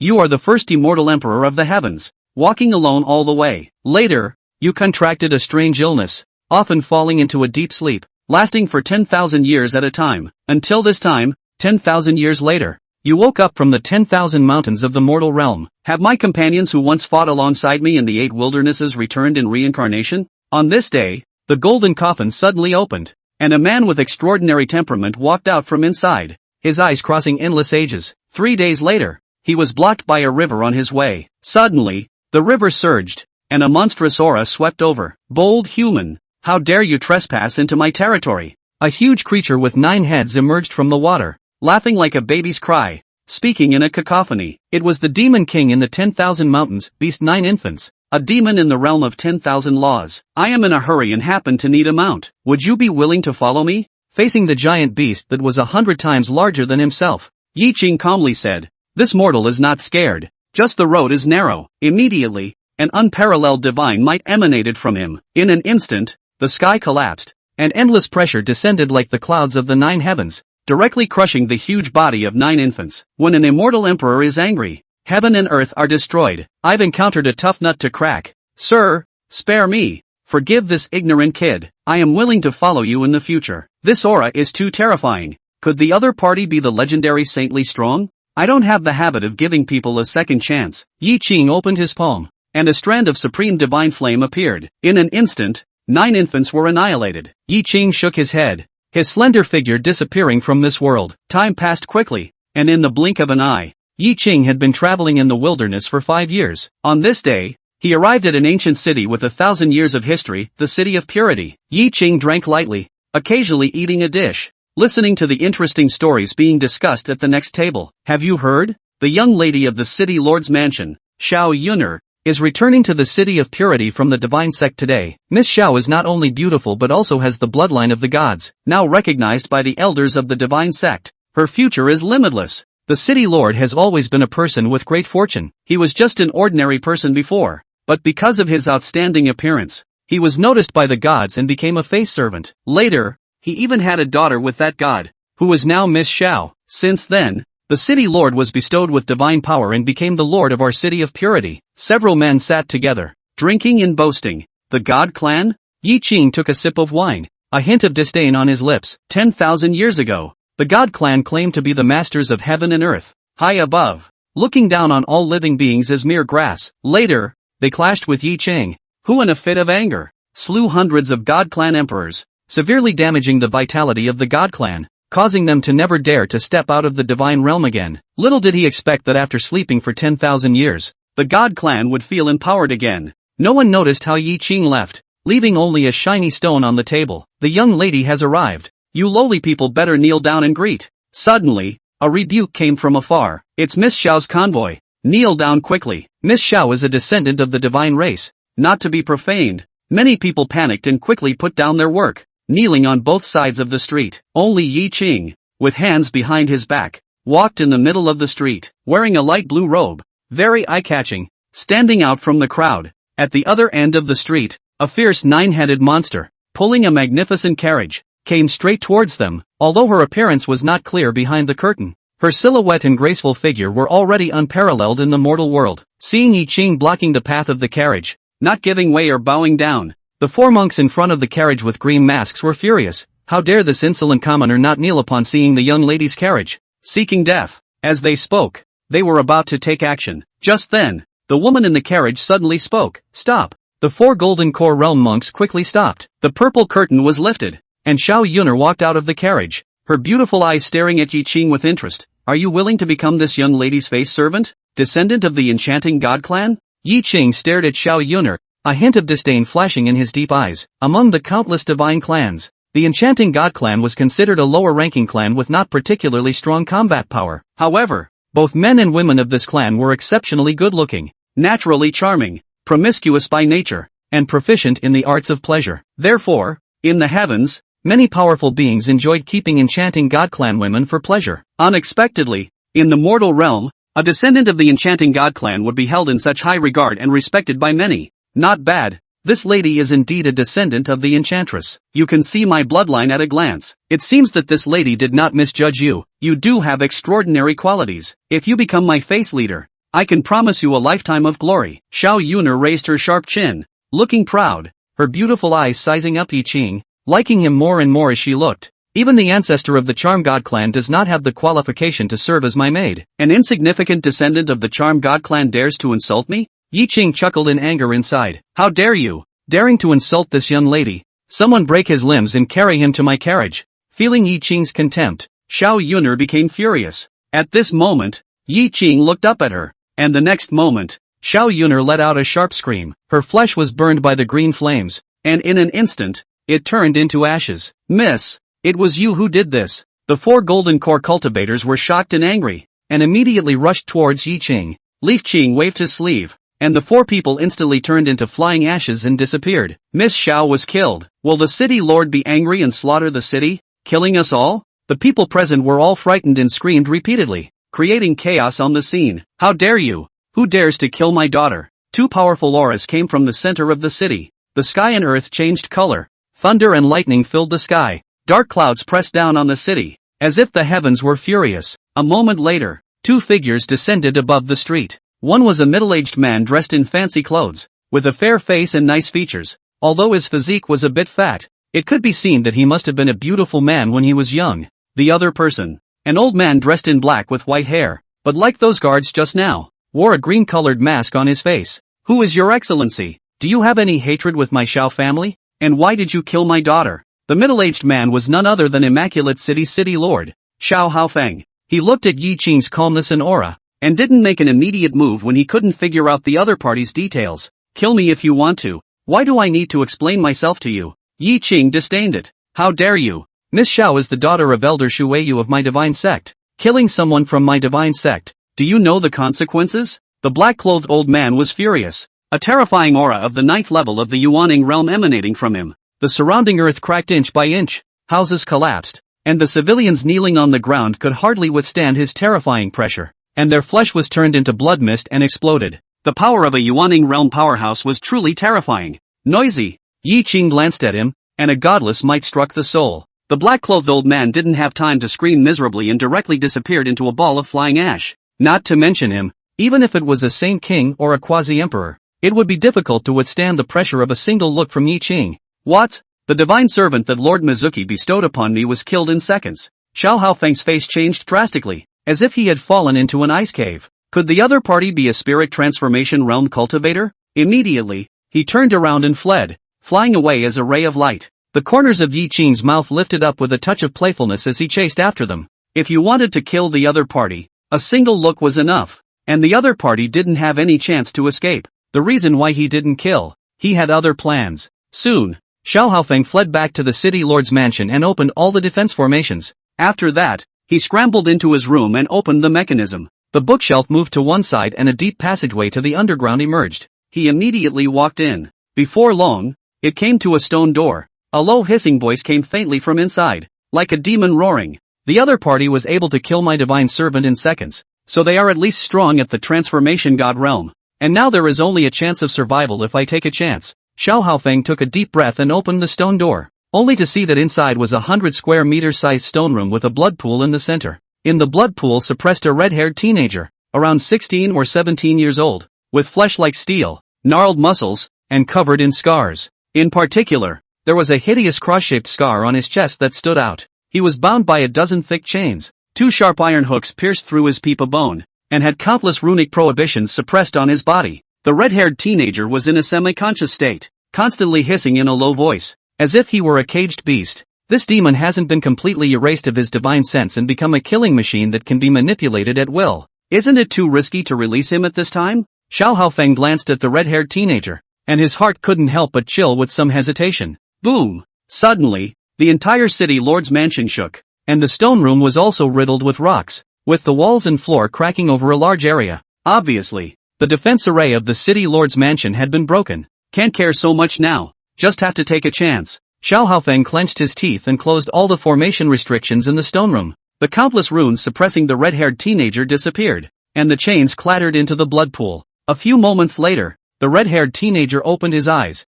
You are the first immortal emperor of the heavens, walking alone all the way. Later, you contracted a strange illness, often falling into a deep sleep, lasting for 10,000 years at a time. Until this time, 10,000 years later, you woke up from the 10,000 mountains of the mortal realm. Have my companions who once fought alongside me in the 8 wildernesses returned in reincarnation? On this day, the golden coffin suddenly opened, and a man with extraordinary temperament walked out from inside, his eyes crossing endless ages. 3 days later, he was blocked by a river on his way. Suddenly, the river surged, and a monstrous aura swept over. Bold human, how dare you trespass into my territory? A huge creature with 9 heads emerged from the water, laughing like a baby's cry, speaking in a cacophony. It was the demon king in the 10,000 mountains, beast 9 infants, a demon in the realm of 10,000 laws. I am in a hurry and happen to need a mount. Would you be willing to follow me? Facing the giant beast that was 100 times larger than himself, Yi Qing calmly said, "This mortal is not scared, just the road is narrow." Immediately, an unparalleled divine might emanated from him. In an instant, the sky collapsed, and endless pressure descended like the clouds of the 9 heavens, directly crushing the huge body of 9 infants. When an immortal emperor is angry, heaven and earth are destroyed. I've encountered a tough nut to crack. Sir, spare me. Forgive this ignorant kid. I am willing to follow you in the future. This aura is too terrifying. Could the other party be the legendary saintly strong? I don't have the habit of giving people a second chance. Yi Qing opened his palm, and a strand of supreme divine flame appeared. In an instant, 9 infants were annihilated. Yi Qing shook his head, his slender figure disappearing from this world. Time passed quickly, and in the blink of an eye, Yi Qing had been traveling in the wilderness for 5 years. On this day, he arrived at an ancient city with 1,000 years of history, the city of purity. Yi Qing drank lightly, occasionally eating a dish, listening to the interesting stories being discussed at the next table. Have you heard? The young lady of the city lord's mansion, Xiao Yuner, is returning to the city of purity from the divine sect today. Miss Xiao is not only beautiful but also has the bloodline of the gods, now recognized by the elders of the divine sect. Her future is limitless. The city lord has always been a person with great fortune. He was just an ordinary person before, but because of his outstanding appearance, he was noticed by the gods and became a face servant. Later, he even had a daughter with that god, who was now Miss Xiao. Since then, the city lord was bestowed with divine power and became the lord of our city of purity. Several men sat together, drinking and boasting. The god clan? Yi Qing took a sip of wine, a hint of disdain on his lips. 10,000 years ago, the god clan claimed to be the masters of heaven and earth, high above, looking down on all living beings as mere grass. Later, they clashed with Yi Qing, who in a fit of anger, slew hundreds of god clan emperors, severely damaging the vitality of the god clan, causing them to never dare to step out of the divine realm again. Little did he expect that after sleeping for 10,000 years, the god clan would feel empowered again. No one noticed how Yi Qing left, leaving only a shiny stone on the table. The young lady has arrived. You lowly people better kneel down and greet. Suddenly, a rebuke came from afar. It's Miss Xiao's convoy. Kneel down quickly. Miss Xiao is a descendant of the divine race, not to be profaned. Many people panicked and quickly put down their work, kneeling on both sides of the street. Only Yi Qing, with hands behind his back, walked in the middle of the street, wearing a light blue robe, very eye-catching, standing out from the crowd. At the other end of the street, a fierce 9-headed monster, pulling a magnificent carriage, came straight towards them. Although her appearance was not clear behind the curtain, her silhouette and graceful figure were already unparalleled in the mortal world. Seeing Yi Qing blocking the path of the carriage, not giving way or bowing down, the 4 monks in front of the carriage with green masks were furious. How dare this insolent commoner not kneel upon seeing the young lady's carriage, seeking death. As they spoke, they were about to take action. Just then, the woman in the carriage suddenly spoke. Stop. The 4 golden core realm monks quickly stopped. The purple curtain was lifted, and Xiao Yuner walked out of the carriage, her beautiful eyes staring at Yi Qing with interest. Are you willing to become this young lady's face servant, descendant of the enchanting god clan? Yi Qing stared at Xiao Yuner, a hint of disdain flashing in his deep eyes. Among the countless divine clans, the enchanting god clan was considered a lower-ranking clan with not particularly strong combat power. However, both men and women of this clan were exceptionally good-looking, naturally charming, promiscuous by nature, and proficient in the arts of pleasure. Therefore, in the heavens, many powerful beings enjoyed keeping enchanting god clan women for pleasure. Unexpectedly, in the mortal realm, a descendant of the enchanting god clan would be held in such high regard and respected by many. Not bad. This lady is indeed a descendant of the enchantress. You can see my bloodline at a glance. It seems that this lady did not misjudge you. You do have extraordinary qualities. If you become my face leader, I can promise you a lifetime of glory. Xiao Yuner raised her sharp chin, looking proud, her beautiful eyes sizing up Yi Qing, liking him more and more as she looked. Even the ancestor of the Charm God clan does not have the qualification to serve as my maid. An insignificant descendant of the Charm God clan dares to insult me? Yi Qing chuckled in anger inside. How dare you? Daring to insult this young lady. Someone break his limbs and carry him to my carriage. Feeling Yi Qing's contempt, Xiao Yuner became furious. At this moment, Yi Qing looked up at her, and the next moment, Xiao Yuner let out a sharp scream. Her flesh was burned by the green flames, and in an instant, it turned into ashes. Miss, it was you who did this. The 4 golden core cultivators were shocked and angry, and immediately rushed towards Yi Qing. Leaf Qing waved his sleeve, and the 4 people instantly turned into flying ashes and disappeared. Miss Xiao was killed. Will the city lord be angry and slaughter the city, killing us all? The people present were all frightened and screamed repeatedly, creating chaos on the scene. How dare you? Who dares to kill my daughter? 2 powerful auras came from the center of the city. The sky and earth changed color. Thunder and lightning filled the sky. Dark clouds pressed down on the city, as if the heavens were furious. A moment later, 2 figures descended above the street. One was a middle-aged man dressed in fancy clothes, with a fair face and nice features. Although his physique was a bit fat, it could be seen that he must have been a beautiful man when he was young. The other person, an old man dressed in black with white hair, but like those guards just now, wore a green-colored mask on his face. Who is your excellency? Do you have any hatred with my Xiao family? And why did you kill my daughter? The middle-aged man was none other than Immaculate City Lord, Xiao Haofeng. He looked at Yi Qing's calmness and aura, and didn't make an immediate move when he couldn't figure out the other party's details. Kill me if you want to. Why do I need to explain myself to you? Yi Qing disdained it. How dare you? Miss Xiao is the daughter of Elder Shueyu of my divine sect. Killing someone from my divine sect. Do you know the consequences? The black-clothed old man was furious. A terrifying aura of the 9th level of the Yuaning realm emanating from him. The surrounding earth cracked inch by inch, houses collapsed, and the civilians kneeling on the ground could hardly withstand his terrifying pressure, and their flesh was turned into blood mist and exploded. The power of a Yuaning realm powerhouse was truly terrifying. Noisy. Yi Qing glanced at him, and a godless might struck the soul. The black-clothed old man didn't have time to scream miserably and directly disappeared into a ball of flying ash. Not to mention him, even if it was a Saint King or a quasi-emperor, it would be difficult to withstand the pressure of a single look from Yi Qing. What? The divine servant that Lord Mizuki bestowed upon me was killed in seconds. Xiao Haofeng's face changed drastically, as if he had fallen into an ice cave. Could the other party be a spirit transformation realm cultivator? Immediately, he turned around and fled, flying away as a ray of light. The corners of Yi Qing's mouth lifted up with a touch of playfulness as he chased after them. If you wanted to kill the other party, a single look was enough, and the other party didn't have any chance to escape. The reason why he didn't kill, he had other plans. Soon, Xiao Haofeng fled back to the city lord's mansion and opened all the defense formations. After that, he scrambled into his room and opened the mechanism. The bookshelf moved to one side and a deep passageway to the underground emerged. He immediately walked in. Before long, it came to a stone door. A low hissing voice came faintly from inside, like a demon roaring. The other party was able to kill my divine servant in seconds, so they are at least strong at the transformation god realm. And now there is only a chance of survival if I take a chance. Xiao Haofeng took a deep breath and opened the stone door, only to see that inside was 100 square meter sized stone room with a blood pool in the center. In the blood pool suppressed a red-haired teenager, around 16 or 17 years old, with flesh like steel, gnarled muscles, and covered in scars. In particular, there was a hideous cross-shaped scar on his chest that stood out. He was bound by a dozen thick chains. 2 sharp iron hooks pierced through his peepa bone, and had countless runic prohibitions suppressed on his body. The red-haired teenager was in a semi-conscious state, constantly hissing in a low voice, as if he were a caged beast. This demon hasn't been completely erased of his divine sense and become a killing machine that can be manipulated at will. Isn't it too risky to release him at this time? Xiao Haofeng glanced at the red-haired teenager, and his heart couldn't help but chill with some hesitation. Boom! Suddenly, the entire city lord's mansion shook, and the stone room was also riddled with rocks, with the walls and floor cracking over a large area. Obviously, the defense array of the city lord's mansion had been broken. Can't care so much now, just have to take a chance. Xiao Haofeng clenched his teeth and closed all the formation restrictions in the stone room. The countless runes suppressing the red-haired teenager disappeared, and the chains clattered into the blood pool. A few moments later, the red-haired teenager opened his eyes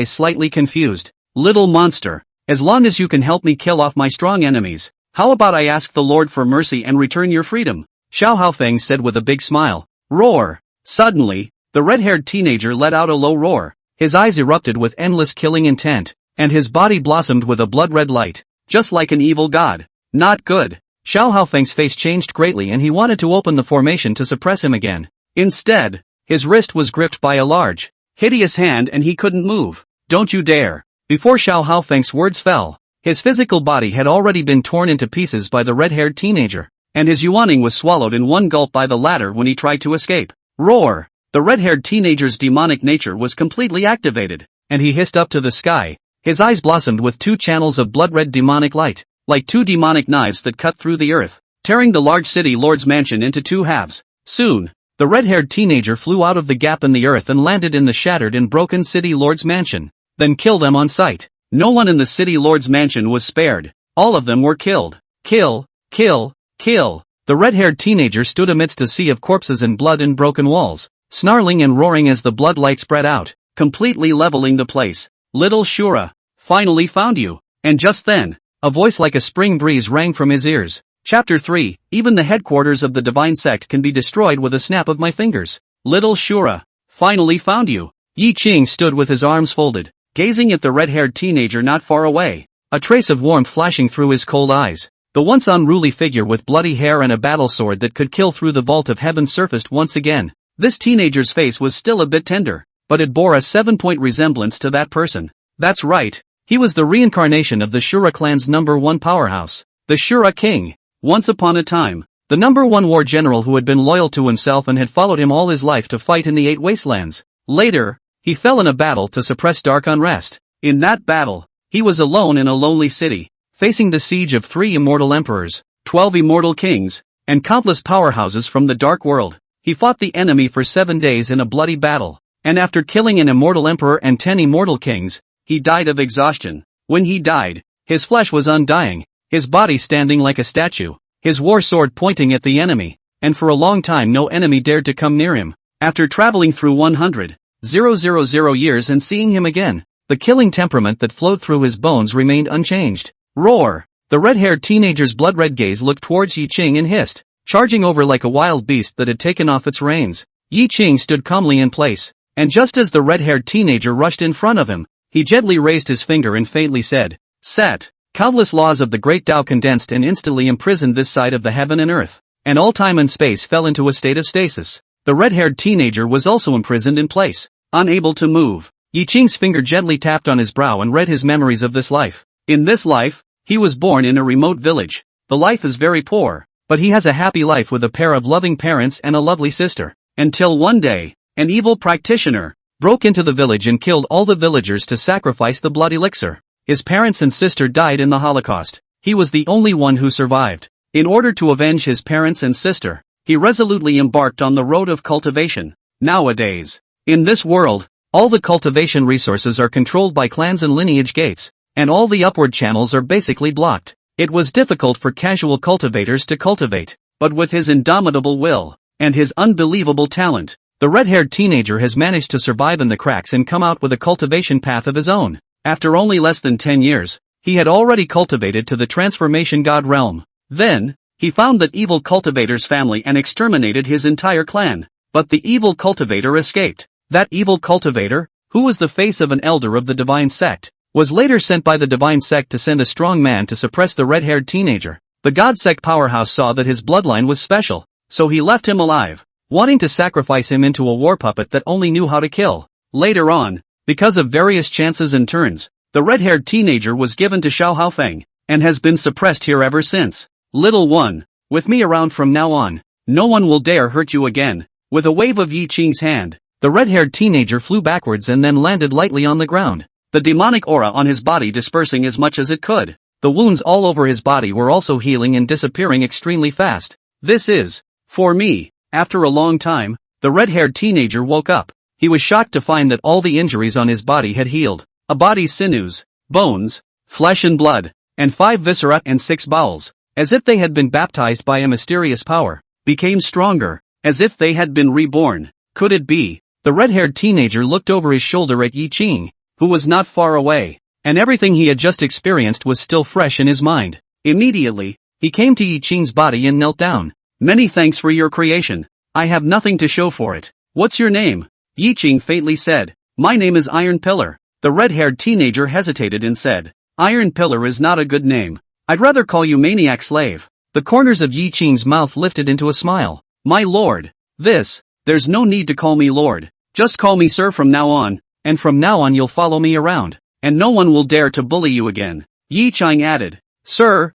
slightly confused. Little monster, as long as you can help me kill off my strong enemies, how about I ask the Lord for mercy and return your freedom? Xiao Haofeng said with a big smile. Roar! Suddenly, the red-haired teenager let out a low roar. His eyes erupted with endless killing intent, and his body blossomed with a blood-red light, just like an evil god. Not good. Xiao Haofeng's face changed greatly and he wanted to open the formation to suppress him again. Instead, his wrist was gripped by a large, hideous hand and he couldn't move. Don't you dare! Before Xiao Haofeng's words fell, his physical body had already been torn into pieces by the red-haired teenager, and his yuaning was swallowed in one gulp by the latter when he tried to escape. Roar! The red-haired teenager's demonic nature was completely activated, and he hissed up to the sky. His eyes blossomed with two channels of blood-red demonic light, like two demonic knives that cut through the earth, tearing the large city lord's mansion into two halves. Soon, the red-haired teenager flew out of the gap in the earth and landed in the shattered and broken city lord's mansion, then killed them on sight. No one in the city lord's mansion was spared. All of them were killed. Kill, kill, kill. The red-haired teenager stood amidst a sea of corpses and blood and broken walls, snarling and roaring as the blood light spread out, completely leveling the place. Little Shura, finally found you. And just then, a voice like a spring breeze rang from his ears. Chapter 3, even the headquarters of the divine sect can be destroyed with a snap of my fingers. Little Shura, finally found you. Yi Qing stood with his arms folded, gazing at the red-haired teenager not far away, a trace of warmth flashing through his cold eyes. The once unruly figure with bloody hair and a battle sword that could kill through the vault of heaven surfaced once again. This teenager's face was still a bit tender, but it bore a 7-point resemblance to that person. That's right, he was the reincarnation of the Shura clan's #1 powerhouse, the Shura King. Once upon a time, the #1 war general who had been loyal to himself and had followed him all his life to fight in the 8 wastelands. Later, he fell in a battle to suppress dark unrest. In that battle, he was alone in a lonely city, facing the siege of 3 immortal emperors, 12 immortal kings, and countless powerhouses from the dark world. He fought the enemy for 7 days in a bloody battle, and after killing an immortal emperor and 10 immortal kings, he died of exhaustion. When he died, his flesh was undying, his body standing like a statue, his war sword pointing at the enemy, and for a long time no enemy dared to come near him. After traveling through 100,000 years and seeing him again, the killing temperament that flowed through his bones remained unchanged. Roar! The red-haired teenager's blood-red gaze looked towards Yi Qing and hissed, charging over like a wild beast that had taken off its reins. Yi Qing stood calmly in place, and just as the red-haired teenager rushed in front of him, he gently raised his finger and faintly said, "Set." Countless laws of the great Tao condensed and instantly imprisoned this side of the heaven and earth, and all time and space fell into a state of stasis. The red-haired teenager was also imprisoned in place, unable to move. Yi Qing's finger gently tapped on his brow and read his memories of this life. In this life, he was born in a remote village. The life is very poor, but he has a happy life with a pair of loving parents and a lovely sister. Until one day, an evil practitioner broke into the village and killed all the villagers to sacrifice the blood elixir. His parents and sister died in the Holocaust. He was the only one who survived. In order to avenge his parents and sister, he resolutely embarked on the road of cultivation. Nowadays, in this world, all the cultivation resources are controlled by clans and lineage gates, and all the upward channels are basically blocked. It was difficult for casual cultivators to cultivate, but with his indomitable will, and his unbelievable talent, the red-haired teenager has managed to survive in the cracks and come out with a cultivation path of his own. After only less than 10 years, he had already cultivated to the transformation god realm. Then, he found that evil cultivator's family and exterminated his entire clan. But the evil cultivator escaped. That evil cultivator, who was the face of an elder of the divine sect, was later sent by the divine sect to send a strong man to suppress the red-haired teenager. The god sect powerhouse saw that his bloodline was special, so he left him alive, wanting to sacrifice him into a war puppet that only knew how to kill. Later on, because of various chances and turns, the red-haired teenager was given to Xiao Haofeng, and has been suppressed here ever since. Little one, with me around from now on, no one will dare hurt you again. With a wave of Yi Qing's hand, the red-haired teenager flew backwards and then landed lightly on the ground, the demonic aura on his body dispersing as much as it could. The wounds all over his body were also healing and disappearing extremely fast. This is, for me. After a long time, the red-haired teenager woke up. He was shocked to find that all the injuries on his body had healed. A body's sinews, bones, flesh and blood, and 5 viscera and 6 bowels, as if they had been baptized by a mysterious power, became stronger, as if they had been reborn. Could it be? The red-haired teenager looked over his shoulder at Yi Qing, who was not far away, and everything he had just experienced was still fresh in his mind. Immediately, he came to Yi Qing's body and knelt down. Many thanks for your creation. I have nothing to show for it. What's your name? Yi Qing faintly said. My name is Iron Pillar. The red-haired teenager hesitated and said, Iron Pillar is not a good name. I'd rather call you Maniac Slave. The corners of Yi Qing's mouth lifted into a smile. My lord. There's no need to call me lord. Just call me sir from now on, and from now on you'll follow me around, and no one will dare to bully you again. Yi Qing added. Sir,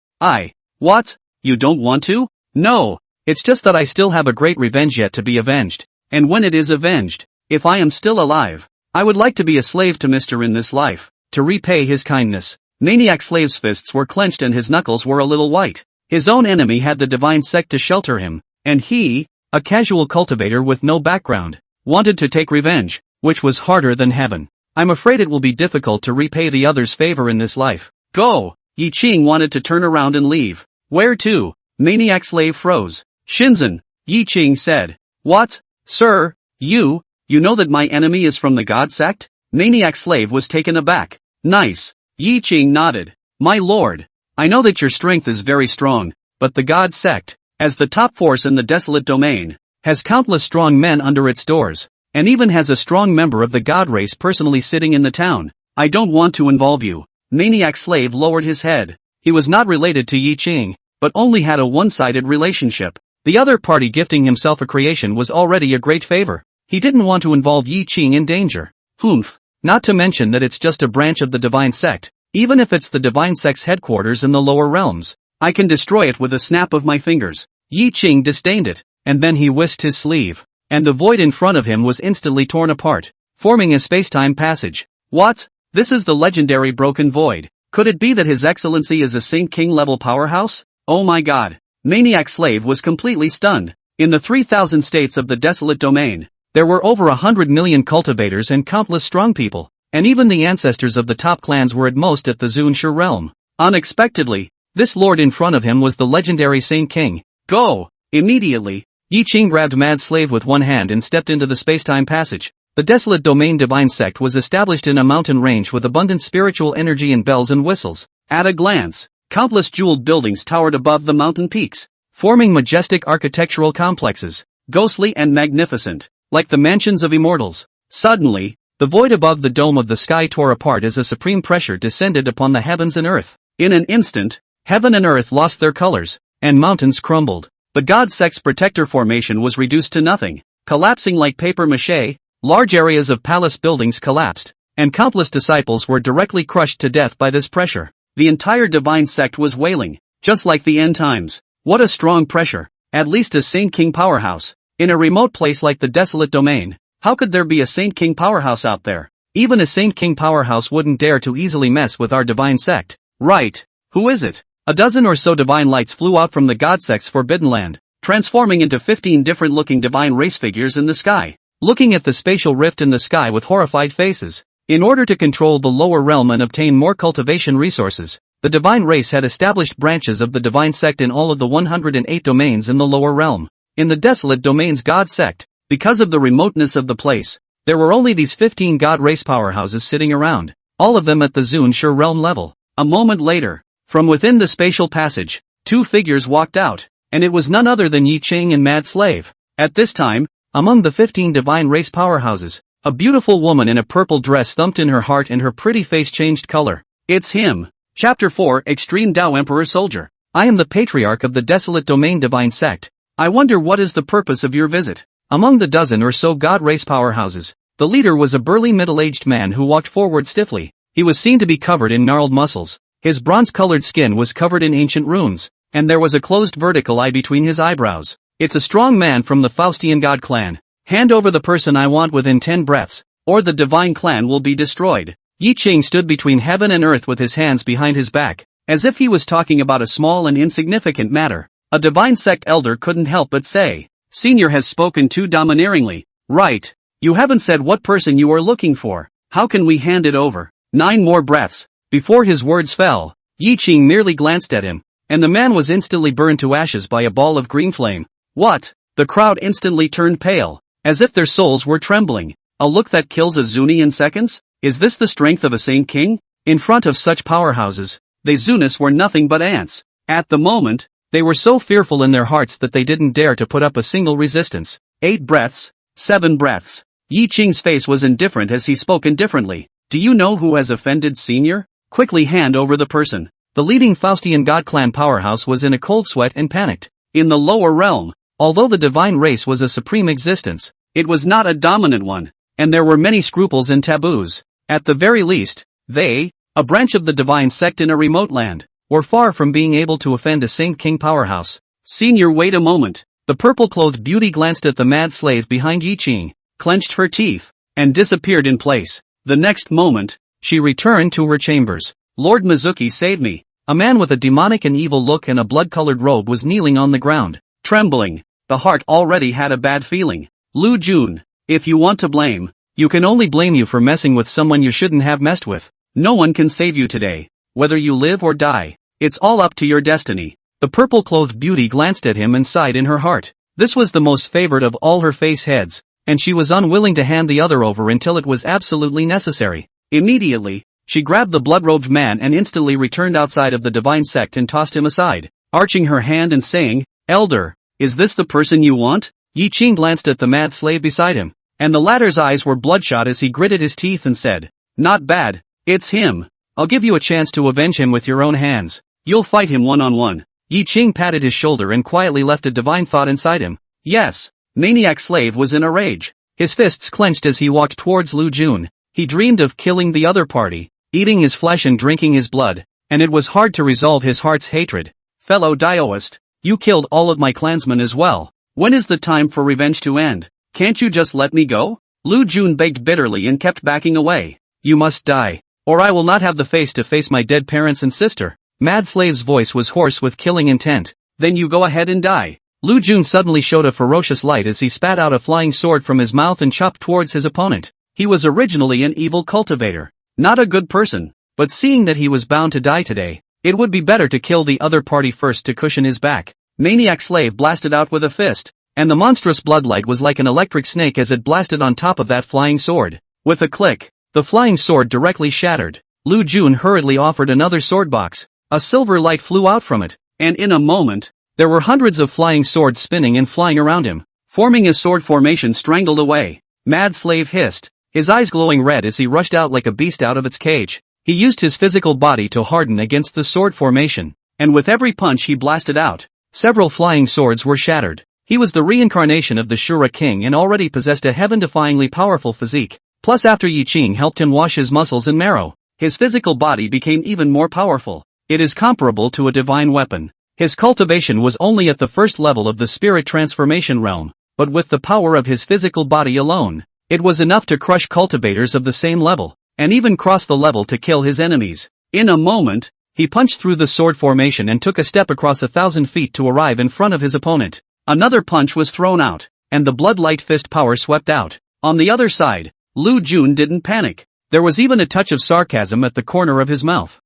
what? You don't want to? No. It's just that I still have a great revenge yet to be avenged, and when it is avenged, if I am still alive, I would like to be a slave to Mr. in this life, to repay his kindness. Maniac Slave's fists were clenched and his knuckles were a little white. His own enemy had the divine sect to shelter him, and he, a casual cultivator with no background, wanted to take revenge, which was harder than heaven. I'm afraid it will be difficult to repay the other's favor in this life. Go! Yi Qing wanted to turn around and leave. Where to? Maniac Slave froze. Shinzen, Yi Qing said. What? Sir, you know that my enemy is from the God sect? Maniac Slave was taken aback. Nice. Yi Qing nodded. My lord, I know that your strength is very strong, but the God sect, as the top force in the desolate domain, has countless strong men under its doors, and even has a strong member of the God race personally sitting in the town. I don't want to involve you. Maniac Slave lowered his head. He was not related to Yi Qing, but only had a one-sided relationship. The other party gifting himself a creation was already a great favor. He didn't want to involve Yi Qing in danger. Humph. Not to mention that it's just a branch of the divine sect. Even if it's the divine sect's headquarters in the lower realms, I can destroy it with a snap of my fingers. Yi Qing disdained it, and then he whisked his sleeve, and the void in front of him was instantly torn apart, forming a space-time passage. What? This is the legendary broken void. Could it be that His Excellency is a Saint King level powerhouse? Oh my god. Maniac Slave was completely stunned. In the 3,000 states of the desolate domain, there were over 100 million cultivators and countless strong people, and even the ancestors of the top clans were at most at the Zunsha realm. Unexpectedly, this lord in front of him was the legendary Saint King. Go! Immediately, Yi Qing grabbed Mad Slave with one hand and stepped into the space-time passage. The desolate domain divine sect was established in a mountain range with abundant spiritual energy and bells and whistles. At a glance, countless jeweled buildings towered above the mountain peaks, forming majestic architectural complexes, ghostly and magnificent, like the mansions of immortals. Suddenly, the void above the dome of the sky tore apart as a supreme pressure descended upon the heavens and earth. In an instant, heaven and earth lost their colors, and mountains crumbled. The God sect's protector formation was reduced to nothing, collapsing like papier-mâché. Large areas of palace buildings collapsed, and countless disciples were directly crushed to death by this pressure. The entire divine sect was wailing, just like the end times. What a strong pressure. At least a Saint King powerhouse. In a remote place like the desolate domain, how could there be a Saint King powerhouse out there? Even a Saint King powerhouse wouldn't dare to easily mess with our divine sect. Right. Who is it? A dozen or so divine lights flew out from the God sect's forbidden land, transforming into 15 different-looking divine race figures in the sky, looking at the spatial rift in the sky with horrified faces. In order to control the lower realm and obtain more cultivation resources, the divine race had established branches of the divine sect in all of the 108 domains in the lower realm. In the desolate domain's God sect, because of the remoteness of the place, there were only these 15 God race powerhouses sitting around, all of them at the Zunsha realm level. A moment later, from within the spatial passage, two figures walked out, and it was none other than Yi Qing and Mad Slave. At this time, among the 15 divine race powerhouses, a beautiful woman in a purple dress thumped in her heart and her pretty face changed color. It's him. Chapter 4 Extreme Tao Emperor Soldier. I am the patriarch of the desolate domain divine sect. I wonder what is the purpose of your visit. Among the dozen or so God race powerhouses, the leader was a burly middle-aged man who walked forward stiffly. He was seen to be covered in gnarled muscles. His bronze-colored skin was covered in ancient runes, and there was a closed vertical eye between his eyebrows. It's a strong man from the Faustian God clan. Hand over the person I want within 10 breaths, or the divine clan will be destroyed. Yi Qing stood between heaven and earth with his hands behind his back, as if he was talking about a small and insignificant matter. A divine sect elder couldn't help but say, Senior has spoken too domineeringly. Right. You haven't said what person you are looking for. How can we hand it over? 9 more breaths. Before his words fell, Yi Qing merely glanced at him, and the man was instantly burned to ashes by a ball of green flame. What? The crowd instantly turned pale, as if their souls were trembling. A look that kills a Zuni in seconds? Is this the strength of a Saint King? In front of such powerhouses, the Zunis were nothing but ants. At the moment, They were so fearful in their hearts that they didn't dare to put up a single resistance. 8 breaths, 7 breaths. Yi Qing's face was indifferent as he spoke indifferently. Do you know who has offended Senior? Quickly hand over the person. The leading Faustian God clan powerhouse was in a cold sweat and panicked. In the lower realm, although the divine race was a supreme existence, it was not a dominant one, and there were many scruples and taboos. At the very least, they, a branch of the divine sect in a remote land, were far from being able to offend a Saint King powerhouse. Senior, wait a moment. The purple-clothed beauty glanced at the mad slave behind Yi Qing, clenched her teeth, and disappeared in place. The next moment, she returned to her chambers. Lord Mizuki, save me. A man with a demonic and evil look and a blood-colored robe was kneeling on the ground, trembling. The heart already had a bad feeling. Lu Jun, if you want to blame, you can only blame you for messing with someone you shouldn't have messed with. No one can save you today. Whether you live or die, it's all up to your destiny. The purple-clothed beauty glanced at him and sighed in her heart. This was the most favored of all her face heads, and she was unwilling to hand the other over until it was absolutely necessary. Immediately, she grabbed the blood-robed man and instantly returned outside of the divine sect and tossed him aside, arching her hand and saying, Elder, is this the person you want? Yi Qing glanced at the mad slave beside him, and the latter's eyes were bloodshot as he gritted his teeth and said, Not bad, it's him. I'll give you a chance to avenge him with your own hands. You'll fight him one-on-one. Yi Qing patted his shoulder and quietly left a divine thought inside him. Yes, Maniac Slave was in a rage. His fists clenched as he walked towards Lu Jun. He dreamed of killing the other party, eating his flesh and drinking his blood, and it was hard to resolve his heart's hatred. Fellow Daoist, you killed all of my clansmen as well. When is the time for revenge to end? Can't you just let me go? Lu Jun begged bitterly and kept backing away. You must die, or I will not have the face to face my dead parents and sister. Mad Slave's voice was hoarse with killing intent. Then you go ahead and die. Lu Jun suddenly showed a ferocious light as he spat out a flying sword from his mouth and chopped towards his opponent. He was originally an evil cultivator, not a good person, but seeing that he was bound to die today, it would be better to kill the other party first to cushion his back. Maniac Slave blasted out with a fist, and the monstrous bloodlight was like an electric snake as it blasted on top of that flying sword. With a click, the flying sword directly shattered. Lu Jun hurriedly offered another sword box. A silver light flew out from it, and in a moment, there were hundreds of flying swords spinning and flying around him, forming a sword formation strangled away. Mad Slave hissed, his eyes glowing red as he rushed out like a beast out of its cage. He used his physical body to harden against the sword formation, and with every punch he blasted out, several flying swords were shattered. He was the reincarnation of the Shura King and already possessed a heaven-defyingly powerful physique. Plus, after Yi Qing helped him wash his muscles and marrow, his physical body became even more powerful. It is comparable to a divine weapon. His cultivation was only at the first level of the spirit transformation realm, but with the power of his physical body alone, it was enough to crush cultivators of the same level, and even cross the level to kill his enemies. In a moment, he punched through the sword formation and took a step across 1,000 feet to arrive in front of his opponent. Another punch was thrown out, and the bloodlight fist power swept out. On the other side, Lu Jun didn't panic. There was even a touch of sarcasm at the corner of his mouth.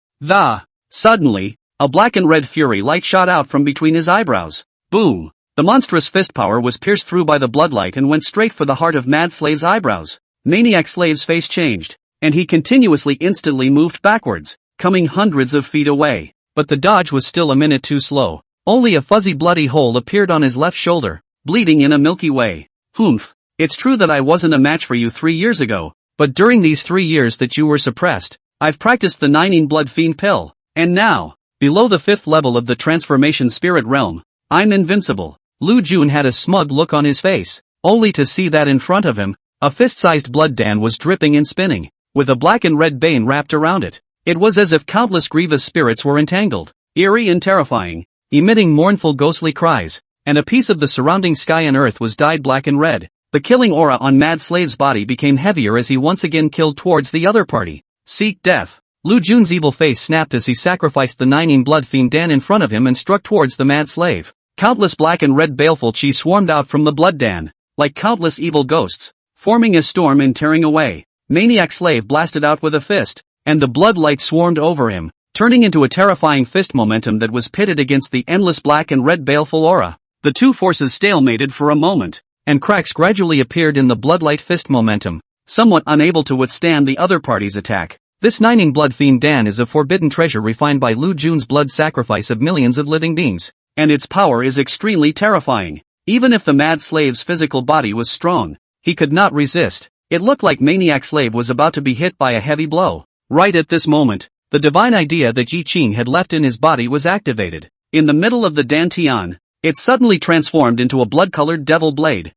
Suddenly, a black and red fury light shot out from between his eyebrows. Boom! The monstrous fist power was pierced through by the bloodlight and went straight for the heart of Mad Slave's eyebrows. Maniac Slave's face changed, and he instantly moved backwards, coming hundreds of feet away. But the dodge was still a minute too slow. Only a fuzzy bloody hole appeared on his left shoulder, bleeding in a milky way. Humph! It's true that I wasn't a match for you 3 years ago, but during these 3 years that you were suppressed, I've practiced the Nining Blood Fiend Pill. And now, below the 5th level of the transformation spirit realm, I'm invincible. Lu Jun had a smug look on his face, only to see that in front of him, a fist-sized blood dam was dripping and spinning, with a black and red bane wrapped around it. It was as if countless grievous spirits were entangled, eerie and terrifying, emitting mournful ghostly cries, and a piece of the surrounding sky and earth was dyed black and red. The killing aura on Mad Slave's body became heavier as he once again killed towards the other party. Seek death. Lu Jun's evil face snapped as he sacrificed the Nining Blood Fiend Dan in front of him and struck towards the Mad Slave. Countless black and red baleful chi swarmed out from the Blood Dan, like countless evil ghosts, forming a storm and tearing away. Maniac Slave blasted out with a fist, and the blood light swarmed over him, turning into a terrifying fist momentum that was pitted against the endless black and red baleful aura. The two forces stalemated for a moment, and cracks gradually appeared in the bloodlight fist momentum, somewhat unable to withstand the other party's attack. This Nining Blood Fiend Dan is a forbidden treasure refined by Lu Jun's blood sacrifice of millions of living beings. and its power is extremely terrifying. Even if the mad slave's physical body was strong, he could not resist. It looked like Maniac Slave was about to be hit by a heavy blow. Right at this moment, the divine idea that Yi Qing had left in his body was activated. In the middle of the dantian, it suddenly transformed into a blood-colored devil blade.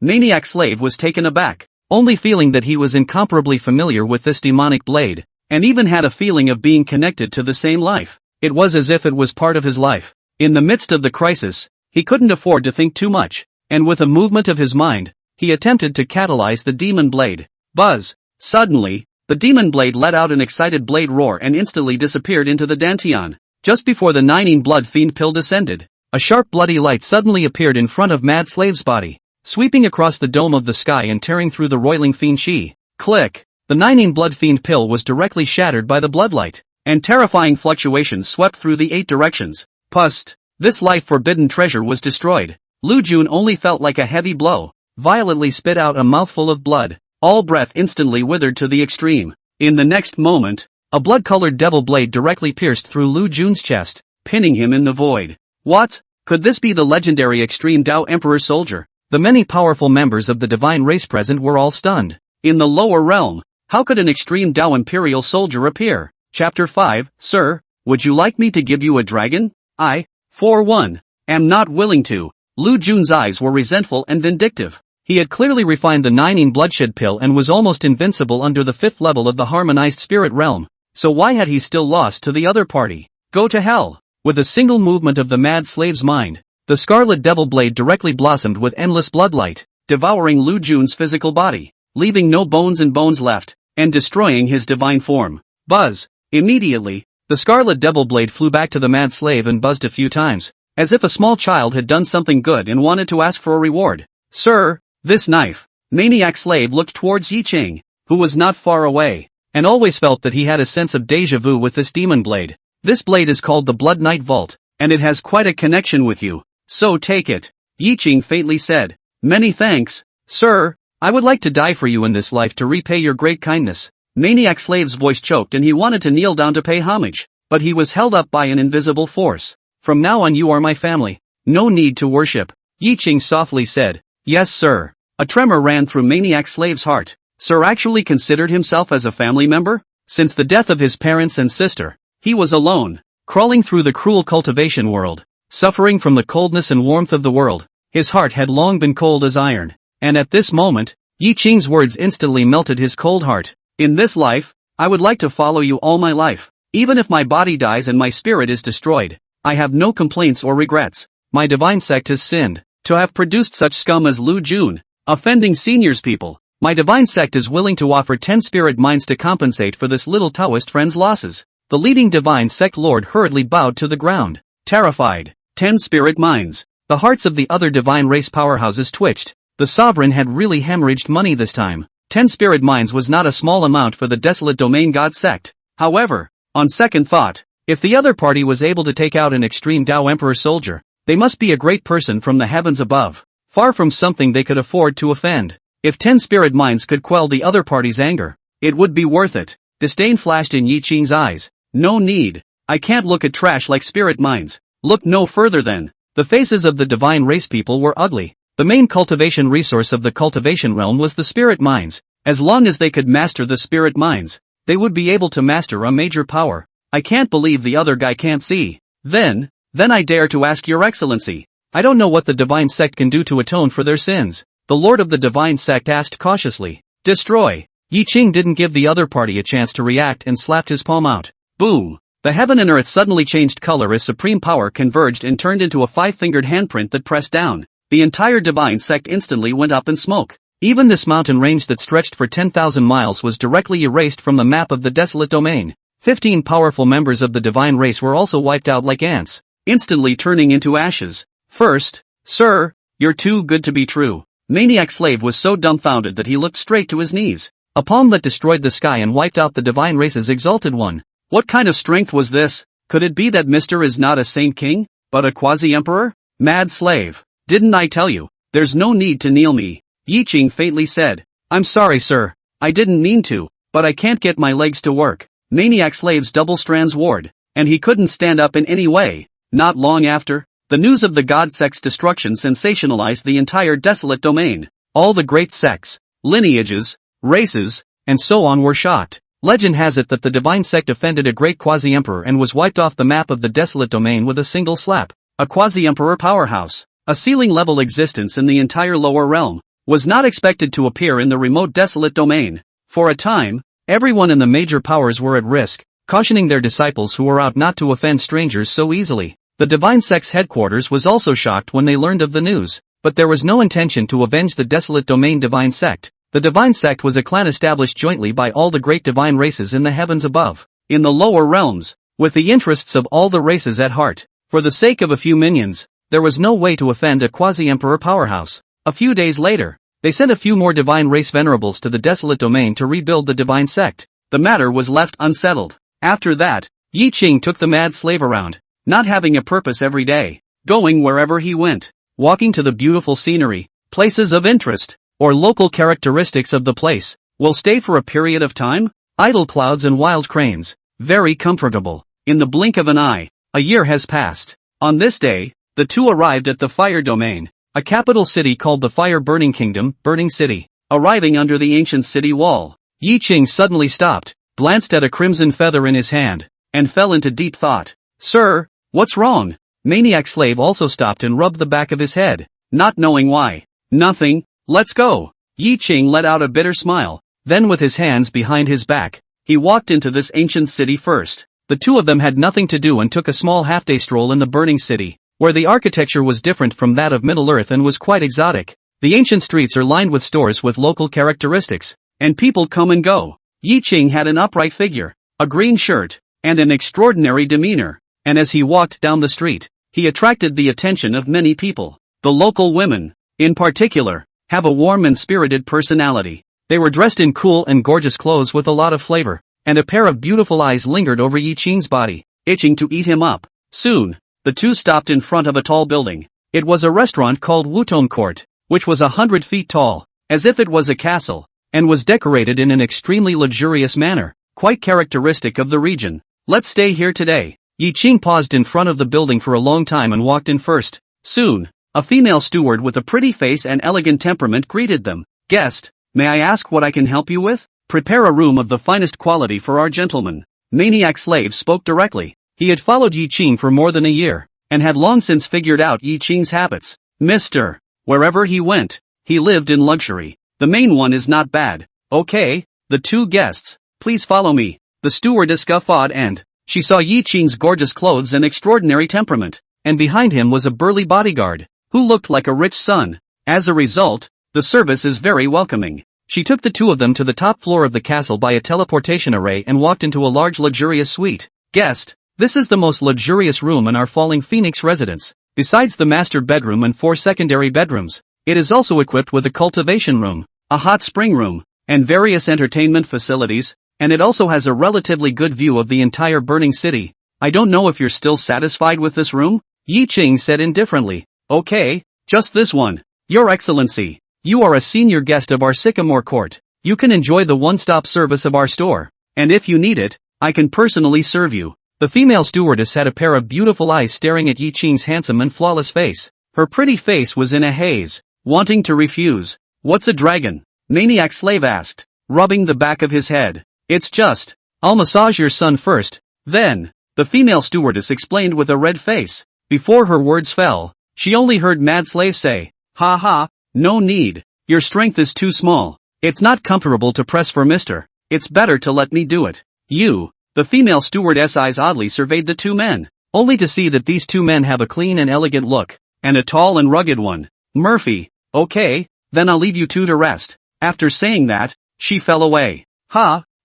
Maniac Slave was taken aback, only feeling that he was incomparably familiar with this demonic blade, and even had a feeling of being connected to the same life. It was as if it was part of his life. In the midst of the crisis, he couldn't afford to think too much, and with a movement of his mind, he attempted to catalyze the demon blade. Buzz! Suddenly, the demon blade let out an excited blade roar and instantly disappeared into the dantian. Just before the Nining blood fiend pill descended, a sharp bloody light suddenly appeared in front of Mad Slave's body, sweeping across the dome of the sky and tearing through the roiling fiend chi. Click! The Nining blood fiend pill was directly shattered by the bloodlight, and terrifying fluctuations swept through the 8 directions. Pust! This life-forbidden treasure was destroyed. Lu Jun only felt like a heavy blow, violently spit out a mouthful of blood. All breath instantly withered to the extreme. In the next moment, a blood-colored devil blade directly pierced through Lu Jun's chest, pinning him in the void. What? Could this be the legendary Extreme Dao Emperor Soldier? The many powerful members of the divine race present were all stunned. In the lower realm, how could an Extreme Dao Imperial Soldier appear? Chapter 5, Sir, would you like me to give you a dragon? I, for one, am not willing to. Lu Jun's eyes were resentful and vindictive. He had clearly refined the Nining bloodshed pill and was almost invincible under the 5th level of the harmonized spirit realm. So why had he still lost to the other party? Go to hell! With a single movement of the mad slave's mind, the scarlet devil blade directly blossomed with endless bloodlight, devouring Lu Jun's physical body, leaving no bones and bones left, and destroying his divine form. Buzz! Immediately, the scarlet devil blade flew back to the mad slave and buzzed a few times, as if a small child had done something good and wanted to ask for a reward. Sir, this knife. Maniac Slave looked towards Yi Qing, who was not far away, and always felt that he had a sense of deja vu with this demon blade. This blade is called the Blood Knight Vault, and it has quite a connection with you, so take it. Yi Qing faintly said. Many thanks, sir. I would like to die for you in this life to repay your great kindness. Maniac Slave's voice choked and he wanted to kneel down to pay homage, but he was held up by an invisible force. From now on you are my family. No need to worship. Yi Qing softly said. Yes sir. A tremor ran through Maniac Slave's heart. Sir actually considered himself as a family member? Since the death of his parents and sister, he was alone, crawling through the cruel cultivation world, suffering from the coldness and warmth of the world. His heart had long been cold as iron, and at this moment, Yi Qing's words instantly melted his cold heart. In this life, I would like to follow you all my life. Even if my body dies and my spirit is destroyed, I have no complaints or regrets. My divine sect has sinned, to have produced such scum as Lu Jun, offending seniors people. My divine sect is willing to offer 10 spirit mines to compensate for this little Taoist friend's losses. The leading divine sect lord hurriedly bowed to the ground, terrified. 10 spirit mines. The hearts of the other divine race powerhouses twitched. The sovereign had really hemorrhaged money this time. 10 spirit mines was not a small amount for the desolate domain god sect. However, on second thought, if the other party was able to take out an extreme Dao Emperor soldier, they must be a great person from the heavens above, far from something they could afford to offend. If 10 spirit mines could quell the other party's anger, it would be worth it. Disdain flashed in Yi Qing's eyes. No need. I can't look at trash like spirit mines. Look no further then. The faces of the divine race people were ugly. The main cultivation resource of the cultivation realm was the spirit mines. As long as they could master the spirit mines, they would be able to master a major power. I can't believe the other guy can't see. Then I dare to ask your excellency. I don't know what the divine sect can do to atone for their sins. The lord of the divine sect asked cautiously. Destroy. Yi Qing didn't give the other party a chance to react and slapped his palm out. Boom. The heaven and earth suddenly changed color as supreme power converged and turned into a 5-fingered handprint that pressed down. The entire divine sect instantly went up in smoke. Even this mountain range that stretched for 10,000 miles was directly erased from the map of the desolate domain. 15 powerful members of the divine race were also wiped out like ants, instantly turning into ashes. First, sir, you're too good to be true. Maniac Slave was so dumbfounded that he looked straight to his knees. A palm that destroyed the sky and wiped out the divine race's exalted one. What kind of strength was this? Could it be that Mr. is not a saint king, but a quasi-emperor? Mad Slave. Didn't I tell you? There's no need to kneel me. Yi Qing faintly said. I'm sorry sir. I didn't mean to, but I can't get my legs to work. Maniac Slave's double strands warred, and he couldn't stand up in any way. Not long after, the news of the god sect's destruction sensationalized the entire desolate domain. All the great sects, lineages, races, and so on were shocked. Legend has it that the divine sect offended a great quasi-emperor and was wiped off the map of the desolate domain with a single slap. A quasi-emperor powerhouse, a ceiling-level existence in the entire lower realm, was not expected to appear in the remote desolate domain. For a time, everyone in the major powers were at risk, cautioning their disciples who were out not to offend strangers so easily. The divine sect's headquarters was also shocked when they learned of the news, but there was no intention to avenge the desolate domain divine sect. The divine sect was a clan established jointly by all the great divine races in the heavens above, in the lower realms, with the interests of all the races at heart. For the sake of a few minions, there was no way to offend a quasi-emperor powerhouse. A few days later, they sent a few more divine race venerables to the desolate domain to rebuild the divine sect. The matter was left unsettled. After that, Yi Qing took the mad slave around, not having a purpose every day, going wherever he went, walking to the beautiful scenery, places of interest, or local characteristics of the place, will stay for a period of time. Idle clouds and wild cranes, very comfortable. In the blink of an eye, a year has passed. On this day, the two arrived at the Fire Domain, a capital city called the Fire-Burning Kingdom, Burning City. Arriving under the ancient city wall, Yi Qing suddenly stopped, glanced at a crimson feather in his hand, and fell into deep thought. Sir, what's wrong? Maniac slave also stopped and rubbed the back of his head, not knowing why. Nothing, let's go. Yi Qing let out a bitter smile, then with his hands behind his back, he walked into this ancient city first. The two of them had nothing to do and took a small half-day stroll in the burning city, where the architecture was different from that of Middle-earth and was quite exotic. The ancient streets are lined with stores with local characteristics, and people come and go. Yi Qing had an upright figure, a green shirt, and an extraordinary demeanor, and as he walked down the street, he attracted the attention of many people. The local women, in particular, have a warm and spirited personality. They were dressed in cool and gorgeous clothes with a lot of flavor, and a pair of beautiful eyes lingered over Yi Qing's body, itching to eat him up. Soon, the two stopped in front of a tall building. It was a restaurant called Wutong Court, which was 100 feet tall, as if it was a castle, and was decorated in an extremely luxurious manner, quite characteristic of the region. Let's stay here today. Yi Qing paused in front of the building for a long time and walked in first. Soon, a female steward with a pretty face and elegant temperament greeted them. Guest, may I ask what I can help you with? Prepare a room of the finest quality for our gentleman. Maniac slave spoke directly. He had followed Yi Qing for more than a year, and had long since figured out Yi Qing's habits. Mr. Wherever he went, he lived in luxury. The main one is not bad. Okay, the two guests, please follow me. The stewardess guffawed and she saw Yi Qing's gorgeous clothes and extraordinary temperament, and behind him was a burly bodyguard, who looked like a rich son. As a result, the service is very welcoming. She took the two of them to the top floor of the castle by a teleportation array and walked into a large luxurious suite. Guest, this is the most luxurious room in our Falling Phoenix residence. Besides the master bedroom and 4 secondary bedrooms, it is also equipped with a cultivation room, a hot spring room, and various entertainment facilities, and it also has a relatively good view of the entire burning city. I don't know if you're still satisfied with this room? Yi Qing said indifferently. Okay, just this one. Your Excellency, you are a senior guest of our Sycamore Court. You can enjoy the one-stop service of our store, and if you need it, I can personally serve you. The female stewardess had a pair of beautiful eyes staring at Yi Qing's handsome and flawless face. Her pretty face was in a haze, wanting to refuse. What's a dragon? Maniac slave asked, rubbing the back of his head. It's just, I'll massage your son first, then, the female stewardess explained with a red face. Before her words fell, she only heard mad slave say, ha ha, no need, your strength is too small. It's not comfortable to press for mister. It's better to let me do it. You, the female stewardess eyes oddly surveyed the two men, only to see that these two men have a clean and elegant look, and a tall and rugged one. Murphy, okay, then I'll leave you two to rest. After saying that, she fell away.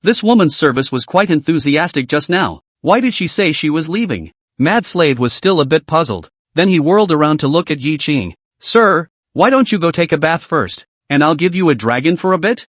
This woman's service was quite enthusiastic just now. Why did she say she was leaving? Mad slave was still a bit puzzled. Then he whirled around to look at Yi Qing. Sir, why don't you go take a bath first, and I'll give you a dragon for a bit?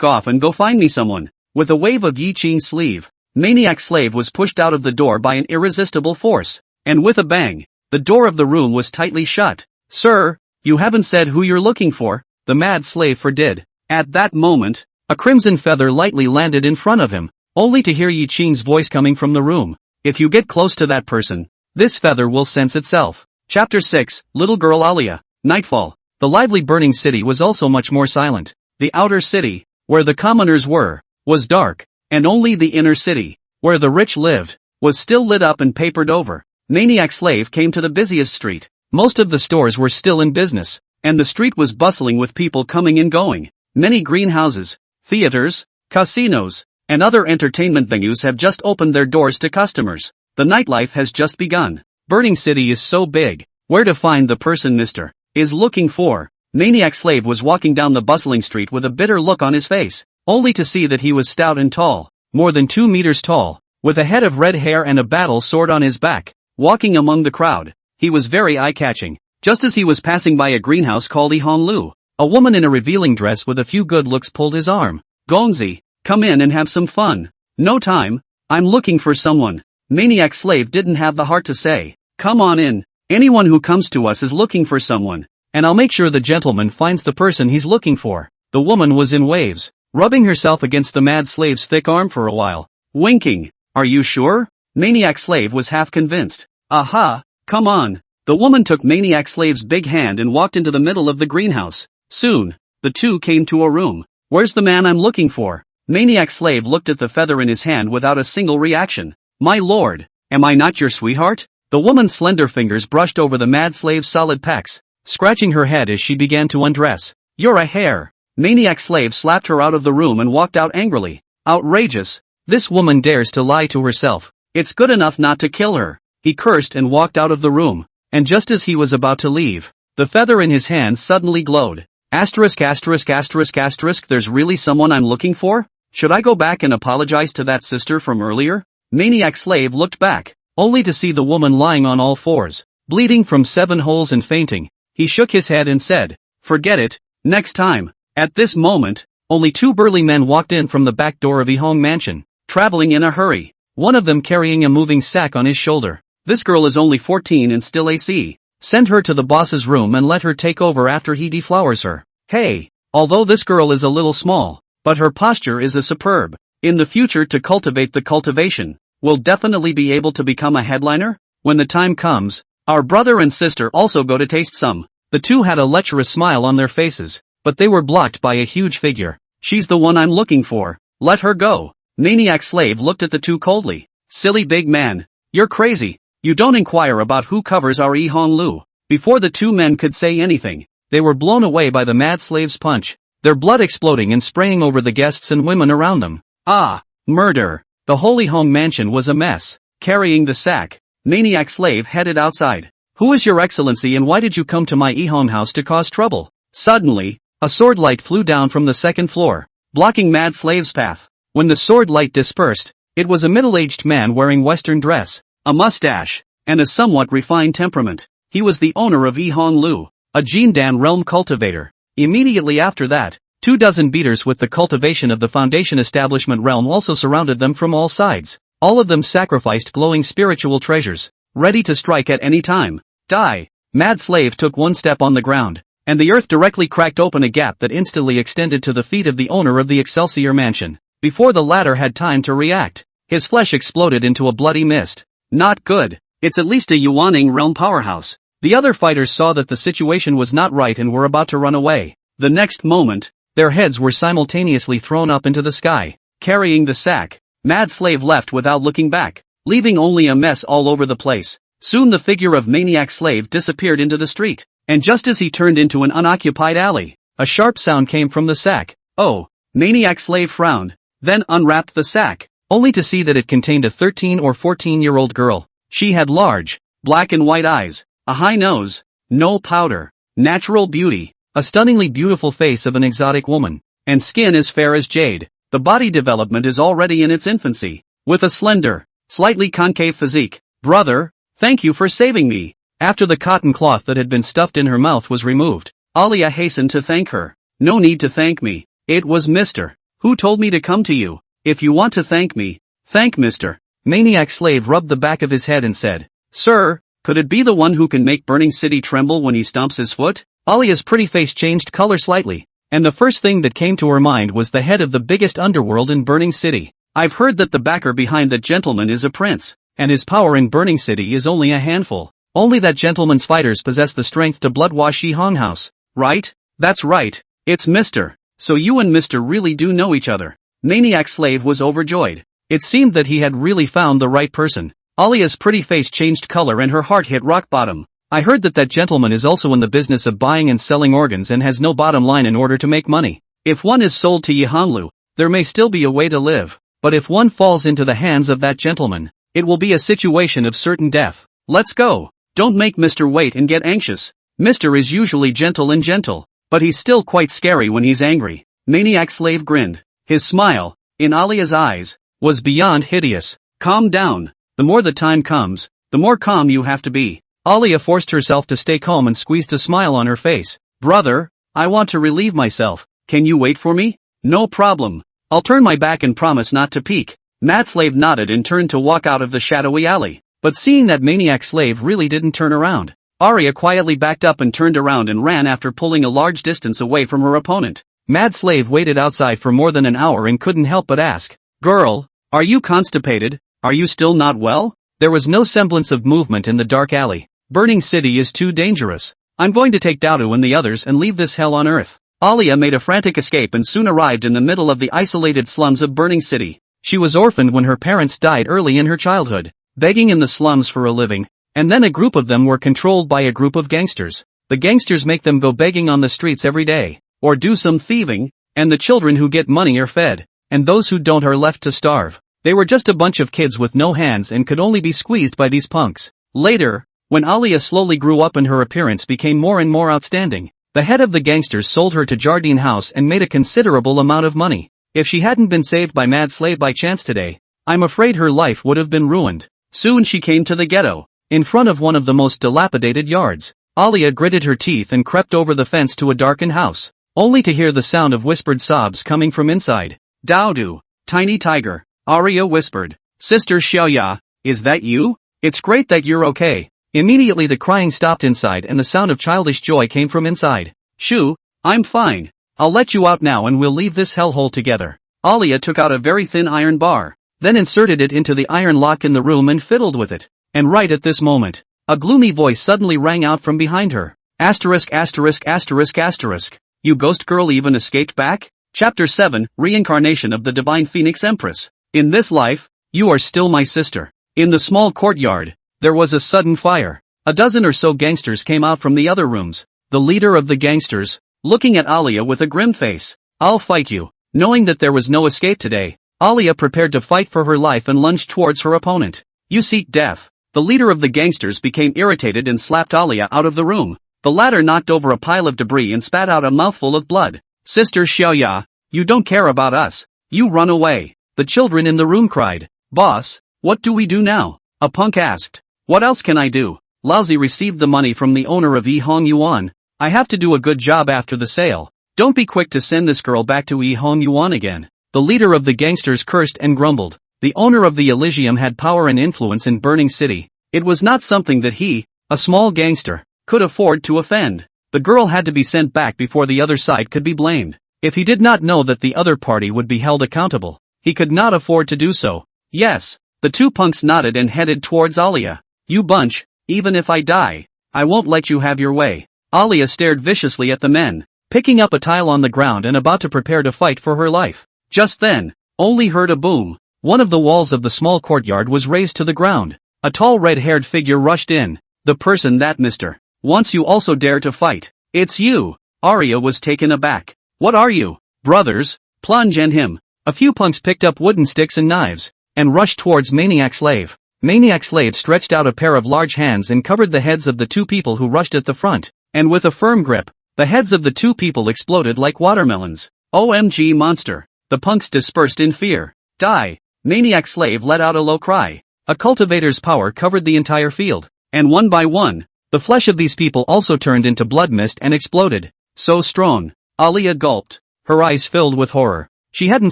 Off and go find me someone. With a wave of Yi Qing's sleeve, Maniac slave was pushed out of the door by an irresistible force, and with a bang, the door of the room was tightly shut. Sir, you haven't said who you're looking for, the mad slave foredid. At that moment, a crimson feather lightly landed in front of him, only to hear Yi Qing's voice coming from the room. If you get close to that person, this feather will sense itself. Chapter 6, Little Girl Alia. Nightfall. The lively burning city was also much more silent. The outer city, where the commoners were, was dark, and only the inner city, where the rich lived, was still lit up and papered over. Maniac Slave came to the busiest street. Most of the stores were still in business, and the street was bustling with people coming and going. Many greenhouses, theaters, casinos, and other entertainment venues have just opened their doors to customers. The nightlife has just begun. Burning City is so big. Where to find the person Mr. is looking for? Maniac Slave was walking down the bustling street with a bitter look on his face, only to see that he was stout and tall, more than 2 meters tall, with a head of red hair and a battle sword on his back. Walking among the crowd, he was very eye-catching. Just as he was passing by a greenhouse called Ihonglu, a woman in a revealing dress with a few good looks pulled his arm. Gongzi, come in and have some fun. No time, I'm looking for someone. Maniac Slave didn't have the heart to say, come on in. Anyone who comes to us is looking for someone, and I'll make sure the gentleman finds the person he's looking for. The woman was in waves, rubbing herself against the mad slave's thick arm for a while, winking. Are you sure? Maniac Slave was half convinced. Aha, come on. The woman took Maniac Slave's big hand and walked into the middle of the greenhouse. Soon, the two came to a room. Where's the man I'm looking for? Maniac Slave looked at the feather in his hand without a single reaction. My lord, am I not your sweetheart? The woman's slender fingers brushed over the mad slave's solid pecs, scratching her head as she began to undress. You're a hare. Maniac Slave slapped her out of the room and walked out angrily. Outrageous. This woman dares to lie to herself. It's good enough not to kill her. He cursed and walked out of the room. And just as he was about to leave, the feather in his hand suddenly glowed. Asterisk asterisk asterisk asterisk, there's really someone I'm looking for? Should I go back and apologize to that sister from earlier? Maniac Slave looked back, only to see the woman lying on all fours, bleeding from 7 holes and fainting. He shook his head and said, forget it, next time. At this moment, only 2 burly men walked in from the back door of Ihong Mansion, traveling in a hurry, one of them carrying a moving sack on his shoulder. This girl is only 14 and still AC. Send her to the boss's room and let her take over after he deflowers her. Hey, although this girl is a little small, but her posture is a superb. In the future to cultivate the cultivation, we'll definitely be able to become a headliner. When the time comes, our brother and sister also go to taste some. The two had a lecherous smile on their faces, but they were blocked by a huge figure. She's the one I'm looking for. Let her go. Maniac Slave looked at the two coldly. Silly big man. You're crazy. You don't inquire about who covers our Ihonglu. Before the 2 men could say anything, they were blown away by the mad slave's punch, their blood exploding and spraying over the guests and women around them. Ah, murder. The whole Ihong Mansion was a mess. Carrying the sack, Maniac Slave headed outside. Who is your excellency and why did you come to my Ihong house to cause trouble? Suddenly, a sword light flew down from the 2nd floor, blocking Mad Slave's path. When the sword light dispersed, it was a middle-aged man wearing Western dress, a mustache, and a somewhat refined temperament. He was the owner of Ihonglu, a Jindan realm cultivator. Immediately after that, 24 beaters with the cultivation of the Foundation Establishment realm also surrounded them from all sides. All of them sacrificed glowing spiritual treasures, ready to strike at any time. Die! Mad Slave took 1 step on the ground, and the earth directly cracked open a gap that instantly extended to the feet of the owner of the Excelsior Mansion. Before the latter had time to react, his flesh exploded into a bloody mist. Not good. It's at least a Yuaning realm powerhouse. The other fighters saw that the situation was not right and were about to run away. The next moment, their heads were simultaneously thrown up into the sky. Carrying the sack, Mad Slave left without looking back, leaving only a mess all over the place. Soon the figure of Maniac Slave disappeared into the street, and just as he turned into an unoccupied alley, a sharp sound came from the sack. Oh! Maniac Slave frowned, then unwrapped the sack, only to see that it contained a 13 or 14-year-old girl. She had large, black and white eyes, a high nose, no powder, natural beauty, a stunningly beautiful face of an exotic woman, and skin as fair as jade. The body development is already in its infancy, with a slender, slightly concave physique. Brother, thank you for saving me. After the cotton cloth that had been stuffed in her mouth was removed, Alia hastened to thank her. No need to thank me. It was Mr. who told me to come to you. If you want to thank me, thank Mr. Maniac Slave rubbed the back of his head and said, Sir, could it be the one who can make Burning City tremble when he stomps his foot? Alia's pretty face changed color slightly, and the first thing that came to her mind was the head of the biggest underworld in Burning City. I've heard that the backer behind that gentleman is a prince. and his power in Burning City is only a handful. Only that gentleman's fighters possess the strength to bloodwash Yihong House. Right? That's right. It's Mr. So you and Mr. really do know each other. Maniac Slave was overjoyed. It seemed that he had really found the right person. Alia's pretty face changed color and her heart hit rock bottom. I heard that gentleman is also in the business of buying and selling organs and has no bottom line in order to make money. If one is sold to Yihonglu, there may still be a way to live. But if one falls into the hands of that gentleman, it will be a situation of certain death. Let's go. Don't make Mr. wait and get anxious. Mr. is usually gentle, but he's still quite scary when he's angry. Maniac Slave grinned. His smile, in Alia's eyes, was beyond hideous. Calm down. The more the time comes, the more calm you have to be. Alia forced herself to stay calm and squeezed a smile on her face. Brother, I want to relieve myself. Can you wait for me? No problem. I'll turn my back and promise not to peek. Mad Slave nodded and turned to walk out of the shadowy alley. But seeing that Maniac Slave really didn't turn around, Arya quietly backed up and turned around and ran after pulling a large distance away from her opponent. Mad Slave waited outside for more than an hour and couldn't help but ask, "Girl, are you constipated? Are you still not well?" There was no semblance of movement in the dark alley. Burning City is too dangerous. I'm going to take Daudu and the others and leave this hell on earth. Alia made a frantic escape and soon arrived in the middle of the isolated slums of Burning City. She was orphaned when her parents died early in her childhood, begging in the slums for a living, and then a group of them were controlled by a group of gangsters. The gangsters make them go begging on the streets every day, or do some thieving, and the children who get money are fed, and those who don't are left to starve. They were just a bunch of kids with no hands and could only be squeezed by these punks. Later, when Alia slowly grew up and her appearance became more and more outstanding, the head of the gangsters sold her to Jardine House and made a considerable amount of money. If she hadn't been saved by Mad Slave by chance today, I'm afraid her life would have been ruined. Soon she came to the ghetto, in front of one of the most dilapidated yards. Alia gritted her teeth and crept over the fence to a darkened house, only to hear the sound of whispered sobs coming from inside. Daudu, tiny tiger, Arya whispered. Sister Xiaoya, is that you? It's great that you're okay. Immediately the crying stopped inside and the sound of childish joy came from inside. Shoo, I'm fine. I'll let you out now and we'll leave this hellhole together. Alia took out a very thin iron bar, then inserted it into the iron lock in the room and fiddled with it. And right at this moment, a gloomy voice suddenly rang out from behind her. Asterisk asterisk asterisk asterisk. You ghost girl even escaped back? Chapter 7, Reincarnation of the Divine Phoenix Empress. In this life, you are still my sister. In the small courtyard, there was a sudden fire. A dozen or so gangsters came out from the other rooms. The leader of the gangsters, looking at Alia with a grim face. I'll fight you. Knowing that there was no escape today, Alia prepared to fight for her life and lunged towards her opponent. You seek death. The leader of the gangsters became irritated and slapped Alia out of the room. The latter knocked over a pile of debris and spat out a mouthful of blood. Sister Xiaoya, you don't care about us. You run away. The children in the room cried. Boss, what do we do now? A punk asked. What else can I do? Lousy received the money from the owner of Yihong Yuan. I have to do a good job after the sale. Don't be quick to send this girl back to Yihong Yuan again. The leader of the gangsters cursed and grumbled. The owner of the Elysium had power and influence in Burning City. It was not something that he, a small gangster, could afford to offend. The girl had to be sent back before the other side could be blamed. If he did not know that the other party would be held accountable, he could not afford to do so. Yes, the two punks nodded and headed towards Alia. You bunch, even if I die, I won't let you have your way. Alia stared viciously at the men, picking up a tile on the ground and about to prepare to fight for her life. Just then, only heard a boom. One of the walls of the small courtyard was raised to the ground. A tall red-haired figure rushed in. The person that Mr. Once you also dare to fight. It's you. Arya was taken aback. What are you? Brothers? Plunge and him. A few punks picked up wooden sticks and knives, and rushed towards Maniac Slave. Maniac Slave stretched out a pair of large hands and covered the heads of the two people who rushed at the front, and with a firm grip, the heads of the two people exploded like watermelons. OMG monster. The punks dispersed in fear. Die. Maniac Slave let out a low cry. A cultivator's power covered the entire field, and one by one, the flesh of these people also turned into blood mist and exploded. So strong. Alia gulped. Her eyes filled with horror. She hadn't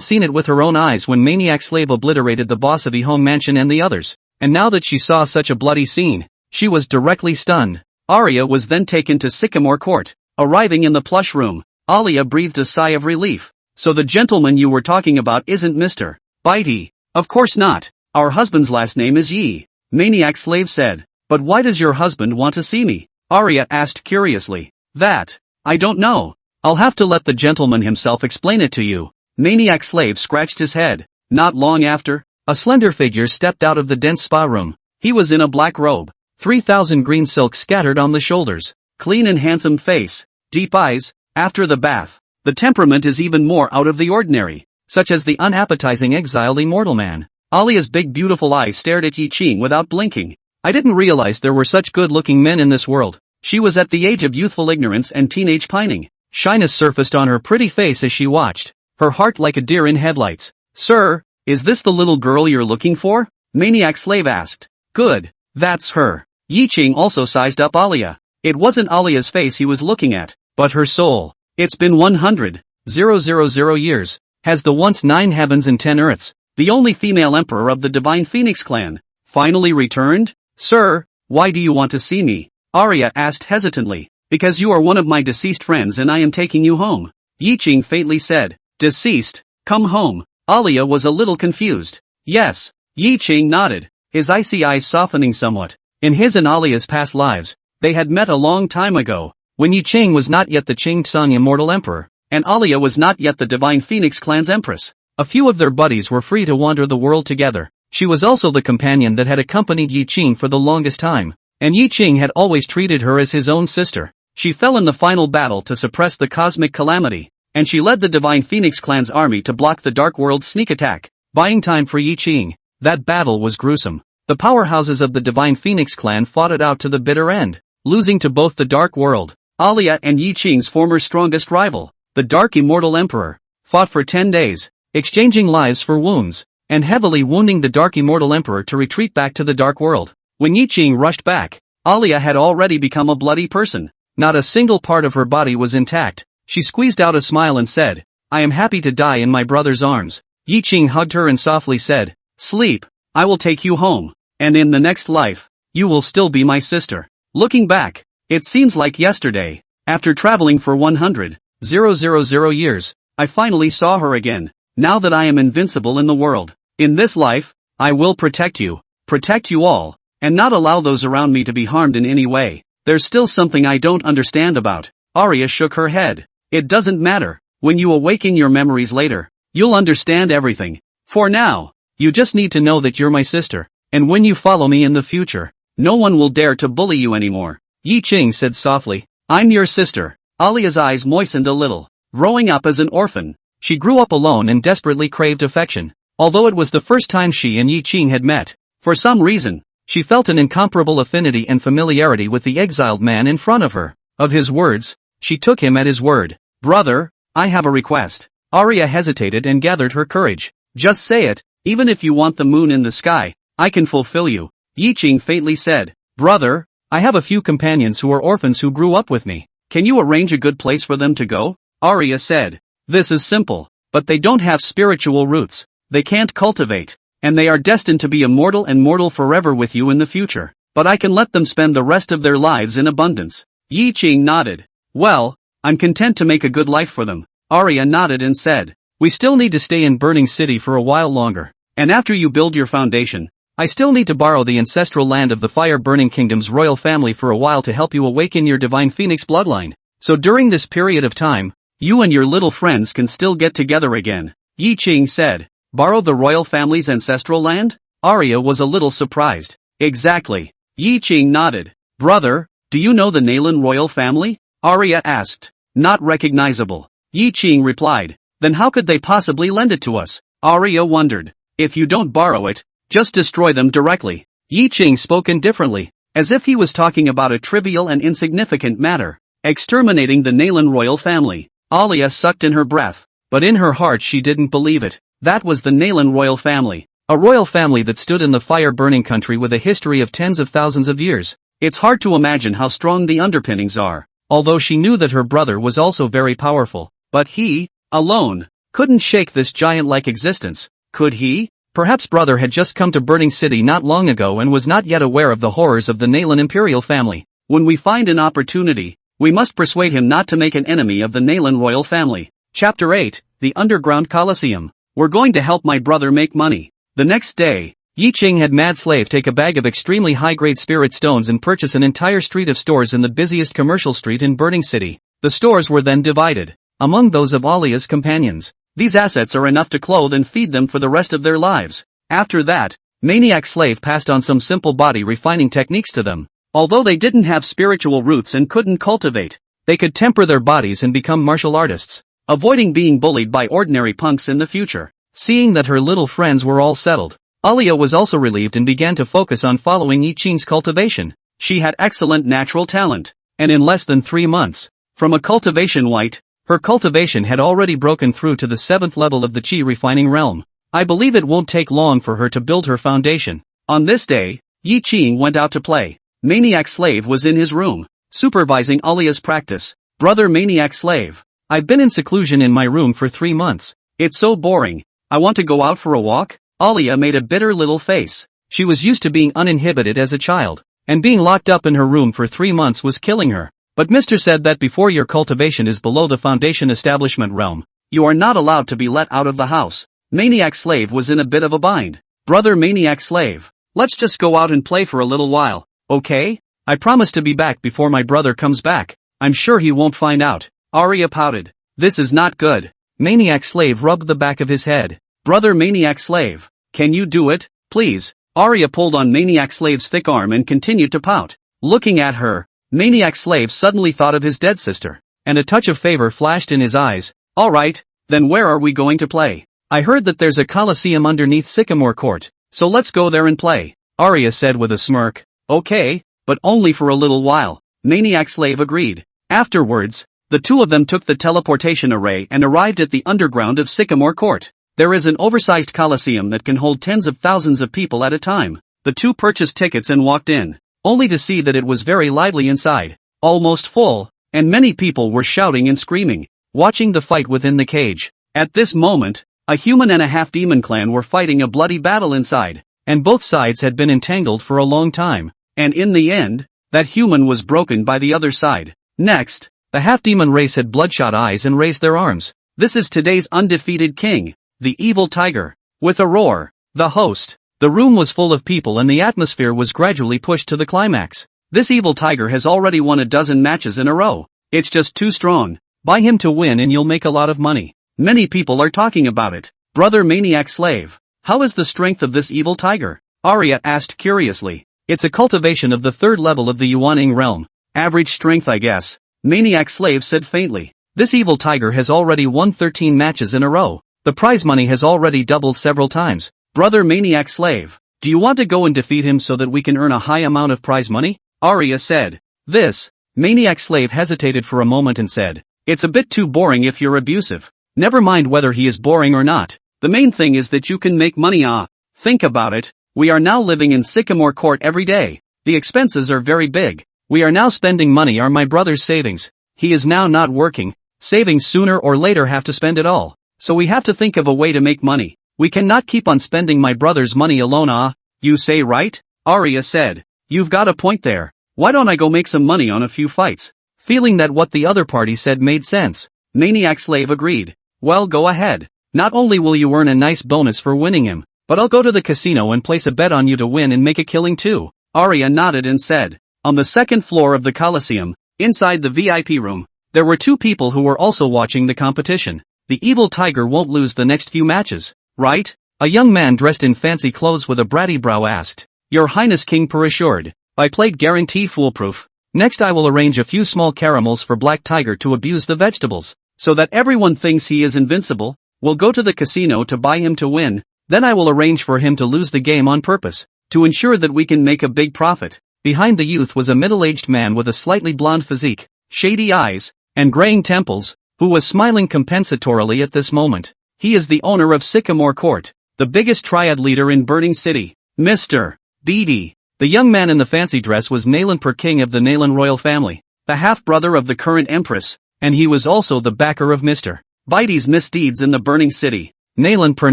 seen it with her own eyes when Maniac Slave obliterated the boss of Yihong Mansion and the others, and now that she saw such a bloody scene, she was directly stunned. Arya was then taken to Sycamore Court. Arriving in the plush room, Alia breathed a sigh of relief. So the gentleman you were talking about isn't Mr. Bitey. Of course not. Our husband's last name is Yi. Maniac slave said. But why does your husband want to see me? Arya asked curiously. That, I don't know. I'll have to let the gentleman himself explain it to you. Maniac slave scratched his head. Not long after, a slender figure stepped out of the dense spa room. He was in a black robe, 3,000 green silk scattered on the shoulders, clean and handsome face, deep eyes. After the bath, the temperament is even more out of the ordinary, such as the unappetizing exiled immortal man. Alia's big beautiful eyes stared at Yi Qing without blinking. I didn't realize there were such good-looking men in this world. She was at the age of youthful ignorance and teenage pining. Shyness surfaced on her pretty face as she watched, her heart like a deer in headlights. Sir, is this the little girl you're looking for? Maniac slave asked. Good, that's her. Yi Qing also sized up Alia. It wasn't Alia's face he was looking at, but her soul. It's been 100,000 years, has the once 9 heavens and 10 earths, the only female emperor of the Divine Phoenix clan, finally returned? Sir, why do you want to see me? Arya asked hesitantly. Because you are one of my deceased friends and I am taking you home. Yi Qing faintly said. Deceased? Come home. Alia was a little confused. Yes. Yi Qing nodded, his icy eyes softening somewhat. In his and Alia's past lives, they had met a long time ago, when Yi Qing was not yet the Qing Tsung Immortal Emperor, and Alia was not yet the Divine Phoenix Clan's Empress. A few of their buddies were free to wander the world together. She was also the companion that had accompanied Yi Qing for the longest time, and Yi Qing had always treated her as his own sister. She fell in the final battle to suppress the cosmic calamity, and she led the Divine Phoenix Clan's army to block the Dark World's sneak attack, buying time for Yi Qing. That battle was gruesome. The powerhouses of the Divine Phoenix Clan fought it out to the bitter end, losing to both the Dark World. Alia and Yi Qing's former strongest rival, the Dark Immortal Emperor, fought for 10 days, exchanging lives for wounds, and heavily wounding the Dark Immortal Emperor to retreat back to the Dark World. When Yi Qing rushed back, Alia had already become a bloody person. Not a single part of her body was intact. She squeezed out a smile and said, I am happy to die in my brother's arms. Yi Qing hugged her and softly said, Sleep, I will take you home, and in the next life, you will still be my sister. Looking back, it seems like yesterday. After traveling for 100,000 years, I finally saw her again. Now that I am invincible in the world, in this life, I will protect you all, and not allow those around me to be harmed in any way. There's still something I don't understand about. Arya shook her head. It doesn't matter. When you awaken your memories later, you'll understand everything. For now, you just need to know that you're my sister, and when you follow me in the future, no one will dare to bully you anymore. Yi Qing said softly, I'm your sister. Alia's eyes moistened a little. Growing up as an orphan, she grew up alone and desperately craved affection. Although it was the first time she and Yi Qing had met, for some reason, she felt an incomparable affinity and familiarity with the exiled man in front of her. Of his words, she took him at his word. Brother, I have a request. Arya hesitated and gathered her courage. Just say it, even if you want the moon in the sky, I can fulfill you. Yi Qing faintly said, Brother, I have a few companions who are orphans who grew up with me. Can you arrange a good place for them to go? Arya said, This is simple, but they don't have spiritual roots. They can't cultivate, and they are destined to be immortal and mortal forever with you in the future. But I can let them spend the rest of their lives in abundance. Yi Qing nodded. Well, I'm content to make a good life for them. Arya nodded and said, We still need to stay in Burning City for a while longer. And after you build your foundation, I still need to borrow the ancestral land of the Fire-Burning Kingdom's royal family for a while to help you awaken your Divine Phoenix bloodline. So during this period of time, you and your little friends can still get together again. Yi Qing said, Borrow the royal family's ancestral land? Arya was a little surprised. Exactly. Yi Qing nodded. Brother, do you know the Nalan royal family? Arya asked. Not recognizable. Yi Qing replied. Then how could they possibly lend it to us? Arya wondered. If you don't borrow it, just destroy them directly. Yi Qing spoke indifferently, as if he was talking about a trivial and insignificant matter. Exterminating the Nalan royal family. Alia sucked in her breath, but in her heart she didn't believe it. That was the Nalan royal family. A royal family that stood in the fire-burning country with a history of tens of thousands of years. It's hard to imagine how strong the underpinnings are, although she knew that her brother was also very powerful. But he, alone, couldn't shake this giant-like existence. Could he? Perhaps brother had just come to Burning City not long ago and was not yet aware of the horrors of the Nalan imperial family. When we find an opportunity, we must persuade him not to make an enemy of the Nalan royal family. Chapter 8, The Underground Colosseum. We're going to help my brother make money. The next day, Yi Ching had Mad Slave take a bag of extremely high-grade spirit stones and purchase an entire street of stores in the busiest commercial street in Burning City. The stores were then divided among those of Alia's companions. These assets are enough to clothe and feed them for the rest of their lives. After that, Maniac Slave passed on some simple body refining techniques to them. Although they didn't have spiritual roots and couldn't cultivate, they could temper their bodies and become martial artists, avoiding being bullied by ordinary punks in the future. Seeing that her little friends were all settled, Alia was also relieved and began to focus on following Yi Ching's cultivation. She had excellent natural talent, and in less than 3 months, from a cultivation white, her cultivation had already broken through to the 7th level of the Qi refining realm. I believe it won't take long for her to build her foundation. On this day, Yi Ching went out to play. Maniac Slave was in his room, supervising Alia's practice. Brother Maniac Slave, I've been in seclusion in my room for 3 months. It's so boring. I want to go out for a walk. Alia made a bitter little face. She was used to being uninhibited as a child, and being locked up in her room for 3 months was killing her. But Mr. said that before your cultivation is below the foundation establishment realm, you are not allowed to be let out of the house. Maniac Slave was in a bit of a bind. Brother Maniac Slave, let's just go out and play for a little while, okay? I promise to be back before my brother comes back. I'm sure he won't find out. Aria pouted. This is not good. Maniac Slave rubbed the back of his head. Brother Maniac Slave, can you do it, please? Aria pulled on Maniac Slave's thick arm and continued to pout. Looking at her, Maniac Slave suddenly thought of his dead sister, and a touch of favor flashed in his eyes. Alright, then where are we going to play? I heard that there's a coliseum underneath Sycamore Court, so let's go there and play, Aria said with a smirk. Okay, but only for a little while. Maniac Slave agreed. Afterwards, the two of them took the teleportation array and arrived at the underground of Sycamore Court. There is an oversized coliseum that can hold tens of thousands of people at a time. The two purchased tickets and walked in, only to see that it was very lively inside, almost full, and many people were shouting and screaming, watching the fight within the cage. At this moment, a human and a half-demon clan were fighting a bloody battle inside, and both sides had been entangled for a long time, and in the end, that human was broken by the other side. Next, the half-demon race had bloodshot eyes and raised their arms. This is today's undefeated king, the evil tiger. With a roar, the host. The room was full of people and the atmosphere was gradually pushed to the climax. This evil tiger has already won a dozen matches in a row. It's just too strong. Buy him to win and you'll make a lot of money. Many people are talking about it. Brother Maniac Slave, how is the strength of this evil tiger? Aria asked curiously. It's a cultivation of the 3rd level of the Yuaning realm. Average strength, I guess. Maniac Slave said faintly. This evil tiger has already won 13 matches in a row. The prize money has already doubled several times. Brother Maniac Slave, do you want to go and defeat him so that we can earn a high amount of prize money? Aria said. This. Maniac Slave hesitated for a moment and said, it's a bit too boring if you're abusive. Never mind whether he is boring or not. The main thing is that you can make money. Think about it. We are now living in Sycamore Court every day. The expenses are very big. We are now spending money on my brother's savings. He is now not working. Savings sooner or later have to spend it all. So we have to think of a way to make money. We cannot keep on spending my brother's money alone. You say right? Aria said. You've got a point there. Why don't I go make some money on a few fights? Feeling that what the other party said made sense, Maniac Slave agreed. Well, go ahead. Not only will you earn a nice bonus for winning him, but I'll go to the casino and place a bet on you to win and make a killing too. Aria nodded and said. On the 2nd floor of the Coliseum, inside the VIP room, there were 2 people who were also watching the competition. The evil tiger won't lose the next few matches, right? A young man dressed in fancy clothes with a bratty brow asked. Your Highness King Per assured. I played guarantee foolproof. Next I will arrange a few small caramels for Black Tiger to abuse the vegetables, so that everyone thinks he is invincible. We'll go to the casino to buy him to win, then I will arrange for him to lose the game on purpose, to ensure that we can make a big profit. Behind the youth was a middle-aged man with a slightly blonde physique, shady eyes, and graying temples, who was smiling compensatorily at this moment. He is the owner of Sycamore Court, the biggest triad leader in Burning City. Mr. BD. The young man in the fancy dress was Nalan Per, king of the Nalan royal family, the half-brother of the current empress, and he was also the backer of Mr. Bide's misdeeds in the Burning City. Nalan Per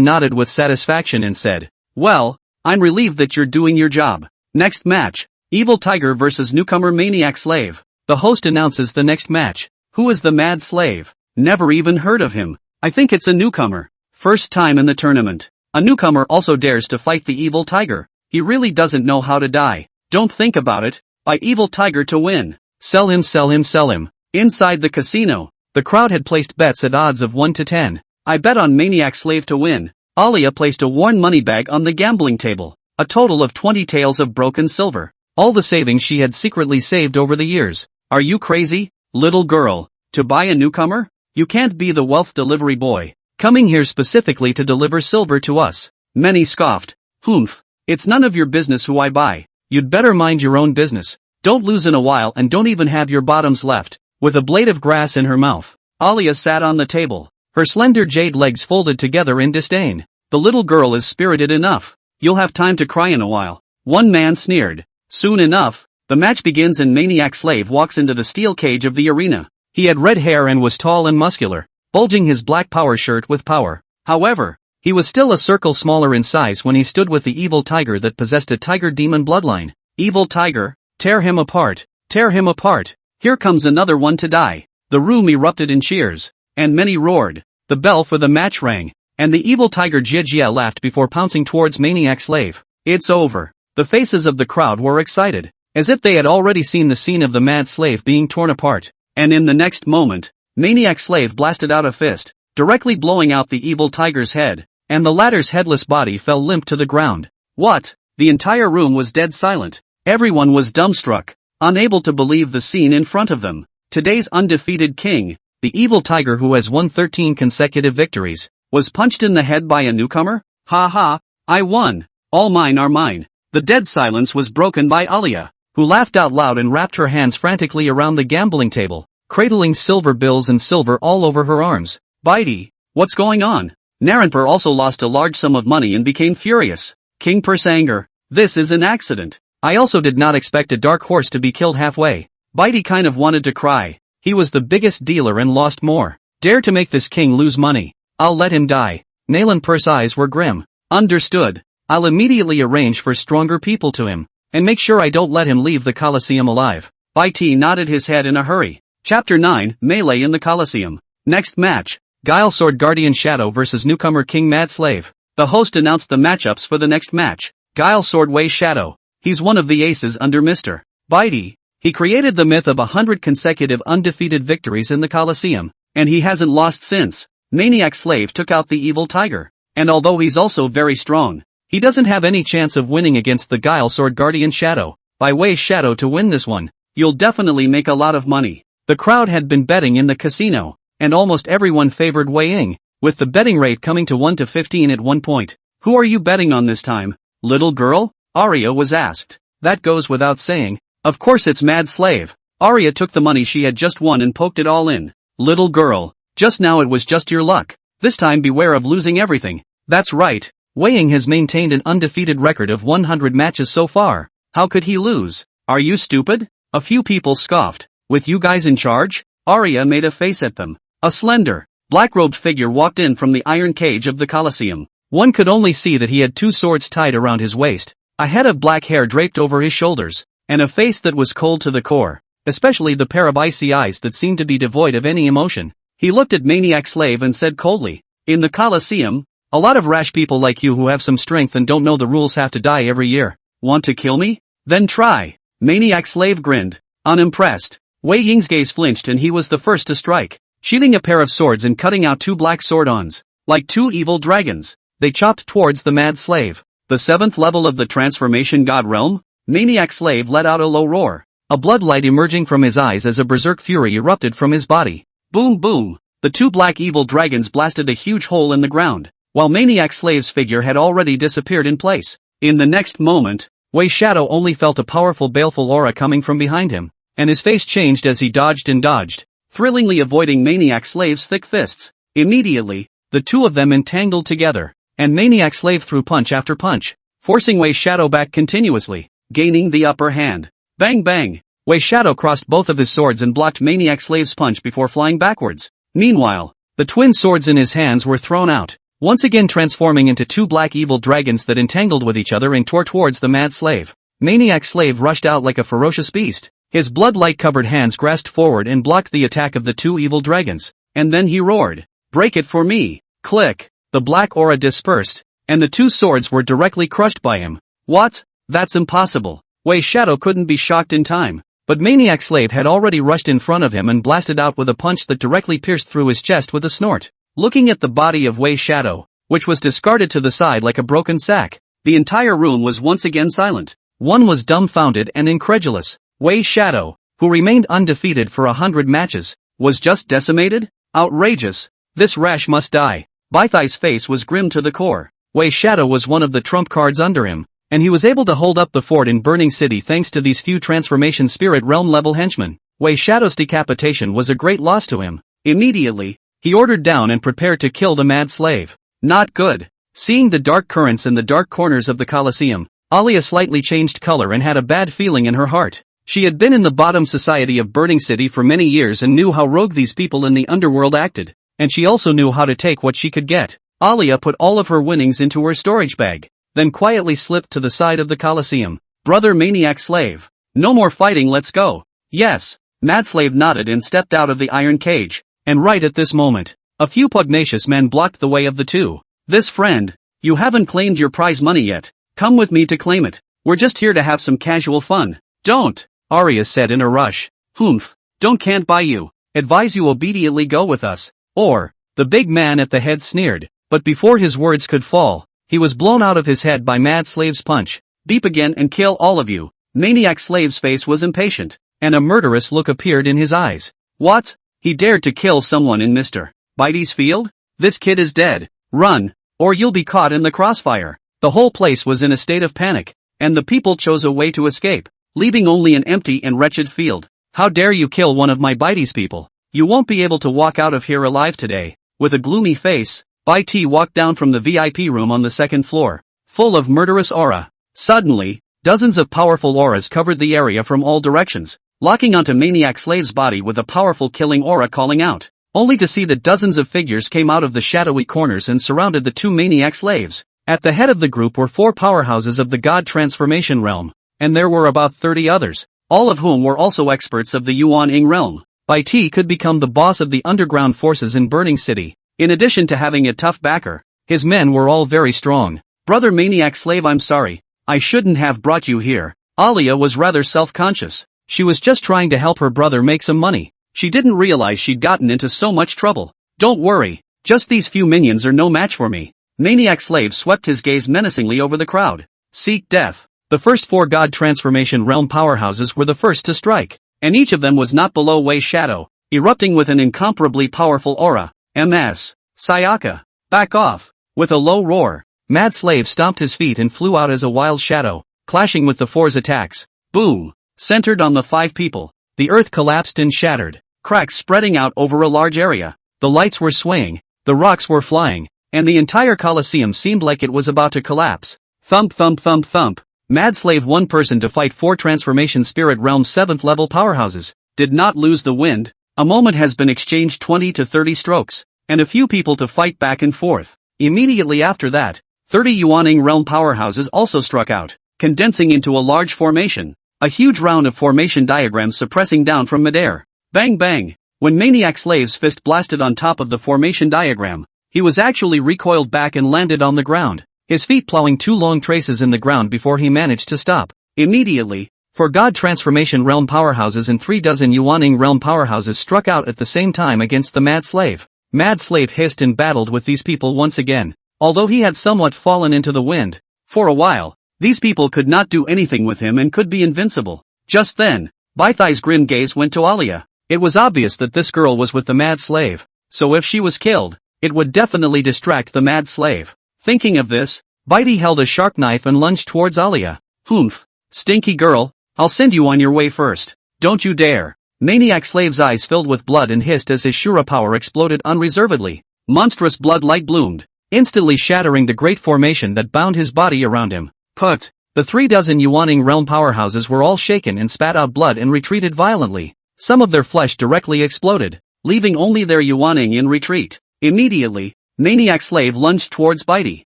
nodded with satisfaction and said, well, I'm relieved that you're doing your job. Next match, Evil Tiger versus newcomer Maniac Slave. The host announces the next match. Who is the Mad Slave? Never even heard of him. I think it's a newcomer. First time in the tournament. A newcomer also dares to fight the evil tiger. He really doesn't know how to die. Don't think about it. Buy evil tiger to win. Sell him, sell him, sell him. Inside the casino, the crowd had placed bets at odds of 1 to 10. I bet on Maniac Slave to win. Alia placed a worn money bag on the gambling table. A total of 20 taels of broken silver. All the savings she had secretly saved over the years. Are you crazy, little girl, to buy a newcomer? You can't be the wealth delivery boy, coming here specifically to deliver silver to us. Many scoffed. Humph. It's none of your business who I buy. You'd better mind your own business. Don't lose in a while and don't even have your bottoms left. With a blade of grass in her mouth, Alia sat on the table, her slender jade legs folded together in disdain. The little girl is spirited enough. You'll have time to cry in a while. One man sneered. Soon enough, the match begins and Maniac Slave walks into the steel cage of the arena. He had red hair and was tall and muscular, bulging his black power shirt with power. However, he was still a circle smaller in size when he stood with the evil tiger that possessed a tiger demon bloodline. Evil tiger, tear him apart, tear him apart. Here comes another one to die. The room erupted in cheers, and many roared. The bell for the match rang, and the evil tiger Jia laughed before pouncing towards Maniac Slave. It's over. The faces of the crowd were excited, as if they had already seen the scene of the mad slave being torn apart. And in the next moment, Maniac Slave blasted out a fist, directly blowing out the evil tiger's head, and the latter's headless body fell limp to the ground. What? The entire room was dead silent. Everyone was dumbstruck, unable to believe the scene in front of them. Today's undefeated king, the evil tiger who has won 13 consecutive victories, was punched in the head by a newcomer? Ha ha, I won. All mine are mine. The dead silence was broken by Alia, who laughed out loud and wrapped her hands frantically around the gambling table, cradling silver bills and silver all over her arms. Bitey, what's going on? Naranpur also lost a large sum of money and became furious. King Purse anger. This is an accident. I also did not expect a dark horse to be killed halfway. Bitey kind of wanted to cry. He was the biggest dealer and lost more. Dare to make this king lose money. I'll let him die. Naranpur's eyes were grim. Understood. I'll immediately arrange for stronger people to him, and make sure I don't let him leave the Colosseum alive. Bitey nodded his head in a hurry. Chapter 9, Melee in the Colosseum. Next match, Guile Sword Guardian Shadow vs Newcomer King Mad Slave. The host announced the matchups for the next match. Guile Sword Wei Shadow. He's one of the aces under Mr. Bitey. He created the myth of 100 consecutive undefeated victories in the Colosseum, and he hasn't lost since. Maniac Slave took out the evil tiger, and although he's also very strong, he doesn't have any chance of winning against the Guile Sword Guardian Shadow. By Wei Shadow to win this one, you'll definitely make a lot of money. The crowd had been betting in the casino, and almost everyone favored Wei Ying, with the betting rate coming to 1 to 15 at one point. Who are you betting on this time, little girl? Arya was asked. That goes without saying. Of course it's Mad Slave. Arya took the money she had just won and poked it all in. Little girl, just now it was just your luck. This time beware of losing everything. That's right. Wei Ying has maintained an undefeated record of 100 matches so far. How could he lose? Are you stupid? A few people scoffed. With you guys in charge? Arya made a face at them. A slender, black-robed figure walked in from the iron cage of the Colosseum. One could only see that he had 2 swords tied around his waist, a head of black hair draped over his shoulders, and a face that was cold to the core, especially the pair of icy eyes that seemed to be devoid of any emotion. He looked at Maniac Slave and said coldly, "In the Colosseum, a lot of rash people like you who have some strength and don't know the rules have to die every year. Want to kill me? Then try." Maniac Slave grinned, unimpressed. Wei Ying's gaze flinched and he was the first to strike, sheathing a pair of swords and cutting out 2 black sword-ons. Like 2 evil dragons, they chopped towards the Mad Slave. The 7th level of the Transformation God Realm? Maniac Slave let out a low roar, a bloodlight emerging from his eyes as a berserk fury erupted from his body. Boom boom! The 2 black evil dragons blasted a huge hole in the ground, while Maniac Slave's figure had already disappeared in place. In the next moment, Wei Shadow only felt a powerful baleful aura coming from behind him, and his face changed as he dodged and dodged, thrillingly avoiding Maniac Slave's thick fists. Immediately, the 2 of them entangled together, and Maniac Slave threw punch after punch, forcing Wei Shadow back continuously, gaining the upper hand. Bang bang! Wei Shadow crossed both of his swords and blocked Maniac Slave's punch before flying backwards. Meanwhile, the twin swords in his hands were thrown out, once again transforming into 2 black evil dragons that entangled with each other and tore towards the Mad Slave. Maniac Slave rushed out like a ferocious beast. His blood-light-covered hands grasped forward and blocked the attack of the 2 evil dragons, and then he roared, "Break it for me!" Click! The black aura dispersed, and the two swords were directly crushed by him. What? That's impossible. Wei Shadow couldn't be shocked in time. But Maniac Slave had already rushed in front of him and blasted out with a punch that directly pierced through his chest with a snort. Looking at the body of Wei Shadow, which was discarded to the side like a broken sack, the entire room was once again silent. One was dumbfounded and incredulous. Wei Shadow, who remained undefeated for 100 matches, was just decimated? Outrageous. This rash must die. Baithai's face was grim to the core. Wei Shadow was one of the trump cards under him, and he was able to hold up the fort in Burning City thanks to these few transformation spirit realm level henchmen. Wei Shadow's decapitation was a great loss to him. Immediately, he ordered down and prepared to kill the mad slave. Not good. Seeing the dark currents in the dark corners of the Colosseum, Alia slightly changed color and had a bad feeling in her heart. She had been in the bottom society of Burning City for many years and knew how rogue these people in the underworld acted, and she also knew how to take what she could get. Alia put all of her winnings into her storage bag, then quietly slipped to the side of the Colosseum. Brother Maniac Slave. No more fighting, let's go. Yes. Mad Slave nodded and stepped out of the iron cage, and right at this moment, a few pugnacious men blocked the way of the two. This friend, you haven't claimed your prize money yet. Come with me to claim it. We're just here to have some casual fun. Don't, Arya said in a rush. Humph. Can't buy you. Advise you obediently go with us. Or, the big man at the head sneered, but before his words could fall, he was blown out of his head by Mad Slave's punch. Beep again and kill all of you. Maniac Slave's face was impatient, and a murderous look appeared in his eyes. What? He dared to kill someone in Mr. Bitey's field? This kid is dead. Run, or you'll be caught in the crossfire. The whole place was in a state of panic, and the people chose a way to escape, leaving only an empty and wretched field. How dare you kill one of my Bitey's people? You won't be able to walk out of here alive today. With a gloomy face, Bitey walked down from the VIP room on the second floor, full of murderous aura. Suddenly, dozens of powerful auras covered the area from all directions, locking onto Maniac Slave's body with a powerful killing aura calling out, only to see that dozens of figures came out of the shadowy corners and surrounded the two Maniac Slaves. At the head of the group were 4 powerhouses of the God Transformation realm, and there were about 30 others, all of whom were also experts of the Yuan Ing realm. Bitey could become the boss of the underground forces in Burning City. In addition to having a tough backer, his men were all very strong. Brother Maniac Slave, I'm sorry. I shouldn't have brought you here. Alia was rather self-conscious. She was just trying to help her brother make some money. She didn't realize she'd gotten into so much trouble. Don't worry. Just these few minions are no match for me. Maniac Slave swept his gaze menacingly over the crowd. Seek death. The first 4 God Transformation realm powerhouses were the first to strike, and each of them was not below Wei Shadow, erupting with an incomparably powerful aura. MS. Sayaka. Back off. With a low roar, Mad Slave stomped his feet and flew out as a wild shadow, clashing with the 4's attacks. Boom. Centered on the 5 people, the earth collapsed and shattered, cracks spreading out over a large area. The lights were swaying, the rocks were flying, and the entire Colosseum seemed like it was about to collapse. Thump thump thump thump. Mad Slave, one person to fight 4 Transformation Spirit Realm 7th level powerhouses, did not lose the wind. A moment has been exchanged 20 to 30 strokes, and a few people to fight back and forth. Immediately after that, 30 Yuaning realm powerhouses also struck out, condensing into a large formation. A huge round of formation diagrams suppressing down from midair. Bang bang. When Maniac Slave's fist blasted on top of the formation diagram, he was actually recoiled back and landed on the ground, his feet plowing 2 long traces in the ground before he managed to stop. Immediately, 4 God Transformation realm powerhouses and 3 dozen Yuaning realm powerhouses struck out at the same time against the Mad Slave. Mad Slave hissed and battled with these people once again, although he had somewhat fallen into the wind. For a while, these people could not do anything with him and could be invincible. Just then, Baithai's grim gaze went to Alia. It was obvious that this girl was with the Mad Slave, so if she was killed, it would definitely distract the Mad Slave. Thinking of this, Bitey held a sharp knife and lunged towards Alia. Humph. Stinky girl, I'll send you on your way first. Don't you dare. Maniac Slave's eyes filled with blood and hissed as his Shura power exploded unreservedly. Monstrous blood light bloomed, instantly shattering the great formation that bound his body around him. Put. The 3 dozen Yuaning realm powerhouses were all shaken and spat out blood and retreated violently. Some of their flesh directly exploded, leaving only their Yuaning in retreat. Immediately, Maniac Slave lunged towards Bitey.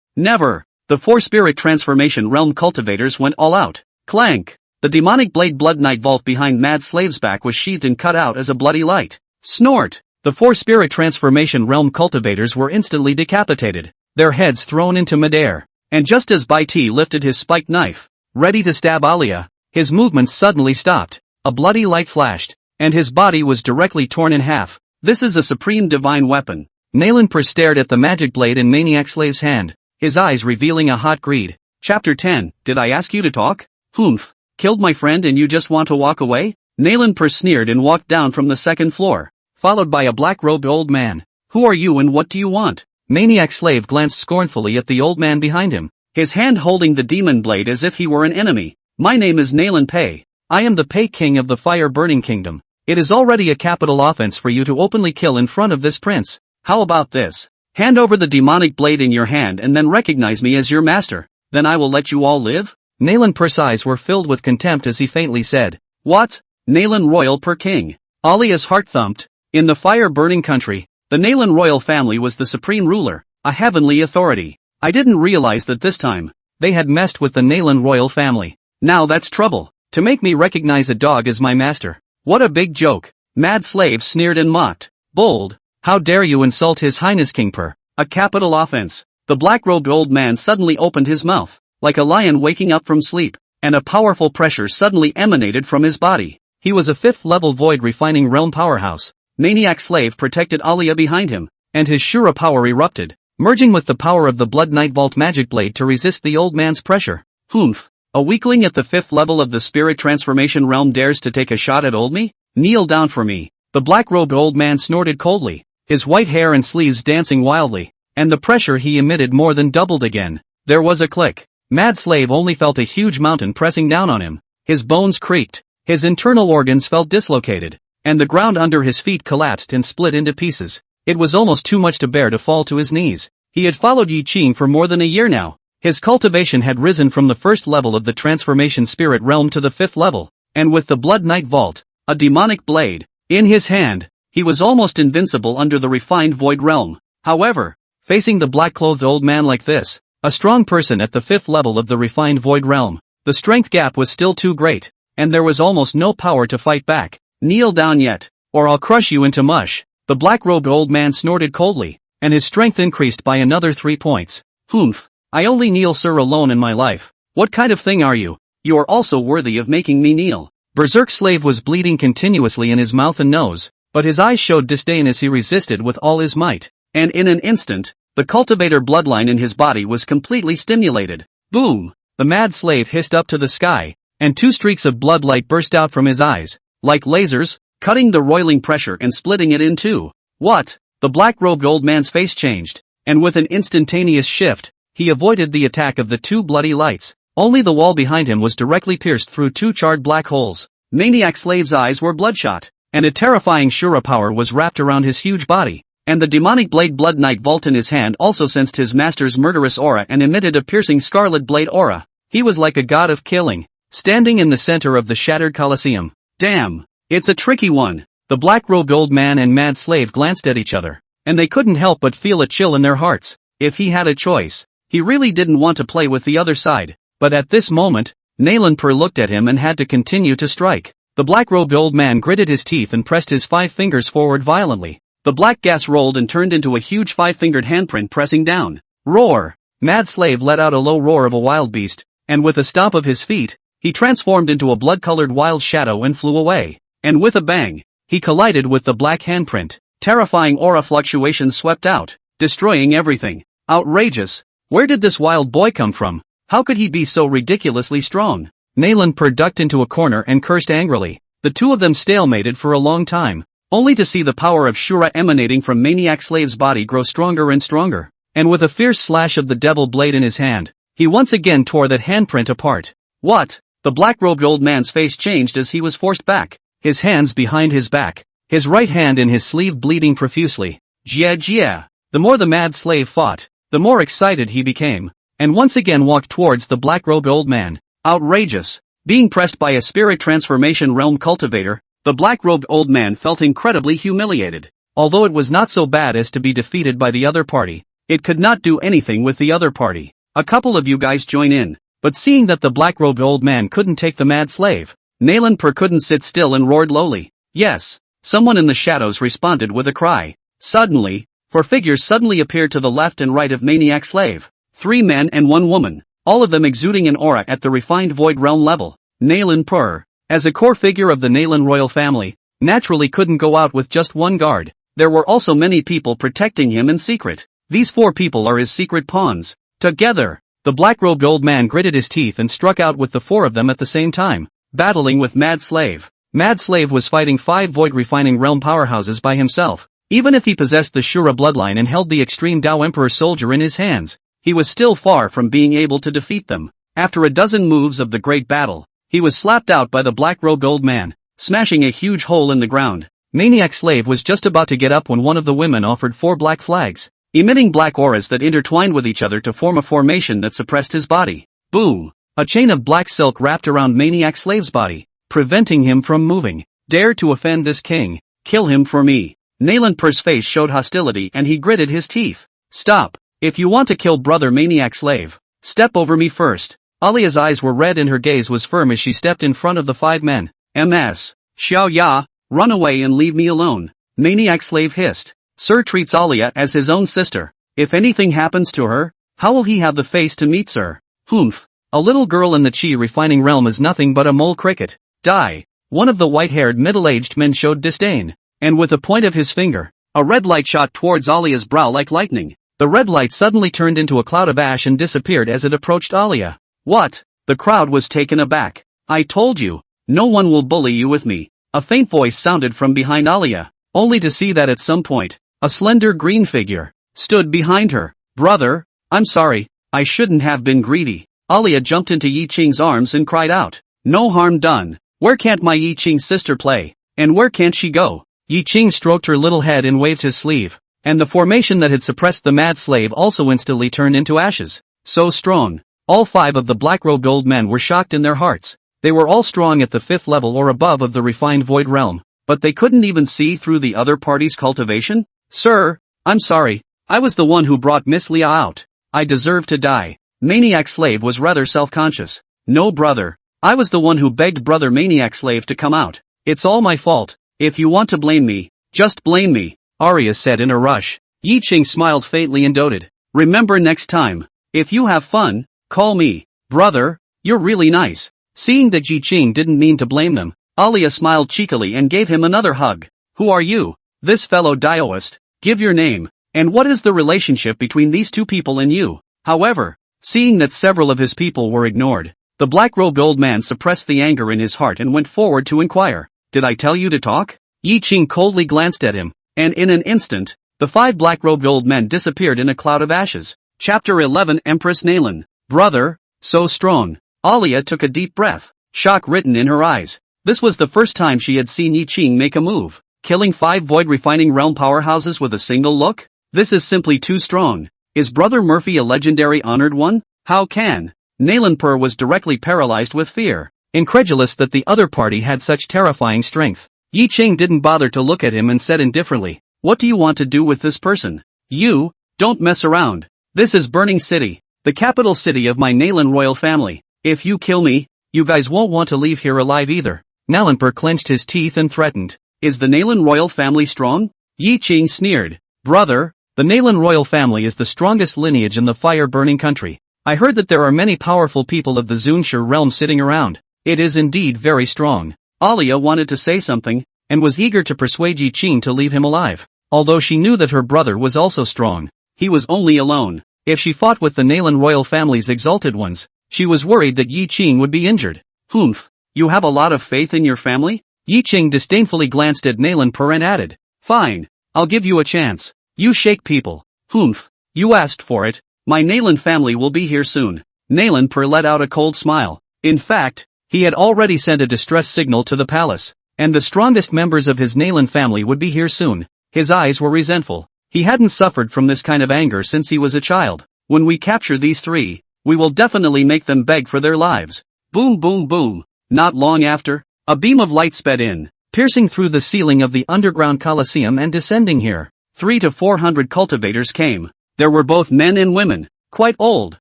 Never. The 4 spirit transformation realm cultivators went all out. Clank. The demonic blade Blood Knight vault behind Mad Slave's back was sheathed and cut out as a bloody light. Snort. The 4 spirit transformation realm cultivators were instantly decapitated. their heads thrown into midair. And just as Bai Ti lifted his spiked knife, ready to stab Alia, his movements suddenly stopped, a bloody light flashed, and his body was directly torn in half. This is a supreme divine weapon. Nalenper stared at the magic blade in Maniac Slave's hand, his eyes revealing a hot greed. Chapter 10, Did I ask you to talk? Humph. Killed my friend and you just want to walk away? Nalenper sneered and walked down from the second floor, followed by a black-robed old man. Who are you and what do you want? Maniac Slave glanced scornfully at the old man behind him, his hand holding the demon blade as if he were an enemy. My name is Nalen Pei. I am the Pei King of the Fire-Burning Kingdom. It is already a capital offense for you to openly kill in front of this prince. How about this? Hand over the demonic blade in your hand and then recognize me as your master. Then I will let you all live? Nalenper's eyes were filled with contempt as he faintly said, What? Nalen Royal per King. Alia's heart thumped. In the fire-burning country, the Nalen royal family was the supreme ruler, a heavenly authority. I didn't realize that this time, they had messed with the Nalen royal family. Now that's trouble, to make me recognize a dog as my master. What a big joke. Mad Slave sneered and mocked. Bold. How dare you insult His Highness King Per? A capital offense. The black-robed old man suddenly opened his mouth, like a lion waking up from sleep, and a powerful pressure suddenly emanated from his body. He was a 5th-level void refining realm powerhouse. Maniac Slave protected Alia behind him, and his Shura power erupted, merging with the power of the Blood Night Vault magic blade to resist the old man's pressure. Humph. A weakling at the 5th level of the spirit transformation realm dares to take a shot at old me? Kneel down for me. The black-robed old man snorted coldly, his white hair and sleeves dancing wildly, and the pressure he emitted more than doubled again. There was a click. Mad Slave only felt a huge mountain pressing down on him. His bones creaked, his internal organs felt dislocated, and the ground under his feet collapsed and split into pieces. It was almost too much to bear to fall to his knees. He had followed Yi Qing for more than a year now. His cultivation had risen from the 1st level of the transformation spirit realm to the 5th level, and with the Blood Night Vault, a demonic blade, in his hand, he was almost invincible under the refined void realm. However, facing the black-clothed old man like this, a strong person at the 5th level of the refined void realm, the strength gap was still too great, and there was almost no power to fight back. Kneel down yet, or I'll crush you into mush. The black-robed old man snorted coldly, and his strength increased by another 3 points. Humph. I only kneel sir alone in my life. What kind of thing are you? You are also worthy of making me kneel. Berserk Slave was bleeding continuously in his mouth and nose, but his eyes showed disdain as he resisted with all his might, and in an instant, the cultivator bloodline in his body was completely stimulated. Boom! The Mad Slave hissed up to the sky, and 2 streaks of bloodlight burst out from his eyes, like lasers, cutting the roiling pressure and splitting it in two. What? The black-robed old man's face changed, and with an instantaneous shift, he avoided the attack of the 2 bloody lights. Only the wall behind him was directly pierced through 2 charred black holes. Maniac Slave's eyes were bloodshot, and a terrifying Shura power was wrapped around his huge body, and the demonic blade Blood Night Vault in his hand also sensed his master's murderous aura and emitted a piercing scarlet blade aura. He was like a god of killing, standing in the center of the shattered Colosseum. Damn, it's a tricky one. The black-robed old man and Mad Slave glanced at each other, and they couldn't help but feel a chill in their hearts. If he had a choice, he really didn't want to play with the other side. But at this moment, Nalenper looked at him and had to continue to strike. The black-robed old man gritted his teeth and pressed his 5 fingers forward violently. The black gas rolled and turned into a huge 5-fingered handprint pressing down. Roar! Mad Slave let out a low roar of a wild beast, and with a stomp of his feet, he transformed into a blood-colored wild shadow and flew away. And with a bang, he collided with the black handprint. Terrifying aura fluctuations swept out, destroying everything. Outrageous! Where did this wild boy come from? How could he be so ridiculously strong? Nalenper ducked into a corner and cursed angrily. The 2 of them stalemated for a long time, only to see the power of Shura emanating from Maniac Slave's body grow stronger and stronger. And with a fierce slash of the devil blade in his hand, he once again tore that handprint apart. What? The black-robed old man's face changed as he was forced back, his hands behind his back, his right hand in his sleeve bleeding profusely. Yeah. The more the Mad Slave fought, the more excited he became, and once again walked towards the black-robed old man. Outrageous! Being pressed by a spirit transformation realm cultivator, the black-robed old man felt incredibly humiliated. Although it was not so bad as to be defeated by the other party, it could not do anything with the other party. A couple of you guys join in. But seeing that the black-robed old man couldn't take the Mad Slave, Nalenper couldn't sit still and roared lowly. Yes! Someone in the shadows responded with a cry. Suddenly, 4 figures suddenly appeared to the left and right of Maniac Slave. 3 men and 1 woman, all of them exuding an aura at the refined void realm level. Nalan Pur, as a core figure of the Nalan royal family, naturally couldn't go out with just one guard. There were also many people protecting him in secret. These 4 people are his secret pawns. Together, the black-robed old man gritted his teeth and struck out with the 4 of them at the same time, battling with Mad Slave. Mad Slave was fighting 5 void refining realm powerhouses by himself. Even if he possessed the Shura bloodline and held the extreme Dao Emperor soldier in his hands, he was still far from being able to defeat them. After a dozen moves of the great battle, he was slapped out by the black-robed old man, smashing a huge hole in the ground. Maniac Slave was just about to get up when one of the women offered 4 black flags, emitting black auras that intertwined with each other to form a formation that suppressed his body. Boom! A chain of black silk wrapped around Maniac Slave's body, preventing him from moving. Dare to offend this king? Kill him for me. Nalan Pur's face showed hostility and he gritted his teeth. Stop. If you want to kill brother Maniac Slave, step over me first. Alia's eyes were red and her gaze was firm as she stepped in front of the 5 men. MS. Xiao Ya, run away and leave me alone. Maniac Slave hissed. Sir treats Alia as his own sister. If anything happens to her, how will he have the face to meet Sir? Humph. A little girl in the chi refining realm is nothing but a mole cricket. Die. One of the white-haired middle-aged men showed disdain, and with the point of his finger, a red light shot towards Alia's brow like lightning. The red light suddenly turned into a cloud of ash and disappeared as it approached Alia. What? The crowd was taken aback. I told you, no one will bully you with me. A faint voice sounded from behind Alia, only to see that at some point, a slender green figure stood behind her. Brother, I'm sorry, I shouldn't have been greedy. Alia jumped into Yi Qing's arms and cried out. No harm done. Where can't my Yi Qing sister play? And where can't she go? Yi Qing stroked her little head and waved his sleeve, and the formation that had suppressed the Mad Slave also instantly turned into ashes. So strong. All 5 of the black-robed old men were shocked in their hearts. They were all strong at the 5th level or above of the refined void realm, but they couldn't even see through the other party's cultivation? Sir, I'm sorry, I was the one who brought Miss Lia out. I deserve to die. Maniac Slave was rather self-conscious. No brother, I was the one who begged brother Maniac Slave to come out. It's all my fault. If you want to blame me, just blame me, Arya said in a rush. Yi Qing smiled faintly and doted. Remember next time, if you have fun, call me. Brother, you're really nice. Seeing that Yi Qing didn't mean to blame them, Alia smiled cheekily and gave him another hug. Who are you? This fellow Daoist. Give your name. And what is the relationship between these 2 people and you? However, seeing that several of his people were ignored, the black-robed old man suppressed the anger in his heart and went forward to inquire. Did I tell you to talk? Yi Qing coldly glanced at him, and in an instant, the 5 black-robed old men disappeared in a cloud of ashes. Chapter 11 Empress Nalan. Brother, so strong. Alia took a deep breath, shock written in her eyes. This was the first time she had seen Yi Qing make a move, killing 5 void refining realm powerhouses with a single look? This is simply too strong. Is Brother Murphy a legendary honored one? How can? Nalan Pur was directly paralyzed with fear, incredulous that the other party had such terrifying strength. Yi Qing didn't bother to look at him and said indifferently, what do you want to do with this person? You, don't mess around. This is Burning City, the capital city of my Nalan royal family. If you kill me, you guys won't want to leave here alive either. Nalan Pur clenched his teeth and threatened. Is the Nalan royal family strong? Yi Qing sneered. Brother, the Nalan royal family is the strongest lineage in the fire-burning country. I heard that there are many powerful people of the Zunshur realm sitting around. It is indeed very strong. Alia wanted to say something, and was eager to persuade Yi Qing to leave him alive. Although she knew that her brother was also strong, he was only alone. If she fought with the Nalan royal family's exalted ones, she was worried that Yi Qing would be injured. Humph, you have a lot of faith in your family? Yi Qing disdainfully glanced at Nalan Pur and added. Fine, I'll give you a chance. You shake people. Humph, you asked for it. My Nalan family will be here soon. Nalan Pur let out a cold smile. In fact, he had already sent a distress signal to the palace, and the strongest members of his Nalan family would be here soon. His eyes were resentful. He hadn't suffered from this kind of anger since he was a child. When we capture these 3, we will definitely make them beg for their lives. Boom boom boom. Not long after, a beam of light sped in, piercing through the ceiling of the underground coliseum and descending here. 300 to 400 cultivators came. There were both men and women, quite old,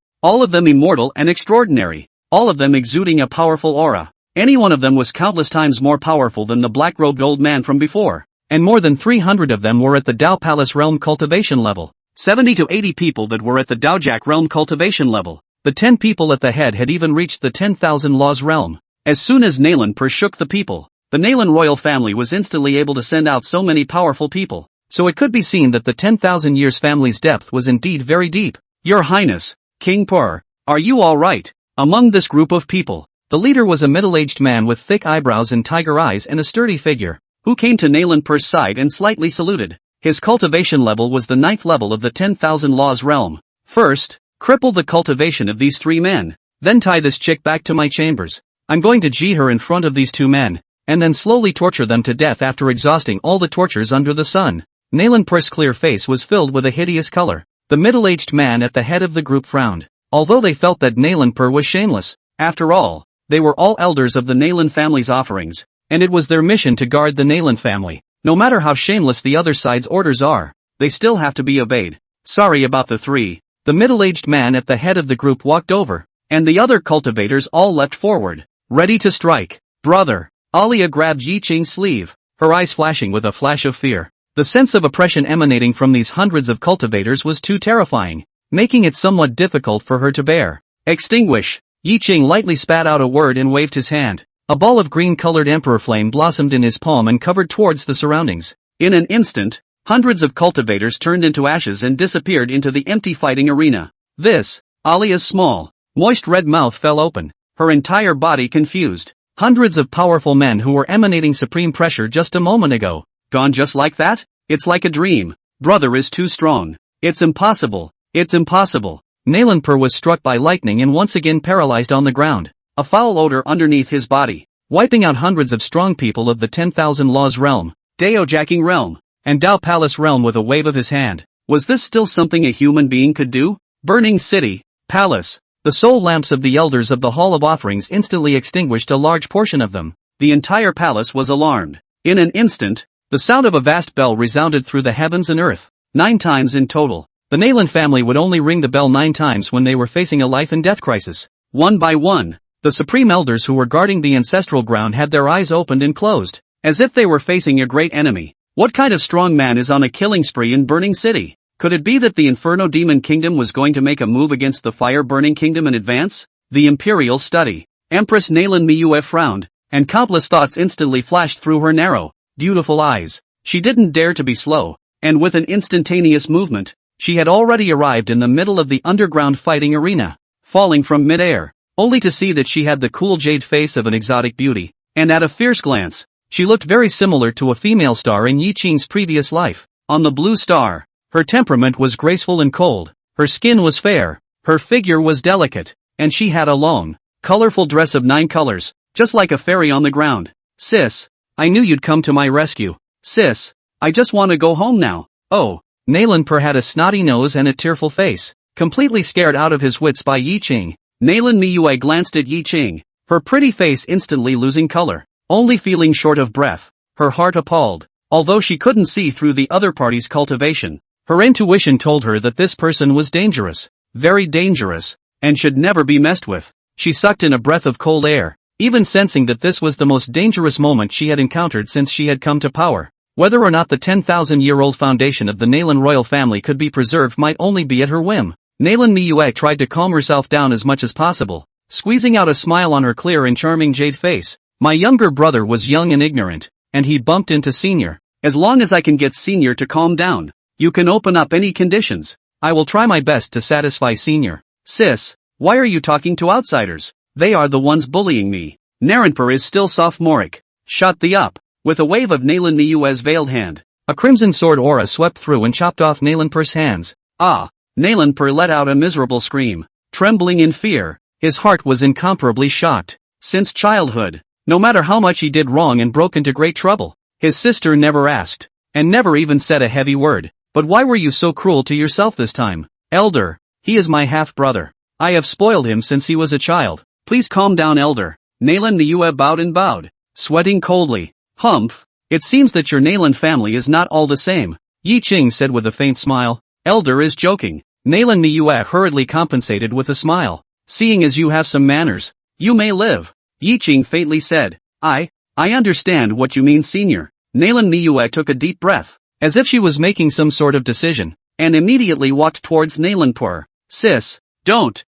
all of them immortal and extraordinary, all of them exuding a powerful aura. Any one of them was countless times more powerful than the black-robed old man from before. and more than 300 of them were at the Dao Palace realm cultivation level. 70 to 80 people that were at the Daojak realm cultivation level. The 10 people at the head had even reached the 10,000 laws realm. As soon as Nalanpur shook the people, the Nalan royal family was instantly able to send out so many powerful people. So it could be seen that the 10,000 years family's depth was indeed very deep. Your Highness, King Pur, are you alright? Among this group of people, the leader was a middle-aged man with thick eyebrows and tiger eyes and a sturdy figure, who came to Nalanpur's side and slightly saluted. His cultivation level was the 9th level of the 10,000 laws realm. First, cripple the cultivation of these 3 men, then tie this chick back to my chambers. I'm going to G her in front of these 2 men, and then slowly torture them to death after exhausting all the tortures under the sun. Nalanpur's clear face was filled with a hideous color. The middle-aged man at the head of the group frowned, although they felt that Nalanpur was shameless. After all, they were all elders of the Nalan family's offerings, and it was their mission to guard the Nalan family. No matter how shameless the other side's orders are, they still have to be obeyed. Sorry about the 3. The middle-aged man at the head of the group walked over, and the other cultivators all leapt forward, ready to strike. Brother, Alia grabbed Yi Qing's sleeve, her eyes flashing with a flash of fear. The sense of oppression emanating from these hundreds of cultivators was too terrifying, making it somewhat difficult for her to bear. Extinguish! Yi Qing lightly spat out a word and waved his hand. A ball of green-colored emperor flame blossomed in his palm and covered towards the surroundings. In an instant, hundreds of cultivators turned into ashes and disappeared into the empty fighting arena. This, Alia's small, moist red mouth fell open, her entire body confused. Hundreds of powerful men who were emanating supreme pressure just a moment ago. Gone just like that? It's like a dream. Brother is too strong. It's impossible. It's impossible. Nalanpur was struck by lightning and once again paralyzed on the ground. A foul odor underneath his body, wiping out hundreds of strong people of the 10,000 laws realm, Daojacking realm, and Dao Palace realm with a wave of his hand. Was this still something a human being could do? Burning city, palace. The soul lamps of the elders of the Hall of Offerings instantly extinguished a large portion of them. The entire palace was alarmed. In an instant, the sound of a vast bell resounded through the heavens and earth. 9 times in total. The Nalan family would only ring the bell 9 times when they were facing a life and death crisis. One by one, the supreme elders who were guarding the ancestral ground had their eyes opened and closed, as if they were facing a great enemy. What kind of strong man is on a killing spree in Burning City? Could it be that the Inferno Demon Kingdom was going to make a move against the Fire Burning Kingdom in advance? The Imperial Study. Empress Nalan Miue frowned, and countless thoughts instantly flashed through her narrow, beautiful eyes. She didn't dare to be slow, and with an instantaneous movement, she had already arrived in the middle of the underground fighting arena, falling from mid-air, only to see that she had the cool jade face of an exotic beauty, and at a fierce glance, she looked very similar to a female star in Yi Qing's previous life. On the blue star, her temperament was graceful and cold, her skin was fair, her figure was delicate, and she had a long, colorful dress of 9 colors, just like a fairy on the ground. Sis, I knew you'd come to my rescue. Sis, I just want to go home now. Oh, Nalanpur had a snotty nose and a tearful face, completely scared out of his wits by Yi Qing. Nalan Miue glanced at Yi Qing, her pretty face instantly losing color, only feeling short of breath, her heart appalled. Although she couldn't see through the other party's cultivation, her intuition told her that this person was dangerous, very dangerous, and should never be messed with. She sucked in a breath of cold air, even sensing that this was the most dangerous moment she had encountered since she had come to power. Whether or not the 10,000-year-old foundation of the Nalan royal family could be preserved might only be at her whim. Nalan Miue tried to calm herself down as much as possible, squeezing out a smile on her clear and charming jade face. My younger brother was young and ignorant, and he bumped into Senior. As long as I can get Senior to calm down, you can open up any conditions. I will try my best to satisfy Senior. Sis, why are you talking to outsiders? They are the ones bullying me. Naranpur is still sophomoric. Shut the up. With a wave of Nalan Miue's veiled hand, a crimson sword aura swept through and chopped off Nalanpur's hands. Ah! Nalanpur let out a miserable scream. Trembling in fear, his heart was incomparably shocked. Since childhood, no matter how much he did wrong and broke into great trouble, his sister never asked, and never even said a heavy word. But why were you so cruel to yourself this time? Elder, he is my half-brother. I have spoiled him since he was a child. Please calm down, Elder. Nalan Miue bowed and bowed, sweating coldly. Humph, it seems that your Nalan family is not all the same, Yi Qing said with a faint smile. Elder is joking. Nalan Miue hurriedly compensated with a smile. Seeing as you have some manners, you may live. Yi Qing faintly said. I understand what you mean, Senior. Nalan Miyue took a deep breath, as if she was making some sort of decision, and immediately walked towards Nalanpur. Sis, don't.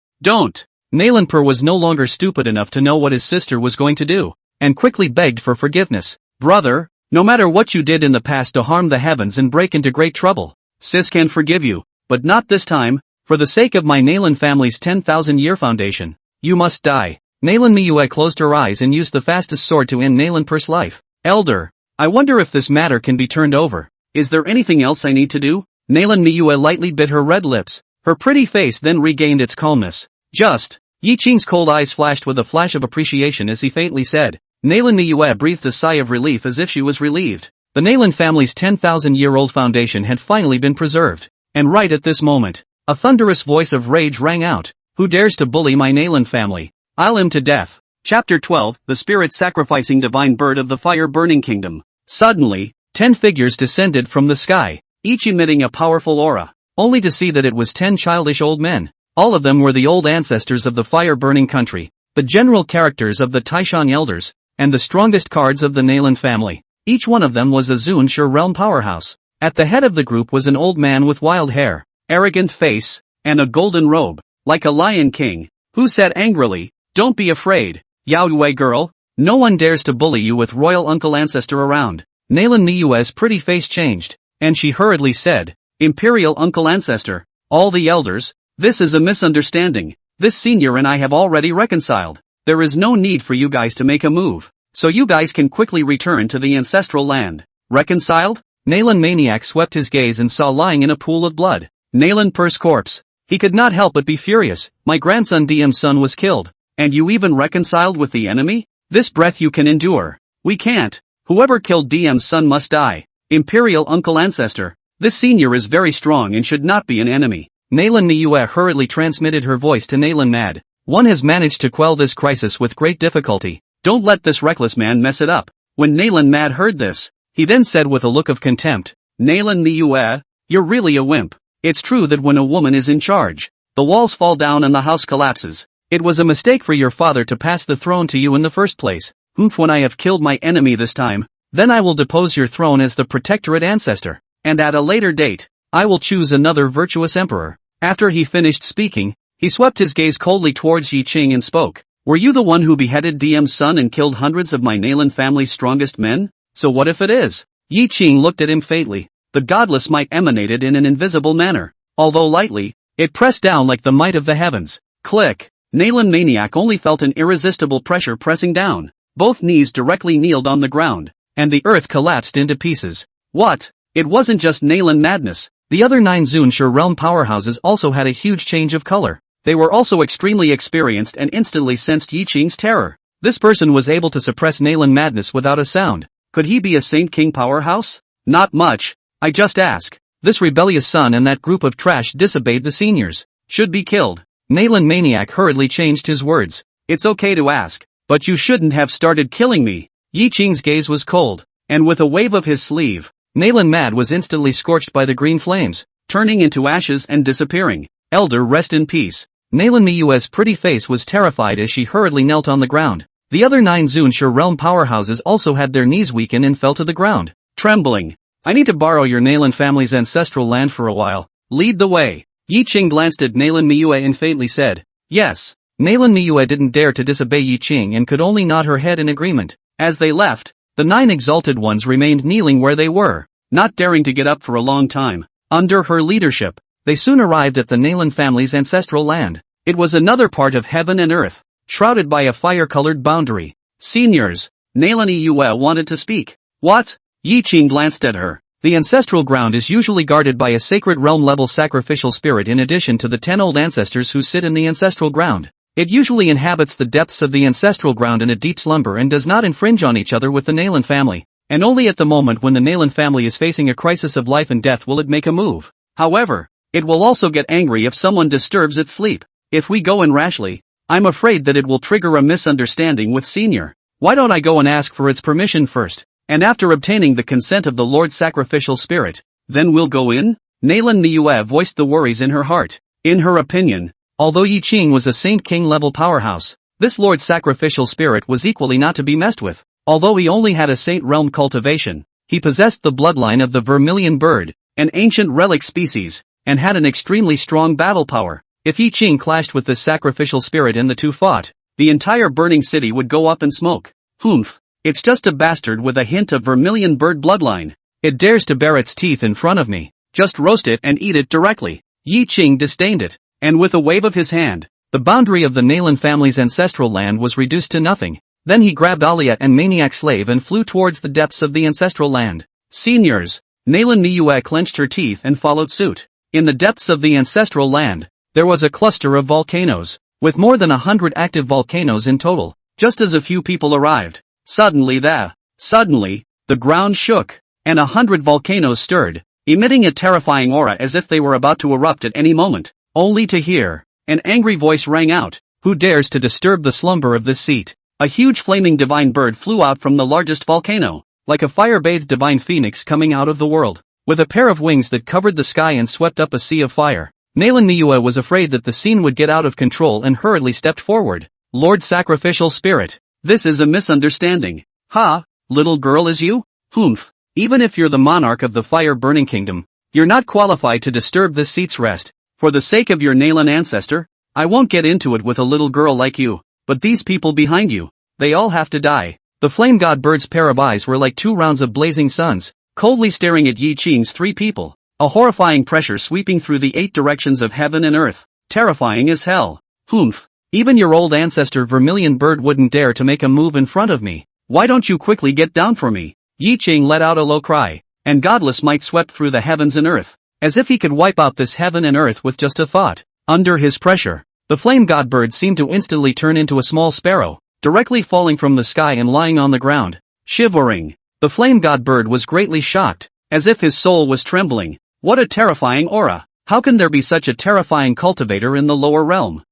Nalanpur was no longer stupid enough to know what his sister was going to do, and quickly begged for forgiveness. Brother, no matter what you did in the past to harm the heavens and break into great trouble, sis can forgive you, but not this time. For the sake of my Nalan family's 10,000-year foundation, you must die. Nalan Miyue closed her eyes and used the fastest sword to end Nalanpur's life. Elder, I wonder if this matter can be turned over. Is there anything else I need to do? Nalan Miyue lightly bit her red lips. Her pretty face then regained its calmness. Just. Yi Qing's cold eyes flashed with a flash of appreciation as he faintly said. Nalan Miyue breathed a sigh of relief as if she was relieved. The Nalan family's 10,000-year-old foundation had finally been preserved. And right at this moment, a thunderous voice of rage rang out. Who dares to bully my Nalan family? I'll him to death. Chapter 12, The Spirit Sacrificing Divine Bird of the Fire-Burning Kingdom. Suddenly, 10 figures descended from the sky, each emitting a powerful aura, only to see that it was 10 childish old men. All of them were the old ancestors of the fire-burning country, the general characters of the Taishan elders, and the strongest cards of the Nalan family. Each one of them was a Zunshi realm powerhouse. At the head of the group was an old man with wild hair, arrogant face, and a golden robe, like a lion king, who said angrily, "Don't be afraid, Yao Yue girl, no one dares to bully you with royal uncle ancestor around." Nalan Miyue's pretty face changed, and she hurriedly said, "Imperial uncle ancestor, all the elders, this is a misunderstanding. This senior and I have already reconciled. There is no need for you guys to make a move, so you guys can quickly return to the ancestral land." Reconciled? Nalan Maniac swept his gaze and saw lying in a pool of blood Nalanpur's corpse. He could not help but be furious. My grandson DM's son was killed, and you even reconciled with the enemy? This breath you can endure. We can't. Whoever killed DM's son must die. Imperial uncle ancestor, this senior is very strong and should not be an enemy. Nalan Miyue hurriedly transmitted her voice to Nalan Mad. One has managed to quell this crisis with great difficulty. Don't let this reckless man mess it up. When Nalan Mad heard this, he then said with a look of contempt, Nalan Miyue, you're really a wimp. It's true that when a woman is in charge, the walls fall down and the house collapses. It was a mistake for your father to pass the throne to you in the first place. When I have killed my enemy this time, then I will depose your throne as the protectorate ancestor, and at a later date, I will choose another virtuous emperor. After he finished speaking, he swept his gaze coldly towards Yi Qing and spoke. Were you the one who beheaded DM's son and killed hundreds of my Nalan family's strongest men? So what if it is? Yi Qing looked at him faintly. The godless might emanated in an invisible manner. Although lightly, it pressed down like the might of the heavens. Click. Nalan Maniac only felt an irresistible pressure pressing down. Both knees directly kneeled on the ground, and the earth collapsed into pieces. What? It wasn't just Nalan madness. The other 9 Zunshi realm powerhouses also had a huge change of color. They were also extremely experienced and instantly sensed Yi Qing's terror. This person was able to suppress Nalan madness without a sound. Could he be a Saint King powerhouse? Not much. I just ask. This rebellious son and that group of trash disobeyed the seniors. Should be killed. Nalan Maniac hurriedly changed his words. It's okay to ask, but you shouldn't have started killing me. Yi Qing's gaze was cold, and with a wave of his sleeve, Nalan Mad was instantly scorched by the green flames, turning into ashes and disappearing. Elder, rest in peace. Nalan Miyue's pretty face was terrified as she hurriedly knelt on the ground. The other 9 Zunshi realm powerhouses also had their knees weaken and fell to the ground, trembling. I need to borrow your Nalan family's ancestral land for a while. Lead the way. Yi Qing glanced at Nalan Miyue and faintly said, yes. Nalan Miyue didn't dare to disobey Yi Qing and could only nod her head in agreement. As they left, the 9 exalted ones remained kneeling where they were, not daring to get up for a long time. Under her leadership, they soon arrived at the Nalan family's ancestral land. It was another part of heaven and earth, shrouded by a fire-colored boundary. Seniors, Nalan Yue wanted to speak. What? Yi Qing glanced at her. The ancestral ground is usually guarded by a sacred realm-level sacrificial spirit in addition to the 10 old ancestors who sit in the ancestral ground. It usually inhabits the depths of the ancestral ground in a deep slumber and does not infringe on each other with the Nalan family. And only at the moment when the Nalan family is facing a crisis of life and death will it make a move. However, it will also get angry if someone disturbs its sleep. If we go in rashly, I'm afraid that it will trigger a misunderstanding with Senior. Why don't I go and ask for its permission first? And after obtaining the consent of the Lord Sacrificial Spirit, then we'll go in? Nalan Miyue voiced the worries in her heart. In her opinion, although Yi Qing was a Saint King level powerhouse, this Lord Sacrificial Spirit was equally not to be messed with. Although he only had a Saint realm cultivation, He possessed the bloodline of the vermilion bird, an ancient relic species, and had an extremely strong battle power. If Yi Qing clashed with this sacrificial spirit and the two fought, the entire burning city would go up in smoke. Humph. It's just a bastard with a hint of vermilion bird bloodline. It dares to bare its teeth in front of me. Just roast it and eat it directly. Yi Qing disdained it, and with a wave of his hand, the boundary of the Nalan family's ancestral land was reduced to nothing. Then he grabbed Alia and maniac slave and flew towards the depths of the ancestral land. Seniors. Nalan Niue clenched her teeth and followed suit. In the depths of the ancestral land, there was a cluster of volcanoes, with more than 100 active volcanoes in total. Just as a few people arrived, suddenly the ground shook, and 100 volcanoes stirred, emitting a terrifying aura as if they were about to erupt at any moment, only to hear an angry voice rang out. Who dares to disturb the slumber of this seat? A huge flaming divine bird flew out from the largest volcano, like a fire-bathed divine phoenix coming out of the world, with a pair of wings that covered the sky and swept up a sea of fire. Nalan Niue was afraid that the scene would get out of control and hurriedly stepped forward. Lord Sacrificial Spirit, this is a misunderstanding. Ha, little girl is you? Humph. Even if you're the monarch of the fire-burning kingdom, you're not qualified to disturb this seat's rest. For the sake of your Nalan ancestor, I won't get into it with a little girl like you, but these people behind you, they all have to die. The flame god bird's pair of eyes were like 2 rounds of blazing suns, coldly staring at Yi Qing's 3 people, a horrifying pressure sweeping through the 8 directions of heaven and earth, terrifying as hell. Humph. Even your old ancestor vermilion bird wouldn't dare to make a move in front of me. Why don't you quickly get down for me? Yi Qing let out a low cry, and godless might swept through the heavens and earth, as if he could wipe out this heaven and earth with just a thought. Under his pressure, the flame god bird seemed to instantly turn into a small sparrow, directly falling from the sky and lying on the ground, shivering. The flame god bird was greatly shocked, as if his soul was trembling. What a terrifying aura! How can there be such a terrifying cultivator in the lower realm?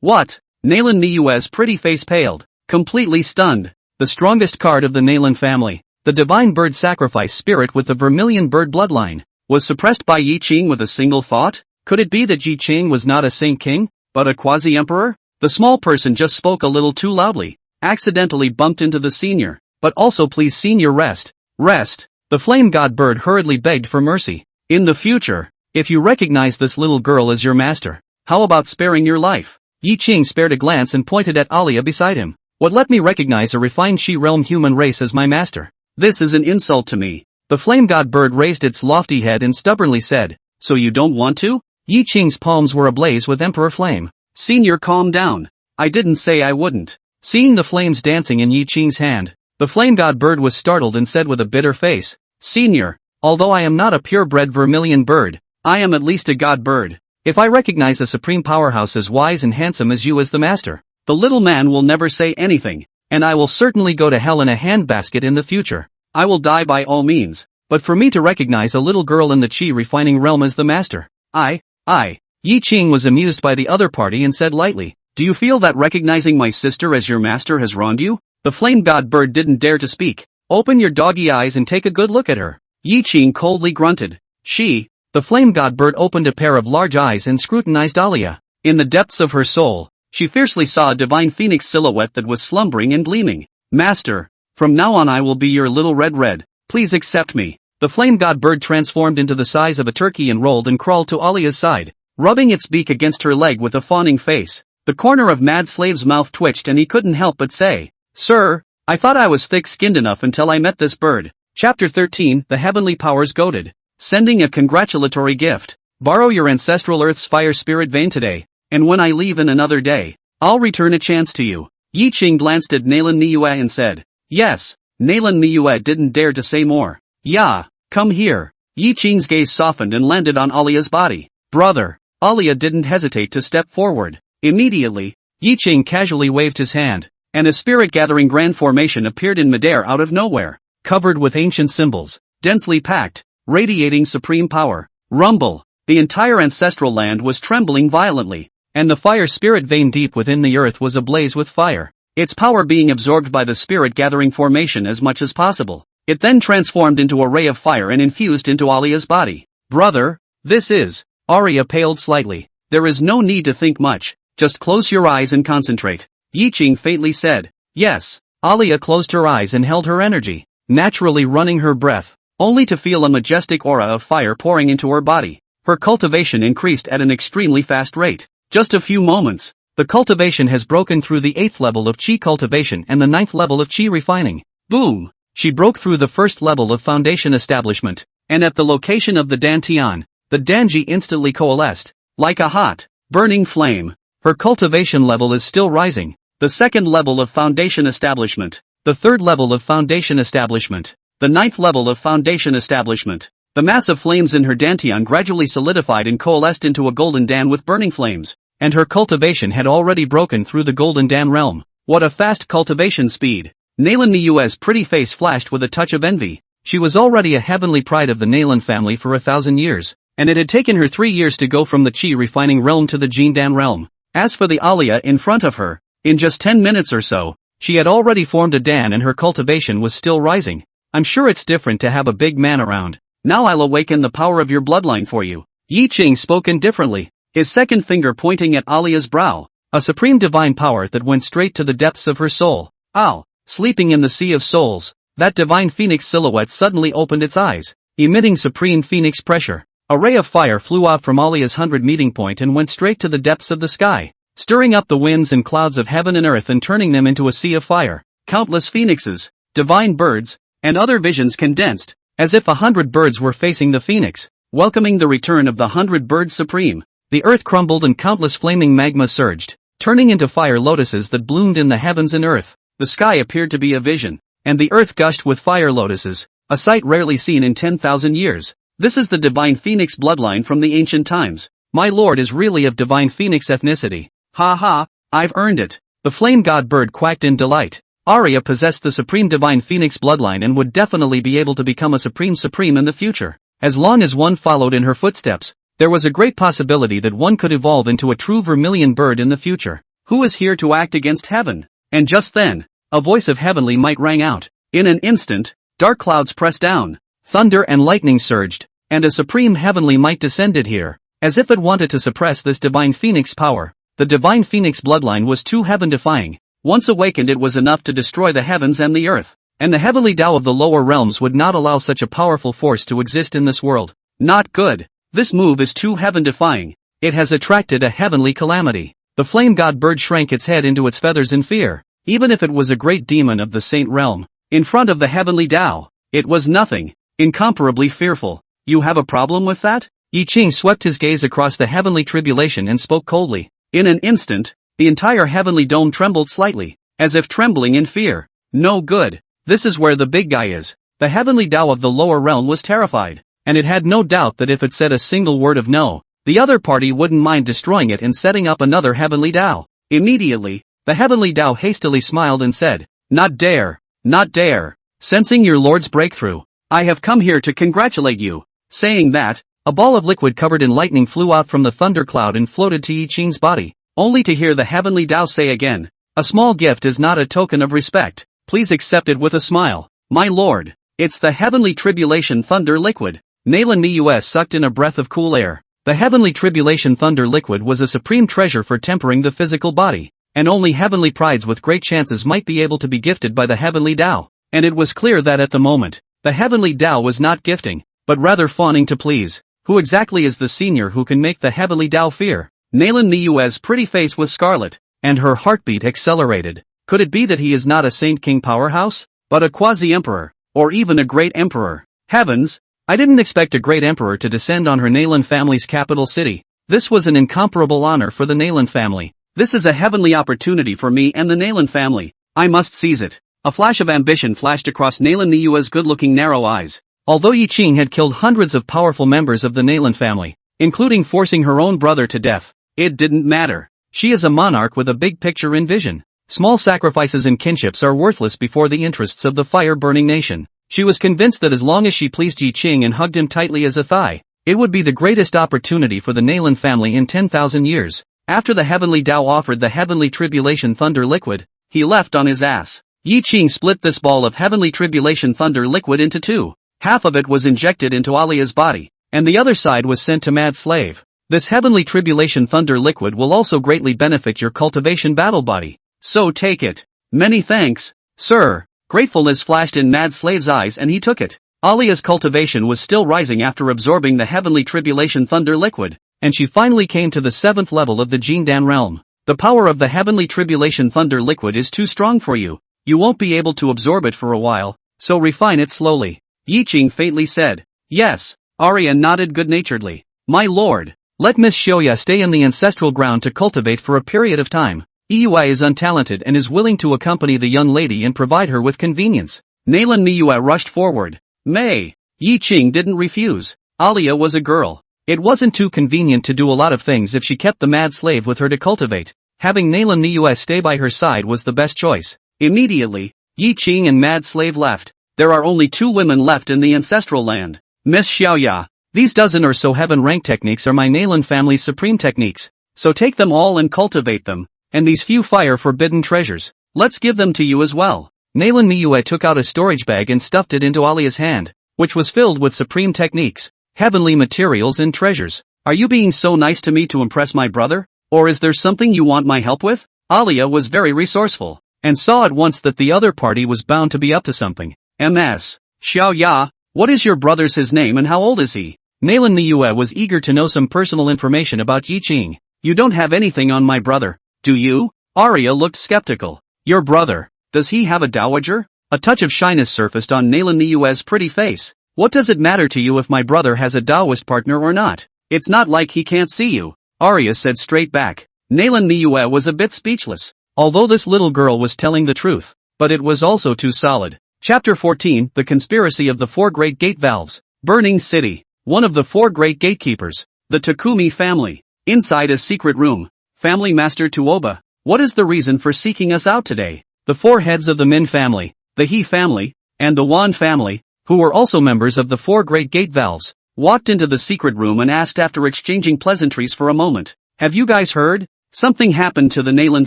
What? Nalan Niue's pretty face paled, completely stunned. The strongest card of the Nalan family, the divine bird sacrifice spirit with the vermilion bird bloodline, was suppressed by Yi Qing with a single thought? Could it be that Yi Qing was not a saint king, but a quasi-emperor? The small person just spoke a little too loudly, accidentally bumped into the senior. But also please senior rest. The flame god bird hurriedly begged for mercy. In the future, if you recognize this little girl as your master, how about sparing your life? Yi Qing spared a glance and pointed at Alia beside him. What, let me recognize a refined she-realm human race as my master? This is an insult to me. The flame god bird raised its lofty head and stubbornly said, so you don't want to? Yi Qing's palms were ablaze with emperor flame. Senior, calm down. I didn't say I wouldn't. Seeing the flames dancing in Yi Qing's hand, the flame god bird was startled and said with a bitter face, Senior, although I am not a purebred vermilion bird, I am at least a god bird. If I recognize a supreme powerhouse as wise and handsome as you as the master, the little man will never say anything, and I will certainly go to hell in a handbasket in the future. I will die by all means, but for me to recognize a little girl in the chi-refining realm as the master, Yi Qing was amused by the other party and said lightly, do you feel that recognizing my sister as your master has wronged you? The flame god bird didn't dare to speak. Open your doggy eyes and take a good look at her. Yi Qing coldly grunted. The flame god bird opened a pair of large eyes and scrutinized Alia. In the depths of her soul, she fiercely saw a divine phoenix silhouette that was slumbering and gleaming. Master, from now on I will be your little red. Please accept me. The flame god bird transformed into the size of a turkey and rolled and crawled to Alia's side, rubbing its beak against her leg with a fawning face. The corner of Mad Slave's mouth twitched and he couldn't help but say, Sir, I thought I was thick-skinned enough until I met this bird. Chapter 13, The Heavenly Powers Goaded. Sending a congratulatory gift. Borrow your ancestral Earth's fire spirit vein today, and when I leave in another day, I'll return a chance to you. Yi Qing glanced at Nalan Niue and said, Yes. Nalan Niue didn't dare to say more. Yeah, come here. Yi Qing's gaze softened and landed on Alia's body. Brother. Alia didn't hesitate to step forward. Immediately, Yi Qing casually waved his hand, and a spirit-gathering grand formation appeared in midair out of nowhere, covered with ancient symbols, densely packed, radiating supreme power. Rumble. The entire ancestral land was trembling violently, and the fire spirit vein deep within the earth was ablaze with fire, its power being absorbed by the spirit-gathering formation as much as possible. It then transformed into a ray of fire and infused into Alia's body. Brother, this is... Arya paled slightly. There is no need to think much, just close your eyes and concentrate. Yi Qing faintly said. Yes. Alia closed her eyes and held her energy. naturally running her breath, only to feel a majestic aura of fire pouring into her body. Her cultivation increased at an extremely fast rate. Just a few moments, the cultivation has broken through the 8th level of Qi cultivation and the 9th level of Qi refining. Boom! She broke through the first level of foundation establishment, and at the location of the Dantian, the Danji instantly coalesced, like a hot, burning flame. Her cultivation level is still rising. The 2nd level of foundation establishment, the 3rd level of foundation establishment, the 9th level of foundation establishment. The mass of flames in her dantian gradually solidified and coalesced into a golden dan with burning flames, and her cultivation had already broken through the golden dan realm. What a fast cultivation speed! Nalan Miyue's pretty face flashed with a touch of envy. She was already a heavenly pride of the Nalan family for 1,000 years, and it had taken her 3 years to go from the Qi refining realm to the Jindan realm. As for the Alia in front of her, in just 10 minutes or so, she had already formed a dan and her cultivation was still rising. I'm sure it's different to have a big man around. Now I'll awaken the power of your bloodline for you. Yi Qing spoke indifferently, his second finger pointing at Alia's brow, a supreme divine power that went straight to the depths of her soul. Ow! Sleeping in the sea of souls, that divine phoenix silhouette suddenly opened its eyes, emitting supreme phoenix pressure. A ray of fire flew out from Alia's 100 meeting point and went straight to the depths of the sky, stirring up the winds and clouds of heaven and earth and turning them into a sea of fire. Countless phoenixes, divine birds, and other visions condensed, as if 100 birds were facing the phoenix, welcoming the return of the 100 birds supreme. The earth crumbled and countless flaming magma surged, turning into fire lotuses that bloomed in the heavens and earth. The sky appeared to be a vision, and the earth gushed with fire lotuses, a sight rarely seen in 10,000 years. This is the divine phoenix bloodline from the ancient times. My lord is really of divine phoenix ethnicity. Ha ha, I've earned it. The flame god bird quacked in delight. Arya possessed the supreme divine phoenix bloodline and would definitely be able to become a supreme in the future. As long as one followed in her footsteps, there was a great possibility that one could evolve into a true vermilion bird in the future. Who is here to act against heaven? And just then, a voice of heavenly might rang out. In an instant, dark clouds pressed down, thunder and lightning surged, and a supreme heavenly might descended here, as if it wanted to suppress this divine phoenix power. The divine phoenix bloodline was too heaven-defying. Once awakened it was enough to destroy the heavens and the earth, and the heavenly Tao of the lower realms would not allow such a powerful force to exist in this world. Not good. This move is too heaven-defying. It has attracted a heavenly calamity. The flame god bird shrank its head into its feathers in fear. Even if it was a great demon of the saint realm, in front of the heavenly Tao, it was nothing, incomparably fearful. You have a problem with that? Yi Qing swept his gaze across the heavenly tribulation and spoke coldly. In an instant, the entire heavenly dome trembled slightly, as if trembling in fear. No good. This is where the big guy is. The heavenly Tao of the lower realm was terrified, and it had no doubt that if it said a single word of no, the other party wouldn't mind destroying it and setting up another heavenly Tao. Immediately, the heavenly Tao hastily smiled and said, Not dare, not dare. Sensing your lord's breakthrough, I have come here to congratulate you. Saying that, a ball of liquid covered in lightning flew out from the thundercloud and floated to Yi Qing's body, only to hear the heavenly Tao say again, A small gift is not a token of respect. Please accept it with a smile. My lord, it's the heavenly tribulation thunder liquid. Nalan Miyue sucked in a breath of cool air. The heavenly tribulation thunder liquid was a supreme treasure for tempering the physical body, and only heavenly prides with great chances might be able to be gifted by the heavenly Tao. And it was clear that at the moment, the heavenly Tao was not gifting, but rather fawning to please. Who exactly is the senior who can make the heavenly Tao fear? Nalan Miyue's pretty face was scarlet, and her heartbeat accelerated. Could it be that he is not a Saint King powerhouse, but a quasi-emperor, or even a great emperor? Heavens! I didn't expect a great emperor to descend on her Nalan family's capital city. This was an incomparable honor for the Nalan family. This is a heavenly opportunity for me and the Nalan family. I must seize it. A flash of ambition flashed across Nalan Miyue's good-looking narrow eyes. Although Yi Qing had killed hundreds of powerful members of the Nalan family, including forcing her own brother to death, it didn't matter. She is a monarch with a big picture in vision. Small sacrifices and kinships are worthless before the interests of the fire-burning nation. She was convinced that as long as she pleased Yi Qing and hugged him tightly as a thigh, it would be the greatest opportunity for the Nalan family in 10,000 years. After the heavenly Tao offered the heavenly tribulation thunder liquid, he left on his ass. Yi Qing split this ball of heavenly tribulation thunder liquid into two. Half of it was injected into Alia's body, and the other side was sent to Mad Slave. This heavenly tribulation thunder liquid will also greatly benefit your cultivation battle body. So take it. Many thanks, sir. Gratefulness flashed in Mad Slave's eyes and he took it. Alia's cultivation was still rising after absorbing the heavenly tribulation thunder liquid, and she finally came to the 7th level of the Jindan realm. The power of the heavenly tribulation thunder liquid is too strong for you. You won't be able to absorb it for a while, so refine it slowly. Yi Qing faintly said. Yes. Arya nodded good-naturedly. My lord. Let Miss Xiaoya stay in the ancestral ground to cultivate for a period of time. Iyue is untalented and is willing to accompany the young lady and provide her with convenience. Nalan Miyue rushed forward. May. Yi Qing didn't refuse. Alia was a girl. It wasn't too convenient to do a lot of things if she kept the mad slave with her to cultivate. Having Nalan Miyue stay by her side was the best choice. Immediately, Yi Qing and mad slave left. There are only 2 women left in the ancestral land. Miss Xiaoya. These dozen or so heaven rank techniques are my Nalan family's supreme techniques. So take them all and cultivate them. And these few fire forbidden treasures. Let's give them to you as well. Nalan Miyue took out a storage bag and stuffed it into Alia's hand, which was filled with supreme techniques, heavenly materials and treasures. Are you being so nice to me to impress my brother? Or is there something you want my help with? Alia was very resourceful, and saw at once that the other party was bound to be up to something. Ms. Xiaoya, what is your brother's his name and how old is he? Nalan Miyue was eager to know some personal information about Yi Qing. You don't have anything on my brother, do you? Arya looked skeptical. Your brother, does he have a dowager? A touch of shyness surfaced on Nalan Miyue's pretty face. What does it matter to you if my brother has a Taoist partner or not? It's not like he can't see you, Arya said straight back. Nalan Miyue was a bit speechless, although this little girl was telling the truth, but it was also too solid. Chapter 14, The Conspiracy of the 4 Great Gate Valves. Burning City. One of the 4 great gatekeepers, the Takumi family. Inside a secret room. Family Master Tuoba, what is the reason for seeking us out today? The 4 heads of the Min family, the He family, and the Wan family, who were also members of the 4 great gate valves, walked into the secret room and asked after exchanging pleasantries for a moment. Have you guys heard? Something happened to the Nalan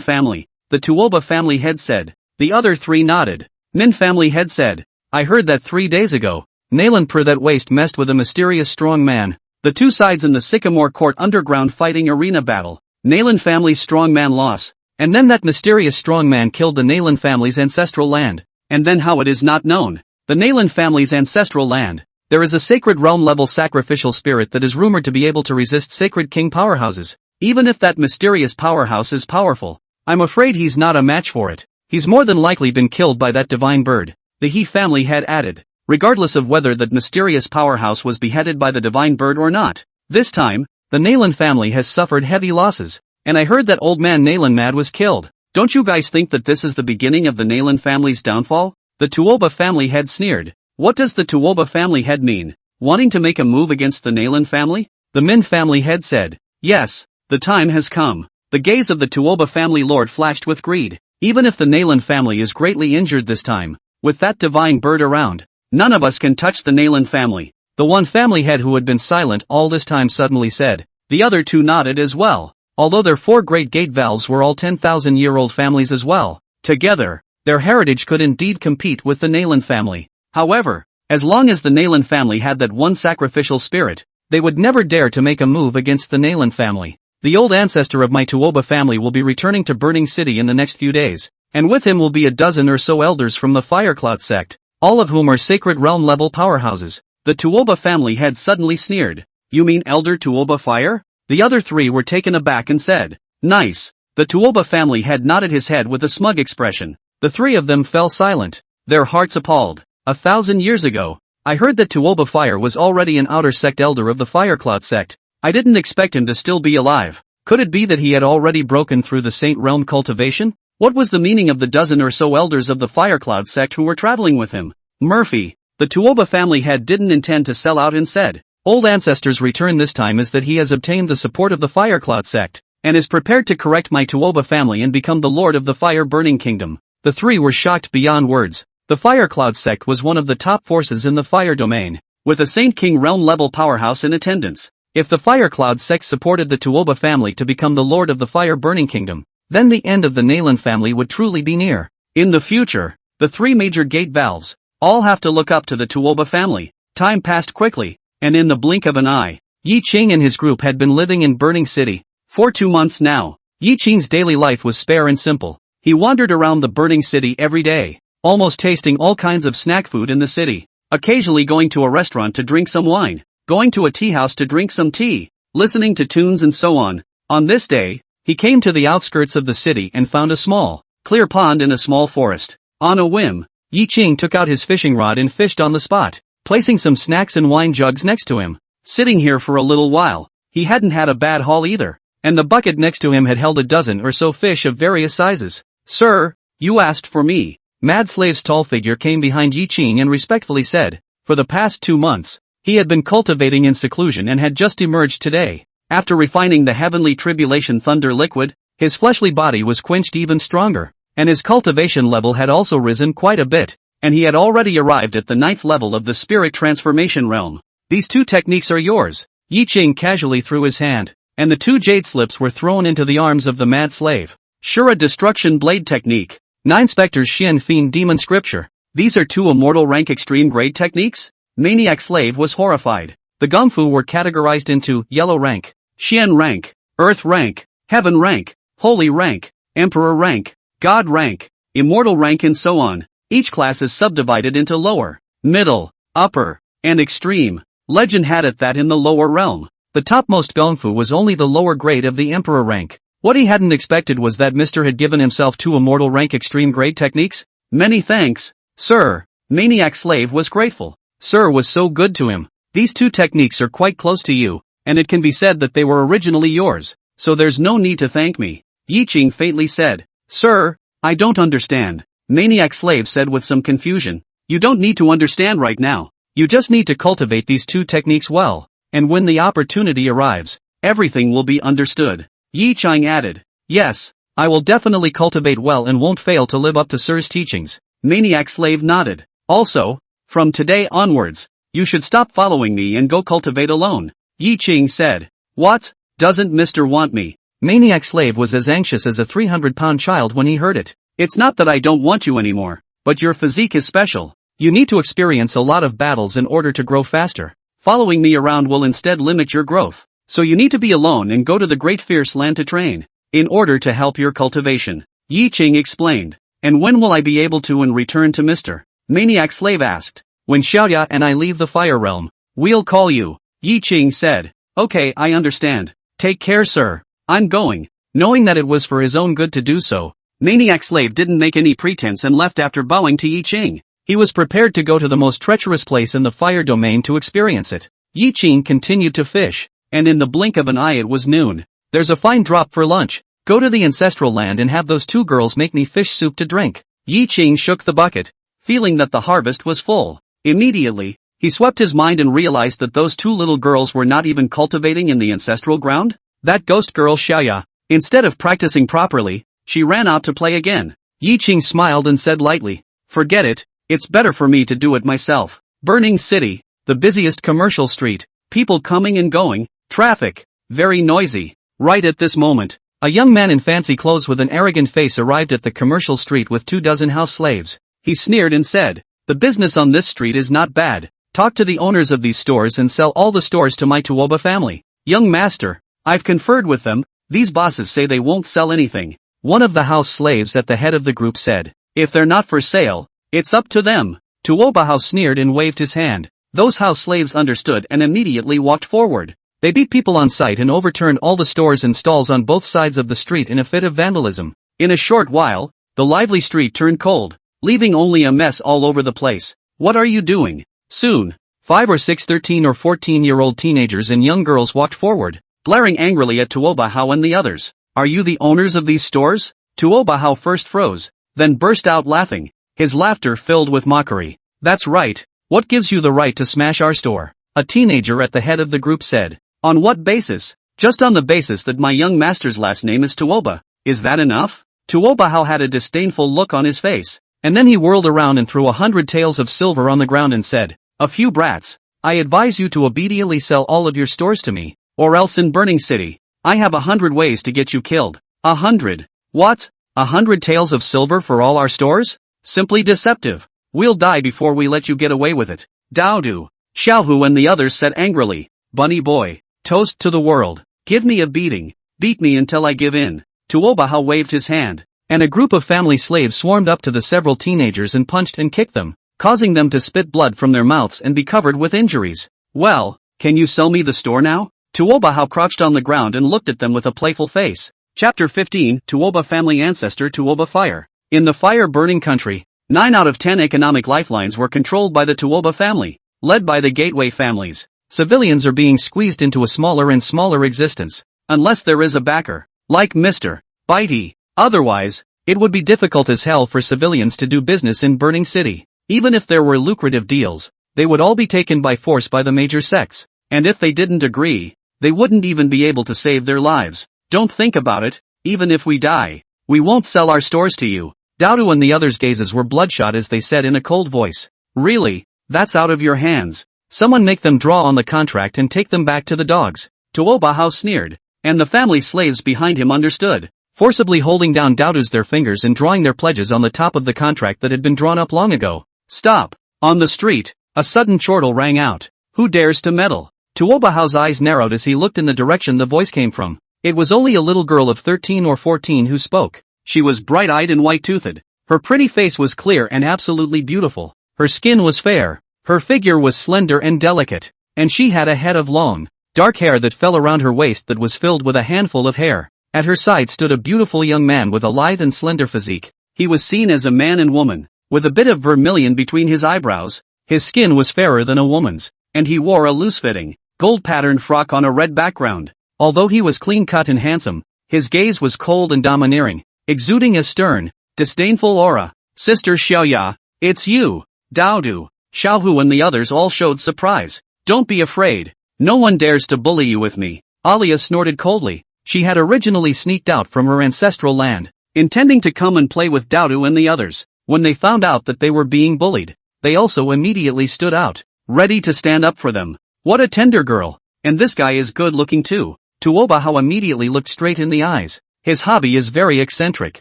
family, the Tuoba family head said. The other 3 nodded. Min family head said, I heard that 3 days ago, Nalan per that waste messed with a mysterious strong man. The 2 sides in the Sycamore Court underground fighting arena battle. Nalan family's strong man loss. And then that mysterious strong man killed the Nalan family's ancestral land. And then how it is not known. The Nalan family's ancestral land. There is a sacred realm level sacrificial spirit that is rumored to be able to resist sacred king powerhouses. Even if that mysterious powerhouse is powerful, I'm afraid he's not a match for it. He's more than likely been killed by that divine bird, the He family had added. Regardless of whether that mysterious powerhouse was beheaded by the divine bird or not. This time, the Nalan family has suffered heavy losses, and I heard that old man Nalan Mad was killed. Don't you guys think that this is the beginning of the Nalan family's downfall? The Tuoba family head sneered. What does the Tuoba family head mean? Wanting to make a move against the Nalan family? The Min family head said. Yes, the time has come. The gaze of the Tuoba family lord flashed with greed. Even if the Nalan family is greatly injured this time, with that divine bird around, none of us can touch the Nalan family. The one family head who had been silent all this time suddenly said. The other 2 nodded as well, although their 4 great gate valves were all 10,000-year-old families as well. Together, their heritage could indeed compete with the Nalan family. However, as long as the Nalan family had that one sacrificial spirit, they would never dare to make a move against the Nalan family. The old ancestor of my Tuoba family will be returning to Burning City in the next few days, and with him will be a dozen or so elders from the Firecloud sect, all of whom are sacred realm level powerhouses. The Tuoba family had suddenly sneered. You mean Elder Tuoba Fire? The other 3 were taken aback and said, Nice. The Tuoba family had nodded his head with a smug expression. The 3 of them fell silent, their hearts appalled. 1,000 years ago, I heard that Tuoba Fire was already an outer sect elder of the Firecloud sect. I didn't expect him to still be alive. Could it be that he had already broken through the Saint Realm cultivation? What was the meaning of the dozen or so elders of the Firecloud sect who were traveling with him? Murphy, the Tuoba family head didn't intend to sell out and said, Old Ancestor's return this time is that he has obtained the support of the Firecloud sect, and is prepared to correct my Tuoba family and become the lord of the fire-burning kingdom. The 3 were shocked beyond words. The Firecloud sect was one of the top forces in the fire domain, with a Saint King realm level powerhouse in attendance. If the Firecloud sect supported the Tuoba family to become the lord of the fire-burning kingdom, then the end of the Nalan family would truly be near. In the future, the 3 major gate valves all have to look up to the Tuoba family. Time passed quickly, and in the blink of an eye, Yi Qing and his group had been living in Burning City for 2 months now. Yi Qing's daily life was spare and simple. He wandered around the Burning City every day, almost tasting all kinds of snack food in the city, occasionally going to a restaurant to drink some wine, going to a tea house to drink some tea, listening to tunes and so on. On this day, he came to the outskirts of the city and found a small, clear pond in a small forest. On a whim, Yi Qing took out his fishing rod and fished on the spot, placing some snacks and wine jugs next to him. Sitting here for a little while, he hadn't had a bad haul either, and the bucket next to him had held a dozen or so fish of various sizes. "Sir, you asked for me." Mad Slave's tall figure came behind Yi Qing and respectfully said, for the past 2 months, he had been cultivating in seclusion and had just emerged today. After refining the heavenly tribulation thunder liquid, his fleshly body was quenched even stronger, and his cultivation level had also risen quite a bit, and he had already arrived at the 9th level of the spirit transformation realm. "These 2 techniques are yours." Yi Qing casually threw his hand, and the 2 jade slips were thrown into the arms of the mad slave. "Shura destruction blade technique. 9 Spectre's Xian Fiend demon scripture. These are 2 immortal rank extreme grade techniques?" Maniac slave was horrified. The Gongfu were categorized into yellow rank, Xian rank, earth rank, heaven rank, holy rank, emperor rank, god rank, immortal rank and so on. Each class is subdivided into lower, middle, upper, and extreme. Legend had it that in the lower realm, the topmost Gongfu was only the lower grade of the emperor rank. What he hadn't expected was that Mr. had given himself 2 immortal rank extreme grade techniques. "Many thanks, sir." Maniac slave was grateful. Sir was so good to him. "These 2 techniques are quite close to you, and it can be said that they were originally yours, so there's no need to thank me." Yi Qing faintly said. "Sir, I don't understand." Maniac slave said with some confusion. "You don't need to understand right now. You just need to cultivate these 2 techniques well, and when the opportunity arrives, everything will be understood." Yi Qing added, "Yes, I will definitely cultivate well and won't fail to live up to Sir's teachings." Maniac slave nodded. "Also, from today onwards, you should stop following me and go cultivate alone." Yi Qing said. "What? Doesn't Mr. want me?" Maniac slave was as anxious as a 300-pound child when he heard it. "It's not that I don't want you anymore, but your physique is special. You need to experience a lot of battles in order to grow faster. Following me around will instead limit your growth. So you need to be alone and go to the great fierce land to train, in order to help your cultivation." Yi Qing explained. "And when will I be able to return to Mr. Maniac slave asked. "When Xiaoya and I leave the fire realm, we'll call you." Yi Qing said. "Okay, I understand. Take care, sir. I'm going." Knowing that it was for his own good to do so, Maniac slave didn't make any pretense and left after bowing to Yi Qing. He was prepared to go to the most treacherous place in the fire domain to experience it. Yi Qing continued to fish, and in the blink of an eye it was noon. "There's a fine drop for lunch. Go to the ancestral land and have those 2 girls make me fish soup to drink." Yi Qing shook the bucket, feeling that the harvest was full. Immediately, he swept his mind and realized that those 2 little girls were not even cultivating in the ancestral ground. That ghost girl Xiaoya, instead of practicing properly, she ran out to play again. Yi Qing smiled and said lightly, "Forget it. It's better for me to do it myself." Burning city, the busiest commercial street, people coming and going, traffic, very noisy. Right at this moment, a young man in fancy clothes with an arrogant face arrived at the commercial street with 24 house slaves. He sneered and said, "The business on this street is not bad. Talk to the owners of these stores and sell all the stores to my Tuoba family." "Young master, I've conferred with them. These bosses say they won't sell anything." One of the house slaves at the head of the group said, "If they're not for sale, it's up to them." Tuoba House sneered and waved his hand. Those house slaves understood and immediately walked forward. They beat people on sight and overturned all the stores and stalls on both sides of the street in a fit of vandalism. In a short while, the lively street turned cold, leaving only a mess all over the place. "What are you doing?" Soon, 5 or 6 13 or 14-year-old teenagers and young girls walked forward, glaring angrily at Tuoba Hao and the others. "Are you the owners of these stores?" Tuoba Hao first froze, then burst out laughing, his laughter filled with mockery. "That's right. What gives you the right to smash our store?" A teenager at the head of the group said. "On what basis?" "Just on the basis that my young master's last name is Tuoba. Is that enough?" Tuoba Hao had a disdainful look on his face, and then he whirled around and threw 100 taels of silver on the ground and said, "A few brats. I advise you to obediently sell all of your stores to me, or else in Burning City, I have 100 ways to get you killed." 100. What? 100 taels of silver for all our stores? Simply deceptive. We'll die before we let you get away with it. Daodu. Xiaohu and the others said angrily, "Bunny boy, toast to the world. Give me a beating. Beat me until I give in." Tuoba Hao waved his hand, and a group of family slaves swarmed up to the several teenagers and punched and kicked them, causing them to spit blood from their mouths and be covered with injuries. "Well, can you sell me the store now?" Tuobahao crouched on the ground and looked at them with a playful face. Chapter 15, Tuoba Family Ancestor Tuoba Fire. In the fire-burning country, 9 out of 10 economic lifelines were controlled by the Tuoba family, led by the gateway families. Civilians are being squeezed into a smaller and smaller existence, unless there is a backer, like Mr. Bitey. Otherwise, it would be difficult as hell for civilians to do business in Burning City. Even if there were lucrative deals, they would all be taken by force by the major sects, and if they didn't agree, they wouldn't even be able to save their lives. "Don't think about it, even if we die, we won't sell our stores to you." Dowdu and the others' gazes were bloodshot as they said in a cold voice. "Really? That's out of your hands. Someone make them draw on the contract and take them back to the dogs." Tuobahao sneered, and the family slaves behind him understood, forcibly holding down Dowdu's their fingers and drawing their pledges on the top of the contract that had been drawn up long ago. "Stop!" On the street, a sudden chortle rang out. "Who dares to meddle?" Tuobahao's eyes narrowed as he looked in the direction the voice came from. It was only a little girl of 13 or 14 who spoke. She was bright-eyed and white-toothed. Her pretty face was clear and absolutely beautiful. Her skin was fair. Her figure was slender and delicate. And she had a head of long, dark hair that fell around her waist that was filled with a handful of hair. At her side stood a beautiful young man with a lithe and slender physique. He was seen as a man and woman, with a bit of vermilion between his eyebrows. His skin was fairer than a woman's, and he wore a loose-fitting, gold-patterned frock on a red background. Although he was clean-cut and handsome, his gaze was cold and domineering, exuding a stern, disdainful aura. "Sister Xiaoya, it's you!" Dowdu, Xiaohu and the others all showed surprise. "Don't be afraid. No one dares to bully you with me." Alia snorted coldly. She had originally sneaked out from her ancestral land, intending to come and play with Dowdu and the others. When they found out that they were being bullied, they also immediately stood out, ready to stand up for them. "What a tender girl. And this guy is good-looking too." Tuobahao immediately looked straight in the eyes. His hobby is very eccentric.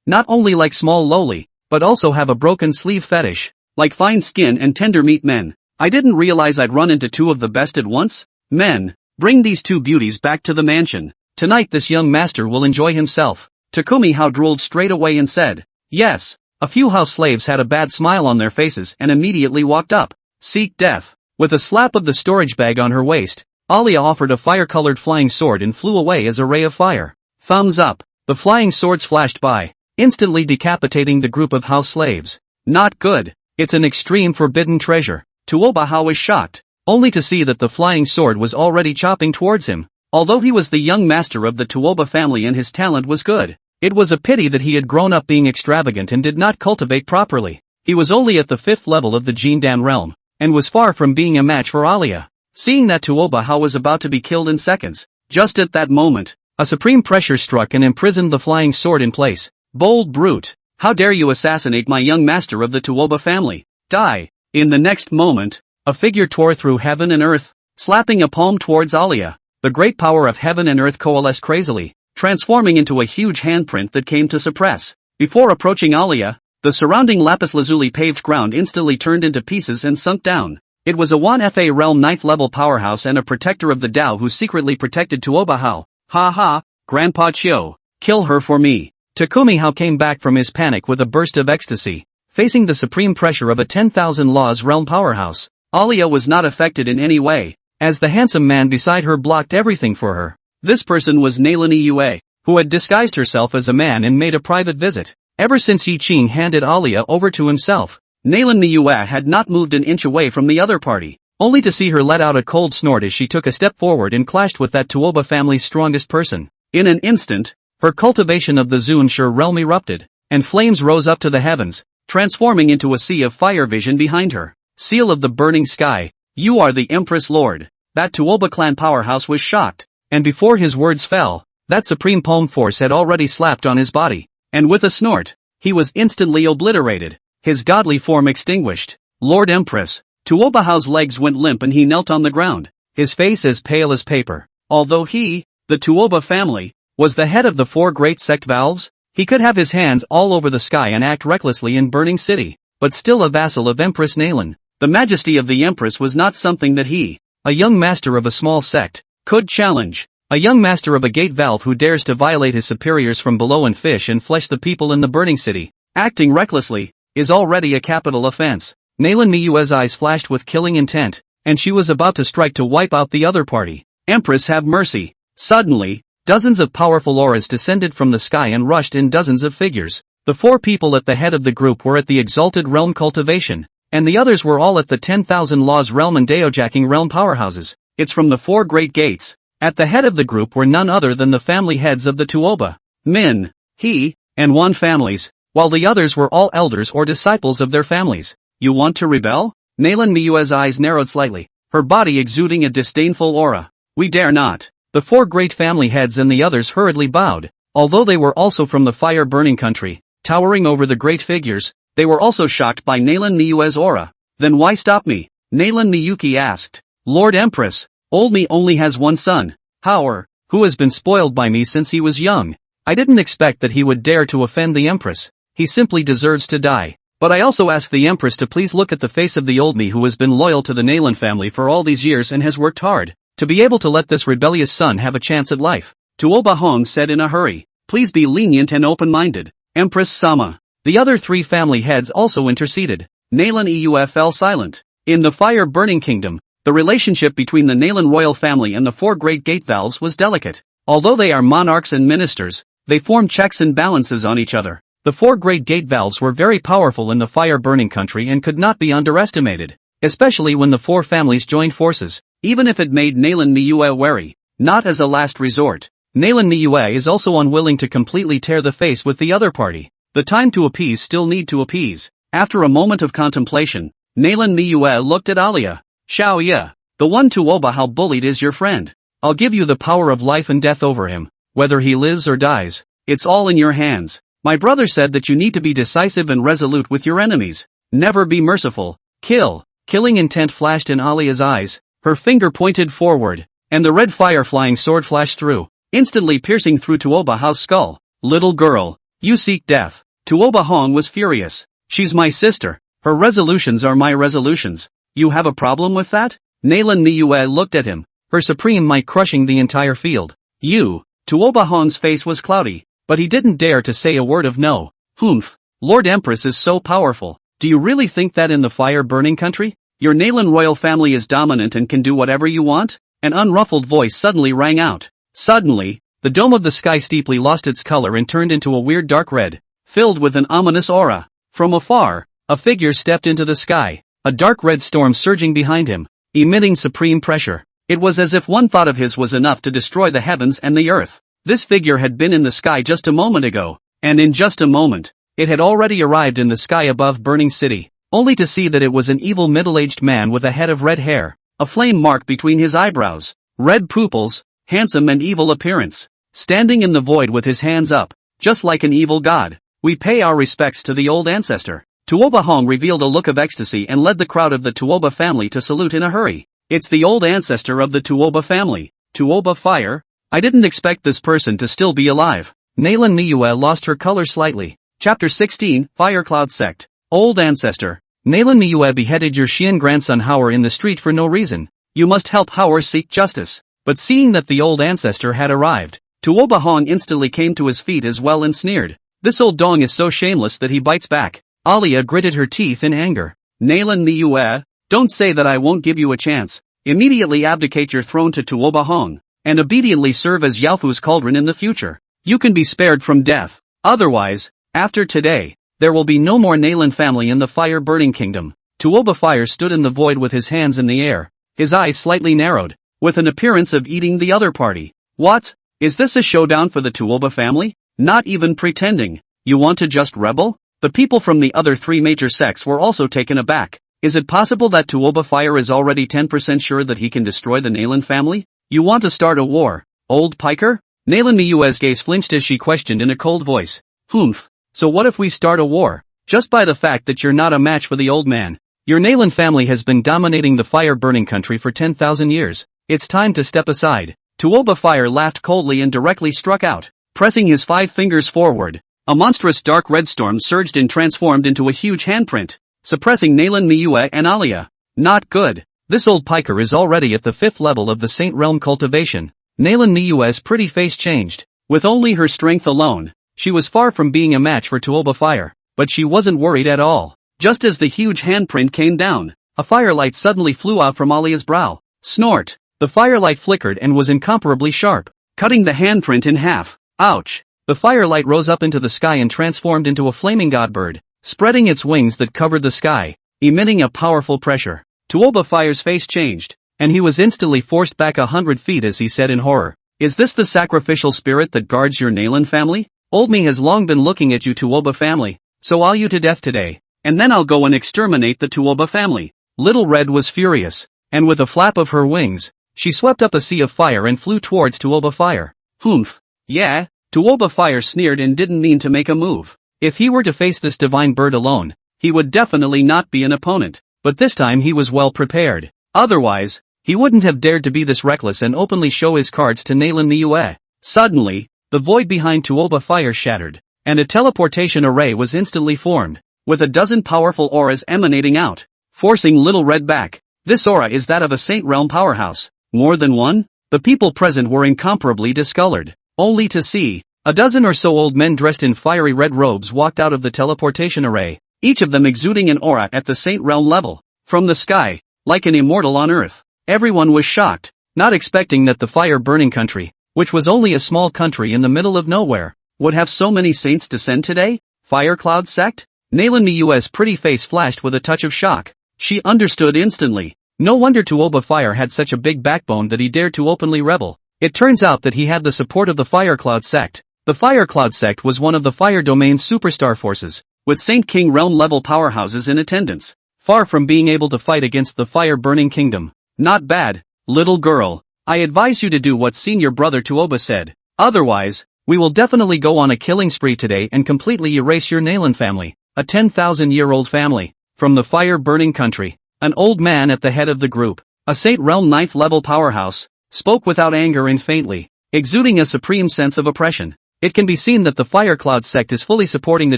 Not only like small lowly, but also have a broken sleeve fetish. Like fine skin and tender meat men. "I didn't realize I'd run into 2 of the best at once. Men, bring these 2 beauties back to the mansion. Tonight this young master will enjoy himself." Takumi Hao drooled straight away and said, "Yes." A few house slaves had a bad smile on their faces and immediately walked up. "Seek death." With a slap of the storage bag on her waist, Alia offered a fire-colored flying sword and flew away as a ray of fire. Thumbs up. The flying swords flashed by, instantly decapitating the group of house slaves. "Not good. It's an extreme forbidden treasure." Tuobahao was shocked, only to see that the flying sword was already chopping towards him. Although he was the young master of the Tuoba family and his talent was good, it was a pity that he had grown up being extravagant and did not cultivate properly. He was only at the 5th level of the Jindan realm, and was far from being a match for Alia. Seeing that Tuobahao was about to be killed in seconds, just at that moment, a supreme pressure struck and imprisoned the flying sword in place. "Bold brute! How dare you assassinate my young master of the Tuoba family? Die!" In the next moment, a figure tore through heaven and earth, slapping a palm towards Alia. The great power of heaven and earth coalesced crazily, transforming into a huge handprint that came to suppress. Before approaching Alia, the surrounding lapis lazuli paved ground instantly turned into pieces and sunk down. It was a 1FA realm 9th level powerhouse and a protector of the Tao who secretly protected Tuobahao. "Ha ha, Grandpa Chio, kill her for me." Takumi Hao came back from his panic with a burst of ecstasy, facing the supreme pressure of a 10,000 laws realm powerhouse. Alia was not affected in any way, as the handsome man beside her blocked everything for her. This person was Nalini Yue, who had disguised herself as a man and made a private visit. Ever since Yi Qing handed Alia over to himself, Nalini Yue had not moved an inch away from the other party, only to see her let out a cold snort as she took a step forward and clashed with that Tuoba family's strongest person. In an instant, her cultivation of the Zunshur realm erupted, and flames rose up to the heavens, transforming into a sea of fire vision behind her. "Seal of the burning sky, you are the Empress Lord." That Tuoba clan powerhouse was shocked, and before his words fell, that supreme palm force had already slapped on his body, and with a snort, he was instantly obliterated, his godly form extinguished. "Lord Empress." Tuobahao's legs went limp and he knelt on the ground, his face as pale as paper. Although he, the Tuoba family, was the head of the 4 great sect valves, he could have his hands all over the sky and act recklessly in Burning City, but still a vassal of Empress Nalin. The majesty of the Empress was not something that he, a young master of a small sect, could challenge. A young master of a gate valve who dares to violate his superiors from below and fish and flesh the people in the burning city, acting recklessly, is already a capital offense. Nalan Miyue's eyes flashed with killing intent, and she was about to strike to wipe out the other party. Empress, have mercy. Suddenly, dozens of powerful auras descended from the sky and rushed in dozens of figures. The 4 people at the head of the group were at the Exalted Realm Cultivation, and the others were all at the 10,000 Laws Realm and Daojacking Realm powerhouses. It's from the 4 great gates. At the head of the group were none other than the family heads of the Tuoba, Min, He, and Wan families, while the others were all elders or disciples of their families. You want to rebel? Nalan Miyue's eyes narrowed slightly, her body exuding a disdainful aura. We dare not. The 4 great family heads and the others hurriedly bowed, although they were also from the fire-burning country, towering over the great figures. They were also shocked by Nalan Miyue's aura. Then why stop me? Nalan Miyuki asked. Lord Empress, old me only has one son, Howard, who has been spoiled by me since he was young. I didn't expect that he would dare to offend the Empress. He simply deserves to die. But I also ask the Empress to please look at the face of the old me who has been loyal to the Nalan family for all these years and has worked hard to be able to let this rebellious son have a chance at life. Tuoba Hong said in a hurry. Please be lenient and open-minded, Empress Sama. The other 3 family heads also interceded. Nalan Euf fell silent. In the fire-burning kingdom, the relationship between the Nalan royal family and the 4 great gate valves was delicate. Although they are monarchs and ministers, they form checks and balances on each other. The 4 great gate valves were very powerful in the fire-burning country and could not be underestimated, especially when the 4 families joined forces, even if it made Nalan Miyue wary. Not as a last resort. Nalan Miyue is also unwilling to completely tear the face with the other party. The time to appease still need to appease. After a moment of contemplation, Nalan Miyue looked at Alia. Xiao Ye, the one Tuoba how bullied is your friend. I'll give you the power of life and death over him. Whether he lives or dies, it's all in your hands. My brother said that you need to be decisive and resolute with your enemies. Never be merciful. Kill. Killing intent flashed in Alia's eyes. Her finger pointed forward, and the red fire-flying sword flashed through, instantly piercing through Tuoba Hao's skull. Little girl, you seek death. Tuoba Hong was furious. She's my sister. Her resolutions are my resolutions. You have a problem with that? Nalan Miyue looked at him, her supreme might crushing the entire field. You. Tuoba Hong's face was cloudy, but he didn't dare to say a word of no. Humph. Lord Empress is so powerful. Do you really think that in the fire-burning country? Your Nalan royal family is dominant and can do whatever you want? An unruffled voice suddenly rang out. Suddenly, the dome of the sky steeply lost its color and turned into a weird dark red, filled with an ominous aura. From afar, a figure stepped into the sky, a dark red storm surging behind him, emitting supreme pressure. It was as if one thought of his was enough to destroy the heavens and the earth. This figure had been in the sky just a moment ago, and in just a moment, it had already arrived in the sky above Burning City, only to see that it was an evil middle-aged man with a head of red hair, a flame mark between his eyebrows, red pupils, handsome and evil appearance, standing in the void with his hands up, just like an evil god. We pay our respects to the old ancestor. Tuoba Hong revealed a look of ecstasy and led the crowd of the Tuoba family to salute in a hurry. It's the old ancestor of the Tuoba family, Tuoba Fire. I didn't expect this person to still be alive. Nalan Miyue lost her color slightly. Chapter 16, Fire Cloud Sect. Old Ancestor. Nalan Miyue beheaded your Xian grandson Howard in the street for no reason. You must help Howard seek justice. But seeing that the old ancestor had arrived, Tuoba Hong instantly came to his feet as well and sneered. This old dong is so shameless that he bites back. Alia gritted her teeth in anger. Nalan Miyue, don't say that I won't give you a chance. Immediately abdicate your throne to Tuoba Hong, and obediently serve as Yaofu's cauldron in the future. You can be spared from death. Otherwise, after today, there will be no more Nalan family in the fire-burning kingdom. Tuoba Fire stood in the void with his hands in the air, his eyes slightly narrowed, with an appearance of eating the other party. What? Is this a showdown for the Tuoba family? Not even pretending. You want to just rebel? The people from the other 3 major sects were also taken aback. Is it possible that Tuoba Fire is already 10% sure that he can destroy the Nalan family? You want to start a war, old piker? Nalan Miyue's gaze flinched as she questioned in a cold voice. Humph. So what if we start a war? Just by the fact that you're not a match for the old man. Your Nalan family has been dominating the fire-burning country for 10,000 years. It's time to step aside. Tuoba Fire laughed coldly and directly struck out, pressing his 5 fingers forward. A monstrous dark red storm surged and transformed into a huge handprint, suppressing Nalan Miyue and Alia. Not good. This old piker is already at the 5th level of the Saint Realm cultivation. Nalan Miyue's pretty face changed. With only her strength alone, she was far from being a match for Tuoba Fire, but she wasn't worried at all. Just as the huge handprint came down, a firelight suddenly flew out from Alia's brow. Snort! The firelight flickered and was incomparably sharp, cutting the handprint in half. Ouch! The firelight rose up into the sky and transformed into a flaming godbird, spreading its wings that covered the sky, emitting a powerful pressure. Tuoba Fire's face changed, and he was instantly forced back 100 feet as he said in horror, "Is this the sacrificial spirit that guards your Nalan family? Old me has long been looking at you Tuoba family, so I'll you to death today, and then I'll go and exterminate the Tuoba family." Little Red was furious, and with a flap of her wings, she swept up a sea of fire and flew towards Tuoba Fire. Humph. Yeah, Tuoba Fire sneered and didn't mean to make a move. If he were to face this divine bird alone, he would definitely not be an opponent, but this time he was well prepared. Otherwise, he wouldn't have dared to be this reckless and openly show his cards to Nalan Miyue. Suddenly, the void behind Tuoba Fire shattered, and a teleportation array was instantly formed, with a dozen powerful auras emanating out, forcing Little Red back. This aura is that of a Saint Realm powerhouse. More than one? The people present were incomparably discolored, only to see a dozen or so old men dressed in fiery red robes walked out of the teleportation array, each of them exuding an aura at the Saint Realm level. From the sky, like an immortal on earth, everyone was shocked, not expecting that the fire-burning country, which was only a small country in the middle of nowhere, would have so many saints descend today? Fire Cloud sect? Nalan Miyue's pretty face flashed with a touch of shock. She understood instantly. No wonder Tuoba Fire had such a big backbone that he dared to openly rebel. It turns out that he had the support of the Fire Cloud sect. The Fire Cloud sect was one of the Fire Domain's superstar forces, with Saint King Realm level powerhouses in attendance, far from being able to fight against the fire-burning kingdom. Not bad, little girl. I advise you to do what senior brother Tuoba said. Otherwise, we will definitely go on a killing spree today and completely erase your Nalan family, a 10,000-year-old family, from the fire-burning country. An old man at the head of the group, a Saint Realm 9th level powerhouse, spoke without anger and faintly, exuding a supreme sense of oppression. It can be seen that the Fire Cloud sect is fully supporting the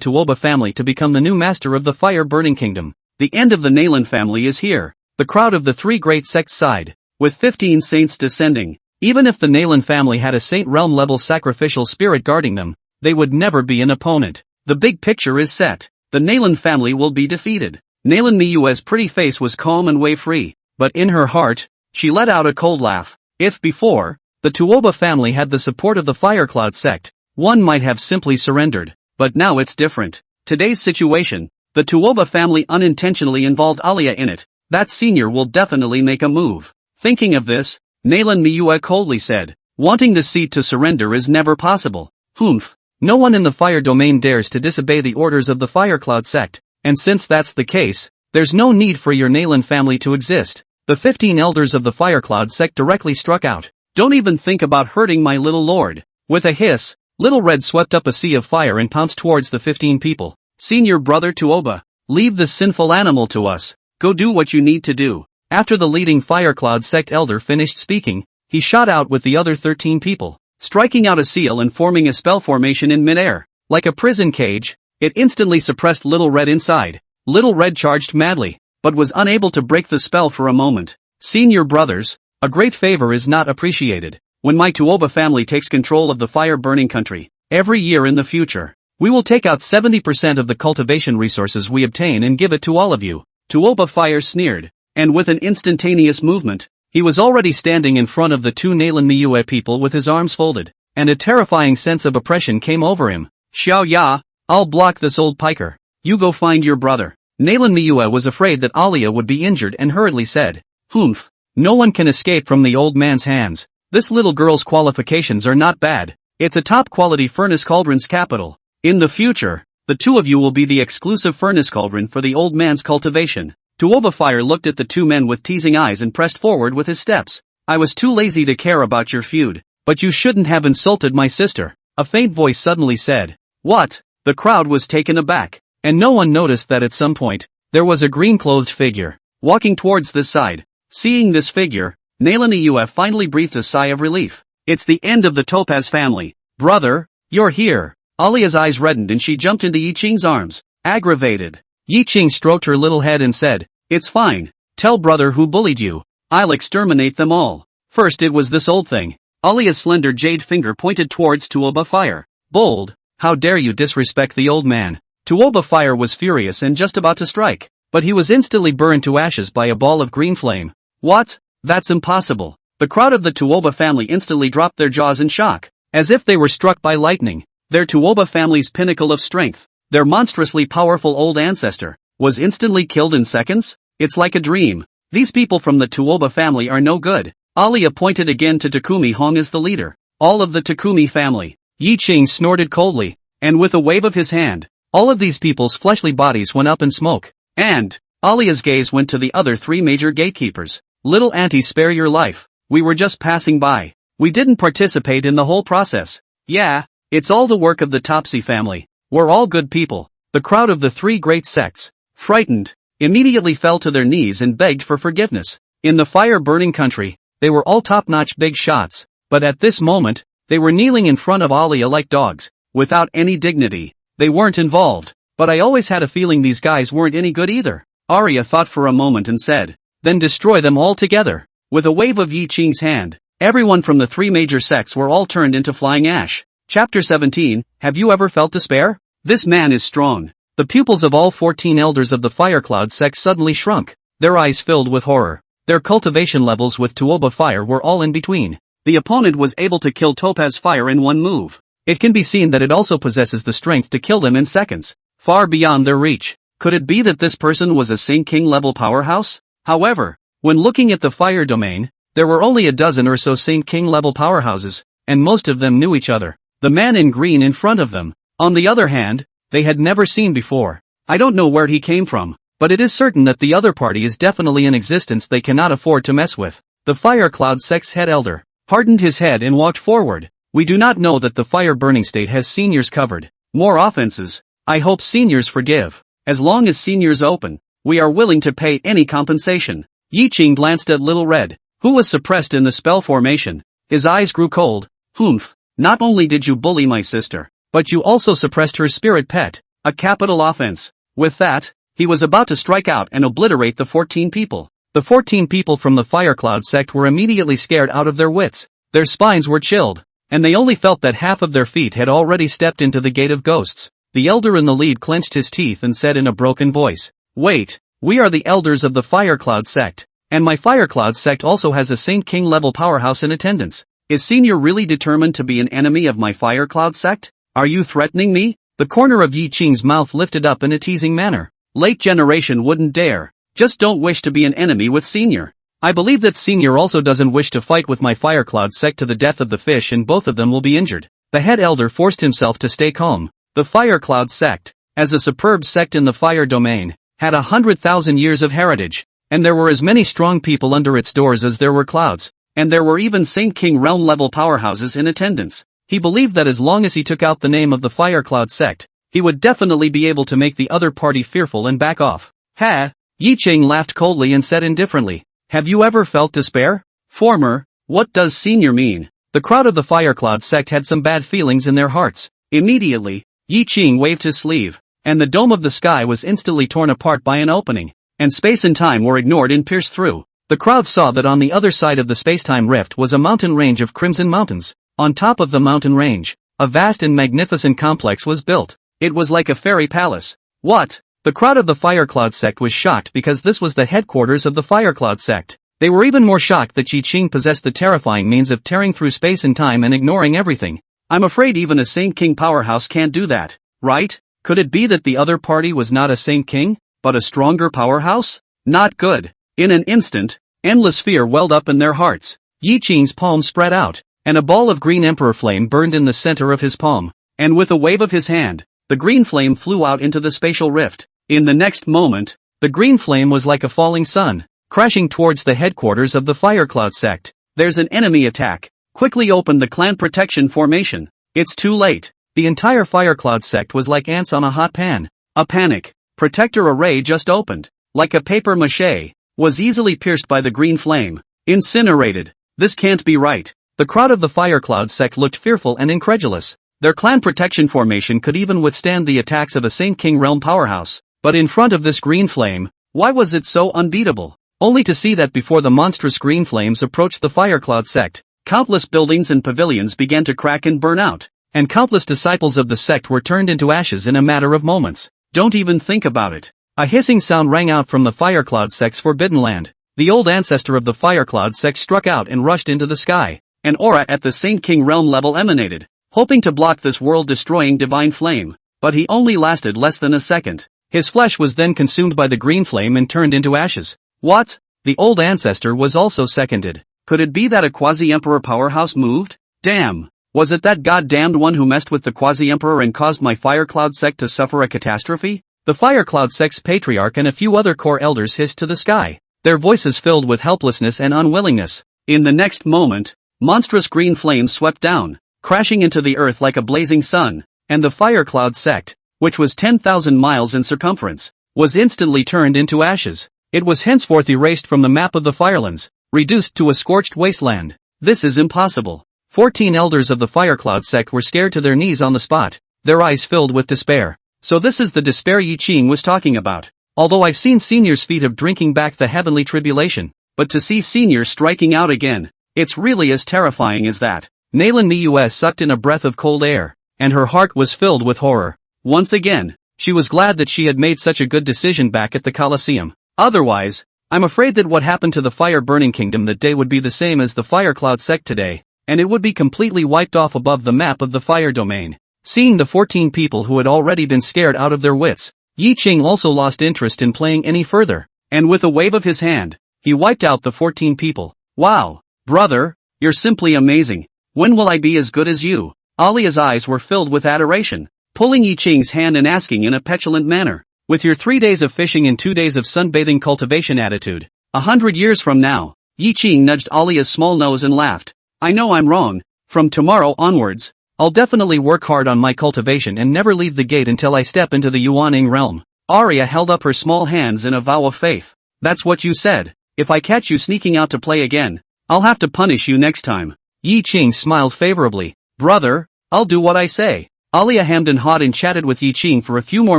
Tuoba family to become the new master of the fire-burning kingdom. The end of the Nalan family is here. The crowd of the three great sects sighed, with 15 saints descending. Even if the Nalan family had a Saint Realm level sacrificial spirit guarding them, they would never be an opponent. The big picture is set. The Nalan family will be defeated. Nalan Miyue's pretty face was calm and way-free, but in her heart, she let out a cold laugh. If before, the Tuoba family had the support of the Fire Cloud sect, one might have simply surrendered, but now it's different. Today's situation, the Tuoba family unintentionally involved Alia in it. That senior will definitely make a move. Thinking of this, Nalan Miyue coldly said, wanting the seat to surrender is never possible. Humph. No one in the fire domain dares to disobey the orders of the Fire Cloud sect. And since that's the case, there's no need for your Nalan family to exist. The 15 elders of the Fire Cloud sect directly struck out. Don't even think about hurting my little lord. With a hiss, Little Red swept up a sea of fire and pounced towards the 15 people. Senior brother Tuoba, leave this sinful animal to us. Go do what you need to do. After the leading Fire Cloud sect elder finished speaking, he shot out with the other 13 people, striking out a seal and forming a spell formation in midair. Like a prison cage, it instantly suppressed Little Red inside. Little Red charged madly, but was unable to break the spell for a moment. Senior brothers, a great favor is not appreciated. When my Tuoba family takes control of the fire-burning country, every year in the future, we will take out 70% of the cultivation resources we obtain and give it to all of you. Tuoba Fire sneered, and with an instantaneous movement, he was already standing in front of the two Nalan Miyue people with his arms folded, and a terrifying sense of oppression came over him. Xiao Ya, I'll block this old piker. You go find your brother. Nalan Miyue was afraid that Alia would be injured and hurriedly said, Humph, no one can escape from the old man's hands. This little girl's qualifications are not bad. It's a top-quality furnace cauldron's capital. In the future, the two of you will be the exclusive furnace cauldron for the old man's cultivation. Tuoba Fire looked at the two men with teasing eyes and pressed forward with his steps. I was too lazy to care about your feud, but you shouldn't have insulted my sister. A faint voice suddenly said, What? The crowd was taken aback, and no one noticed that at some point, there was a green-clothed figure, walking towards this side. Seeing this figure, Nalan Miyue finally breathed a sigh of relief. It's the end of the Topaz family. Brother, you're here. Alia's eyes reddened and she jumped into Yi Qing's arms, aggravated. Yi Qing stroked her little head and said, It's fine. Tell brother who bullied you. I'll exterminate them all. First it was this old thing, Alia's slender jade finger pointed towards Tuoba Fire. Bold, how dare you disrespect the old man? Tuoba Fire was furious and just about to strike, but he was instantly burned to ashes by a ball of green flame. What? That's impossible. The crowd of the Tuoba family instantly dropped their jaws in shock, as if they were struck by lightning. Their Tuoba family's pinnacle of strength, their monstrously powerful old ancestor, was instantly killed in seconds? It's like a dream. These people from the Tuoba family are no good. Alia pointed again to Takumi Hong as the leader. All of the Takumi family. Yi Qing snorted coldly, and with a wave of his hand, all of these people's fleshly bodies went up in smoke. And Alia's gaze went to the other three major gatekeepers. Little auntie, spare your life. We were just passing by. We didn't participate in the whole process. Yeah, it's all the work of the Topsy family. We're all good people. The crowd of the three great sects, frightened, immediately fell to their knees and begged for forgiveness. In the fire-burning country, they were all top-notch big shots, but at this moment, they were kneeling in front of Alia like dogs, without any dignity. They weren't involved, but I always had a feeling these guys weren't any good either. Arya thought for a moment and said, then destroy them all together. With a wave of Yi Qing's hand, everyone from the three major sects were all turned into flying ash. Chapter 17, Have you ever felt despair? This man is strong. The pupils of all 14 elders of the Firecloud sect suddenly shrunk, their eyes filled with horror. Their cultivation levels with Tuoba Fire were all in between. The opponent was able to kill Topaz Fire in one move. It can be seen that it also possesses the strength to kill them in seconds, far beyond their reach. Could it be that this person was a Saint King level powerhouse? However, when looking at the fire domain, there were only a dozen or so Saint King level powerhouses, and most of them knew each other. The man in green in front of them, on the other hand, they had never seen before. I don't know where he came from, but it is certain that the other party is definitely an existence they cannot afford to mess with. The Firecloud sect's head elder hardened his head and walked forward. We do not know that the fire-burning state has seniors covered. More offenses. I hope seniors forgive. As long as seniors open, we are willing to pay any compensation. Yi Qing glanced at Little Red, who was suppressed in the spell formation. His eyes grew cold. Humph. Not only did you bully my sister, but you also suppressed her spirit pet. A capital offense. With that, he was about to strike out and obliterate the 14 people. The 14 people from the Firecloud sect were immediately scared out of their wits. Their spines were chilled, and they only felt that half of their feet had already stepped into the gate of ghosts. The elder in the lead clenched his teeth and said in a broken voice, wait, we are the elders of the Firecloud sect, and my Firecloud sect also has a Saint King level powerhouse in attendance. Is Senior really determined to be an enemy of my Firecloud sect? Are you threatening me? The corner of Yi Qing's mouth lifted up in a teasing manner. Late generation wouldn't dare. Just don't wish to be an enemy with Senior. I believe that Senior also doesn't wish to fight with my Firecloud sect to the death of the fish, and both of them will be injured. The head elder forced himself to stay calm. The Firecloud sect, as a superb sect in the fire domain, had 100,000 years of heritage, and there were as many strong people under its doors as there were clouds, and there were even Saint King realm level powerhouses in attendance. He believed that as long as he took out the name of the Firecloud sect, he would definitely be able to make the other party fearful and back off. Ha! Yi Qing laughed coldly and said indifferently, have you ever felt despair? Former, what does Senior mean? The crowd of the Firecloud sect had some bad feelings in their hearts. Immediately, Yi Qing waved his sleeve, and the dome of the sky was instantly torn apart by an opening, and space and time were ignored and pierced through. The crowd saw that on the other side of the space-time rift was a mountain range of crimson mountains. On top of the mountain range, a vast and magnificent complex was built. It was like a fairy palace. What? The crowd of the Firecloud sect was shocked because this was the headquarters of the Firecloud sect. They were even more shocked that Yi Qing possessed the terrifying means of tearing through space and time and ignoring everything. I'm afraid even a Saint King powerhouse can't do that, right? Could it be that the other party was not a Saint King, but a stronger powerhouse? Not good. In an instant, endless fear welled up in their hearts. Yi Qing's palm spread out, and a ball of green emperor flame burned in the center of his palm, and with a wave of his hand, the green flame flew out into the spatial rift. In the next moment, the green flame was like a falling sun, crashing towards the headquarters of the Firecloud sect. There's an enemy attack. Quickly open the clan protection formation. It's too late. The entire Firecloud sect was like ants on a hot pan. A panic. Protector array just opened. Like a paper mache. Was easily pierced by the green flame. Incinerated. This can't be right. The crowd of the Firecloud sect looked fearful and incredulous. Their clan protection formation could even withstand the attacks of a Saint King realm powerhouse. But in front of this green flame, why was it so unbeatable? Only to see that before the monstrous green flames approached the Firecloud sect, Countless buildings and pavilions began to crack and burn out, and countless disciples of the sect were turned into ashes in a matter of moments. Don't even think about it. A hissing sound rang out from the Firecloud sect's forbidden land. The old ancestor of the Firecloud sect struck out and rushed into the sky. An aura at the Saint King realm level emanated, hoping to block this world-destroying divine flame. But he only lasted less than a second. His flesh was then consumed by the green flame and turned into ashes. What? The old ancestor was also seconded. Could it be that a quasi-emperor powerhouse moved? Damn. Was it that goddamned one who messed with the quasi-emperor and caused my Firecloud sect to suffer a catastrophe? The Firecloud sect's patriarch and a few other core elders hissed to the sky, their voices filled with helplessness and unwillingness. In the next moment, monstrous green flames swept down, crashing into the earth like a blazing sun, and the Firecloud sect, which was 10,000 miles in circumference, was instantly turned into ashes. It was henceforth erased from the map of the Firelands, reduced to a scorched wasteland. This is impossible. 14 elders of the Firecloud sect were scared to their knees on the spot, their eyes filled with despair. So this is the despair Yi Qing was talking about. Although I've seen seniors' feat of drinking back the heavenly tribulation, but to see seniors striking out again, it's really as terrifying as that. Nalan Mius sucked in a breath of cold air, and her heart was filled with horror. Once again, she was glad that she had made such a good decision back at the Colosseum. Otherwise, I'm afraid that what happened to the fire-burning kingdom that day would be the same as the Firecloud sect today, and it would be completely wiped off above the map of the fire domain. Seeing the 14 people who had already been scared out of their wits, Yi Qing also lost interest in playing any further, and with a wave of his hand, he wiped out the 14 people. Wow, brother, you're simply amazing. When will I be as good as you? Alia's eyes were filled with adoration, pulling Yi Qing's hand and asking in a petulant manner, with your 3 days of fishing and 2 days of sunbathing cultivation attitude, 100 years from now. Yi Qing nudged Alia's small nose and laughed. I know I'm wrong. From tomorrow onwards, I'll definitely work hard on my cultivation and never leave the gate until I step into the Yuaning realm. Arya held up her small hands in a vow of faith. That's what you said. If I catch you sneaking out to play again, I'll have to punish you next time. Yi Qing smiled favorably. Brother, I'll do what I say. Alia hemmed and hawed and chatted with Yi Qing for a few more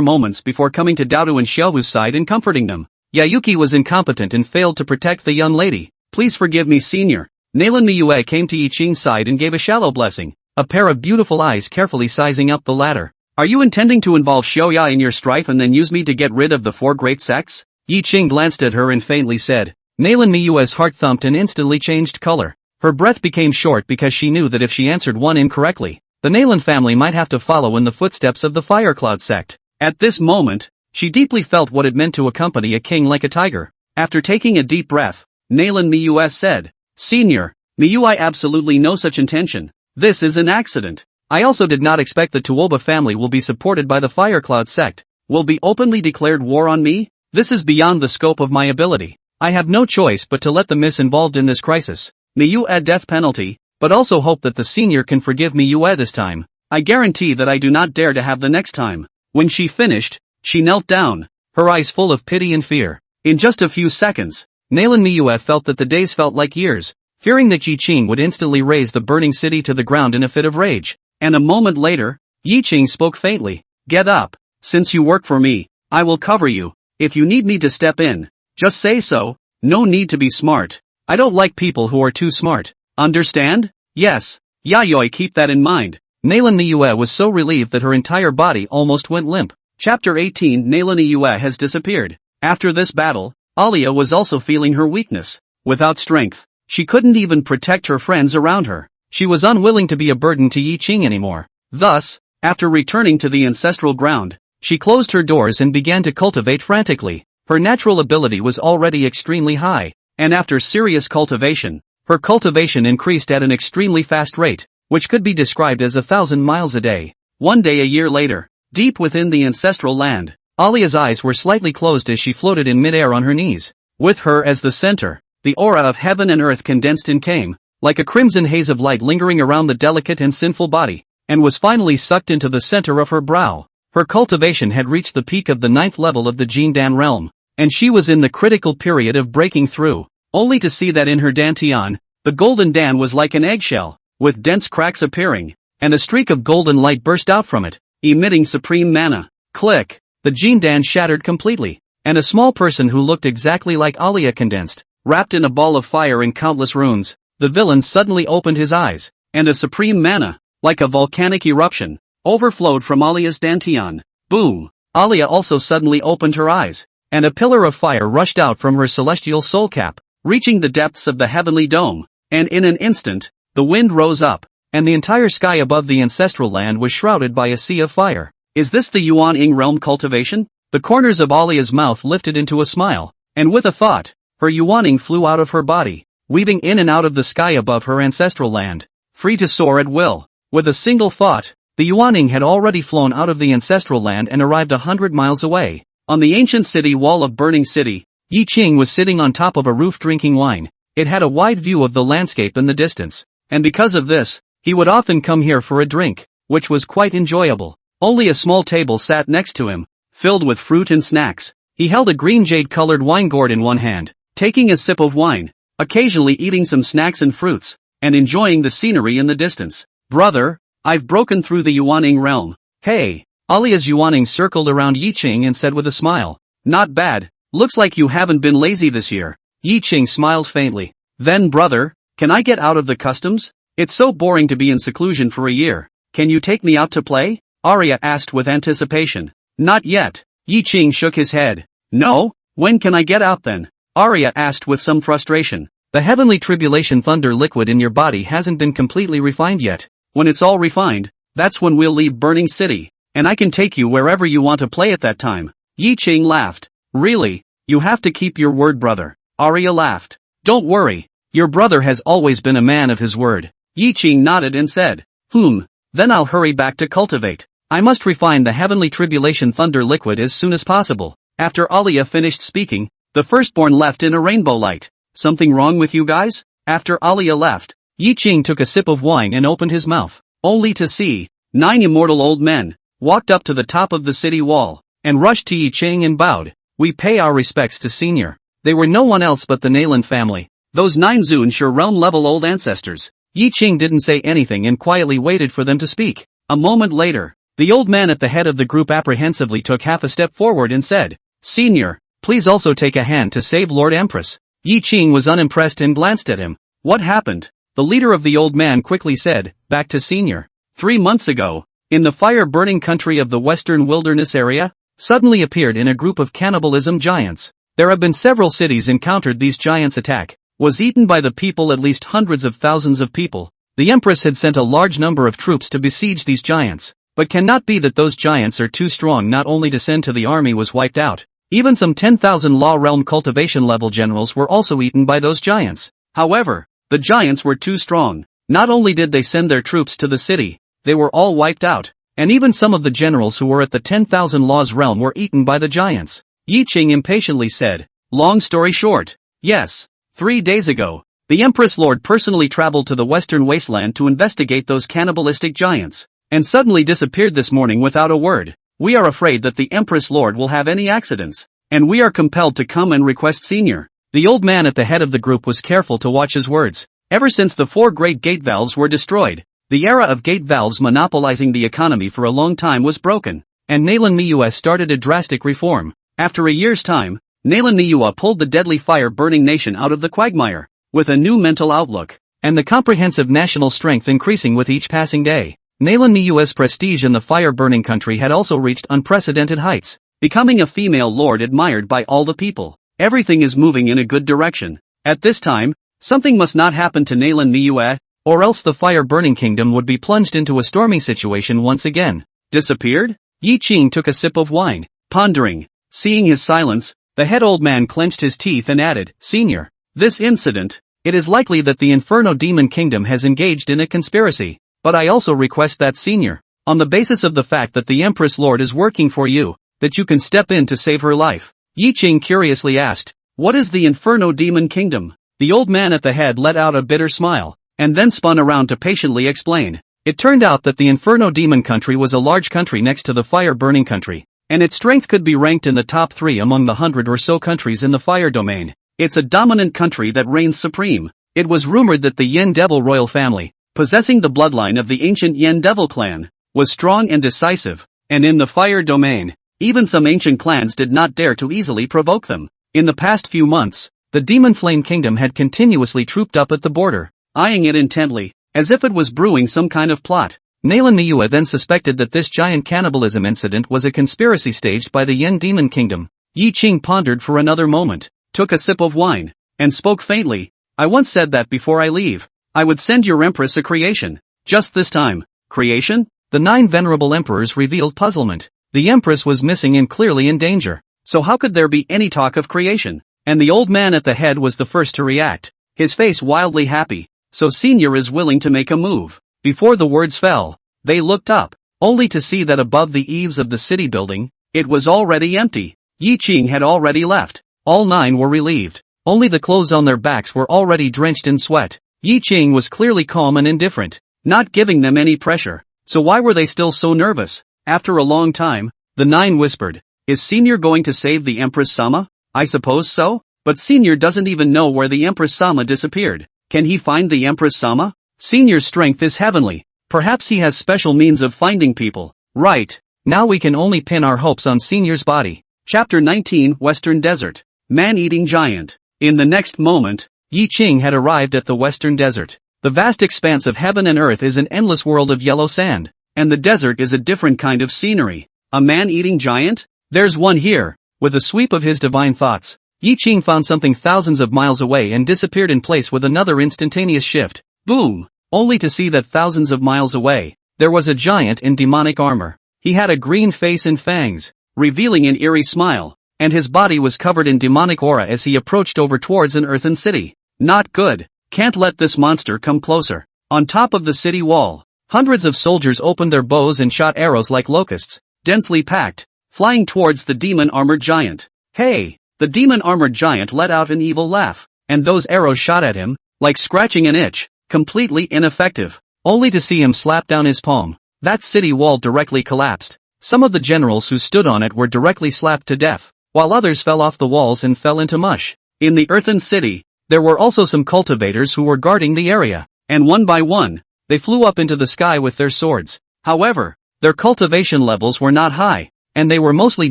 moments before coming to Daodu and Xiaohu's side and comforting them. Yayuki was incompetent and failed to protect the young lady. Please forgive me, senior. Nalan Miyue came to Yi Qing's side and gave a shallow blessing, a pair of beautiful eyes carefully sizing up the latter. Are you intending to involve Xiaoya in your strife and then use me to get rid of the 4 great sects? Yi Qing glanced at her and faintly said. Nalan Miyue's heart thumped and instantly changed color. Her breath became short because she knew that if she answered one incorrectly, the Nalan family might have to follow in the footsteps of the Firecloud sect. At this moment, she deeply felt what it meant to accompany a king like a tiger. After taking a deep breath, Nalan Miyue said, Senior, Miyue absolutely no such intention. This is an accident. I also did not expect the Tuoba family will be supported by the Firecloud sect. Will be openly declared war on me? This is beyond the scope of my ability. I have no choice but to let the miss involved in this crisis. Miyue death penalty, but also hope that the senior can forgive Miyue this time. I guarantee that I do not dare to have the next time. When she finished, she knelt down, her eyes full of pity and fear. In just a few seconds, Nalan Miyue felt that the days felt like years, fearing that Yi Qing would instantly raze the burning city to the ground in a fit of rage. And a moment later, Yi Qing spoke faintly. Get up. Since you work for me, I will cover you. If you need me to step in, just say so. No need to be smart. I don't like people who are too smart. Understand? Yes. Yayoi, keep that in mind. Nalan Miyue was so relieved that her entire body almost went limp. Chapter 18. Nalan Miyue has disappeared. After this battle, Alia was also feeling her weakness. Without strength, she couldn't even protect her friends around her. She was unwilling to be a burden to Yi Qing anymore. Thus, after returning to the ancestral ground, she closed her doors and began to cultivate frantically. Her natural ability was already extremely high, and after serious cultivation, her cultivation increased at an extremely fast rate, which could be described as 1,000 miles a day. One day a year later, deep within the ancestral land, Alia's eyes were slightly closed as she floated in midair on her knees. With her as the center, the aura of heaven and earth condensed and came, like a crimson haze of light lingering around the delicate and sinful body, and was finally sucked into the center of her brow. Her cultivation had reached the peak of the 9th level of the Jindan realm, and she was in the critical period of breaking through, only to see that in her dantian, the golden dan was like an eggshell, with dense cracks appearing, and a streak of golden light burst out from it, emitting supreme mana. Click! The Jindan shattered completely, and a small person who looked exactly like Alia condensed, wrapped in a ball of fire and countless runes. the villain suddenly opened his eyes, and a supreme mana, like a volcanic eruption, overflowed from Alia's dantian. Boom! Alia also suddenly opened her eyes, and a pillar of fire rushed out from her celestial soul cap, reaching the depths of the heavenly dome, and in an instant, the wind rose up, and the entire sky above the ancestral land was shrouded by a sea of fire. Is this the Yuan-ing realm cultivation? The corners of Alia's mouth lifted into a smile, and with a thought, her Yuan-ing flew out of her body, weaving in and out of the sky above her ancestral land, free to soar at will. With a single thought, the Yuan-ing had already flown out of the ancestral land and arrived 100 miles away. On the ancient city wall of Burning City, Yi Qing was sitting on top of a roof drinking wine. It had a wide view of the landscape in the distance, and because of this, he would often come here for a drink, which was quite enjoyable. Only a small table sat next to him, filled with fruit and snacks. He held a green jade-colored wine gourd in one hand, taking a sip of wine, occasionally eating some snacks and fruits, and enjoying the scenery in the distance. Brother, I've broken through the Yuan-ing realm. Hey! Alia's Yuan-ing circled around Yi Qing and said with a smile. Not bad, looks like you haven't been lazy this year. Yi Qing smiled faintly. Then brother, can I get out of the customs? It's so boring to be in seclusion for a year. Can you take me out to play? Arya asked with anticipation. Not yet. Yi Qing shook his head. No? When can I get out then? Arya asked with some frustration. The heavenly tribulation thunder liquid in your body hasn't been completely refined yet. When it's all refined, that's when we'll leave Burning City, and I can take you wherever you want to play at that time. Yi Qing laughed. Really? You have to keep your word, brother. Arya laughed. Don't worry. Your brother has always been a man of his word. Yi Qing nodded and said. Then I'll hurry back to cultivate. I must refine the heavenly tribulation thunder liquid as soon as possible. After Alia finished speaking, the firstborn left in a rainbow light. Something wrong with you guys? After Alia left, Yi Qing took a sip of wine and opened his mouth, only to see 9 immortal old men walked up to the top of the city wall and rushed to Yi Qing and bowed. We pay our respects to Senior. They were no one else but the Nalan family. Those 9 Zun-Shur realm-level old ancestors. Yi Qing didn't say anything and quietly waited for them to speak. A moment later, the old man at the head of the group apprehensively took half a step forward and said, Senior, please also take a hand to save Lord Empress. Yi Qing was unimpressed and glanced at him. What happened? The leader of the old man quickly said, back to Senior. 3 months ago, in the fire-burning country of the western wilderness area, suddenly appeared in a group of cannibalism giants. There have been several cities encountered these giants attack, was eaten by the people, at least hundreds of thousands of people. The Empress had sent a large number of troops to besiege these giants, but cannot be that those giants are too strong not only to send to the army was wiped out. Even some 10,000 law realm cultivation level generals were also eaten by those giants. However, the giants were too strong. Not only did they send their troops to the city, they were all wiped out, and even some of the generals who were at the 10,000 laws realm were eaten by the giants. Yi Qing impatiently said, long story short, yes, 3 days ago, the Empress Lord personally traveled to the western wasteland to investigate those cannibalistic giants, and suddenly disappeared this morning without a word. We are afraid that the Empress Lord will have any accidents, and we are compelled to come and request Senior. The old man at the head of the group was careful to watch his words. Ever since the 4 great gate valves were destroyed, the era of gate valves monopolizing the economy for a long time was broken, and Nalan Miua started a drastic reform. After a year's time, Nalan Miua pulled the deadly fire-burning nation out of the quagmire, with a new mental outlook, and the comprehensive national strength increasing with each passing day. Nalan Miua's prestige in the fire-burning country had also reached unprecedented heights, becoming a female lord admired by all the people. Everything is moving in a good direction. At this time, something must not happen to Nalan Miua, or else the fire-burning kingdom would be plunged into a stormy situation once again. Disappeared? Yi Qing took a sip of wine, pondering. Seeing his silence, the head old man clenched his teeth and added, Senior, this incident, it is likely that the Inferno Demon Kingdom has engaged in a conspiracy, but I also request that Senior, on the basis of the fact that the Empress Lord is working for you, that you can step in to save her life. Yi Qing curiously asked, what is the Inferno Demon Kingdom? The old man at the head let out a bitter smile, and then spun around to patiently explain. It turned out that the Inferno Demon Country was a large country next to the fire-burning country, and its strength could be ranked in the top 3 among the 100 or so countries in the fire domain. It's a dominant country that reigns supreme. It was rumored that the Yen Devil royal family, possessing the bloodline of the ancient Yen Devil clan, was strong and decisive, and in the fire domain, even some ancient clans did not dare to easily provoke them. In the past few months, the Demon Flame Kingdom had continuously trooped up at the border, eyeing it intently, as if it was brewing some kind of plot. Nalan Miua then suspected that this giant cannibalism incident was a conspiracy staged by the Yen Demon Kingdom. Yi Qing pondered for another moment, took a sip of wine, and spoke faintly. I once said that before I leave, I would send your empress a creation. Just this time. Creation? The 9 venerable emperors revealed puzzlement. The empress was missing and clearly in danger. So how could there be any talk of creation? And the old man at the head was the first to react, his face wildly happy. So Senior is willing to make a move. Before the words fell, they looked up, only to see that above the eaves of the city building, it was already empty. Yi Qing had already left. All 9 were relieved. Only the clothes on their backs were already drenched in sweat. Yi Qing was clearly calm and indifferent, not giving them any pressure. So why were they still so nervous? After a long time, the 9 whispered, is Senior going to save the Empress Sama? I suppose so? But Senior doesn't even know where the Empress Sama disappeared. Can he find the Empress Sama? Senior's strength is heavenly. Perhaps he has special means of finding people. Right. Now we can only pin our hopes on Senior's body. Chapter 19 Western Desert. Man-eating giant. In the next moment, Yi Qing had arrived at the Western Desert. The vast expanse of heaven and earth is an endless world of yellow sand, and the desert is a different kind of scenery. A man-eating giant? There's one here. With a sweep of his divine thoughts, Yi Qing found something thousands of miles away and disappeared in place with another instantaneous shift. Boom! Only to see that thousands of miles away, there was a giant in demonic armor. He had a green face and fangs, revealing an eerie smile, and his body was covered in demonic aura as he approached over towards an earthen city. Not good. Can't let this monster come closer. On top of the city wall, hundreds of soldiers opened their bows and shot arrows like locusts, densely packed, flying towards the demon-armored giant. Hey! The demon-armored giant let out an evil laugh, and those arrows shot at him, like scratching an itch, completely ineffective, only to see him slap down his palm. That city wall directly collapsed. Some of the generals who stood on it were directly slapped to death, while others fell off the walls and fell into mush. In the earthen city, there were also some cultivators who were guarding the area, and one by one, they flew up into the sky with their swords. However, their cultivation levels were not high, and they were mostly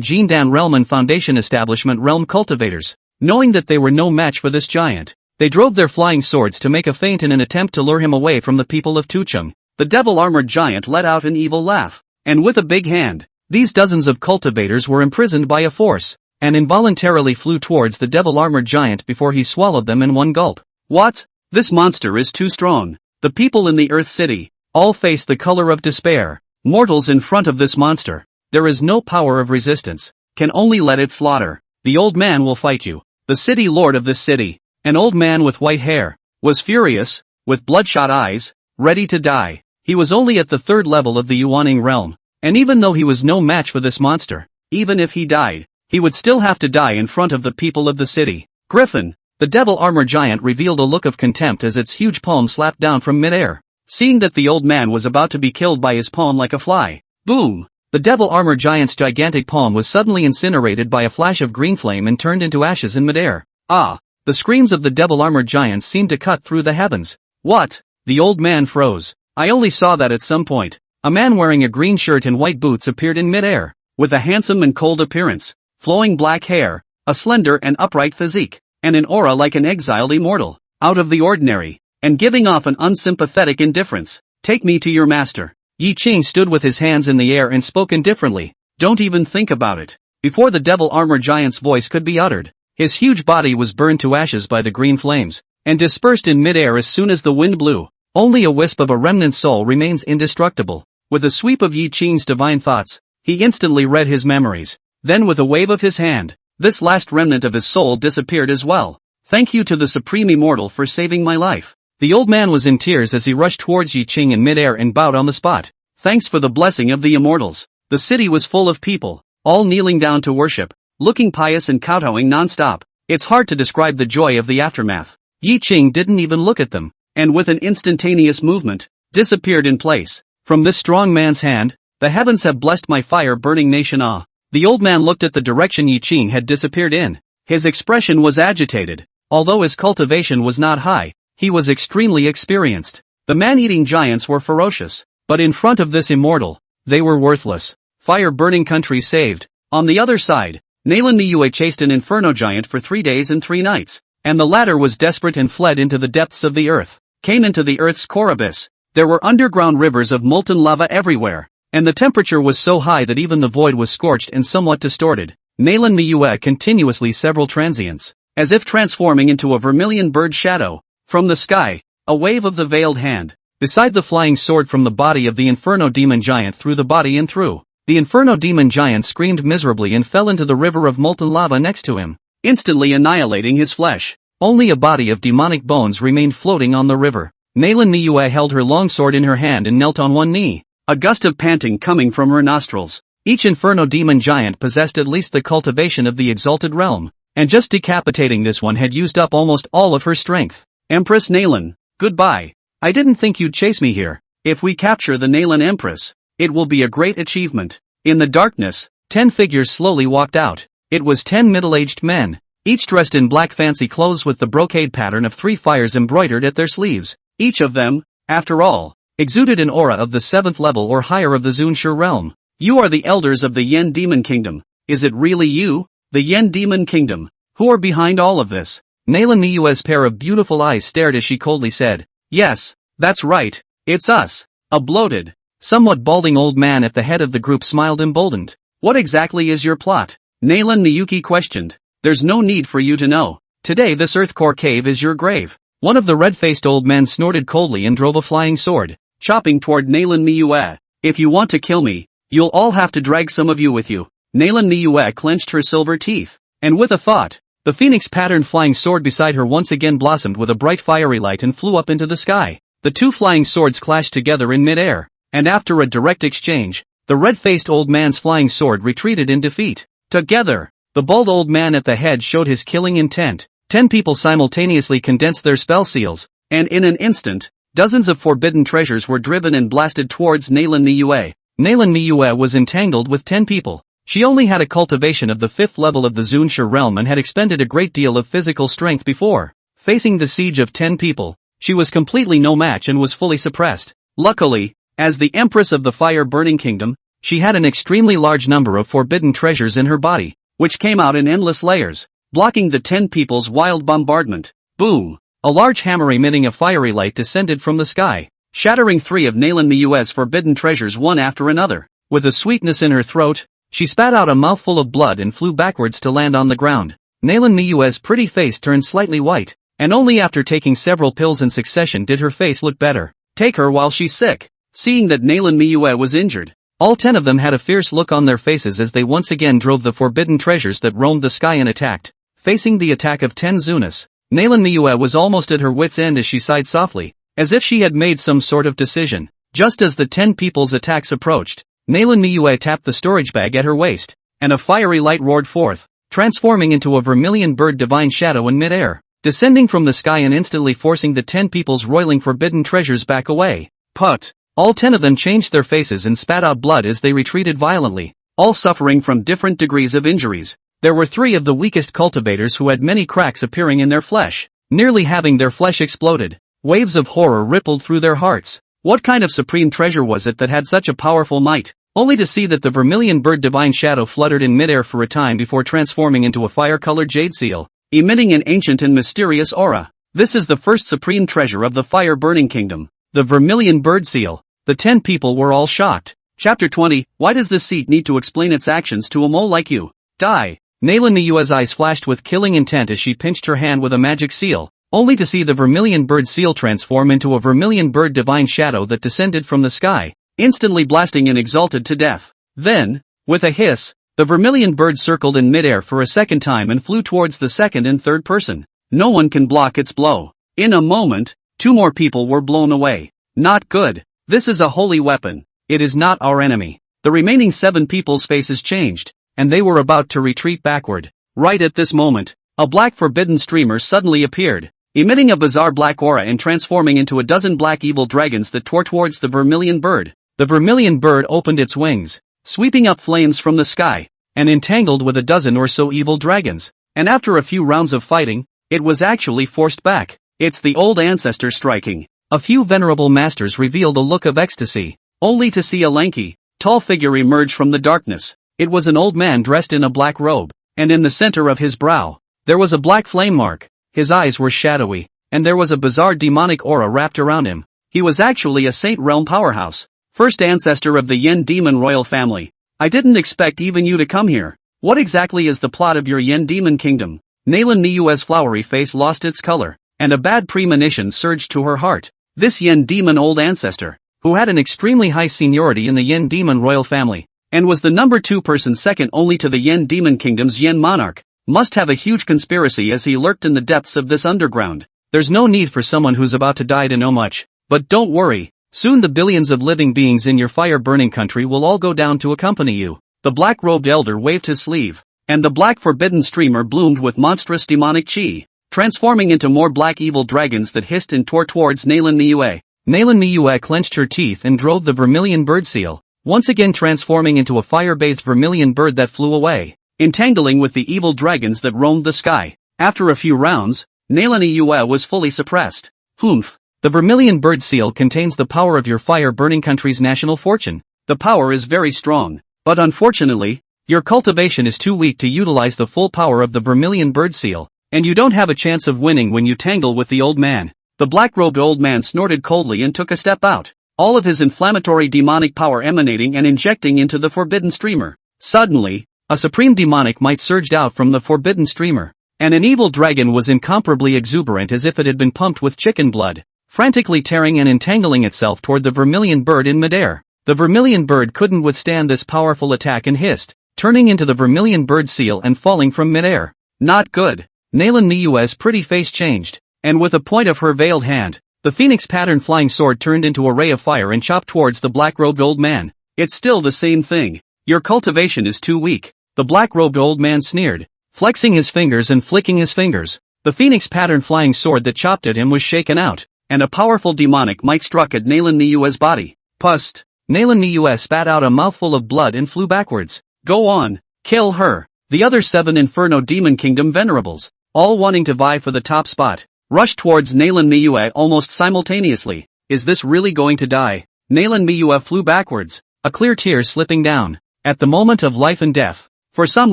Jindan Realm and Foundation Establishment Realm cultivators. Knowing that they were no match for this giant, they drove their flying swords to make a feint in an attempt to lure him away from the people of Tucheng. The devil-armored giant let out an evil laugh, and with a big hand, these dozens of cultivators were imprisoned by a force, and involuntarily flew towards the devil-armored giant before he swallowed them in one gulp. What? This monster is too strong. The people in the Earth City all face the color of despair. Mortals in front of this monster. There is no power of resistance. Can only let it slaughter. The old man will fight you. The city lord of this city, an old man with white hair, was furious, with bloodshot eyes, ready to die. He was only at the 3rd level of the Yuaning realm, and even though he was no match for this monster, even if he died, he would still have to die in front of the people of the city. Griffin, the devil-armored giant revealed a look of contempt as its huge palm slapped down from midair. Seeing that the old man was about to be killed by his palm like a fly. Boom! The devil-armored giant's gigantic palm was suddenly incinerated by a flash of green flame and turned into ashes in midair. Ah! The screams of the devil-armored giant seemed to cut through the heavens. What? The old man froze. I only saw that at some point. A man wearing a green shirt and white boots appeared in midair, with a handsome and cold appearance, flowing black hair, a slender and upright physique, and an aura like an exiled immortal, out of the ordinary, and giving off an unsympathetic indifference. Take me to your master. Yi Qing stood with his hands in the air and spoke indifferently. Don't even think about it. Before the devil-armored giant's voice could be uttered, his huge body was burned to ashes by the green flames, and dispersed in midair as soon as the wind blew. Only a wisp of a remnant soul remains indestructible. With a sweep of Yi Qing's divine thoughts, he instantly read his memories. Then with a wave of his hand, this last remnant of his soul disappeared as well. Thank you to the Supreme Immortal for saving my life. The old man was in tears as he rushed towards Yi Qing in midair and bowed on the spot. Thanks for the blessing of the immortals. The city was full of people, all kneeling down to worship, looking pious and kowtowing non-stop. It's hard to describe the joy of the aftermath. Yi Qing didn't even look at them, and with an instantaneous movement, disappeared in place. From this strong man's hand, the heavens have blessed my fire-burning nation. Ah! The old man looked at the direction Yi Qing had disappeared in. His expression was agitated. Although his cultivation was not high, he was extremely experienced. The man-eating giants were ferocious, but in front of this immortal, they were worthless. Fire-burning country saved. On the other side, Nalan Niue chased an inferno giant for 3 days and 3 nights, and the latter was desperate and fled into the depths of the earth. came into the Earth's core abyss. There were underground rivers of molten lava everywhere, and the temperature was so high that even the void was scorched and somewhat distorted. Nalan Miue continuously several transients, as if transforming into a vermilion bird shadow. From the sky, a wave of the veiled hand, beside the flying sword from the body of the Inferno demon giant through the body and through. The Inferno demon giant screamed miserably and fell into the river of molten lava next to him, instantly annihilating his flesh. Only a body of demonic bones remained floating on the river. Nalan Miue held her longsword in her hand and knelt on one knee, a gust of panting coming from her nostrils. Each Inferno demon giant possessed at least the cultivation of the exalted realm, and just decapitating this one had used up almost all of her strength. Empress Nalan, goodbye. I didn't think you'd chase me here. If we capture the Nalan Empress, it will be a great achievement. In the darkness, 10 figures slowly walked out. It was 10 middle-aged men, each dressed in black fancy clothes with the brocade pattern of 3 fires embroidered at their sleeves. Each of them, after all, exuded an aura of the 7th level or higher of the Zunshu realm. You are the elders of the Yen Demon Kingdom. Is it really you, the Yen Demon Kingdom, who are behind all of this? Nalan Miue's pair of beautiful eyes stared as she coldly said, yes, that's right, it's us. A bloated, somewhat balding old man at the head of the group smiled emboldened. What exactly is your plot? Nalan Miyuki questioned. There's no need for you to know. Today this earth core cave is your grave. One of the red-faced old men snorted coldly and drove a flying sword, chopping toward Nalan Miue. If you want to kill me, you'll all have to drag some of you with you. Nalan Miue clenched her silver teeth, and with a thought, the phoenix-patterned flying sword beside her once again blossomed with a bright fiery light and flew up into the sky. The 2 flying swords clashed together in mid-air, and after a direct exchange, the red-faced old man's flying sword retreated in defeat. Together, the bald old man at the head showed his killing intent. 10 people simultaneously condensed their spell seals, and in an instant, dozens of forbidden treasures were driven and blasted towards Nalan Miue. Nalan Miue was entangled with 10 people. She only had a cultivation of the 5th level of the Zunshu realm and had expended a great deal of physical strength before. Facing the siege of 10 people, she was completely no match and was fully suppressed. Luckily, as the Empress of the Fire-Burning Kingdom, she had an extremely large number of forbidden treasures in her body, which came out in endless layers, blocking the 10 people's wild bombardment. Boom! A large hammer emitting a fiery light descended from the sky, shattering 3 of Nalan Miue's forbidden treasures one after another. With a sweetness in her throat, she spat out a mouthful of blood and flew backwards to land on the ground. Nalan Miue's pretty face turned slightly white, and only after taking several pills in succession did her face look better. Take her while she's sick. Seeing that Nalan Miue was injured, all 10 of them had a fierce look on their faces as they once again drove the forbidden treasures that roamed the sky and attacked. Facing the attack of 10 Zunas, Nalan Miue was almost at her wit's end as she sighed softly, as if she had made some sort of decision. Just as the 10 people's attacks approached, Nalan Miue tapped the storage bag at her waist, and a fiery light roared forth, transforming into a vermilion bird divine shadow in mid-air, descending from the sky and instantly forcing the 10 people's roiling forbidden treasures back away. Put! All 10 of them changed their faces and spat out blood as they retreated violently, all suffering from different degrees of injuries. There were 3 of the weakest cultivators who had many cracks appearing in their flesh, nearly having their flesh exploded. Waves of horror rippled through their hearts. What kind of supreme treasure was it that had such a powerful might? Only to see that the vermilion bird divine shadow fluttered in midair for a time before transforming into a fire-colored jade seal, emitting an ancient and mysterious aura. This is the first supreme treasure of the fire-burning kingdom, the vermilion bird seal. The 10 people were all shocked. Chapter 20, Why does this seat need to explain its actions to a mole like you? Die! Nalan Miue's eyes flashed with killing intent as she pinched her hand with a magic seal, only to see the vermilion bird seal transform into a vermilion bird divine shadow that descended from the sky, instantly blasting and exalted to death. Then, with a hiss, the vermilion bird circled in midair for a second time and flew towards the second and third person. No one can block its blow. In a moment, 2 more people were blown away. Not good. This is a holy weapon. It is not our enemy. The remaining 7 people's faces changed, and they were about to retreat backward. Right at this moment, a black forbidden streamer suddenly appeared, emitting a bizarre black aura and transforming into a dozen black evil dragons that tore towards the vermilion bird. The vermilion bird opened its wings, sweeping up flames from the sky, and entangled with a dozen or so evil dragons. And after a few rounds of fighting, it was actually forced back. It's the old ancestor striking. A few venerable masters revealed a look of ecstasy, only to see a lanky, tall figure emerge from the darkness. It was an old man dressed in a black robe, and in the center of his brow, there was a black flame mark. His eyes were shadowy, and there was a bizarre demonic aura wrapped around him. He was actually a Saint Realm powerhouse. First ancestor of the Yin Demon royal family. I didn't expect even you to come here. What exactly is the plot of your Yin Demon kingdom? Nalan Niyue's flowery face lost its color, and a bad premonition surged to her heart. This Yin Demon old ancestor, who had an extremely high seniority in the Yin Demon royal family, and was the number 2 person second only to the Yin Demon kingdom's Yin monarch, must have a huge conspiracy as he lurked in the depths of this underground. There's no need for someone who's about to die to know much, but don't worry, soon the billions of living beings in your fire-burning country will all go down to accompany you. The black-robed elder waved his sleeve, and the black forbidden streamer bloomed with monstrous demonic chi, transforming into more black evil dragons that hissed and tore towards Nalan Niyue. Nalan Niyue clenched her teeth and drove the vermilion bird seal, once again transforming into a fire-bathed vermilion bird that flew away, entangling with the evil dragons that roamed the sky. After a few rounds, Nalan Niyue was fully suppressed. Humph. The vermilion bird seal contains the power of your fire-burning country's national fortune. The power is very strong, but unfortunately, your cultivation is too weak to utilize the full power of the vermilion bird seal, and you don't have a chance of winning when you tangle with the old man. The black-robed old man snorted coldly and took a step out, all of his inflammatory demonic power emanating and injecting into the forbidden streamer. Suddenly, a supreme demonic might surged out from the forbidden streamer, and an evil dragon was incomparably exuberant as if it had been pumped with chicken blood, frantically tearing and entangling itself toward the vermilion bird in midair. The vermilion bird couldn't withstand this powerful attack and hissed, turning into the vermilion bird seal and falling from midair. Not good. Nalan Niyue's pretty face changed, and with a point of her veiled hand, the phoenix pattern flying sword turned into a ray of fire and chopped towards the black-robed old man. It's still the same thing. Your cultivation is too weak. The black-robed old man sneered, flexing his fingers and flicking his fingers. The phoenix pattern flying sword that chopped at him was shaken out, and a powerful demonic might struck at Nalan Niyue's body. Pust. Nalan Niyue spat out a mouthful of blood and flew backwards. Go on, kill her. The other 7 Inferno Demon Kingdom venerables, all wanting to vie for the top spot, rushed towards Nalan Niyue almost simultaneously. Is this really going to die? Nalan Niyue flew backwards, a clear tear slipping down. At the moment of life and death, for some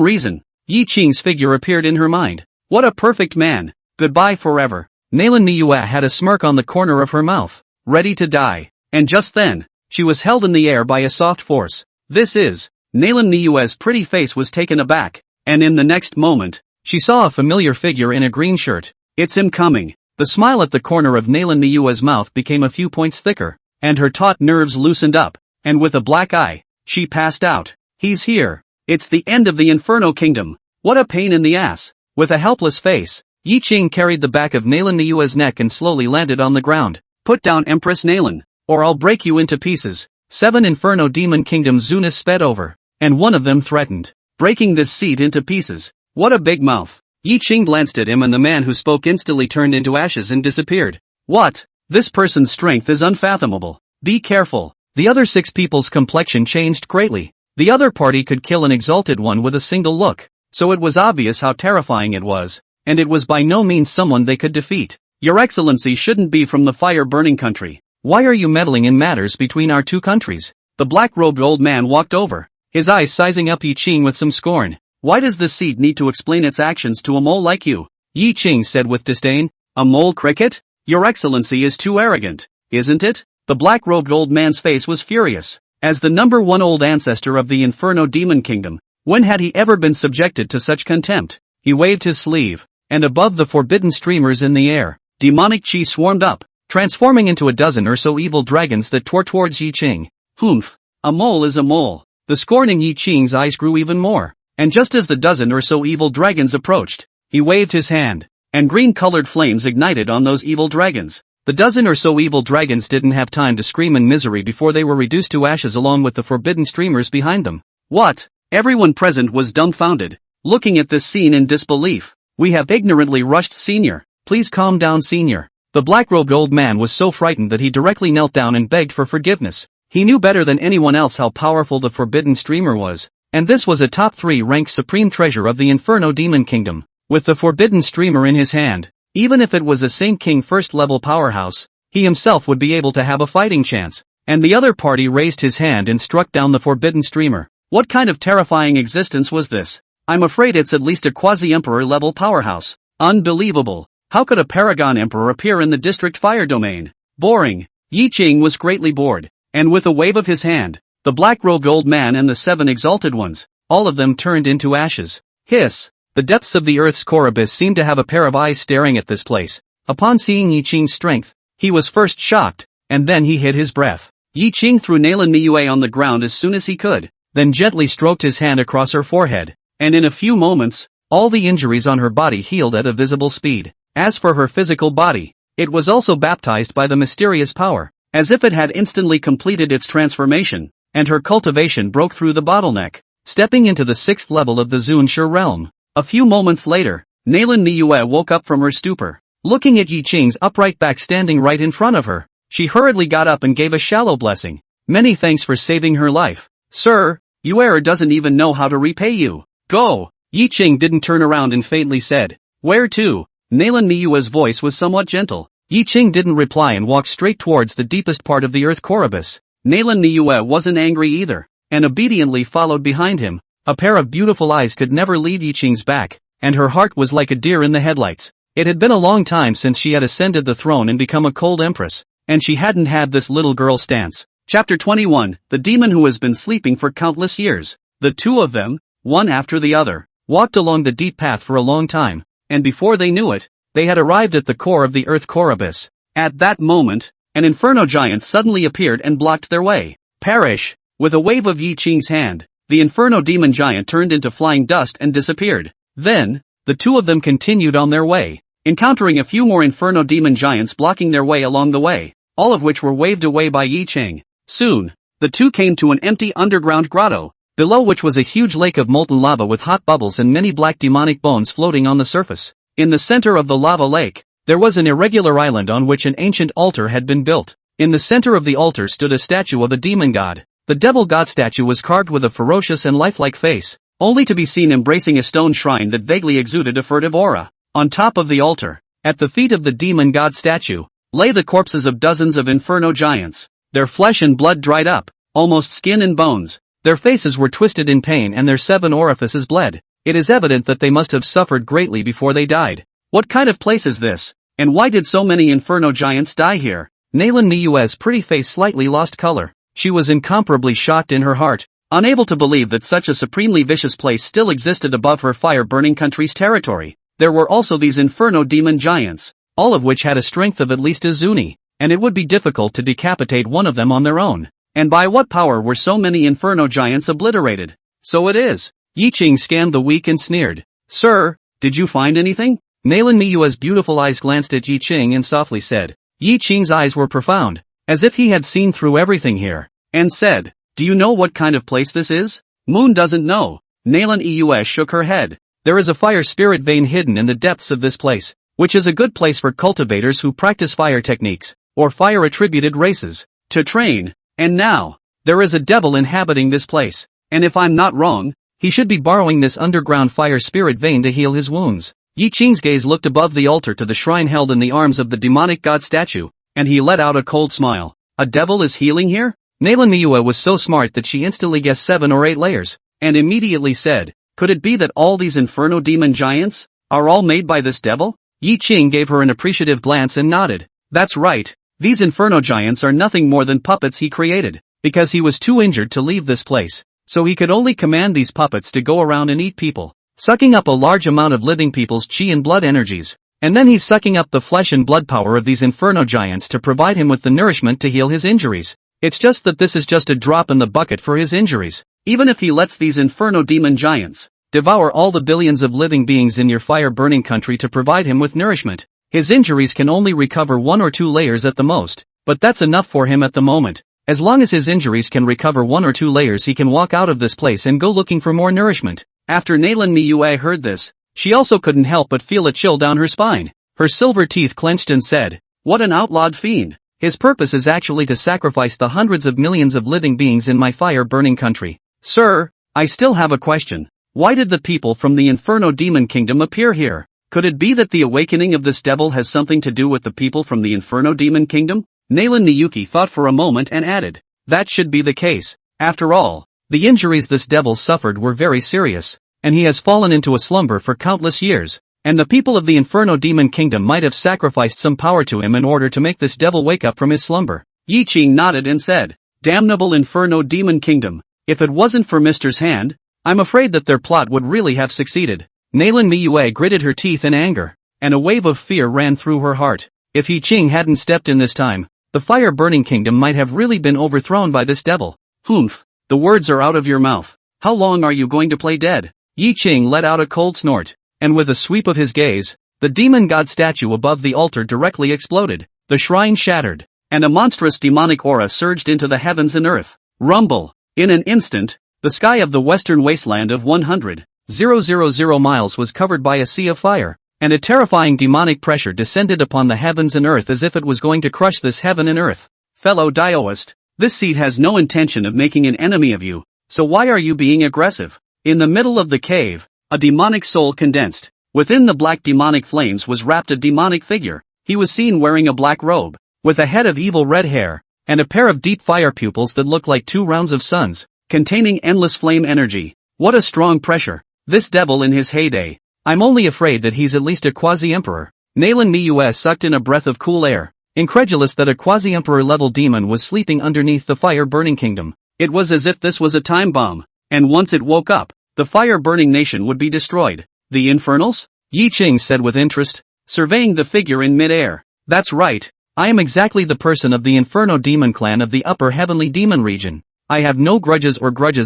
reason, Yi Qing's figure appeared in her mind. What a perfect man. Goodbye forever. Nalan Niyue had a smirk on the corner of her mouth, ready to die. And just then, she was held in the air by a soft force. This is. Nalan Niyue's pretty face was taken aback, and in the next moment, she saw a familiar figure in a green shirt. It's him coming. The smile at the corner of Nalan Niyue's mouth became a few points thicker, and her taut nerves loosened up, and with a black eye, she passed out. He's here. It's the end of the Inferno Kingdom. What a pain in the ass. With a helpless face, Yi Qing carried the back of Nalan Niyue's neck and slowly landed on the ground. Put down Empress Nalan, or I'll break you into pieces. 7 Inferno Demon Kingdom Zunis sped over, and one of them threatened breaking this seat into pieces. What a big mouth. Yi Qing glanced at him and the man who spoke instantly turned into ashes and disappeared. What? This person's strength is unfathomable. Be careful. The other 6 people's complexion changed greatly. The other party could kill an exalted one with a single look, so it was obvious how terrifying it was, and it was by no means someone they could defeat. Your Excellency shouldn't be from the fire-burning country. Why are you meddling in matters between our 2 countries? The black-robed old man walked over, his eyes sizing up Yi Qing with some scorn. Why does this seat need to explain its actions to a mole like you? Yi Qing said with disdain. A mole cricket? Your Excellency is too arrogant, isn't it? The black-robed old man's face was furious. As the number 1 old ancestor of the Inferno Demon Kingdom, when had he ever been subjected to such contempt? He waved his sleeve, and above the forbidden streamers in the air, demonic chi swarmed up, transforming into a dozen or so evil dragons that tore towards Yi Qing. Humph. A mole is a mole. The scorn in Yi Qing's eyes grew even more, and just as the dozen or so evil dragons approached, he waved his hand, and green-colored flames ignited on those evil dragons. The dozen or so evil dragons didn't have time to scream in misery before they were reduced to ashes along with the forbidden streamers behind them. What? Everyone present was dumbfounded, looking at this scene in disbelief. We have ignorantly rushed Senior. Please calm down, Senior. The black-robed old man was so frightened that he directly knelt down and begged for forgiveness. He knew better than anyone else how powerful the forbidden streamer was, and this was a top 3 ranked supreme treasure of the Inferno Demon Kingdom. With the forbidden streamer in his hand, even if it was a Saint King first-level powerhouse, he himself would be able to have a fighting chance, and the other party raised his hand and struck down the forbidden streamer. What kind of terrifying existence was this? I'm afraid it's at least a quasi-emperor level powerhouse. Unbelievable. How could a paragon emperor appear in the district fire domain? Boring. Yi Qing was greatly bored, and with a wave of his hand, the black-robed old man and the 7 exalted ones, all of them turned into ashes. Hiss! The depths of the earth's core abyss seemed to have a pair of eyes staring at this place. Upon seeing Yi Qing's strength, he was first shocked, and then he hid his breath. Yi Qing threw Nalan Miue on the ground as soon as he could, then gently stroked his hand across her forehead, and in a few moments, all the injuries on her body healed at a visible speed. As for her physical body, it was also baptized by the mysterious power, as if it had instantly completed its transformation, and her cultivation broke through the bottleneck, stepping into the 6th level of the Zunshe realm. A few moments later, Nalan Miue woke up from her stupor. Looking at Yi Qing's upright back standing right in front of her, she hurriedly got up and gave a shallow blessing. Many thanks for saving her life. Sir, Yuer doesn't even know how to repay you. Go! Yi Qing didn't turn around and faintly said, Where to? Nalan Miue's voice was somewhat gentle. Yi Qing didn't reply and walked straight towards the deepest part of the earth core abyss. Nalan Miue wasn't angry either, and obediently followed behind him. A pair of beautiful eyes could never leave Yi Qing's back, and her heart was like a deer in the headlights. It had been a long time since she had ascended the throne and become a cold empress, and she hadn't had this little girl stance. Chapter 21, The Demon Who Has Been Sleeping for Countless Years. The two of them, one after the other, walked along the deep path for a long time, and before they knew it, they had arrived at the core of the earth core abyss. At that moment, an inferno giant suddenly appeared and blocked their way. Perish! With a wave of Yi Qing's hand, the inferno demon giant turned into flying dust and disappeared. Then, the two of them continued on their way, encountering a few more inferno demon giants blocking their way along the way, all of which were waved away by Yi Qing. Soon, the two came to an empty underground grotto, below which was a huge lake of molten lava with hot bubbles and many black demonic bones floating on the surface. In the center of the lava lake, there was an irregular island on which an ancient altar had been built. In the center of the altar stood a statue of a demon god. The devil god statue was carved with a ferocious and lifelike face, only to be seen embracing a stone shrine that vaguely exuded a furtive aura. On top of the altar, at the feet of the demon god statue, lay the corpses of dozens of inferno giants. Their flesh and blood dried up, almost skin and bones. Their faces were twisted in pain and their 7 orifices bled. It is evident that they must have suffered greatly before they died. What kind of place is this? And why did so many inferno giants die here? Nalan Miue's pretty face slightly lost color. She was incomparably shocked in her heart, unable to believe that such a supremely vicious place still existed above her fire-burning country's territory. There were also these inferno demon giants, all of which had a strength of at least a zuni, and it would be difficult to decapitate one of them on their own. And by what power were so many inferno giants obliterated? So it is. Yi Qing scanned the weak and sneered. Sir, did you find anything? Nalan Miue's beautiful eyes glanced at Yi Qing and softly said. Yi Qing's eyes were profound, as if he had seen through everything here, and said, Do you know what kind of place this is? Moon doesn't know. Nalan Miue shook her head. There is a fire spirit vein hidden in the depths of this place, which is a good place for cultivators who practice fire techniques, or fire-attributed races, to train. And now, there is a devil inhabiting this place, and if I'm not wrong, he should be borrowing this underground fire spirit vein to heal his wounds. Yi Qing's gaze looked above the altar to the shrine held in the arms of the demonic god statue, and he let out a cold smile. A devil is healing here? Nalan Miue was so smart that she instantly guessed 7 or 8 layers, and immediately said, Could it be that all these inferno demon giants are all made by this devil? Yi Qing gave her an appreciative glance and nodded. That's right. These inferno giants are nothing more than puppets he created, because he was too injured to leave this place, so he could only command these puppets to go around and eat people, sucking up a large amount of living people's chi and blood energies, and then he's sucking up the flesh and blood power of these inferno giants to provide him with the nourishment to heal his injuries. It's just that this is just a drop in the bucket for his injuries. Even if he lets these inferno demon giants devour all the billions of living beings in your fire-burning country to provide him with nourishment, his injuries can only recover 1 or 2 layers at the most, but that's enough for him at the moment. As long as his injuries can recover 1 or 2 layers, he can walk out of this place and go looking for more nourishment. After Nalan Miue heard this, she also couldn't help but feel a chill down her spine. Her silver teeth clenched and said, What an outlawed fiend. His purpose is actually to sacrifice the hundreds of millions of living beings in my fire-burning country. Sir, I still have a question. Why did the people from the Inferno Demon Kingdom appear here? Could it be that the awakening of this devil has something to do with the people from the Inferno Demon Kingdom? Nalan Miyuki thought for a moment and added, That should be the case. After all, the injuries this devil suffered were very serious, and he has fallen into a slumber for countless years. and the people of the Inferno Demon Kingdom might have sacrificed some power to him in order to make this devil wake up from his slumber. Yi Qing nodded and said, "Damnable Inferno Demon Kingdom, if it wasn't for Mister's hand, I'm afraid that their plot would really have succeeded." Nalan Miyue gritted her teeth in anger, and a wave of fear ran through her heart. If Yi Qing hadn't stepped in this time, the fire-burning kingdom might have really been overthrown by this devil. "Humph, the words are out of your mouth. How long are you going to play dead?" Yi Qing let out a cold snort, and with a sweep of his gaze, the demon god statue above the altar directly exploded. The shrine shattered, and a monstrous demonic aura surged into the heavens and earth. Rumble! In an instant, the sky of the western wasteland of 100,000 miles was covered by a sea of fire, and a terrifying demonic pressure descended upon the heavens and earth as if it was going to crush this heaven and earth. "Fellow Daoist, this seed has no intention of making an enemy of you, so why are you being aggressive?" In the middle of the cave, a demonic soul condensed. Within the black demonic flames was wrapped a demonic figure. He was seen wearing a black robe, with a head of evil red hair, and a pair of deep fire pupils that looked like 2 rounds of suns, containing endless flame energy. What a strong pressure. This devil in his heyday. I'm only afraid that he's at least a quasi-emperor. Nalan Miyue sucked in a breath of cool air, incredulous that a quasi-emperor level demon was sleeping underneath the fire-burning kingdom. It was as if this was a time bomb, and once it woke up, the fire-burning nation would be destroyed. "The Infernals?" Yi Qing said with interest, surveying the figure in mid-air. "That's right. I am exactly the person of the Inferno Demon Clan of the Upper Heavenly Demon region. I have no grudges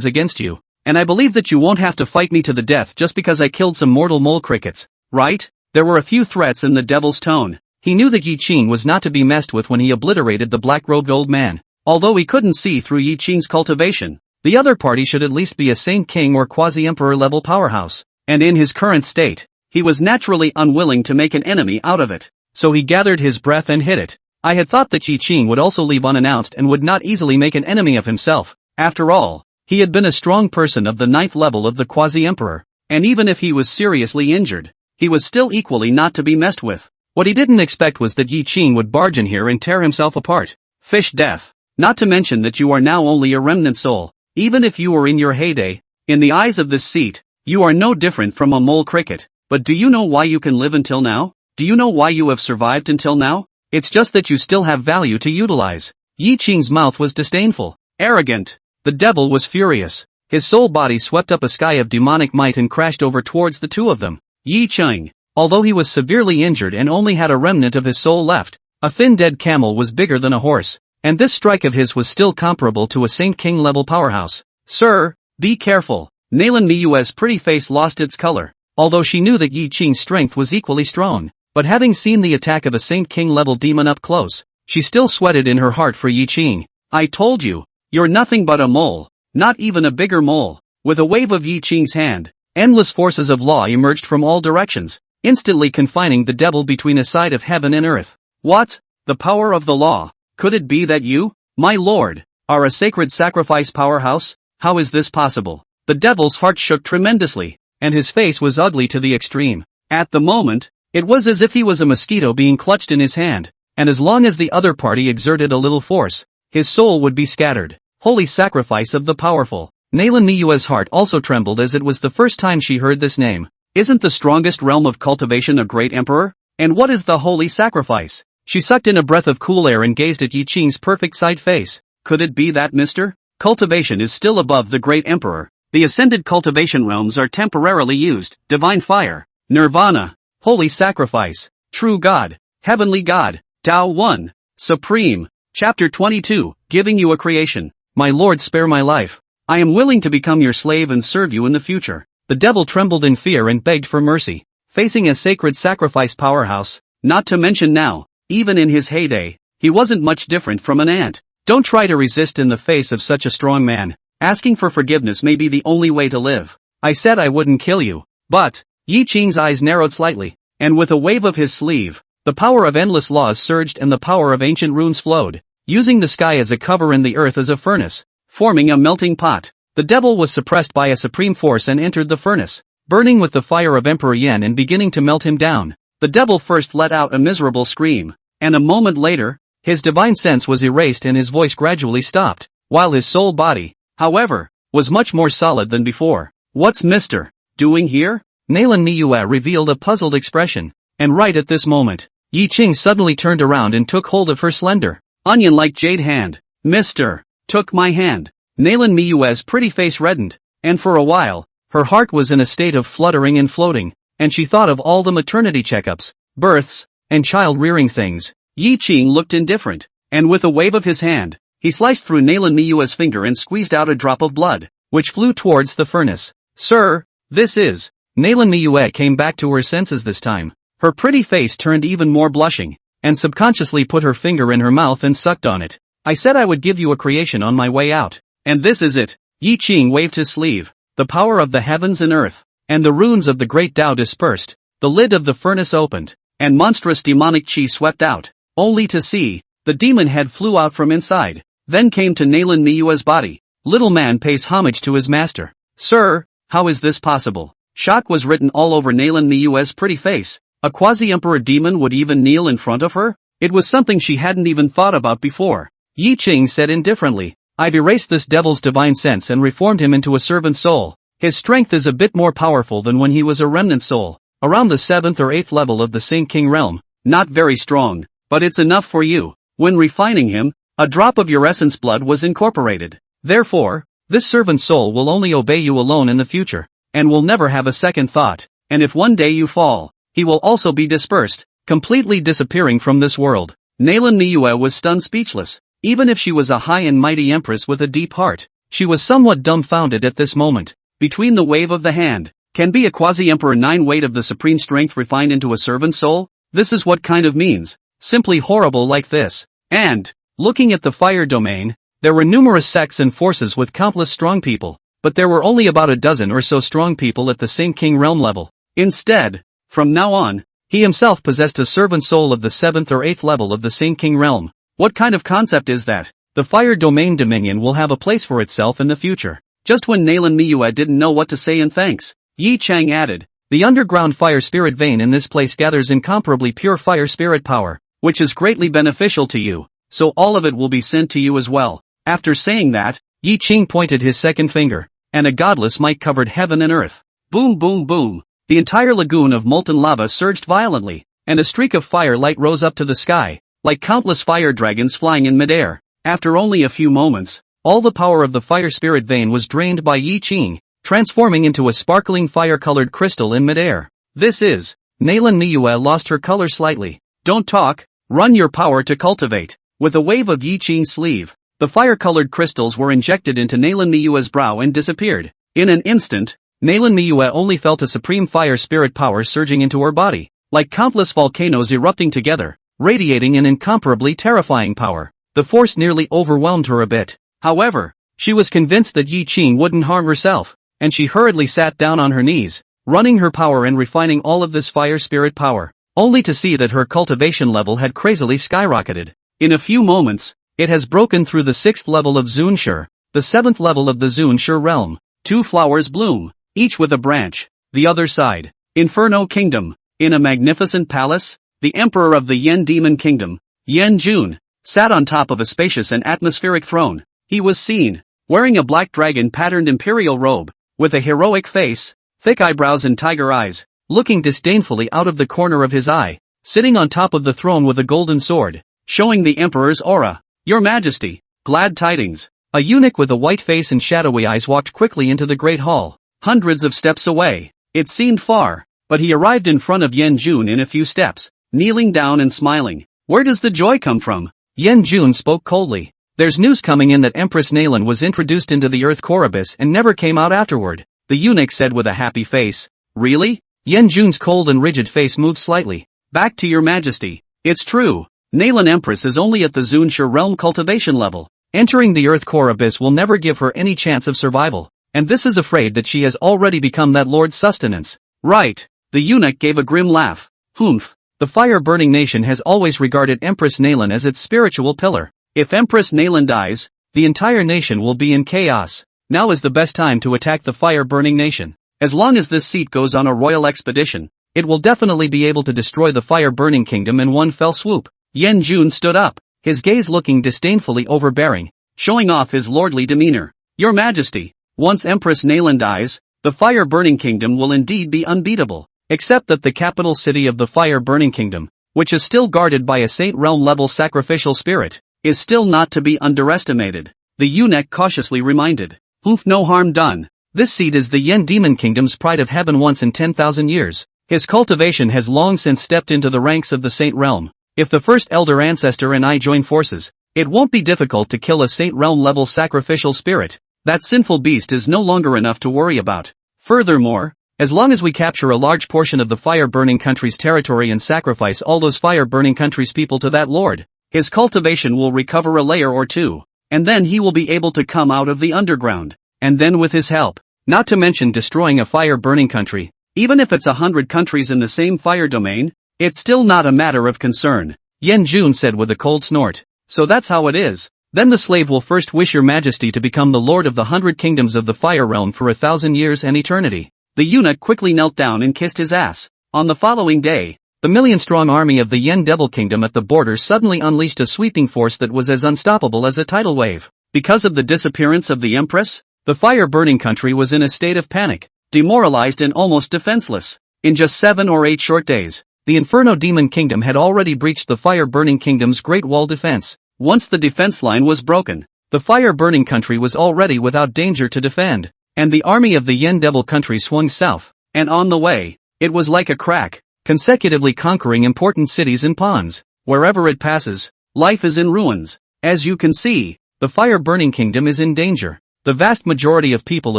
against you, and I believe that you won't have to fight me to the death just because I killed some mortal mole crickets, right?" There were a few threats in the devil's tone. He knew that Yi Qing was not to be messed with when he obliterated the black-robed old man. Although he couldn't see through Yi Qing's cultivation, the other party should at least be a Saint King or quasi-emperor level powerhouse, and in his current state, he was naturally unwilling to make an enemy out of it. So he gathered his breath and hit it. I had thought that Yi Qing would also leave unannounced and would not easily make an enemy of himself. After all, he had been a strong person of the 9th level of the quasi-emperor, and even if he was seriously injured, he was still equally not to be messed with. What he didn't expect was that Yi Qing would barge in here and tear himself apart. Fish death. Not to mention that you are now only a remnant soul. Even if you were in your heyday, in the eyes of this seat, you are no different from a mole cricket. But do you know why you can live until now? Do you know why you have survived until now? It's just that you still have value to utilize. Yi Qing's mouth was disdainful, arrogant. The devil was furious. His soul body swept up a sky of demonic might and crashed over towards the two of them. Yi Qing, although he was severely injured and only had a remnant of his soul left, a thin dead camel was bigger than a horse, and this strike of his was still comparable to a Saint King level powerhouse. "Sir, be careful." Nalan Miyue's pretty face lost its color, although she knew that Yi Qing's strength was equally strong. But having seen the attack of a Saint King level demon up close, she still sweated in her heart for Yi Qing. "I told you, you're nothing but a mole, not even a bigger mole." With a wave of Yi Qing's hand, endless forces of law emerged from all directions, instantly confining the devil between a side of heaven and earth. "What? The power of the law? Could it be that you, my lord, are a sacred sacrifice powerhouse? How is this possible?" The devil's heart shook tremendously, and his face was ugly to the extreme. At the moment, it was as if he was a mosquito being clutched in his hand, and as long as the other party exerted a little force, his soul would be scattered. Holy sacrifice of the powerful. Nalan Miyue's heart also trembled as it was the first time she heard this name. Isn't the strongest realm of cultivation a great emperor? And what is the holy sacrifice? She sucked in a breath of cool air and gazed at Yi Qing's perfect side face. Could it be that Mr. Cultivation is still above the great emperor? The ascended cultivation realms are temporarily used. Divine fire, nirvana, holy sacrifice, true God, heavenly God, Tao 1, Supreme. Chapter 22, Giving You a Creation. My lord, spare my life. I am willing to become your slave and serve you in the future. The devil trembled in fear and begged for mercy. Facing a sacred sacrifice powerhouse, not to mention now, even in his heyday, he wasn't much different from an ant. Don't try to resist in the face of such a strong man. Asking for forgiveness may be the only way to live. I said I wouldn't kill you. But, Yi Qing's eyes narrowed slightly, and with a wave of his sleeve, the power of endless laws surged and the power of ancient runes flowed, using the sky as a cover and the earth as a furnace, forming a melting pot. The devil was suppressed by a supreme force and entered the furnace, burning with the fire of Emperor Yan and beginning to melt him down. The devil first let out a miserable scream, and a moment later, his divine sense was erased and his voice gradually stopped, while his soul body, however, was much more solid than before. "What's Mr. doing here?" Nalan Niue revealed a puzzled expression. And right at this moment, Yi Qing suddenly turned around and took hold of her slender, onion-like jade hand. Mr. Took my hand. Nalan Niue's pretty face reddened, and for a while, her heart was in a state of fluttering and floating, and she thought of all the maternity checkups, births, and child-rearing things. Yi Qing looked indifferent, and with a wave of his hand, he sliced through Nalan Niue's finger and squeezed out a drop of blood, which flew towards the furnace. Sir, this is... Nalan Niue came back to her senses this time. Her pretty face turned even more blushing, and subconsciously put her finger in her mouth and sucked on it. I said I would give you a creation on my way out. And this is it. Yi Qing waved his sleeve. The power of the heavens and earth, and the runes of the great Tao dispersed. The lid of the furnace opened, and monstrous demonic chi swept out, only to see, the demon head flew out from inside, then came to Nalan Niue's body. Little man pays homage to his master. Sir, how is this possible? Shock was written all over Nalan Niue's pretty face. A quasi-emperor demon would even kneel in front of her? It was something she hadn't even thought about before. Yi Qing said indifferently, I've erased this devil's divine sense and reformed him into a servant soul. His strength is a bit more powerful than when he was a remnant soul, around the 7th or 8th level of the Saint King realm. Not very strong, but it's enough for you. When refining him, a drop of your essence blood was incorporated. Therefore, this servant soul will only obey you alone in the future, and will never have a second thought, and if one day you fall, he will also be dispersed, completely disappearing from this world. Nalan Niue was stunned speechless. Even if she was a high and mighty empress with a deep heart, she was somewhat dumbfounded at this moment. Between the wave of the hand, can be a quasi-emperor 9 weight of the supreme strength refined into a servant soul? This is what kind of means. Simply horrible like this. And, looking at the fire domain, there were numerous sects and forces with countless strong people, but there were only about a dozen or so strong people at the Saint King realm level. Instead, from now on, he himself possessed a servant soul of the 7th or 8th level of the Saint King realm. What kind of concept is that? The fire domain dominion will have a place for itself in the future. Just when Nalan Niue didn't know what to say in thanks, Yi Chang added, the underground fire spirit vein in this place gathers incomparably pure fire spirit power, which is greatly beneficial to you, so all of it will be sent to you as well. After saying that, Yi Qing pointed his second finger, and a godless might covered heaven and earth. Boom boom boom. The entire lagoon of molten lava surged violently, and a streak of fire light rose up to the sky, like countless fire dragons flying in midair. After only a few moments, all the power of the fire spirit vein was drained by Yi Qing, transforming into a sparkling fire-colored crystal in midair. This is... Nalan Niue lost her color slightly. Don't talk, run your power to cultivate. With a wave of Yi Qing's sleeve, the fire-colored crystals were injected into Nalan Niue's brow and disappeared. In an instant, Nalan Niue only felt a supreme fire spirit power surging into her body, like countless volcanoes erupting together, radiating an incomparably terrifying power. The force nearly overwhelmed her a bit. However, she was convinced that Yi Qing wouldn't harm herself, and she hurriedly sat down on her knees, running her power and refining all of this fire spirit power, only to see that her cultivation level had crazily skyrocketed. In a few moments, it has broken through the 6th level of Zunshur, the 7th level of the Zunshur realm. 2 flowers bloom, each with a branch. The other side, Inferno Kingdom. In a magnificent palace, the emperor of the Yen Demon Kingdom, Yen Jun, sat on top of a spacious and atmospheric throne. He was seen, wearing a black dragon-patterned imperial robe, with a heroic face, thick eyebrows and tiger eyes, looking disdainfully out of the corner of his eye, sitting on top of the throne with a golden sword, showing the emperor's aura. Your Majesty, glad tidings. A eunuch with a white face and shadowy eyes walked quickly into the great hall, hundreds of steps away. It seemed far, but he arrived in front of Yen Jun in a few steps, kneeling down and smiling. Where does the joy come from? Yen Jun spoke coldly. There's news coming in that Empress Nalan was introduced into the Earth Core Abyss and never came out afterward, the eunuch said with a happy face. Really? Yen Jun's cold and rigid face moved slightly. Back to your Majesty. It's true. Nalan Empress is only at the Zunshur realm cultivation level. Entering the Earth Core Abyss will never give her any chance of survival, and this is afraid that she has already become that Lord's sustenance. Right. The eunuch gave a grim laugh. Humph. The fire-burning nation has always regarded Empress Nalan as its spiritual pillar. If Empress Nalan dies, the entire nation will be in chaos. Now is the best time to attack the fire-burning nation. As long as this seat goes on a royal expedition, it will definitely be able to destroy the fire-burning kingdom in one fell swoop. Yen Jun stood up, his gaze looking disdainfully overbearing, showing off his lordly demeanor. Your Majesty, once Empress Nalan dies, the fire-burning kingdom will indeed be unbeatable, except that the capital city of the fire-burning kingdom, which is still guarded by a saint realm-level sacrificial spirit, is still not to be underestimated, the eunuch cautiously reminded. No harm done. This seed is the Yen demon kingdom's pride of heaven once in 10,000 years. His cultivation has long since stepped into the ranks of the saint realm. If the first elder ancestor and I join forces, it won't be difficult to kill a saint realm-level sacrificial spirit. That sinful beast is no longer enough to worry about. Furthermore, as long as we capture a large portion of the fire-burning country's territory and sacrifice all those fire-burning country's people to that lord, his cultivation will recover a layer or two, and then he will be able to come out of the underground, and then with his help, not to mention destroying a fire-burning country, even if it's 100 countries in the same fire domain, it's still not a matter of concern, Yen Jun said with a cold snort. So that's how it is. Then the slave will first wish your majesty to become the lord of the 100 kingdoms of the fire realm for 1,000 years and eternity. The eunuch quickly knelt down and kissed his ass. On the following day, the million-strong army of the Yen Devil Kingdom at the border suddenly unleashed a sweeping force that was as unstoppable as a tidal wave. Because of the disappearance of the empress, the fire-burning country was in a state of panic, demoralized and almost defenseless. In just 7 or 8 short days, the Inferno Demon Kingdom had already breached the fire-burning kingdom's Great Wall defense. Once the defense line was broken, the fire-burning country was already without danger to defend, and the army of the Yen Devil country swung south, and on the way, it was like a crack, consecutively conquering important cities and ponds. Wherever it passes, life is in ruins. As you can see, the fire-burning kingdom is in danger. The vast majority of people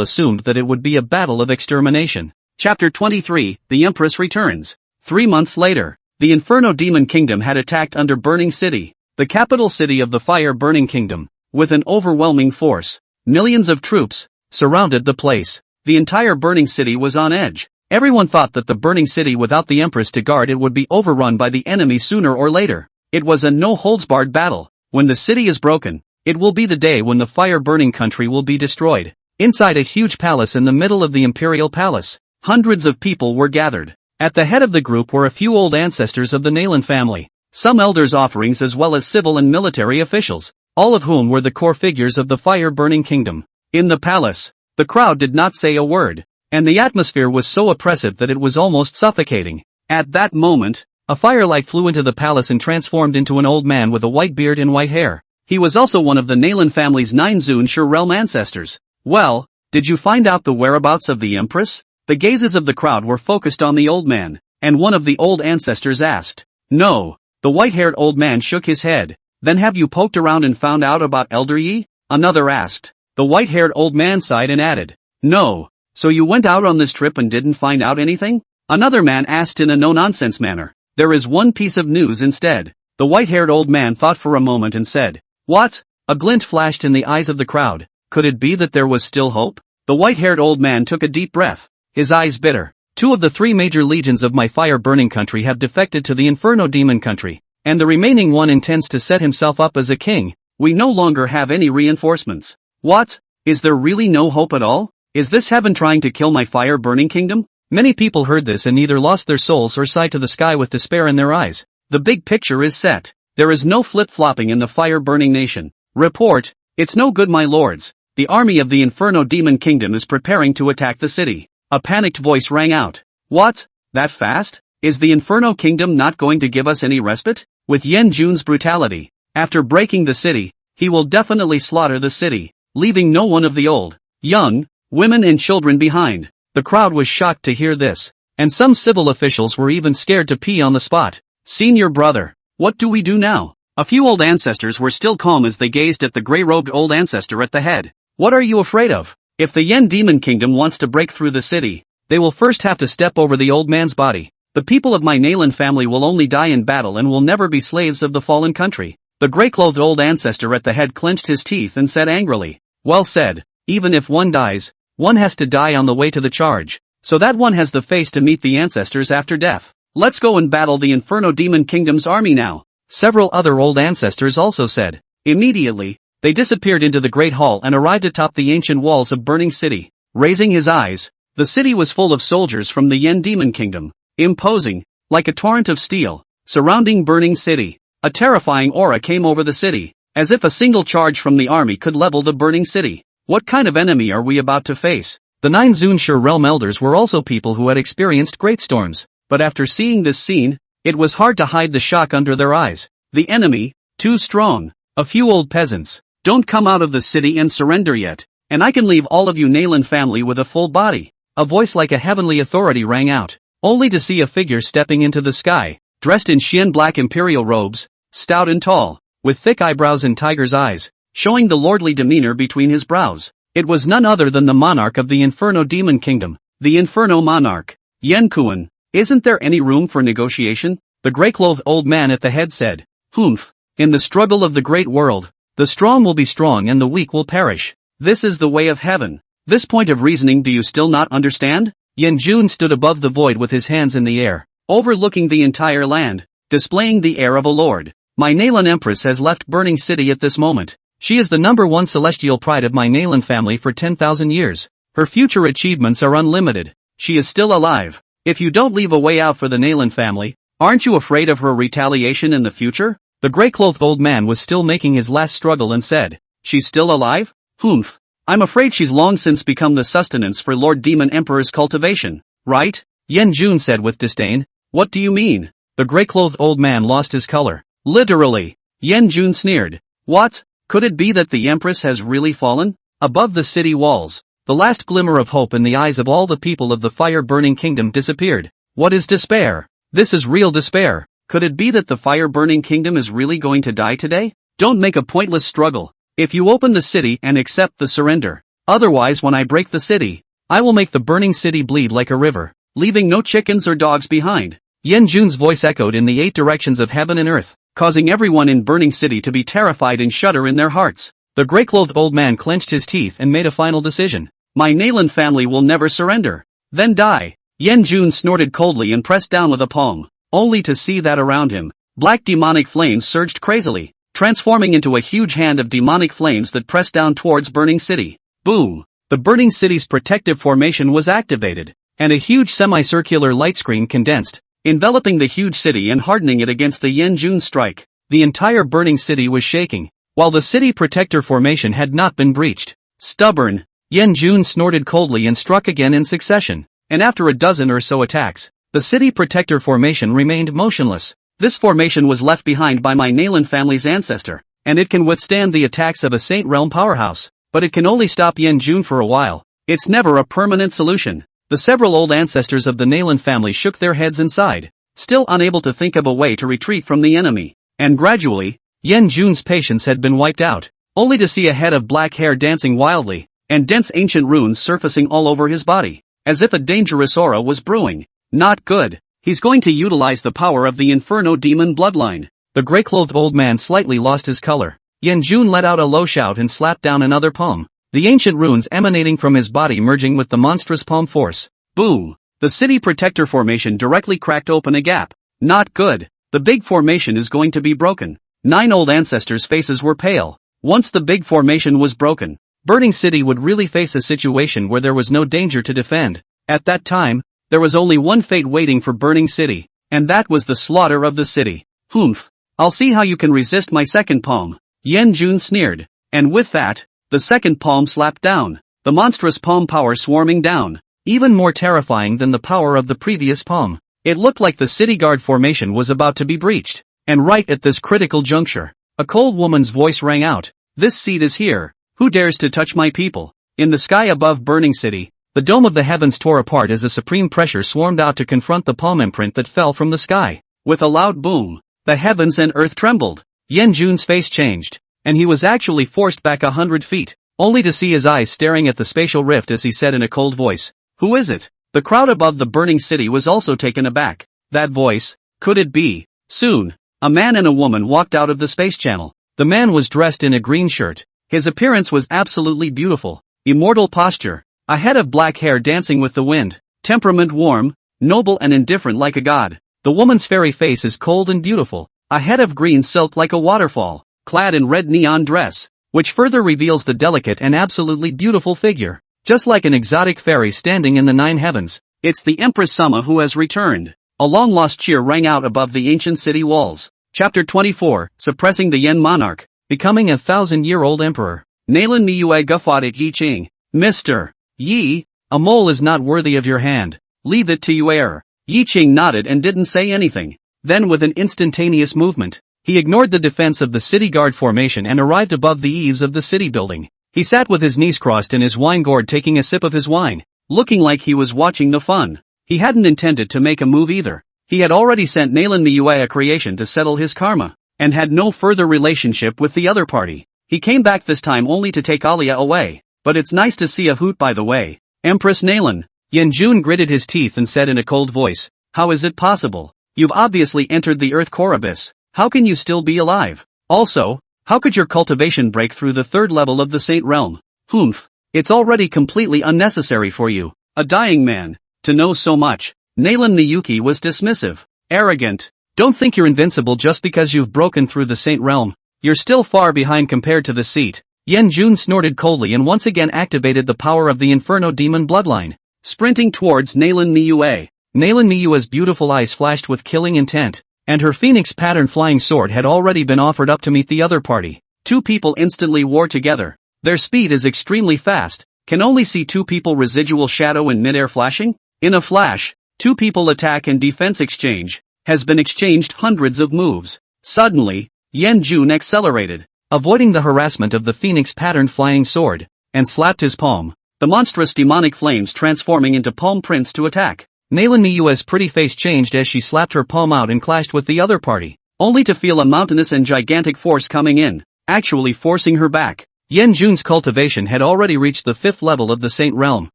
assumed that it would be a battle of extermination. Chapter 23, The Empress Returns. 3 months later, the Inferno Demon Kingdom had attacked under Burning City, the capital city of the fire-burning kingdom, with an overwhelming force. Millions of troops surrounded the place. The entire burning city was on edge. Everyone thought that the burning city without the empress to guard it would be overrun by the enemy sooner or later. It was a no-holds-barred battle. When the city is broken, it will be the day when the fire-burning country will be destroyed. Inside a huge palace in the middle of the imperial palace, hundreds of people were gathered. At the head of the group were a few old ancestors of the Nalan family, some elders' offerings as well as civil and military officials, all of whom were the core figures of the fire-burning kingdom. In the palace, the crowd did not say a word, and the atmosphere was so oppressive that it was almost suffocating. At that moment, a firelight flew into the palace and transformed into an old man with a white beard and white hair. He was also one of the Nalan family's 9 Zun-Shur realm ancestors. Well, did you find out the whereabouts of the empress? The gazes of the crowd were focused on the old man, and one of the old ancestors asked. No. The white-haired old man shook his head. Then have you poked around and found out about Elder Yi? Another asked. The white-haired old man sighed and added. No. So you went out on this trip and didn't find out anything? Another man asked in a no-nonsense manner. There is one piece of news instead. The white-haired old man thought for a moment and said. What? A glint flashed in the eyes of the crowd. Could it be that there was still hope? The white-haired old man took a deep breath, his eyes bitter. 2 of the 3 major legions of my fire-burning country have defected to the Inferno Demon country, and the remaining one intends to set himself up as a king. We no longer have any reinforcements. What? Is there really no hope at all? Is this heaven trying to kill my fire-burning kingdom? Many people heard this and either lost their souls or sighed to the sky with despair in their eyes. The big picture is set. There is no flip-flopping in the fire-burning nation. Report, it's no good my lords. The army of the Inferno Demon Kingdom is preparing to attack the city. A panicked voice rang out. What? That fast? Is the Inferno Kingdom not going to give us any respite? With Yen Jun's brutality, after breaking the city, he will definitely slaughter the city, leaving no one of the old, young, women and children behind. The crowd was shocked to hear this, and some civil officials were even scared to pee on the spot. Senior brother, what do we do now? A few old ancestors were still calm as they gazed at the gray-robed old ancestor at the head. What are you afraid of? If the Yen Demon Kingdom wants to break through the city, they will first have to step over the old man's body. The people of my Nalan family will only die in battle and will never be slaves of the fallen country. The gray-clothed old ancestor at the head clenched his teeth and said angrily. Well said, even if one dies, one has to die on the way to the charge, so that one has the face to meet the ancestors after death. Let's go and battle the Inferno Demon Kingdom's army now. Several other old ancestors also said. Immediately, they disappeared into the Great Hall and arrived atop the ancient walls of Burning City. Raising his eyes, the city was full of soldiers from the Yen Demon Kingdom, imposing, like a torrent of steel, surrounding Burning City. A terrifying aura came over the city, as if a single charge from the army could level the Burning City. What kind of enemy are we about to face? The 9 Zunshur realm elders were also people who had experienced great storms, but after seeing this scene, it was hard to hide the shock under their eyes. The enemy, too strong. A few old peasants. Don't come out of the city and surrender yet, and I can leave all of you Nalan family with a full body. A voice like a heavenly authority rang out, only to see a figure stepping into the sky, dressed in Xian black imperial robes, stout and tall, with thick eyebrows and tiger's eyes, showing the lordly demeanor between his brows. It was none other than the monarch of the Inferno Demon Kingdom, the Inferno Monarch, Yen Kuan. Isn't there any room for negotiation? The grey-clothed old man at the head said. Humph. In the struggle of the great world, the strong will be strong and the weak will perish. This is the way of heaven. This point of reasoning do you still not understand? Yen Jun stood above the void with his hands in the air, overlooking the entire land, displaying the air of a lord. My Nalan Empress has left Burning City at this moment. She is the #1 celestial pride of my Nalan family for 10,000 years. Her future achievements are unlimited. She is still alive. If you don't leave a way out for the Nalan family, aren't you afraid of her retaliation in the future? The grey-clothed old man was still making his last struggle and said, She's still alive? Humph. I'm afraid she's long since become the sustenance for Lord Demon Emperor's cultivation, right? Yen Jun said with disdain. What do you mean? The grey-clothed old man lost his color. Literally. Yen Jun sneered. What? Could it be that the Empress has really fallen? Above the city walls, the last glimmer of hope in the eyes of all the people of the fire-burning kingdom disappeared. What is despair? This is real despair. Could it be that the fire-burning kingdom is really going to die today? Don't make a pointless struggle. If you open the city and accept the surrender. Otherwise when I break the city, I will make the burning city bleed like a river, leaving no chickens or dogs behind. Yen Jun's voice echoed in the 8 directions of heaven and earth, causing everyone in Burning City to be terrified and shudder in their hearts. The grey-clothed old man clenched his teeth and made a final decision. My Nalan family will never surrender. Then die. Yen Jun snorted coldly and pressed down with a palm, only to see that around him, black demonic flames surged crazily, transforming into a huge hand of demonic flames that pressed down towards Burning City. Boom! The Burning City's protective formation was activated, and a huge semicircular light screen condensed, enveloping the huge city and hardening it against the Yen Jun strike. The entire Burning City was shaking, while the city protector formation had not been breached. Stubborn! Yen Jun snorted coldly and struck again in succession, and after a dozen or so attacks, the city protector formation remained motionless. This formation was left behind by my Nalan family's ancestor, and it can withstand the attacks of a Saint Realm powerhouse, but it can only stop Yen Jun for a while. It's never a permanent solution. The several old ancestors of the Nalan family shook their heads and sighed, still unable to think of a way to retreat from the enemy. And gradually, Yen Jun's patience had been wiped out, only to see a head of black hair dancing wildly, and dense ancient runes surfacing all over his body, as if a dangerous aura was brewing. Not good. He's going to utilize the power of the Inferno demon bloodline. The grey-clothed old man slightly lost his color. Yen Jun let out a low shout and slapped down another palm, the ancient runes emanating from his body merging with the monstrous palm force. Boom! The city protector formation directly cracked open a gap. Not good. The big formation is going to be broken. 9 old ancestors' faces were pale. Once the big formation was broken, Burning City would really face a situation where there was no danger to defend. At that time, there was only one fate waiting for Burning City, and that was the slaughter of the city. Humph! I'll see how you can resist my second palm. Yen Jun sneered, and with that, the second palm slapped down, the monstrous palm power swarming down, even more terrifying than the power of the previous palm. It looked like the city guard formation was about to be breached, and right at this critical juncture, a cold woman's voice rang out. This seed is here. Who dares to touch my people? In the sky above Burning City, the dome of the heavens tore apart as a supreme pressure swarmed out to confront the palm imprint that fell from the sky. With a loud boom, the heavens and earth trembled. Yen Jun's face changed, and he was actually forced back 100 feet, only to see his eyes staring at the spatial rift as he said in a cold voice, "Who is it?" The crowd above the Burning City was also taken aback. That voice, could it be? Soon, a man and a woman walked out of the space channel. The man was dressed in a green shirt. His appearance was absolutely beautiful. Immortal posture, a head of black hair dancing with the wind, temperament warm, noble and indifferent like a god. The woman's fairy face is cold and beautiful, a head of green silk like a waterfall, clad in red neon dress, which further reveals the delicate and absolutely beautiful figure. Just like an exotic fairy standing in the 9 heavens, it's the Empress Sama who has returned. A long-lost cheer rang out above the ancient city walls. Chapter 24, Suppressing the Yen Monarch, Becoming a 1,000-year-old Emperor. Nalan Miue Guffaudet Yi Ching. Mr. Yi, A mole is not worthy of your hand. Leave it to you heir. Yi Qing nodded and didn't say anything. Then with an instantaneous movement, he ignored the defense of the city guard formation and arrived above the eaves of the city building. He sat with his knees crossed in his wine gourd taking a sip of his wine, looking like he was watching the fun. He hadn't intended to make a move either. He had already sent Nalan Miue a creation to settle his karma, and had no further relationship with the other party. He came back this time only to take Alia away. But it's nice to see a hoot by the way. Empress Nalan. Yanjun gritted his teeth and said in a cold voice, how is it possible? You've obviously entered the Earth Core Abyss. How can you still be alive? Also, how could your cultivation break through the third level of the Saint Realm? Humph. It's already completely unnecessary for you, a dying man, to know so much. Nalan Miyuki was dismissive. Arrogant. Don't think you're invincible just because you've broken through the Saint Realm. You're still far behind compared to the seat. Yanjun snorted coldly and once again activated the power of the Inferno Demon bloodline. Sprinting towards Nalan Miue. Nalan Miue's beautiful eyes flashed with killing intent, and her phoenix pattern flying sword had already been offered up to meet the other party. Two people instantly war together. Their speed is extremely fast. Can only see two people residual shadow in midair flashing? In a flash, two people attack and defense exchange. Has been exchanged hundreds of moves. Suddenly, Yanjun accelerated, avoiding the harassment of the phoenix pattern flying sword, and slapped his palm. The monstrous demonic flames transforming into palm prints to attack. Nalan Miue's pretty face changed as she slapped her palm out and clashed with the other party, only to feel a mountainous and gigantic force coming in, actually forcing her back. Yanjun's cultivation had already reached the 5th level of the Saint Realm,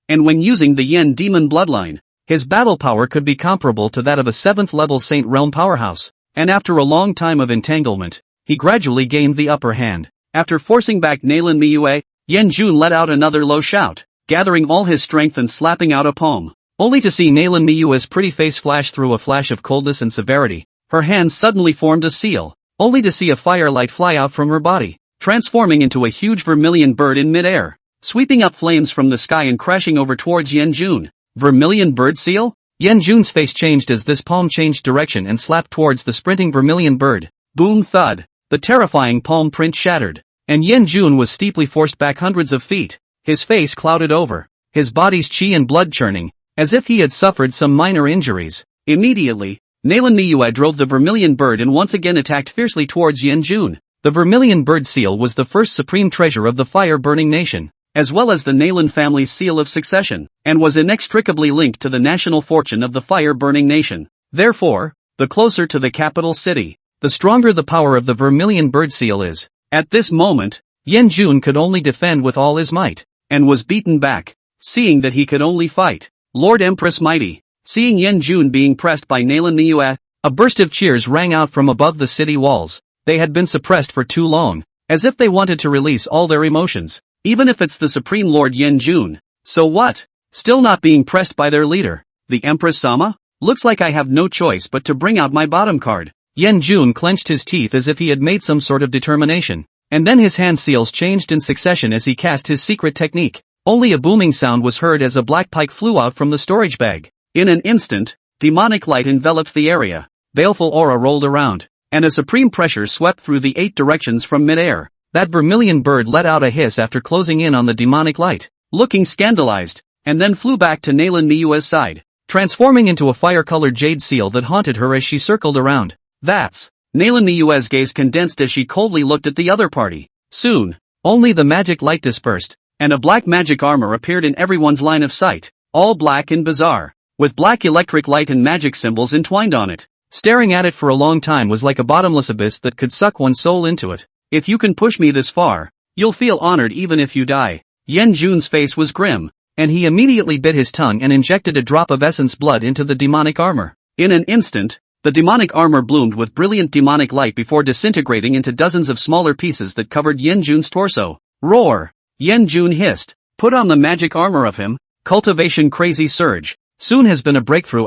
and when using the Yen Demon bloodline, his battle power could be comparable to that of a 7th level Saint Realm powerhouse, and after a long time of entanglement, he gradually gained the upper hand. After forcing back Nalan Miue, Yanjun let out another low shout, gathering all his strength and slapping out a palm, only to see Nalan Miue's pretty face flash through a flash of coldness and severity. Her hands suddenly formed a seal, only to see a firelight fly out from her body, transforming into a huge vermilion bird in midair, sweeping up flames from the sky and crashing over towards Yanjun. Vermilion bird seal? Yanjun's face changed as this palm changed direction and slapped towards the sprinting vermilion bird. Boom thud. The terrifying palm print shattered, and Yanjun was steeply forced back hundreds of feet, his face clouded over, his body's chi and blood churning, as if he had suffered some minor injuries. Immediately, Nalan Miue drove the vermilion bird and once again attacked fiercely towards Yanjun. The vermilion bird seal was the first supreme treasure of the fire-burning nation, as well as the Nalan family's seal of succession, and was inextricably linked to the national fortune of the fire-burning nation. Therefore, the closer to the capital city, the stronger the power of the vermilion bird seal is. At this moment, Yanjun could only defend with all his might, and was beaten back, seeing that he could only fight. Lord Empress Mighty. Seeing Yanjun being pressed by Nalan Miue, a burst of cheers rang out from above the city walls. They had been suppressed for too long, as if they wanted to release all their emotions, even if it's the Supreme Lord Yanjun. So what? Still not being pressed by their leader, the Empress Sama? Looks like I have no choice but to bring out my bottom card. Yanjun clenched his teeth as if he had made some sort of determination, and then his hand seals changed in succession as he cast his secret technique. Only a booming sound was heard as a black pike flew out from the storage bag. In an instant, demonic light enveloped the area, baleful aura rolled around, and a supreme pressure swept through the 8 directions from midair. That vermilion bird let out a hiss after closing in on the demonic light, looking scandalized, and then flew back to Nalan Miue's side, transforming into a fire-colored jade seal that haunted her as she circled around. That's. Nalan Miue's gaze condensed as she coldly looked at the other party. Soon, only the magic light dispersed, and a black magic armor appeared in everyone's line of sight, all black and bizarre, with black electric light and magic symbols entwined on it. Staring at it for a long time was like a bottomless abyss that could suck one's soul into it. If you can push me this far, you'll feel honored even if you die. Yanjun's face was grim, and he immediately bit his tongue and injected a drop of essence blood into the demonic armor. In an instant, the demonic armor bloomed with brilliant demonic light before disintegrating into dozens of smaller pieces that covered Yanjun's torso. Roar! Yanjun hissed. Put on the magic armor of him. Cultivation crazy surge. Soon has been a breakthrough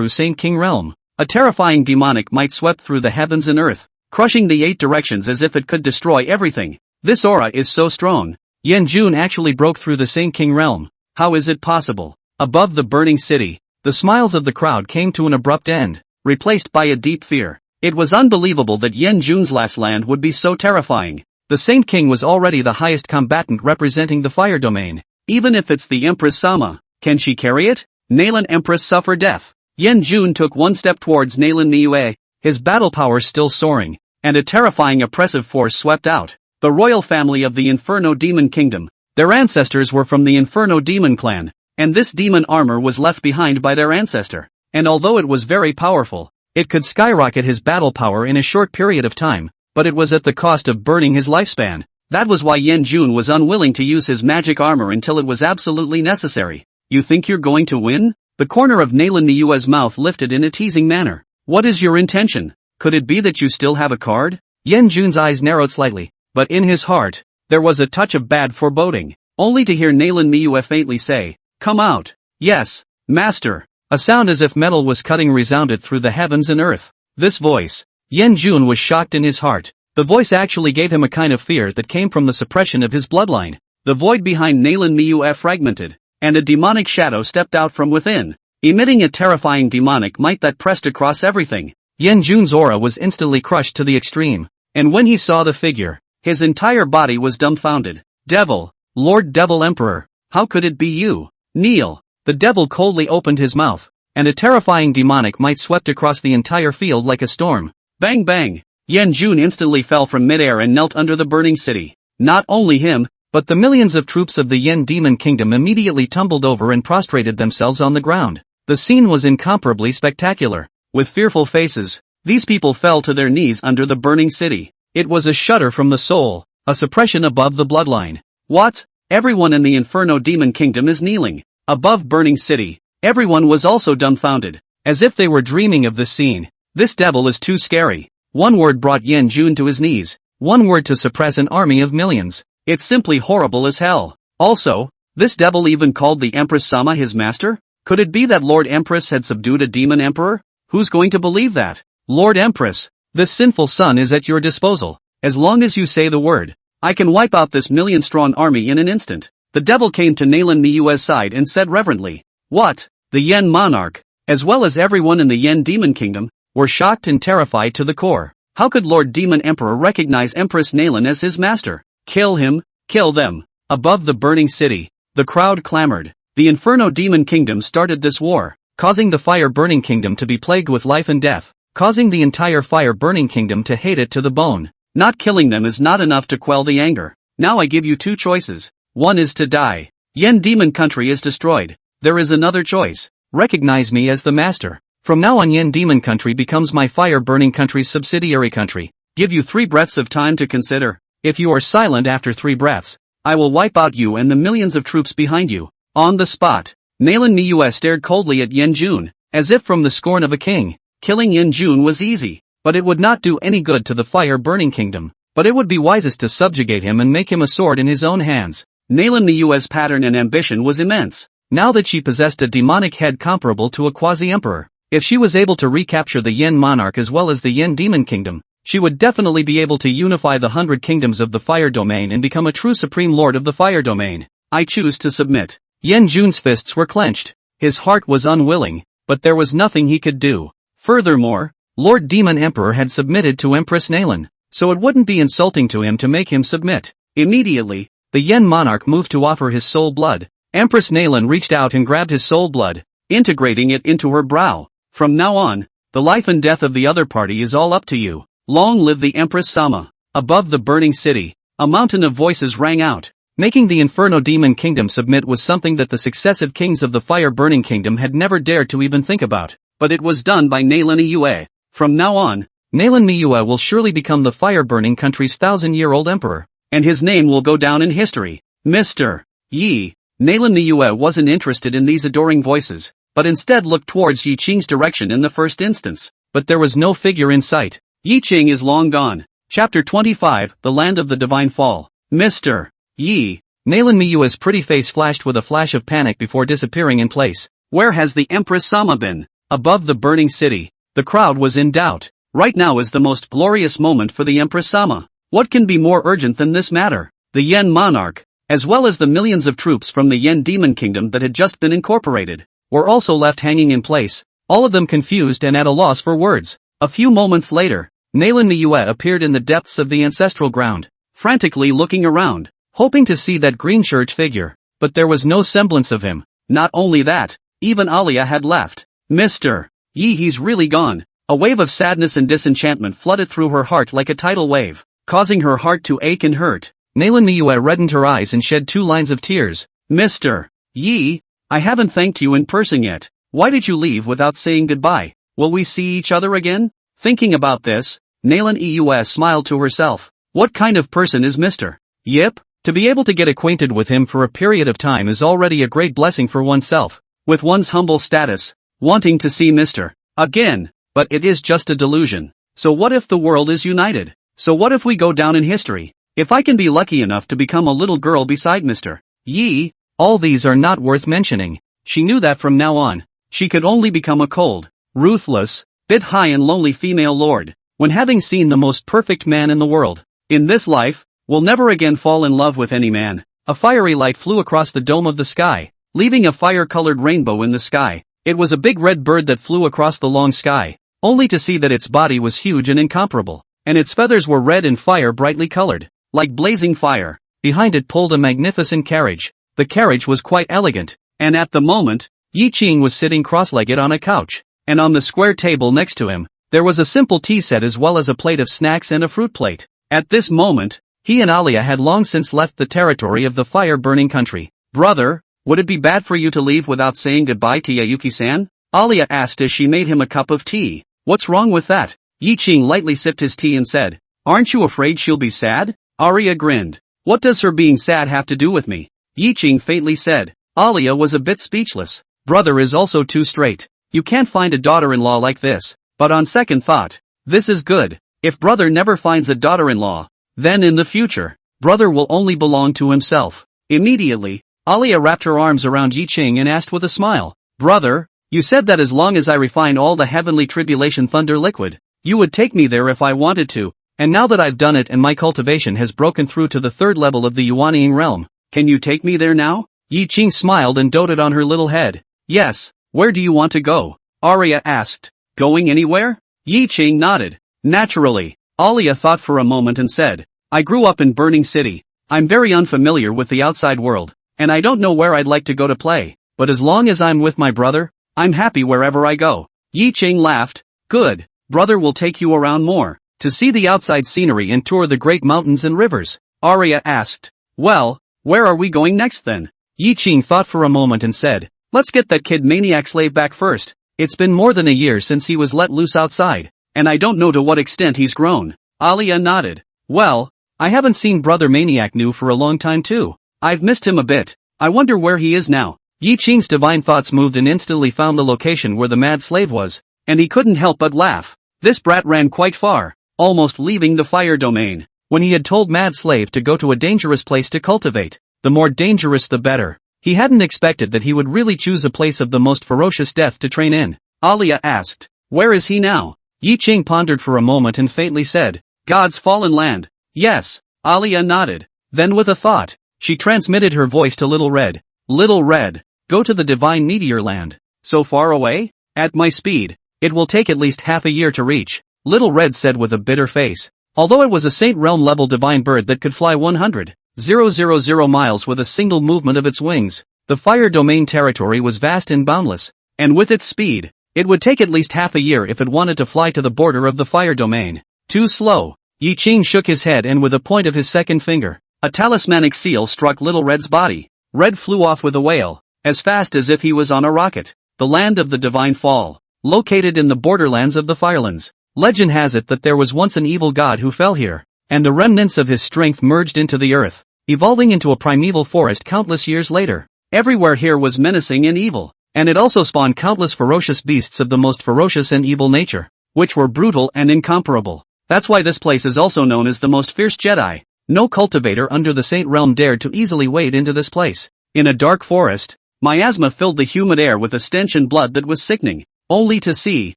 Saint King realm. A terrifying demonic might swept through the heavens and earth, crushing the 8 directions as if it could destroy everything. This aura is so strong. Yanjun actually broke through the Saint King realm. How is it possible? Above the burning city, the smiles of the crowd came to an abrupt end, replaced by a deep fear. It was unbelievable that Yanjun's last land would be so terrifying. The Saint King was already the highest combatant representing the fire domain, Even if it's the Empress Sama, can she carry it? Nalan Empress suffer death. Yen Jun took one step towards Nalan Niue, his battle power still soaring, and a terrifying oppressive force swept out. The royal family of the Inferno Demon Kingdom. Their ancestors were from the Inferno Demon clan, and this demon armor was left behind by their ancestor. And although it was very powerful, it could skyrocket his battle power in a short period of time, but it was at the cost of burning his lifespan. That was why Yen Jun was unwilling to use his magic armor until it was absolutely necessary. You think you're going to win? The corner of Nalan Niue's mouth lifted in a teasing manner. What is your intention? Could it be that you still have a card? Yen Jun's eyes narrowed slightly, but in his heart, there was a touch of bad foreboding, only to hear Nalan Niue faintly say, "Come out." "Yes, master." A sound as if metal was cutting resounded through the heavens and earth. This voice. Yen Jun was shocked in his heart. The voice actually gave him a kind of fear that came from the suppression of his bloodline. The void behind Nalan Niue fragmented, and a demonic shadow stepped out from within, emitting a terrifying demonic might that pressed across everything. Yen Jun's aura was instantly crushed to the extreme, and when he saw the figure, his entire body was dumbfounded. "Devil, Lord Devil Emperor, how could it be you? Kneel." The devil coldly opened his mouth, and a terrifying demonic might swept across the entire field like a storm. Bang bang! Yen Jun instantly fell from midair and knelt under the burning city. Not only him, but the millions of troops of the Yen Demon Kingdom immediately tumbled over and prostrated themselves on the ground. The scene was incomparably spectacular. With fearful faces, these people fell to their knees under the burning city. It was a shudder from the soul, a suppression above the bloodline. What? Everyone in the Inferno Demon Kingdom is kneeling. Above burning city, everyone was also dumbfounded, as if they were dreaming of this scene. This devil is too scary. One word brought Yen Jun to his knees. One word to suppress an army of millions. It's simply horrible as hell. Also, this devil even called the Empress Sama his master? Could it be that Lord Empress had subdued a demon emperor? Who's going to believe that? Lord Empress, this sinful son is at your disposal. As long as you say the word, I can wipe out this million-strong army in an instant. The devil came to Nalan Niue's side and said reverently, "What?" The Yen monarch, as well as everyone in the Yen Demon Kingdom, were shocked and terrified to the core. How could Lord Demon Emperor recognize Empress Nalan as his master? Kill him, kill them. Above the burning city, the crowd clamored. The Inferno Demon Kingdom started this war, causing the Fire Burning Kingdom to be plagued with life and death, causing the entire Fire Burning Kingdom to hate it to the bone. Not killing them is not enough to quell the anger. Now I give you two choices. One is to die. Yen Demon Country is destroyed. There is another choice. Recognize me as the master. From now on Yen Demon Country becomes my Fire Burning Country's subsidiary country. Give you 3 breaths of time to consider. If you are silent after 3 breaths, I will wipe out you and the millions of troops behind you. On the spot, Nalan Niue stared coldly at Yen Jun, as if from the scorn of a king. Killing Yen Jun was easy, but it would not do any good to the Fire Burning Kingdom. But it would be wisest to subjugate him and make him a sword in his own hands. Nalan Niue's pattern and ambition was immense. Now that she possessed a demonic head comparable to a quasi-emperor, if she was able to recapture the Yen monarch as well as the Yen Demon Kingdom, she would definitely be able to unify the 100 kingdoms of the Fire Domain and become a true supreme lord of the Fire Domain. I choose to submit. Yen Jun's fists were clenched. His heart was unwilling, but there was nothing he could do. Furthermore, Lord Demon Emperor had submitted to Empress Nalan, so it wouldn't be insulting to him to make him submit. Immediately, the Yen monarch moved to offer his soul blood. Empress Nalan reached out and grabbed his soul blood, integrating it into her brow. From now on, the life and death of the other party is all up to you. Long live the Empress Sama. Above the burning city, a mountain of voices rang out. Making the Inferno Demon Kingdom submit was something that the successive kings of the Fire Burning Kingdom had never dared to even think about. But it was done by Nalan Niue. From now on, Nalan Niue will surely become the Fire Burning Country's 1,000-year-old emperor. And his name will go down in history. Mr. Yi. Nalan Niue wasn't interested in these adoring voices, but instead looked towards Yi Qing's direction in the first instance. But there was no figure in sight. Yi Qing is long gone. Chapter 25, The Land of the Divine Fall. Mr. Yi. Nalan Niue's pretty face flashed with a flash of panic before disappearing in place. Where has the Empress Sama been? Above the burning city, the crowd was in doubt. Right now is the most glorious moment for the Empress Sama. What can be more urgent than this matter? The Yen monarch, as well as the millions of troops from the Yen Demon Kingdom that had just been incorporated, were also left hanging in place, all of them confused and at a loss for words. A few moments later, Nalan Niue appeared in the depths of the ancestral ground, frantically looking around, hoping to see that green church figure. but there was no semblance of him. Not only that, even Alia had left. Mr. Yi, he's really gone. A wave of sadness and disenchantment flooded through her heart like a tidal wave, causing her heart to ache and hurt. Nalan Miyue reddened her eyes and shed 2 lines of tears. Mr. Yi, I haven't thanked you in person yet. Why did you leave without saying goodbye? Will we see each other again? Thinking about this, Nalan Eus smiled to herself. What kind of person is Mr. Yip? To be able to get acquainted with him for a period of time is already a great blessing for oneself. With one's humble status, wanting to see Mr. again, but it is just a delusion. So what if the world is united? So what if we go down in history? If I can be lucky enough to become a little girl beside Mr. Yi, all these are not worth mentioning. She knew that from now on, she could only become a cold, ruthless, bit high and lonely female lord, when having seen the most perfect man in the world. In this life, will never again fall in love with any man. A fiery light flew across the dome of the sky, leaving a fire-colored rainbow in the sky. It was a big red bird that flew across the long sky, only to see that its body was huge and incomparable, and its feathers were red and fire brightly colored, like blazing fire. Behind it pulled a magnificent carriage. The carriage was quite elegant, and at the moment, Yi Qing was sitting cross-legged on a couch, and on the square table next to him, there was a simple tea set as well as a plate of snacks and a fruit plate. At this moment, he and Alia had long since left the territory of the fire-burning country. Brother, would it be bad for you to leave without saying goodbye to Yayuki-san? Alia asked as she made him a cup of tea. What's wrong with that? Yi Qing lightly sipped his tea and said, aren't you afraid she'll be sad? Aria grinned. What does her being sad have to do with me? Yi Qing faintly said. Alia was a bit speechless. Brother is also too straight. You can't find a daughter-in-law like this. But on second thought, this is good. If brother never finds a daughter-in-law, then in the future, brother will only belong to himself. Immediately, Alia wrapped her arms around Yi Qing and asked with a smile, brother, you said that as long as I refine all the heavenly tribulation thunder liquid, you would take me there if I wanted to, and now that I've done it and my cultivation has broken through to the 3rd level of the Yuanying realm, can you take me there now? Yi Qing smiled and doted on her little head. Yes, where do you want to go? Aria asked. Going anywhere? Yi Qing nodded. Naturally. Alia thought for a moment and said, I grew up in Burning City. I'm very unfamiliar with the outside world, and I don't know where I'd like to go to play, but as long as I'm with my brother, I'm happy wherever I go. Yi Qing laughed. Good, brother will take you around more, to see the outside scenery and tour the great mountains and rivers. Aria asked, well, where are we going next then? Yi Qing thought for a moment and said, let's get that kid maniac slave back first. It's been more than a year since he was let loose outside, and I don't know to what extent he's grown. Alia nodded. Well, I haven't seen Brother Maniac Nu for a long time too. I've missed him a bit. I wonder where he is now. Yi Qing's divine thoughts moved and instantly found the location where the mad slave was, and he couldn't help but laugh. This brat ran quite far, almost leaving the fire domain, when he had told Mad Slave to go to a dangerous place to cultivate. The more dangerous the better. He hadn't expected that he would really choose a place of the most ferocious death to train in. Alia asked, where is he now? Yi Qing pondered for a moment and faintly said, God's fallen land. Yes, Alia nodded. Then with a thought, she transmitted her voice to Little Red. Little Red, go to the divine meteor land. So far away? At my speed, it will take at least half a year to reach. Little Red said with a bitter face. Although it was a Saint Realm level divine bird that could fly 100,000 miles with a single movement of its wings, the fire domain territory was vast and boundless, and with its speed, it would take at least half a year if it wanted to fly to the border of the fire domain. Too slow. Yi Qing shook his head and with a point of his second finger, a talismanic seal struck Little Red's body. Red flew off with a wail, as fast as if he was on a rocket. The land of the divine fall, located in the borderlands of the Firelands. Legend has it that there was once an evil god who fell here, and the remnants of his strength merged into the earth, evolving into a primeval forest countless years later. Everywhere here was menacing and evil, and it also spawned countless ferocious beasts of the most ferocious and evil nature, which were brutal and incomparable. That's why this place is also known as the most fierce Jedi. No cultivator under the Saint Realm dared to easily wade into this place. In a dark forest, miasma filled the humid air with a stench and blood that was sickening, only to see,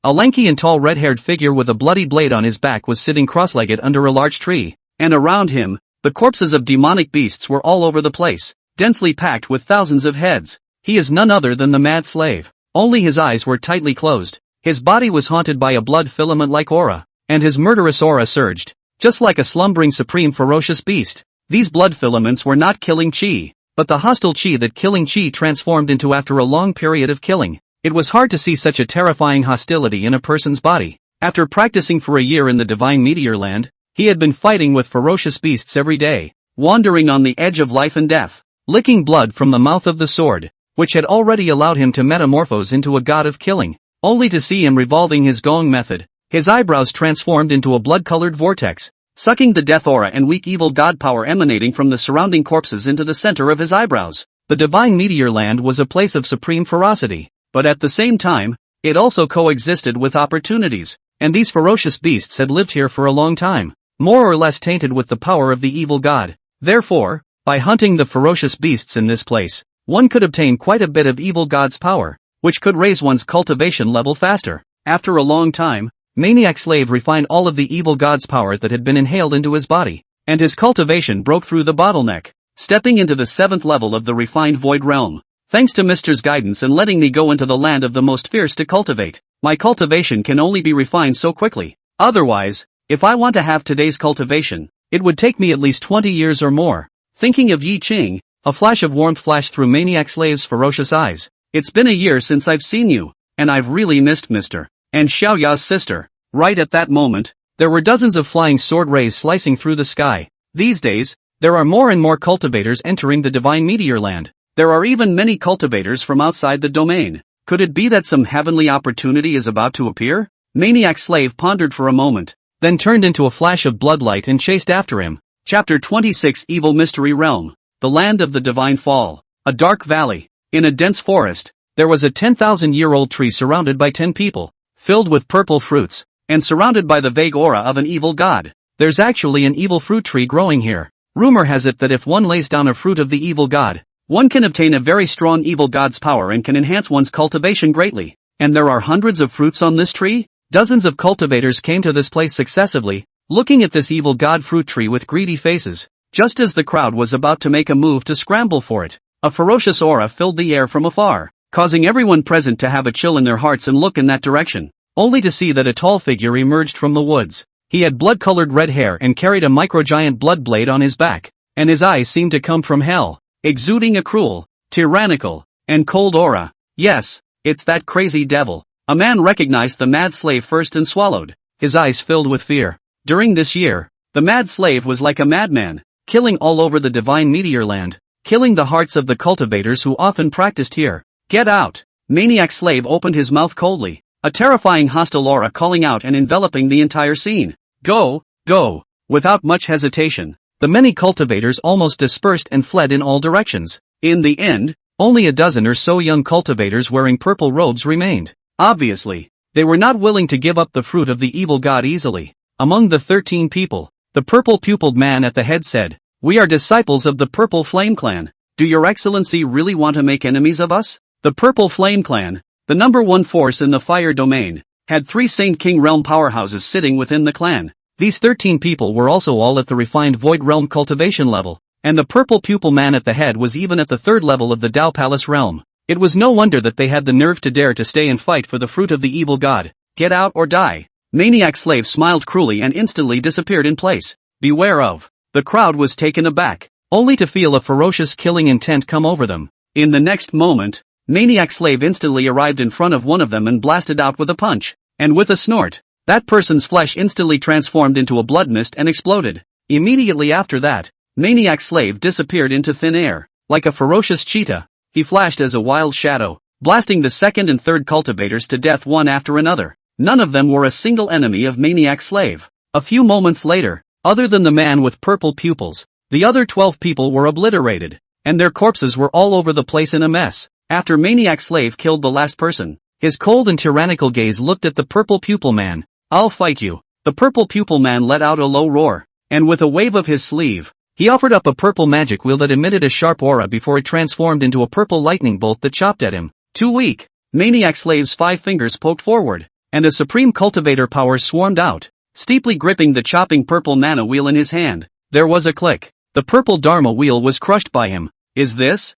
a lanky and tall red-haired figure with a bloody blade on his back was sitting cross-legged under a large tree, and around him, the corpses of demonic beasts were all over the place, densely packed with thousands of heads. He is none other than the Mad Slave. Only his eyes were tightly closed. His body was haunted by a blood filament-like aura, and his murderous aura surged, just like a slumbering supreme ferocious beast. These blood filaments were not killing chi, but the hostile chi that killing chi transformed into after a long period of killing. It was hard to see such a terrifying hostility in a person's body. After practicing for a year in the divine meteor land, he had been fighting with ferocious beasts every day, wandering on the edge of life and death, licking blood from the mouth of the sword, which had already allowed him to metamorphose into a god of killing, only to see him revolving his gong method. His eyebrows transformed into a blood-colored vortex, sucking the death aura and weak evil god power emanating from the surrounding corpses into the center of his eyebrows. The divine meteor land was a place of supreme ferocity, but at the same time, it also coexisted with opportunities, and these ferocious beasts had lived here for a long time, more or less tainted with the power of the evil god. Therefore, by hunting the ferocious beasts in this place, one could obtain quite a bit of evil god's power, which could raise one's cultivation level faster. After a long time, Maniac Slave refined all of the evil god's power that had been inhaled into his body, and his cultivation broke through the bottleneck, stepping into the 7th level of the refined void realm. Thanks to Mr's guidance and letting me go into the land of the most fierce to cultivate, my cultivation can only be refined so quickly. Otherwise, if I want to have today's cultivation, it would take me at least 20 years or more. Thinking of Yi Ching, a flash of warmth flashed through Maniac Slave's ferocious eyes. It's been a year since I've seen you, and I've really missed Mr. and Xiaoya's sister. Right at that moment, there were dozens of flying sword rays slicing through the sky. These days, there are more and more cultivators entering the divine meteor land. There are even many cultivators from outside the domain. Could it be that some heavenly opportunity is about to appear? Maniac Slave pondered for a moment, then turned into a flash of bloodlight and chased after him. Chapter 26 Evil Mystery Realm. The Land of the Divine Fall. A dark valley. In a dense forest, there was a 10,000-year-old tree surrounded by 10 people, filled with purple fruits, and surrounded by the vague aura of an evil god. There's actually an evil fruit tree growing here. Rumor has it that if one lays down a fruit of the evil god, one can obtain a very strong evil god's power and can enhance one's cultivation greatly. And there are hundreds of fruits on this tree? Dozens of cultivators came to this place successively, looking at this evil god fruit tree with greedy faces. Just as the crowd was about to make a move to scramble for it, a ferocious aura filled the air from afar, causing everyone present to have a chill in their hearts and look in that direction, only to see that a tall figure emerged from the woods. He had blood-colored red hair and carried a microgiant blood blade on his back, and his eyes seemed to come from hell, exuding a cruel, tyrannical, and cold aura. Yes, it's that crazy devil. A man recognized the mad slave first and swallowed, his eyes filled with fear. During this year, the mad slave was like a madman, killing all over the divine meteor land, killing the hearts of the cultivators who often practiced here. Get out! Maniac Slave opened his mouth coldly, a terrifying hostile aura calling out and enveloping the entire scene. Go, go! Without much hesitation, the many cultivators almost dispersed and fled in all directions. In the end, only a dozen or so young cultivators wearing purple robes remained. Obviously, they were not willing to give up the fruit of the evil god easily. Among the 13 people, the purple-pupiled man at the head said, "We are disciples of the Purple Flame Clan. Do your excellency really want to make enemies of us?" The Purple Flame Clan, the number one force in the fire domain, had 3 Saint King Realm powerhouses sitting within the clan. These 13 people were also all at the refined Void Realm cultivation level, and the purple pupil man at the head was even at the 3rd level of the Dao Palace realm. It was no wonder that they had the nerve to dare to stay and fight for the fruit of the evil god. Get out or die. Maniac Slave smiled cruelly and instantly disappeared in place. Beware of. The crowd was taken aback, only to feel a ferocious killing intent come over them. In the next moment, Maniac Slave instantly arrived in front of one of them and blasted out with a punch, and with a snort, that person's flesh instantly transformed into a blood mist and exploded. Immediately after that, Maniac Slave disappeared into thin air. Like a ferocious cheetah, he flashed as a wild shadow, blasting the 2nd and 3rd cultivators to death one after another. None of them were a single enemy of Maniac Slave. A few moments later, other than the man with purple pupils, the other 12 people were obliterated, and their corpses were all over the place in a mess. After Maniac Slave killed the last person, his cold and tyrannical gaze looked at the purple pupil man. "I'll fight you." The purple pupil man let out a low roar, and with a wave of his sleeve, he offered up a purple magic wheel that emitted a sharp aura before it transformed into a purple lightning bolt that chopped at him. Too weak. Maniac Slave's 5 fingers poked forward, and a supreme cultivator power swarmed out, steeply gripping the chopping purple nano wheel in his hand. There was a click. The purple Dharma wheel was crushed by him. Is this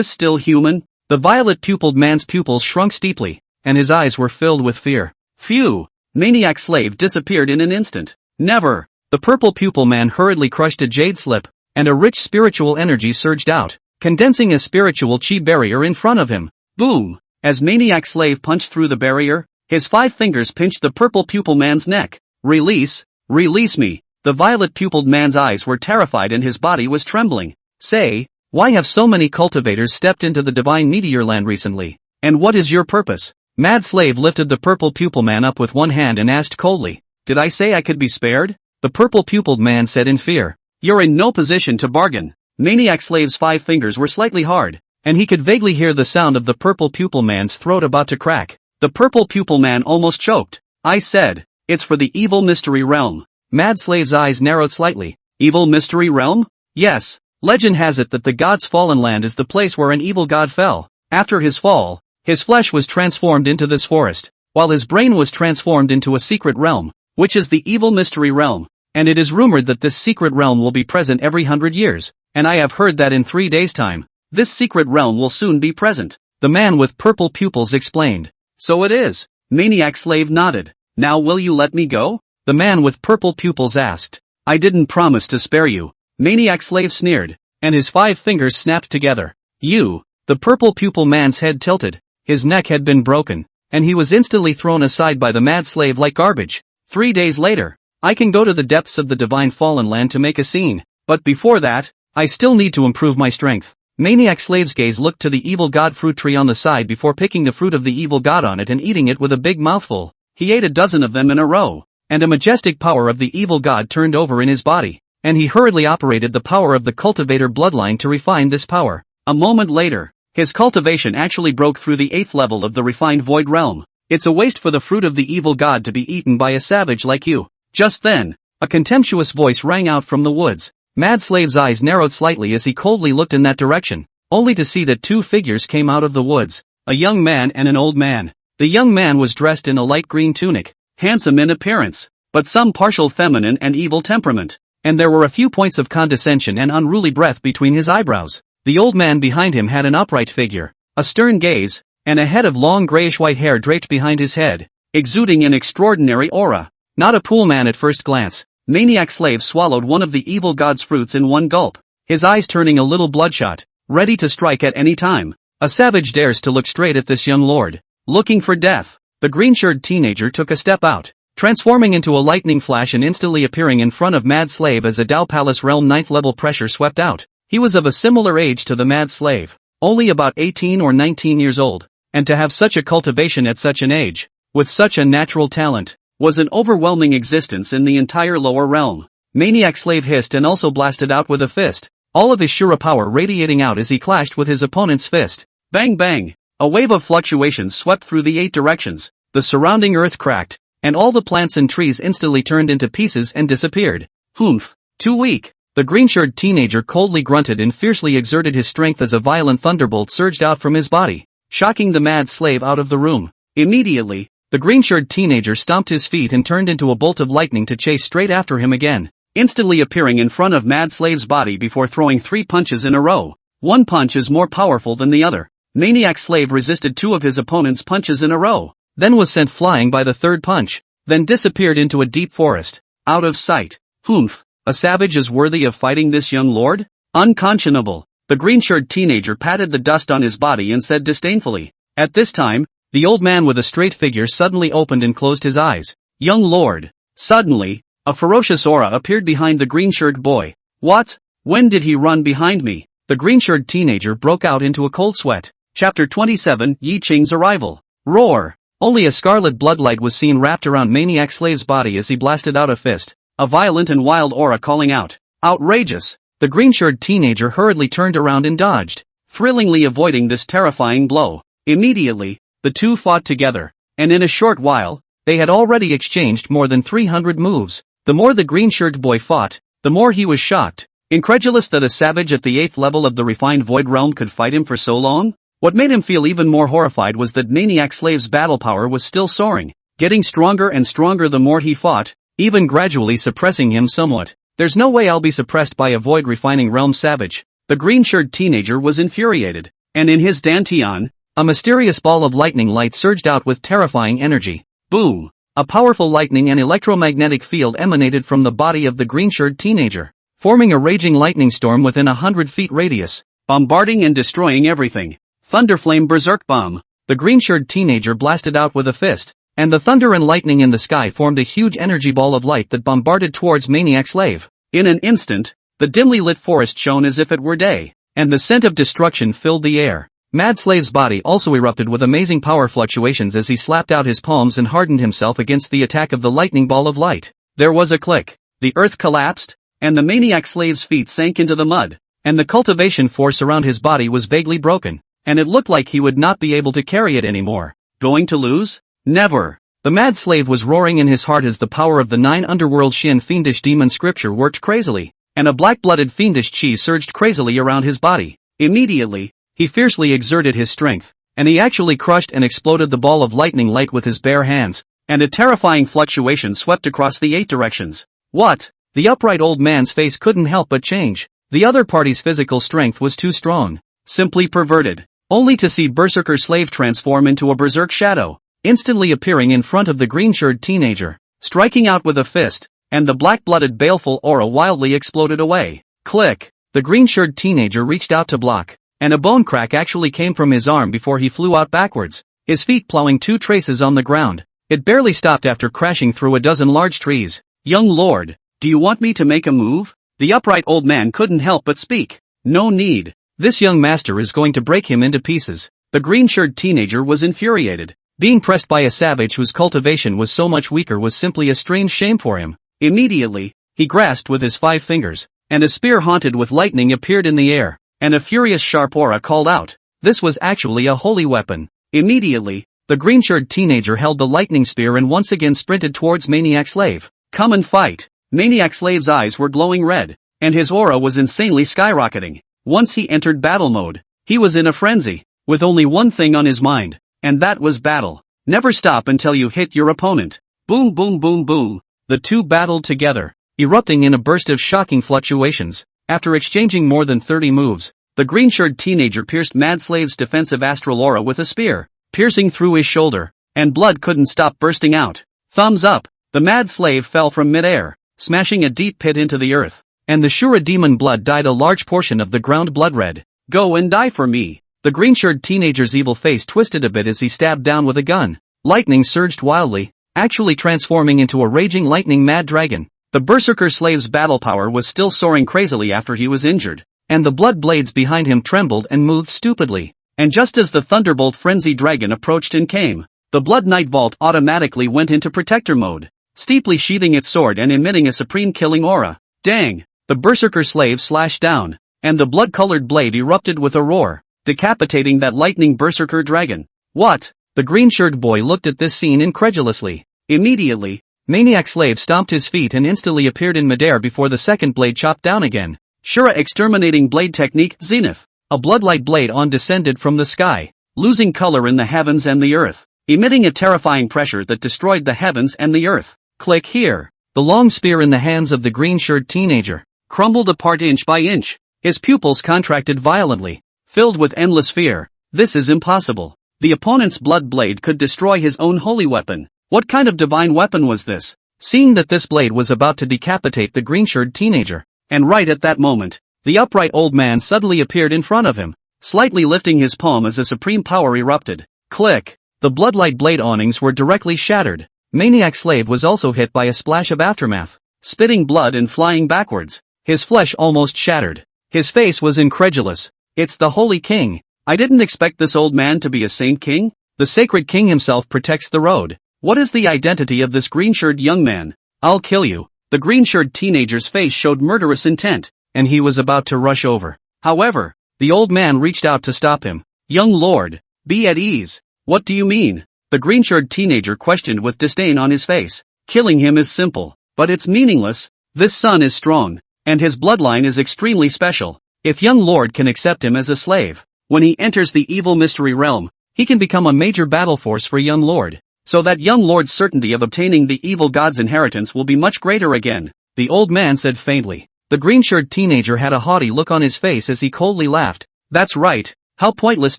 still human? The violet-pupiled man's pupils shrunk steeply, and his eyes were filled with fear. Phew! Maniac Slave disappeared in an instant. Never! The purple pupil man hurriedly crushed a jade slip, and a rich spiritual energy surged out. condensing a spiritual chi barrier in front of him. Boom! As Maniac Slave punched through the barrier, his 5 fingers pinched the purple pupil man's neck. Release me. The violet pupiled man's eyes were terrified and his body was trembling. Say, why have so many cultivators stepped into the divine meteor land recently? And what is your purpose? Mad Slave lifted the purple pupil man up with one hand and asked coldly. Did I say I could be spared? The purple pupiled man said in fear. You're in no position to bargain. Maniac Slave's 5 fingers were slightly hard, and he could vaguely hear the sound of the purple pupil man's throat about to crack. The purple pupil man almost choked. I said, it's for the evil mystery realm. Mad Slave's eyes narrowed slightly. Evil mystery realm? Yes. Legend has it that the god's fallen land is the place where an evil god fell. After his fall, his flesh was transformed into this forest, while his brain was transformed into a secret realm, which is the evil mystery realm. And it is rumored that this secret realm will be present every 100 years, and I have heard that in 3 days' time, this secret realm will soon be present. The man with purple pupils explained. So it is. Maniac Slave nodded. Now will you let me go? The man with purple pupils asked. I didn't promise to spare you. Maniac Slave sneered, and his 5 fingers snapped together. You! The purple pupil man's head tilted, his neck had been broken, and he was instantly thrown aside by the Mad Slave like garbage. 3 days later, I can go to the depths of the divine fallen land to make a scene, but before that, I still need to improve my strength. Maniac Slave's gaze looked to the evil god fruit tree on the side before picking the fruit of the evil god on it and eating it with a big mouthful. He ate a dozen of them in a row, and a majestic power of the evil god turned over in his body, and he hurriedly operated the power of the cultivator bloodline to refine this power. A moment later, his cultivation actually broke through the 8th level of the refined void realm. It's a waste for the fruit of the evil god to be eaten by a savage like you. Just then, a contemptuous voice rang out from the woods. Mad Slave's eyes narrowed slightly as he coldly looked in that direction, only to see that 2 figures came out of the woods, a young man and an old man. The young man was dressed in a light green tunic, handsome in appearance, but some partial feminine and evil temperament, and there were a few points of condescension and unruly breath between his eyebrows. The old man behind him had an upright figure, a stern gaze, and a head of long grayish-white hair draped behind his head, exuding an extraordinary aura. Not a pool man at first glance, Maniac Slave swallowed one of the evil god's fruits in one gulp, his eyes turning a little bloodshot, ready to strike at any time. A savage dares to look straight at this young lord, looking for death. The green-shirted teenager took a step out, transforming into a lightning flash and instantly appearing in front of Mad Slave as a Dao Palace Realm 9th level pressure swept out. He was of a similar age to the Mad Slave, only about 18 or 19 years old, and to have such a cultivation at such an age, with such a natural talent, was an overwhelming existence in the entire lower realm. Maniac Slave hissed and also blasted out with a fist, all of his Shura power radiating out as he clashed with his opponent's fist. Bang bang! A wave of fluctuations swept through the 8 directions, the surrounding earth cracked, and all the plants and trees instantly turned into pieces and disappeared. Humph! Too weak! The green-shirted teenager coldly grunted and fiercely exerted his strength as a violent thunderbolt surged out from his body, shocking the Mad Slave out of the room. Immediately, the green-shirted teenager stomped his feet and turned into a bolt of lightning to chase straight after him again, instantly appearing in front of Mad Slave's body before throwing 3 punches in a row. One punch is more powerful than the other. Maniac Slave resisted 2 of his opponent's punches in a row, then was sent flying by the 3rd punch, then disappeared into a deep forest, out of sight. Humph! A savage is worthy of fighting this young lord? Unconscionable! The green-shirted teenager patted the dust on his body and said disdainfully. At this time, the old man with a straight figure suddenly opened and closed his eyes. Young lord! Suddenly, a ferocious aura appeared behind the green-shirted boy. What? When did he run behind me? The green-shirted teenager broke out into a cold sweat. Chapter 27, Yi Qing's Arrival. Roar! Only a scarlet bloodlight was seen wrapped around Maniac Slave's body as he blasted out a fist, a violent and wild aura calling out, outrageous! The green-shirted teenager hurriedly turned around and dodged, thrillingly avoiding this terrifying blow. Immediately, the two fought together, and in a short while, they had already exchanged more than 300 moves. The more the green-shirted boy fought, the more he was shocked, incredulous that a savage at the 8th level of the refined void realm could fight him for so long. What made him feel even more horrified was that Maniac Slave's battle power was still soaring, getting stronger and stronger the more he fought, even gradually suppressing him somewhat. There's no way I'll be suppressed by a void refining realm savage. The green-shirted teenager was infuriated, and in his dantian, a mysterious ball of lightning light surged out with terrifying energy. Boom! A powerful lightning and electromagnetic field emanated from the body of the green-shirted teenager, forming a raging lightning storm within 100 feet radius. bombarding and destroying everything. Thunderflame Berserk Bomb. The green-shirted teenager blasted out with a fist, and the thunder and lightning in the sky formed a huge energy ball of light that bombarded towards Maniac Slave. In an instant, the dimly lit forest shone as if it were day, and the scent of destruction filled the air. Mad Slave's body also erupted with amazing power fluctuations as he slapped out his palms and hardened himself against the attack of the lightning ball of light. There was a click. The earth collapsed, and the Maniac Slave's feet sank into the mud, and the cultivation force around his body was vaguely broken, and it looked like he would not be able to carry it anymore. Going to lose? Never. The Mad Slave was roaring in his heart as the power of the 9 underworld Shin fiendish demon scripture worked crazily, and a black-blooded fiendish chi surged crazily around his body. Immediately, he fiercely exerted his strength, and he actually crushed and exploded the ball of lightning light with his bare hands, and a terrifying fluctuation swept across the 8 directions. What? The upright old man's face couldn't help but change. The other party's physical strength was too strong. Simply perverted. Only to see Berserker Slave transform into a berserk shadow, instantly appearing in front of the green-shirted teenager, striking out with a fist, and the black-blooded baleful aura wildly exploded away. Click! The green-shirted teenager reached out to block, and a bone crack actually came from his arm before he flew out backwards, his feet plowing 2 traces on the ground. It barely stopped after crashing through a dozen large trees. Young lord, do you want me to make a move? The upright old man couldn't help but speak. No need. This young master is going to break him into pieces. The green-shirted teenager was infuriated. Being pressed by a savage whose cultivation was so much weaker was simply a strange shame for him. Immediately, he grasped with his 5 fingers, and a spear haunted with lightning appeared in the air, and a furious sharp aura called out. This was actually a holy weapon. Immediately, the green-shirted teenager held the lightning spear and once again sprinted towards Maniac Slave. Come and fight! Maniac Slave's eyes were glowing red, and his aura was insanely skyrocketing. Once he entered battle mode, he was in a frenzy, with only one thing on his mind, and that was battle. Never stop until you hit your opponent. Boom boom boom boom. The two battled together, erupting in a burst of shocking fluctuations. After exchanging more than 30 moves, the green-shirted teenager pierced Mad Slave's defensive astral aura with a spear, piercing through his shoulder, and blood couldn't stop bursting out. Thumbs up. The Mad Slave fell from midair, smashing a deep pit into the earth, and the Shura demon blood dyed a large portion of the ground blood red. Go and die for me. The green-shirted teenager's evil face twisted a bit as he stabbed down with a gun. Lightning surged wildly, actually transforming into a raging lightning mad dragon. The Berserker Slave's battle power was still soaring crazily after he was injured, and the blood blades behind him trembled and moved stupidly. And just as the Thunderbolt Frenzy Dragon approached and came, the Blood Knight Vault automatically went into protector mode, steeply sheathing its sword and emitting a supreme killing aura. Dang! The Berserker Slave slashed down, and the blood-colored blade erupted with a roar, decapitating that lightning Berserker dragon. What? The green-shirted boy looked at this scene incredulously. Immediately, Maniac Slave stomped his feet and instantly appeared in midair before the second blade chopped down again. Shura Exterminating Blade Technique Zenith. A bloodlight blade on descended from the sky, losing color in the heavens and the earth, emitting a terrifying pressure that destroyed the heavens and the earth. Click here. The long spear in the hands of the green-shirted teenager crumbled apart inch by inch. His pupils contracted violently, filled with endless fear. This is impossible. The opponent's blood blade could destroy his own holy weapon. What kind of divine weapon was this? Seeing that this blade was about to decapitate the green-shirted teenager, and right at that moment, the upright old man suddenly appeared in front of him, slightly lifting his palm as a supreme power erupted. Click! The bloodlight blade awnings were directly shattered. Maniac Slave was also hit by a splash of aftermath, spitting blood and flying backwards. His flesh almost shattered. His face was incredulous. It's the Holy King. I didn't expect this old man to be a Saint King. The Sacred King himself protects the road. What is the identity of this green-shirted young man? I'll kill you. The green-shirted teenager's face showed murderous intent, and he was about to rush over. However, the old man reached out to stop him. Young lord, be at ease. What do you mean? The green-shirted teenager questioned with disdain on his face. Killing him is simple, but it's meaningless. This son is strong, and his bloodline is extremely special. If young lord can accept him as a slave, when he enters the evil mystery realm, he can become a major battle force for young lord, so that young lord's certainty of obtaining the evil god's inheritance will be much greater again, the old man said faintly. The green-shirted teenager had a haughty look on his face as he coldly laughed. That's right, how pointless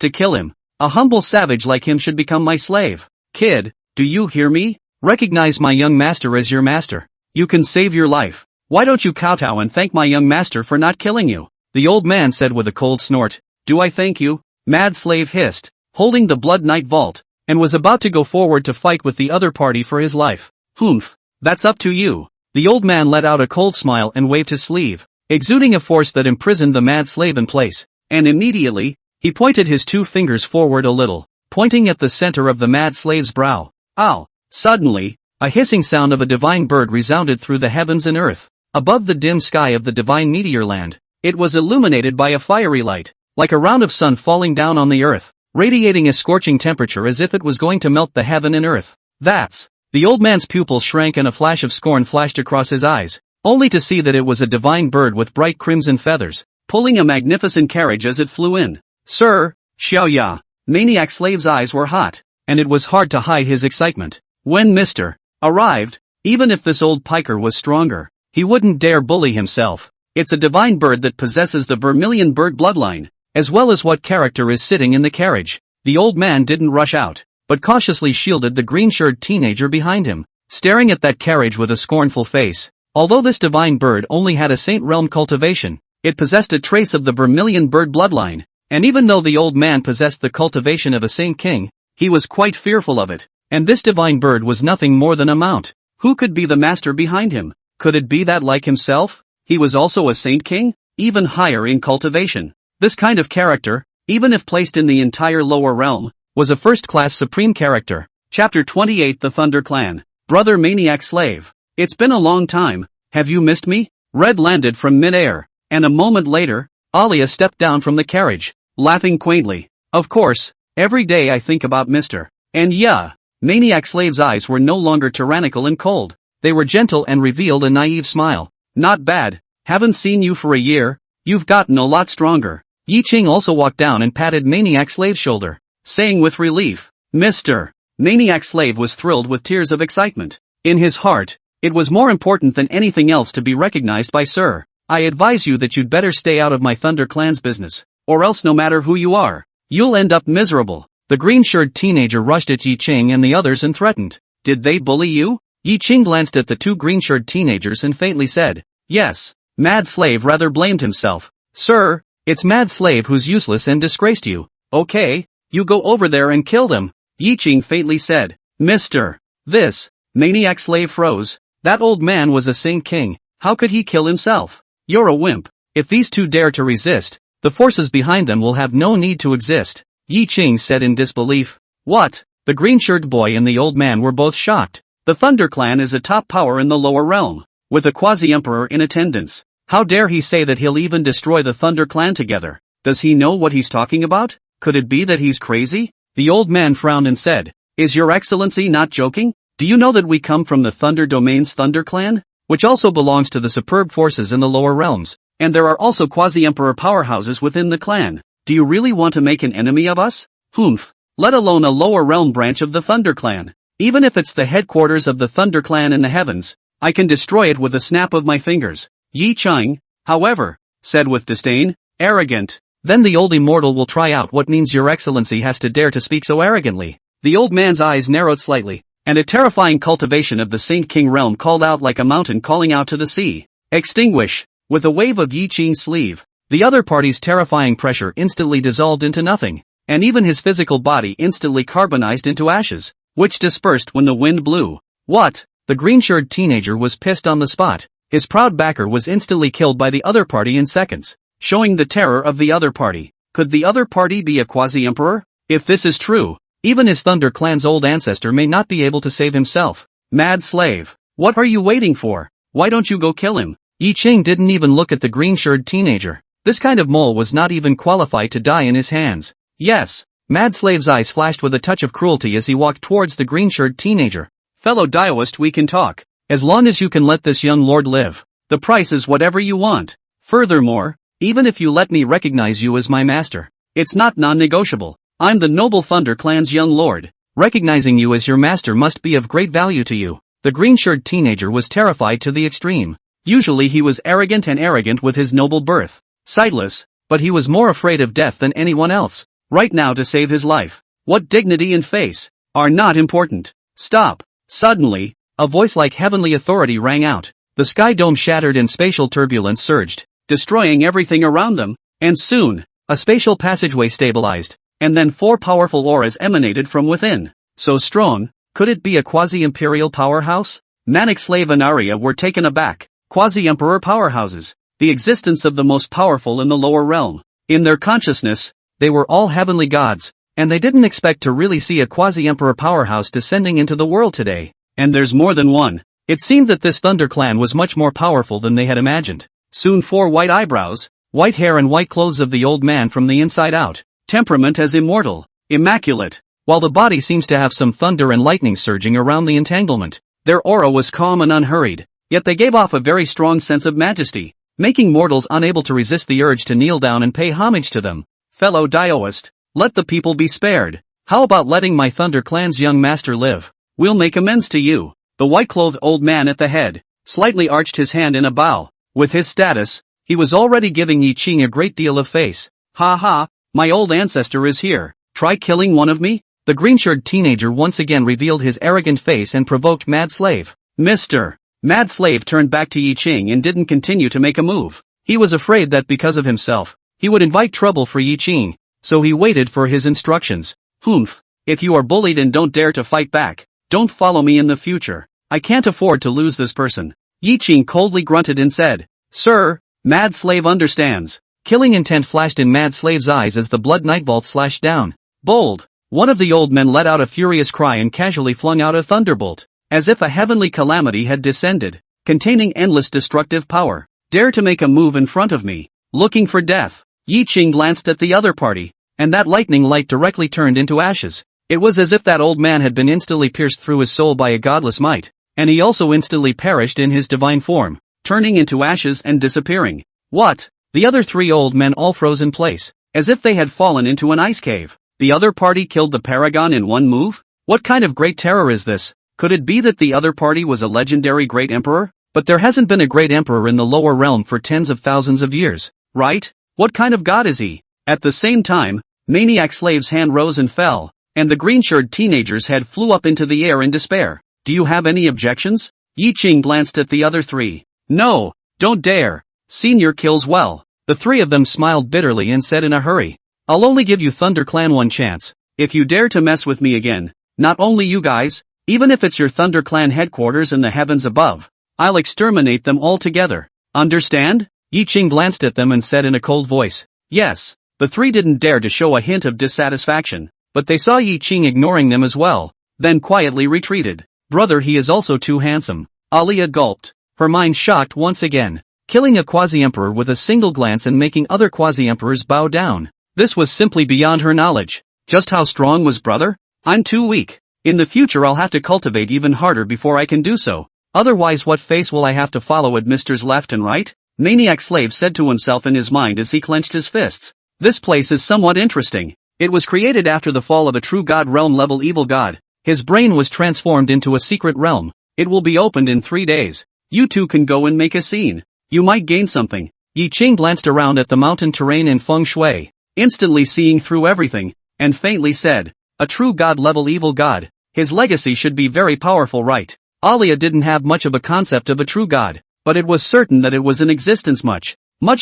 to kill him. A humble savage like him should become my slave. Kid, do you hear me? Recognize my young master as your master. You can save your life. Why don't you kowtow and thank my young master for not killing you? the old man said with a cold snort. Do I thank you? Mad Slave hissed, holding the Blood Knight vault, and was about to go forward to fight with the other party for his life. Humph. That's up to you. The old man let out a cold smile and waved his sleeve, exuding a force that imprisoned the Mad Slave in place, and immediately, he pointed his 2 fingers forward a little, pointing at the center of the Mad Slave's brow. Ow! Suddenly, a hissing sound of a divine bird resounded through the heavens and earth. Above the dim sky of the divine meteor land, it was illuminated by a fiery light, like a round of sun falling down on the earth, radiating a scorching temperature as if it was going to melt the heaven and earth. That's... The old man's pupils shrank and a flash of scorn flashed across his eyes, only to see that it was a divine bird with bright crimson feathers, pulling a magnificent carriage as it flew in. Sir, Xiao Ya. Maniac Slave's eyes were hot, and it was hard to hide his excitement. When Mr. arrived, even if this old piker was stronger, he wouldn't dare bully himself. It's a divine bird that possesses the vermilion bird bloodline, as well as what character is sitting in the carriage. The old man didn't rush out, but cautiously shielded the green-shirted teenager behind him, staring at that carriage with a scornful face. Although this divine bird only had a saint realm cultivation, it possessed a trace of the vermilion bird bloodline, and even though the old man possessed the cultivation of a saint king, he was quite fearful of it, and this divine bird was nothing more than a mount. Who could be the master behind him? Could it be that like himself, he was also a saint king? Even higher in cultivation. This kind of character, even if placed in the entire lower realm, was a first-class supreme character. Chapter 28 The Thunder Clan. Brother Maniac Slave. It's been a long time, have you missed me? Red landed from mid-air, and a moment later, Alia stepped down from the carriage, laughing quaintly. Of course, every day I think about Mr. And yeah, Maniac Slave's eyes were no longer tyrannical and cold, they were gentle and revealed a naive smile. Not bad, haven't seen you for a year, you've gotten a lot stronger. Yi Ching also walked down and patted Maniac Slave's shoulder, saying with relief, Mr. Maniac Slave was thrilled with tears of excitement. In his heart, it was more important than anything else to be recognized by Sir. I advise you that you'd better stay out of my Thunder Clan's business, or else no matter who you are, you'll end up miserable. The green-shirted teenager rushed at Yi Ching and the others and threatened. Did they bully you? Yi Ching glanced at the 2 green-shirted teenagers and faintly said, yes. Mad Slave rather blamed himself. Sir, it's Mad Slave who's useless and disgraced you. Okay. You go over there and kill them, Yi Ching faintly said. Mr. This, Maniac Slave froze. That old man was a saint king, how could he kill himself? You're a wimp. If these 2 dare to resist, the forces behind them will have no need to exist, Yi Ching said in disbelief. What? The green-shirted boy and the old man were both shocked. The Thunder Clan is a top power in the lower realm, with a quasi-emperor in attendance. How dare he say that he'll even destroy the Thunder Clan together? Does he know what he's talking about? Could it be that he's crazy? The old man frowned and said, Is your excellency not joking? Do you know that we come from the Thunder Domain's Thunder Clan, which also belongs to the superb forces in the lower realms, and there are also quasi-emperor powerhouses within the clan. Do you really want to make an enemy of us? Humph. Let alone a lower realm branch of the Thunder Clan. Even if it's the headquarters of the Thunder Clan in the heavens, I can destroy it with a snap of my fingers. Yi Ching, however, said with disdain, arrogant. Then the old immortal will try out what means your excellency has to dare to speak so arrogantly. The old man's eyes narrowed slightly, and a terrifying cultivation of the Saint King realm called out like a mountain calling out to the sea. Extinguish! With a wave of Yi Ching's sleeve, the other party's terrifying pressure instantly dissolved into nothing, and even his physical body instantly carbonized into ashes, which dispersed when the wind blew. What? The green-shirted teenager was pissed on the spot. His proud backer was instantly killed by the other party in seconds, showing the terror of the other party. Could the other party be a quasi-emperor? If this is true, even his Thunder Clan's old ancestor may not be able to save himself. Mad slave, what are you waiting for? Why don't you go kill him? Yi Ching didn't even look at the green-shirted teenager. This kind of mole was not even qualified to die in his hands. Yes, Mad Slave's eyes flashed with a touch of cruelty as he walked towards the green-shirted teenager. Fellow Daoist, we can talk. As long as you can let this young lord live. The price is whatever you want. Furthermore, even if you let me recognize you as my master, it's not non-negotiable. I'm the noble Thunder Clan's young lord. Recognizing you as your master must be of great value to you. The green-shirted teenager was terrified to the extreme. Usually he was arrogant with his noble birth. Sightless, but he was more afraid of death than anyone else. Right now, to save his life, what dignity and face are not important. Stop. Suddenly, a voice like heavenly authority rang out. The sky dome shattered and spatial turbulence surged, destroying everything around them, and soon, a spatial passageway stabilized, and then 4 powerful auras emanated from within. So strong, could it be a quasi-imperial powerhouse? Manic Slave and Arya were taken aback. Quasi-emperor powerhouses, the existence of the most powerful in the lower realm. In their consciousness, they were all heavenly gods, and they didn't expect to really see a quasi-emperor powerhouse descending into the world today. And there's more than one. It seemed that this Thunder Clan was much more powerful than they had imagined. Soon 4 white eyebrows, white hair and white clothes of the old man from the inside out. Temperament as immortal, immaculate, while the body seems to have some thunder and lightning surging around the entanglement. Their aura was calm and unhurried, yet they gave off a very strong sense of majesty, making mortals unable to resist the urge to kneel down and pay homage to them. Fellow Daoist, let the people be spared. How about letting my Thunder Clan's young master live? We'll make amends to you. The white-clothed old man at the head slightly arched his hand in a bow. With his status, he was already giving Yi Qing a great deal of face. Ha ha, my old ancestor is here. Try killing one of me? The green-shirted teenager once again revealed his arrogant face and provoked Mad Slave. Mr. Mad Slave turned back to Yi Qing and didn't continue to make a move. He was afraid that because of himself, he would invite trouble for Yi Qing, so he waited for his instructions. Humph, if you are bullied and don't dare to fight back, don't follow me in the future. I can't afford to lose this person. Yi Qing coldly grunted and said, Sir, Mad Slave understands. Killing intent flashed in Mad Slave's eyes as the blood nightbolt slashed down. Bold. One of the old men let out a furious cry and casually flung out a thunderbolt, as if a heavenly calamity had descended, containing endless destructive power. Dare to make a move in front of me, looking for death. Yi Qing glanced at the other party, and that lightning light directly turned into ashes. It was as if that old man had been instantly pierced through his soul by a godless might, and he also instantly perished in his divine form, turning into ashes and disappearing. What? The other 3 old men all froze in place, as if they had fallen into an ice cave. The other party killed the paragon in one move? What kind of great terror is this? Could it be that the other party was a legendary great emperor? But there hasn't been a great emperor in the lower realm for tens of thousands of years, right? What kind of god is he? At the same time, Maniac Slave's hand rose and fell, and the green-shirted teenager's head flew up into the air in despair. Do you have any objections? Yi Qing glanced at the other 3. No, don't dare. Senior kills well. The 3 of them smiled bitterly and said in a hurry, I'll only give you Thunder Clan one chance. If you dare to mess with me again, not only you guys, even if it's your Thunder Clan headquarters in the heavens above, I'll exterminate them all together. Understand? Yi Qing glanced at them and said in a cold voice, Yes. The 3 didn't dare to show a hint of dissatisfaction, but they saw Yi Qing ignoring them as well, then quietly retreated. Brother, he is also too handsome. Aliyah gulped, her mind shocked once again, killing a quasi-emperor with a single glance and making other quasi-emperors bow down. This was simply beyond her knowledge. Just how strong was brother? I'm too weak. In the future I'll have to cultivate even harder before I can do so. Otherwise what face will I have to follow administers left and right? Maniac Slave said to himself in his mind as he clenched his fists. This place is somewhat interesting. It was created after the fall of a true god realm level evil god. His brain was transformed into a secret realm. It will be opened in 3 days. You two can go and make a scene. You might gain something. Yi Qing glanced around at the mountain terrain in feng shui, instantly seeing through everything, and faintly said, a true god-level evil god, his legacy should be very powerful, right? Aliyah didn't have much of a concept of a true god, but it was certain that it was in existence much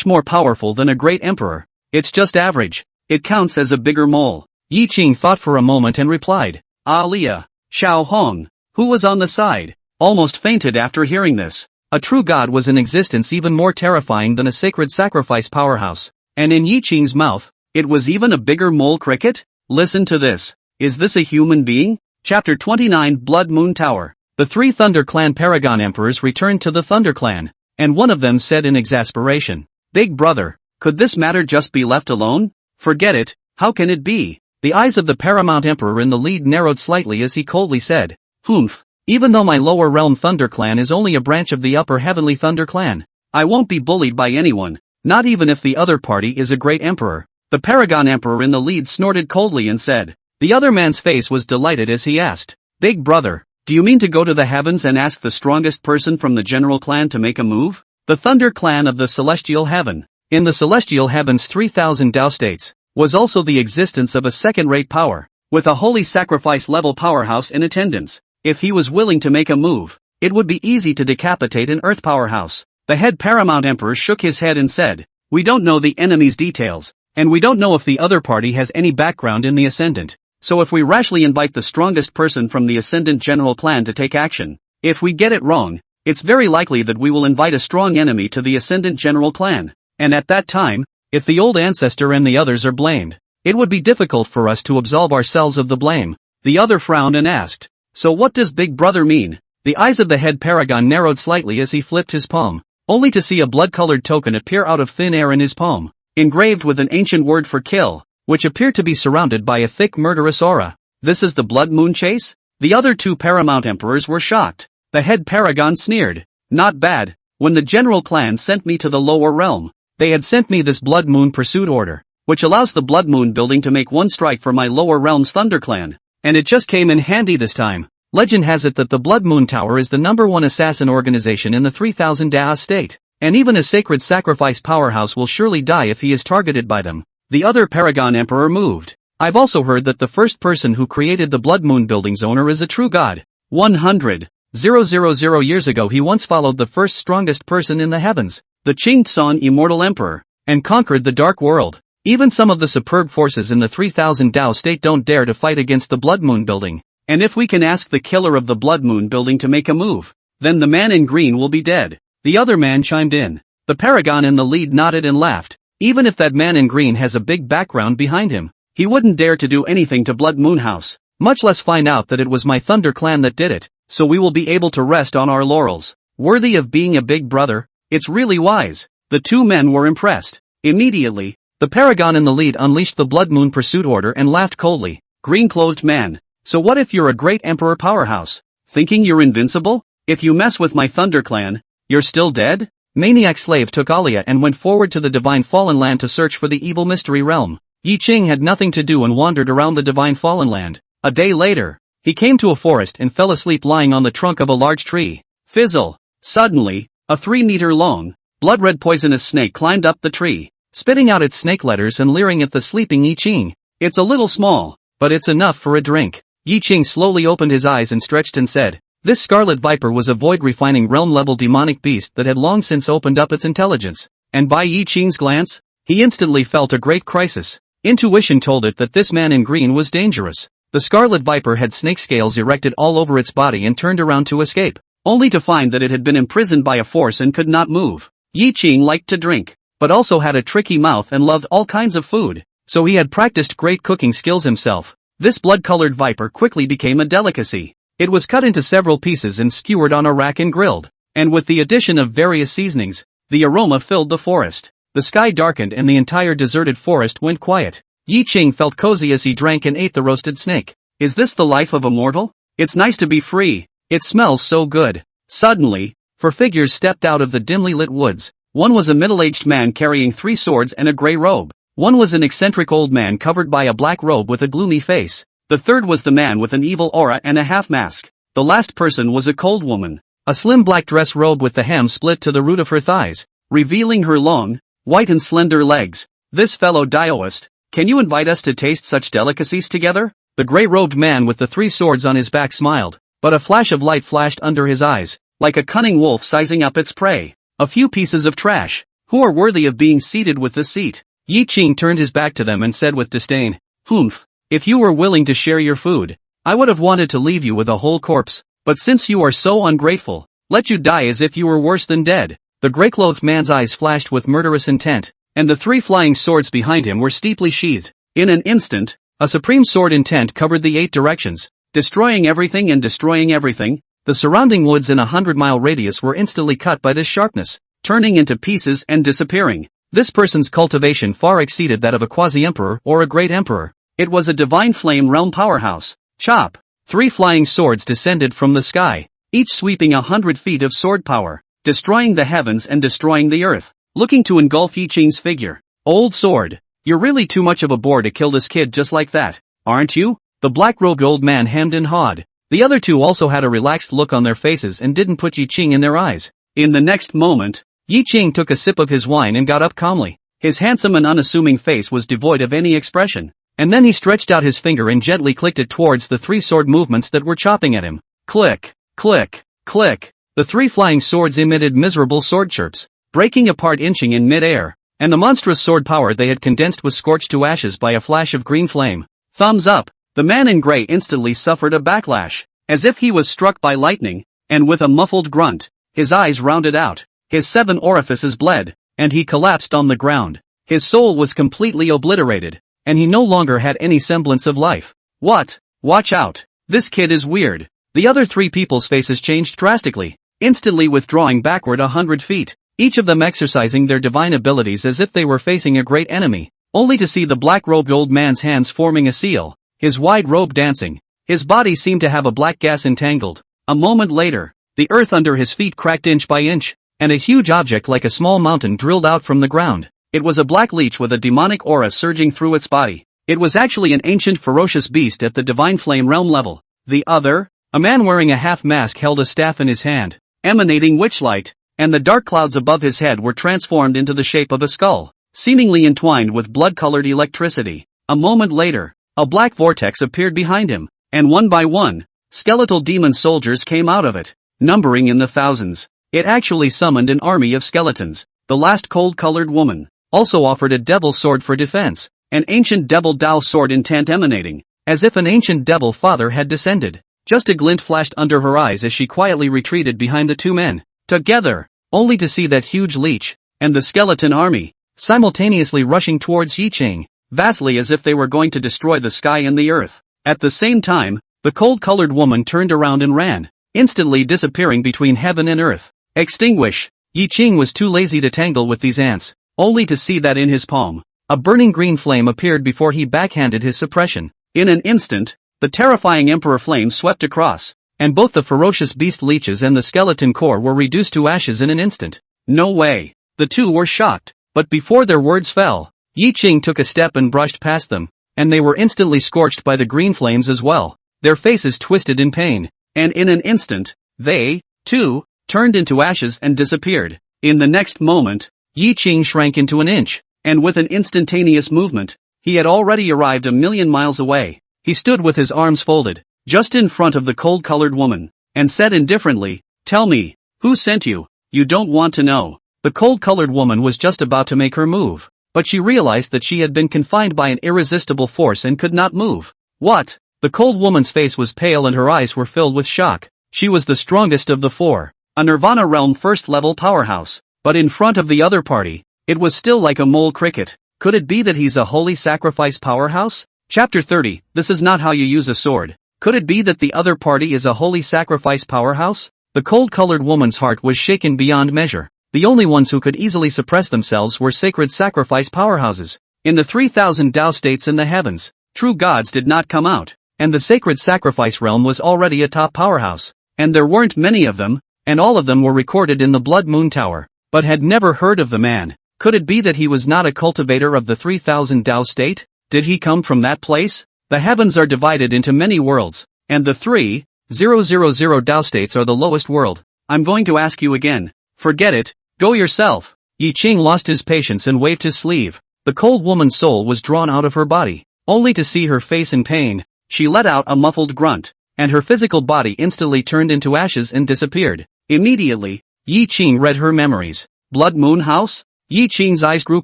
more powerful than a great emperor. It's just average. It counts as a bigger mole. Yi Qing thought for a moment and replied, Aliyah. Xiao Hong, who was on the side, almost fainted after hearing this. A true god was in existence even more terrifying than a sacred sacrifice powerhouse, and in Yi Qing's mouth, it was even a bigger mole cricket? Listen to this. Is this a human being? Chapter 29 Blood Moon Tower. The 3 Thunder Clan Paragon Emperors returned to the Thunder Clan, and one of them said in exasperation, Big brother, could this matter just be left alone? Forget it, how can it be? The eyes of the Paramount Emperor in the lead narrowed slightly as he coldly said, Humph, even though my lower realm Thunder Clan is only a branch of the upper heavenly Thunder Clan, I won't be bullied by anyone, not even if the other party is a great emperor. The Paragon Emperor in the lead snorted coldly and said. The other man's face was delighted as he asked, Big brother, do you mean to go to the heavens and ask the strongest person from the general clan to make a move? The Thunder Clan of the Celestial Heaven. In the Celestial Heaven's 3,000 Tao states, was also the existence of a second-rate power, with a holy sacrifice-level powerhouse in attendance. If he was willing to make a move, it would be easy to decapitate an earth powerhouse. The head paramount emperor shook his head and said, "We don't know the enemy's details, and we don't know if the other party has any background in the ascendant. So if we rashly invite the strongest person from the ascendant general clan to take action, if we get it wrong, it's very likely that we will invite a strong enemy to the ascendant general clan. And at that time, if the old ancestor and the others are blamed, it would be difficult for us to absolve ourselves of the blame." The other frowned and asked, "So what does Big Brother mean?" The eyes of the head paragon narrowed slightly as he flipped his palm, only to see a blood-colored token appear out of thin air in his palm, engraved with an ancient word for kill, which appeared to be surrounded by a thick murderous aura. "This is the blood moon chase?" The other two paramount emperors were shocked. The head paragon sneered, "Not bad. When the general clan sent me to the lower realm, they had sent me this blood moon pursuit order, which allows the blood moon building to make one strike for my lower realm's thunder clan. And it just came in handy this time. Legend has it that the Blood Moon Tower is the #1 assassin organization in the 3000 Da state, and even a sacred sacrifice powerhouse will surely die if he is targeted by them." The other Paragon Emperor moved. "I've also heard that the first person who created the Blood Moon Building's owner is a true god. 100,000 years ago he once followed the first strongest person in the heavens, the Qing Tsan Immortal Emperor, and conquered the Dark World. Even some of the superb forces in the 3000 Dao state don't dare to fight against the Blood Moon Building. And if we can ask the killer of the Blood Moon Building to make a move, then the man in green will be dead." The other man chimed in. The Paragon in the lead nodded and laughed. Even if that man in green has a big background behind him, he wouldn't dare to do anything to Blood Moon House, much less find out that it was my Thunder Clan that did it, so we will be able to rest on our laurels. Worthy of being a big brother, it's really wise. The two men were impressed. Immediately, the Paragon in the lead unleashed the Blood Moon Pursuit Order and laughed coldly. "Green-clothed man. So what if you're a great emperor powerhouse? Thinking you're invincible? If you mess with my Thunder Clan, you're still dead?" Maniac Slave took Alia and went forward to the Divine Fallen Land to search for the evil mystery realm. Yi Ching had nothing to do and wandered around the Divine Fallen Land. A day later, he came to a forest and fell asleep lying on the trunk of a large tree. Fizzle! Suddenly, a 3-meter-long, blood-red poisonous snake climbed up the tree, spitting out its snake letters and leering at the sleeping Yi Ching. "It's a little small, but it's enough for a drink." Yi Ching slowly opened his eyes and stretched and said, "This scarlet viper was a void-refining realm-level demonic beast that had long since opened up its intelligence." And by Yi Ching's glance, he instantly felt a great crisis. Intuition told it that this man in green was dangerous. The scarlet viper had snake scales erected all over its body and turned around to escape, only to find that it had been imprisoned by a force and could not move. Yi Ching liked to drink, but also had a tricky mouth and loved all kinds of food, so he had practiced great cooking skills himself. This blood-colored viper quickly became a delicacy. It was cut into several pieces and skewered on a rack and grilled, and with the addition of various seasonings, the aroma filled the forest. The sky darkened and the entire deserted forest went quiet. Yi Ching felt cozy as he drank and ate the roasted snake. Is this the life of a mortal? It's nice to be free. It smells so good. Suddenly, 4 figures stepped out of the dimly lit woods. One was a middle-aged man carrying 3 swords and a gray robe. One was an eccentric old man covered by a black robe with a gloomy face. The third was the man with an evil aura and a half-mask. The last person was a cold woman. A slim black dress robe with the hem split to the root of her thighs, revealing her long, white and slender legs. "This fellow Daoist, can you invite us to taste such delicacies together?" The gray-robed man with the 3 swords on his back smiled, but a flash of light flashed under his eyes, like a cunning wolf sizing up its prey. "A few pieces of trash. Who are worthy of being seated with this seat?" Yi Ching turned his back to them and said with disdain, "Humph. If you were willing to share your food, I would have wanted to leave you with a whole corpse, but since you are so ungrateful, let you die as if you were worse than dead." The gray-clothed man's eyes flashed with murderous intent, and the 3 flying swords behind him were steeply sheathed. In an instant, a supreme sword intent covered the 8 directions, destroying everything and destroying everything. The surrounding woods in a 100-mile radius were instantly cut by this sharpness, turning into pieces and disappearing. This person's cultivation far exceeded that of a quasi-emperor or a great emperor. It was a divine flame realm powerhouse. Chop! 3 flying swords descended from the sky, each sweeping 100 feet of sword power, destroying the heavens and destroying the earth, looking to engulf Yi Ching's figure. "Old sword, you're really too much of a bore to kill this kid just like that, aren't you?" The black-robed old man hemmed and hawed. The other two also had a relaxed look on their faces and didn't put Yi Ching in their eyes. In the next moment, Yi Ching took a sip of his wine and got up calmly. His handsome and unassuming face was devoid of any expression, and then he stretched out his finger and gently clicked it towards the 3 sword movements that were chopping at him. Click, click, click. The three flying swords emitted miserable sword chirps, breaking apart, inching in mid-air, and the monstrous sword power they had condensed was scorched to ashes by a flash of green flame. Thumbs up! The man in gray instantly suffered a backlash, as if he was struck by lightning, and with a muffled grunt, his eyes rounded out, his 7 orifices bled, and he collapsed on the ground. His soul was completely obliterated, and he no longer had any semblance of life. What? Watch out! This kid is weird. The other 3 people's faces changed drastically, instantly withdrawing backward 100 feet, each of them exercising their divine abilities as if they were facing a great enemy, only to see the black-robed old man's hands forming a seal, his wide robe dancing. His body seemed to have a black gas entangled. A moment later, the earth under his feet cracked inch by inch, and a huge object like a small mountain drilled out from the ground. It was a black leech with a demonic aura surging through its body. It was actually an ancient ferocious beast at the divine flame realm level. The other, a man wearing a half mask, held a staff in his hand, emanating witchlight, and the dark clouds above his head were transformed into the shape of a skull, seemingly entwined with blood-colored electricity. A moment later, a black vortex appeared behind him, and one by one, skeletal demon soldiers came out of it, numbering in the thousands. It actually summoned an army of skeletons. The last cold-colored woman also offered a devil sword for defense, an ancient devil Dao sword intent emanating, as if an ancient devil father had descended. Just a glint flashed under her eyes as she quietly retreated behind the 2 men, together, only to see that huge leech, and the skeleton army, simultaneously rushing towards Yiqing, vastly as if they were going to destroy the sky and the earth. At the same time, the cold-colored woman turned around and ran, instantly disappearing between heaven and earth. Extinguish! Yiqing was too lazy to tangle with these ants, only to see that in his palm, a burning green flame appeared before he backhanded his suppression. In an instant, the terrifying emperor flame swept across, and both the ferocious beast leeches and the skeleton core were reduced to ashes in an instant. No way! The 2 were shocked, but before their words fell, Yiqing took a step and brushed past them, and they were instantly scorched by the green flames as well. Their faces twisted in pain, and in an instant, they, too, turned into ashes and disappeared. In the next moment, Yiqing shrank into an inch, and with an instantaneous movement, he had already arrived 1,000,000 miles away. He stood with his arms folded, just in front of the cold-colored woman, and said indifferently, "Tell me, who sent you?" "You don't want to know." The cold-colored woman was just about to make her move, but she realized that she had been confined by an irresistible force and could not move. What? The cold woman's face was pale and her eyes were filled with shock. She was the strongest of the 4, a Nirvana realm first-level powerhouse, but in front of the other party, it was still like a mole cricket. Could it be that he's a holy sacrifice powerhouse? Chapter 30, This is not how you use a sword. Could it be that the other party is a holy sacrifice powerhouse? The cold-colored woman's heart was shaken beyond measure. The only ones who could easily suppress themselves were sacred sacrifice powerhouses. In the 3,000 Tao states in the heavens, true gods did not come out, and the sacred sacrifice realm was already a top powerhouse. And there weren't many of them, and all of them were recorded in the Blood Moon Tower, but had never heard of the man. Could it be that he was not a cultivator of the 3,000 Tao state? Did he come from that place? The heavens are divided into many worlds, and the 3,000 Tao states are the lowest world. I'm going to ask you again. Forget it, go yourself. Yiqing lost his patience and waved his sleeve. The cold woman's soul was drawn out of her body, only to see her face in pain. She let out a muffled grunt, and her physical body instantly turned into ashes and disappeared. Immediately, Yiqing read her memories. Blood Moon House? Yiqing's eyes grew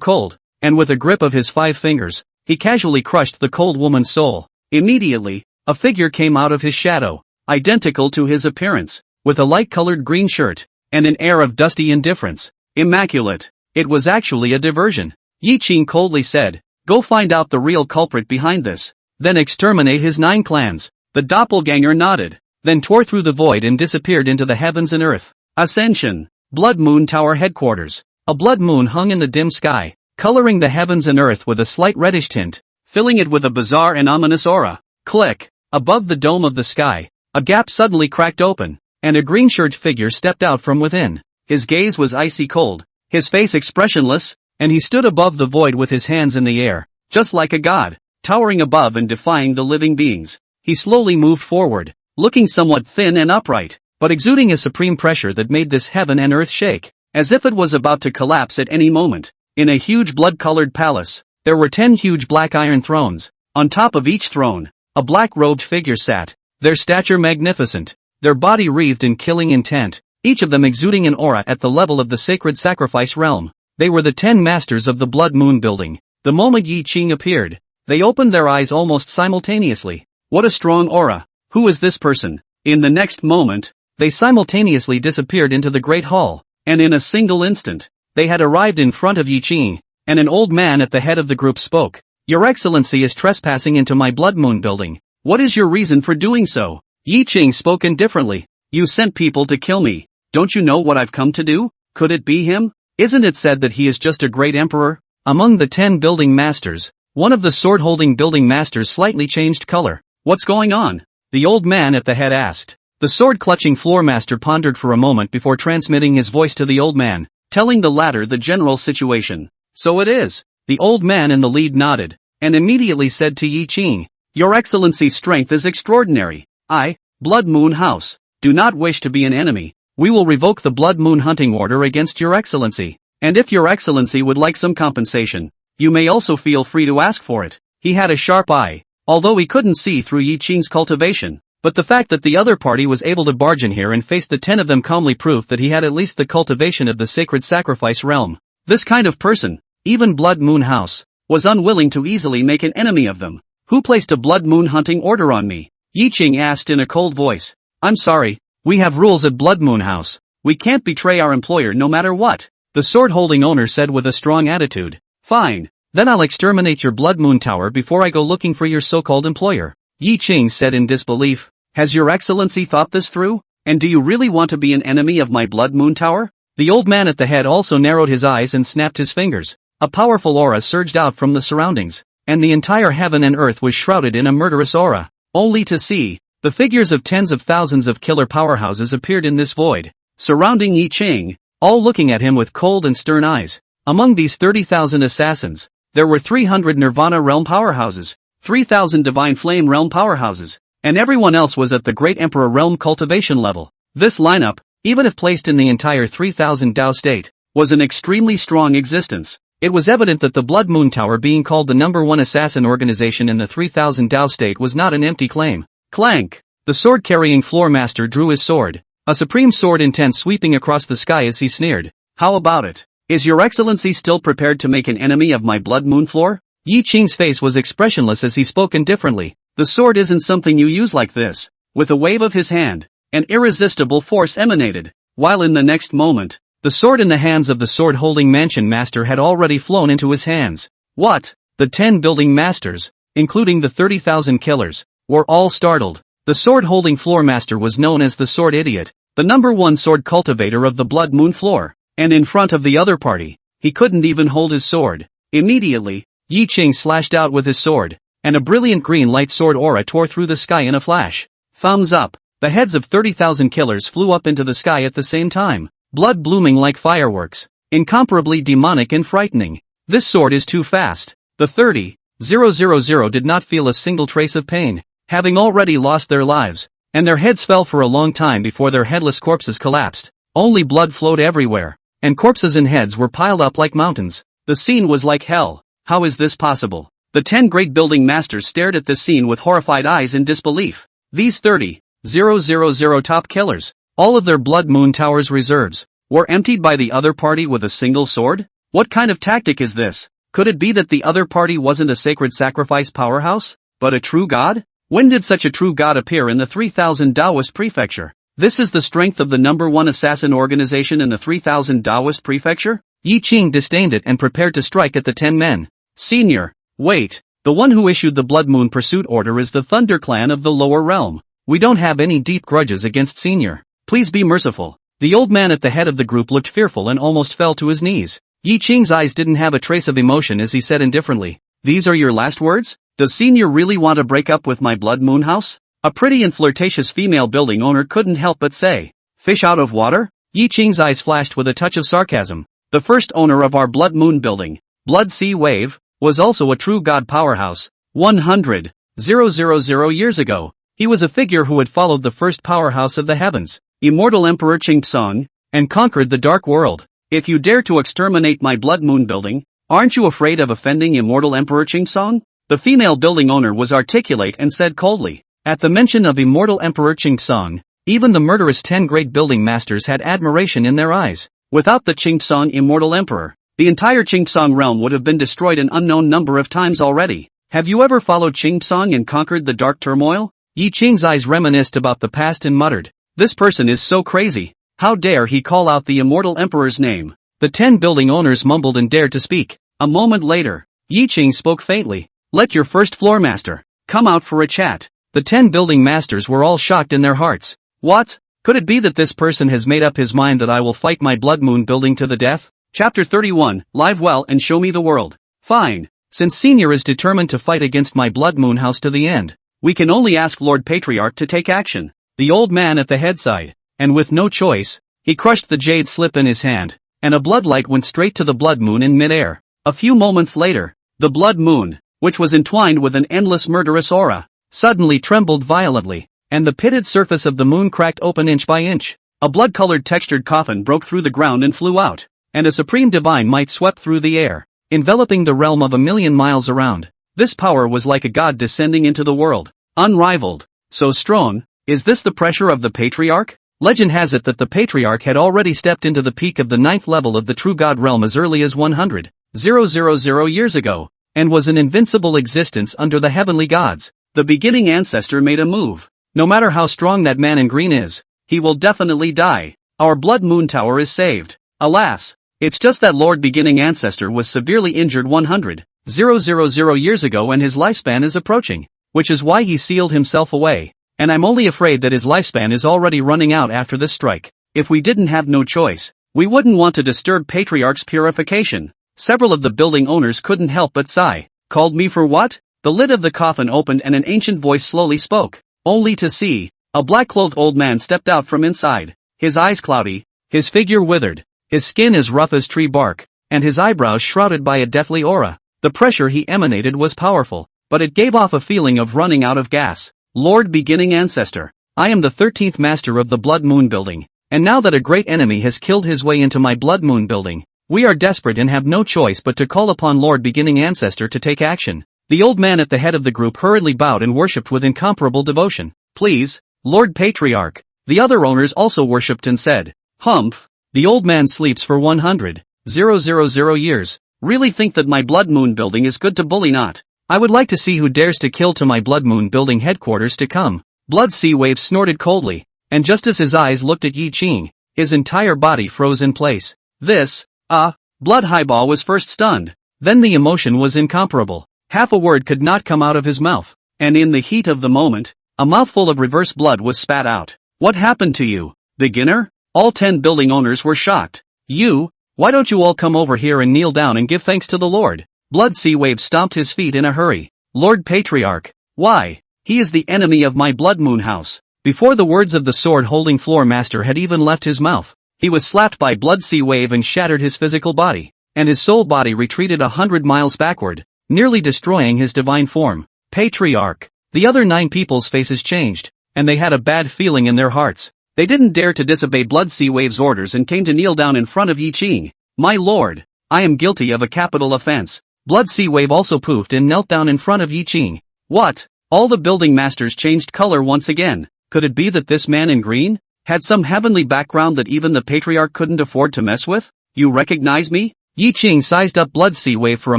cold, and with a grip of his 5 fingers, he casually crushed the cold woman's soul. Immediately, a figure came out of his shadow, identical to his appearance, with a light-colored green shirt, and an air of dusty indifference. Immaculate. It was actually a diversion. Yiqing coldly said, "Go find out the real culprit behind this, then exterminate his 9 clans." The doppelganger nodded, then tore through the void and disappeared into the heavens and earth. Ascension. Blood Moon Tower Headquarters. A blood moon hung in the dim sky, coloring the heavens and earth with a slight reddish tint, filling it with a bizarre and ominous aura. Click. Above the dome of the sky, a gap suddenly cracked open, and a green-shirted figure stepped out from within. His gaze was icy cold, his face expressionless, and he stood above the void with his hands in the air, just like a god, towering above and defying the living beings. He slowly moved forward, looking somewhat thin and upright, but exuding a supreme pressure that made this heaven and earth shake, as if it was about to collapse at any moment. In a huge blood-colored palace, there were 10 huge black iron thrones. On top of each throne, a black-robed figure sat, their stature magnificent, their body wreathed in killing intent. each of them exuding an aura at the level of the sacred sacrifice realm. They were the 10 masters of the Blood Moon building. The moment Yi Qing appeared, they opened their eyes almost simultaneously. What a strong aura! Who is this person? In the next moment, they simultaneously disappeared into the Great Hall, and in a single instant, they had arrived in front of Yi Qing, and an old man at the head of the group spoke. Your Excellency is trespassing into my Blood Moon building. What is your reason for doing so? Yi Qing spoke indifferently. You sent people to kill me. Don't you know what I've come to do? Could it be him? Isn't it said that he is just a great emperor? Among the 10 building masters, one of the sword-holding building masters slightly changed color. What's going on? The old man at the head asked. The sword-clutching floor master pondered for a moment before transmitting his voice to the old man, telling the latter the general situation. So it is. The old man in the lead nodded, and immediately said to Yi Qing, Your Excellency's strength is extraordinary. I, Blood Moon House, do not wish to be an enemy. We will revoke the Blood Moon hunting order against Your Excellency. And if Your Excellency would like some compensation, you may also feel free to ask for it. He had a sharp eye, although he couldn't see through Yi Qing's cultivation. But the fact that the other party was able to barge in here and face the 10 of them calmly proved that he had at least the cultivation of the sacred sacrifice realm. This kind of person, even Blood Moon House, was unwilling to easily make an enemy of them. Who placed a Blood Moon hunting order on me? Yi Qing asked in a cold voice. I'm sorry, we have rules at Blood Moon House. We can't betray our employer no matter what, the sword-holding owner said with a strong attitude. Fine, then I'll exterminate your Blood Moon Tower before I go looking for your so-called employer. Yi Qing said in disbelief. Has Your Excellency thought this through? And do you really want to be an enemy of my Blood Moon Tower? The old man at the head also narrowed his eyes and snapped his fingers. A powerful aura surged out from the surroundings, and the entire heaven and earth was shrouded in a murderous aura. Only to see, the figures of tens of thousands of killer powerhouses appeared in this void, surrounding Yi Qing, all looking at him with cold and stern eyes. Among these 30,000 assassins, there were 300 Nirvana realm powerhouses, 3,000 Divine Flame realm powerhouses, and everyone else was at the Great Emperor realm cultivation level. This lineup, even if placed in the entire 3000 Dao state, was an extremely strong existence. It was evident that the Blood Moon Tower being called the #1 assassin organization in the 3000 Dao state was not an empty claim. Clank! The sword-carrying floor master drew his sword, a supreme sword intent sweeping across the sky as he sneered. How about it? Is Your Excellency still prepared to make an enemy of my Blood Moon floor? Yi Qing's face was expressionless as he spoke indifferently. The sword isn't something you use like this. With a wave of his hand, an irresistible force emanated, while in the next moment, the sword in the hands of the sword-holding mansion master had already flown into his hands. What? The 10 building masters, including the 30,000 killers, were all startled. The sword-holding floor master was known as the Sword Idiot, the #1 sword cultivator of the Blood Moon floor, and in front of the other party, he couldn't even hold his sword. Immediately, Yi Qing slashed out with his sword, and a brilliant green light sword aura tore through the sky in a flash. Thumbs up! The heads of 30,000 killers flew up into the sky at the same time, blood blooming like fireworks, incomparably demonic and frightening. This sword is too fast. The 30,000 did not feel a single trace of pain, having already lost their lives, and their heads fell for a long time before their headless corpses collapsed. Only blood flowed everywhere, and corpses and heads were piled up like mountains. The scene was like hell. How is this possible? The 10 great building masters stared at this scene with horrified eyes in disbelief. These 30,000 top killers, all of their Blood Moon Tower's reserves, were emptied by the other party with a single sword? What kind of tactic is this? Could it be that the other party wasn't a sacred sacrifice powerhouse, but a true god? When did such a true god appear in the 3000 Taoist prefecture? This is the strength of the #1 assassin organization in the 3000 Taoist prefecture? Yi Qing disdained it and prepared to strike at the 10 men. Senior, wait, the one who issued the Blood Moon pursuit order is the Thunder Clan of the lower realm. We don't have any deep grudges against Senior. Please be merciful. The old man at the head of the group looked fearful and almost fell to his knees. Yi Qing's eyes didn't have a trace of emotion as he said indifferently, These are your last words? Does Senior really want to break up with my Blood Moon house? A pretty and flirtatious female building owner couldn't help but say. Fish out of water? Yi Qing's eyes flashed with a touch of sarcasm. The first owner of our Blood Moon building, Blood Sea Wave, was also a true god powerhouse. 100,000 years ago, he was a figure who had followed the first powerhouse of the heavens, Immortal Emperor Qingtsong, and conquered the Dark World. If you dare to exterminate my Blood Moon building, aren't you afraid of offending Immortal Emperor Qingtsong? The female building owner was articulate and said coldly. At the mention of Immortal Emperor Qingtsong, Even the murderous 10 great building masters had admiration in their eyes. Without the Qingtsong immortal emperor, the entire Qingtsong realm would have been destroyed an unknown number of times already. Have you ever followed Qingtsong and conquered the dark turmoil? Yi Qing's eyes reminisced about the past and muttered, "This person is so crazy. How dare he call out the immortal emperor's name?" The 10 building owners mumbled and dared to speak. A moment later, Yi Qing spoke faintly, "Let your first floor master come out for a chat." The 10 building masters were all shocked in their hearts. What? Could it be that this person has made up his mind that I will fight my Blood Moon building to the death? Chapter 31, Live well and show me the world. Fine. Since Senior is determined to fight against my Blood Moon house to the end, we can only ask Lord Patriarch to take action. The old man at the head sighed, and with no choice, he crushed the jade slip in his hand, and a blood light went straight to the Blood Moon in midair. A few moments later, the Blood Moon, which was entwined with an endless murderous aura, suddenly trembled violently, and the pitted surface of the moon cracked open inch by inch. A blood-colored textured coffin broke through the ground and flew out, and a supreme divine might swept through the air, enveloping the realm of a million miles around. This power was like a god descending into the world, unrivaled, so strong. Is this the pressure of the Patriarch? Legend has it that the Patriarch had already stepped into the peak of the 9th level of the true god realm as early as 100,000 years ago, and was an invincible existence under the heavenly gods. The beginning ancestor made a move. No matter how strong that man in green is, he will definitely die. Our Blood Moon Tower is saved. Alas, it's just that Lord Beginning Ancestor was severely injured 100,000 years ago and his lifespan is approaching, which is why he sealed himself away. And I'm only afraid that his lifespan is already running out after this strike. If we didn't have no choice, we wouldn't want to disturb Patriarch's purification. Several of the building owners couldn't help but sigh. Called me for what? The lid of the coffin opened and an ancient voice slowly spoke, only to see a black-clothed old man stepped out from inside, his eyes cloudy, his figure withered, his skin as rough as tree bark, and his eyebrows shrouded by a deathly aura. The pressure he emanated was powerful, but it gave off a feeling of running out of gas. Lord Beginning Ancestor, I am the 13th master of the Blood Moon building, and now that a great enemy has killed his way into my Blood Moon building, we are desperate and have no choice but to call upon Lord Beginning Ancestor to take action. The old man at the head of the group hurriedly bowed and worshipped with incomparable devotion. Please, Lord Patriarch. The other owners also worshipped and said, Humph, the old man sleeps for 100,000 years. Really think that my Blood Moon building is good to bully not? I would like to see who dares to kill to my Blood Moon building headquarters to come. Blood Sea Wave snorted coldly, and just as his eyes looked at Yi Qing, his entire body froze in place. This, Blood Highball was first stunned, then the emotion was incomparable. Half a word could not come out of his mouth, and in the heat of the moment, a mouthful of reverse blood was spat out. What happened to you, beginner? All 10 building owners were shocked. Why don't you all come over here and kneel down and give thanks to the Lord? Blood Sea Wave stomped his feet in a hurry. Lord Patriarch, why? He is the enemy of my Blood Moon house. Before the words of the sword-holding floor master had even left his mouth, he was slapped by Blood Sea Wave and shattered his physical body, and his soul body retreated 100 miles backward, nearly destroying his divine form. Patriarch. The other 9 people's faces changed, and they had a bad feeling in their hearts. They didn't dare to disobey Blood Sea Wave's orders and came to kneel down in front of Yi Qing. My lord, I am guilty of a capital offense. Blood Sea Wave also poofed and knelt down in front of Yi Qing. What? All the building masters changed color once again. Could it be that this man in green had some heavenly background that even the Patriarch couldn't afford to mess with? You recognize me? Yi Qing sized up Blood Sea Wave for a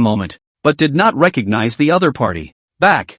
moment, but did not recognize the other party. Back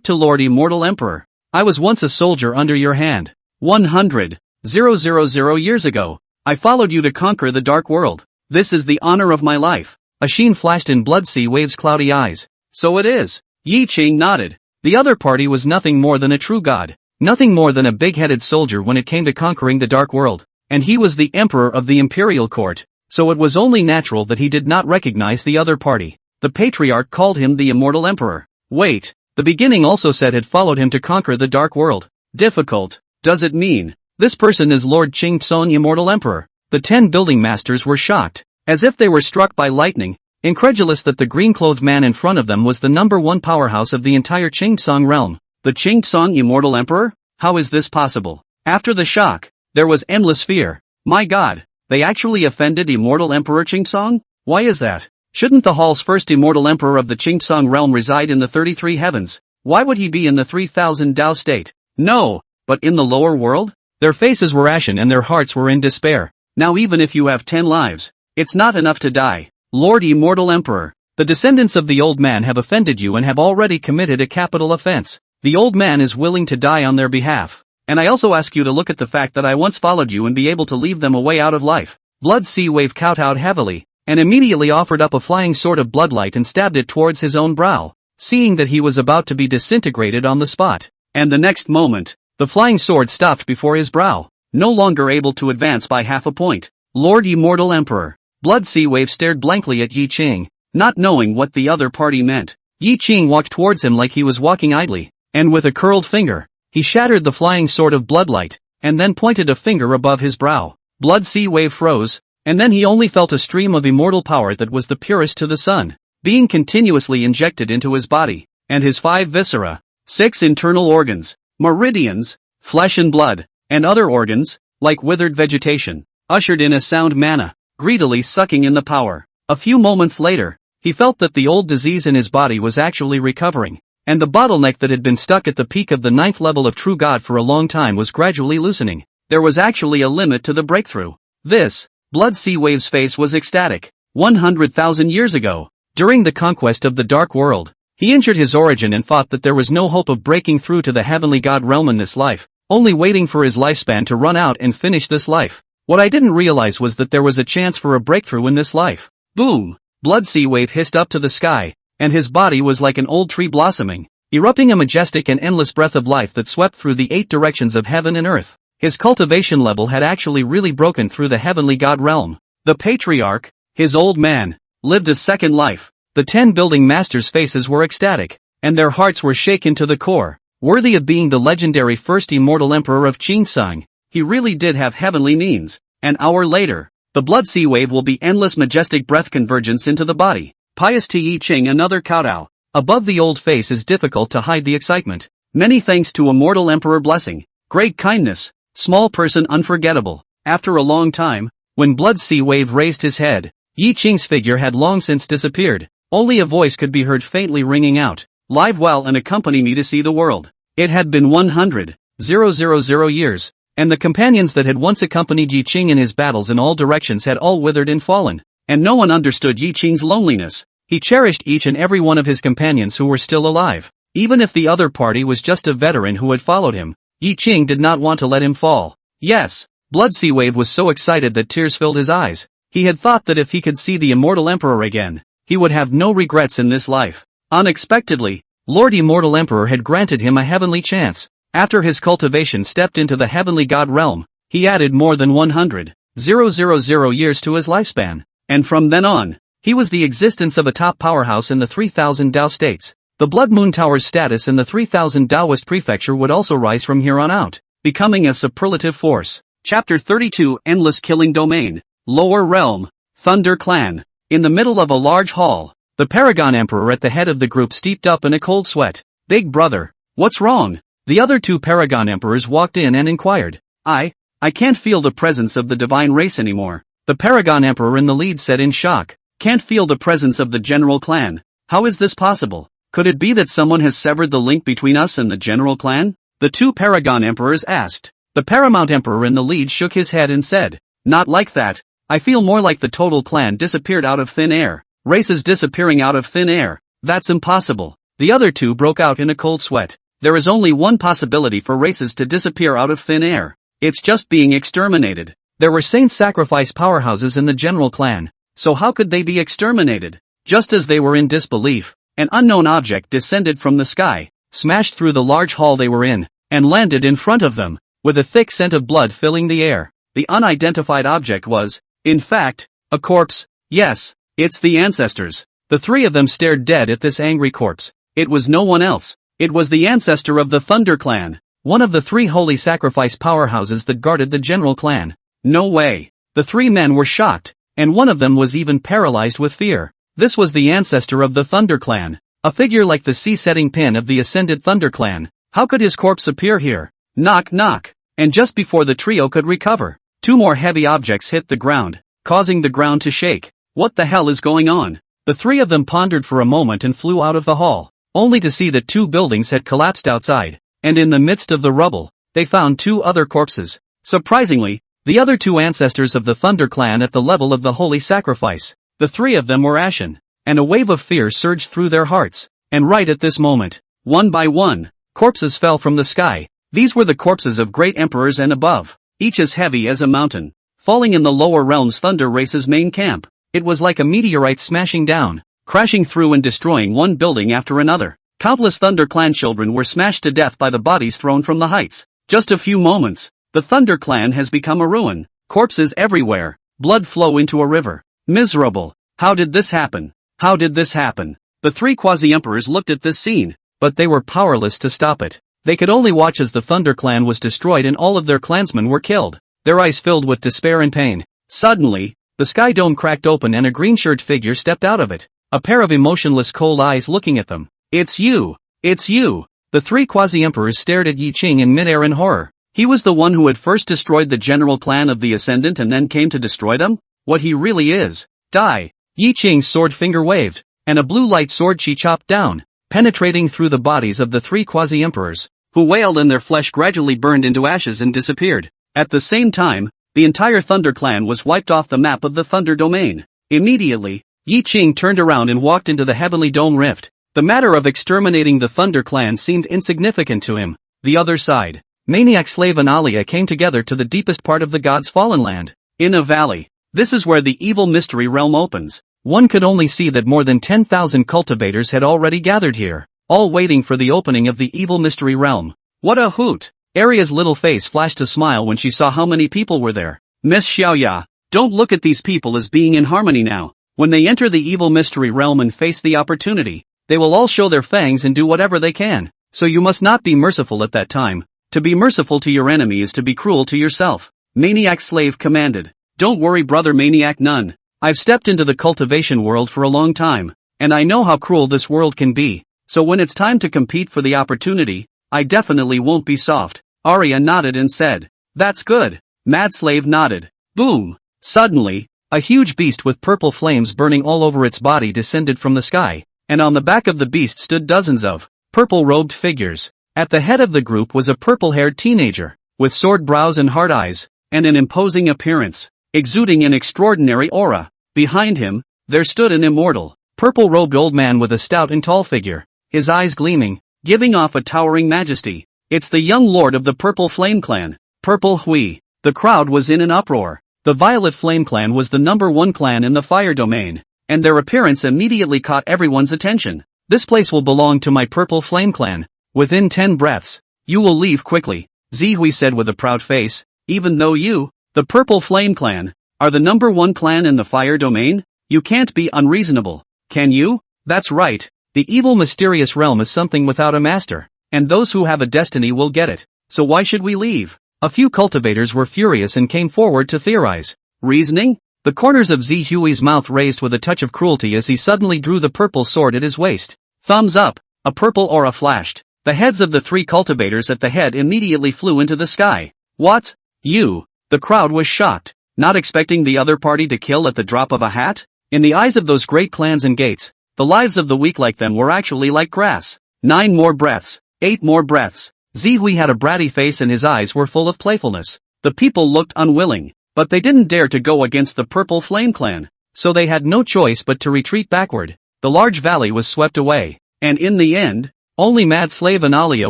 to Lord Immortal Emperor. I was once a soldier under your hand. 100,000 years ago, I followed you to conquer the dark world. This is the honor of my life. A sheen flashed in Blood Sea Wave's cloudy eyes. So it is. Yi Qing nodded. The other party was nothing more than a true god, nothing more than a big-headed soldier when it came to conquering the dark world, and he was the emperor of the imperial court, so it was only natural that he did not recognize the other party. The Patriarch called him the Immortal Emperor. Wait, the beginning also said had followed him to conquer the dark world. Difficult. Does it mean this person is Lord Qingtsong Immortal Emperor? The 10 building masters were shocked, as if they were struck by lightning, incredulous that the green-clothed man in front of them was the #1 powerhouse of the entire Qingtsong realm. The Qingtsong Immortal Emperor? How is this possible? After the shock, there was endless fear. My god, they actually offended Immortal Emperor Qingtsong? Why is that? Shouldn't the hall's first Immortal Emperor of the Qingtsong realm reside in the 33 heavens? Why would he be in the 3000 Dao state? No, but in the lower world? Their faces were ashen and their hearts were in despair. Now even if you have 10 lives, it's not enough to die. Lord Immortal Emperor, the descendants of the old man have offended you and have already committed a capital offense. The old man is willing to die on their behalf. And I also ask you to look at the fact that I once followed you and be able to leave them a way out of life. Blood Sea Wave kowtowed heavily, and immediately offered up a flying sword of bloodlight and stabbed it towards his own brow, seeing that he was about to be disintegrated on the spot. And the next moment, the flying sword stopped before his brow, no longer able to advance by half a point. Lord Immortal Emperor, Blood Sea Wave stared blankly at Yi Qing, not knowing what the other party meant. Yi Qing walked towards him like he was walking idly, and with a curled finger, he shattered the flying sword of bloodlight, and then pointed a finger above his brow. Blood Sea Wave froze, and then he only felt a stream of immortal power that was the purest to the sun, being continuously injected into his body, and his 5 viscera, 6 internal organs, meridians, flesh and blood, and other organs, like withered vegetation, ushered in a sound mana, greedily sucking in the power. A few moments later, he felt that the old disease in his body was actually recovering, and the bottleneck that had been stuck at the peak of the 9th level of True God for a long time was gradually loosening. There was actually a limit to the breakthrough. This, Blood Sea Wave's face was ecstatic. 100,000 years ago, during the conquest of the Dark World, he injured his origin and thought that there was no hope of breaking through to the heavenly God realm in this life, only waiting for his lifespan to run out and finish this life. What I didn't realize was that there was a chance for a breakthrough in this life. Boom! Blood Sea Wave hissed up to the sky, and his body was like an old tree blossoming, erupting a majestic and endless breath of life that swept through the 8 directions of heaven and earth. His cultivation level had actually really broken through the heavenly God realm. The patriarch, his old man, lived a second life. The 10 building masters' faces were ecstatic, and their hearts were shaken to the core. Worthy of being the legendary first immortal emperor of Qinsang, he really did have heavenly means. An hour later, the Blood Sea Wave will be endless majestic breath convergence into the body. Pious to Yi Qing another kowtow. Above the old face is difficult to hide the excitement. Many thanks to Immortal Emperor blessing. Great kindness. Small person unforgettable. After a long time, when Blood Sea Wave raised his head, Yi Qing's figure had long since disappeared. Only a voice could be heard faintly ringing out. Live well and accompany me to see the world. It had been 100,000 years, and the companions that had once accompanied Yi Qing in his battles in all directions had all withered and fallen, and no one understood Yi Qing's loneliness. He cherished each and every one of his companions who were still alive. Even if the other party was just a veteran who had followed him, Yi Qing did not want to let him fall. Yes, Blood Sea Wave was so excited that tears filled his eyes. He had thought that if he could see the Immortal Emperor again, he would have no regrets in this life. Unexpectedly, Lord Immortal Emperor had granted him a heavenly chance. After his cultivation stepped into the heavenly God realm, he added more than 100,000 years to his lifespan. And from then on, he was the existence of a top powerhouse in the 3000 Dao states. The Blood Moon Tower's status in the 3000 Taoist prefecture would also rise from here on out, becoming a superlative force. Chapter 32 Endless Killing Domain. Lower Realm. Thunder Clan. In the middle of a large hall, the Paragon Emperor at the head of the group steeped up in a cold sweat. Big brother, what's wrong? The other 2 Paragon Emperors walked in and inquired. I can't feel the presence of the divine race anymore. The Paragon Emperor in the lead said in shock. Can't feel the presence of the general clan. How is this possible? Could it be that someone has severed the link between us and the general clan? The 2 Paragon Emperors asked. The Paramount Emperor in the lead shook his head and said, not like that. I feel more like the total clan disappeared out of thin air. Races disappearing out of thin air. That's impossible. The other 2 broke out in a cold sweat. There is only one possibility for races to disappear out of thin air. It's just being exterminated. There were saint sacrifice powerhouses in the general clan, so how could they be exterminated? Just as they were in disbelief, an unknown object descended from the sky, smashed through the large hall they were in, and landed in front of them, with a thick scent of blood filling the air. The unidentified object was, in fact, a corpse. Yes, it's the ancestors. The 3 of them stared dead at this angry corpse. It was no one else. It was the ancestor of the Thunder Clan, one of the 3 holy sacrifice powerhouses that guarded the general clan. No way. The 3 men were shocked, and one of them was even paralyzed with fear. This was the ancestor of the Thunder Clan, a figure like the sea-setting pin of the ascended Thunder Clan. How could his corpse appear here? Knock knock. And just before the trio could recover, 2 more heavy objects hit the ground, causing the ground to shake. What the hell is going on? The 3 of them pondered for a moment and flew out of the hall, only to see that 2 buildings had collapsed outside, and in the midst of the rubble, they found 2 other corpses. Surprisingly, the other two ancestors of the Thunder Clan at the level of the holy sacrifice, the three of them were ashen, and a wave of fear surged through their hearts. And right at this moment, one by one, corpses fell from the sky. These were the corpses of great emperors and above, each as heavy as a mountain, falling in the lower realms Thunder Race's main camp. It was like a meteorite smashing down, crashing through and destroying one building after another. Countless Thunder Clan children were smashed to death by the bodies thrown from the heights. Just a few moments, the Thunder Clan has become a ruin, corpses everywhere, blood flow into a river. Miserable. How did this happen? How did this happen? The three quasi-emperors looked at this scene, but they were powerless to stop it. They could only watch as the Thunder Clan was destroyed and all of their clansmen were killed, their eyes filled with despair and pain. Suddenly, the sky dome cracked open and a green-shirted figure stepped out of it, a pair of emotionless cold eyes looking at them. It's you! It's you! The three quasi-emperors stared at Yi Qing in midair in horror. He was the one who had first destroyed the general clan of the Ascendant and then came to destroy them? What he really is. Die! Yi Qing's sword finger waved, and a blue light sword she chopped down, penetrating through the bodies of the three quasi-emperors, who wailed and their flesh gradually burned into ashes and disappeared. At the same time, the entire Thunder Clan was wiped off the map of the Thunder Domain. Immediately, Yi Qing turned around and walked into the Heavenly Dome Rift. The matter of exterminating the Thunder Clan seemed insignificant to him. The other side, Maniac Slave and Alia came together to the deepest part of the God's Fallen Land, in a valley. This is where the evil mystery realm opens. One could only see that more than 10,000 cultivators had already gathered here, all waiting for the opening of the evil mystery realm. What a hoot! Aria's little face flashed a smile when she saw how many people were there. Miss Xiaoya, don't look at these people as being in harmony now. When they enter the evil mystery realm and face the opportunity, they will all show their fangs and do whatever they can. So you must not be merciful at that time. To be merciful to your enemy is to be cruel to yourself. Maniac Slave commanded. Don't worry, brother Maniac Nun. I've stepped into the cultivation world for a long time, and I know how cruel this world can be. So when it's time to compete for the opportunity, I definitely won't be soft. Arya nodded and said, that's good. Mad Slave nodded. Boom! Suddenly, a huge beast with purple flames burning all over its body descended from the sky, and on the back of the beast stood dozens of purple-robed figures. At the head of the group was a purple-haired teenager, with sword brows and hard eyes, and an imposing appearance, exuding an extraordinary aura. Behind him, there stood an immortal, purple-robed old man with a stout and tall figure, his eyes gleaming, giving off a towering majesty. It's the young lord of the Purple Flame Clan, Purple Hui. The crowd was in an uproar. The Violet Flame Clan was the #1 clan in the Fire Domain, and their appearance immediately caught everyone's attention. This place will belong to my Purple Flame Clan. Within 10 breaths, you will leave quickly, Zihui said with a proud face. Even though you, the Purple Flame Clan, are the #1 clan in the Fire Domain, you can't be unreasonable, can you? That's right, the evil mysterious realm is something without a master, and those who have a destiny will get it, so why should we leave? A few cultivators were furious and came forward to theorize. Reasoning? The corners of Zihui's mouth raised with a touch of cruelty as he suddenly drew the purple sword at his waist. Thumbs up! A purple aura flashed. The heads of the three cultivators at the head immediately flew into the sky. What? You? The crowd was shocked, not expecting the other party to kill at the drop of a hat? In the eyes of those great clans and gates, the lives of the weak like them were actually like grass. 9 more breaths. 8 more breaths. Zihui had a bratty face and his eyes were full of playfulness. The people looked unwilling, but they didn't dare to go against the Purple Flame Clan, so they had no choice but to retreat backward. The large valley was swept away, and in the end, only Mad Slave and Alia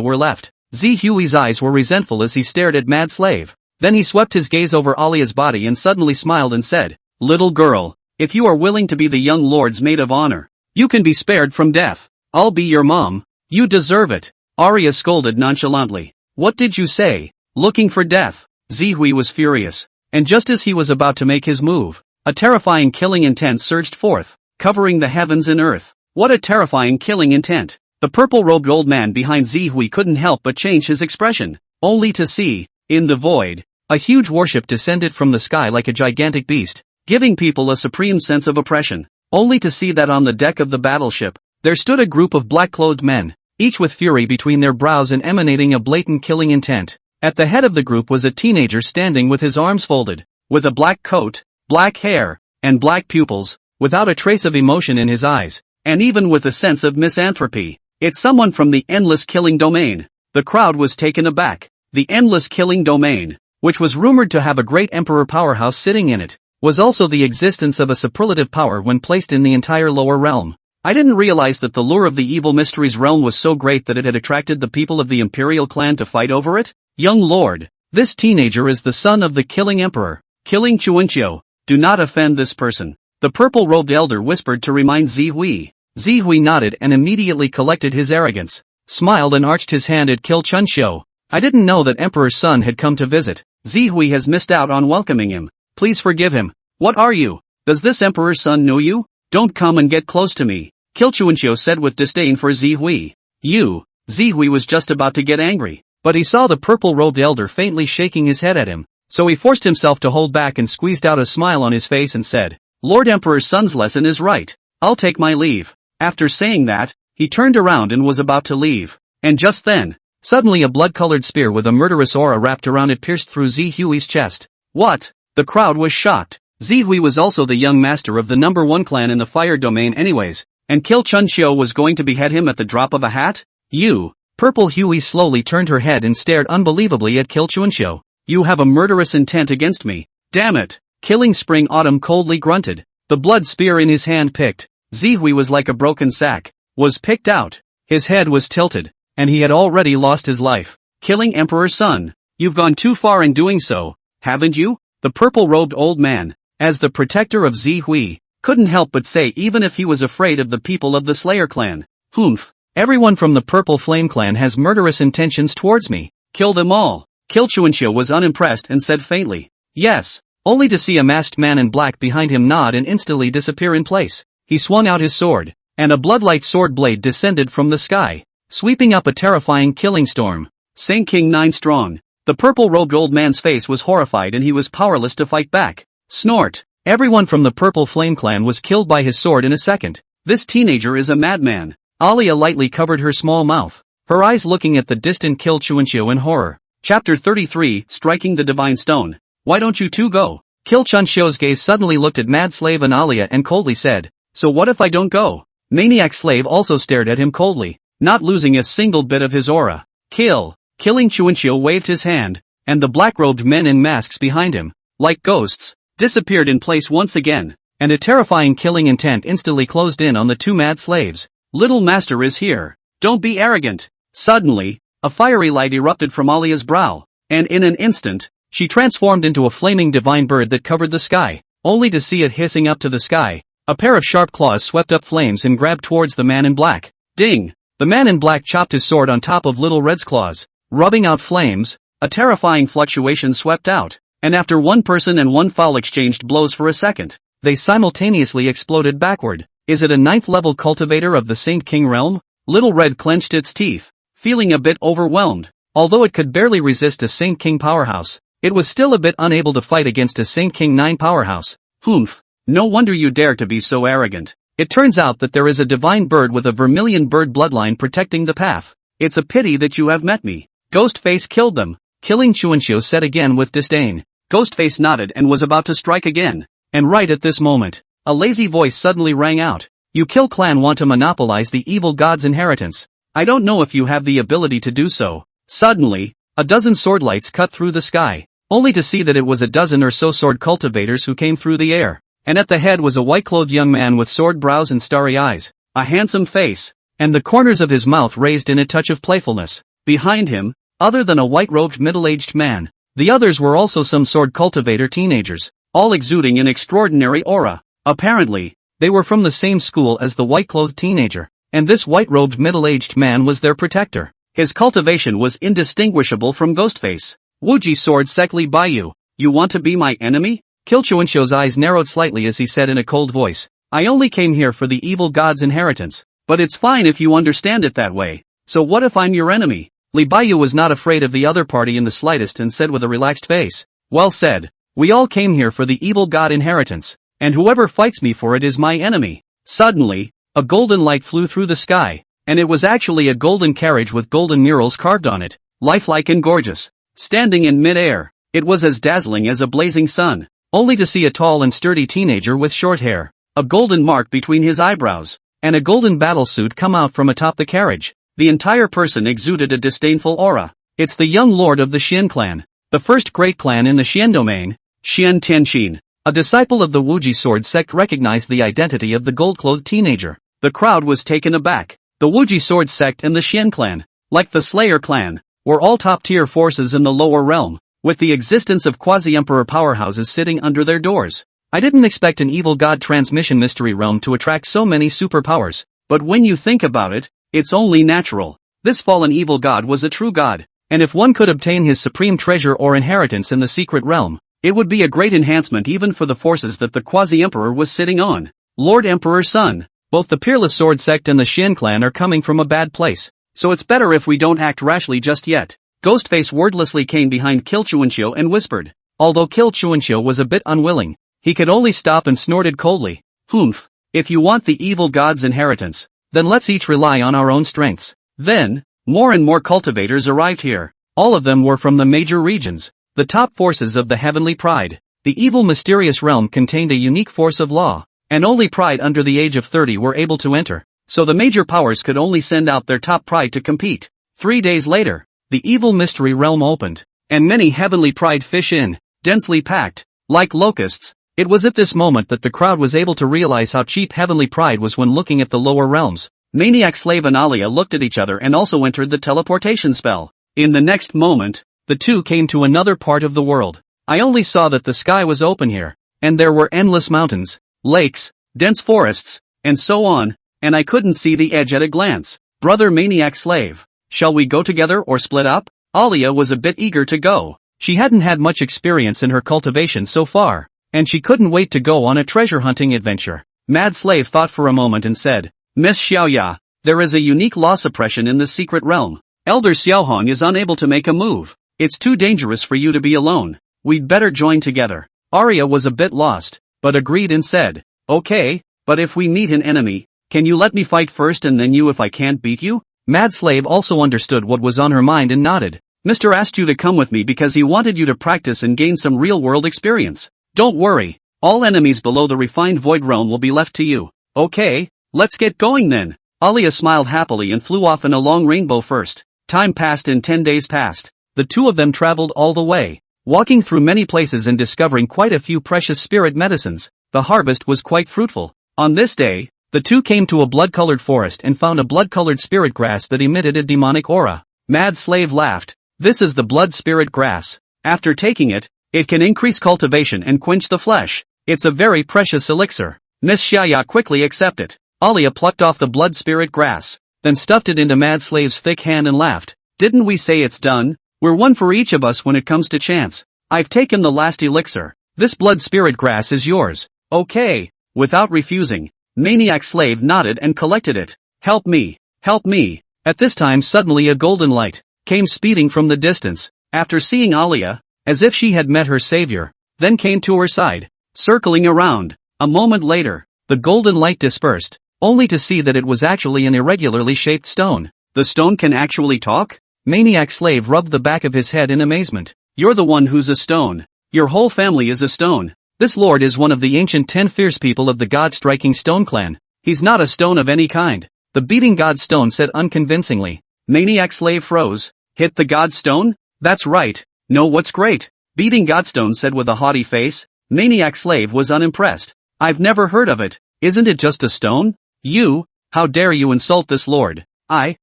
were left. Zihui's eyes were resentful as he stared at Mad Slave. Then he swept his gaze over Alia's body and suddenly smiled and said, little girl, if you are willing to be the young lord's maid of honor, you can be spared from death. I'll be your mom. You deserve it. Arya scolded nonchalantly. What did you say? Looking for death? Zihui was furious, and just as he was about to make his move, a terrifying killing intent surged forth, covering the heavens and earth. What a terrifying killing intent! The purple-robed old man behind Zihui couldn't help but change his expression, only to see, in the void, a huge warship descended from the sky like a gigantic beast, giving people a supreme sense of oppression, only to see that on the deck of the battleship, there stood a group of black-clothed men, each with fury between their brows and emanating a blatant killing intent. At the head of the group was a teenager standing with his arms folded, with a black coat, black hair, and black pupils, without a trace of emotion in his eyes, and even with a sense of misanthropy. It's someone from the Endless Killing Domain. The crowd was taken aback. The Endless Killing Domain. which was rumored to have a great emperor powerhouse sitting in it, was also the existence of a superlative power when placed in the entire lower realm. I didn't realize that the lure of the evil mysteries realm was so great that it had attracted the people of the imperial clan to fight over it. Young lord, this teenager is the son of the killing emperor, killing Chuanqiu. Do not offend this person, the purple-robed elder whispered to remind Zihui. Zihui nodded and immediately collected his arrogance, smiled and arched his hand at Kill Chunqiu. I didn't know that Emperor's son had come to visit. Zihui has missed out on welcoming him. Please forgive him. What are you? Does this Emperor's son know you? Don't come and get close to me, Kill Chuanqiu said with disdain for Zihui. You. Zihui was just about to get angry, but he saw the purple-robed elder faintly shaking his head at him, so he forced himself to hold back and squeezed out a smile on his face and said, Lord Emperor's son's lesson is right. I'll take my leave. After saying that, he turned around and was about to leave. And just then, suddenly a blood-colored spear with a murderous aura wrapped around it pierced through Zihui's chest. What? The crowd was shocked. Zihui was also the young master of the number 1 clan in the fire domain anyways, and Kill Chunqiu was going to behead him at the drop of a hat? You. Purple Huey slowly turned her head and stared unbelievably at Kill Chunqiu. You have a murderous intent against me. Damn it. Killing Spring Autumn coldly grunted. The blood spear in his hand picked. Zihui was like a broken sack. Was picked out. His head was tilted, and he had already lost his life. Killing Emperor's son. You've gone too far in doing so, haven't you? The purple-robed old man, as the protector of Zihui, couldn't help but say even if he was afraid of the people of the Slayer clan. Humph. Everyone from the Purple Flame clan has murderous intentions towards me. Kill them all. Kill Chuanqiu was unimpressed and said faintly, yes, only to see a masked man in black behind him nod and instantly disappear in place. He swung out his sword, and a bloodlight sword blade descended from the sky, sweeping up a terrifying killing storm. Saint King 9 strong. The purple-robed old man's face was horrified and he was powerless to fight back. Snort. Everyone from the Purple Flame clan was killed by his sword in a second. This teenager is a madman. Alia lightly covered her small mouth, her eyes looking at the distant Kill Chuanqiu in horror. Chapter 33, Striking the Divine Stone. Why don't you two go? Kill Chunqiu's gaze suddenly looked at Mad Slave and Alia and coldly said, so what if I don't go? Maniac Slave also stared at him coldly, not losing a single bit of his aura. Kill. Killing Chuanqiu waved his hand, and the black-robed men in masks behind him, like ghosts, disappeared in place once again, and a terrifying killing intent instantly closed in on the two mad slaves. Little Master is here. Don't be arrogant. Suddenly, a fiery light erupted from Alia's brow, and in an instant, she transformed into a flaming divine bird that covered the sky, only to see it hissing up to the sky. A pair of sharp claws swept up flames and grabbed towards the man in black. Ding! The man in black chopped his sword on top of Little Red's claws, rubbing out flames. A terrifying fluctuation swept out, and after one person and one foul exchanged blows for a second, they simultaneously exploded backward. Is it a 9th-level cultivator of the Saint King realm? Little Red clenched its teeth, feeling a bit overwhelmed. Although it could barely resist a Saint King powerhouse, it was still a bit unable to fight against a Saint King 9 powerhouse. Humph. No wonder you dare to be so arrogant. It turns out that there is a divine bird with a vermilion bird bloodline protecting the path. It's a pity that you have met me. Ghostface killed them. Killing Chuanqiu said again with disdain. Ghostface nodded and was about to strike again. And right at this moment, a lazy voice suddenly rang out. You Kill Clan want to monopolize the evil god's inheritance. I don't know if you have the ability to do so. Suddenly, a dozen sword lights cut through the sky, only to see that it was a dozen or so sword cultivators who came through the air. And at the head was a white-clothed young man with sword brows and starry eyes, a handsome face, and the corners of his mouth raised in a touch of playfulness. Behind him, other than a white-robed middle-aged man, the others were also some sword cultivator teenagers, all exuding an extraordinary aura. Apparently, they were from the same school as the white-clothed teenager, and this white-robed middle-aged man was their protector. His cultivation was indistinguishable from Ghostface. Wuji Sword Sekli Baiyu, you want to be my enemy? Kill Chuanqiu's eyes narrowed slightly as he said in a cold voice. I only came here for the evil god's inheritance, but it's fine if you understand it that way. So what if I'm your enemy? Li Baiyu was not afraid of the other party in the slightest and said with a relaxed face. Well said. We all came here for the evil god inheritance, and whoever fights me for it is my enemy. Suddenly, a golden light flew through the sky, and it was actually a golden carriage with golden murals carved on it, lifelike and gorgeous. Standing in mid-air, it was as dazzling as a blazing sun, only to see a tall and sturdy teenager with short hair, a golden mark between his eyebrows, and a golden battlesuit come out from atop the carriage. The entire person exuded a disdainful aura. It's the young lord of the Shin clan. the first great clan in the Xian domain, Xian Tianxin. A disciple of the Wuji sword sect recognized the identity of the gold-clothed teenager. The crowd was taken aback. The Wuji sword sect and the Xian clan, like the Slayer clan, were all top-tier forces in the lower realm, with the existence of quasi-emperor powerhouses sitting under their doors. I didn't expect an evil god transmission mystery realm to attract so many superpowers, but when you think about it, it's only natural. This fallen evil god was a true god, and if one could obtain his supreme treasure or inheritance in the secret realm, it would be a great enhancement even for the forces that the quasi-emperor was sitting on. Lord Emperor's son, both the Peerless Sword Sect and the Xian clan are coming from a bad place, so it's better if we don't act rashly just yet. Ghostface wordlessly came behind Kill Chuanxiu and whispered. Although Kill Chuanxiu was a bit unwilling, he could only stop and snorted coldly. Humph, if you want the evil god's inheritance, then let's each rely on our own strengths. Then, more and more cultivators arrived here. All of them were from the major regions, the top forces of the Heavenly Pride. The evil mysterious realm contained a unique force of law, and only Pride under the age of 30 were able to enter, so the major powers could only send out their top Pride to compete. 3 days later, the evil mystery realm opened, and many Heavenly Pride fish in, densely packed, like locusts. It was at this moment that the crowd was able to realize how cheap Heavenly Pride was when looking at the lower realms. Maniac Slave and Alia looked at each other and also entered the teleportation spell. In the next moment, the two came to another part of the world. I only saw that the sky was open here, and there were endless mountains, lakes, dense forests, and so on, and I couldn't see the edge at a glance. Brother Maniac Slave, shall we go together or split up? Alia was a bit eager to go. She hadn't had much experience in her cultivation so far, and she couldn't wait to go on a treasure hunting adventure. Mad Slave thought for a moment and said, Miss Xiaoya, there is a unique law suppression in the secret realm. Elder Xiaohong is unable to make a move. It's too dangerous for you to be alone. We'd better join together. Arya was a bit lost, but agreed and said, okay, but if we meet an enemy, can you let me fight first and then you if I can't beat you? Mad Slave also understood what was on her mind and nodded. Mr. asked you to come with me because he wanted you to practice and gain some real-world experience. Don't worry, all enemies below the refined void realm will be left to you. Okay, let's get going then. Alia smiled happily and flew off in a long rainbow first. Time passed and 10 days passed. The two of them traveled all the way, walking through many places and discovering quite a few precious spirit medicines. The harvest was quite fruitful. On this day, the two came to a blood-colored forest and found a blood-colored spirit grass that emitted a demonic aura. Mad Slave laughed. This is the blood spirit grass. After taking it, it can increase cultivation and quench the flesh. It's a very precious elixir. Miss Xiaoya quickly accepted it. Alia plucked off the blood spirit grass, then stuffed it into Mad Slave's thick hand and laughed. Didn't we say it's done? We're one for each of us when it comes to chance. I've taken the last elixir. This blood spirit grass is yours. Okay. Without refusing, Maniac Slave nodded and collected it. Help me. Help me. At this time suddenly a golden light came speeding from the distance. After seeing Alia, as if she had met her savior, then came to her side, circling around. A moment later, the golden light dispersed, only to see that it was actually an irregularly shaped stone. The stone can actually talk? Maniac Slave rubbed the back of his head in amazement. You're the one who's a stone. Your whole family is a stone. This lord is one of the ancient 10 fierce people of the God-striking stone clan. He's not a stone of any kind. The beating god stone said unconvincingly. Maniac Slave froze. Hit the god stone? That's right. No, what's great? Beating Godstone said with a haughty face. Maniac Slave was unimpressed. I've never heard of it. Isn't it just a stone? You, how dare you insult this lord? If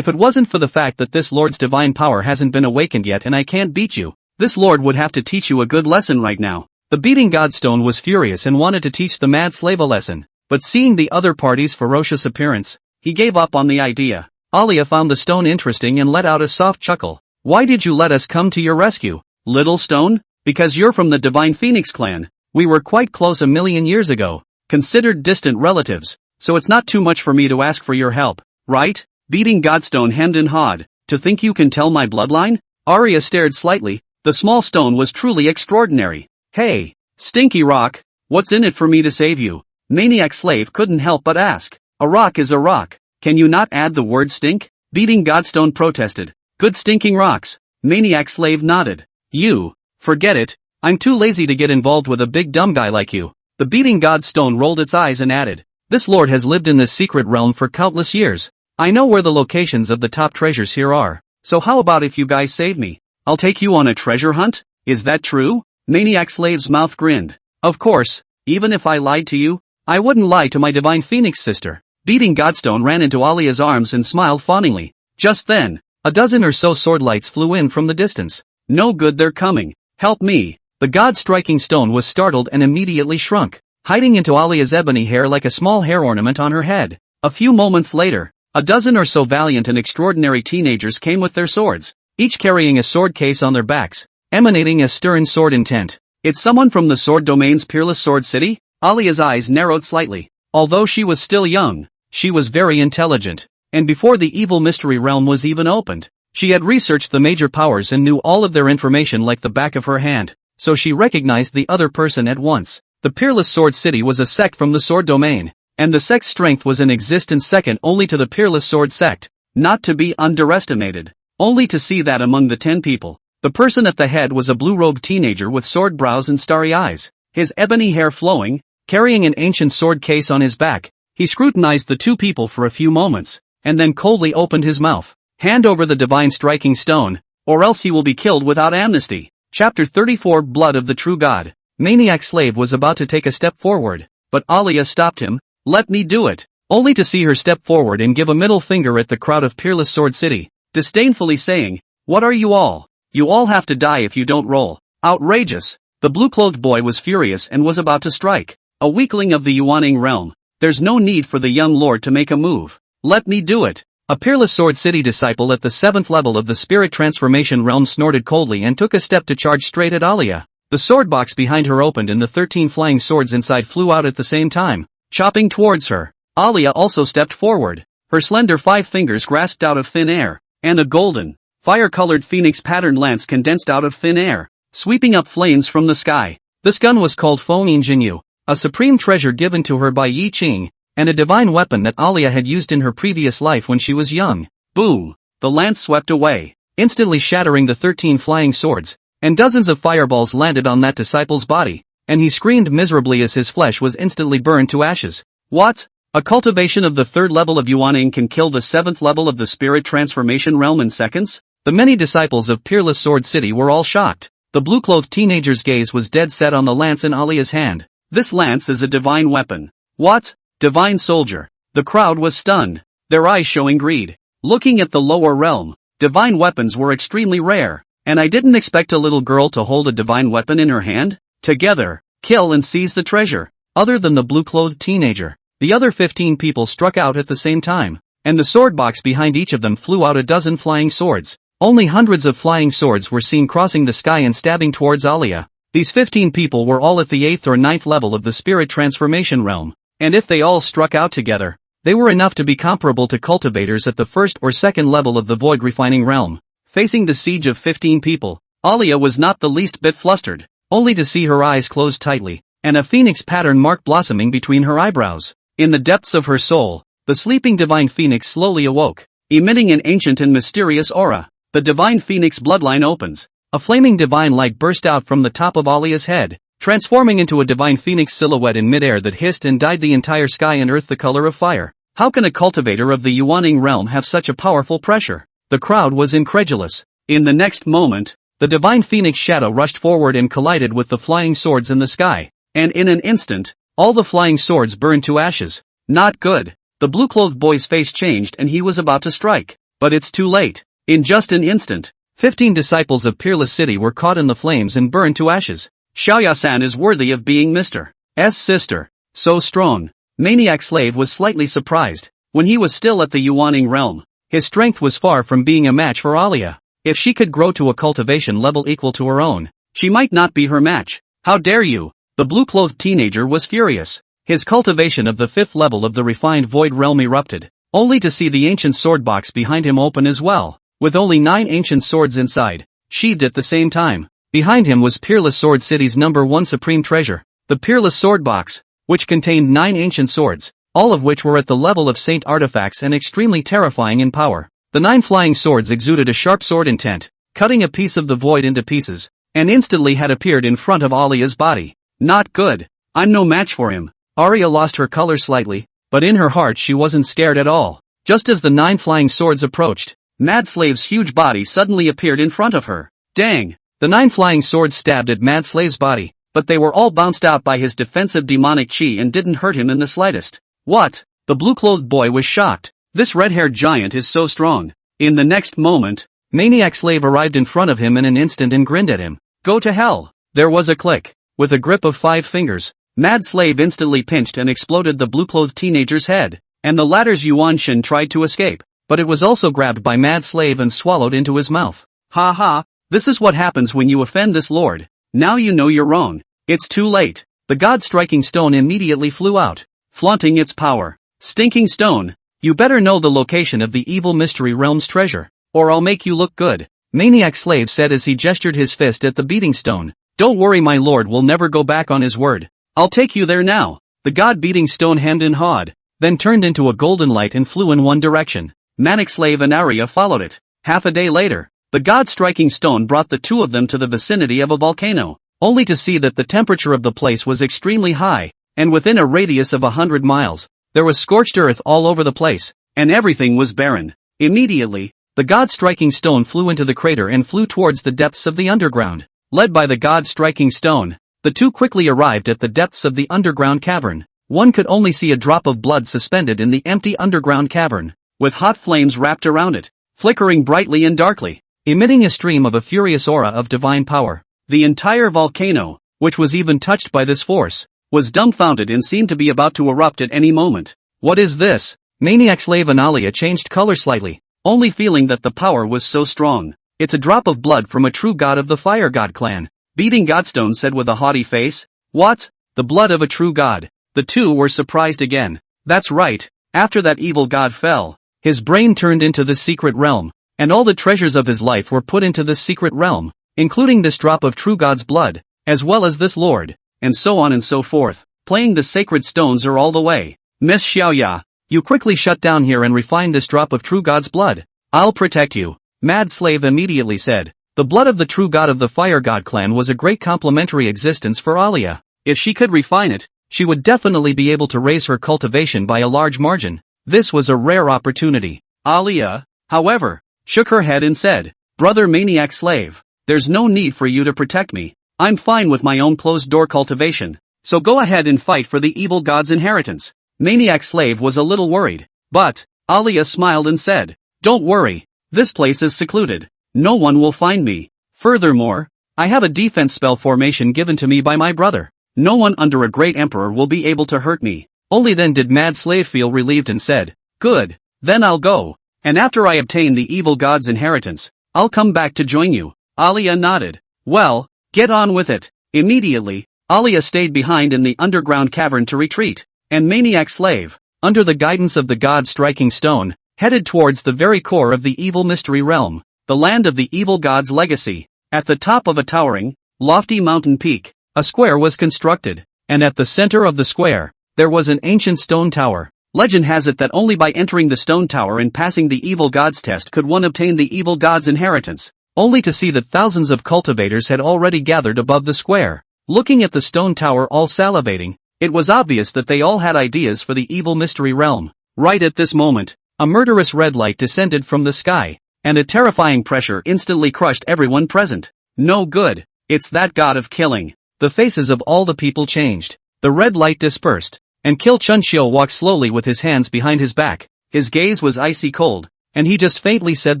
it wasn't for the fact that this lord's divine power hasn't been awakened yet and I can't beat you, this lord would have to teach you a good lesson right now. The beating Godstone was furious and wanted to teach the Mad Slave a lesson, but seeing the other party's ferocious appearance, he gave up on the idea. Alia found the stone interesting and let out a soft chuckle. Why did you let us come to your rescue, little stone? Because you're from the Divine Phoenix clan. We were quite close a million years ago, considered distant relatives, so it's not too much for me to ask for your help, right? Beating Godstone hemmed and hawed. To think you can tell my bloodline? Arya stared slightly. The small stone was truly extraordinary. Hey, Stinky Rock, what's in it for me to save you? Maniac Slave couldn't help but ask. A rock is a rock. Can you not add the word stink? Beating Godstone protested. Good stinking rocks. Maniac Slave nodded. You, forget it. I'm too lazy to get involved with a big dumb guy like you. The beating Godstone rolled its eyes and added. This lord has lived in this secret realm for countless years. I know where the locations of the top treasures here are. So how about if you guys save me? I'll take you on a treasure hunt? Is that true? Maniac Slave's mouth grinned. Of course, even if I lied to you, I wouldn't lie to my divine phoenix sister. Beating Godstone ran into Alia's arms and smiled fawningly. Just then, a dozen or so sword lights flew in from the distance. No good, they're coming. Help me. The god striking stone was startled and immediately shrunk, hiding into Alia's ebony hair like a small hair ornament on her head. A few moments later, a dozen or so valiant and extraordinary teenagers came with their swords, each carrying a sword case on their backs, emanating a stern sword intent. It's someone from the sword domain's peerless sword city? Alia's eyes narrowed slightly. Although she was still young, she was very intelligent, and before the evil mystery realm was even opened, she had researched the major powers and knew all of their information like the back of her hand, so she recognized the other person at once. The Peerless Sword City was a sect from the Sword Domain, and the sect's strength was in existence second only to the Peerless Sword sect, not to be underestimated. Only to see that among the 10 people, the person at the head was a blue-robed teenager with sword brows and starry eyes, his ebony hair flowing, carrying an ancient sword case on his back. He scrutinized the two people for a few moments, and then coldly opened his mouth. Hand over the divine striking stone, or else he will be killed without amnesty. Chapter 34 Blood of the True God. Maniac Slave was about to take a step forward, but Alia stopped him. Let me do it. Only to see her step forward and give a middle finger at the crowd of Peerless Sword City, disdainfully saying, "What are you all? You all have to die if you don't roll." Outrageous. The blue-clothed boy was furious and was about to strike. A weakling of the Yuaning realm. There's no need for the young lord to make a move. Let me do it. A Peerless Sword City disciple at the 7th level of the Spirit Transformation realm snorted coldly and took a step to charge straight at Alia. The sword box behind her opened and the 13 flying swords inside flew out at the same time, chopping towards her. Alia also stepped forward. Her slender 5 fingers grasped out of thin air, and a golden, fire-colored phoenix-patterned lance condensed out of thin air, sweeping up flames from the sky. This gun was called Feng Jinyu, a supreme treasure given to her by Yi Qing, and a divine weapon that Alia had used in her previous life when she was young. Boom! The lance swept away, instantly shattering the 13 flying swords, and dozens of fireballs landed on that disciple's body, and he screamed miserably as his flesh was instantly burned to ashes. What? A cultivation of the 3rd level of Yuaning can kill the 7th level of the Spirit Transformation realm in seconds? The many disciples of Peerless Sword City were all shocked. The blue-clothed teenager's gaze was dead set on the lance in Alia's hand. This lance is a divine weapon. What? Divine soldier. The crowd was stunned, their eyes showing greed. Looking at the lower realm, divine weapons were extremely rare, and I didn't expect a little girl to hold a divine weapon in her hand. Together, kill and seize the treasure. Other than the blue-clothed teenager, the other 15 people struck out at the same time, and the sword box behind each of them flew out a dozen flying swords. Only hundreds of flying swords were seen crossing the sky and stabbing towards Alia. These 15 people were all at the 8th or 9th level of the Spirit Transformation realm, and if they all struck out together, they were enough to be comparable to cultivators at the 1st or 2nd level of the Void Refining realm. Facing the siege of 15 people, Alia was not the least bit flustered, only to see her eyes close tightly, and a phoenix pattern mark blossoming between her eyebrows. In the depths of her soul, the sleeping divine phoenix slowly awoke, emitting an ancient and mysterious aura. The divine phoenix bloodline opens. A flaming divine light burst out from the top of Alia's head, transforming into a divine phoenix silhouette in midair that hissed and dyed the entire sky and earth the color of fire. How can a cultivator of the Yuaning realm have such a powerful pressure? The crowd was incredulous. In the next moment, the divine phoenix shadow rushed forward and collided with the flying swords in the sky, and in an instant, all the flying swords burned to ashes. Not good. The blue-clothed boy's face changed and he was about to strike, but it's too late. In just an instant, 15 disciples of Peerless City were caught in the flames and burned to ashes. Xiaoyasan is worthy of being Mr. S sister. So strong. Maniac Slave was slightly surprised. When he was still at the Yuaning realm, his strength was far from being a match for Alia. If she could grow to a cultivation level equal to her own, she might not be her match. How dare you? The blue-clothed teenager was furious. His cultivation of the 5th level of the refined void realm erupted, only to see the ancient sword box behind him open as well, with only 9 ancient swords inside, sheathed at the same time. Behind him was Peerless Sword City's #1 supreme treasure, the Peerless Sword Box, which contained 9 ancient swords, all of which were at the level of saint artifacts and extremely terrifying in power. The 9 flying swords exuded a sharp sword intent, cutting a piece of the void into pieces, and instantly had appeared in front of Alia's body. Not good. I'm no match for him. Aria lost her color slightly, but in her heart she wasn't scared at all. Just as the 9 flying swords approached, Mad Slave's huge body suddenly appeared in front of her. Dang! The 9 flying swords stabbed at Mad Slave's body, but they were all bounced out by his defensive demonic chi and didn't hurt him in the slightest. What? The blue-clothed boy was shocked. This red-haired giant is so strong. In the next moment, Maniac Slave arrived in front of him in an instant and grinned at him. Go to hell! There was a click. With a grip of 5 fingers, Mad Slave instantly pinched and exploded the blue-clothed teenager's head, and the latter's Yuan Shin tried to escape, but it was also grabbed by Mad Slave and swallowed into his mouth. Ha ha! This is what happens when you offend this lord. Now you know you're wrong. It's too late. The god-striking stone immediately flew out, flaunting its power. Stinking stone! You better know the location of the evil mystery realm's treasure, or I'll make you look good, Maniac Slave said as he gestured his fist at the beating stone. Don't worry, my lord will never go back on his word. I'll take you there now. The god-beating stone hemmed and hawed, then turned into a golden light and flew in one direction. Manic Slave and Arya followed it. Half a day later, the god-striking stone brought the two of them to the vicinity of a volcano, only to see that the temperature of the place was extremely high, and within a radius of 100 miles, there was scorched earth all over the place, and everything was barren. Immediately, the god-striking stone flew into the crater and flew towards the depths of the underground. Led by the god-striking stone, the two quickly arrived at the depths of the underground cavern. One could only see a drop of blood suspended in the empty underground cavern, with hot flames wrapped around it, flickering brightly and darkly, emitting a stream of a furious aura of divine power. The entire volcano, which was even touched by this force, was dumbfounded and seemed to be about to erupt at any moment. What is this? Maniac Slave and Alia changed color slightly, only feeling that the power was so strong. It's a drop of blood from a true god of the Fire God clan. Beating Godstone said with a haughty face. What? The blood of a true god. The two were surprised again. That's right, after that evil god fell, his brain turned into the secret realm, and all the treasures of his life were put into this secret realm, including this drop of true god's blood, as well as this lord, and so on and so forth. Playing the sacred stones are all the way. Miss Xiaoya, you quickly shut down here and refine this drop of true god's blood. I'll protect you, Mad Slave immediately said. The blood of the true god of the Fire God clan was a great complementary existence for Alia. If she could refine it, she would definitely be able to raise her cultivation by a large margin. This was a rare opportunity. Alia, however, shook her head and said, Brother Maniac Slave, there's no need for you to protect me. I'm fine with my own closed-door cultivation, so go ahead and fight for the evil god's inheritance. Maniac Slave was a little worried, but Alia smiled and said, Don't worry, this place is secluded. No one will find me. Furthermore, I have a defense spell formation given to me by my brother. No one under a great emperor will be able to hurt me. Only then did Mad Slave feel relieved and said, Good, then I'll go. And after I obtain the evil god's inheritance, I'll come back to join you. Alia nodded. Well, get on with it. Immediately, Alia stayed behind in the underground cavern to retreat, and Maniac Slave, under the guidance of the god-striking stone, headed towards the very core of the evil mystery realm, the land of the evil god's legacy. At the top of a towering, lofty mountain peak, a square was constructed, and at the center of the square, there was an ancient stone tower. Legend has it that only by entering the stone tower and passing the evil god's test could one obtain the evil god's inheritance, only to see that thousands of cultivators had already gathered above the square. Looking at the stone tower all salivating, it was obvious that they all had ideas for the evil mystery realm. Right at this moment, a murderous red light descended from the sky, and a terrifying pressure instantly crushed everyone present. No good, it's that god of killing. The faces of all the people changed. The red light dispersed, and Kil Chunshio walked slowly with his hands behind his back. His gaze was icy cold, and he just faintly said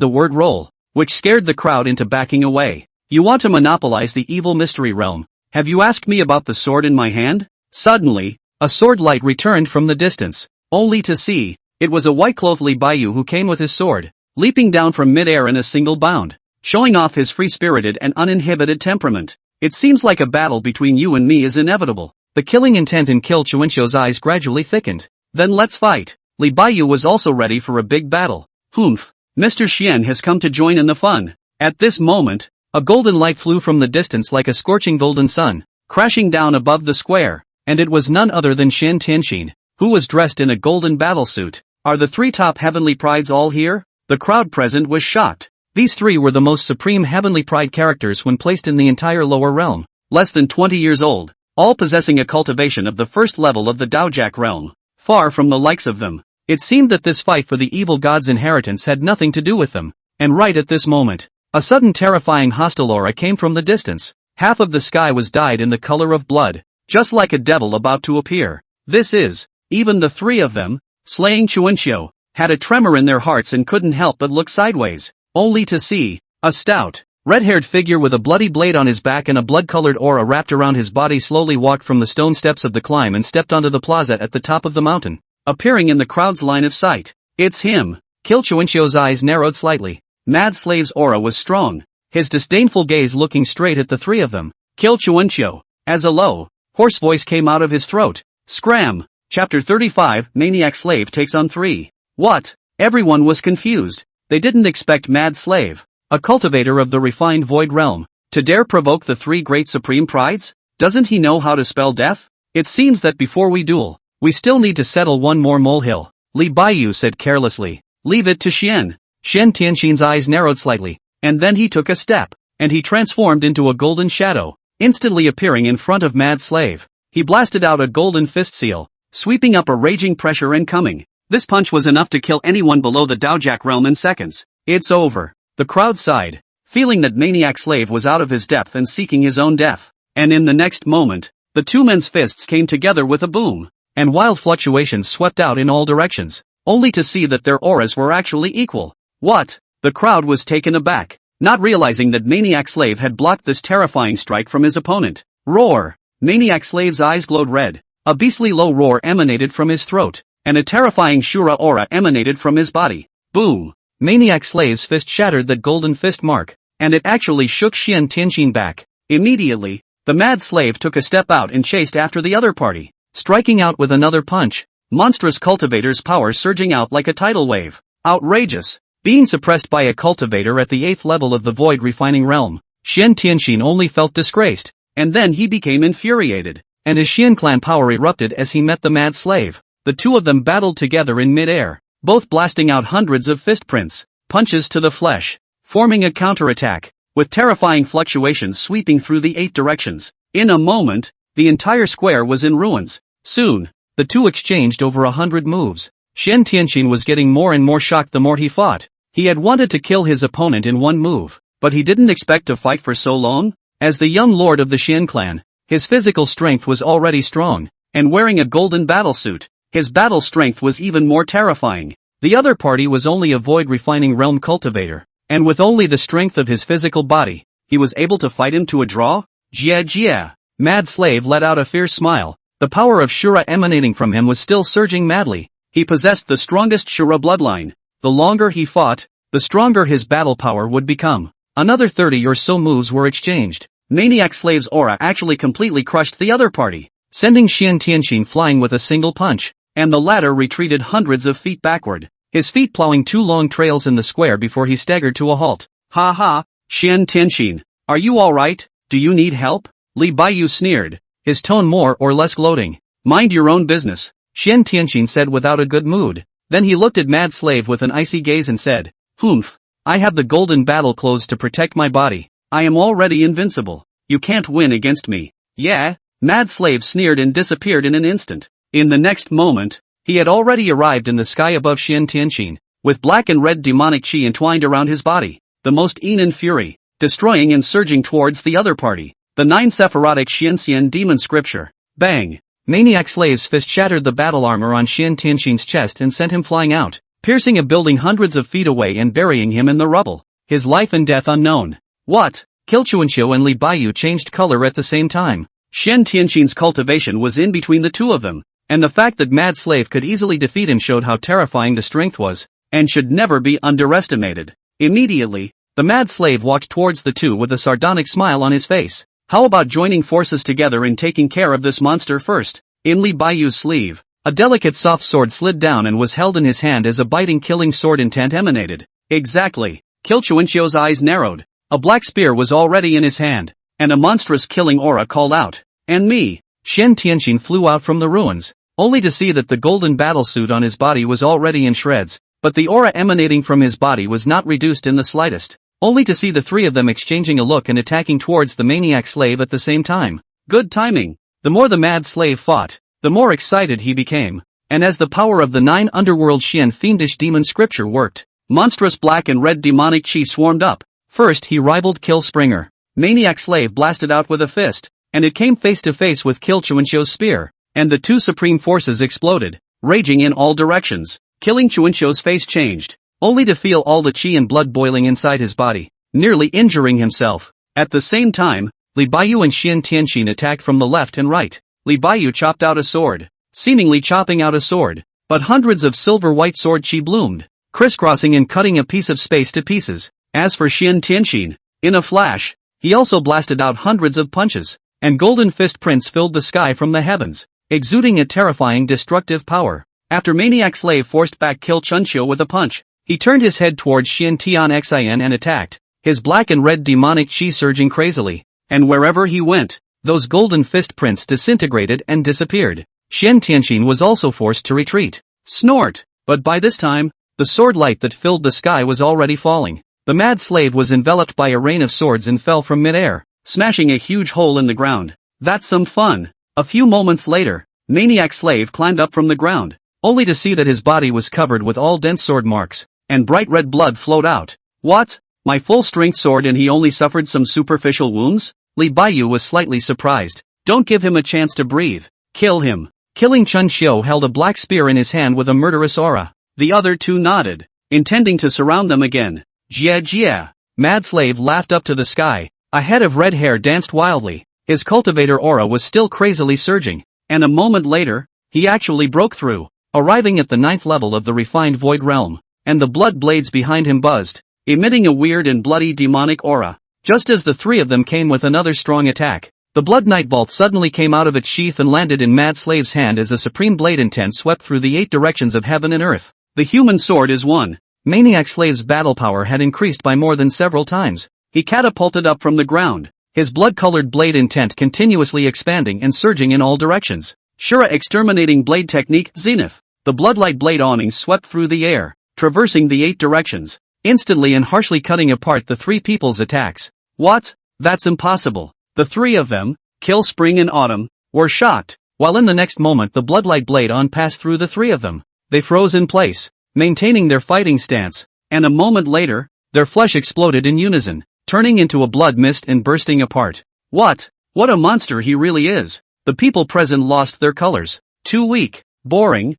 the word roll, which scared the crowd into backing away. You want to monopolize the evil mystery realm? Have you asked me about the sword in my hand? Suddenly, a sword light returned from the distance, only to see, it was a white-clothed Li Baiyu who came with his sword, leaping down from mid-air in a single bound, showing off his free-spirited and uninhibited temperament. It seems like a battle between you and me is inevitable. The killing intent in Kil Chuanxio's eyes gradually thickened. Then let's fight. Li Baiyu was also ready for a big battle. Humph, Mr. Xian has come to join in the fun. At this moment, a golden light flew from the distance like a scorching golden sun, crashing down above the square, and it was none other than Shan Tianxin, who was dressed in a golden battlesuit. Are the three top heavenly prides all here? The crowd present was shocked. These three were the most supreme heavenly pride characters when placed in the entire lower realm, less than 20 years old, all possessing a cultivation of the first level of the Daojak realm. Far from the likes of them, it seemed that this fight for the evil god's inheritance had nothing to do with them, and right at this moment, A sudden terrifying hostile aura came from the distance. Half of the sky was dyed in the color of blood, just like a devil about to appear. This is, even the three of them, slaying Chuanxiu, had a tremor in their hearts and couldn't help but look sideways, only to see a stout, red-haired figure with a bloody blade on his back and a blood-colored aura wrapped around his body slowly walked from the stone steps of the climb and stepped onto the plaza at the top of the mountain, appearing in the crowd's line of sight. It's him. Chuanxiu's eyes narrowed slightly. Mad Slave's aura was strong, his disdainful gaze looking straight at the three of them. Chuanxiu, as a low, hoarse voice came out of his throat. Scram! Chapter 35, Maniac Slave takes on 3. What? Everyone was confused. They didn't expect Mad Slave, a cultivator of the refined void realm, to dare provoke the 3 great supreme prides? Doesn't he know how to spell death? It seems that before we duel, we still need to settle one more molehill, Li Baiyu said carelessly. Leave it to Xian. Xian Tianxin's eyes narrowed slightly, and then he took a step, and he transformed into a golden shadow, instantly appearing in front of Mad Slave. He blasted out a golden fist seal, sweeping up a raging pressure and coming. This punch was enough to kill anyone below the Daojak realm in seconds. It's over. The crowd sighed, feeling that Maniac Slave was out of his depth and seeking his own death. And in the next moment, the two men's fists came together with a boom, and wild fluctuations swept out in all directions, only to see that their auras were actually equal. What? The crowd was taken aback, not realizing that Maniac Slave had blocked this terrifying strike from his opponent. Roar! Maniac Slave's eyes glowed red. A beastly low roar emanated from his throat, and a terrifying Shura aura emanated from his body. Boom! Maniac Slave's fist shattered that golden fist mark, and it actually shook Xian Tianxin back. Immediately, the Mad Slave took a step out and chased after the other party, striking out with another punch. Monstrous cultivator's power surging out like a tidal wave. Outrageous! Being suppressed by a cultivator at the 8th level of the void refining realm, Xian Tianxin only felt disgraced, and then he became infuriated, and his Xian clan power erupted as he met the Mad Slave. The two of them battled together in mid-air, both blasting out hundreds of fist prints, punches to the flesh, forming a counterattack, with terrifying fluctuations sweeping through the 8 directions. In a moment, the entire square was in ruins. Soon, the two exchanged over 100 moves. Xian Tianxin was getting more and more shocked the more he fought. He had wanted to kill his opponent in one move, but he didn't expect to fight for so long. As the young lord of the Xian clan, his physical strength was already strong, and wearing a golden battlesuit, his battle strength was even more terrifying. The other party was only a void refining realm cultivator, and with only the strength of his physical body, he was able to fight him to a draw? Jia Jia! Mad Slave let out a fierce smile. The power of Shura emanating from him was still surging madly. He possessed the strongest Shura bloodline. The longer he fought, the stronger his battle power would become. Another 30 or so moves were exchanged. Maniac Slave's aura actually completely crushed the other party, sending Xian Tianxin flying with a single punch, and the latter retreated hundreds of feet backward, his feet plowing 2 long trails in the square before he staggered to a halt. Ha ha, Xian Tianxin, are you alright? Do you need help? Li Baiyu sneered, his tone more or less gloating. Mind your own business, Xian Tianxin said without a good mood. Then he looked at Mad Slave with an icy gaze and said, Humph, I have the golden battle clothes to protect my body. I am already invincible. You can't win against me. Yeah? Mad Slave sneered and disappeared in an instant. In the next moment, he had already arrived in the sky above Xian Tianxin, with black and red demonic chi entwined around his body, the most in fury, destroying and surging towards the other party. The 9 Sephirotic Xianxian demon scripture. Bang! Maniac Slave's fist shattered the battle armor on Xian Tianxin's chest and sent him flying out, piercing a building hundreds of feet away and burying him in the rubble. His life and death unknown. What? Chuanxiu and Li Baiyu changed color at the same time. Xian Tianxin's cultivation was in between the two of them, and the fact that Mad Slave could easily defeat him showed how terrifying the strength was, and should never be underestimated. Immediately, the Mad Slave walked towards the two with a sardonic smile on his face. How about joining forces together and taking care of this monster first? In Li Baiyu's sleeve, a delicate soft sword slid down and was held in his hand as a biting killing sword intent emanated. Exactly. Chuanxiu's eyes narrowed. A black spear was already in his hand, and a monstrous killing aura called out. And me! Xian Tianxin flew out from the ruins, only to see that the golden battlesuit on his body was already in shreds, but the aura emanating from his body was not reduced in the slightest. Only to see the three of them exchanging a look and attacking towards the Maniac Slave at the same time. Good timing. The more the Mad Slave fought, the more excited he became, and as the power of the 9 underworld Xian fiendish demon scripture worked, monstrous black and red demonic chi swarmed up, First he rivaled Kill Springer. Maniac Slave blasted out with a fist, and it came face to face with Kill Chuincho's spear, and the two supreme forces exploded, raging in all directions. Killing Chuincho's face changed, only to feel all the chi and blood boiling inside his body, nearly injuring himself. At the same time, Li Baiyu and Xian Tianxin attacked from the left and right. Li Baiyu chopped out a sword, seemingly chopping out a sword, but hundreds of silver-white sword chi bloomed, crisscrossing and cutting a piece of space to pieces. As for Xian Tianxin, in a flash, he also blasted out hundreds of punches, and golden fist prints filled the sky from the heavens, exuding a terrifying destructive power. After Maniac Slave forced back Kill Chuncho with a punch, he turned his head towards Xian Tianxian and attacked, his black and red demonic chi surging crazily, and wherever he went, those golden fist prints disintegrated and disappeared. Xian Tianxin was also forced to retreat. Snort! But by this time, the sword light that filled the sky was already falling. The mad slave was enveloped by a rain of swords and fell from mid-air, smashing a huge hole in the ground. That's some fun. A few moments later, Maniac Slave climbed up from the ground, only to see that his body was covered with all dense sword marks, and bright red blood flowed out. What? My full-strength sword and he only suffered some superficial wounds? Li Baiyu was slightly surprised. Don't give him a chance to breathe. Kill him. Killing Chun Xiu held a black spear in his hand with a murderous aura. The other two nodded, intending to surround them again. Jia Jia. Mad Slave laughed up to the sky. A head of red hair danced wildly. His cultivator aura was still crazily surging, and a moment later, he actually broke through, arriving at the 9th level of the refined void realm, and the blood blades behind him buzzed, emitting a weird and bloody demonic aura. Just as the three of them came with another strong attack, the Blood Night Vault suddenly came out of its sheath and landed in Mad Slave's hand as a supreme blade intent swept through the 8 directions of heaven and earth. The human sword is one. Maniac Slave's battle power had increased by more than several times. He catapulted up from the ground, his blood-colored blade intent continuously expanding and surging in all directions. Shura exterminating blade technique, Zenith. The bloodlight blade awnings swept through the air, traversing the 8 directions, instantly and harshly cutting apart the three people's attacks. What? That's impossible. The three of them, Kill Spring and Autumn, were shocked, while in the next moment the bloodlight blade on passed through the three of them. They froze in place, maintaining their fighting stance, and a moment later, their flesh exploded in unison, turning into a blood mist and bursting apart. What? What a monster he really is. The people present lost their colors. Too weak. Boring.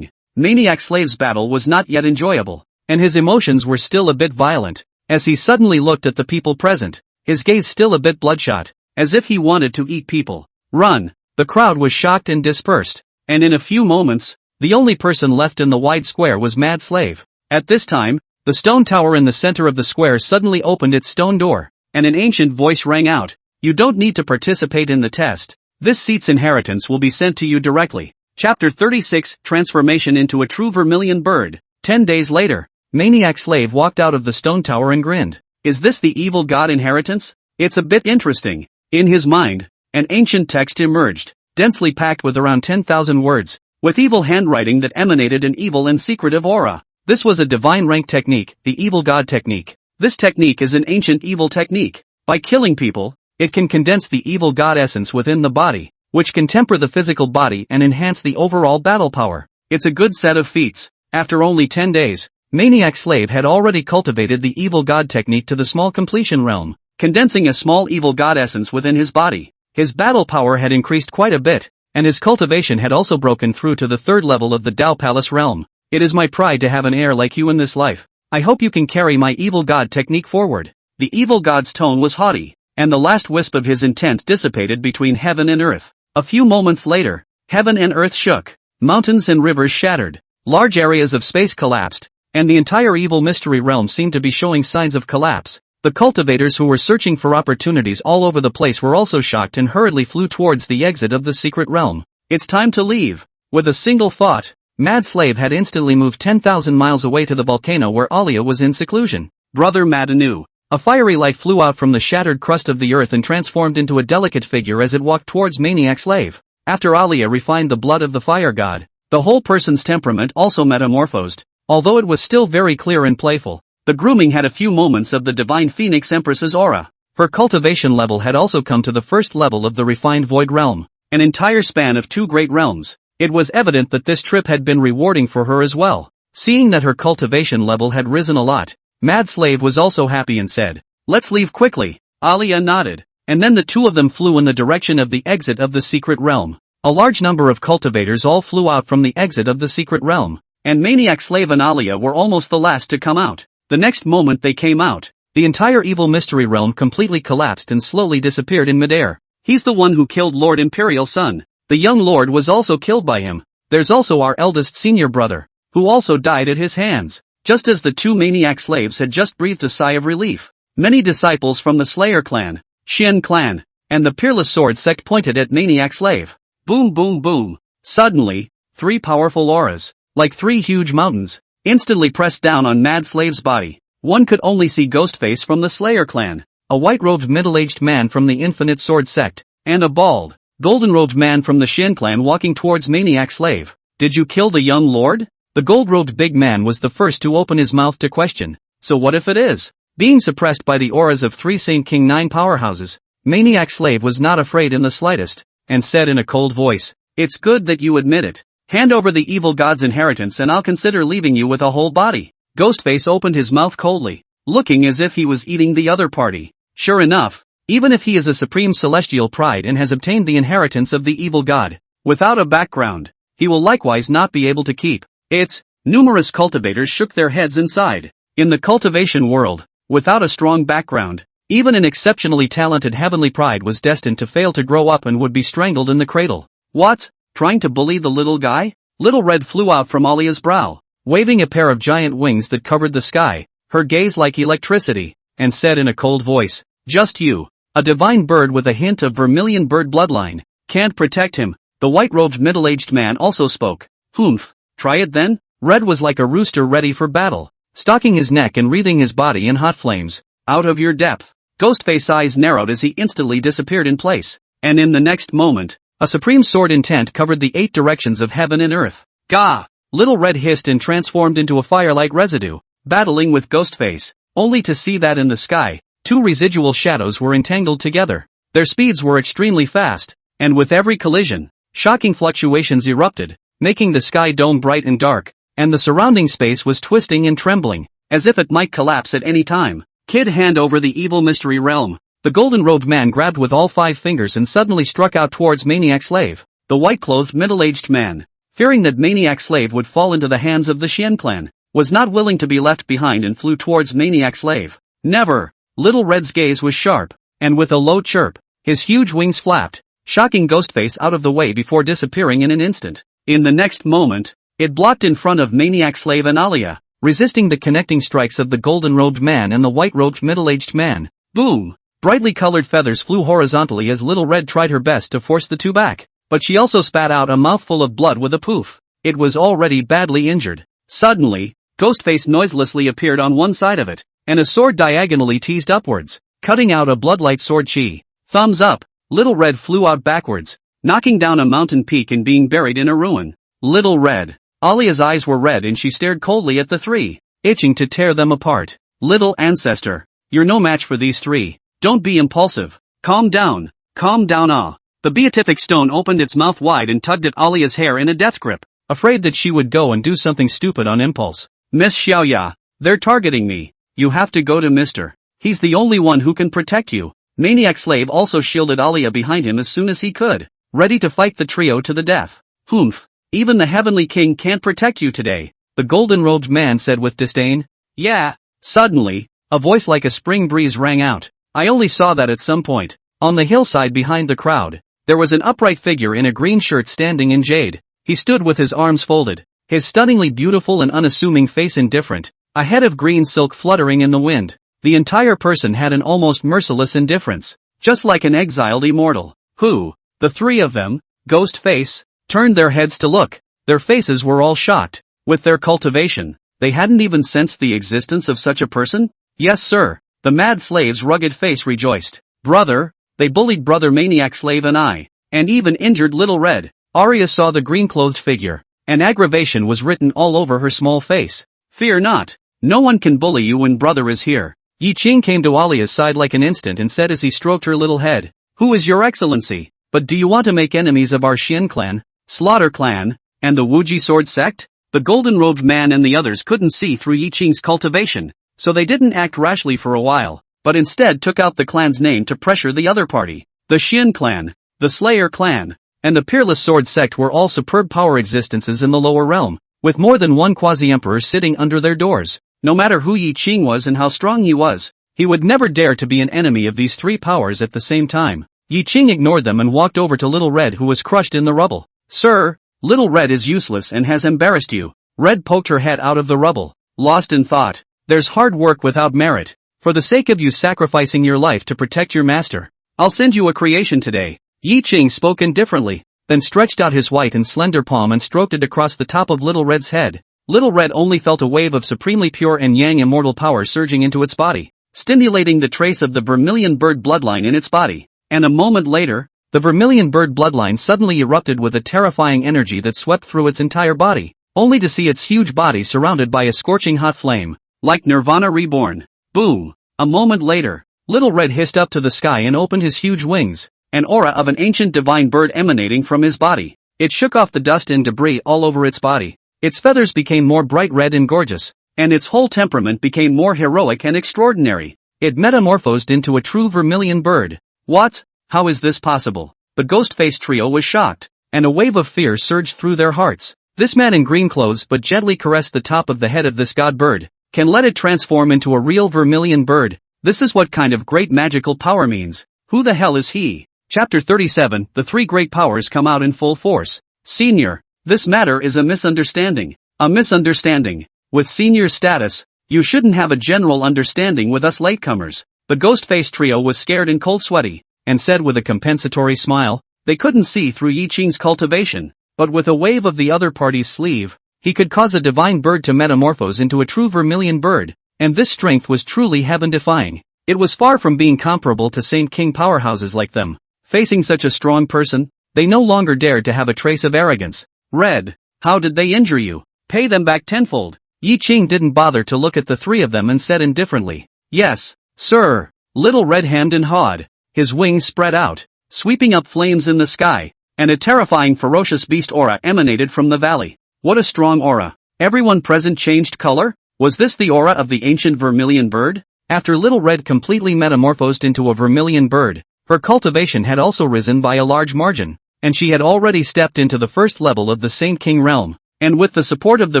Maniac Slave's battle was not yet enjoyable, and his emotions were still a bit violent, as he suddenly looked at the people present, his gaze still a bit bloodshot, as if he wanted to eat people. Run! The crowd was shocked and dispersed, and in a few moments, the only person left in the wide square was Mad Slave. At this time, the stone tower in the center of the square suddenly opened its stone door, and an ancient voice rang out. You don't need to participate in the test. This seat's inheritance will be sent to you directly. Chapter 36, Transformation into a True Vermilion Bird. 10 days later, Maniac Slave walked out of the stone tower and grinned. Is this the evil god inheritance? It's a bit interesting. In his mind, an ancient text emerged, densely packed with around 10,000 words, with evil handwriting that emanated an evil and secretive aura. This was a divine rank technique, the evil god technique. This technique is an ancient evil technique. By killing people, it can condense the evil god essence within the body, which can temper the physical body and enhance the overall battle power. It's a good set of feats. After only 10 days, Maniac Slave had already cultivated the evil god technique to the small completion realm, condensing a small evil god essence within his body. His battle power had increased quite a bit, and his cultivation had also broken through to the 3rd level of the Tao Palace realm. It is my pride to have an heir like you in this life. I hope you can carry my evil god technique forward. The evil god's tone was haughty, and the last wisp of his intent dissipated between heaven and earth. A few moments later, heaven and earth shook, mountains and rivers shattered, large areas of space collapsed, and the entire evil mystery realm seemed to be showing signs of collapse. The cultivators who were searching for opportunities all over the place were also shocked and hurriedly flew towards the exit of the secret realm. It's time to leave. With a single thought, Mad Slave had instantly moved 10,000 miles away to the volcano where Alia was in seclusion. Brother Madanu. A fiery light flew out from the shattered crust of the earth and transformed into a delicate figure as it walked towards Maniac Slave. After Alia refined the blood of the fire god, the whole person's temperament also metamorphosed, although it was still very clear and playful. The grooming had a few moments of the divine Phoenix Empress's aura. Her cultivation level had also come to the 1st level of the refined void realm, an entire span of 2 great realms. It was evident that this trip had been rewarding for her as well. Seeing that her cultivation level had risen a lot, Mad Slave was also happy and said, "Let's leave quickly." Alia nodded, and then the two of them flew in the direction of the exit of the secret realm. A large number of cultivators all flew out from the exit of the secret realm, and Maniac Slave and Alia were almost the last to come out. The next moment they came out, the entire evil mystery realm completely collapsed and slowly disappeared in midair. "He's the one who killed Lord Imperial's son. The young lord was also killed by him. There's also our eldest senior brother, who also died at his hands." Just as the two Maniac Slaves had just breathed a sigh of relief, many disciples from the Slayer clan, Shin clan, and the Peerless Sword sect pointed at Maniac Slave. Boom boom boom. Suddenly, three powerful auras, like three huge mountains, instantly pressed down on Mad Slave's body. One could only see Ghostface from the Slayer clan, a white-robed middle-aged man from the Infinite Sword sect, and a bald, golden-robed man from the Shin clan walking towards Maniac Slave. "Did you kill the young lord?" The gold-robed big man was the first to open his mouth to question. "So what if it is?" Being suppressed by the auras of three Saint King 9 powerhouses, Maniac Slave was not afraid in the slightest, and said in a cold voice, "It's good that you admit it. Hand over the evil god's inheritance and I'll consider leaving you with a whole body." Ghostface opened his mouth coldly, looking as if he was eating the other party. Sure enough, even if he is a supreme celestial pride and has obtained the inheritance of the evil god, without a background, he will likewise not be able to keep it. Numerous cultivators shook their heads inside. In the cultivation world, without a strong background, even an exceptionally talented heavenly pride was destined to fail to grow up and would be strangled in the cradle. "What? Trying to bully the little guy?" Little Red flew out from Alia's brow, waving a pair of giant wings that covered the sky, her gaze like electricity, and said in a cold voice, "Just you, a divine bird with a hint of vermilion bird bloodline, can't protect him." The white-robed middle-aged man also spoke. "Humph. Try it then?" Red was like a rooster ready for battle, stalking his neck and wreathing his body in hot flames. "Out of your depth." Ghostface's eyes narrowed as he instantly disappeared in place, and in the next moment, a supreme sword intent covered the 8 directions of heaven and earth. "Gah!" Little Red hissed and transformed into a firelight residue, battling with Ghostface, only to see that in the sky, 2 residual shadows were entangled together. Their speeds were extremely fast, and with every collision, shocking fluctuations erupted, making the sky dome bright and dark, and the surrounding space was twisting and trembling, as if it might collapse at any time. "Kid, hand over the evil mystery realm." The golden-robed man grabbed with all 5 fingers and suddenly struck out towards Maniac Slave. The white-clothed middle-aged man, fearing that Maniac Slave would fall into the hands of the Shin clan, was not willing to be left behind and flew towards Maniac Slave. "Never!" Little Red's gaze was sharp, and with a low chirp, his huge wings flapped, shocking Ghostface out of the way before disappearing in an instant. In the next moment, it blocked in front of Maniac Slave and Alia, resisting the connecting strikes of the golden-robed man and the white-robed middle-aged man. Boom! Brightly colored feathers flew horizontally as Little Red tried her best to force the two back, but she also spat out a mouthful of blood with a poof. It was already badly injured. Suddenly, Ghostface noiselessly appeared on one side of it, and a sword diagonally teased upwards, cutting out a bloodlight sword chi. Thumbs up! Little Red flew out backwards, knocking down a mountain peak and being buried in a ruin. Little Red. Alia's eyes were red and she stared coldly at the 3, itching to tear them apart. "Little ancestor, you're no match for these 3. Don't be impulsive. Calm down. Calm down." The beatific stone opened its mouth wide and tugged at Alia's hair in a death grip, afraid that she would go and do something stupid on impulse. "Miss Xiaoya, they're targeting me. You have to go to Mr. He's the only one who can protect you." Maniac Slave also shielded Alia behind him as soon as he could, ready to fight the trio to the death. "Humph. Even the Heavenly King can't protect you today," the golden-robed man said with disdain. "Yeah." Suddenly, a voice like a spring breeze rang out. "I only saw that at some point." On the hillside behind the crowd, there was an upright figure in a green shirt standing in jade. He stood with his arms folded, his stunningly beautiful and unassuming face indifferent, a head of green silk fluttering in the wind. The entire person had an almost merciless indifference, just like an exiled immortal. "Who?" The 3 of them, Ghostface, turned their heads to look. Their faces were all shocked. With their cultivation, they hadn't even sensed the existence of such a person? "Yes sir," the Mad Slave's rugged face rejoiced. "Brother, they bullied Brother Maniac Slave and even injured Little Red." Arya saw the green-clothed figure, and aggravation was written all over her small face. "Fear not. No one can bully you when Brother is here." Yi Qing came to Alia's side like an instant and said as he stroked her little head, "Who is your excellency? But do you want to make enemies of our Shin clan, Slaughter clan, and the Wuji sword sect?" The golden-robed man and the others couldn't see through Yi Qing's cultivation. so they didn't act rashly for a while, but instead took out the clan's name to pressure the other party. The Xian clan, the Slayer clan, and the Peerless Sword sect were all superb power existences in the lower realm, with more than one quasi-emperor sitting under their doors. No matter who Yi Qing was and how strong he was, he would never dare to be an enemy of these three powers at the same time. Yi Qing ignored them and walked over to Little Red, who was crushed in the rubble. "Sir, Little Red is useless and has embarrassed you." Red poked her head out of the rubble, lost in thought. "There's hard work without merit. For the sake of you sacrificing your life to protect your master, I'll send you a creation today." Yi Qing spoke indifferently, then stretched out his white and slender palm and stroked it across the top of Little Red's head. Little Red only felt a wave of supremely pure and yang immortal power surging into its body, stimulating the trace of the vermilion bird bloodline in its body. And a moment later, the vermilion bird bloodline suddenly erupted with a terrifying energy that swept through its entire body, only to see its huge body surrounded by a scorching hot flame, like Nirvana reborn. Boom! A moment later, Little Red hissed up to the sky and opened his huge wings, an aura of an ancient divine bird emanating from his body. It shook off the dust and debris all over its body. Its feathers became more bright red and gorgeous, and its whole temperament became more heroic and extraordinary. It metamorphosed into a true vermilion bird. What? How is this possible? The ghost-faced trio was shocked, and a wave of fear surged through their hearts. This man in green clothes but gently caressed the top of the head of this god bird. Can let it transform into a real vermilion bird. This is what kind of great magical power means. Who the hell is he? Chapter 37, the three great powers come out in full force. Senior, this matter is a misunderstanding. A misunderstanding. With senior status, you shouldn't have a general understanding with us latecomers. The ghost-faced trio was scared and cold sweaty, and said with a compensatory smile, they couldn't see through Yi Qing's cultivation, but with a wave of the other party's sleeve, he could cause a divine bird to metamorphose into a true vermilion bird, and this strength was truly heaven-defying. It was far from being comparable to Saint King powerhouses like them. Facing such a strong person, they no longer dared to have a trace of arrogance. Red, how did they injure you? Pay them back tenfold. Yi Qing didn't bother to look at the three of them and said indifferently, yes, sir. Little Red hemmed and hawed, his wings spread out, sweeping up flames in the sky, and a terrifying ferocious beast aura emanated from the valley. What a strong aura. Everyone present changed color? Was this the aura of the ancient vermilion bird? After Little Red completely metamorphosed into a vermilion bird, her cultivation had also risen by a large margin, and she had already stepped into the first level of the Saint King realm, and with the support of the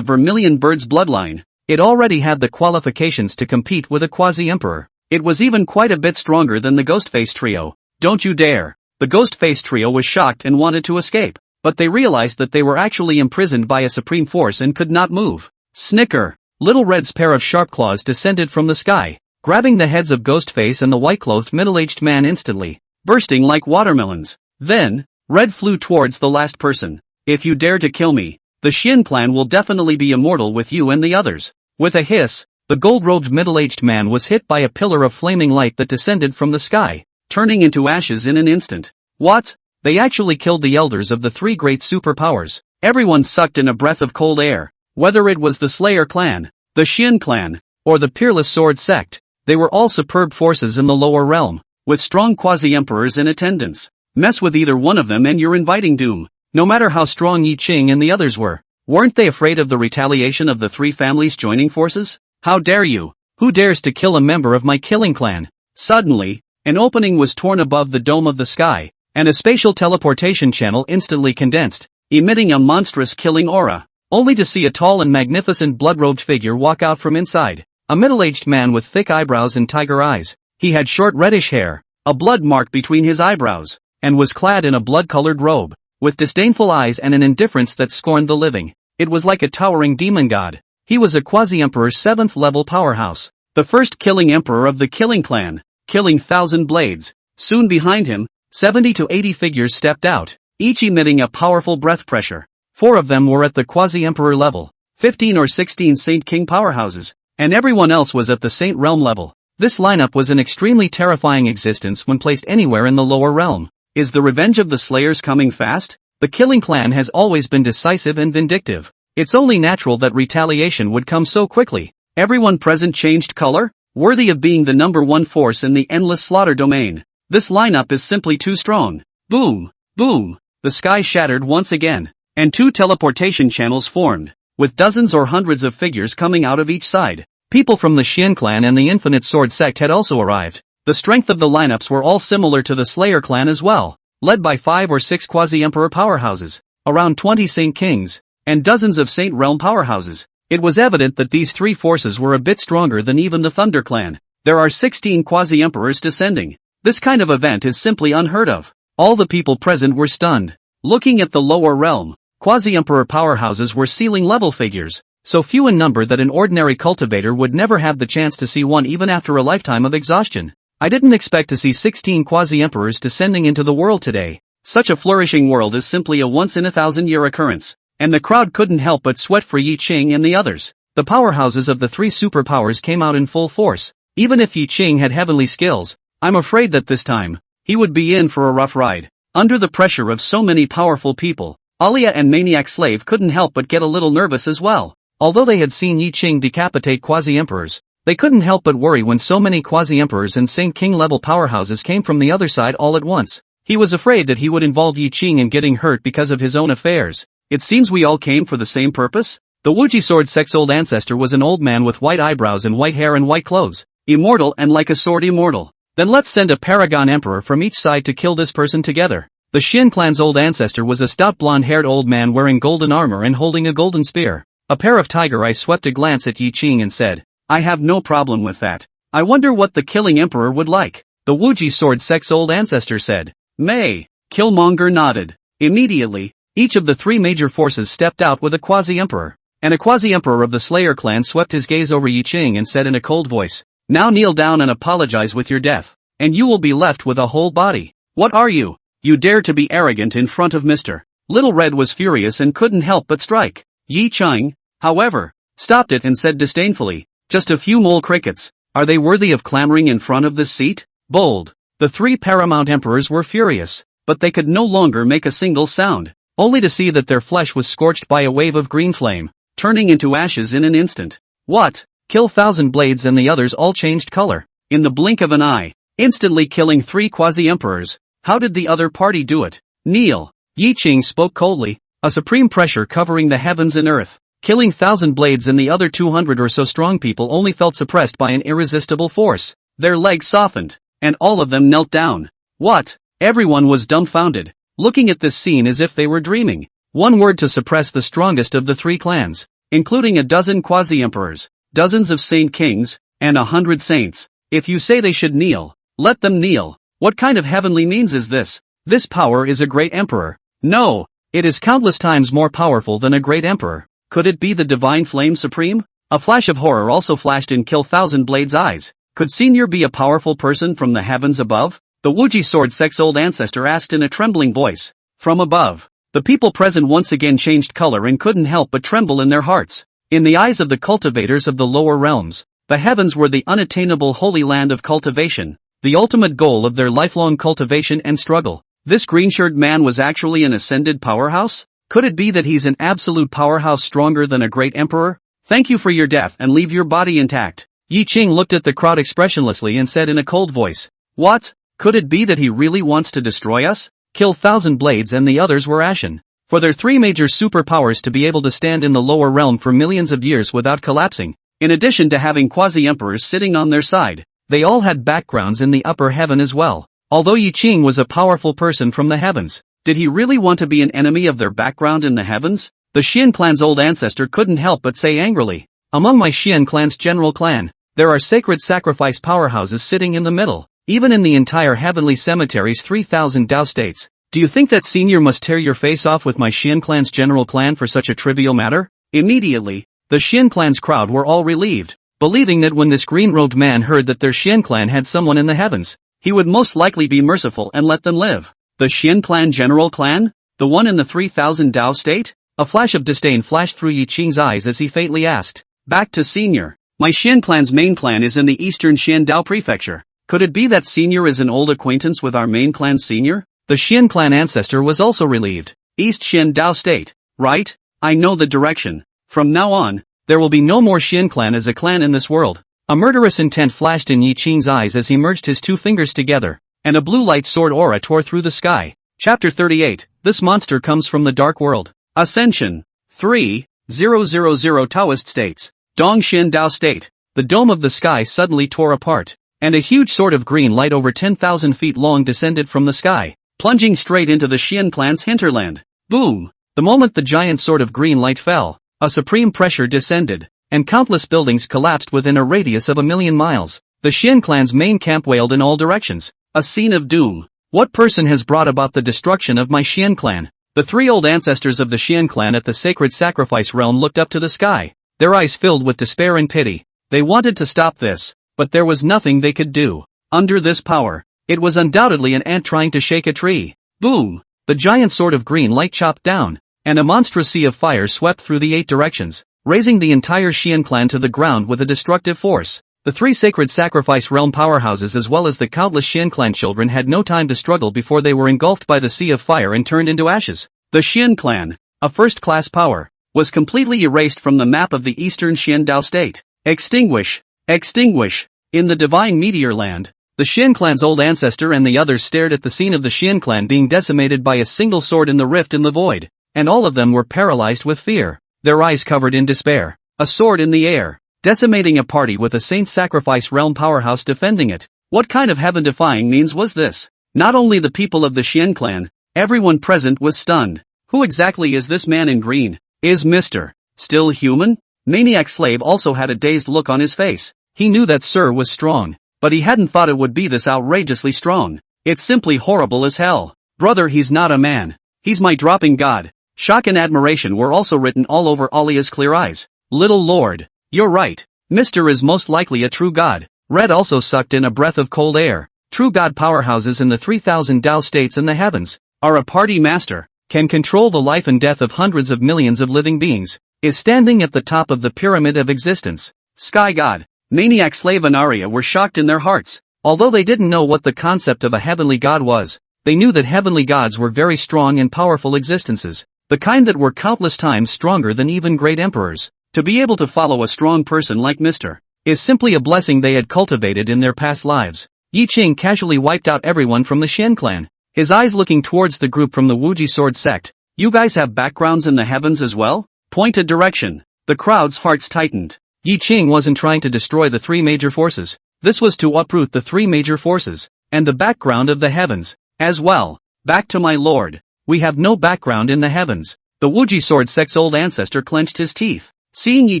vermilion bird's bloodline, it already had the qualifications to compete with a quasi-emperor. It was even quite a bit stronger than the Ghost-Face trio. Don't you dare! The Ghost-Face trio was shocked and wanted to escape, but they realized that they were actually imprisoned by a supreme force and could not move. Snicker! Little Red's pair of sharp claws descended from the sky, grabbing the heads of Ghostface and the white-clothed middle-aged man instantly, bursting like watermelons. Then, Red flew towards the last person. If you dare to kill me, the Xian clan will definitely be immortal with you and the others. With a hiss, the gold-robed middle-aged man was hit by a pillar of flaming light that descended from the sky, turning into ashes in an instant. What? They actually killed the elders of the three great superpowers. Everyone sucked in a breath of cold air. Whether it was the Slayer clan, the Xian clan, or the Peerless Sword sect, they were all superb forces in the lower realm, with strong quasi-emperors in attendance. Mess with either one of them and you're inviting doom. No matter how strong Yi Qing and the others were, weren't they afraid of the retaliation of the three families joining forces? How dare you? Who dares to kill a member of my killing clan? Suddenly, an opening was torn above the dome of the sky, and a spatial teleportation channel instantly condensed, emitting a monstrous killing aura, only to see a tall and magnificent blood-robed figure walk out from inside. A middle-aged man with thick eyebrows and tiger eyes. He had short reddish hair, a blood mark between his eyebrows, and was clad in a blood-colored robe, with disdainful eyes and an indifference that scorned the living. It was like a towering demon god. He was a quasi-emperor's 7th-level powerhouse, the first killing emperor of the Killing Clan, killing 1,000 blades. Soon behind him, 70 to 80 figures stepped out, each emitting a powerful breath pressure. 4 of them were at the quasi-emperor level, 15 or 16 Saint King powerhouses, and everyone else was at the Saint Realm level. This lineup was an extremely terrifying existence when placed anywhere in the lower realm. Is the revenge of the Slayers coming fast? The Killing Clan has always been decisive and vindictive. It's only natural that retaliation would come so quickly. Everyone present changed color, worthy of being the number one force in the endless slaughter domain. This lineup is simply too strong. Boom, boom. The sky shattered once again, and 2 teleportation channels formed, with dozens or hundreds of figures coming out of each side. People from the Xian clan and the Infinite Sword sect had also arrived. The strength of the lineups were all similar to the Slayer clan as well, led by 5 or 6 quasi-emperor powerhouses, around 20 Saint Kings, and dozens of Saint Realm powerhouses. It was evident that these three forces were a bit stronger than even the Thunder clan. There are 16 quasi-emperors descending. This kind of event is simply unheard of. All the people present were stunned. Looking at the lower realm, quasi-emperor powerhouses were ceiling-level figures, so few in number that an ordinary cultivator would never have the chance to see one even after a lifetime of exhaustion. I didn't expect to see 16 quasi-emperors descending into the world today. Such a flourishing world is simply a once-in-a-thousand-year occurrence, and the crowd couldn't help but sweat for Yi Qing and the others. The powerhouses of the three superpowers came out in full force. Even if Yi Qing had heavenly skills, I'm afraid that this time, he would be in for a rough ride. Under the pressure of so many powerful people, Alia and Maniac Slave couldn't help but get a little nervous as well. Although they had seen Yi Qing decapitate quasi-emperors, they couldn't help but worry when so many quasi-emperors and Saint King-level powerhouses came from the other side all at once. He was afraid that he would involve Yi Qing in getting hurt because of his own affairs. It seems we all came for the same purpose? The Wuji Sword Sect's old ancestor was an old man with white eyebrows and white hair and white clothes. Immortal and like a sword immortal. Then let's send a paragon emperor from each side to kill this person together. The Xian clan's old ancestor was a stout blonde-haired old man wearing golden armor and holding a golden spear. A pair of tiger eyes swept a glance at Yi Qing and said, I have no problem with that. I wonder what the killing emperor would like. The Wuji Sword Sect's old ancestor said. May. Killmonger nodded. Immediately, each of the three major forces stepped out with a quasi-emperor. And a quasi-emperor of the Slayer clan swept his gaze over Yi Qing and said in a cold voice, Now kneel down and apologize with your death, and you will be left with a whole body. What are you? You dare to be arrogant in front of Mr. Little Red was furious and couldn't help but strike. Yi Qing, however, stopped it and said disdainfully, Just a few mole crickets, are they worthy of clamoring in front of this seat? Bold. The three paramount emperors were furious, but they could no longer make a single sound, only to see that their flesh was scorched by a wave of green flame, turning into ashes in an instant. What? Kill Thousand Blades and the others all changed color, in the blink of an eye, instantly killing three quasi-emperors. How did the other party do it? Kneel. Yi Qing spoke coldly, a supreme pressure covering the heavens and earth. Killing Thousand Blades and the other 200 or so strong people only felt suppressed by an irresistible force. Their legs softened, and all of them knelt down. What? Everyone was dumbfounded, looking at this scene as if they were dreaming. One word to suppress the strongest of the three clans, including a dozen quasi-emperors, dozens of Saint Kings, and 100 saints. If you say they should kneel, let them kneel. What kind of heavenly means is this? This power is a great emperor. No, it is countless times more powerful than a great emperor. Could it be the divine flame supreme? A flash of horror also flashed in Kill Thousand Blades' eyes. Could Senior be a powerful person from the heavens above? The Wuji Sword Sect's old ancestor asked in a trembling voice. From above. The people present once again changed color and couldn't help but tremble in their hearts. In the eyes of the cultivators of the lower realms, the heavens were the unattainable holy land of cultivation, the ultimate goal of their lifelong cultivation and struggle. This green-shirted man was actually an ascended powerhouse? Could it be that he's an absolute powerhouse stronger than a great emperor? Thank you for your death and leave your body intact. Yi Qing looked at the crowd expressionlessly and said in a cold voice. What? Could it be that he really wants to destroy us? Kill Thousand Blades and the others were ashen. For their three major superpowers to be able to stand in the lower realm for millions of years without collapsing, in addition to having quasi-emperors sitting on their side, they all had backgrounds in the upper heaven as well. Although Yi Qing was a powerful person from the heavens, did he really want to be an enemy of their background in the heavens? The Xian clan's old ancestor couldn't help but say angrily. Among my Xian clan's general clan, there are sacred sacrifice powerhouses sitting in the middle, even in the entire heavenly cemetery's 3,000 Dao states. Do you think that Senior must tear your face off with my Xian clan's general clan for such a trivial matter? Immediately, the Xian clan's crowd were all relieved, believing that when this green-robed man heard that their Xian clan had someone in the heavens, he would most likely be merciful and let them live. The Xian clan general clan? The one in the 3,000 Dao state? A flash of disdain flashed through Yi Qing's eyes as he faintly asked. Back to Senior. My Xian clan's main clan is in the eastern Xian Dao prefecture. Could it be that Senior is an old acquaintance with our main clan Senior? The Xian clan ancestor was also relieved. East Xian Dao state. Right? I know the direction. From now on, there will be no more Xian clan as a clan in this world. A murderous intent flashed in Yi Qing's eyes as he merged his two fingers together, and a blue light sword aura tore through the sky. Chapter 38. This monster comes from the dark world. Ascension. 3,000 Taoist states. Dongxian Dao state. the dome of the sky suddenly tore apart, and a huge sword of green light over 10,000 feet long descended from the sky, plunging straight into the Xian clan's hinterland. Boom! The moment the giant sword of green light fell, a supreme pressure descended, and countless buildings collapsed within a radius of 1,000,000 miles. The Xian clan's main camp wailed in all directions. A scene of doom. What person has brought about the destruction of my Xian clan? The three old ancestors of the Xian clan at the sacred sacrifice realm looked up to the sky, their eyes filled with despair and pity. They wanted to stop this, but there was nothing they could do. Under this power, it was undoubtedly an ant trying to shake a tree. Boom! The giant sword of green light chopped down, and a monstrous sea of fire swept through the 8 directions, raising the entire Xian clan to the ground with a destructive force. The 3 sacred sacrifice realm powerhouses as well as the countless Xian clan children had no time to struggle before they were engulfed by the sea of fire and turned into ashes. The Xian clan, a first-class power, was completely erased from the map of the eastern Xian Dao state. Extinguish! Extinguish! In the divine meteor land, the Xian clan's old ancestor and the others stared at the scene of the Xian clan being decimated by a single sword in the rift in the void, and all of them were paralyzed with fear, their eyes covered in despair. A sword in the air, decimating a party with a saint sacrifice realm powerhouse defending it. What kind of heaven-defying means was this? Not only the people of the Xian clan, everyone present was stunned. Who exactly is this man in green? Is Mr. still human? Maniac Slave also had a dazed look on his face. He knew that Sir was strong, but he hadn't thought it would be this outrageously strong. It's simply horrible as hell. Brother, he's not a man. He's my dropping god. Shock and admiration were also written all over Alia's clear eyes. Little lord, you're right. Mr. is most likely a true god. Red also sucked in a breath of cold air. True god powerhouses in the 3,000 Dao states in the heavens are a party master, can control the life and death of hundreds of millions of living beings, is standing at the top of the pyramid of existence. Sky god, Maniac Slave and Arya were shocked in their hearts. Although they didn't know what the concept of a heavenly god was, they knew that heavenly gods were very strong and powerful existences, the kind that were countless times stronger than even great emperors. To be able to follow a strong person like Mr. is simply a blessing they had cultivated in their past lives. Yi Qing casually wiped out everyone from the Xian clan, his eyes looking towards the group from the Wuji sword sect. You guys have backgrounds in the heavens as well? Pointed direction. The crowd's hearts tightened. Yi Qing wasn't trying to destroy the 3 major forces. This was to uproot the 3 major forces, and the background of the heavens, as well. Back to my lord. We have no background in the heavens. The Wuji sword sect's old ancestor clenched his teeth. Seeing Yi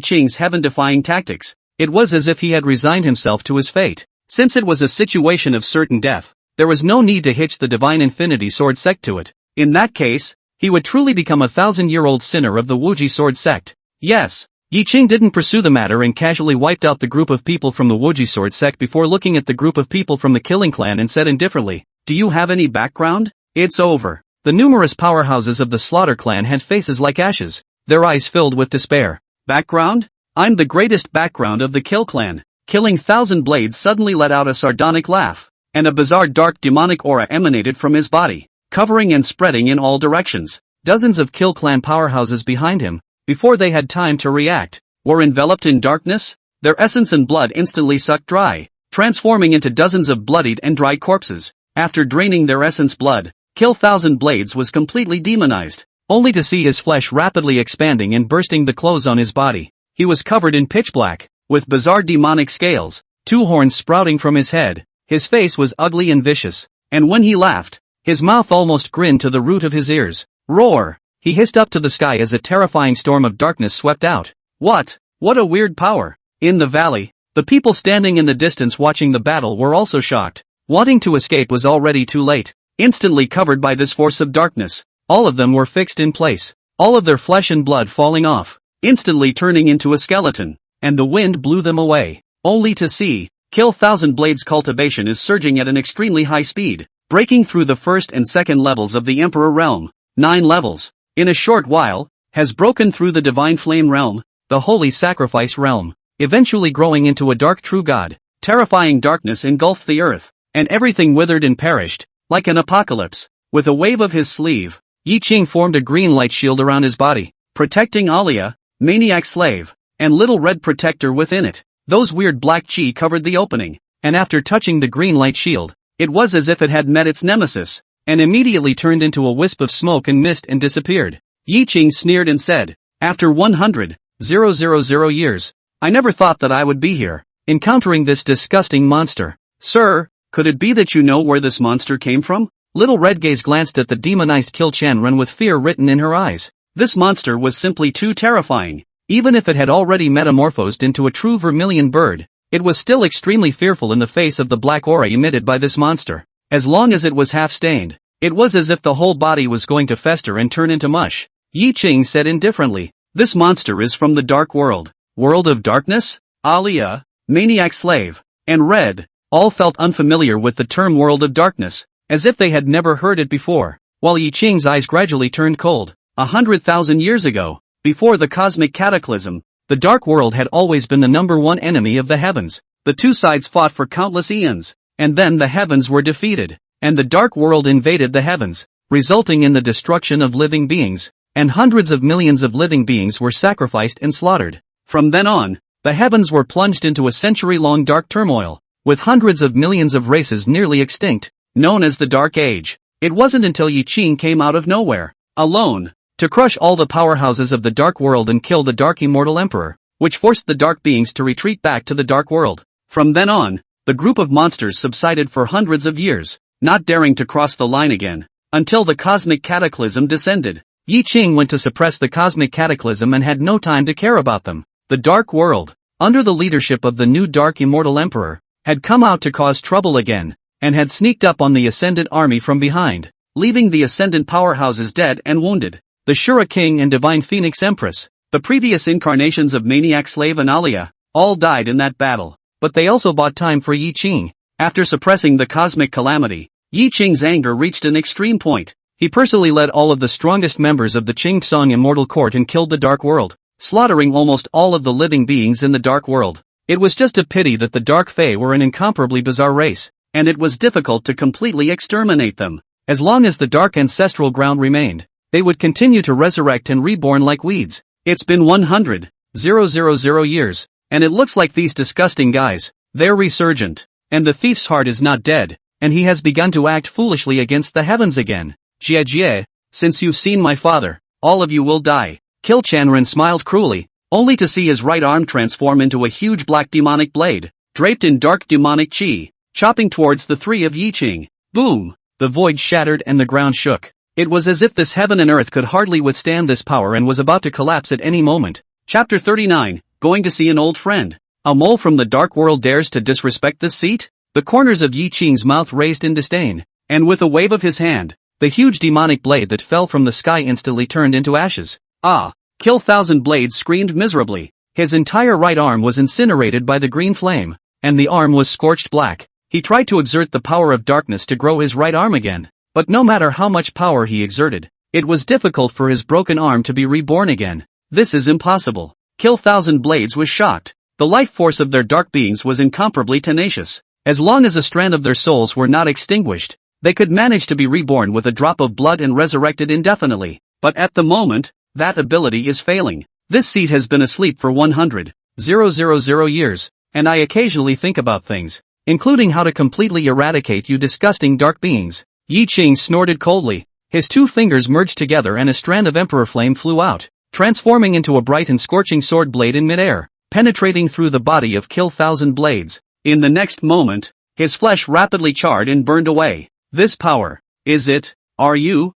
Qing's heaven-defying tactics, it was as if he had resigned himself to his fate. Since it was a situation of certain death, there was no need to hitch the divine infinity sword sect to it. In that case, he would truly become a 1,000-year-old sinner of the Wuji sword sect. Yes. Yi Qing didn't pursue the matter and casually wiped out the group of people from the Wuji sword sect before looking at the group of people from the Killing clan and said indifferently, "Do you have any background?" It's over. The numerous powerhouses of the Slaughter clan had faces like ashes, their eyes filled with despair. Background? I'm the greatest background of the Kill clan. Killing Thousand Blades suddenly let out a sardonic laugh, and a bizarre dark demonic aura emanated from his body, covering and spreading in all directions. Dozens of Kill clan powerhouses behind him, before they had time to react, were enveloped in darkness, their essence and blood instantly sucked dry, transforming into dozens of bloodied and dry corpses. After draining their essence blood, Kill Thousand Blades was completely demonized, only to see his flesh rapidly expanding and bursting the clothes on his body. He was covered in pitch black, with bizarre demonic scales, 2 horns sprouting from his head. His face was ugly and vicious, and when he laughed, his mouth almost grinned to the root of his ears. Roar! He hissed up to the sky as a terrifying storm of darkness swept out. What a weird power! In the valley, the people standing in the distance watching the battle were also shocked. Wanting to escape was already too late. Instantly covered by this force of darkness, all of them were fixed in place, all of their flesh and blood falling off, instantly turning into a skeleton, and the wind blew them away, only to see, Kill Thousand Blades cultivation is surging at an extremely high speed, breaking through the first and second levels of the Emperor realm, 9 levels. In a short while, has broken through the Divine Flame realm, the Holy Sacrifice realm, eventually growing into a dark true god. Terrifying darkness engulfed the earth, and everything withered and perished, like an apocalypse. With a wave of his sleeve, Yi Qing formed a green light shield around his body, protecting Alia, Maniac Slave, and Little Red Protector within it. Those weird black chi covered the opening, and after touching the green light shield, it was as if it had met its nemesis, and immediately turned into a wisp of smoke and mist and disappeared. Yi Qing sneered and said, "After 100,000 years, I never thought that I would be here." encountering this disgusting monster. Sir, could it be that you know where this monster came from? Little Red Gaze glanced at the demonized Kill Chanren with fear written in her eyes. This monster was simply too terrifying. Even if it had already metamorphosed into a true vermilion bird, it was still extremely fearful in the face of the black aura emitted by this monster. As long as it was half-stained, it was as if the whole body was going to fester and turn into mush. Yi Qing said indifferently, "This monster is from the dark world." World of darkness? Alia, Maniac Slave, and Red, all felt unfamiliar with the term world of darkness, as if they had never heard it before, while Yi Qing's eyes gradually turned cold. 100,000 years ago, before the cosmic cataclysm, the dark world had always been the #1 enemy of the heavens. The two sides fought for countless eons, and then the heavens were defeated, and the dark world invaded the heavens, resulting in the destruction of living beings, and hundreds of millions of living beings were sacrificed and slaughtered. From then on, the heavens were plunged into a century-long dark turmoil, with hundreds of millions of races nearly extinct, known as the Dark Age. It wasn't until Yi Qing came out of nowhere, alone, to crush all the powerhouses of the dark world and kill the Dark Immortal Emperor, which forced the dark beings to retreat back to the dark world. From then on, the group of monsters subsided for hundreds of years, not daring to cross the line again, until the cosmic cataclysm descended. Yi Qing went to suppress the cosmic cataclysm and had no time to care about them. The dark world, under the leadership of the new Dark Immortal Emperor, had come out to cause trouble again, and had sneaked up on the Ascendant army from behind, leaving the Ascendant powerhouses dead and wounded. The Shura King and Divine Phoenix Empress, the previous incarnations of Maniac Slave and Alia, all died in that battle, but they also bought time for Yi Qing. After suppressing the cosmic calamity, Yi Qing's anger reached an extreme point. He personally led all of the strongest members of the Qingtsong Immortal Court and killed the Dark World, slaughtering almost all of the living beings in the Dark World. It was just a pity that the Dark Fae were an incomparably bizarre race, and it was difficult to completely exterminate them. As long as the Dark Ancestral Ground remained, they would continue to resurrect and reborn like weeds. It's been 100,000 years, and it looks like these disgusting guys, they're resurgent. And the thief's heart is not dead, and he has begun to act foolishly against the heavens again. Jie, since you've seen my father, all of you will die. Kill Chanren smiled cruelly, only to see his right arm transform into a huge black demonic blade, draped in dark demonic chi, chopping towards the three of Yi Qing. Boom! The void shattered and the ground shook. It was as if this heaven and earth could hardly withstand this power and was about to collapse at any moment. Chapter 39, Going to see an old friend. A mole from the dark world dares to disrespect this seat? The corners of Yi Qing's mouth raised in disdain, and with a wave of his hand, the huge demonic blade that fell from the sky instantly turned into ashes. Ah! Kill Thousand Blades screamed miserably. His entire right arm was incinerated by the green flame, and the arm was scorched black. He tried to exert the power of darkness to grow his right arm again, but no matter how much power he exerted, it was difficult for his broken arm to be reborn again. This is impossible. Kill Thousand Blades was shocked. The life force of their dark beings was incomparably tenacious. As long as a strand of their souls were not extinguished, they could manage to be reborn with a drop of blood and resurrected indefinitely. But at the moment, that ability is failing. This seat has been asleep for 100,000 years, and I occasionally think about things, including how to completely eradicate you disgusting dark beings. Yi Qing snorted coldly. His two fingers merged together and a strand of emperor flame flew out, transforming into a bright and scorching sword blade in midair, penetrating through the body of Kill Thousand Blades. In the next moment, his flesh rapidly charred and burned away. This power, is it? Are you?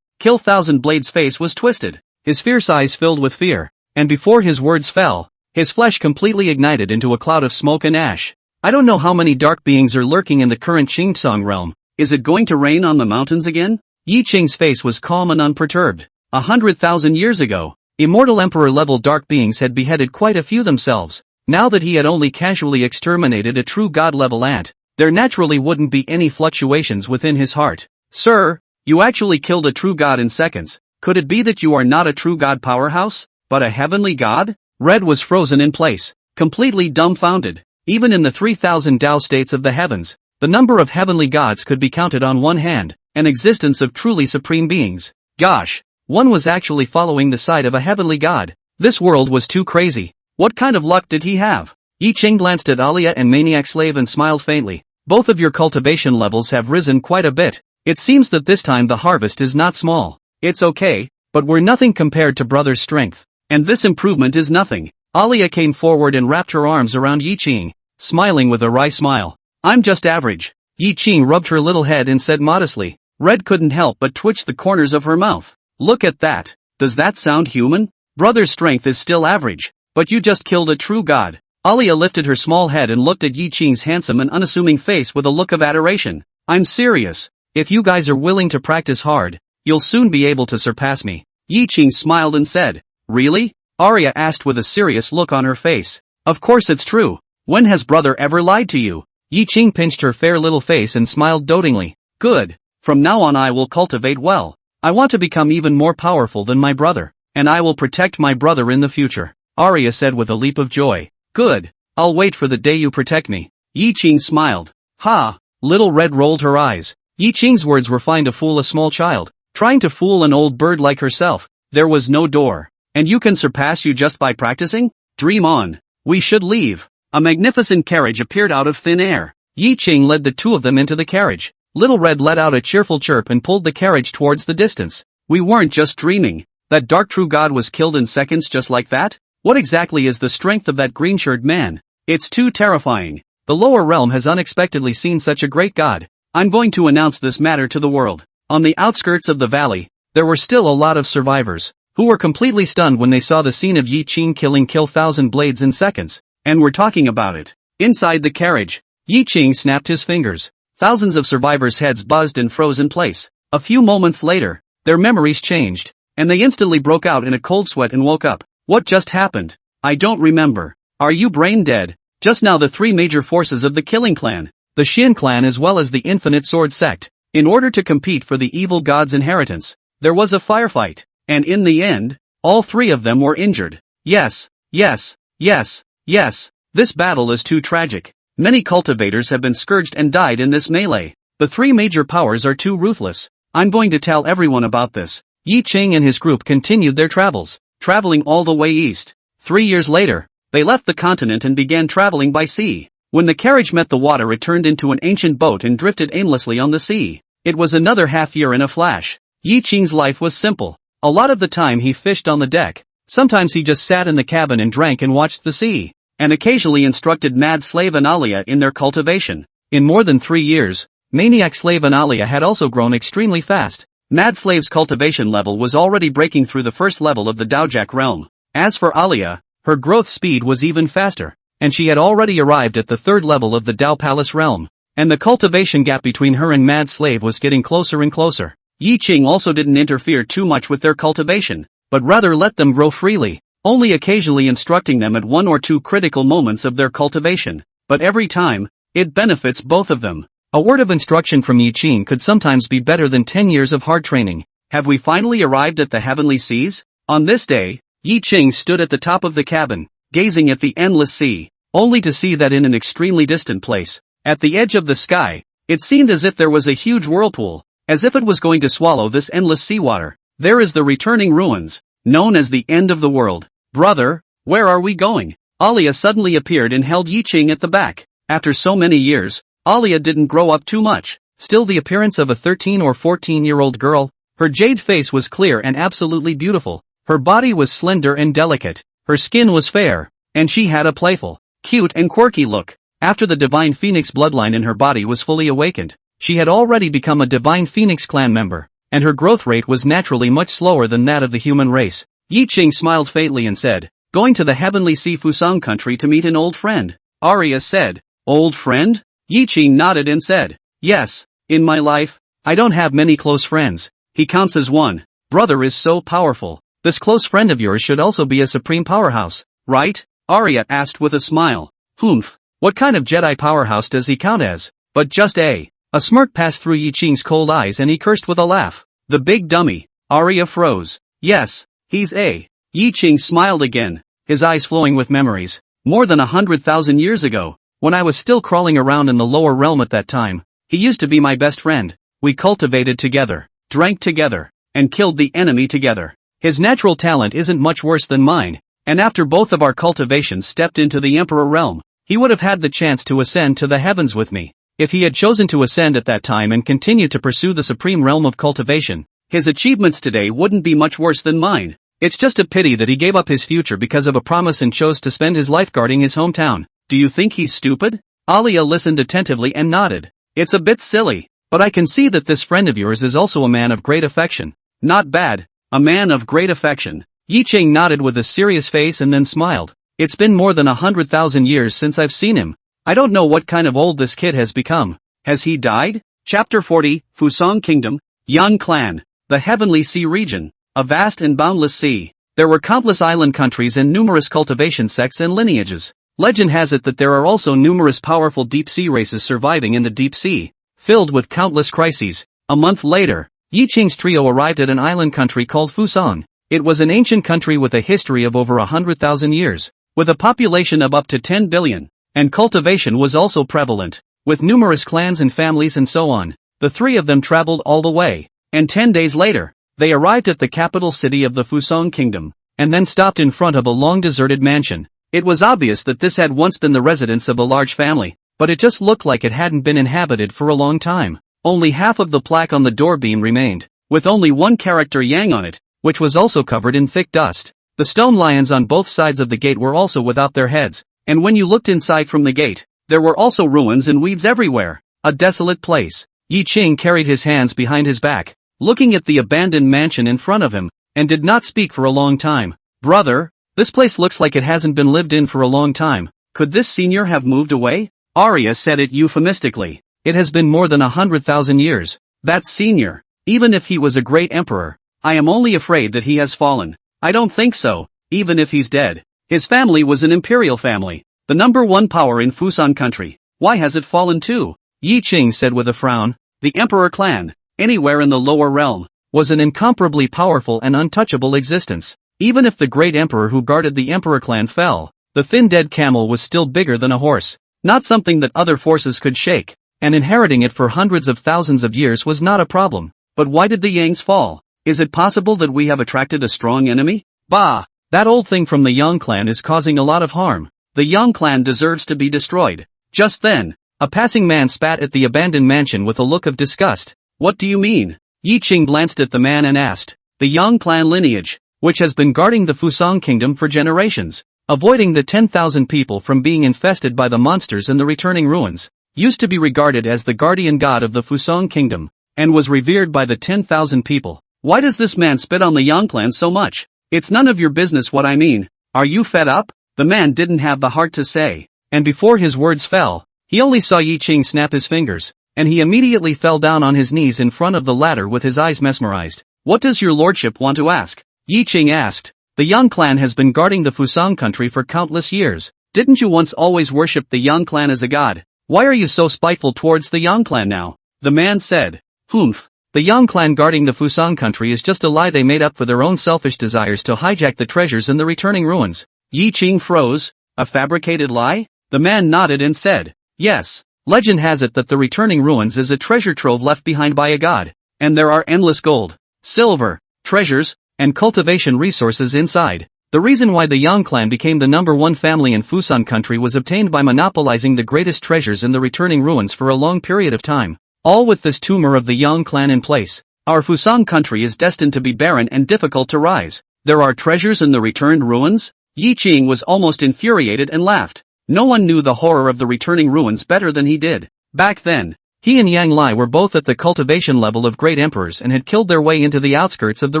Kill Thousand Blades' face was twisted, his fierce eyes filled with fear, and before his words fell, his flesh completely ignited into a cloud of smoke and ash. I don't know how many dark beings are lurking in the current Qingtsong realm. Is it going to rain on the mountains again? Yi Qing's face was calm and unperturbed. 100,000 years ago, Immortal Emperor-level dark beings had beheaded quite a few themselves. Now that he had only casually exterminated a true god-level ant, there naturally wouldn't be any fluctuations within his heart. Sir, you actually killed a true god in seconds. Could it be that you are not a true god powerhouse, but a heavenly god? Red was frozen in place, completely dumbfounded. Even in the 3,000 Tao states of the heavens, the number of heavenly gods could be counted on one hand, an existence of truly supreme beings. Gosh, one was actually following the side of a heavenly god. This world was too crazy. What kind of luck did he have? Yi Qing glanced at Alia and Maniac Slave and smiled faintly. Both of your cultivation levels have risen quite a bit. It seems that this time the harvest is not small. It's okay, but we're nothing compared to brother's strength. And this improvement is nothing. Alia came forward and wrapped her arms around Yi Qing, smiling with a wry smile. I'm just average. Yi Qing rubbed her little head and said modestly. Red couldn't help but twitch the corners of her mouth. Look at that. Does that sound human? Brother's strength is still average, but you just killed a true god. Alia lifted her small head and looked at Yi Qing's handsome and unassuming face with a look of adoration. I'm serious. If you guys are willing to practice hard, you'll soon be able to surpass me. Yi Qing smiled and said, Really? Arya asked with a serious look on her face. Of course it's true. When has brother ever lied to you? Yi Qing pinched her fair little face and smiled dotingly. Good. From now on I will cultivate well. I want to become even more powerful than my brother, and I will protect my brother in the future. Arya said with a leap of joy. Good. I'll wait for the day you protect me. Yi Qing smiled. Ha! Little Red rolled her eyes. Yi Qing's words were fine to fool a small child. Trying to fool an old bird like herself. There was no door. And you can surpass you just by practicing? Dream on. We should leave. A magnificent carriage appeared out of thin air. Yi Qing led the two of them into the carriage. Little Red let out a cheerful chirp and pulled the carriage towards the distance. We weren't just dreaming. That dark true god was killed in seconds just like that? What exactly is the strength of that green-shirted man? It's too terrifying. The lower realm has unexpectedly seen such a great god. I'm going to announce this matter to the world. On the outskirts of the valley, there were still a lot of survivors, who were completely stunned when they saw the scene of Yi Qing killing 1,000 blades in seconds, and were talking about it. Inside the carriage, Yi Qing snapped his fingers. Thousands of survivors' heads buzzed and froze in place. A few moments later, their memories changed, and they instantly broke out in a cold sweat and woke up. What just happened? I don't remember. Are you brain dead? Just now the three major forces of the Killing Clan, the Shin Clan as well as the Infinite Sword Sect, in order to compete for the evil god's inheritance, there was a firefight, and in the end, all three of them were injured. Yes, yes, yes, yes, this battle is too tragic. Many cultivators have been scourged and died in this melee. The three major powers are too ruthless. I'm going to tell everyone about this. Yi Qing and his group continued their travels, traveling all the way east. 3 years later, they left the continent and began traveling by sea. When the carriage met the water it turned into an ancient boat and drifted aimlessly on the sea. It was another half year in a flash. Yi Qing's life was simple. A lot of the time he fished on the deck. Sometimes he just sat in the cabin and drank and watched the sea, and occasionally instructed Mad Slave and Alia in their cultivation. In more than 3 years, Maniac Slave and Alia had also grown extremely fast. Mad Slave's cultivation level was already breaking through the first level of the Daojak realm. As for Alia, her growth speed was even faster, and she had already arrived at the third level of the Dao Palace realm, and the cultivation gap between her and Mad Slave was getting closer and closer. Yi Qing also didn't interfere too much with their cultivation, but rather let them grow freely, only occasionally instructing them at 1 or 2 critical moments of their cultivation, but every time, it benefits both of them. A word of instruction from Yi Qing could sometimes be better than 10 years of hard training. Have we finally arrived at the heavenly seas? On this day, Yi Qing stood at the top of the cabin, gazing at the endless sea, only to see that in an extremely distant place, at the edge of the sky, it seemed as if there was a huge whirlpool, as if it was going to swallow this endless seawater. There is the returning ruins, known as the end of the world. Brother, where are we going? Alia suddenly appeared and held Yi Qing at the back. After so many years, Alia didn't grow up too much, still the appearance of a 13 or 14-year-old girl. Her jade face was clear and absolutely beautiful. Her body was slender and delicate. Her skin was fair, and she had a playful, cute and quirky look. After the Divine Phoenix bloodline in her body was fully awakened, she had already become a Divine Phoenix clan member, and her growth rate was naturally much slower than that of the human race. Yi Qing smiled faintly and said, going to the heavenly sea Fusang country to meet an old friend. Arya said, old friend? Yi Qing nodded and said, yes, in my life, I don't have many close friends. He counts as one. Brother is so powerful. This close friend of yours should also be a supreme powerhouse, right? Arya asked with a smile. Humph, what kind of Jedi powerhouse does he count as? But just a smirk passed through Yi Qing's cold eyes and he cursed with a laugh. The big dummy. Arya froze. Yes, he's a. Yi Qing smiled again, his eyes flowing with memories. More than 100,000 years ago, when I was still crawling around in the lower realm at that time, he used to be my best friend. We cultivated together, drank together, and killed the enemy together. His natural talent isn't much worse than mine, and after both of our cultivations stepped into the Emperor realm, he would have had the chance to ascend to the heavens with me. If he had chosen to ascend at that time and continue to pursue the supreme realm of cultivation, his achievements today wouldn't be much worse than mine. It's just a pity that he gave up his future because of a promise and chose to spend his life guarding his hometown. Do you think he's stupid? Alia listened attentively and nodded. It's a bit silly, but I can see that this friend of yours is also a man of great affection. Not bad. A man of great affection. Yi Ching nodded with a serious face and then smiled. It's been more than 100,000 years since I've seen him. I don't know what kind of old this kid has become. Has he died? Chapter 40, Fusang Kingdom, Yan Clan, the Heavenly Sea Region, a vast and boundless sea. There were countless island countries and numerous cultivation sects and lineages. Legend has it that there are also numerous powerful deep-sea races surviving in the deep sea, filled with countless crises. A month later, Yi Qing's trio arrived at an island country called Fusang. It was an ancient country with a history of over 100,000 years, with a population of up to 10 billion, and cultivation was also prevalent, with numerous clans and families and so on. The three of them traveled all the way, and 10 days later, they arrived at the capital city of the Fusang Kingdom, and then stopped in front of a long deserted mansion. It was obvious that this had once been the residence of a large family, but it just looked like it hadn't been inhabited for a long time. Only half of the plaque on the door beam remained, with only one character Yang on it, which was also covered in thick dust. The stone lions on both sides of the gate were also without their heads, and when you looked inside from the gate, there were also ruins and weeds everywhere. A desolate place. Yi Qing carried his hands behind his back, looking at the abandoned mansion in front of him, and did not speak for a long time. Brother, this place looks like it hasn't been lived in for a long time. Could this senior have moved away? Arya said it euphemistically. It has been more than 100,000 years. That's senior. Even if he was a great emperor, I am only afraid that he has fallen. I don't think so, even if he's dead. His family was an imperial family, the number one power in Fusang country. Why has it fallen too? Yi Qing said with a frown. The emperor clan, anywhere in the lower realm, was an incomparably powerful and untouchable existence. Even if the great emperor who guarded the emperor clan fell, the thin dead camel was still bigger than a horse, not something that other forces could shake, and inheriting it for hundreds of thousands of years was not a problem. But why did the Yangs fall? Is it possible that we have attracted a strong enemy? Bah! That old thing from the Yang clan is causing a lot of harm. The Yang clan deserves to be destroyed. Just then, a passing man spat at the abandoned mansion with a look of disgust. What do you mean? Yi Qing glanced at the man and asked. The Yang clan lineage, which has been guarding the Fusang kingdom for generations, avoiding the 10,000 people from being infested by the monsters in the returning ruins, used to be regarded as the guardian god of the Fusang kingdom, and was revered by the 10,000 people. Why does this man spit on the Yang clan so much? It's none of your business what I mean. Are you fed up? The man didn't have the heart to say, and before his words fell, he only saw Yi Qing snap his fingers, and he immediately fell down on his knees in front of the ladder with his eyes mesmerized. What does your lordship want to ask? Yi Qing asked. The Yang clan has been guarding the Fusang country for countless years. Didn't you once always worship the Yang clan as a god? Why are you so spiteful towards the Yang clan now? The man said. Humph. The Yang clan guarding the Fusang country is just a lie they made up for their own selfish desires to hijack the treasures in the returning ruins. Yi Qing froze. A fabricated lie? The man nodded and said. Yes. Legend has it that the returning ruins is a treasure trove left behind by a god, and there are endless gold, silver, treasures, and cultivation resources inside. The reason why the Yang clan became the number one family in Fusang country was obtained by monopolizing the greatest treasures in the returning ruins for a long period of time. All with this tumor of the Yang clan in place, our Fusang country is destined to be barren and difficult to rise. There are treasures in the returned ruins? Yi Qing was almost infuriated and laughed. No one knew the horror of the returning ruins better than he did. Back then, he and Yang Lai were both at the cultivation level of great emperors and had killed their way into the outskirts of the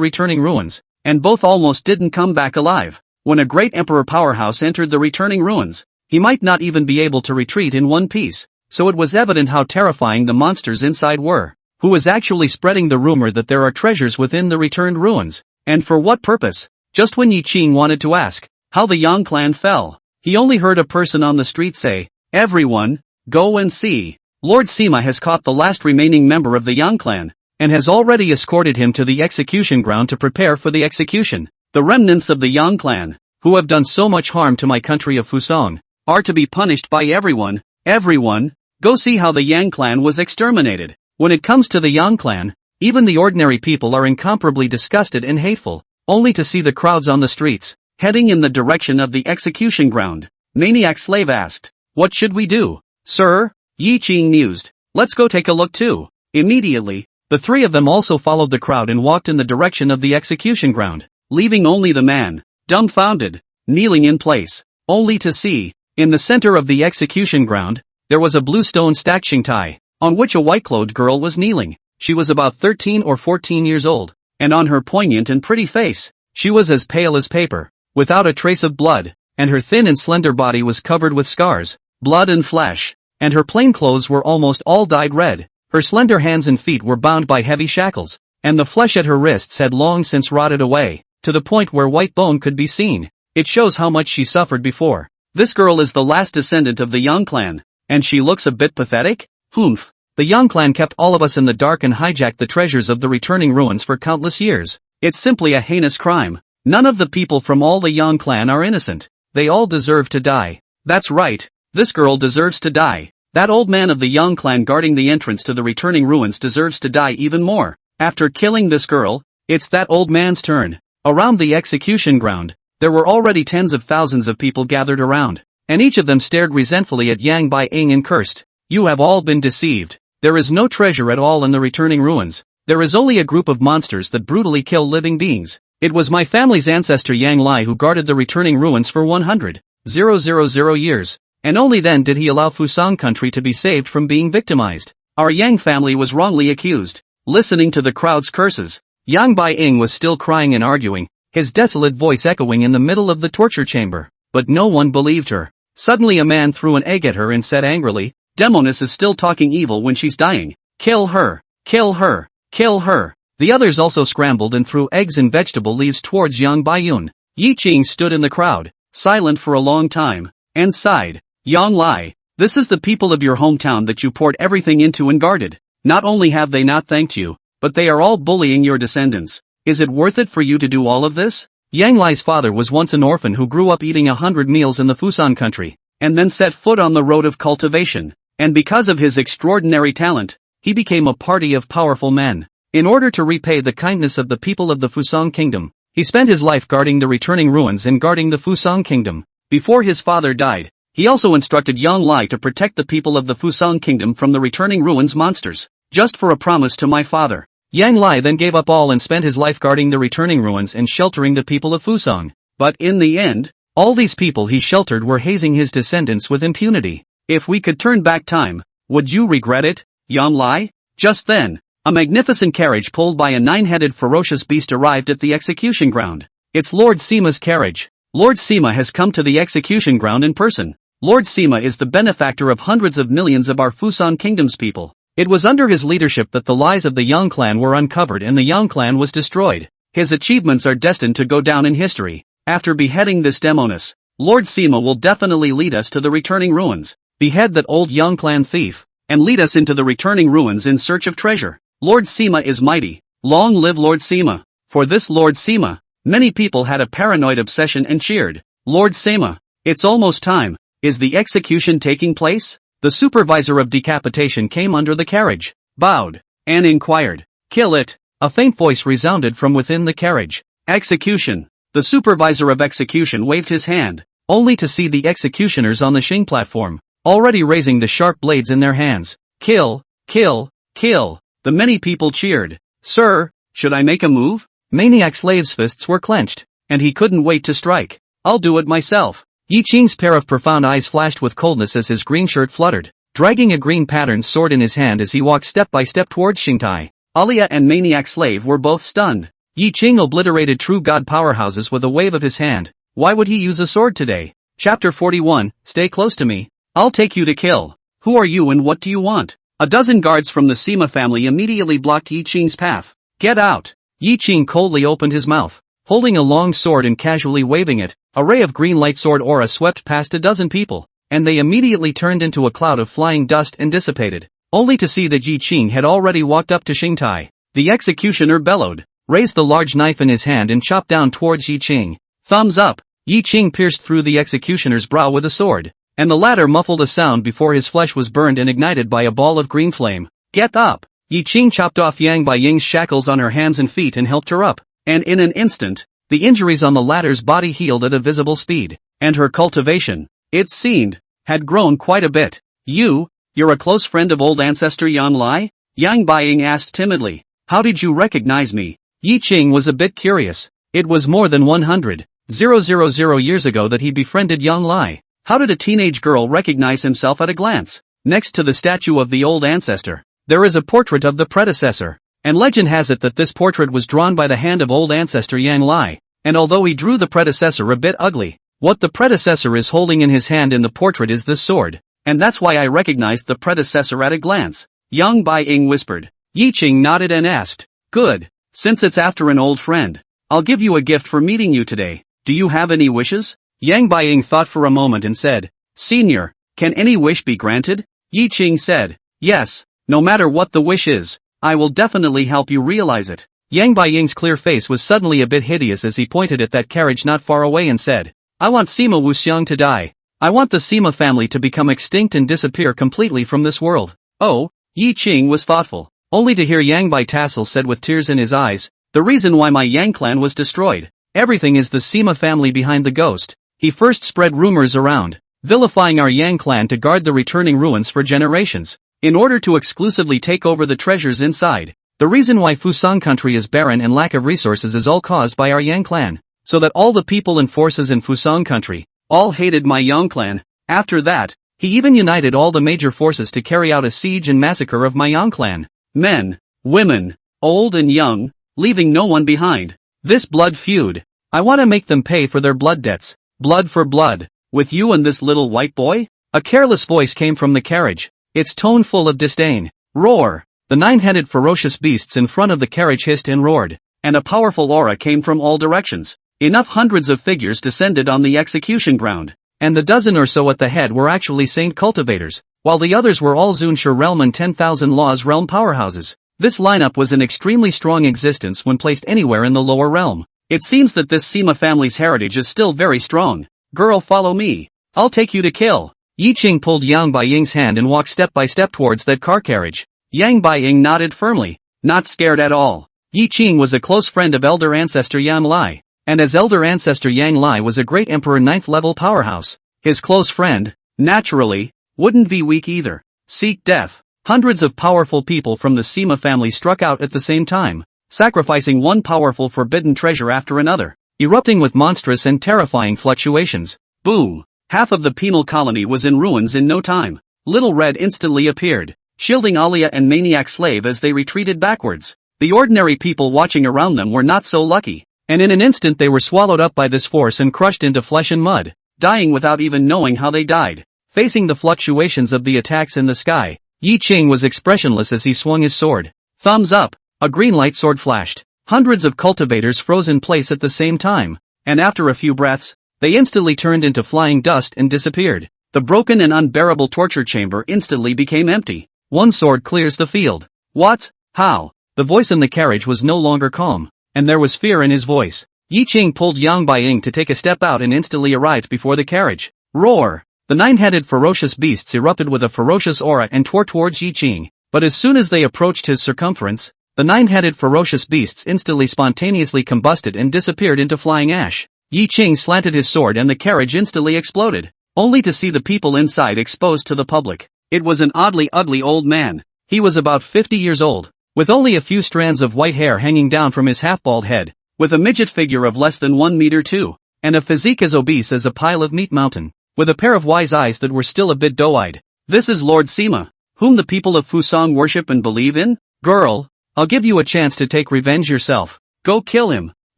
returning ruins, and both almost didn't come back alive. When a great emperor powerhouse entered the returning ruins, he might not even be able to retreat in one piece, so it was evident how terrifying the monsters inside were. Who was actually spreading the rumor that there are treasures within the returned ruins, and for what purpose? Just when Yi Qing wanted to ask how the Yang clan fell, he only heard a person on the street say, "Everyone, go and see. Lord Sima has caught the last remaining member of the Yang clan, and has already escorted him to the execution ground to prepare for the execution. The remnants of the Yang clan, who have done so much harm to my country of Fusang, are to be punished by everyone. Everyone, go see how the Yang clan was exterminated." When it comes to the Yang clan, even the ordinary people are incomparably disgusted and hateful, only to see the crowds on the streets, heading in the direction of the execution ground. Maniac Slave asked, "What should we do, sir?" Yi Qing mused. "Let's go take a look too." Immediately, the three of them also followed the crowd and walked in the direction of the execution ground. leaving only the man, dumbfounded, kneeling in place, only to see, in the center of the execution ground, there was a blue stone stacked Shingtai, on which a white-clothed girl was kneeling. She was about 13 or 14 years old, and on her poignant and pretty face, she was as pale as paper, without a trace of blood, and her thin and slender body was covered with scars, blood and flesh, and her plain clothes were almost all dyed red. Her slender hands and feet were bound by heavy shackles, and the flesh at her wrists had long since rotted away, to the point where white bone could be seen. It shows how much she suffered before. This girl is the last descendant of the Yang clan, and she looks a bit pathetic? Humph. The Yang clan kept all of us in the dark and hijacked the treasures of the returning ruins for countless years. It's simply a heinous crime. None of the people from all the Yang clan are innocent. They all deserve to die. That's right. This girl deserves to die. That old man of the Yang clan guarding the entrance to the returning ruins deserves to die even more. After killing this girl, it's that old man's turn. Around the execution ground, there were already tens of thousands of people gathered around, and each of them stared resentfully at Yang Bai-ing and cursed. You have all been deceived. There is no treasure at all in the returning ruins. There is only a group of monsters that brutally kill living beings. It was my family's ancestor Yang Lai who guarded the returning ruins for 100,000 years, and only then did he allow Fusang country to be saved from being victimized. Our Yang family was wrongly accused. Listening to the crowd's curses, Yang Bai-ing was still crying and arguing, his desolate voice echoing in the middle of the torture chamber. But no one believed her. Suddenly a man threw an egg at her and said angrily, Demoness is still talking evil when she's dying. Kill her! Kill her! Kill her! The others also scrambled and threw eggs and vegetable leaves towards Yang Baiyun. Yi Qing stood in the crowd, silent for a long time, and sighed. Yang Lai, this is the people of your hometown that you poured everything into and guarded. Not only have they not thanked you, but they are all bullying your descendants. Is it worth it for you to do all of this? Yang Lai's father was once an orphan who grew up eating 100 meals in the Fusan country, and then set foot on the road of cultivation. And because of his extraordinary talent, he became a party of powerful men. In order to repay the kindness of the people of the Fusang kingdom, he spent his life guarding the returning ruins and guarding the Fusang kingdom. Before his father died, he also instructed Yang Lai to protect the people of the Fusang kingdom from the returning ruins monsters, just for a promise to my father. Yang Lai then gave up all and spent his life guarding the returning ruins and sheltering the people of Fusang. But in the end, all these people he sheltered were hazing his descendants with impunity. If we could turn back time, would you regret it, Yang Lai? Just then, a magnificent carriage pulled by a 9-headed ferocious beast arrived at the execution ground. It's Lord Sima's carriage. Lord Sima has come to the execution ground in person. Lord Sima is the benefactor of hundreds of millions of our Fusan kingdom's people. It was under his leadership that the lies of the Yang clan were uncovered and the Yang clan was destroyed. His achievements are destined to go down in history. After beheading this demoness, Lord Sima will definitely lead us to the returning ruins. Behead that old Yang clan thief, and lead us into the returning ruins in search of treasure. Lord Sima is mighty. Long live Lord Sima. For this Lord Sima, many people had a paranoid obsession and cheered. Lord Sima, it's almost time. Is the execution taking place? The supervisor of decapitation came under the carriage, bowed, and inquired, Kill it. A faint voice resounded from within the carriage. Execution. The supervisor of execution waved his hand, only to see the executioners on the Xing platform, already raising the sharp blades in their hands. Kill, kill, kill. The many people cheered. Sir, should I make a move? Maniac Slave's fists were clenched, and he couldn't wait to strike. I'll do it myself. Yi Qing's pair of profound eyes flashed with coldness as his green shirt fluttered, dragging a green patterned sword in his hand as he walked step by step towards Xingtai. Alia and Maniac Slave were both stunned. Yi Qing obliterated true god powerhouses with a wave of his hand. Why would he use a sword today? Chapter 41, Stay close to me. I'll take you to kill. Who are you and what do you want? A dozen guards from the Sima family immediately blocked Yi Qing's path. Get out! Yi Qing coldly opened his mouth. Holding a long sword and casually waving it, a ray of green light sword aura swept past a dozen people, and they immediately turned into a cloud of flying dust and dissipated, only to see that Yi Qing had already walked up to Xingtai. The executioner bellowed, raised the large knife in his hand and chopped down towards Yi Qing. Thumbs up! Yi Qing pierced through the executioner's brow with a sword, and the latter muffled a sound before his flesh was burned and ignited by a ball of green flame. Get up! Yi Qing chopped off Yang Baiying's shackles on her hands and feet and helped her up, and in an instant, the injuries on the latter's body healed at a visible speed, and her cultivation, it seemed, had grown quite a bit. You're a close friend of old ancestor Yang Lai? Yang Baiying asked timidly. How did you recognize me? Yi Qing was a bit curious. It was more than 100,000 years ago that he befriended Yang Lai. How did a teenage girl recognize himself at a glance? Next to the statue of the old ancestor, there is a portrait of the predecessor. And legend has it that this portrait was drawn by the hand of old ancestor Yang Lai. And although he drew the predecessor a bit ugly, what the predecessor is holding in his hand in the portrait is this sword. And that's why I recognized the predecessor at a glance. Yang Bai-ying whispered. Yi Qing nodded and asked, "Good. Since it's after an old friend, I'll give you a gift for meeting you today. Do you have any wishes?" Yang Bai-ying thought for a moment and said, "Senior, can any wish be granted?" Yi Qing said, "Yes, no matter what the wish is, I will definitely help you realize it." Yang Bai-ying's clear face was suddenly a bit hideous as he pointed at that carriage not far away and said, "I want Sima Wuxiang to die. I want the Sima family to become extinct and disappear completely from this world." "Oh," Yi Qing was thoughtful, only to hear Yang Bai Tassel said with tears in his eyes, "The reason why my Yang clan was destroyed, everything is the Sima family behind the ghost. He first spread rumors around, vilifying our Yang clan to guard the returning ruins for generations, in order to exclusively take over the treasures inside. The reason why Fusang country is barren and lack of resources is all caused by our Yang clan, so that all the people and forces in Fusang country, all hated my Yang clan. After that, he even united all the major forces to carry out a siege and massacre of my Yang clan. Men, women, old and young, leaving no one behind. This blood feud, I want to make them pay for their blood debts. Blood for blood, with you and this little white boy?" A careless voice came from the carriage, its tone full of disdain. Roar! The nine-headed ferocious beasts in front of the carriage hissed and roared, and a powerful aura came from all directions. Enough hundreds of figures descended on the execution ground, and the dozen or so at the head were actually saint cultivators, while the others were all Zunsha realm and 10,000 laws realm powerhouses. This lineup was an extremely strong existence when placed anywhere in the lower realm. It seems that this Sima family's heritage is still very strong. "Girl, follow me. I'll take you to kill." Yi Qing pulled Yang Bai-ying's hand and walked step by step towards that car carriage. Yang Bai-ying nodded firmly, not scared at all. Yi Qing was a close friend of elder ancestor Yang Lai, and as elder ancestor Yang Lai was a great emperor 9th level powerhouse, his close friend, naturally, wouldn't be weak either. Seek death. Hundreds of powerful people from the Sima family struck out at the same time, sacrificing one powerful forbidden treasure after another, erupting with monstrous and terrifying fluctuations. Boom! Half of the penal colony was in ruins in no time. Little Red instantly appeared, shielding Alia and Maniac Slave as they retreated backwards. The ordinary people watching around them were not so lucky, and in an instant they were swallowed up by this force and crushed into flesh and mud, dying without even knowing how they died. Facing the fluctuations of the attacks in the sky, Yi Qing was expressionless as he swung his sword. Thumbs up! A green light sword flashed. Hundreds of cultivators froze in place at the same time, and after a few breaths, they instantly turned into flying dust and disappeared. The broken and unbearable torture chamber instantly became empty. One sword clears the field. What? How? The voice in the carriage was no longer calm, and there was fear in his voice. Yi Qing pulled Yang Bai-ying to take a step out and instantly arrived before the carriage. Roar! The nine-headed ferocious beasts erupted with a ferocious aura and tore towards Yi Qing, but as soon as they approached his circumference, the nine-headed ferocious beasts instantly spontaneously combusted and disappeared into flying ash. Yi Qing slanted his sword and the carriage instantly exploded, only to see the people inside exposed to the public. It was an oddly ugly old man. He was about 50 years old, with only a few strands of white hair hanging down from his half-bald head, with a midget figure of less than 1 meter 2, and a physique as obese as a pile of meat mountain, with a pair of wise eyes that were still a bit doe-eyed. "This is Lord Sima, whom the people of Fusang worship and believe in? Girl, I'll give you a chance to take revenge yourself. Go kill him."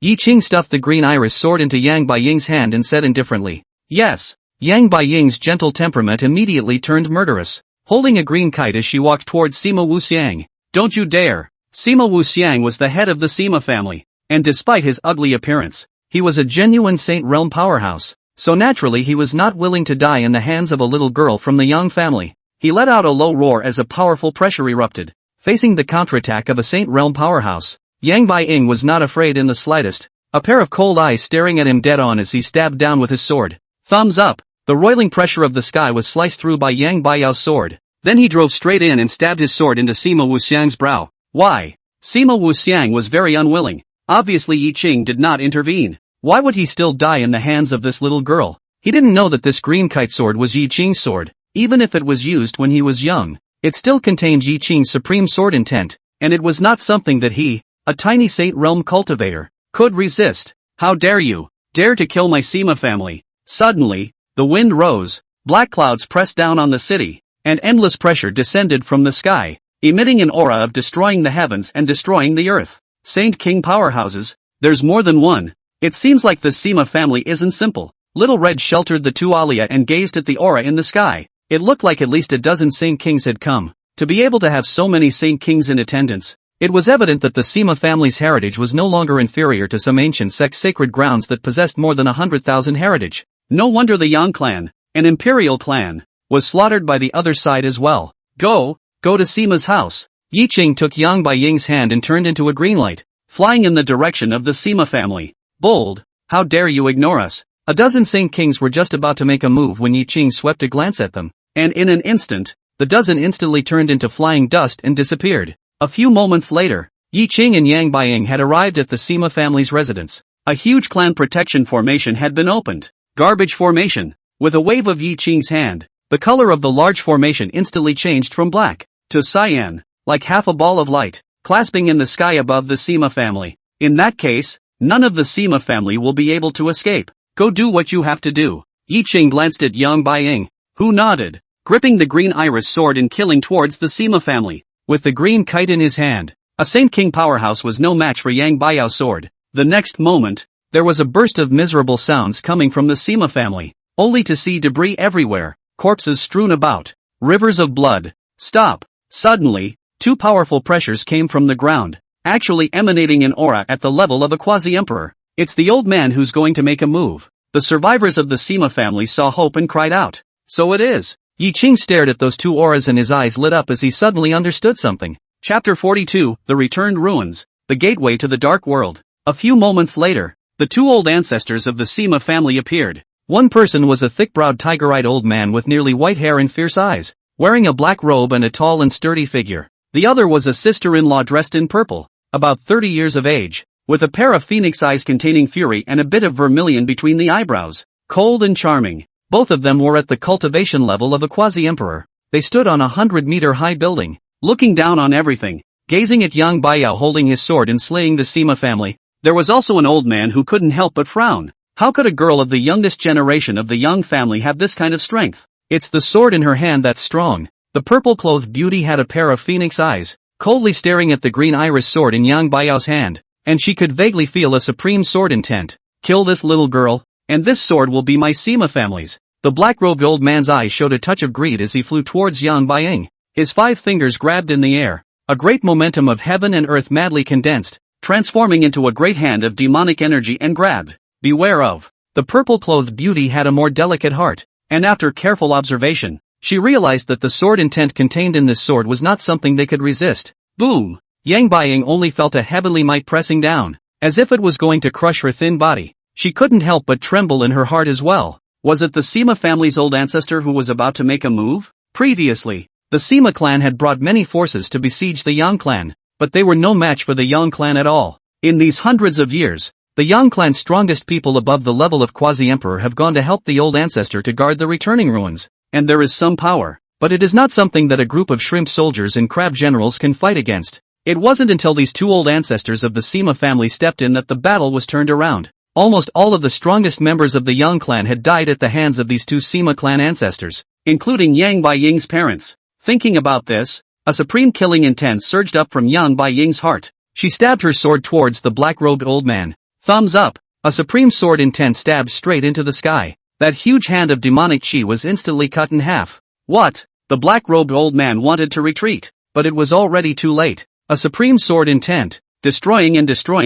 Yi Qing stuffed the green iris sword into Yang Bai-ying's hand and said indifferently, "Yes." Yang Bai-ying's gentle temperament immediately turned murderous, holding a green kite as she walked towards Sima Wuxiang. "Don't you dare!" Sima Wuxiang was the head of the Sima family, and despite his ugly appearance, he was a genuine Saint Realm powerhouse, so naturally he was not willing to die in the hands of a little girl from the Yang family. He let out a low roar as a powerful pressure erupted, facing the counterattack of a Saint Realm powerhouse. Yang Bai-ying was not afraid in the slightest, a pair of cold eyes staring at him dead on as he stabbed down with his sword. Thumbs up! The roiling pressure of the sky was sliced through by Yang Baiyao's sword. Then he drove straight in and stabbed his sword into Sima Wuxiang's brow. Why? Sima Wuxiang was very unwilling. Obviously Yi Qing did not intervene. Why would he still die in the hands of this little girl? He didn't know that this green kite sword was Yi Qing's sword. Even if it was used when he was young, it still contained Yi Qing's supreme sword intent, and it was not something that he, a tiny Saint Realm cultivator, could resist. How dare you? Dare to kill my Sima family. Suddenly, the wind rose, black clouds pressed down on the city, and endless pressure descended from the sky, emitting an aura of destroying the heavens and destroying the earth. Saint King powerhouses, there's more than one. It seems like the Sima family isn't simple. Little Red sheltered the two Alia and gazed at the aura in the sky. It looked like at least a dozen Saint Kings had come. To be able to have so many Saint Kings in attendance, it was evident that the Sima family's heritage was no longer inferior to some ancient sect's sacred grounds that possessed more than 100,000 heritage. No wonder the Yang clan, an imperial clan, was slaughtered by the other side as well. Go to Sima's house. Yi Qing took Yang Baiying's hand and turned into a green light, flying in the direction of the Sima family. Bold, how dare you ignore us? A dozen Saint Kings were just about to make a move when Yi Qing swept a glance at them, and in an instant, the dozen instantly turned into flying dust and disappeared. A few moments later, Yi Qing and Yang Baiying had arrived at the Sima family's residence. A huge clan protection formation had been opened. Garbage formation. With a wave of Yi Qing's hand, the color of the large formation instantly changed from black to cyan, like half a ball of light, clasping in the sky above the Sima family. In that case, none of the Sima family will be able to escape. Go do what you have to do. Yi Qing glanced at Yang Baiying, who nodded, gripping the green iris sword and killing towards the Sima family. With the green kite in his hand, a Saint King powerhouse was no match for Yang Baiyao's sword. The next moment, there was a burst of miserable sounds coming from the Sima family, only to see debris everywhere, corpses strewn about, rivers of blood. Stop! Suddenly, two powerful pressures came from the ground, actually emanating an aura at the level of a quasi-emperor. It's the old man who's going to make a move. The survivors of the Sima family saw hope and cried out. So it is. Yi Qing stared at those two auras and his eyes lit up as he suddenly understood something. Chapter 42, The Returned Ruins, the Gateway to the Dark World. A few moments later, the two old ancestors of the Sima family appeared. One person was a thick-browed tiger-eyed old man with nearly white hair and fierce eyes, wearing a black robe and a tall and sturdy figure. The other was a sister-in-law dressed in purple, about 30 years of age, with a pair of phoenix eyes containing fury and a bit of vermilion between the eyebrows. Cold and charming. Both of them were at the cultivation level of a quasi-emperor. They stood on a 100-meter-high building, looking down on everything, gazing at Yang Baiyao holding his sword and slaying the Sima family. There was also an old man who couldn't help but frown. How could a girl of the youngest generation of the Yang family have this kind of strength? It's the sword in her hand that's strong. The purple-clothed beauty had a pair of phoenix eyes, coldly staring at the green iris sword in Yang Baiyao's hand, and she could vaguely feel a supreme sword intent. Kill this little girl, and this sword will be my Sima family's. The black-robed old man's eyes showed a touch of greed as he flew towards Yang Baiying. His 5 fingers grabbed in the air. A great momentum of heaven and earth madly condensed, transforming into a great hand of demonic energy and grabbed. Beware of. The purple-clothed beauty had a more delicate heart, and after careful observation, she realized that the sword intent contained in this sword was not something they could resist. Boom! Yang Baiying only felt a heavenly might pressing down, as if it was going to crush her thin body. She couldn't help but tremble in her heart as well. Was it the Sima family's old ancestor who was about to make a move? Previously, the Sima clan had brought many forces to besiege the Yang clan, but they were no match for the Yang clan at all. In these hundreds of years, the Yang clan's strongest people above the level of quasi-emperor have gone to help the old ancestor to guard the returning ruins, and there is some power, but it is not something that a group of shrimp soldiers and crab generals can fight against. It wasn't until these two old ancestors of the Sima family stepped in that the battle was turned around. Almost all of the strongest members of the Yang clan had died at the hands of these two Sima clan ancestors, including Yang Baiying's parents. Thinking about this, a supreme killing intent surged up from Yang Baiying's heart. She stabbed her sword towards the black-robed old man. Thumbs up! A supreme sword intent stabbed straight into the sky. That huge hand of demonic chi was instantly cut in half. What? The black-robed old man wanted to retreat, but it was already too late. A supreme sword intent, destroying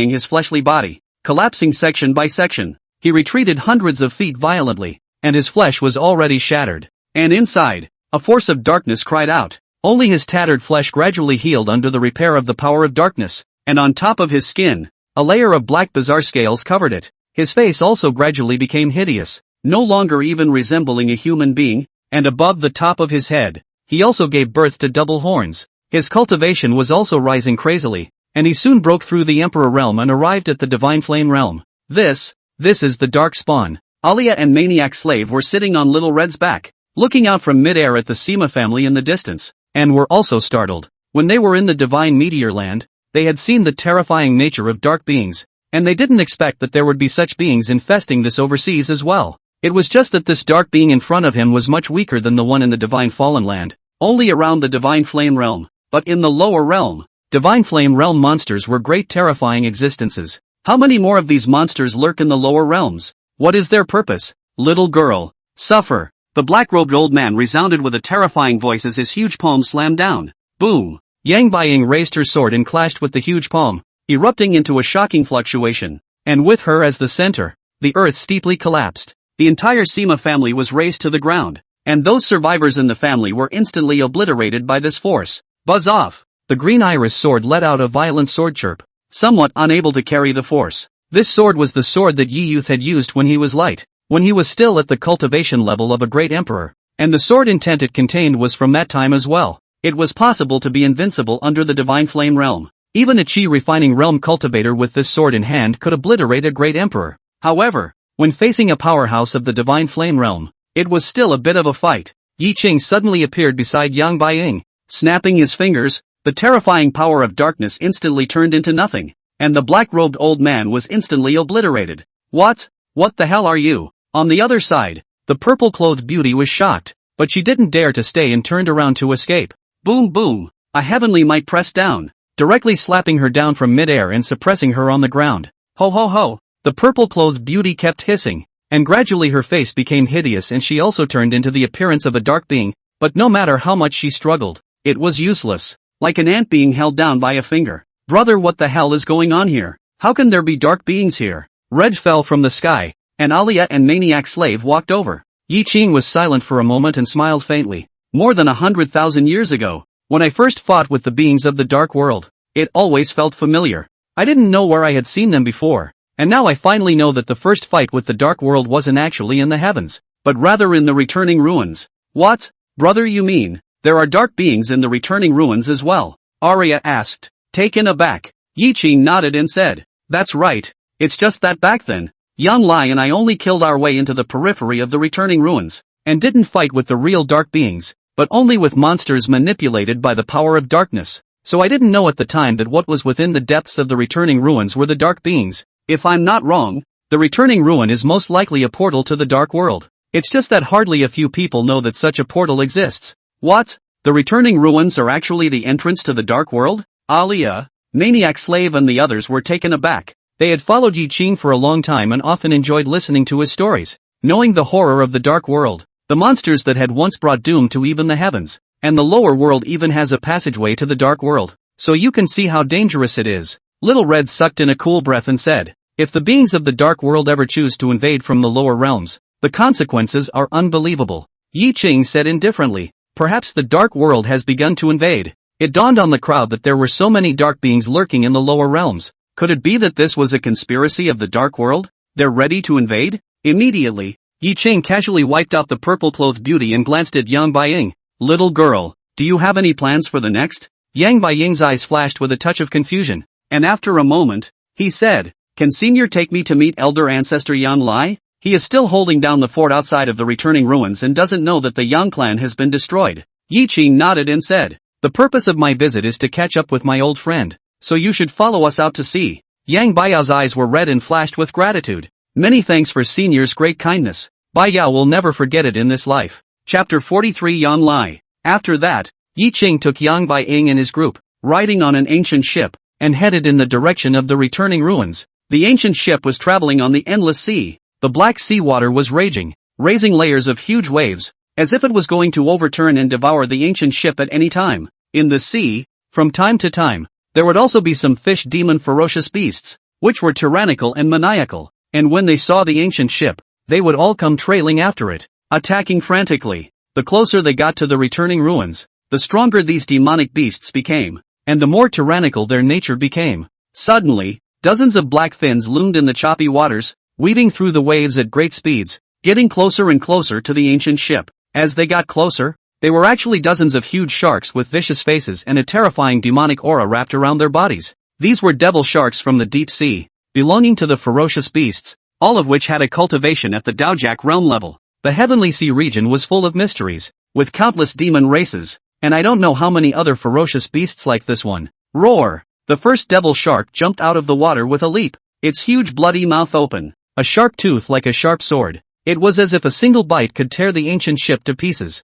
his fleshly body. Collapsing section by section, he retreated hundreds of feet violently, and his flesh was already shattered. And inside, a force of darkness cried out. Only his tattered flesh gradually healed under the repair of the power of darkness, and on top of his skin, a layer of black bizarre scales covered it. His face also gradually became hideous, no longer even resembling a human being, and above the top of his head, he also gave birth to double horns. His cultivation was also rising crazily, and he soon broke through the Emperor realm and arrived at the Divine Flame realm. This is the Dark Spawn. Alia and Maniac Slave were sitting on Little Red's back, looking out from mid-air at the Sima family in the distance, and were also startled. When they were in the Divine Meteor Land, they had seen the terrifying nature of dark beings, and they didn't expect that there would be such beings infesting this overseas as well. It was just that this dark being in front of him was much weaker than the one in the Divine Fallen Land, only around the Divine Flame Realm, but in the lower realm, Divine Flame Realm monsters were great terrifying existences. How many more of these monsters lurk in the lower realms? What is their purpose? Little girl, suffer. The black-robed old man resounded with a terrifying voice as his huge palm slammed down. Boom! Yang Baiying raised her sword and clashed with the huge palm, erupting into a shocking fluctuation. And with her as the center, the earth steeply collapsed. The entire Sima family was razed to the ground, and those survivors in the family were instantly obliterated by this force. Buzz off! The green iris sword let out a violent sword chirp, somewhat unable to carry the force. This sword was the sword that Yi Youth had used when he was light, when he was still at the cultivation level of a great emperor, and the sword intent it contained was from that time as well. It was possible to be invincible under the Divine Flame Realm. Even a Qi refining realm cultivator with this sword in hand could obliterate a great emperor. However, when facing a powerhouse of the Divine Flame Realm, it was still a bit of a fight. Yi Qing suddenly appeared beside Yang Baiying. Snapping his fingers, the terrifying power of darkness instantly turned into nothing, and the black-robed old man was instantly obliterated. What? What the hell are you? On the other side, the purple-clothed beauty was shocked, but she didn't dare to stay and turned around to escape. Boom boom! A heavenly might pressed down, directly slapping her down from mid-air and suppressing her on the ground. Ho ho ho! The purple-clothed beauty kept hissing, and gradually her face became hideous and she also turned into the appearance of a dark being, but no matter how much she struggled, it was useless, like an ant being held down by a finger. Brother, what the hell is going on here? How can there be dark beings here? Red fell from the sky, and Alia and Maniac Slave walked over. Yi Qing was silent for a moment and smiled faintly. More than 100,000 years ago, when I first fought with the beings of the dark world, it always felt familiar. I didn't know where I had seen them before. And now I finally know that the first fight with the dark world wasn't actually in the heavens, but rather in the returning ruins. What? Brother, you mean, there are dark beings in the returning ruins as well? Arya asked, taken aback. Yi Qing nodded and said, that's right, it's just that back then, Yang Lai and I only killed our way into the periphery of the returning ruins, and didn't fight with the real dark beings, but only with monsters manipulated by the power of darkness. So I didn't know at the time that what was within the depths of the returning ruins were the dark beings. If I'm not wrong, the returning ruin is most likely a portal to the dark world. It's just that hardly a few people know that such a portal exists. What? The returning ruins are actually the entrance to the dark world? Alia, Maniac Slave and the others were taken aback. They had followed Yi Qing for a long time and often enjoyed listening to his stories, knowing the horror of the dark world, the monsters that had once brought doom to even the heavens, and the lower world even has a passageway to the dark world. So you can see how dangerous it is. Little Red sucked in a cool breath and said, if the beings of the dark world ever choose to invade from the lower realms, the consequences are unbelievable. Yi Qing said indifferently, perhaps the dark world has begun to invade. It dawned on the crowd that there were so many dark beings lurking in the lower realms. Could it be that this was a conspiracy of the dark world? They're ready to invade? Immediately, Yi Qing casually wiped out the purple-clothed beauty and glanced at Yang Baiying. Little girl, do you have any plans for the next? Yang Baiying's eyes flashed with a touch of confusion. And after a moment, he said, can Senior take me to meet Elder Ancestor Yang Lai? He is still holding down the fort outside of the returning ruins and doesn't know that the Yang clan has been destroyed. Yi Qing nodded and said, the purpose of my visit is to catch up with my old friend, so you should follow us out to sea. Yang Baiyao's eyes were red and flashed with gratitude. Many thanks for Senior's great kindness. Baiyao will never forget it in this life. Chapter 43 Yang Lai. After that, Yi Qing took Yang Baiying and his group, riding on an ancient ship, and headed in the direction of the returning ruins. The ancient ship was traveling on the endless sea. The black sea water was raging, raising layers of huge waves, as if it was going to overturn and devour the ancient ship at any time. In the sea, from time to time, there would also be some fish demon ferocious beasts, which were tyrannical and maniacal, and when they saw the ancient ship, they would all come trailing after it, attacking frantically. The closer they got to the returning ruins, the stronger these demonic beasts became, and the more tyrannical their nature became. Suddenly, dozens of black fins loomed in the choppy waters, weaving through the waves at great speeds, getting closer and closer to the ancient ship. As they got closer, they were actually dozens of huge sharks with vicious faces and a terrifying demonic aura wrapped around their bodies. These were devil sharks from the deep sea, belonging to the ferocious beasts, all of which had a cultivation at the Daojak realm level. The heavenly sea region was full of mysteries, with countless demon races, and I don't know how many other ferocious beasts like this one. Roar! The first devil shark jumped out of the water with a leap. its huge bloody mouth open, a sharp tooth like a sharp sword. It was as if a single bite could tear the ancient ship to pieces.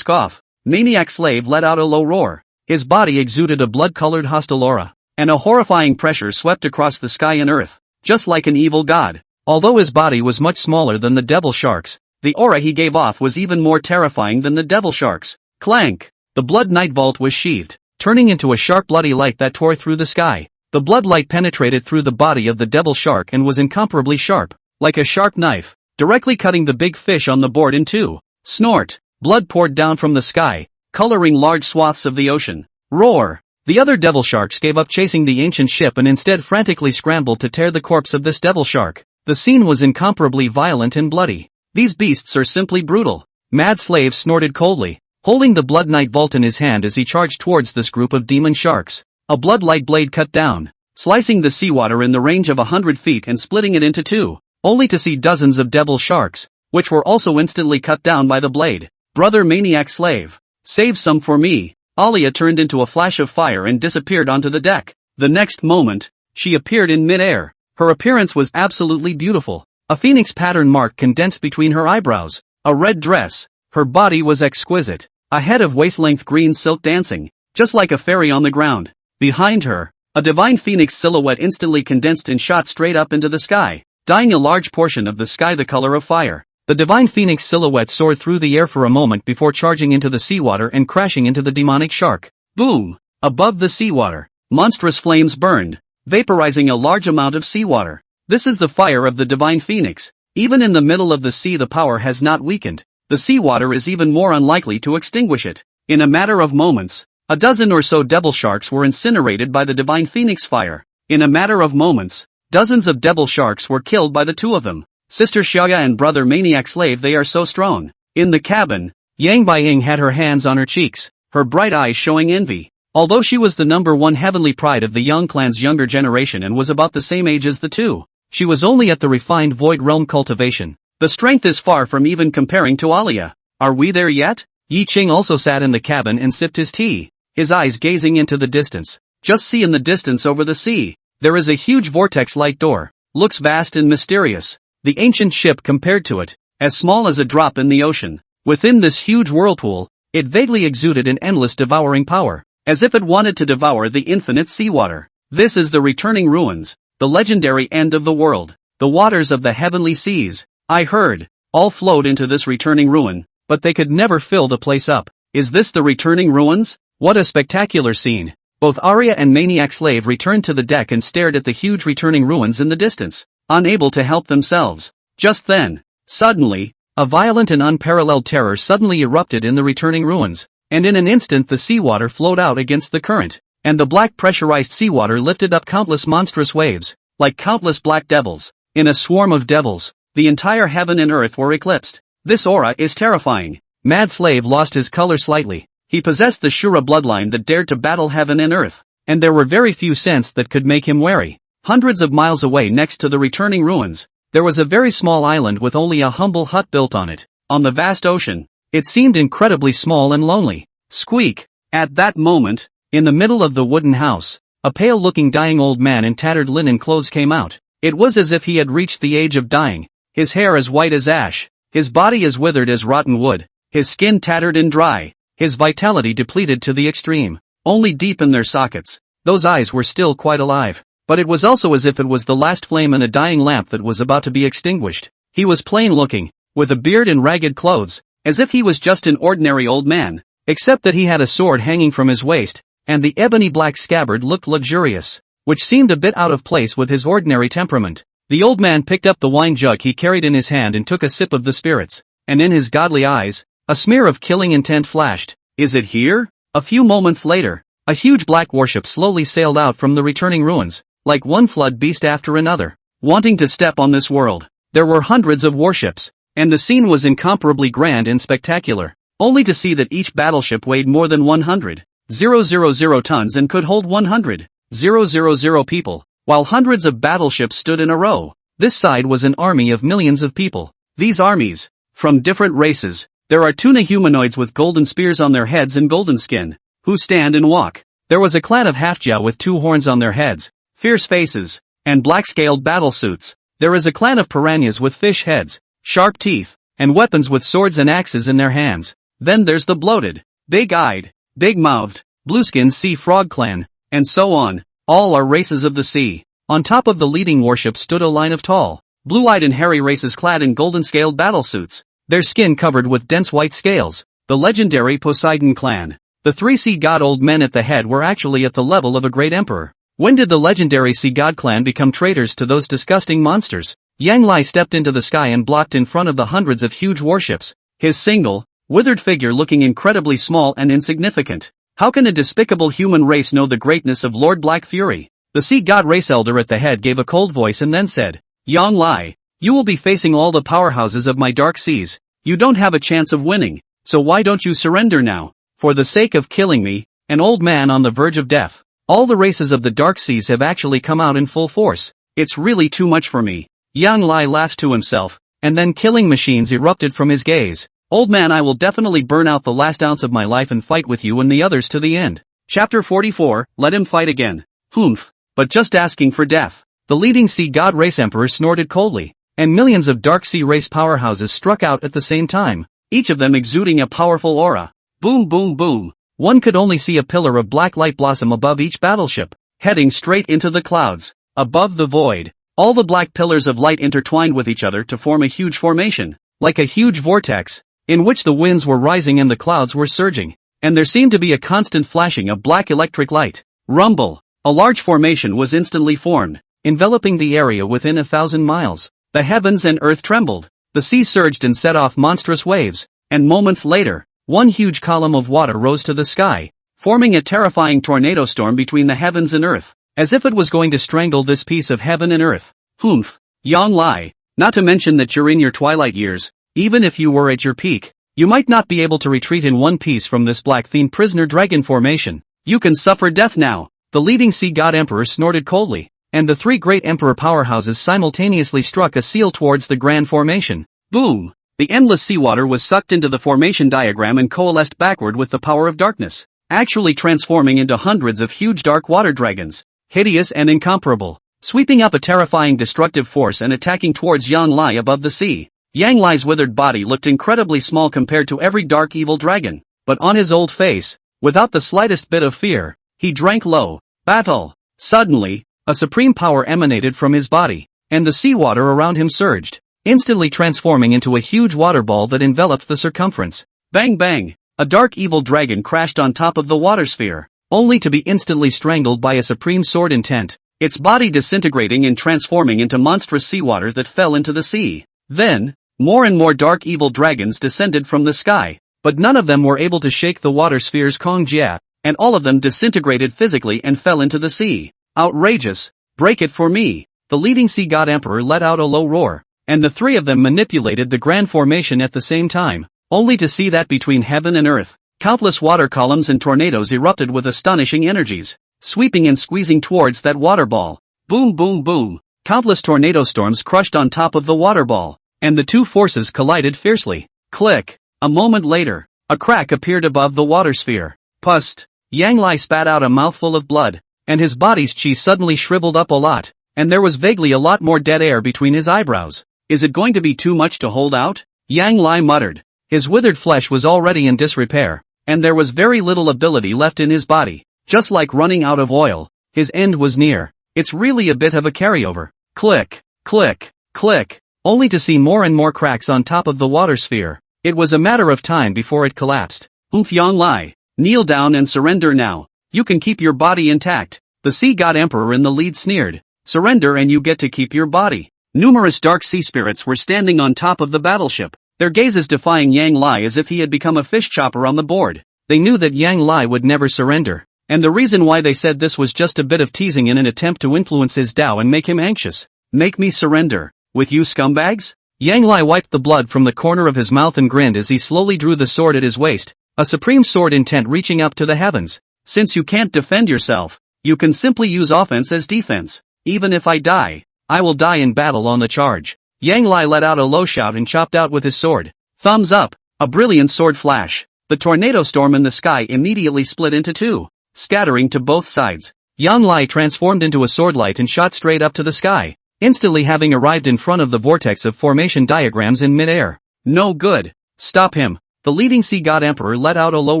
Off. Maniac slave let out a low roar. His body exuded a blood-colored hostile aura, and a horrifying pressure swept across the sky and earth, just like an evil god. Although his body was much smaller than the devil shark's, the aura he gave off was even more terrifying than the devil shark's. Clank! The blood night vault was sheathed, turning into a sharp bloody light that tore through the sky. The blood light penetrated through the body of the devil shark and was incomparably sharp, like a sharp knife, directly cutting the big fish on the board in two. Snort! Blood poured down from the sky, coloring large swaths of the ocean. Roar! The other devil sharks gave up chasing the ancient ship and instead frantically scrambled to tear the corpse of this devil shark. The scene was incomparably violent and bloody. These beasts are simply brutal. Mad Slave snorted coldly, holding the Blood Knight Vault in his hand as he charged towards this group of demon sharks. A blood light blade cut down, slicing the seawater in the range of 100 feet and splitting it into two, only to see dozens of devil sharks, which were also instantly cut down by the blade. Brother Maniac Slave, save some for me. Alia turned into a flash of fire and disappeared onto the deck. The next moment, she appeared in mid-air. Her appearance was absolutely beautiful. A phoenix pattern mark condensed between her eyebrows. A red dress. Her body was exquisite. A head of waist-length green silk dancing, just like a fairy on the ground. Behind her, a divine phoenix silhouette instantly condensed and shot straight up into the sky, dyeing a large portion of the sky the color of fire. The divine phoenix silhouette soared through the air for a moment before charging into the seawater and crashing into the demonic shark. Boom! Above the seawater, monstrous flames burned, vaporizing a large amount of seawater. This is the fire of the divine phoenix. Even in the middle of the sea the power has not weakened. The seawater is even more unlikely to extinguish it. In a matter of moments, a dozen or so devil sharks were incinerated by the divine phoenix fire. In a matter of moments, dozens of devil sharks were killed by the two of them. Sister Xiaoya and brother Maniac Slave, they are so strong. In the cabin, Yang Baiying had her hands on her cheeks, her bright eyes showing envy. Although she was the #1 heavenly pride of the Yang clan's younger generation and was about the same age as the two, she was only at the refined void realm cultivation. The strength is far from even comparing to Alia. Are we there yet? Yi Qing also sat in the cabin and sipped his tea, his eyes gazing into the distance. Just see in the distance over the sea, there is a huge vortex-like door. Looks vast and mysterious. The ancient ship compared to it, as small as a drop in the ocean. Within this huge whirlpool, it vaguely exuded an endless devouring power, as if it wanted to devour the infinite seawater. This is the returning ruins, the legendary end of the world, the waters of the heavenly seas. I heard, all flowed into this returning ruin, but they could never fill the place up. Is this the returning ruins? What a spectacular scene. Both Arya and Maniac Slave returned to the deck and stared at the huge returning ruins in the distance, unable to help themselves. Just then, suddenly, a violent and unparalleled terror suddenly erupted in the returning ruins, and in an instant the seawater flowed out against the current, and the black pressurized seawater lifted up countless monstrous waves, like countless black devils. In a swarm of devils, the entire heaven and earth were eclipsed. This aura is terrifying. Mad Slave lost his color slightly. He possessed the Shura bloodline that dared to battle heaven and earth, and there were very few scents that could make him wary. Hundreds of miles away next to the returning ruins, there was a very small island with only a humble hut built on it. On the vast ocean, it seemed incredibly small and lonely. Squeak! At that moment, in the middle of the wooden house, a pale-looking dying old man in tattered linen clothes came out. It was as if he had reached the age of dying. His hair as white as ash, his body as withered as rotten wood, his skin tattered and dry, his vitality depleted to the extreme. Only deep in their sockets, those eyes were still quite alive. But it was also as if it was the last flame in a dying lamp that was about to be extinguished. He was plain looking, with a beard and ragged clothes, as if he was just an ordinary old man, except that he had a sword hanging from his waist, and the ebony black scabbard looked luxurious, which seemed a bit out of place with his ordinary temperament. The old man picked up the wine jug he carried in his hand and took a sip of the spirits, and in his godly eyes, a smear of killing intent flashed. Is it here? A few moments later, a huge black warship slowly sailed out from the returning ruins, like one flood beast after another, wanting to step on this world. There were hundreds of warships, and the scene was incomparably grand and spectacular, only to see that each battleship weighed more than 100,000 tons and could hold 100,000 people, while hundreds of battleships stood in a row. This side was an army of millions of people. These armies, from different races, there are tuna humanoids with golden spears on their heads and golden skin, who stand and walk. There was a clan of halfjia with 2 horns on their heads, fierce faces, and black-scaled battlesuits. There is a clan of piranhas with fish heads, sharp teeth, and weapons with swords and axes in their hands. Then there's the bloated, big-eyed, big-mouthed, blue-skinned sea frog clan, and so on. All are races of the sea. On top of the leading warship stood a line of tall, blue-eyed and hairy races clad in golden-scaled battlesuits, their skin covered with dense white scales, the legendary Poseidon clan. The three sea god old men at the head were actually at the level of a great emperor. When did the legendary sea god clan become traitors to those disgusting monsters? Yang Lai stepped into the sky and blocked in front of the hundreds of huge warships, his single, withered figure looking incredibly small and insignificant. How can a despicable human race know the greatness of Lord Black Fury? The sea god race elder at the head gave a cold voice and then said, Yang Lai, you will be facing all the powerhouses of my dark seas. You don't have a chance of winning, so why don't you surrender now? For the sake of killing me, an old man on the verge of death. All the races of the dark seas have actually come out in full force. It's really too much for me. Yang Lai laughed to himself, and then killing machines erupted from his gaze. Old man, I will definitely burn out the last ounce of my life and fight with you and the others to the end. Chapter 44, Let him fight again. Humph, but just asking for death. The leading sea god race emperor snorted coldly, and millions of dark sea race powerhouses struck out at the same time, each of them exuding a powerful aura. Boom boom boom. One could only see a pillar of black light blossom above each battleship, heading straight into the clouds. Above the void, all the black pillars of light intertwined with each other to form a huge formation, like a huge vortex, in which the winds were rising and the clouds were surging, and there seemed to be a constant flashing of black electric light. Rumble. A large formation was instantly formed, enveloping the area within 1,000 miles. The heavens and earth trembled, the sea surged and set off monstrous waves, and moments later, one huge column of water rose to the sky, forming a terrifying tornado storm between the heavens and earth, as if it was going to strangle this piece of heaven and earth. Humph. Yang Lai, not to mention that you're in your twilight years, even if you were at your peak, you might not be able to retreat in one piece from this black-themed prisoner dragon formation. You can suffer death now. The leading sea god emperor snorted coldly, and the three great emperor powerhouses simultaneously struck a seal towards the grand formation. Boom! The endless seawater was sucked into the formation diagram and coalesced backward with the power of darkness, actually transforming into hundreds of huge dark water dragons, hideous and incomparable, sweeping up a terrifying destructive force and attacking towards Yang Lai above the sea. Yang Lai's withered body looked incredibly small compared to every dark evil dragon, but on his old face, without the slightest bit of fear, he drank low. Battle! Suddenly, a supreme power emanated from his body, and the seawater around him surged, instantly transforming into a huge water ball that enveloped the circumference. Bang bang! A dark evil dragon crashed on top of the water sphere, only to be instantly strangled by a supreme sword intent, its body disintegrating and transforming into monstrous seawater that fell into the sea. Then, more and more dark evil dragons descended from the sky, but none of them were able to shake the water sphere's Kongjia, and all of them disintegrated physically and fell into the sea. Outrageous! Break it for me! The leading sea god emperor let out a low roar, and the three of them manipulated the grand formation at the same time, only to see that between heaven and earth, countless water columns and tornadoes erupted with astonishing energies, sweeping and squeezing towards that water ball. Boom boom boom! Countless tornado storms crushed on top of the water ball, and the two forces collided fiercely. Click! A moment later, a crack appeared above the water sphere. Pust! Yang Lai spat out a mouthful of blood, and his body's chi suddenly shriveled up a lot, and there was vaguely a lot more dead air between his eyebrows. Is it going to be too much to hold out? Yang Lai muttered. His withered flesh was already in disrepair, and there was very little ability left in his body. Just like running out of oil, his end was near. It's really a bit of a carryover. Click, click, click, only to see more and more cracks on top of the water sphere. It was a matter of time before it collapsed. Yang Lai, kneel down and surrender now. You can keep your body intact. The sea god emperor in the lead sneered. Surrender and you get to keep your body. Numerous dark sea spirits were standing on top of the battleship, their gazes defying Yang Lai as if he had become a fish chopper on the board. They knew that Yang Lai would never surrender, and the reason why they said this was just a bit of teasing in an attempt to influence his Tao and make him anxious. Make me surrender, with you scumbags? Yang Lai wiped the blood from the corner of his mouth and grinned as he slowly drew the sword at his waist, a supreme sword intent reaching up to the heavens. Since you can't defend yourself, you can simply use offense as defense. Even if I die, I will die in battle on the charge. Yang Lai let out a low shout and chopped out with his sword. Thumbs up! A brilliant sword flash. The tornado storm in the sky immediately split into two, scattering to both sides. Yang Lai transformed into a swordlight and shot straight up to the sky, instantly having arrived in front of the vortex of formation diagrams in mid-air. No good. Stop him. The leading sea god emperor let out a low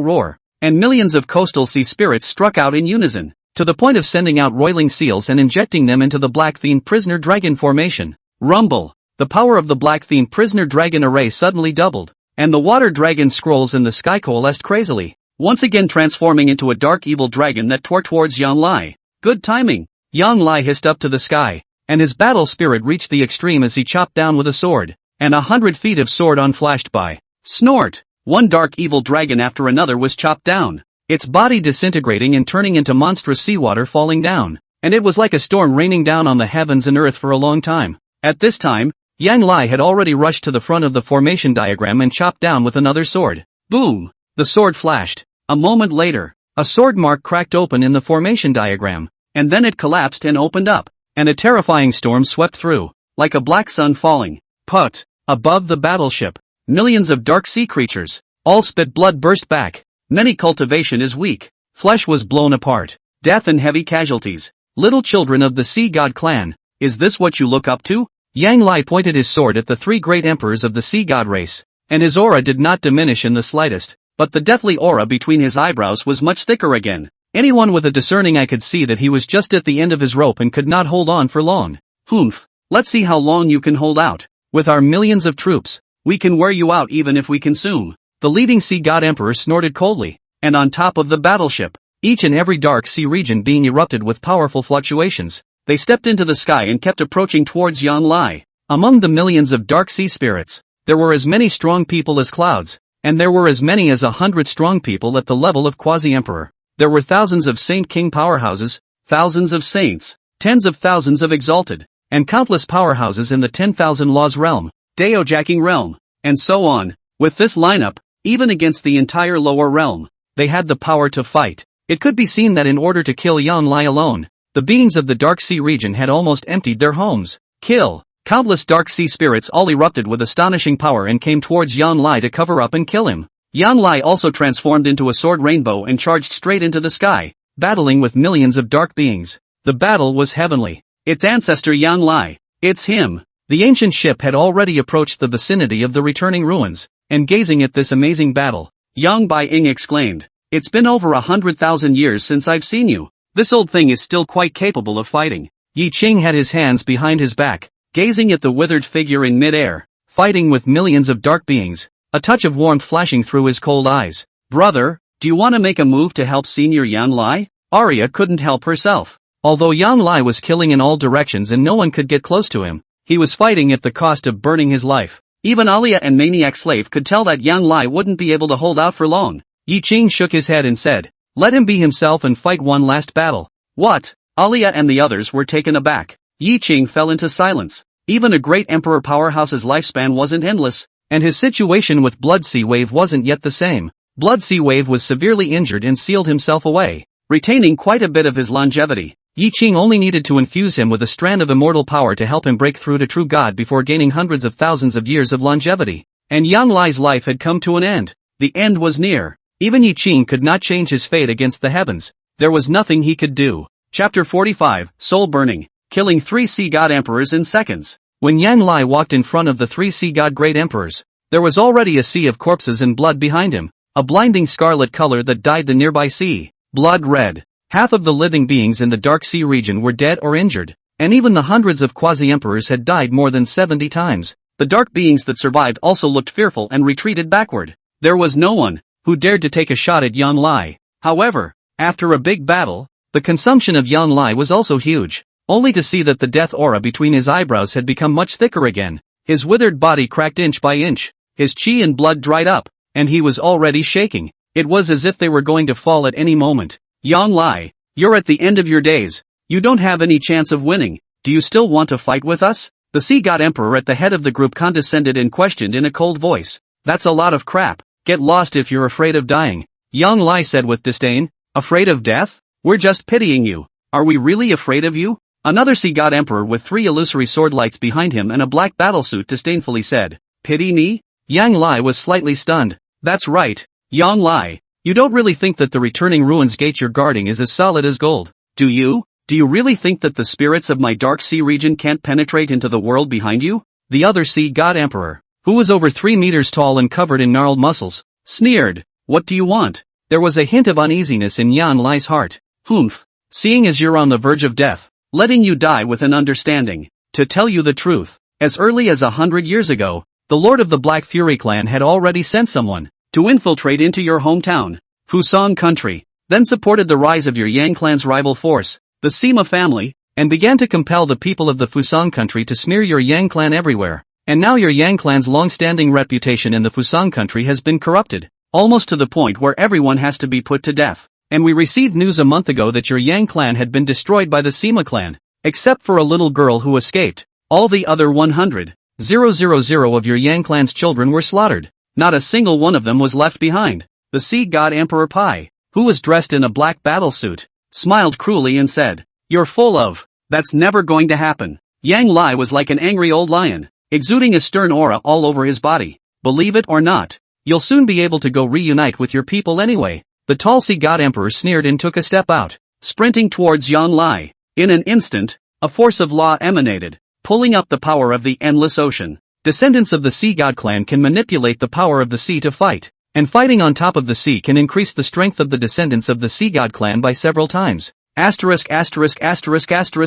roar, and millions of coastal sea spirits struck out in unison, to the point of sending out roiling seals and injecting them into the black-themed prisoner dragon formation. Rumble. The power of the black-themed prisoner dragon array suddenly doubled, and the water dragon scrolls in the sky coalesced crazily, once again transforming into a dark evil dragon that tore towards Yang Lai. Good timing. Yang Lai hissed up to the sky, and his battle spirit reached the extreme as he chopped down with a sword, and 100 feet of sword-on flashed by. Snort! One dark evil dragon after another was chopped down, its body disintegrating and turning into monstrous seawater falling down, and it was like a storm raining down on the heavens and earth for a long time. At this time, Yang Lai had already rushed to the front of the formation diagram and chopped down with another sword. Boom! The sword flashed. A moment later, a sword mark cracked open in the formation diagram, and then it collapsed and opened up, and a terrifying storm swept through, like a black sun falling. Put! Above the battleship, millions of dark sea creatures, all spit blood burst back. Many cultivation is weak. Flesh was blown apart. Death and heavy casualties. Little children of the sea god clan, is this what you look up to? Yang Lai pointed his sword at the three great emperors of the sea god race, and his aura did not diminish in the slightest, but the deathly aura between his eyebrows was much thicker again. Anyone with a discerning eye could see that he was just at the end of his rope and could not hold on for long. Humph. Let's see how long you can hold out. With our millions of troops, we can wear you out even if we consume. The leading sea god emperor snorted coldly, and on top of the battleship, each and every dark sea region being erupted with powerful fluctuations, they stepped into the sky and kept approaching towards Yang Lai. Among the millions of dark sea spirits, there were as many strong people as clouds, and there were as many as 100 strong people at the level of quasi-emperor. There were thousands of Saint King powerhouses, thousands of saints, tens of thousands of exalted, and countless powerhouses in the 10,000 laws realm, Daojacking realm, and so on. With this lineup, even against the entire lower realm, they had the power to fight. It could be seen that in order to kill Yang Lai alone, the beings of the Dark Sea region had almost emptied their homes. Kill! Countless Dark Sea spirits all erupted with astonishing power and came towards Yang Lai to cover up and kill him. Yang Lai also transformed into a sword rainbow and charged straight into the sky, battling with millions of dark beings. The battle was heavenly. Its ancestor Yang Lai. It's him. The ancient ship had already approached the vicinity of the returning ruins, and gazing at this amazing battle, Yang Bai-ing exclaimed, "It's been over 100,000 years since I've seen you. This old thing is still quite capable of fighting." Yi Qing had his hands behind his back, gazing at the withered figure in mid-air, fighting with millions of dark beings, a touch of warmth flashing through his cold eyes. "Brother, do you want to make a move to help Senior Yang Lai?" Arya couldn't help herself. Although Yang Lai was killing in all directions and no one could get close to him, he was fighting at the cost of burning his life. Even Alia and Maniac Slave could tell that Yang Lai wouldn't be able to hold out for long. Yi Qing shook his head and said, "Let him be himself and fight one last battle." What? Alia and the others were taken aback. Yi Qing fell into silence. Even a great emperor powerhouse's lifespan wasn't endless, and his situation with Blood Sea Wave wasn't yet the same. Blood Sea Wave was severely injured and sealed himself away, retaining quite a bit of his longevity. Yi Qing only needed to infuse him with a strand of immortal power to help him break through to true god before gaining hundreds of thousands of years of longevity. And Yang Lai's life had come to an end. The end was near. Even Yi Qing could not change his fate against the heavens. There was nothing he could do. Chapter 45, Soul Burning, killing 3 sea god emperors in seconds. When Yang Lai walked in front of the 3 sea god great emperors, there was already a sea of corpses and blood behind him, a blinding scarlet color that dyed the nearby sea. Blood red. Half of the living beings in the Dark Sea region were dead or injured, and even the hundreds of quasi-emperors had died more than 70 times. The dark beings that survived also looked fearful and retreated backward. There was no one who dared to take a shot at Yang Lai. However, after a big battle, the consumption of Yang Lai was also huge, only to see that the death aura between his eyebrows had become much thicker again. His withered body cracked inch by inch, his chi and blood dried up, and he was already shaking. It was as if they were going to fall at any moment. "Yang Lai, you're at the end of your days. You don't have any chance of winning. Do you still want to fight with us?" The Sea God Emperor at the head of the group condescended and questioned in a cold voice. "That's a lot of crap. Get lost if you're afraid of dying," Yang Lai said with disdain. "Afraid of death? We're just pitying you. Are we really afraid of you?" Another Sea God Emperor with 3 illusory sword lights behind him and a black battlesuit disdainfully said, "Pity me?" Yang Lai was slightly stunned. "That's right, Yang Lai. You don't really think that the returning ruins gate you're guarding is as solid as gold?" Do you? Do you really think that the spirits of my dark sea region can't penetrate into the world behind you? The other sea god emperor, who was over 3 meters tall and covered in gnarled muscles, sneered. What do you want? There was a hint of uneasiness in Yan Lai's heart. Humph. Seeing as you're on the verge of death, letting you die with an understanding. To tell you the truth, as early as 100 years ago, the Lord of the Black Fury clan had already sent someone to infiltrate into your hometown, Fusang country, then supported the rise of your Yang clan's rival force, the Sima family, and began to compel the people of the Fusang country to smear your Yang clan everywhere. And now your Yang clan's long-standing reputation in the Fusang country has been corrupted, almost to the point where everyone has to be put to death. And we received news a month ago that your Yang clan had been destroyed by the Sima clan, except for a little girl who escaped. All the other 100,000 of your Yang clan's children were slaughtered. Not a single one of them was left behind. The sea god Emperor Pai, who was dressed in a black battle suit, smiled cruelly and said, "You're full of, that's never going to happen." Yang Lai was like an angry old lion, exuding a stern aura all over his body. Believe it or not, you'll soon be able to go reunite with your people anyway. The tall sea god emperor sneered and took a step out, sprinting towards Yang Lai. In an instant, a force of law emanated, pulling up the power of the endless ocean. Descendants of the sea god clan can manipulate the power of the sea to fight, and fighting on top of the sea can increase the strength of the descendants of the sea god clan by several times.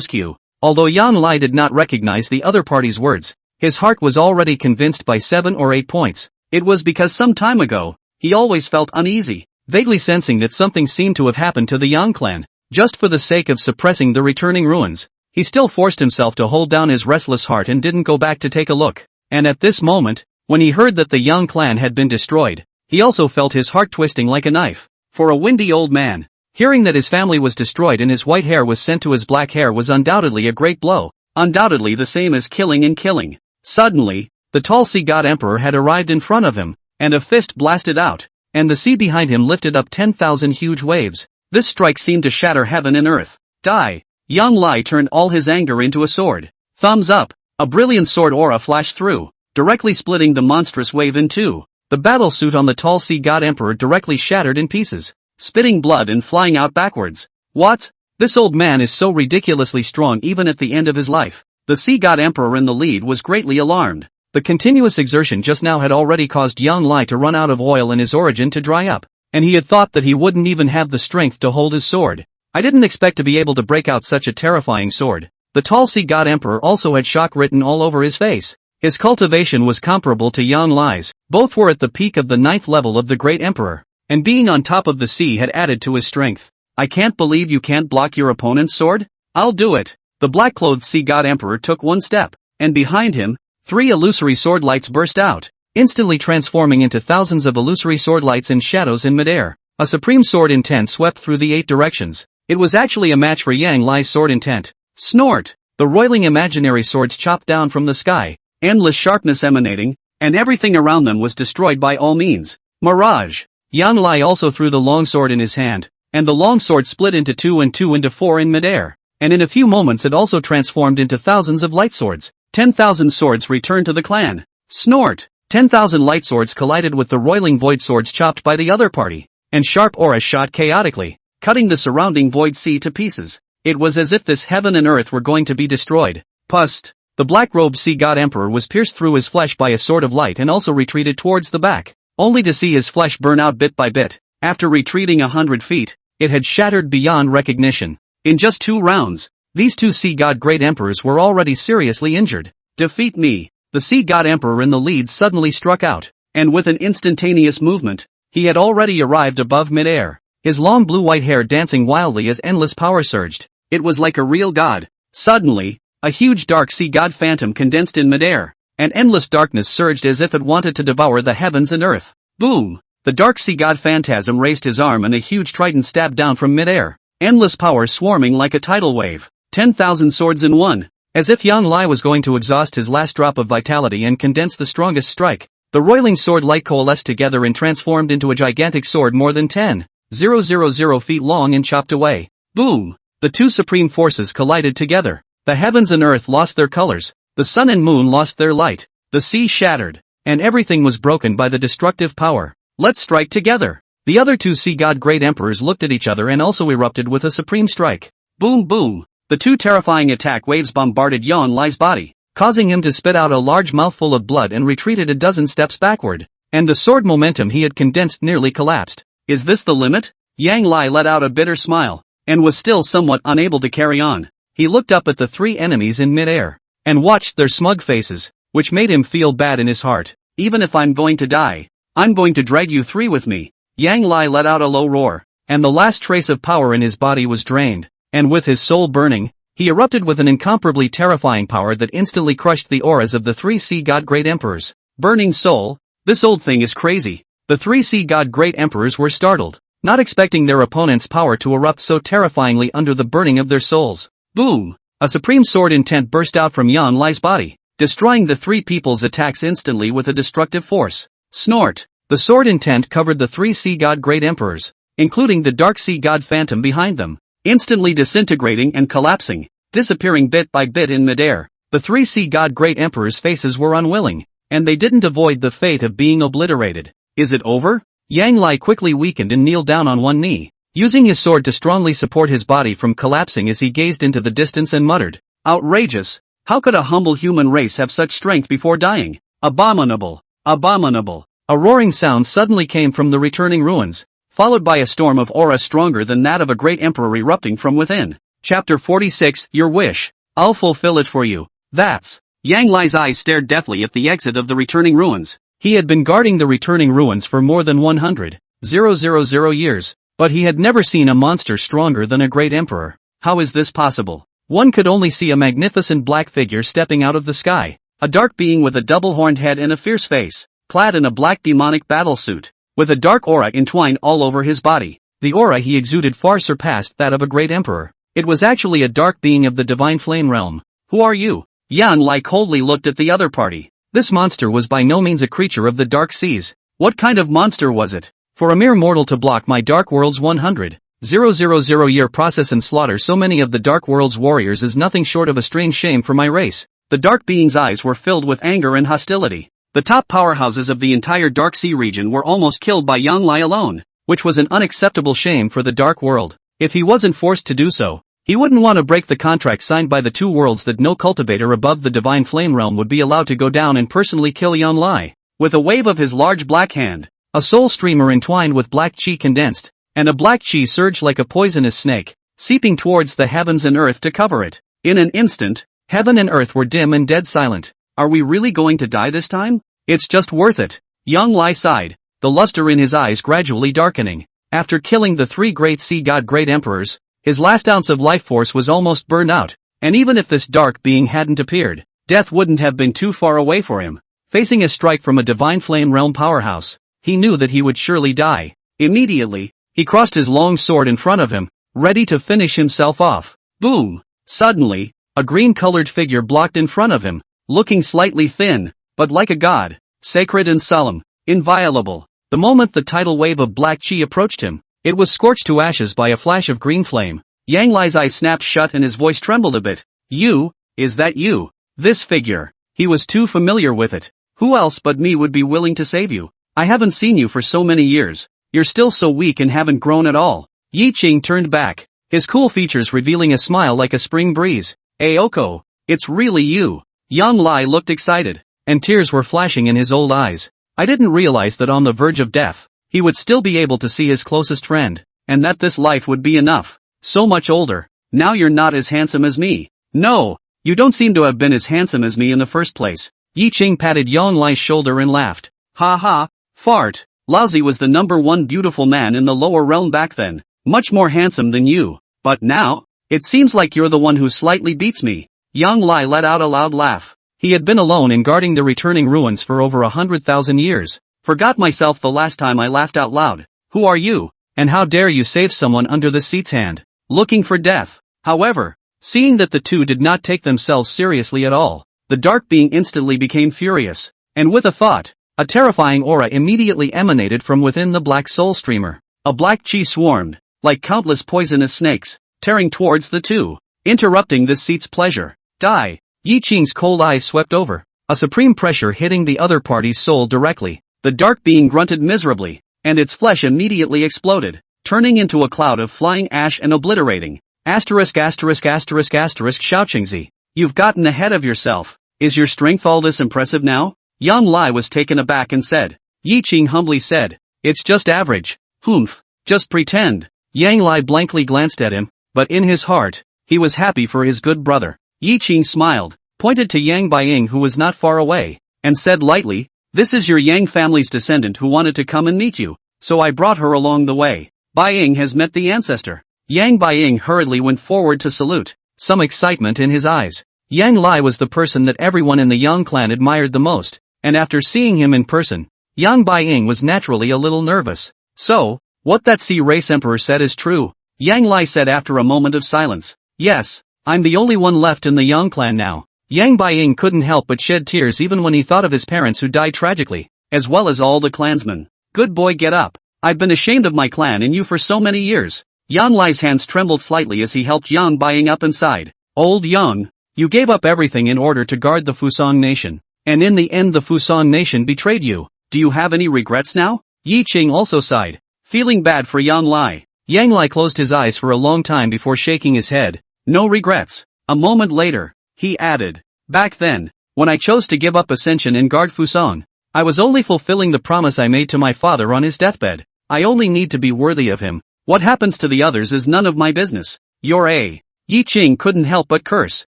Q. Although Yan Lai did not recognize the other party's words, his heart was already convinced by 7 or 8 points. It was because some time ago, he always felt uneasy, vaguely sensing that something seemed to have happened to the Yang clan. Just for the sake of suppressing the returning ruins, he still forced himself to hold down his restless heart and didn't go back to take a look. And at this moment, when he heard that the Yang clan had been destroyed, he also felt his heart twisting like a knife. For a windy old man, hearing that his family was destroyed and his white hair was sent to his black hair was undoubtedly a great blow, undoubtedly the same as killing and killing. Suddenly, the tall sea god emperor had arrived in front of him, and a fist blasted out, and the sea behind him lifted up 10,000 huge waves. This strike seemed to shatter heaven and earth. Die! Yang Lai turned all his anger into a sword. Thumbs up! A brilliant sword aura flashed through, directly splitting the monstrous wave in two. The battle suit on the tall sea god emperor directly shattered in pieces, spitting blood and flying out backwards. What? This old man is so ridiculously strong even at the end of his life. The sea god emperor in the lead was greatly alarmed. The continuous exertion just now had already caused Yang Lai to run out of oil and his origin to dry up, and he had thought that he wouldn't even have the strength to hold his sword. I didn't expect to be able to break out such a terrifying sword. The tall sea god emperor also had shock written all over his face. His cultivation was comparable to Yang Lai's. Both were at the peak of the 9th level of the great emperor, and being on top of the sea had added to his strength. I can't believe you can't block your opponent's sword? I'll do it. The black-clothed sea god emperor took one step, and behind him, 3 illusory sword lights burst out, instantly transforming into thousands of illusory sword lights and shadows in midair. A supreme sword intent swept through the 8 directions. It was actually a match for Yang Lai's sword intent. Snort! The roiling imaginary swords chopped down from the sky, endless sharpness emanating, and everything around them was destroyed by all means. Mirage! Yang Lai also threw the long sword in his hand, and the long sword split into 2 and 2 into 4 in midair, and in a few moments it also transformed into thousands of light swords. 10,000 swords returned to the clan. Snort! 10,000 light swords collided with the roiling void swords chopped by the other party, and sharp auras shot chaotically, cutting the surrounding void sea to pieces. It was as if this heaven and earth were going to be destroyed. Pust! The black-robed sea god emperor was pierced through his flesh by a sword of light and also retreated towards the back, only to see his flesh burn out bit by bit. After retreating 100 feet, it had shattered beyond recognition. In just 2 rounds, these 2 sea god great emperors were already seriously injured. Defeat me! The sea god emperor in the lead suddenly struck out, and with an instantaneous movement, he had already arrived above mid-air, his long blue-white hair dancing wildly as endless power surged. It was like a real god. Suddenly, a huge dark sea god phantom condensed in midair, and endless darkness surged as if it wanted to devour the heavens and earth. Boom! The dark sea god phantasm raised his arm and a huge trident stabbed down from midair, endless power swarming like a tidal wave. 10,000 swords in one. As if Yang Lai was going to exhaust his last drop of vitality and condense the strongest strike, the roiling sword light coalesced together and transformed into a gigantic sword more than 10,000 feet long and chopped away. Boom! The 2 supreme forces collided together. The heavens and earth lost their colors, the sun and moon lost their light, the sea shattered, and everything was broken by the destructive power. Let's strike together! The other 2 sea god great emperors looked at each other and also erupted with a supreme strike. Boom boom. The two terrifying attack waves bombarded Yan Lai's body, causing him to spit out a large mouthful of blood and retreated a dozen steps backward. And the sword momentum he had condensed nearly collapsed. Is this the limit? Yang Lai let out a bitter smile, and was still somewhat unable to carry on. He looked up at the three enemies in midair, and watched their smug faces, which made him feel bad in his heart. Even if I'm going to die, I'm going to drag you three with me. Yang Lai let out a low roar, and the last trace of power in his body was drained, and with his soul burning, he erupted with an incomparably terrifying power that instantly crushed the auras of the three Sea God Great Emperors. Burning soul? This old thing is crazy. The three Sea God Great Emperors were startled, not expecting their opponent's power to erupt so terrifyingly under the burning of their souls. Boom! A supreme sword intent burst out from Yan Lai's body, destroying the three people's attacks instantly with a destructive force. Snort! The sword intent covered the three Sea God Great Emperors, including the Dark Sea God Phantom behind them, instantly disintegrating and collapsing, disappearing bit by bit in midair. The three Sea God Great Emperors' faces were unwilling, and they didn't avoid the fate of being obliterated. Is it over? Yang Lai quickly weakened and kneeled down on one knee, using his sword to strongly support his body from collapsing as he gazed into the distance and muttered, "Outrageous! How could a humble human race have such strength before dying? Abominable! Abominable!" A roaring sound suddenly came from the returning ruins, followed by a storm of aura stronger than that of a great emperor erupting from within. Chapter 46, Your Wish. I'll fulfill it for you. That's. Yang Lai's eyes stared deathly at the exit of the returning ruins. He had been guarding the returning ruins for more than 100,000 years, but he had never seen a monster stronger than a great emperor. How is this possible? One could only see a magnificent black figure stepping out of the sky, a dark being with a double-horned head and a fierce face, clad in a black demonic battle suit, with a dark aura entwined all over his body. The aura he exuded far surpassed that of a great emperor. It was actually a dark being of the divine flame realm. Who are you? Yan Lai coldly looked at the other party. This monster was by no means a creature of the dark seas. What kind of monster was it? For a mere mortal to block my dark world's 100,000 year process and slaughter so many of the dark world's warriors is nothing short of a strange shame for my race. The dark being's eyes were filled with anger and hostility. The top powerhouses of the entire Dark Sea region were almost killed by Yang Lai alone, which was an unacceptable shame for the dark world. If he wasn't forced to do so, he wouldn't want to break the contract signed by the two worlds that no cultivator above the divine flame realm would be allowed to go down and personally kill Yan Lai. With a wave of his large black hand, a soul streamer entwined with black chi condensed, and a black chi surged like a poisonous snake, seeping towards the heavens and earth to cover it. In an instant, heaven and earth were dim and dead silent. Are we really going to die this time? It's just worth it. Yang Lai sighed, the luster in his eyes gradually darkening. After killing the three great Sea God Great Emperors, his last ounce of life force was almost burned out, and even if this dark being hadn't appeared, death wouldn't have been too far away for him. Facing a strike from a divine flame realm powerhouse, he knew that he would surely die. Immediately, he crossed his long sword in front of him, ready to finish himself off. Boom! Suddenly, a green-colored figure blocked in front of him, looking slightly thin, but like a god, sacred and solemn, inviolable. The moment the tidal wave of black chi approached him, it was scorched to ashes by a flash of green flame. Yang Lai's eyes snapped shut and his voice trembled a bit. You? Is that you? This figure. He was too familiar with it. Who else but me would be willing to save you? I haven't seen you for so many years. You're still so weak and haven't grown at all. Yi Qing turned back, his cool features revealing a smile like a spring breeze. Aoko, it's really you. Yang Lai looked excited, and tears were flashing in his old eyes. I didn't realize that on the verge of death, he would still be able to see his closest friend, and that this life would be enough. So much older. Now you're not as handsome as me. No, you don't seem to have been as handsome as me in the first place. Yi Qing patted Yang Lai's shoulder and laughed. Ha ha, fart. Laozi was the #1 beautiful man in the lower realm back then, much more handsome than you. But now, it seems like you're the one who slightly beats me. Yang Lai let out a loud laugh. He had been alone in guarding the returning ruins for over 100,000 years. Forgot myself the last time I laughed out loud. Who are you? And how dare you save someone under the seat's hand? Looking for death. However, seeing that the two did not take themselves seriously at all, the dark being instantly became furious, and with a thought, a terrifying aura immediately emanated from within the black soul streamer. A black chi swarmed, like countless poisonous snakes, tearing towards the two, interrupting this seat's pleasure. Die! Yi Qing's cold eyes swept over, a supreme pressure hitting the other party's soul directly. The dark being grunted miserably, and its flesh immediately exploded, turning into a cloud of flying ash and obliterating Asterisk asterisk asterisk asterisk Xiaoqingzi. You've gotten ahead of yourself. Is your strength all this impressive now? Yang Lai was taken aback and said. Yi Qing humbly said. It's just average. Humph. Just pretend. Yang Lai blankly glanced at him, but in his heart, he was happy for his good brother. Yi Qing smiled, pointed to Yang Baiying who was not far away, and said lightly, this is your Yang family's descendant who wanted to come and meet you, so I brought her along the way. Baiying has met the ancestor. Yang Baiying hurriedly went forward to salute, some excitement in his eyes. Yang Lai was the person that everyone in the Yang clan admired the most, and after seeing him in person, Yang Baiying was naturally a little nervous. So, what that Sea Race Emperor said is true, Yang Lai said after a moment of silence. Yes, I'm the only one left in the Yang clan now. Yang Baiying couldn't help but shed tears even when he thought of his parents who died tragically, as well as all the clansmen. Good boy, get up. I've been ashamed of my clan and you for so many years. Yang Lai's hands trembled slightly as he helped Yang Baiying up and sighed. Old Yang, you gave up everything in order to guard the Fusang nation, and in the end the Fusang nation betrayed you. Do you have any regrets now? Yi Qing also sighed, feeling bad for Yang Lai. Yang Lai closed his eyes for a long time before shaking his head. No regrets. A moment later, he added, back then, when I chose to give up ascension and guard Fusang, I was only fulfilling the promise I made to my father on his deathbed. I only need to be worthy of him. What happens to the others is none of my business. You're a. Yi Qing couldn't help but curse.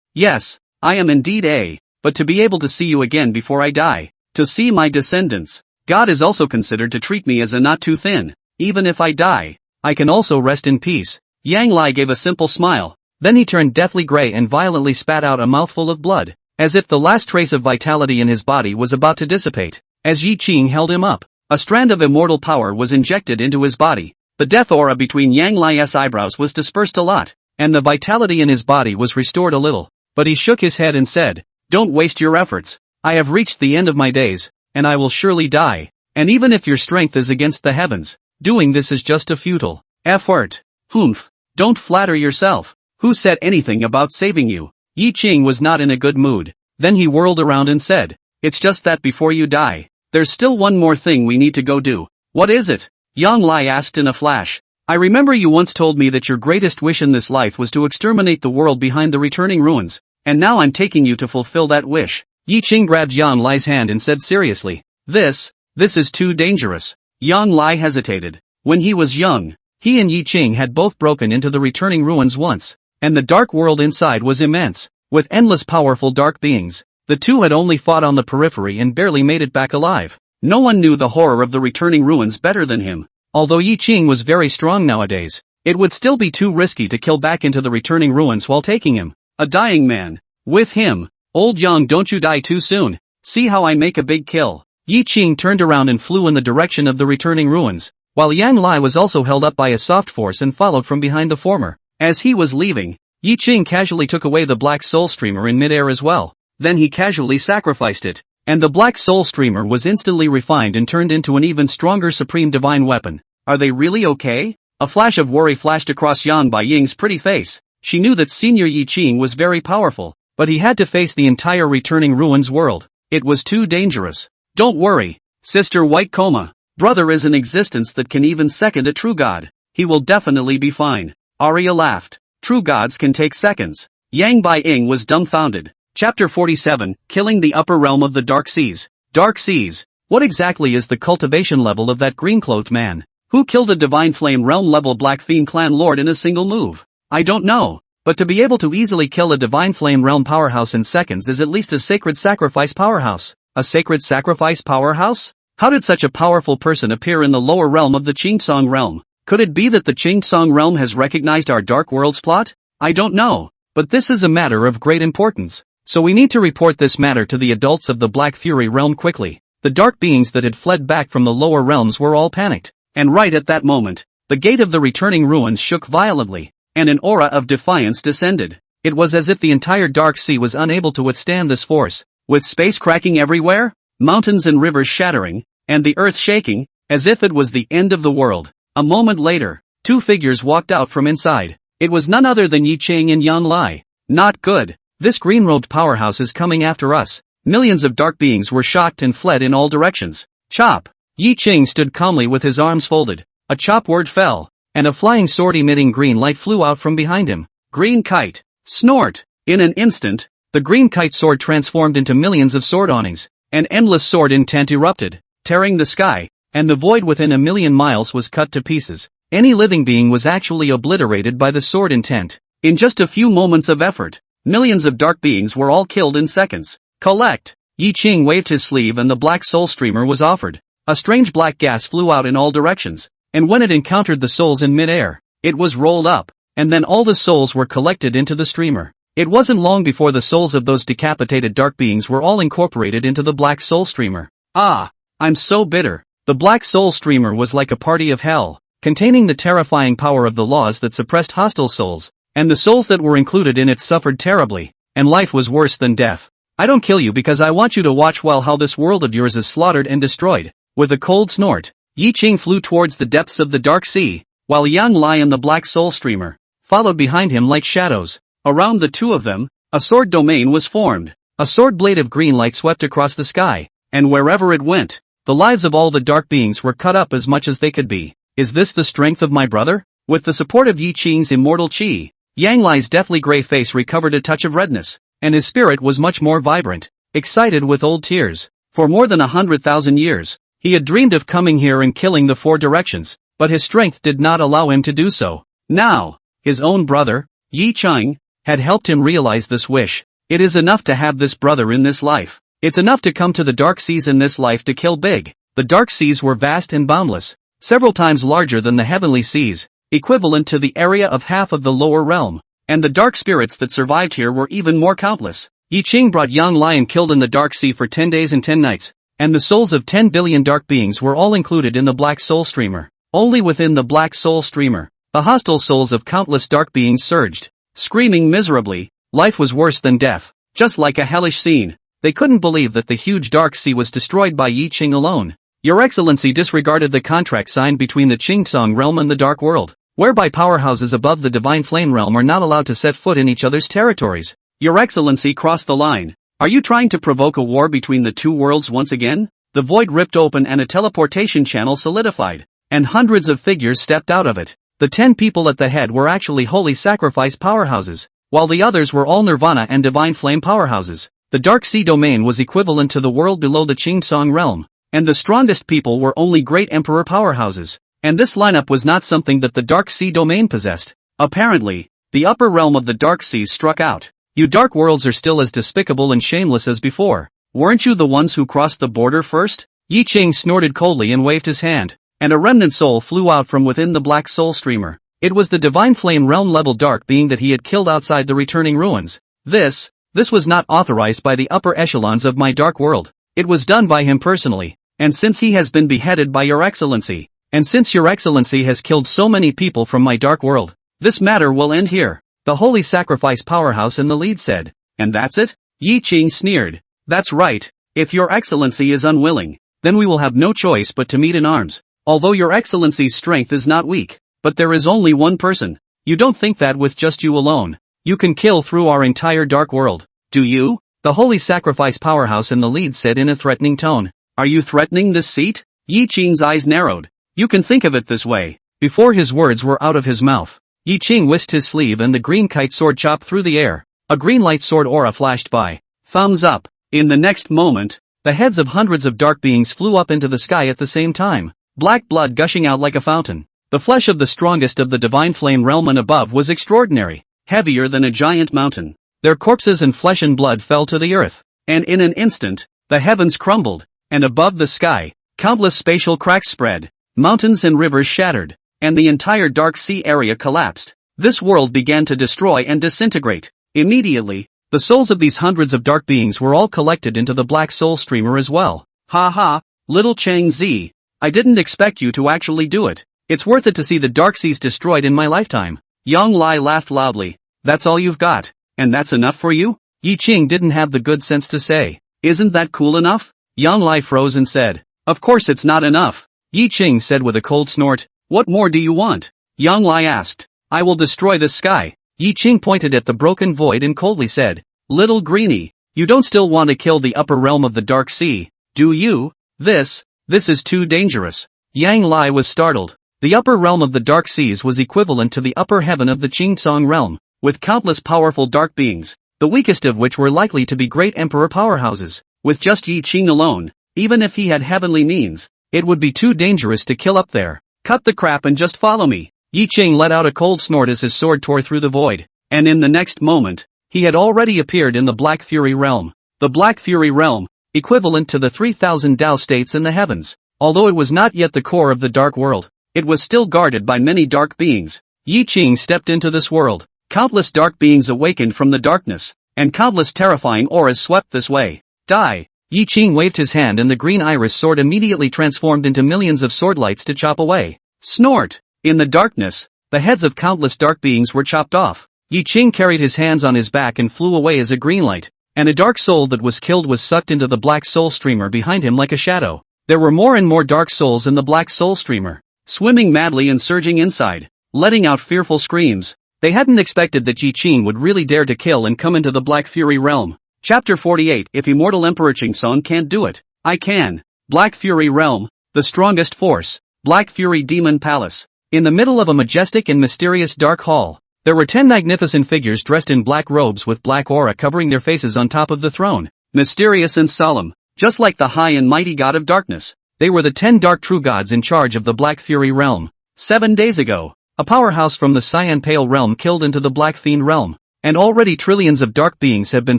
Yes, I am indeed a. But to be able to see you again before I die, to see my descendants, God is also considered to treat me as a not too thin. Even if I die, I can also rest in peace. Yang Lai gave a simple smile. Then he turned deathly gray and violently spat out a mouthful of blood, as if the last trace of vitality in his body was about to dissipate. As Yi Qing held him up, a strand of immortal power was injected into his body. The death aura between Yang Lai's eyebrows was dispersed a lot, and the vitality in his body was restored a little. But he shook his head and said, don't waste your efforts. I have reached the end of my days, and I will surely die. And even if your strength is against the heavens, doing this is just a futile effort. Humph. Don't flatter yourself. Who said anything about saving you? Yi Qing was not in a good mood. Then he whirled around and said, it's just that before you die, there's still one more thing we need to go do. What is it? Yang Lai asked in a flash. I remember you once told me that your greatest wish in this life was to exterminate the world behind the returning ruins, and now I'm taking you to fulfill that wish. Yi Qing grabbed Yang Lai's hand and said seriously, this is too dangerous. Yang Lai hesitated. When he was young, he and Yi Qing had both broken into the returning ruins once, and the dark world inside was immense, with endless powerful dark beings. The two had only fought on the periphery and barely made it back alive. No one knew the horror of the returning ruins better than him. Although Yi Qing was very strong nowadays, it would still be too risky to kill back into the returning ruins while taking him, a dying man, with him. Old Yang, don't you die too soon. See how I make a big kill. Yi Qing turned around and flew in the direction of the returning ruins, while Yang Lai was also held up by a soft force and followed from behind the former. As he was leaving, Yi Qing casually took away the black soul streamer in midair as well. Then he casually sacrificed it, and the black soul streamer was instantly refined and turned into an even stronger supreme divine weapon. Are they really okay? A flash of worry flashed across Yang Baiying's pretty face. She knew that Senior Yi Qing was very powerful, but he had to face the entire returning ruins world. It was too dangerous. Don't worry, Sister White Coma. Brother is an existence that can even second a true god. He will definitely be fine. Arya laughed. True gods can take seconds. Yang Baiying was dumbfounded. Chapter 47, Killing the Upper Realm of the Dark Seas. Dark Seas. What exactly is the cultivation level of that green-clothed man, who killed a Divine Flame Realm level Black Fiend clan lord in a single move? I don't know, but to be able to easily kill a Divine Flame Realm powerhouse in seconds is at least a Sacred Sacrifice powerhouse. A Sacred Sacrifice powerhouse? How did such a powerful person appear in the lower realm of the Qingsong realm? Could it be that the Qingsong realm has recognized our Dark Worlds plot? I don't know, but this is a matter of great importance. So we need to report this matter to the adults of the Black Fury realm quickly. The dark beings that had fled back from the lower realms were all panicked. And right at that moment, the gate of the returning ruins shook violently, and an aura of defiance descended. It was as if the entire Dark Sea was unable to withstand this force, with space cracking everywhere, mountains and rivers shattering, and the earth shaking, as if it was the end of the world. A moment later, two figures walked out from inside. It was none other than Yi Qing and Yang Lai. Not good. This green-robed powerhouse is coming after us. Millions of dark beings were shocked and fled in all directions. Chop! Yi Qing stood calmly with his arms folded. A chop word fell, and a flying sword emitting green light flew out from behind him. Green kite. Snort. In an instant, the green kite sword transformed into millions of sword awnings. An endless sword intent erupted, tearing the sky, and the void within a million miles was cut to pieces. Any living being was actually obliterated by the sword intent. In just a few moments of effort, millions of dark beings were all killed in seconds. Collect. Yi Qing waved his sleeve and the black soul streamer was offered. A strange black gas flew out in all directions, and when it encountered the souls in mid-air, it was rolled up, and then all the souls were collected into the streamer. It wasn't long before the souls of those decapitated dark beings were all incorporated into the black soul streamer. Ah, I'm so bitter. The black soul streamer was like a party of hell, containing the terrifying power of the laws that suppressed hostile souls, and the souls that were included in it suffered terribly, and life was worse than death. I don't kill you because I want you to watch well how this world of yours is slaughtered and destroyed. With a cold snort, Yi Qing flew towards the depths of the dark sea, while Yang Lai and the black soul streamer followed behind him like shadows. Around the two of them, a sword domain was formed. A sword blade of green light swept across the sky, and wherever it went, the lives of all the dark beings were cut up as much as they could be. Is this the strength of my brother? With the support of Yi Qing's immortal qi, Yang Lai's deathly gray face recovered a touch of redness, and his spirit was much more vibrant, excited with old tears. For more than 100,000 years, he had dreamed of coming here and killing the four directions, but his strength did not allow him to do so. Now, his own brother, Yi Qing, had helped him realize this wish. It is enough to have this brother in this life. It's enough to come to the dark seas in this life to kill big. The dark seas were vast and boundless, several times larger than the heavenly seas, equivalent to the area of half of the lower realm. And the dark spirits that survived here were even more countless. Yi Qing brought Yang Lion killed in the dark sea for 10 days and 10 nights, and the souls of 10 billion dark beings were all included in the black soul streamer. Only within the black soul streamer, the hostile souls of countless dark beings surged, screaming miserably. Life was worse than death, just like a hellish scene. They couldn't believe that the huge dark sea was destroyed by Yi Qing alone. Your Excellency disregarded the contract signed between the Qingcong realm and the Dark World, whereby powerhouses above the Divine Flame realm are not allowed to set foot in each other's territories. Your Excellency crossed the line. Are you trying to provoke a war between the two worlds once again? The void ripped open and a teleportation channel solidified, and hundreds of figures stepped out of it. The 10 people at the head were actually holy sacrifice powerhouses, while the others were all Nirvana and Divine Flame powerhouses. The Dark Sea domain was equivalent to the world below the Qingcong realm, and the strongest people were only Great Emperor powerhouses. And this lineup was not something that the Dark Sea domain possessed. Apparently, the upper realm of the Dark Seas struck out. You Dark Worlds are still as despicable and shameless as before. Weren't you the ones who crossed the border first? Yi Qing snorted coldly and waved his hand, and a remnant soul flew out from within the black soul streamer. It was the Divine Flame realm level dark being that he had killed outside the returning ruins. This was not authorized by the upper echelons of my Dark World. It was done by him personally, and since he has been beheaded by Your Excellency, and since Your Excellency has killed so many people from my Dark World, this matter will end here. The Holy Sacrifice Powerhouse in the lead said. And that's it? Yi Qing sneered. That's right. If Your Excellency is unwilling, then we will have no choice but to meet in arms. Although Your Excellency's strength is not weak, but there is only one person. You don't think that with just you alone, you can kill through our entire Dark World, do you? The Holy Sacrifice Powerhouse in the lead said in a threatening tone. Are you threatening this seat? Yi Qing's eyes narrowed. You can think of it this way. Before his words were out of his mouth, Yi Qing whisked his sleeve and the green kite sword chopped through the air. A green light sword aura flashed by. Thumbs up. In the next moment, the heads of hundreds of dark beings flew up into the sky at the same time, black blood gushing out like a fountain. The flesh of the strongest of the Divine Flame realm and above was extraordinary, heavier than a giant mountain. Their corpses and flesh and blood fell to the earth, and in an instant, the heavens crumbled, and above the sky, countless spatial cracks spread, mountains and rivers shattered, and the entire Dark Sea area collapsed. This world began to destroy and disintegrate. Immediately, the souls of these hundreds of dark beings were all collected into the black soul streamer as well. Ha ha, little Chang Zi, I didn't expect you to actually do it. It's worth it to see the Dark Seas destroyed in my lifetime. Yang Lai laughed loudly. That's all you've got? And that's enough for you? Yi Qing didn't have the good sense to say. Isn't that cool enough? Yang Lai froze and said. Of course it's not enough. Yi Qing said with a cold snort. What more do you want? Yang Lai asked. I will destroy the sky. Yi Qing pointed at the broken void and coldly said. Little greenie, you don't still want to kill the upper realm of the Dark Sea, do you? This is too dangerous. Yang Lai was startled. The upper realm of the Dark Seas was equivalent to the upper heaven of the Qingcong realm. with countless powerful dark beings, the weakest of which were likely to be great emperor powerhouses. With just Yi Qing alone, even if he had heavenly means, it would be too dangerous to kill up there. Cut the crap and just follow me. Yi Qing let out a cold snort as his sword tore through the void, and in the next moment, he had already appeared in the Black Fury realm. The Black Fury realm, equivalent to the 3,000 Tao states in the heavens. Although it was not yet the core of the dark world, it was still guarded by many dark beings. Yi Qing stepped into this world. Countless dark beings awakened from the darkness, and countless terrifying auras swept this way. Die! Yi Qing waved his hand and the green iris sword immediately transformed into millions of swordlights to chop away. Snort! In the darkness, the heads of countless dark beings were chopped off. Yi Qing carried his hands on his back and flew away as a green light, and a dark soul that was killed was sucked into the black soul streamer behind him like a shadow. There were more and more dark souls in the black soul streamer, swimming madly and surging inside, letting out fearful screams. They hadn't expected that Yi Qing would really dare to kill and come into the Black Fury realm. Chapter 48. If Immortal Emperor Qingcong can't do it, I can. Black Fury realm, the strongest force. Black Fury Demon Palace. In the middle of a majestic and mysterious dark hall, there were 10 magnificent figures dressed in black robes with black aura covering their faces on top of the throne. Mysterious and solemn, just like the high and mighty god of darkness. They were the 10 dark true gods in charge of the Black Fury realm. 7 days ago, a powerhouse from the Cyan Pale realm killed into the Black Fiend realm, and already trillions of dark beings have been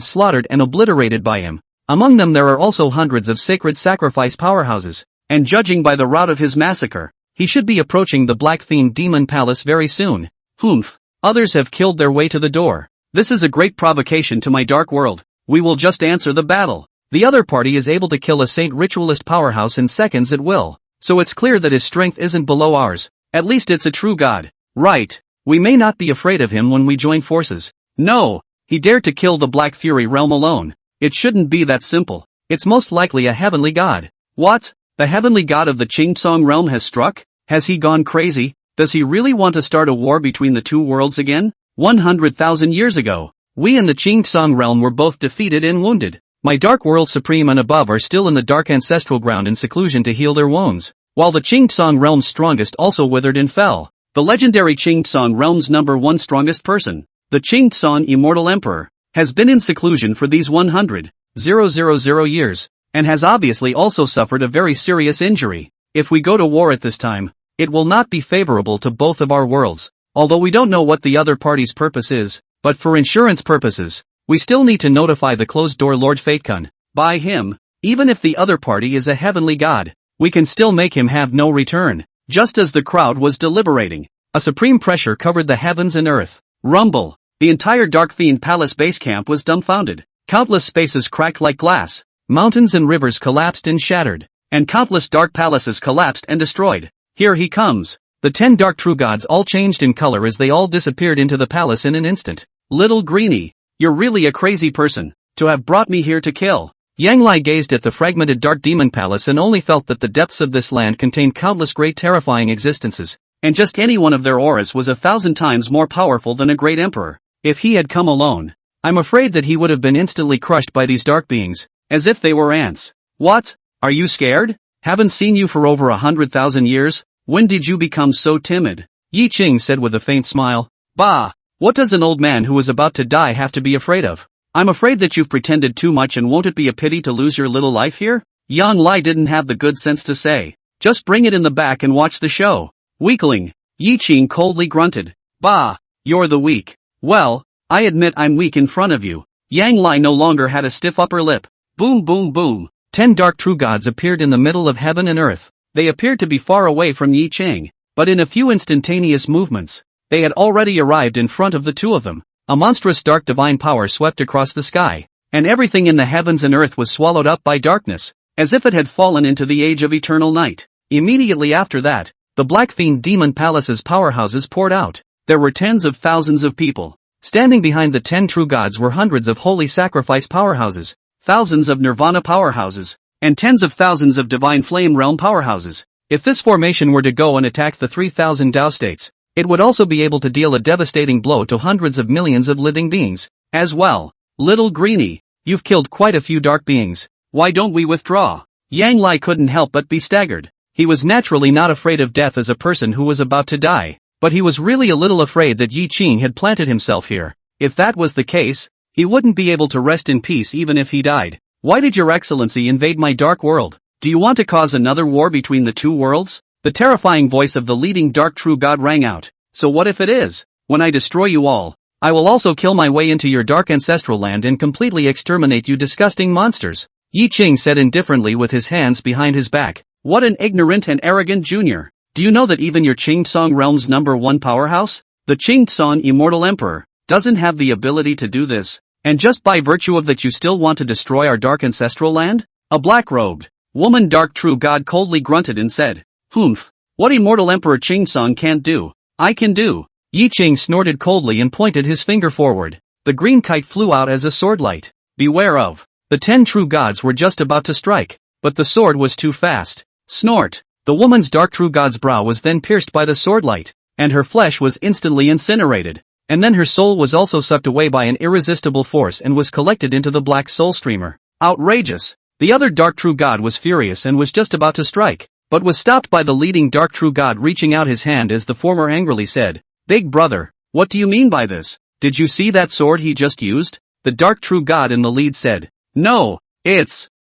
slaughtered and obliterated by him. Among them there are also hundreds of sacred sacrifice powerhouses, and judging by the route of his massacre, he should be approaching the Black Fiend Demon Palace very soon. Humph. Others have killed their way to the door. This is a great provocation to my dark world. We will just answer the battle. The other party is able to kill a saint ritualist powerhouse in seconds at will, so it's clear that his strength isn't below ours. At least it's a true god. Right. We may not be afraid of him when we join forces. No. He dared to kill the Black Fury realm alone. It shouldn't be that simple. It's most likely a heavenly god. What? The heavenly god of the Qingcong realm has struck? Has he gone crazy? Does he really want to start a war between the two worlds again? 100,000 years ago, we in the Qingcong realm were both defeated and wounded. My dark world supreme and above are still in the dark ancestral ground in seclusion to heal their wounds, while the Qingcong realm's strongest also withered and fell. The legendary Qingcong realm's #1 strongest person, the Qingcong Immortal Emperor, has been in seclusion for these 100,000 years, and has obviously also suffered a very serious injury. If we go to war at this time, it will not be favorable to both of our worlds, although we don't know what the other party's purpose is, but for insurance purposes, we still need to notify the closed-door Lord Fatekun. By him, even if the other party is a heavenly god, we can still make him have no return. Just as the crowd was deliberating, a supreme pressure covered the heavens and earth. Rumble. The entire Dark Fiend Palace base camp was dumbfounded. Countless spaces cracked like glass, mountains and rivers collapsed and shattered, and countless dark palaces collapsed and destroyed. Here he comes. The 10 dark true gods all changed in color as they all disappeared into the palace in an instant. Little Greenie, you're really a crazy person, to have brought me here to kill. Yang Lai gazed at the fragmented dark demon palace and only felt that the depths of this land contained countless great terrifying existences, and just any one of their auras was 1,000 times more powerful than a great emperor. If he had come alone, I'm afraid that he would have been instantly crushed by these dark beings, as if they were ants. What? Are you scared? Haven't seen you for over 100,000 years? When did you become so timid? Yi Qing said with a faint smile. Bah! What does an old man who is about to die have to be afraid of? I'm afraid that you've pretended too much, and won't it be a pity to lose your little life here? Yang Lai didn't have the good sense to say, just bring it in the back and watch the show. Weakling. Yi Qing coldly grunted. Bah! You're the weak. Well, I admit I'm weak in front of you. Yang Lai no longer had a stiff upper lip. Boom boom boom. 10 dark true gods appeared in the middle of heaven and earth. They appeared to be far away from Yi Qing, but in a few instantaneous movements, they had already arrived in front of the two of them. A monstrous dark divine power swept across the sky, and everything in the heavens and earth was swallowed up by darkness, as if it had fallen into the age of eternal night. Immediately after that, the Black Fiend Demon Palace's powerhouses poured out. There were tens of thousands of people. Standing behind the 10 true gods were hundreds of holy sacrifice powerhouses, thousands of nirvana powerhouses, and tens of thousands of divine flame realm powerhouses. If this formation were to go and attack the 3,000 Tao states, it would also be able to deal a devastating blow to hundreds of millions of living beings, as well. Little Greenie, you've killed quite a few dark beings. Why don't we withdraw? Yang Lai couldn't help but be staggered. He was naturally not afraid of death as a person who was about to die, but he was really a little afraid that Yi Qing had planted himself here. If that was the case, he wouldn't be able to rest in peace even if he died. Why did your excellency invade my dark world? Do you want to cause another war between the two worlds? The terrifying voice of the leading dark true god rang out. So what if it is? When I destroy you all, I will also kill my way into your dark ancestral land and completely exterminate you disgusting monsters. Yi Qing said indifferently with his hands behind his back. What an ignorant and arrogant junior. Do you know that even your Qingtsong realm's #1 powerhouse, the Qingtsong Immortal Emperor, doesn't have the ability to do this? And just by virtue of that you still want to destroy our dark ancestral land? A black-robed woman dark true god coldly grunted and said, "Humph. What Immortal Emperor Qingtsong can't do, I can do." Yi Qing snorted coldly and pointed his finger forward. The green kite flew out as a sword light. Beware of. The 10 true gods were just about to strike, but the sword was too fast. Snort. The woman's dark true god's brow was then pierced by the sword light, and her flesh was instantly incinerated. And then her soul was also sucked away by an irresistible force and was collected into the black soul streamer. Outrageous. The other dark true god was furious and was just about to strike, but was stopped by the leading dark true god reaching out his hand as the former angrily said, "Big brother, what do you mean by this? Did you see that sword he just used?" The dark true god in the lead said, "No,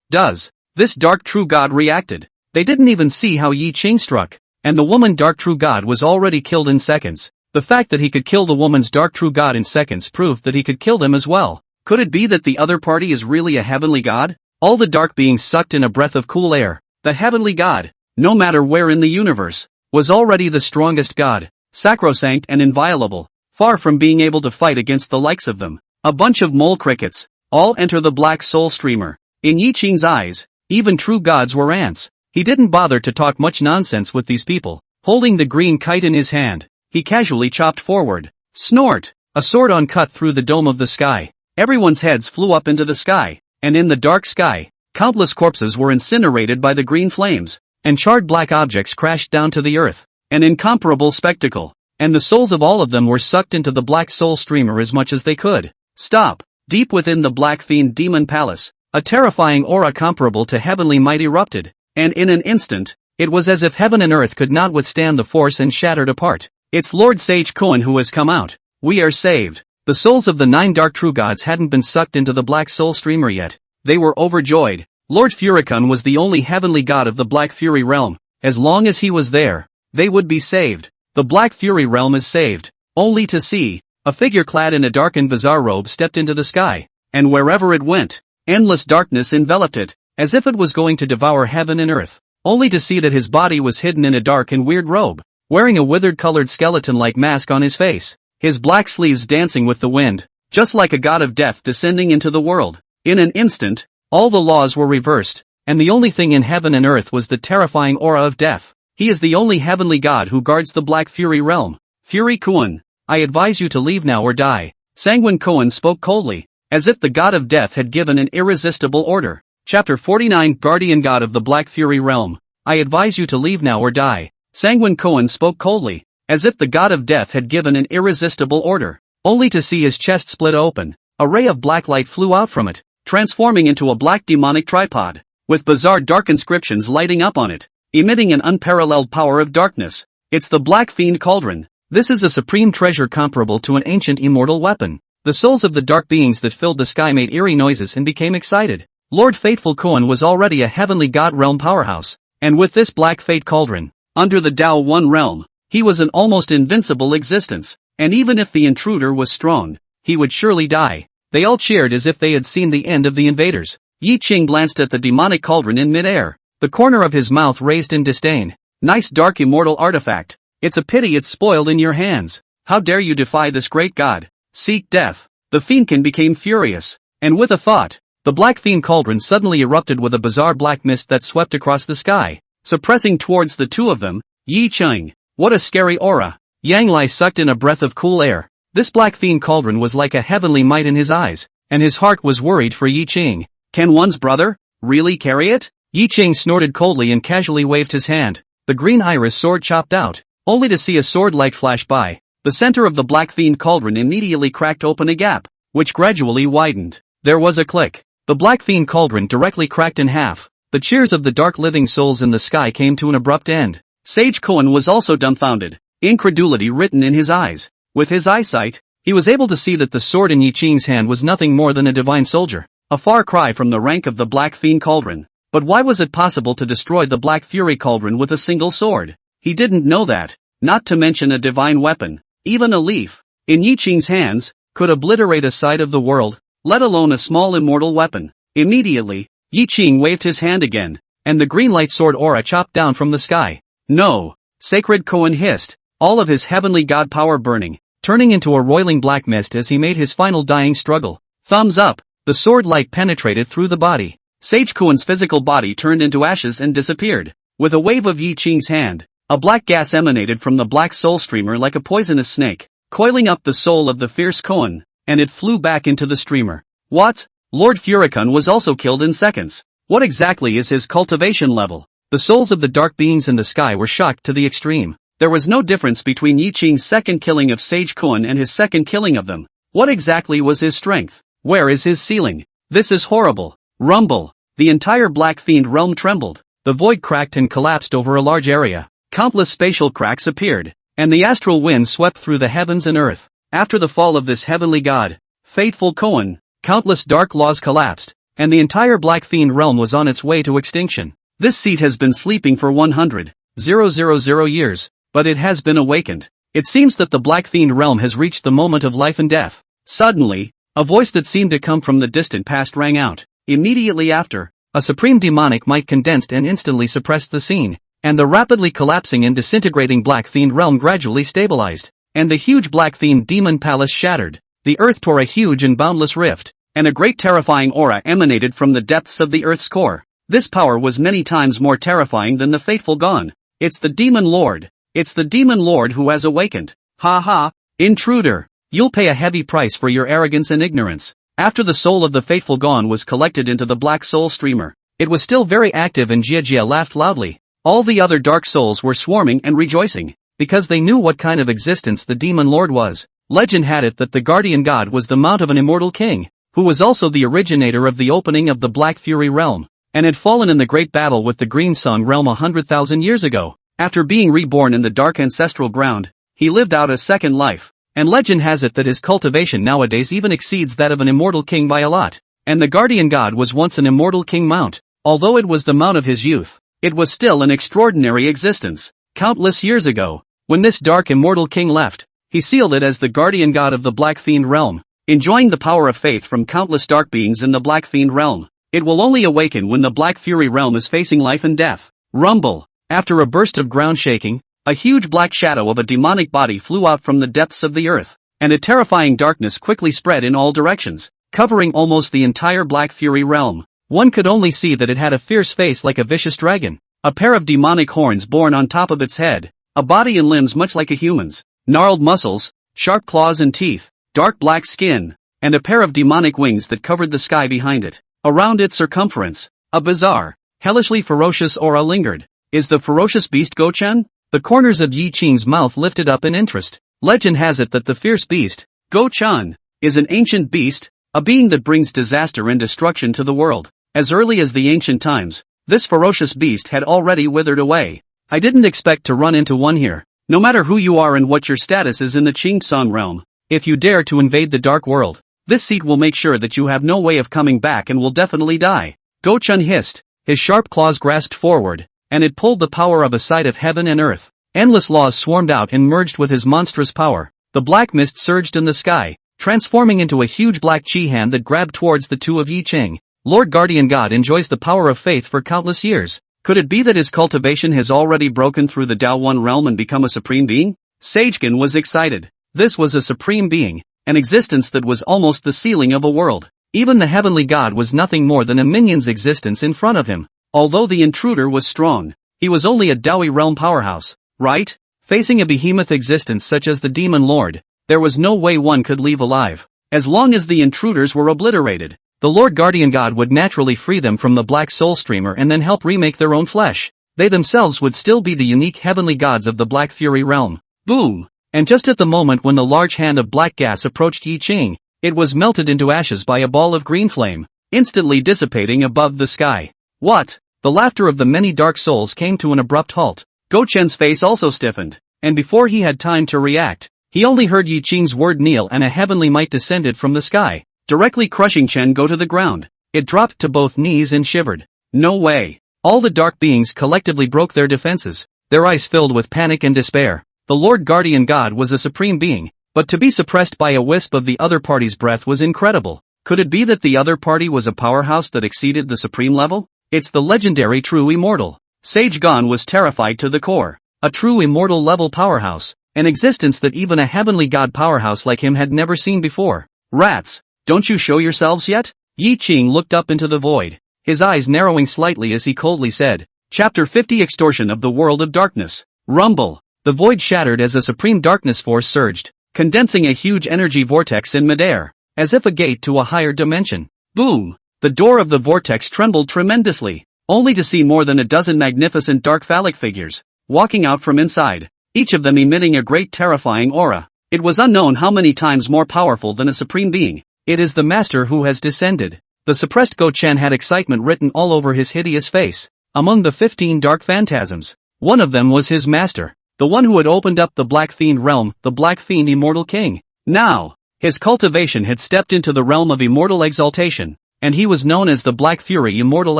does." This dark true god reacted. They didn't even see how Yi Qing struck, and the woman dark true god was already killed in seconds. The fact that he could kill the woman's dark true god in seconds proved that he could kill them as well. Could it be that the other party is really a heavenly god? All the dark beings sucked in a breath of cool air. The heavenly god, no matter where in the universe, was already the strongest god, sacrosanct and inviolable, far from being able to fight against the likes of them. A bunch of mole crickets, all enter the black soul streamer. In Yi Qing's eyes, even true gods were ants. He didn't bother to talk much nonsense with these people. Holding the green kite in his hand, he casually chopped forward. Snort! A sword cut through the dome of the sky. Everyone's heads flew up into the sky, and in the dark sky, countless corpses were incinerated by the green flames, and charred black objects crashed down to the earth. An incomparable spectacle, and the souls of all of them were sucked into the black soul streamer as much as they could. Stop! Deep within the Black Fiend Demon Palace, a terrifying aura comparable to heavenly might erupted, and in an instant, it was as if heaven and earth could not withstand the force and shattered apart. It's Lord Sage Koan who has come out. We are saved. The souls of the 9 dark true gods hadn't been sucked into the black soul streamer yet. They were overjoyed. Lord Furikun was the only heavenly god of the Black Fury realm. As long as he was there, they would be saved. The Black Fury realm is saved. Only to see, a figure clad in a dark and bizarre robe stepped into the sky, and wherever it went, endless darkness enveloped it, as if it was going to devour heaven and earth. Only to see that his body was hidden in a dark and weird robe, wearing a withered-colored skeleton-like mask on his face, his black sleeves dancing with the wind, just like a god of death descending into the world. In an instant, all the laws were reversed, and the only thing in heaven and earth was the terrifying aura of death. He is the only heavenly god who guards the Black Fury realm. Fury Koan, I advise you to leave now or die. Sanguine Koan spoke coldly, as if the god of death had given an irresistible order. Chapter 49 Guardian God of the Black Fury Realm. I advise you to leave now or die. Sanguine Koan spoke coldly, as if the god of death had given an irresistible order, only to see his chest split open. A ray of black light flew out from it, transforming into a black demonic tripod, with bizarre dark inscriptions lighting up on it, emitting an unparalleled power of darkness. It's the Black Fiend Cauldron. This is a supreme treasure comparable to an ancient immortal weapon. The souls of the dark beings that filled the sky made eerie noises and became excited. Lord Fateful Koan was already a heavenly god realm powerhouse, and with this Black Fate Cauldron, under the Dao One realm, he was an almost invincible existence, and even if the intruder was strong, he would surely die. They all cheered as if they had seen the end of the invaders. Yi Qing glanced at the demonic cauldron in mid-air, the corner of his mouth raised in disdain. Nice dark immortal artifact. It's a pity it's spoiled in your hands. How dare you defy this great god? Seek death. The fiendkin became furious, and with a thought, the Black Fiend Cauldron suddenly erupted with a bizarre black mist that swept across the sky, suppressing towards the two of them. Yi Qing, what a scary aura. Yang Lai sucked in a breath of cool air. This Black Fiend Cauldron was like a heavenly might in his eyes, and his heart was worried for Yi Qing. Can one's brother really carry it? Yi Qing snorted coldly and casually waved his hand. The green iris sword chopped out, only to see a sword light flash by. The center of the Black Fiend Cauldron immediately cracked open a gap, which gradually widened. There was a click. The Black Fiend Cauldron directly cracked in half. The cheers of the dark living souls in the sky came to an abrupt end. Sage Koan was also dumbfounded. incredulity written in his eyes. With his eyesight, he was able to see that the sword in Yi Qing's hand was nothing more than a divine soldier, a far cry from the rank of the Black Fiend Cauldron. But why was it possible to destroy the Black Fury Cauldron with a single sword? He didn't know that, not to mention a divine weapon. Even a leaf, in Yi Qing's hands, could obliterate a side of the world, let alone a small immortal weapon. Immediately, Yi Qing waved his hand again, and the green light sword aura chopped down from the sky. No! Sacred Koan hissed, all of his heavenly god power burning, turning into a roiling black mist as he made his final dying struggle. Thumbs up! The sword light penetrated through the body. Sage Koan's physical body turned into ashes and disappeared. With a wave of Yi Qing's hand, a black gas emanated from the black soul streamer like a poisonous snake, coiling up the soul of the fierce Koan, and it flew back into the streamer. What? Lord Furikun was also killed in seconds. What exactly is his cultivation level? The souls of the dark beings in the sky were shocked to the extreme. There was no difference between Yi Qing's second killing of Sage Koan and his second killing of them. What exactly was his strength? Where is his ceiling? This is horrible. Rumble. The entire Black Fiend realm trembled. The void cracked and collapsed over a large area. Countless spatial cracks appeared, and the astral wind swept through the heavens and earth. After the fall of this heavenly god, fateful Koan, countless dark laws collapsed, and the entire Black Fiend realm was on its way to extinction. This seat has been sleeping for 100,000 years, but it has been awakened. It seems that the Black Fiend realm has reached the moment of life and death. Suddenly, a voice that seemed to come from the distant past rang out. Immediately after, a supreme demonic might condensed and instantly suppressed the scene, and the rapidly collapsing and disintegrating Black Fiend realm gradually stabilized, and the huge Black Fiend demon palace shattered. The earth tore a huge and boundless rift, and a great terrifying aura emanated from the depths of the earth's core. This power was many times more terrifying than the fateful Gon. It's the Demon Lord. It's the Demon Lord who has awakened. Ha ha, intruder. You'll pay a heavy price for your arrogance and ignorance. After the soul of the fateful Gon was collected into the Black Soul streamer, it was still very active and Jia laughed loudly. All the other dark souls were swarming and rejoicing, because they knew what kind of existence the Demon Lord was. Legend had it that the guardian god was the mount of an immortal king, who was also the originator of the opening of the Black Fury realm, and had fallen in the great battle with the Green Sun realm 100,000 years ago. After being reborn in the dark ancestral ground, he lived out a second life, and legend has it that his cultivation nowadays even exceeds that of an immortal king by a lot. And the guardian god was once an immortal king mount. Although it was the mount of his youth, it was still an extraordinary existence. Countless years ago, when this dark immortal king left, he sealed it as the guardian god of the Black Fiend realm, enjoying the power of faith from countless dark beings in the Black Fiend realm. It will only awaken when the Black Fury realm is facing life and death. Rumble. After a burst of ground shaking, a huge black shadow of a demonic body flew out from the depths of the earth, and a terrifying darkness quickly spread in all directions, covering almost the entire Black Fury realm. One could only see that it had a fierce face like a vicious dragon, a pair of demonic horns borne on top of its head, a body and limbs much like a human's, gnarled muscles, sharp claws and teeth, dark black skin, and a pair of demonic wings that covered the sky behind it. Around its circumference, a bizarre, hellishly ferocious aura lingered. Is the ferocious beast Go-chan? The corners of Yi Qing's mouth lifted up in interest. Legend has it that the fierce beast, Go-chan, is an ancient beast, a being that brings disaster and destruction to the world. As early as the ancient times, this ferocious beast had already withered away. I didn't expect to run into one here. No matter who you are and what your status is in the Qingsan realm, if you dare to invade the dark world, this seat will make sure that you have no way of coming back and will definitely die. Go-chan hissed, his sharp claws grasped forward, and it pulled the power of a side of heaven and earth. Endless laws swarmed out and merged with his monstrous power. The black mist surged in the sky, transforming into a huge black chi hand that grabbed towards the two of Yi Qing. Lord Guardian God enjoys the power of faith for countless years. Could it be that his cultivation has already broken through the Dao One realm and become a supreme being? Sagekin was excited. This was a supreme being, an existence that was almost the ceiling of a world. Even the heavenly god was nothing more than a minion's existence in front of him. Although the intruder was strong, he was only a Daoi realm powerhouse, right? Facing a behemoth existence such as the Demon Lord, there was no way one could leave alive. As long as the intruders were obliterated, the Lord Guardian God would naturally free them from the Black Soul Streamer and then help remake their own flesh. They themselves would still be the unique heavenly gods of the Black Fury realm. Boom! And just at the moment when the large hand of black gas approached Yi Qing, it was melted into ashes by a ball of green flame, instantly dissipating above the sky. What? The laughter of the many dark souls came to an abrupt halt. Go-chan's face also stiffened. and before he had time to react, he only heard Yi Qing's word kneel and a heavenly might descended from the sky, directly crushing Chen Go to the ground. It dropped to both knees and shivered. No way. All the dark beings collectively broke their defenses, their eyes filled with panic and despair. The Lord Guardian God was a supreme being, but to be suppressed by a wisp of the other party's breath was incredible. Could it be that the other party was a powerhouse that exceeded the supreme level? It's the legendary true immortal. Sage Gon was terrified to the core. A true immortal level powerhouse, an existence that even a heavenly god powerhouse like him had never seen before. Rats, don't you show yourselves yet? Yi Qing looked up into the void, his eyes narrowing slightly as he coldly said, Chapter 50 Extortion of the World of Darkness. Rumble. The void shattered as a supreme darkness force surged, condensing a huge energy vortex in midair, as if a gate to a higher dimension. Boom! The door of the vortex trembled tremendously, only to see more than a dozen magnificent dark phallic figures, walking out from inside, each of them emitting a great terrifying aura. It was unknown how many times more powerful than a supreme being. It is the master who has descended. The suppressed Go Chen had excitement written all over his hideous face. Among the 15 dark phantasms, one of them was his master, the one who had opened up the Black Fiend realm, the Black Fiend Immortal King. Now, his cultivation had stepped into the realm of immortal exaltation, and he was known as the Black Fury Immortal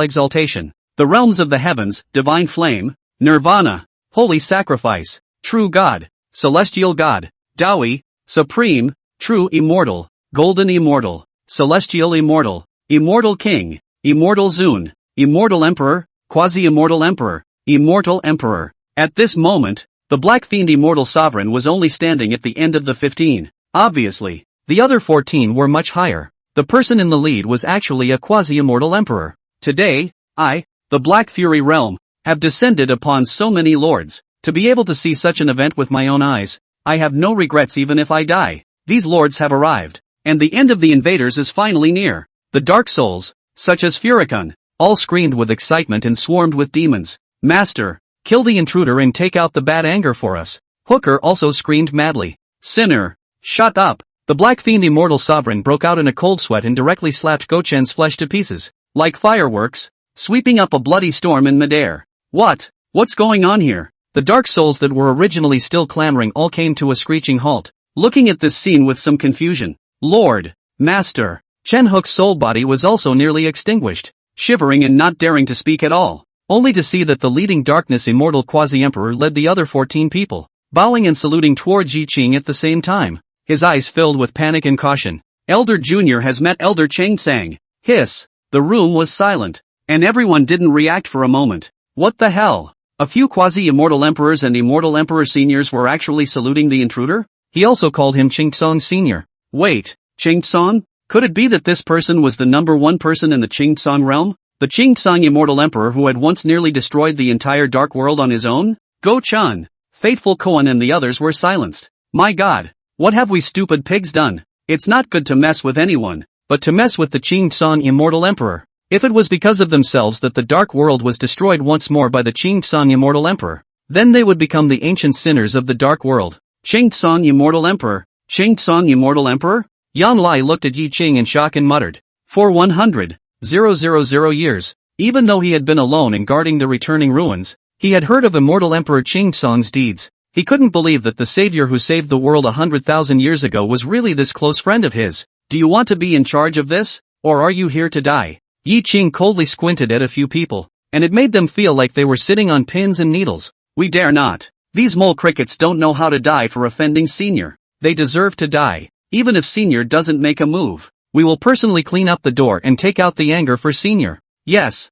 Exaltation. The realms of the heavens, divine flame, nirvana, holy sacrifice, true God, celestial God, Daoi, supreme, true immortal, golden immortal, celestial immortal, immortal king, immortal Zun, immortal emperor, quasi-immortal emperor, immortal emperor. At this moment, the Black Fiend Immortal Sovereign was only standing at the end of the 15. Obviously, the other 14 were much higher. The person in the lead was actually a quasi-immortal emperor. Today, I, the Black Fury realm, have descended upon so many lords. To be able to see such an event with my own eyes, I have no regrets even if I die. These lords have arrived, and the end of the invaders is finally near. The Dark Souls, such as Furikun, all screamed with excitement and swarmed with demons. Master, kill the intruder and take out the bad anger for us. Hooker also screamed madly. Sinner, shut up. The Black Fiend Immortal Sovereign broke out in a cold sweat and directly slapped Go Chen's flesh to pieces, like fireworks, sweeping up a bloody storm in midair. What's going on here? The Dark Souls that were originally still clamoring all came to a screeching halt, looking at this scene with some confusion. Lord, Master, Chen Hook's soul body was also nearly extinguished, shivering and not daring to speak at all, only to see that the leading darkness immortal quasi-emperor led the other 14 people, bowing and saluting towards Yi Qing at the same time, his eyes filled with panic and caution. Elder Junior has met Elder Cheng Sang. Hiss. The room was silent, and everyone didn't react for a moment. What the hell? A few quasi-immortal emperors and immortal emperor seniors were actually saluting the intruder? He also called him Qingtsong Senior. Wait, Qingtsong? Could it be that this person was the number one person in the Qingtsong realm? The Qingtsong immortal emperor who had once nearly destroyed the entire dark world on his own? Go Chan, Faithful Koan and the others were silenced. My god, what have we stupid pigs done? It's not good to mess with anyone, but to mess with the Qingtsong immortal emperor. If it was because of themselves that the dark world was destroyed once more by the Qingtsong immortal emperor, then they would become the ancient sinners of the dark world. Qingtsong immortal emperor? Qingtsong immortal emperor? Yan Lai looked at Yi Qing in shock and muttered, for 100,000 years, even though he had been alone and guarding the returning ruins, he had heard of immortal emperor Qingtsong's deeds. He couldn't believe that the savior who saved the world 100,000 years ago was really this close friend of his. Do you want to be in charge of this, or are you here to die? Yi Qing coldly squinted at a few people, and it made them feel like they were sitting on pins and needles. We dare not. These mole crickets don't know how to die for offending Senior. They deserve to die, even if Senior doesn't make a move. We will personally clean up the door and take out the anger for Senior. Yes.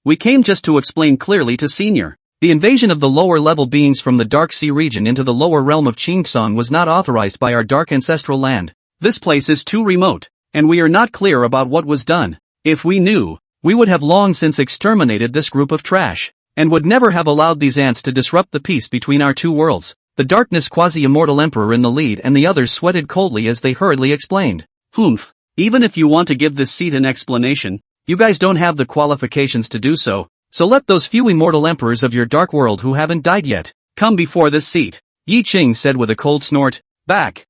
We came just to explain clearly to Senior. The invasion of the lower-level beings from the Dark Sea region into the lower realm of Qingtsong was not authorized by our dark ancestral land. This place is too remote, and we are not clear about what was done. If we knew, we would have long since exterminated this group of trash, and would never have allowed these ants to disrupt the peace between our two worlds. The darkness quasi-immortal emperor in the lead and the others sweated coldly as they hurriedly explained. Humph. Even if you want to give this seat an explanation, you guys don't have the qualifications to do so. So let those few immortal emperors of your dark world who haven't died yet, come before this seat. Yi Qing said with a cold snort. Back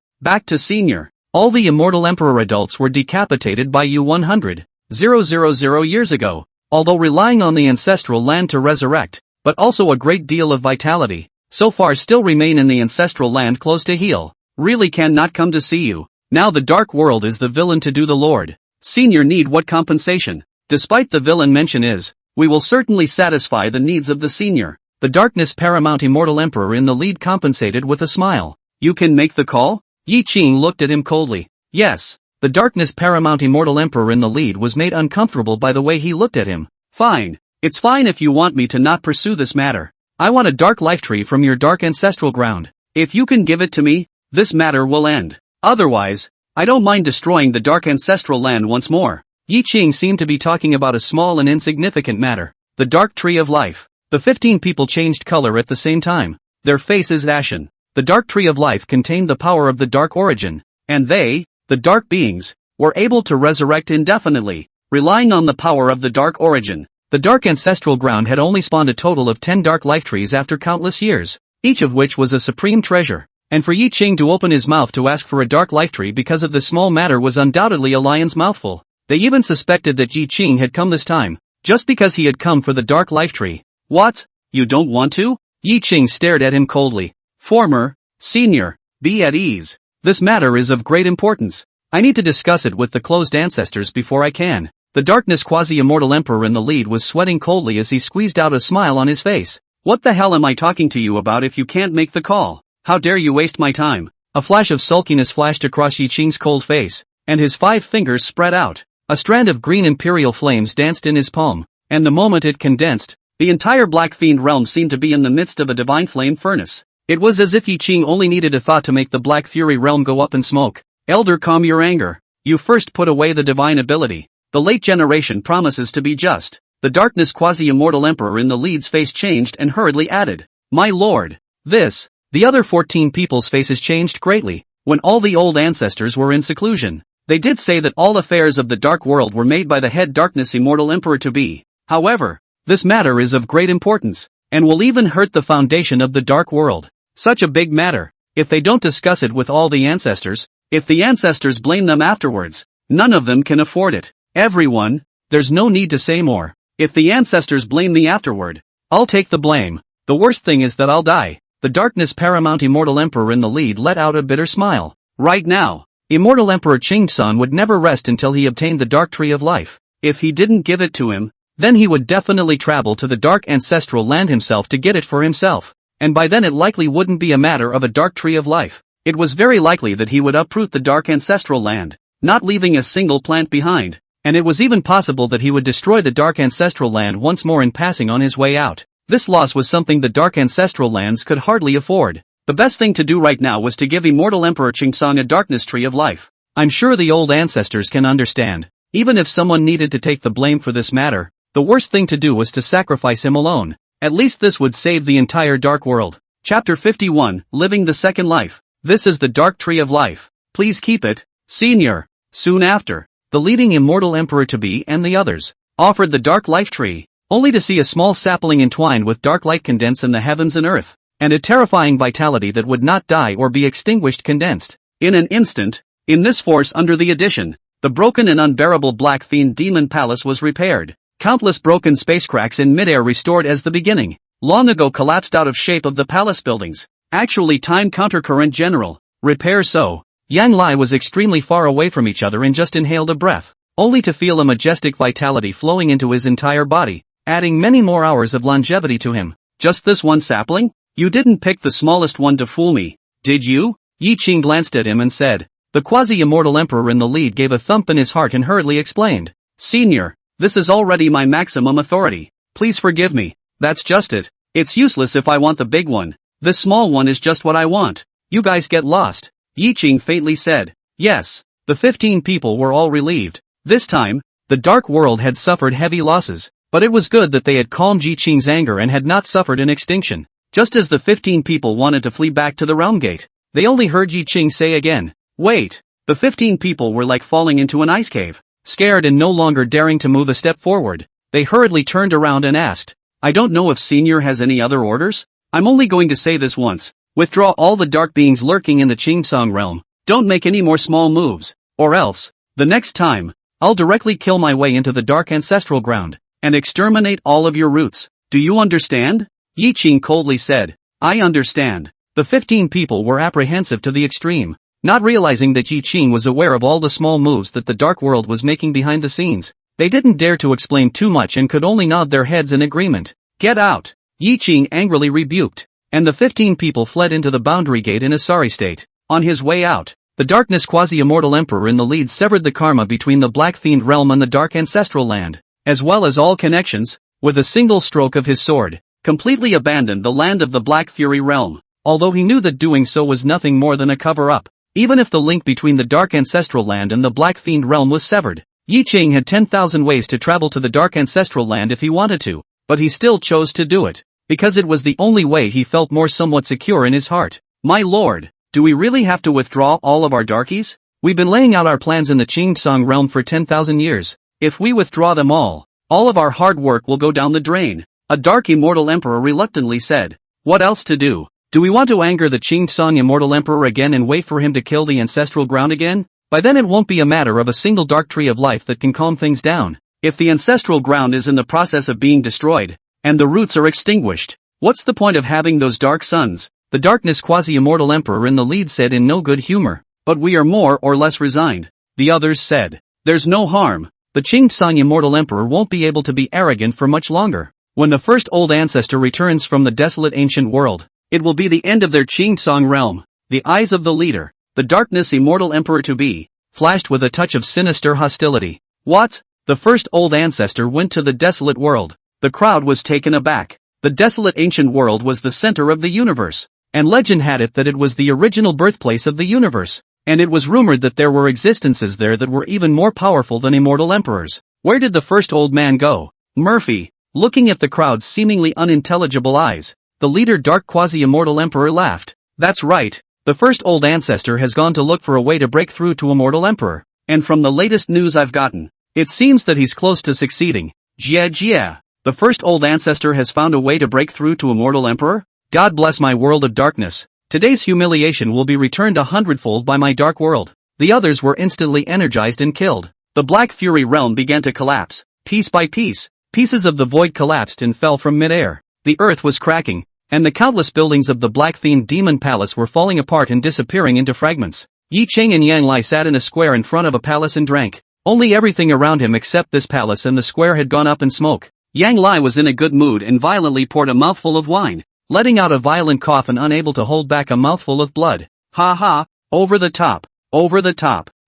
to Senior. All the immortal emperor adults were decapitated by you 100,000 years ago, although relying on the ancestral land to resurrect, but also a great deal of vitality. so far still remain in the ancestral land close to Heel, really cannot come to see you. Now the dark world is the villain to do the Lord. Senior need what compensation? Despite the villain mention is, we will certainly satisfy the needs of the senior. The darkness paramount immortal emperor in the lead compensated with a smile. You can make the call? Yi Qing looked at him coldly. Yes. The darkness paramount immortal emperor in the lead was made uncomfortable by the way he looked at him. Fine. It's fine if you want me to not pursue this matter. I want a dark life tree from your dark ancestral ground. If you can give it to me, this matter will end. Otherwise, I don't mind destroying the dark ancestral land once more. Yi Qing seemed to be talking about a small and insignificant matter. The dark tree of life. The 15 people changed color at the same time. Their faces ashen. The dark tree of life contained the power of the dark origin, and they, the dark beings, were able to resurrect indefinitely, relying on the power of the dark origin. The dark ancestral ground had only spawned a total of 10 dark life trees after countless years, each of which was a supreme treasure. And for Yi Qing to open his mouth to ask for a dark life tree because of this small matter was undoubtedly a lion's mouthful. They even suspected that Yi Qing had come this time, just because he had come for the dark life tree. What? You don't want to? Yi Qing stared at him coldly. Former, senior, be at ease. This matter is of great importance. I need to discuss it with the closed ancestors before I can. The darkness quasi-immortal emperor in the lead was sweating coldly as he squeezed out a smile on his face. What the hell am I talking to you about if you can't make the call? How dare you waste my time? A flash of sulkiness flashed across Yi Qing's cold face, and his 5 fingers spread out. A strand of green imperial flames danced in his palm, and the moment it condensed, the entire Black Fiend realm seemed to be in the midst of a divine flame furnace. It was as if Yi Qing only needed a thought to make the Black Fury realm go up in smoke. Elder, calm your anger. You first put away the divine ability. The late generation promises to be just. The darkness quasi-immortal emperor in the lead's face changed and hurriedly added, My lord. This. The other 14 people's faces changed greatly. When all the old ancestors were in seclusion, they did say that all affairs of the dark world were made by the head darkness immortal emperor to be. However, this matter is of great importance, and will even hurt the foundation of the dark world. Such a big matter. If they don't discuss it with all the ancestors, if the ancestors blame them afterwards, none of them can afford it. Everyone, there's no need to say more. If the ancestors blame me afterward, I'll take the blame. The worst thing is that I'll die. The darkness paramount immortal emperor in the lead let out a bitter smile. Right now, immortal emperor Qingsan would never rest until he obtained the dark tree of life. If he didn't give it to him, then he would definitely travel to the dark ancestral land himself to get it for himself. And by then it likely wouldn't be a matter of a dark tree of life. It was very likely that he would uproot the dark ancestral land, not leaving a single plant behind. And it was even possible that he would destroy the dark ancestral land once more in passing on his way out. This loss was something the dark ancestral lands could hardly afford. The best thing to do right now was to give immortal emperor Qingsan a darkness tree of life. I'm sure the old ancestors can understand. Even if someone needed to take the blame for this matter, the worst thing to do was to sacrifice him alone. At least this would save the entire dark world. Chapter 51, Living the Second Life. This is the dark tree of life. Please keep it, senior. Soon after, the leading immortal emperor-to-be and the others offered the dark life tree, only to see a small sapling entwined with dark light condense in the heavens and earth, and a terrifying vitality that would not die or be extinguished condensed. In an instant, in this force under the addition, the broken and unbearable Black Fiend Demon Palace was repaired. Countless broken space cracks in midair restored as the beginning, long ago collapsed out of shape of the palace buildings. Actually time countercurrent general. Repair so. Yang Lai was extremely far away from each other and just inhaled a breath, only to feel a majestic vitality flowing into his entire body, adding many more hours of longevity to him. Just this one sapling? You didn't pick the smallest one to fool me, did you? Yi Qing glanced at him and said. The quasi-immortal emperor in the lead gave a thump in his heart and hurriedly explained. Senior, this is already my maximum authority. Please forgive me. That's just it. It's useless if I want the big one. This small one is just what I want. You guys get lost. Yi Qing faintly said. Yes. The 15 people were all relieved. This time, the dark world had suffered heavy losses, but it was good that they had calmed Yi Qing's anger and had not suffered an extinction. Just as the 15 people wanted to flee back to the realm gate, they only heard Yi Qing say again, wait. The 15 people were like falling into an ice cave. Scared and no longer daring to move a step forward, they hurriedly turned around and asked, I don't know if Senior has any other orders? I'm only going to say this once. Withdraw all the dark beings lurking in the Qingsong realm. Don't make any more small moves, or else, the next time, I'll directly kill my way into the dark ancestral ground, and exterminate all of your roots. Do you understand? Yi Qing coldly said. I understand. The 15 people were apprehensive to the extreme, not realizing that Yi Qing was aware of all the small moves that the dark world was making behind the scenes. They didn't dare to explain too much and could only nod their heads in agreement. Get out! Yi Qing angrily rebuked, and the 15 people fled into the boundary gate in a sorry state. On his way out, the darkness quasi-immortal emperor in the lead severed the karma between the Black Fiend realm and the dark ancestral land, as well as all connections, with a single stroke of his sword, completely abandoned the land of the Black Fury realm, although he knew that doing so was nothing more than a cover-up. Even if the link between the dark ancestral land and the Black Fiend realm was severed, Yi Qing had 10,000 ways to travel to the dark ancestral land if he wanted to, but he still chose to do it, because it was the only way he felt more somewhat secure in his heart. My lord, do we really have to withdraw all of our darkies? We've been laying out our plans in the Qing realm for 10,000 years. If we withdraw them all of our hard work will go down the drain, a dark immortal emperor reluctantly said. What else to do? Do we want to anger the Qing immortal emperor again and wait for him to kill the ancestral ground again? By then it won't be a matter of a single dark tree of life that can calm things down. If the ancestral ground is in the process of being destroyed, and the roots are extinguished, what's the point of having those dark sons? The darkness quasi-immortal emperor in the lead said in no good humor. But we are more or less resigned. The others said. There's no harm. The Qing immortal emperor won't be able to be arrogant for much longer. When the first old ancestor returns from the desolate ancient world, it will be the end of their Qing realm. The eyes of the leader, the darkness immortal emperor-to-be, flashed with a touch of sinister hostility. What? The first old ancestor went to the desolate world. The crowd was taken aback. The desolate ancient world was the center of the universe, and legend had it that it was the original birthplace of the universe, and it was rumored that there were existences there that were even more powerful than immortal emperors. Where did the first old man go? Murphy, looking at the crowd's seemingly unintelligible eyes, the leader dark quasi-immortal emperor laughed. That's right. The first old ancestor has gone to look for a way to break through to immortal emperor, and from the latest news I've gotten, it seems that he's close to succeeding. Yeah. The first old ancestor has found a way to break through to immortal emperor? God bless my world of darkness. Today's humiliation will be returned 100-fold by my dark world. The others were instantly energized and killed. The Black Fury realm began to collapse, piece by piece. Pieces of the void collapsed and fell from midair. The earth was cracking, and the countless buildings of the Black Fiend Demon Palace were falling apart and disappearing into fragments. Yi Qing and Yang Lai sat in a square in front of a palace and drank. Only everything around him except this palace and the square had gone up in smoke. Yang Lai was in a good mood and violently poured a mouthful of wine, letting out a violent cough and unable to hold back a mouthful of blood. Ha ha, over the top.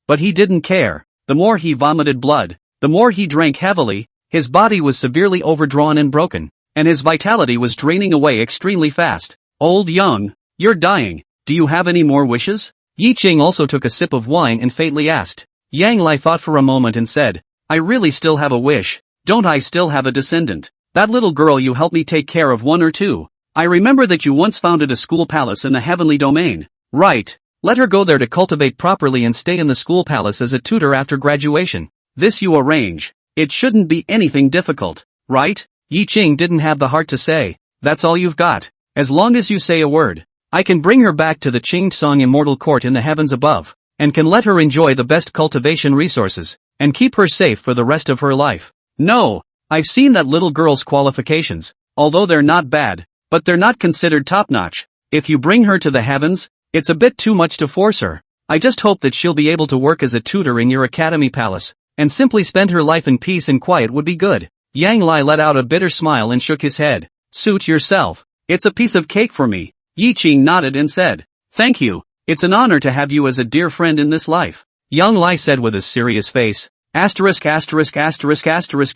But he didn't care. The more he vomited blood, the more he drank heavily. His body was severely overdrawn and broken, and his vitality was draining away extremely fast. Old Young, you're dying. Do you have any more wishes? Yi Qing also took a sip of wine and faintly asked. Yang Lai thought for a moment and said, I really still have a wish. Don't I still have a descendant? That little girl you helped me take care of 1 or 2. I remember that you once founded a school palace in the heavenly domain. Right. Let her go there to cultivate properly and stay in the school palace as a tutor after graduation. This you arrange. It shouldn't be anything difficult, right? Yi Qing didn't have the heart to say, that's all you've got. As long as you say a word, I can bring her back to the Qing immortal court in the heavens above, and can let her enjoy the best cultivation resources, and keep her safe for the rest of her life. No, I've seen that little girl's qualifications, although they're not bad, but they're not considered top-notch. If you bring her to the heavens, it's a bit too much to force her. I just hope that she'll be able to work as a tutor in your academy palace, and simply spend her life in peace and quiet would be good. Yang Lai let out a bitter smile and shook his head. Suit yourself. It's a piece of cake for me. Yi Qing nodded and said, thank you. It's an honor to have you as a dear friend in this life. Yang Lai said with a serious face.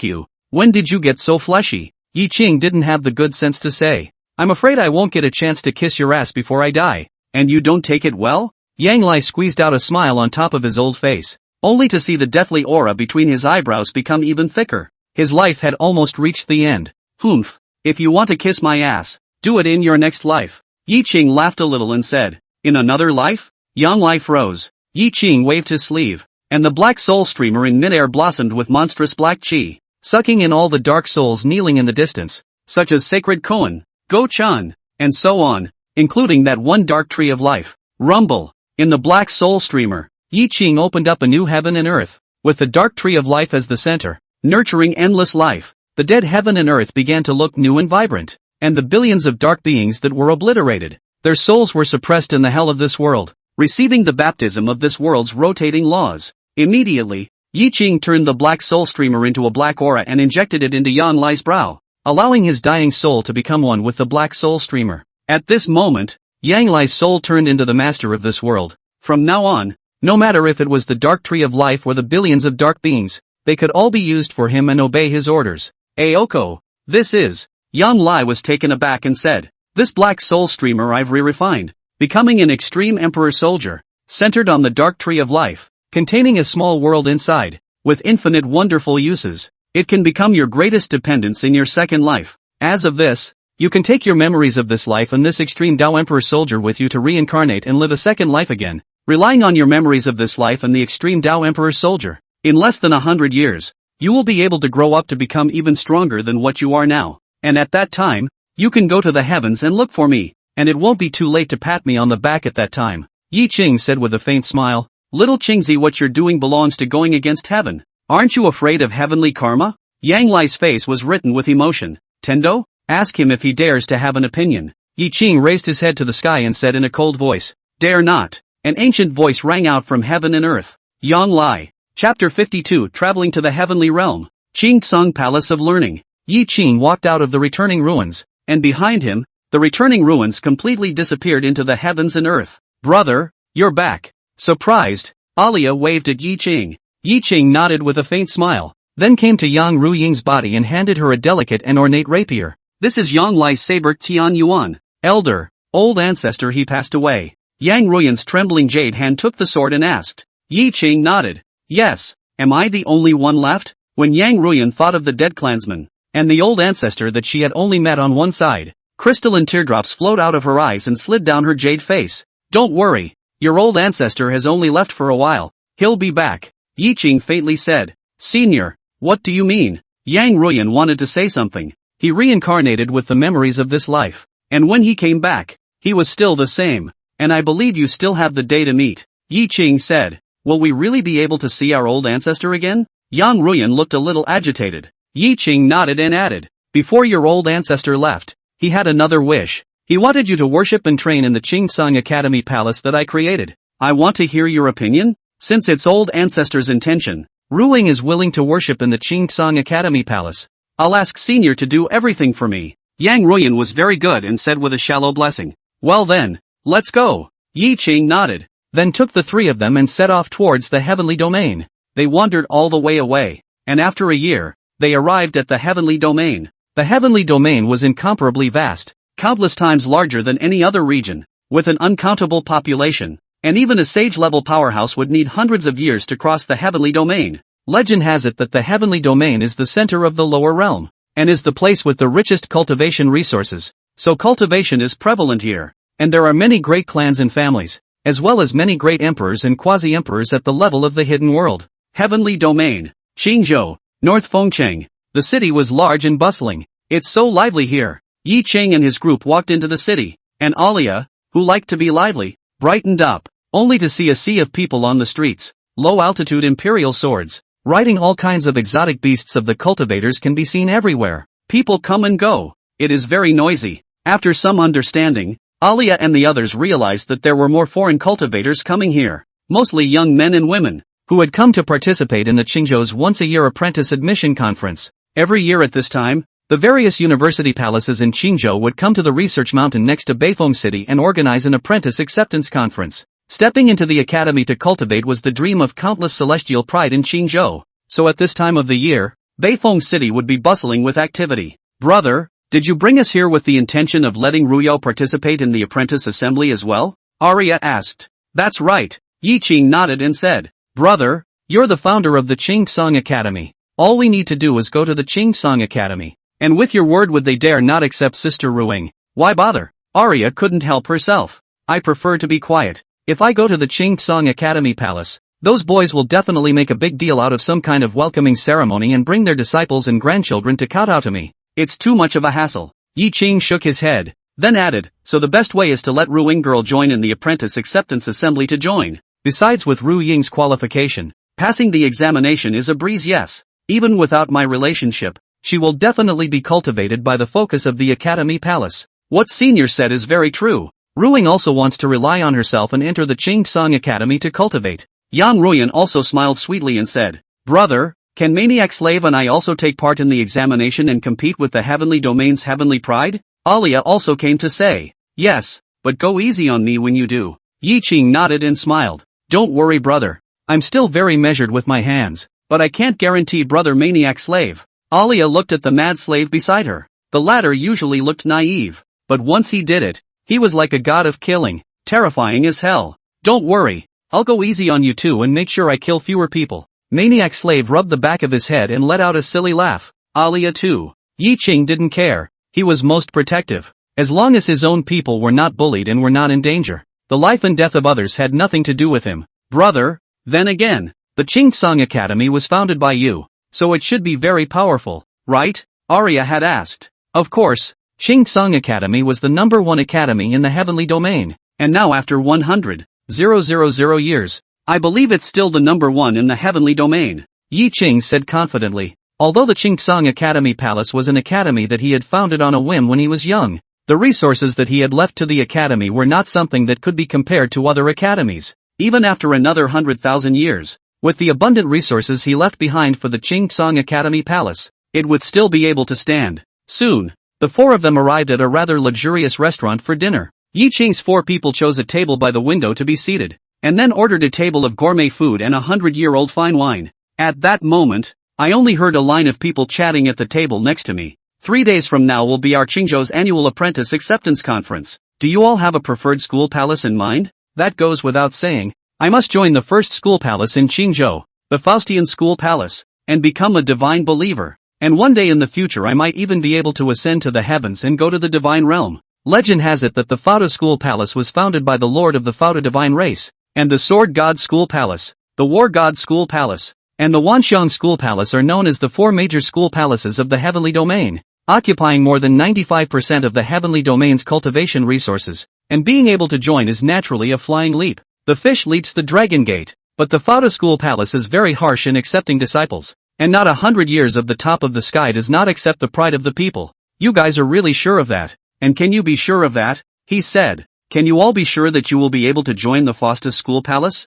You. When did you get so fleshy? Yi Qing didn't have the good sense to say. I'm afraid I won't get a chance to kiss your ass before I die. And you don't take it well? Yang Lai squeezed out a smile on top of his old face, only to see the deathly aura between his eyebrows become even thicker. His life had almost reached the end. Humph. If you want to kiss my ass, do it in your next life. Yi Qing laughed a little and said, in another life? Yang Lai froze. Yi Qing waved his sleeve, and the black soul streamer in midair blossomed with monstrous black chi, sucking in all the dark souls kneeling in the distance, such as Sacred Koan, Go Chan, and so on, including that one dark tree of life. Rumble. In the black soul streamer, Yi Qing opened up a new heaven and earth, with the dark tree of life as the center, nurturing endless life. The dead heaven and earth began to look new and vibrant. and the billions of dark beings that were obliterated. Their souls were suppressed in the hell of this world, receiving the baptism of this world's rotating laws. Immediately, Yi Qing turned the black soul streamer into a black aura and injected it into Yan Lai's brow, allowing his dying soul to become one with the black soul streamer. At this moment, Yang Lai's soul turned into the master of this world. From now on, no matter if it was the dark tree of life or the billions of dark beings, they could all be used for him and obey his orders. Aoko, this is. Yan Lai was taken aback and said, this black soul streamer I've re-refined, becoming an extreme emperor soldier, centered on the dark tree of life, containing a small world inside, with infinite wonderful uses. It can become your greatest dependence in your second life. As of this, you can take your memories of this life and this extreme Dao Emperor soldier with you to reincarnate and live a second life again, relying on your memories of this life and the extreme Dao Emperor soldier. In less than 100 years, you will be able to grow up to become even stronger than what you are now. And at that time, you can go to the heavens and look for me, and it won't be too late to pat me on the back at that time. Yi Qing said with a faint smile, little Qingzi, what you're doing belongs to going against heaven. Aren't you afraid of heavenly karma? Yang Lai's face was written with emotion. Tendo? Ask him if he dares to have an opinion. Yi Qing raised his head to the sky and said in a cold voice, dare not. An ancient voice rang out from heaven and earth. Yang Lai. Chapter 52, Traveling to the Heavenly Realm. Qing Tsung Palace of Learning. Yi Qing walked out of the returning ruins, and behind him, the returning ruins completely disappeared into the heavens and earth. Brother, you're back. Surprised, Alia waved at Yi Qing. Yi Qing nodded with a faint smile, then came to Yang Ruying's body and handed her a delicate and ornate rapier. This is Yang Lai's saber Tian Yuan. Elder, old ancestor, he passed away. Yang Ruying's trembling jade hand took the sword and asked. Yi Qing nodded. Yes, am I the only one left? When Yang Ruying thought of the dead clansman, and the old ancestor that she had only met on one side, crystalline teardrops flowed out of her eyes and slid down her jade face. Don't worry, your old ancestor has only left for a while, he'll be back, Yi Qing faintly said. Senior, what do you mean? Yang Ruying wanted to say something. He reincarnated with the memories of this life, and when he came back, he was still the same, and I believe you still have the day to meet, Yi Qing said. Will we really be able to see our old ancestor again? Yang Ruying looked a little agitated. Yi Qing nodded and added, before your old ancestor left, he had another wish. He wanted you to worship and train in the Qing Tsung Academy Palace that I created. I want to hear your opinion. Since it's old ancestor's intention, Ruying is willing to worship in the Qing Tsung Academy Palace. I'll ask Senior to do everything for me. Yang Ruying was very good and said with a shallow blessing, well then, let's go. Yi Qing nodded, then took the three of them and set off towards the heavenly domain. They wandered all the way away, and after a year, they arrived at the heavenly domain. The heavenly domain was incomparably vast, countless times larger than any other region, with an uncountable population, and even a sage-level powerhouse would need hundreds of years to cross the heavenly domain. Legend has it that the heavenly domain is the center of the lower realm, and is the place with the richest cultivation resources, so cultivation is prevalent here, and there are many great clans and families, as well as many great emperors and quasi-emperors at the level of the hidden world. Heavenly domain. Qingzhou, North Fengcheng. The city was large and bustling. It's so lively here. Yi Qing and his group walked into the city, and Alia, who liked to be lively, brightened up, only to see a sea of people on the streets. Low-altitude imperial swords, riding all kinds of exotic beasts of the cultivators can be seen everywhere. People come and go. It is very noisy. After some understanding, Alia and the others realized that there were more foreign cultivators coming here, mostly young men and women, who had come to participate in the Qingzhou's once-a-year apprentice admission conference. Every year at this time, the various university palaces in Qingzhou would come to the research mountain next to Beifeng City and organize an apprentice acceptance conference. Stepping into the academy to cultivate was the dream of countless celestial pride in Qingzhou, so at this time of the year, Beifeng City would be bustling with activity. Brother, did you bring us here with the intention of letting Ruyo participate in the apprentice assembly as well? Arya asked. That's right, Yi Qing nodded and said. Brother, you're the founder of the Qing Tsung Academy. All we need to do is go to the Qing Tsung Academy. And with your word would they dare not accept Sister Ruing? Why bother? Arya couldn't help herself. I prefer to be quiet. If I go to the Qing Tsung Academy Palace, those boys will definitely make a big deal out of some kind of welcoming ceremony and bring their disciples and grandchildren to kowtow to me. It's too much of a hassle. Yi Qing shook his head, then added, so the best way is to let Ruing girl join in the apprentice acceptance assembly to join. Besides, with Ru Ying's qualification, passing the examination is a breeze. Yes. Even without my relationship, she will definitely be cultivated by the focus of the Academy Palace. What Senior said is very true. Ruing also wants to rely on herself and enter the Song Academy to cultivate. Yang Ruyan also smiled sweetly and said, "Brother, can Maniac Slave and I also take part in the examination and compete with the Heavenly Domain's Heavenly Pride?" Alia also came to say, "Yes, but go easy on me when you do." Yi Qing nodded and smiled. "Don't worry, brother. I'm still very measured with my hands, but I can't guarantee brother Maniac Slave." Alia looked at the mad slave beside her. The latter usually looked naive, but once he did it, he was like a god of killing, terrifying as hell. "Don't worry, I'll go easy on you too and make sure I kill fewer people." Maniac Slave rubbed the back of his head and let out a silly laugh. Alia too. Yi Qing didn't care. He was most protective. As long as his own people were not bullied and were not in danger, the life and death of others had nothing to do with him. "Brother, then again, the Song Academy was founded by you, so it should be very powerful, right?" Arya had asked. Of course, Song Academy was the #1 academy in the heavenly domain, and now after 100,000 years, I believe it's still the #1 in the heavenly domain, Yi Qing said confidently. Although the Song Academy Palace was an academy that he had founded on a whim when he was young, the resources that he had left to the academy were not something that could be compared to other academies. Even after another 100,000 years, with the abundant resources he left behind for the Song Academy Palace, it would still be able to stand. Soon, the four of them arrived at a rather luxurious restaurant for dinner. Yi Qing's four people chose a table by the window to be seated, and then ordered a table of gourmet food and 100-year-old fine wine. At that moment, I only heard a line of people chatting at the table next to me. 3 days from now will be our Qingzhou's annual apprentice acceptance conference. Do you all have a preferred school palace in mind? That goes without saying. I must join the first school palace in Qingzhou, the Faustian School Palace, and become a divine believer. And one day in the future I might even be able to ascend to the heavens and go to the divine realm. Legend has it that the Fauda School Palace was founded by the lord of the Fauda divine race, and the Sword God School Palace, the War God School Palace, and the Wanxiang School Palace are known as the four major school palaces of the heavenly domain, occupying more than 95% of the heavenly domain's cultivation resources, and being able to join is naturally a flying leap. The fish leaps the dragon gate, but the Fauda School Palace is very harsh in accepting disciples, and not 100 years of the top of the sky does not accept the pride of the people. You guys are really sure of that? And can you be sure of that? He said. Can you all be sure that you will be able to join the Fauda School Palace?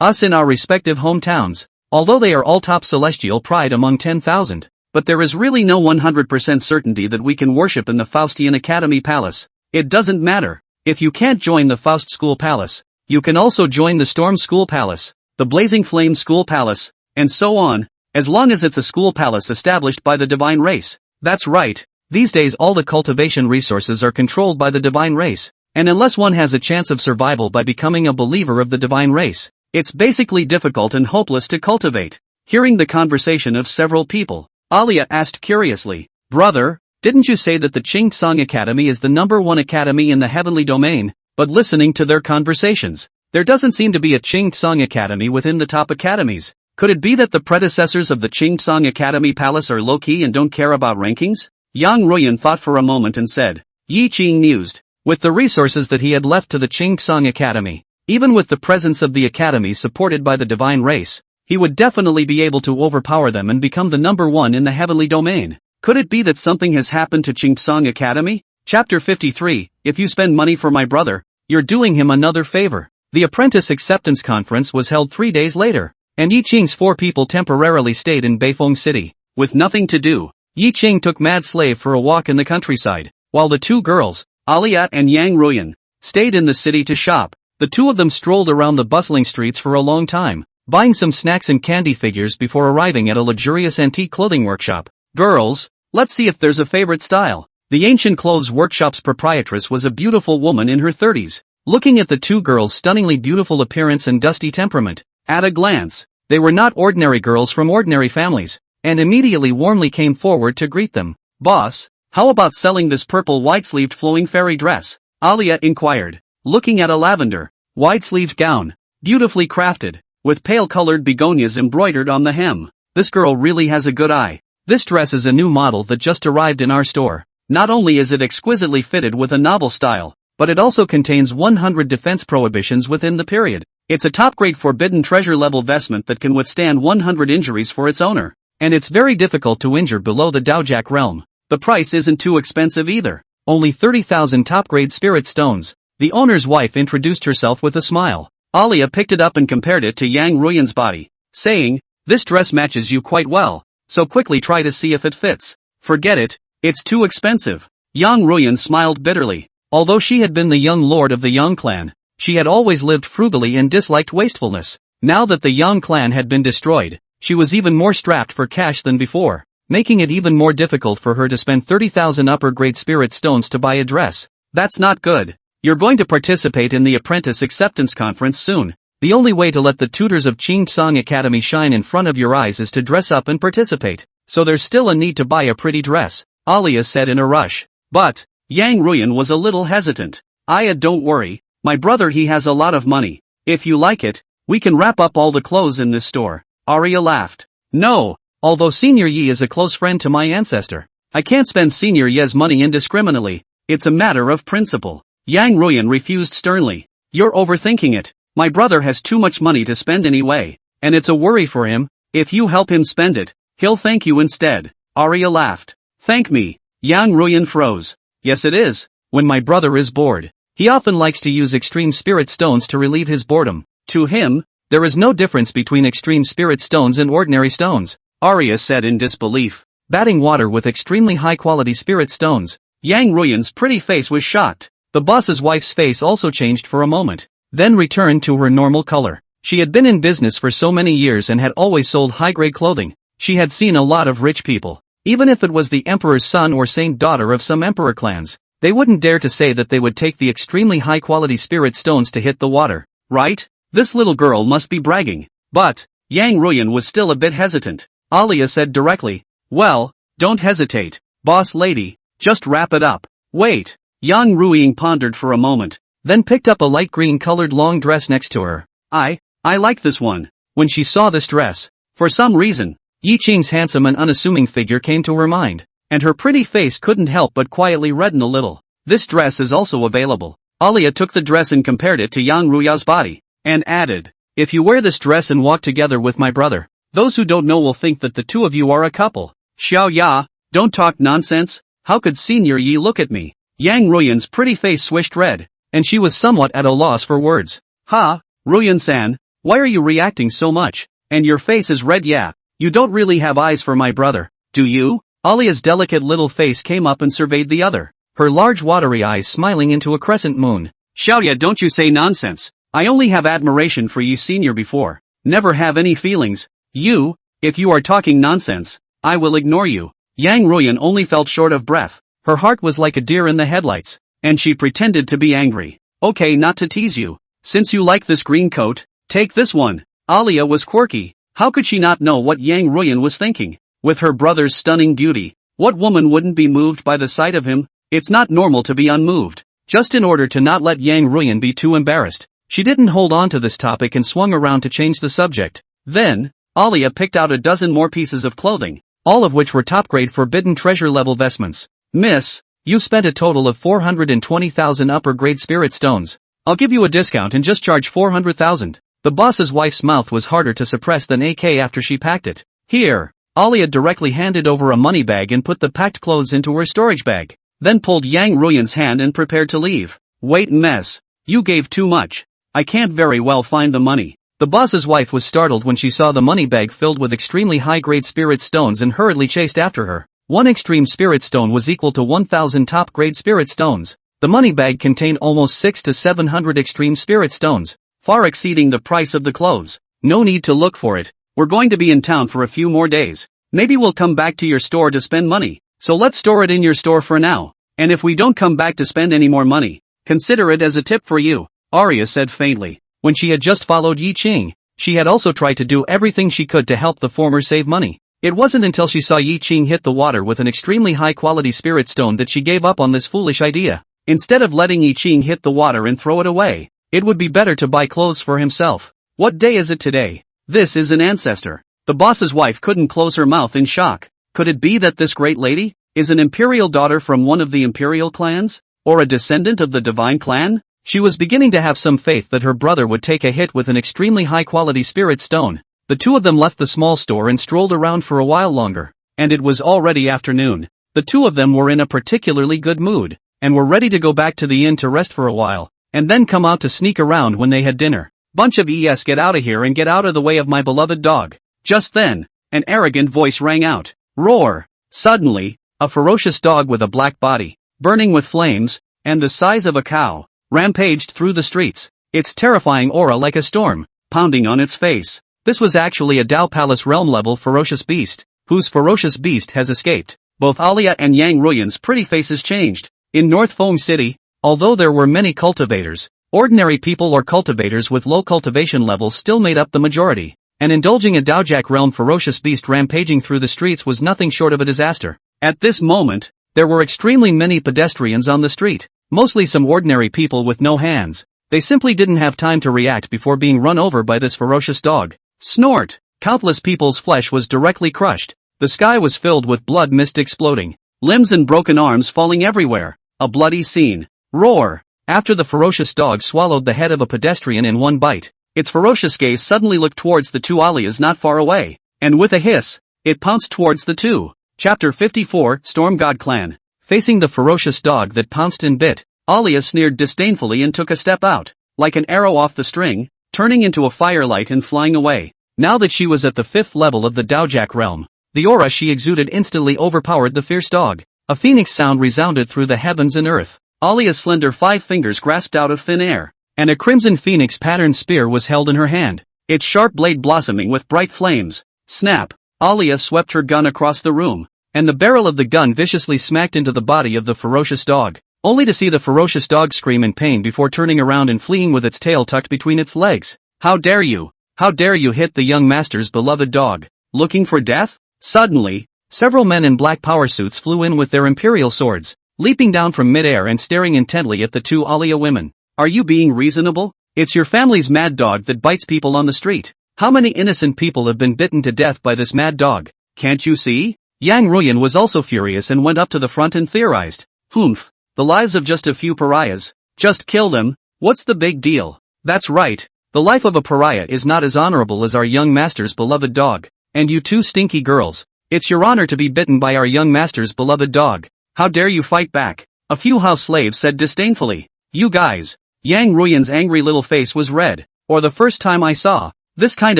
Us in our respective hometowns, although they are all top celestial pride among 10,000. But there is really no 100% certainty that we can worship in the Faustian Academy Palace. It doesn't matter. If you can't join the Faust School Palace, you can also join the Storm School Palace, the Blazing Flame School Palace, and so on, as long as it's a school palace established by the divine race. That's right. These days all the cultivation resources are controlled by the divine race, and unless one has a chance of survival by becoming a believer of the divine race, it's basically difficult and hopeless to cultivate. Hearing the conversation of several people, Alia asked curiously, "Brother, didn't you say that the Song Academy is the #1 academy in the heavenly domain?" But listening to their conversations, there doesn't seem to be a Song Academy within the top academies. Could it be that the predecessors of the Song Academy Palace are low-key and don't care about rankings? Yang Ruyan thought for a moment and said. Yi Qing mused. With the resources that he had left to the Song Academy, even with the presence of the academy supported by the divine race, he would definitely be able to overpower them and become the #1 in the heavenly domain. Could it be that something has happened to Song Academy? Chapter 53, If you spend money for my brother, you're doing him another favor. The apprentice acceptance conference was held 3 days later, and Yi Qing's 4 people temporarily stayed in Beifeng City. With nothing to do, Yi Qing took Mad Slave for a walk in the countryside, while the 2 girls, Alia and Yang Ruyan, stayed in the city to shop. The 2 of them strolled around the bustling streets for a long time, buying some snacks and candy figures before arriving at a luxurious antique clothing workshop. Girls, let's see if there's a favorite style. The ancient clothes workshop's proprietress was a beautiful woman in her 30s. Looking at the 2 girls' stunningly beautiful appearance and dusty temperament, at a glance, they were not ordinary girls from ordinary families, and immediately warmly came forward to greet them. "Boss, how about selling this purple wide-sleeved flowing fairy dress?" Alia inquired, looking at a lavender, wide-sleeved gown, beautifully crafted, with pale-colored begonias embroidered on the hem. This girl really has a good eye. This dress is a new model that just arrived in our store. Not only is it exquisitely fitted with a novel style, but it also contains 100 defense prohibitions within the period. It's a top-grade forbidden treasure-level vestment that can withstand 100 injuries for its owner. and it's very difficult to injure below the Daojak realm. The price isn't too expensive either. Only 30,000 top-grade spirit stones. The owner's wife introduced herself with a smile. Alia picked it up and compared it to Yang Ruyan's body, saying, "This dress matches you quite well, so quickly try to see if it fits." "Forget it, it's too expensive." Yang Ruyan smiled bitterly. Although she had been the young lord of the Yang clan, she had always lived frugally and disliked wastefulness. Now that the Yang clan had been destroyed, she was even more strapped for cash than before, making it even more difficult for her to spend 30,000 upper-grade spirit stones to buy a dress. "That's not good. You're going to participate in the apprentice acceptance conference soon. The only way to let the tutors of Song Academy shine in front of your eyes is to dress up and participate, so there's still a need to buy a pretty dress," Alia said in a rush. But Yang Ruyan was a little hesitant. Don't worry, my brother he has a lot of money. If you like it, we can wrap up all the clothes in this store." Arya laughed. "No, although Senior Yi is a close friend to my ancestor, I can't spend Senior Ye's money indiscriminately. It's a matter of principle." Yang Ruyan refused sternly. "You're overthinking it. My brother has too much money to spend anyway, and it's a worry for him. If you help him spend it, he'll thank you instead." Arya laughed. "Thank me?" Yang Ruyan froze. "Yes it is. When my brother is bored, he often likes to use extreme spirit stones to relieve his boredom. To him, there is no difference between extreme spirit stones and ordinary stones," Arya said in disbelief. "Batting water with extremely high-quality spirit stones." Yang Ruyan's pretty face was shocked. The boss's wife's face also changed for a moment, then returned to her normal color. She had been in business for so many years and had always sold high-grade clothing. She had seen a lot of rich people. Even if it was the emperor's son or saint daughter of some emperor clans, they wouldn't dare to say that they would take the extremely high-quality spirit stones to hit the water, right? This little girl must be bragging. But Yang Ruyan was still a bit hesitant. Alia said directly, "Well, don't hesitate, boss lady, just wrap it up." "Wait." Yang Ruyan pondered for a moment, then picked up a light green-colored long dress next to her. I like this one." When she saw this dress, for some reason, Yi Qing's handsome and unassuming figure came to her mind, and her pretty face couldn't help but quietly redden a little. "This dress is also available." Alia took the dress and compared it to Yang Ruya's body, and added, "If you wear this dress and walk together with my brother, those who don't know will think that the two of you are a couple." "Xiao Ya, don't talk nonsense. How could Senior Yi look at me?" Yang Ruyan's pretty face swished red, and she was somewhat at a loss for words. "Ha, Ruyan-san, why are you reacting so much? And your face is red, yeah. You don't really have eyes for my brother, do you?" Alia's delicate little face came up and surveyed the other, her large watery eyes smiling into a crescent moon. "Xiaoya, don't you say nonsense. I only have admiration for you senior before. Never have any feelings. If you are talking nonsense, I will ignore you." Yang Ruyan only felt short of breath. Her heart was like a deer in the headlights, and she pretended to be angry. "Okay, not to tease you. Since you like this green coat, take this one." Alia was quirky. How could she not know what Yang Ruyan was thinking? With her brother's stunning beauty, what woman wouldn't be moved by the sight of him? It's not normal to be unmoved. Just in order to not let Yang Ruyan be too embarrassed, she didn't hold on to this topic and swung around to change the subject. Then, Alia picked out a dozen more pieces of clothing, all of which were top-grade forbidden treasure-level vestments. "Miss, you've spent a total of 420,000 upper-grade spirit stones. I'll give you a discount and just charge 400,000. The boss's wife's mouth was harder to suppress than AK after she packed it. "Here." Alia directly handed over a money bag and put the packed clothes into her storage bag, then pulled Yang Ruyan's hand and prepared to leave. "Wait, miss. You gave too much. I can't very well find the money." The boss's wife was startled when she saw the money bag filled with extremely high-grade spirit stones and hurriedly chased after her. One extreme spirit stone was equal to 1,000 top-grade spirit stones. The money bag contained almost 600 to 700 extreme spirit stones, far exceeding the price of the clothes. "No need to look for it. We're going to be in town for a few more days. Maybe we'll come back to your store to spend money, so let's store it in your store for now. And if we don't come back to spend any more money, consider it as a tip for you," Arya said faintly. When she had just followed Yi Qing, she had also tried to do everything she could to help the former save money. It wasn't until she saw Yi Qing hit the water with an extremely high-quality spirit stone that she gave up on this foolish idea. Instead of letting Yi Qing hit the water and throw it away, it would be better to buy clothes for himself. "What day is it today? This is an ancestor." The boss's wife couldn't close her mouth in shock. Could it be that this great lady is an imperial daughter from one of the imperial clans? Or a descendant of the divine clan? She was beginning to have some faith that her brother would take a hit with an extremely high-quality spirit stone. The two of them left the small store and strolled around for a while longer, and it was already afternoon. The two of them were in a particularly good mood, and were ready to go back to the inn to rest for a while, and then come out to sneak around when they had dinner. Bunch of get out of here and get out of the way of my beloved dog. Just then, an arrogant voice rang out. Roar! Suddenly, a ferocious dog with a black body, burning with flames, and the size of a cow, rampaged through the streets, its terrifying aura like a storm, pounding on its face. This was actually a Dao Palace realm-level ferocious beast, whose ferocious beast has escaped. Both Alia and Yang Ruyan's pretty faces changed. In North Foam City, although there were many cultivators, ordinary people or cultivators with low cultivation levels still made up the majority, and indulging a Daojak realm ferocious beast rampaging through the streets was nothing short of a disaster. At this moment, there were extremely many pedestrians on the street, mostly some ordinary people with no hands. They simply didn't have time to react before being run over by this ferocious dog. Snort! Countless people's flesh was directly crushed. The sky was filled with blood mist exploding, limbs and broken arms falling everywhere. A bloody scene. Roar! After the ferocious dog swallowed the head of a pedestrian in one bite, its ferocious gaze suddenly looked towards the two Alias not far away, and with a hiss, it pounced towards the two. Chapter 54, Storm God Clan. Facing the ferocious dog that pounced and bit, Alia sneered disdainfully and took a step out, like an arrow off the string, turning into a firelight and flying away. Now that she was at the 5th level of the Daojak realm, the aura she exuded instantly overpowered the fierce dog. A phoenix sound resounded through the heavens and earth. Alia's slender 5 fingers grasped out of thin air, and a crimson phoenix patterned spear was held in her hand, its sharp blade blossoming with bright flames. Snap! Alia swept her gun across the room, and the barrel of the gun viciously smacked into the body of the ferocious dog, only to see the ferocious dog scream in pain before turning around and fleeing with its tail tucked between its legs. How dare you! How dare you hit the young master's beloved dog? Looking for death? Suddenly, several men in black power suits flew in with their imperial swords, leaping down from mid-air and staring intently at the two Alia women. Are you being reasonable? It's your family's mad dog that bites people on the street. How many innocent people have been bitten to death by this mad dog? Can't you see? Yang Ruyan was also furious and went up to the front and theorized. Humph, the lives of just a few pariahs. Just kill them, what's the big deal? That's right, the life of a pariah is not as honorable as our young master's beloved dog. And you two stinky girls, it's your honor to be bitten by our young master's beloved dog. How dare you fight back? A few house slaves said disdainfully. You guys. Yang Ruyan's angry little face was red. Or the first time I saw this kind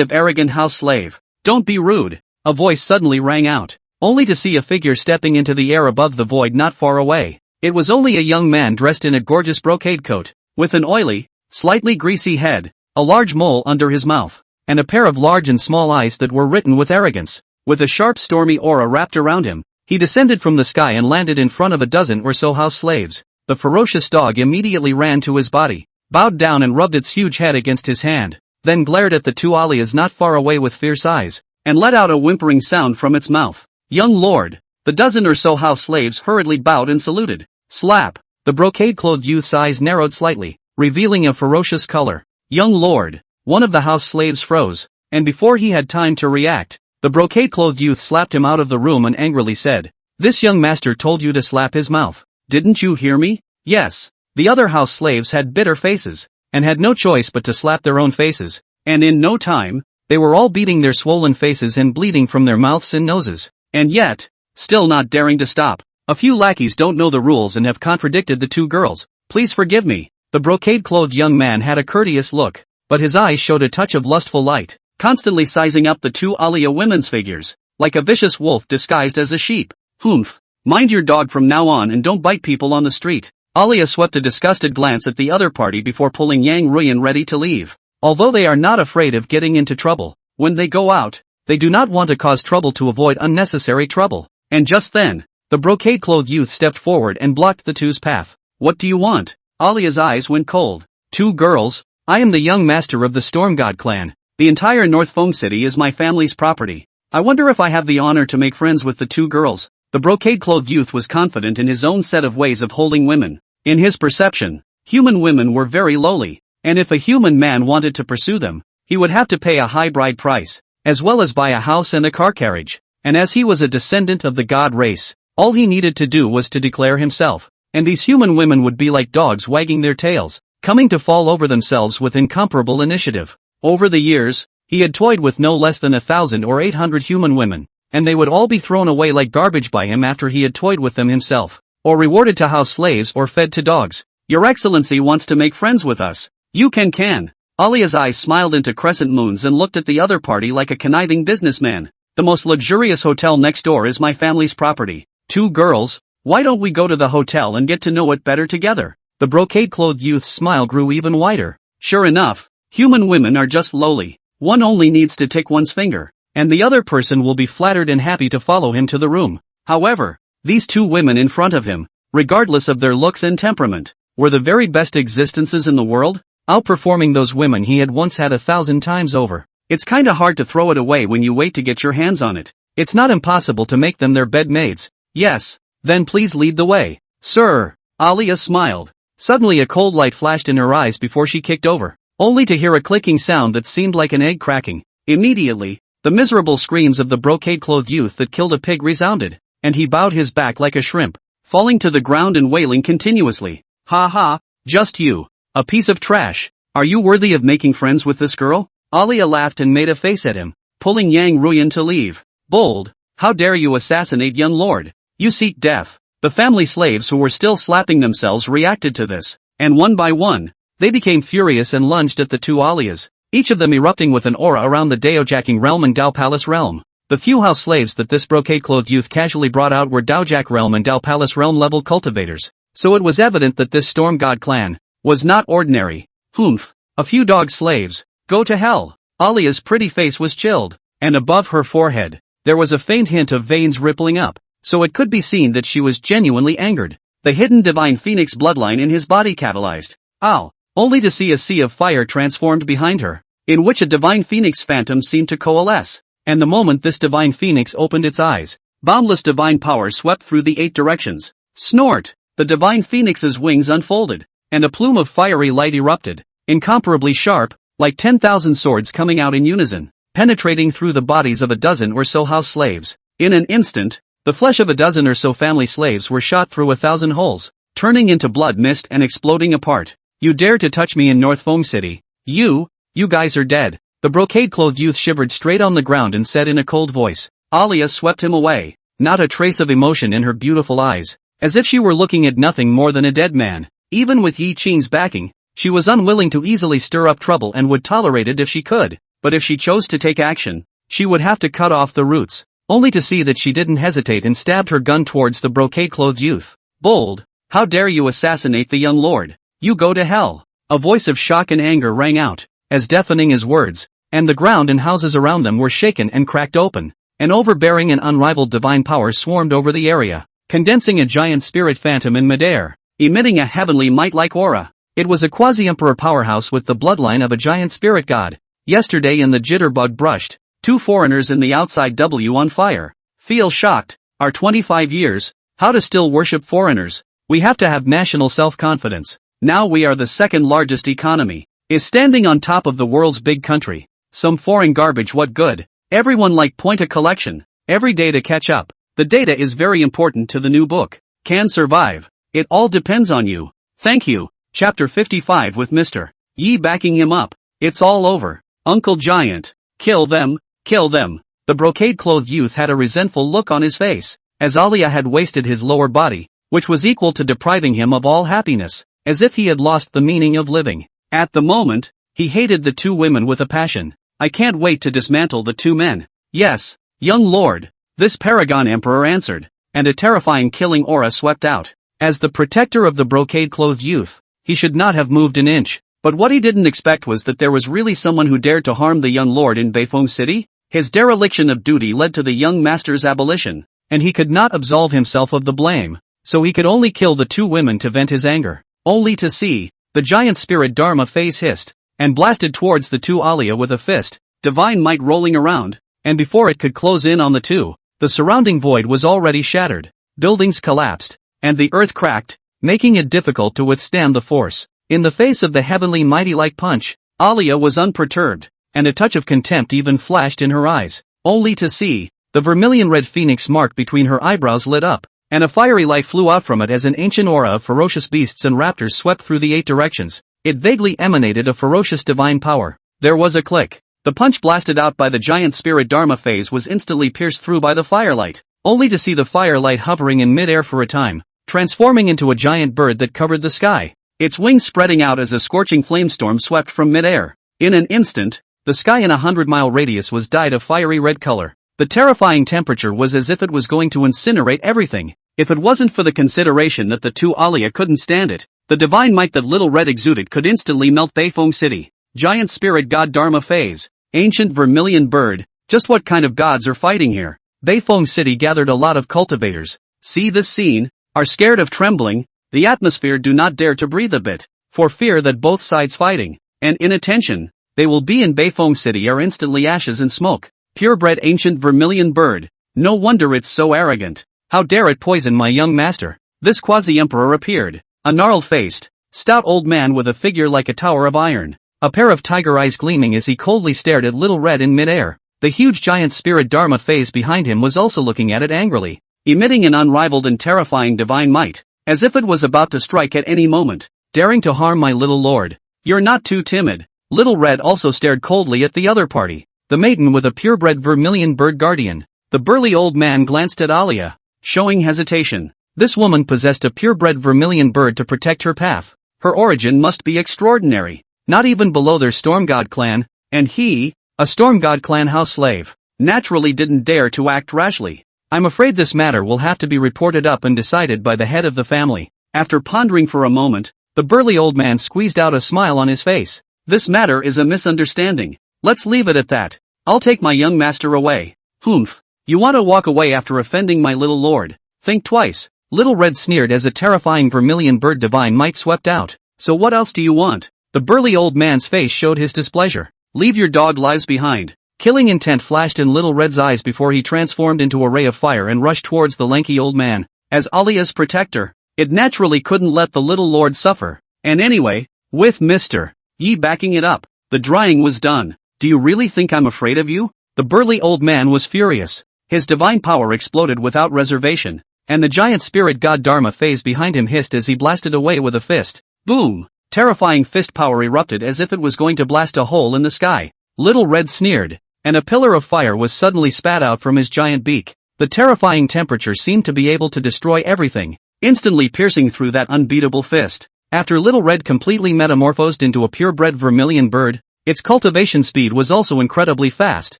of arrogant house slave. Don't be rude. A voice suddenly rang out, only to see a figure stepping into the air above the void not far away. It was only a young man dressed in a gorgeous brocade coat, with an oily, slightly greasy head, a large mole under his mouth, and a pair of large and small eyes that were written with arrogance. With a sharp stormy aura wrapped around him, he descended from the sky and landed in front of a dozen or so house slaves. The ferocious dog immediately ran to his body, bowed down and rubbed its huge head against his hand, then glared at the two Alias not far away with fierce eyes, and let out a whimpering sound from its mouth. Young lord! The dozen or so house slaves hurriedly bowed and saluted. Slap! The brocade-clothed youth's eyes narrowed slightly, revealing a ferocious color. Young lord! One of the house slaves froze, and before he had time to react, the brocade-clothed youth slapped him out of the room and angrily said, This young master told you to slap his mouth. Didn't you hear me? Yes. The other house slaves had bitter faces, and had no choice but to slap their own faces, and in no time, they were all beating their swollen faces and bleeding from their mouths and noses. And yet, still not daring to stop. A few lackeys don't know the rules and have contradicted the two girls. Please forgive me. The brocade-clothed young man had a courteous look, but his eyes showed a touch of lustful light, constantly sizing up the two Alia women's figures, like a vicious wolf disguised as a sheep. Humph. Mind your dog from now on and don't bite people on the street. Alia swept a disgusted glance at the other party before pulling Yang Ruyan ready to leave. Although they are not afraid of getting into trouble, when they go out, they do not want to cause trouble to avoid unnecessary trouble. And just then, the brocade-clothed youth stepped forward and blocked the two's path. What do you want? Alia's eyes went cold. Two girls? I am the young master of the Storm God clan. The entire North Foam City is my family's property. I wonder if I have the honor to make friends with the two girls. The brocade-clothed youth was confident in his own set of ways of holding women. In his perception, human women were very lowly, and if a human man wanted to pursue them, he would have to pay a high bride price, as well as buy a house and a car carriage. And as he was a descendant of the god race, all he needed to do was to declare himself, and these human women would be like dogs wagging their tails, coming to fall over themselves with incomparable initiative. Over the years, He had toyed with no less than 1,000 or 800 human women, and they would all be thrown away like garbage by him after he had toyed with them himself, or rewarded to house slaves or fed to dogs. Your Excellency wants to make friends with us. You can. Alia's eyes smiled into crescent moons and looked at the other party like a conniving businessman. The most luxurious hotel next door is my family's property. 2 girls, why don't we go to the hotel and get to know it better together? The brocade-clothed youth's smile grew even wider. Sure enough, human women are just lowly. One only needs to tick one's finger, and the other person will be flattered and happy to follow him to the room. However, these 2 women in front of him, regardless of their looks and temperament, were the very best existences in the world, outperforming those women he had once had 1,000 times over. It's kinda hard to throw it away when you wait to get your hands on it. It's not impossible to make them their bed maids. Yes, then please lead the way. Sir, Alia smiled. Suddenly a cold light flashed in her eyes before she kicked over, only to hear a clicking sound that seemed like an egg cracking. Immediately, the miserable screams of the brocade-clothed youth that killed a pig resounded, and he bowed his back like a shrimp, falling to the ground and wailing continuously. Ha ha, just you. A piece of trash. Are you worthy of making friends with this girl? Alia laughed and made a face at him, pulling Yang Ruyan to leave. Bold, how dare you assassinate young lord? You seek death. The family slaves who were still slapping themselves reacted to this, and one by one, they became furious and lunged at the 2 Alias, each of them erupting with an aura around the Daojacking realm and Dao Palace realm. The few house slaves that this brocade-clothed youth casually brought out were Daojak realm and Dao Palace realm level cultivators, so it was evident that this Storm God clan was not ordinary. Humph, a few dog slaves, go to hell. Alia's pretty face was chilled, and above her forehead, there was a faint hint of veins rippling up, so it could be seen that she was genuinely angered. The hidden divine phoenix bloodline in his body catalyzed. Ow, only to see a sea of fire transformed behind her, in which a divine phoenix phantom seemed to coalesce, and the moment this divine phoenix opened its eyes, boundless divine power swept through the 8 directions. Snort! The divine phoenix's wings unfolded, and a plume of fiery light erupted, incomparably sharp, like 10,000 swords coming out in unison, penetrating through the bodies of a dozen or so house slaves. In an instant, the flesh of a dozen or so family slaves were shot through 1,000 holes, turning into blood mist and exploding apart. You dare to touch me in North Fong City? You guys are dead. The brocade-clothed youth shivered straight on the ground and said in a cold voice. Alia swept him away, not a trace of emotion in her beautiful eyes, as if she were looking at nothing more than a dead man. Even with Yi Qing's backing, she was unwilling to easily stir up trouble and would tolerate it if she could, but if she chose to take action, she would have to cut off the roots, only to see that she didn't hesitate and stabbed her gun towards the brocade-clothed youth. Bold, how dare you assassinate the young lord? You go to hell. A voice of shock and anger rang out, as deafening as words, and the ground and houses around them were shaken and cracked open. An overbearing and unrivaled divine power swarmed over the area, condensing a giant spirit phantom in midair, emitting a heavenly might-like aura. It was a quasi-emperor powerhouse with the bloodline of a giant spirit god. Yesterday in the jitterbug brushed 2 foreigners in the outside W on fire. Feel shocked? Our 25 years, how to still worship foreigners. We have to have national self-confidence. Now we are the 2nd largest economy. Is standing on top of the world's big country. Some foreign garbage, what good? Everyone like point a collection, every day to catch up. The data is very important to the new book. Can survive. It all depends on you. Thank you. Chapter 55 with Mr. Yi backing him up. It's all over. Uncle Giant. Kill them, kill them. The brocade-clothed youth had a resentful look on his face, as Alia had wasted his lower body, which was equal to depriving him of all happiness, as if he had lost the meaning of living. At the moment, he hated the 2 women with a passion. I can't wait to dismantle the 2 men. Yes, young lord, this paragon emperor answered, and a terrifying killing aura swept out. As the protector of the brocade-clothed youth, he should not have moved an inch, but what he didn't expect was that there was really someone who dared to harm the young lord in Beifeng City. His dereliction of duty led to the young master's abolition, and he could not absolve himself of the blame, so he could only kill the 2 women to vent his anger, only to see the giant spirit Dharma phase hissed, and blasted towards the 2 Alia with a fist, divine might rolling around, and before it could close in on the 2, the surrounding void was already shattered, buildings collapsed, and the earth cracked, making it difficult to withstand the force. In the face of the heavenly mighty-like punch, Alia was unperturbed, and a touch of contempt even flashed in her eyes, only to see the vermilion-red phoenix mark between her eyebrows lit up, and a fiery light flew out from it as an ancient aura of ferocious beasts and raptors swept through the 8 directions. It vaguely emanated a ferocious divine power. There was a click, The punch blasted out by the giant spirit Dharma phase was instantly pierced through by the firelight, only to see the firelight hovering in mid-air for a time, transforming into a giant bird that covered the sky, its wings spreading out as a scorching flamestorm swept from mid-air. In an instant, the sky in a 100-mile radius was dyed a fiery red color. The terrifying temperature was as if it was going to incinerate everything. If it wasn't for the consideration that the two Alia couldn't stand it, the divine might that Little Red exuded could instantly melt Beifeng City. Giant spirit god Dharma phase. Ancient vermilion bird. Just what kind of gods are fighting here? Beifeng City gathered a lot of cultivators. See this scene? Are scared of trembling. The atmosphere do not dare to breathe a bit, for fear that both sides fighting, and inattention, they will be in Beifeng City are instantly ashes and smoke. Purebred ancient vermilion bird. No wonder it's so arrogant. How dare it poison my young master? This quasi-emperor appeared. A gnarled-faced, stout old man with a figure like a tower of iron. A pair of tiger eyes gleaming as he coldly stared at Little Red in mid-air. The huge giant spirit Dharma phase behind him was also looking at it angrily, emitting an unrivaled and terrifying divine might, as if it was about to strike at any moment, daring to harm my little lord. You're not too timid. Little Red also stared coldly at the other party, the maiden with a purebred vermilion bird guardian. The burly old man glanced at Alia, showing hesitation. This woman possessed a purebred vermilion bird to protect her path. Her origin must be extraordinary, not even below their Storm God clan, and he, a Storm God clan house slave, naturally didn't dare to act rashly. I'm afraid this matter will have to be reported up and decided by the head of the family. After pondering for a moment, the burly old man squeezed out a smile on his face. This matter is a misunderstanding. Let's leave it at that. I'll take my young master away. Humph. You want to walk away after offending my little lord? Think twice. Little Red sneered as a terrifying vermilion bird divine might swept out. So what else do you want? The burly old man's face showed his displeasure. Leave your dog lives behind. Killing intent flashed in Little Red's eyes before he transformed into a ray of fire and rushed towards the lanky old man. As Alia's protector, it naturally couldn't let the little lord suffer. And anyway, with Mr. Yi backing it up, the drying was done. Do you really think I'm afraid of you? The burly old man was furious. His divine power exploded without reservation, and the giant spirit god Dharma phase behind him hissed as he blasted away with a fist. Boom! Terrifying fist power erupted as if it was going to blast a hole in the sky. Little Red sneered, and a pillar of fire was suddenly spat out from his giant beak. The terrifying temperature seemed to be able to destroy everything, instantly piercing through that unbeatable fist. After Little Red completely metamorphosed into a purebred vermilion bird, its cultivation speed was also incredibly fast,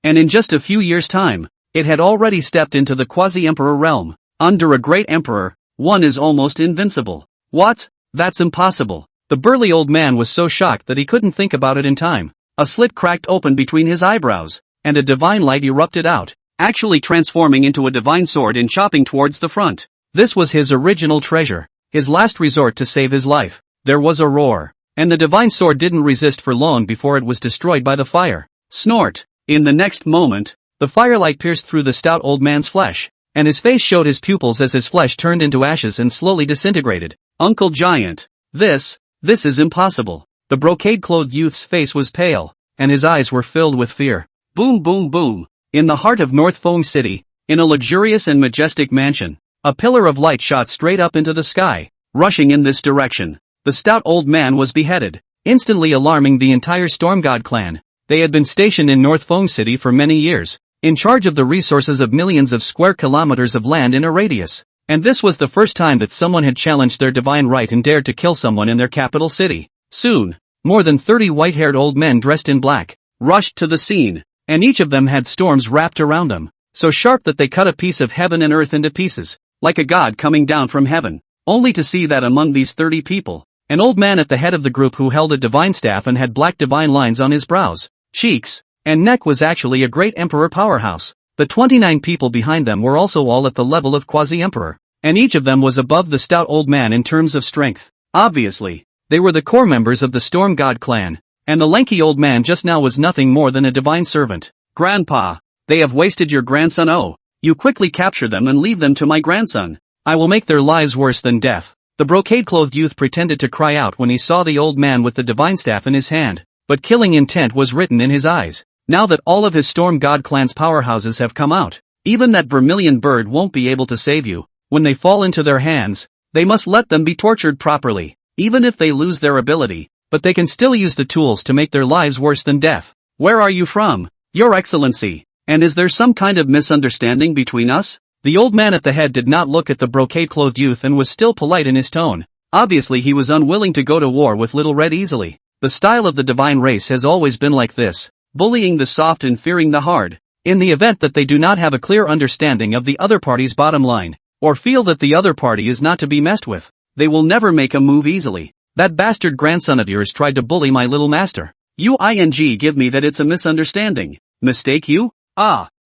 and in just a few years' time, it had already stepped into the quasi-emperor realm. Under a great emperor, one is almost invincible. What? That's impossible. The burly old man was so shocked that he couldn't think about it in time. A slit cracked open between his eyebrows, and a divine light erupted out, actually transforming into a divine sword and chopping towards the front. This was his original treasure, his last resort to save his life. There was a roar, and the divine sword didn't resist for long before it was destroyed by the fire. Snort! In the next moment, the firelight pierced through the stout old man's flesh, and his face showed his pupils as his flesh turned into ashes and slowly disintegrated. Uncle Giant! This is impossible. The brocade-clothed youth's face was pale, and his eyes were filled with fear. Boom boom boom! In the heart of North Feng City, in a luxurious and majestic mansion, a pillar of light shot straight up into the sky. Rushing in this direction, the stout old man was beheaded, instantly alarming the entire Storm God clan. They had been stationed in North Feng City for many years, in charge of the resources of millions of square kilometers of land in a radius. And this was the first time that someone had challenged their divine right and dared to kill someone in their capital city. Soon, more than 30 white-haired old men dressed in black rushed to the scene, and each of them had storms wrapped around them, so sharp that they cut a piece of heaven and earth into pieces, like a god coming down from heaven, only to see that among these 30 people, an old man at the head of the group who held a divine staff and had black divine lines on his brows, cheeks, and neck was actually a great emperor powerhouse. The 29 people behind them were also all at the level of quasi-emperor, and each of them was above the stout old man in terms of strength. Obviously, they were the core members of the Storm God clan, and the lanky old man just now was nothing more than a divine servant. Grandpa, they have wasted your grandson. Oh, you quickly capture them and leave them to my grandson. I will make their lives worse than death. The brocade-clothed youth pretended to cry out when he saw the old man with the divine staff in his hand, but killing intent was written in his eyes. Now that all of his Storm God clan's powerhouses have come out, even that vermilion bird won't be able to save you. When they fall into their hands, they must let them be tortured properly, even if they lose their ability, but they can still use the tools to make their lives worse than death. Where are you from, Your Excellency? And is there some kind of misunderstanding between us? The old man at the head did not look at the brocade-clothed youth and was still polite in his tone. Obviously he was unwilling to go to war with Little Red easily. The style of the divine race has always been like this, bullying the soft and fearing the hard. In the event that they do not have a clear understanding of the other party's bottom line, or feel that the other party is not to be messed with, they will never make a move easily. That bastard grandson of yours tried to bully my little master. Give me that it's a misunderstanding. Mistake you?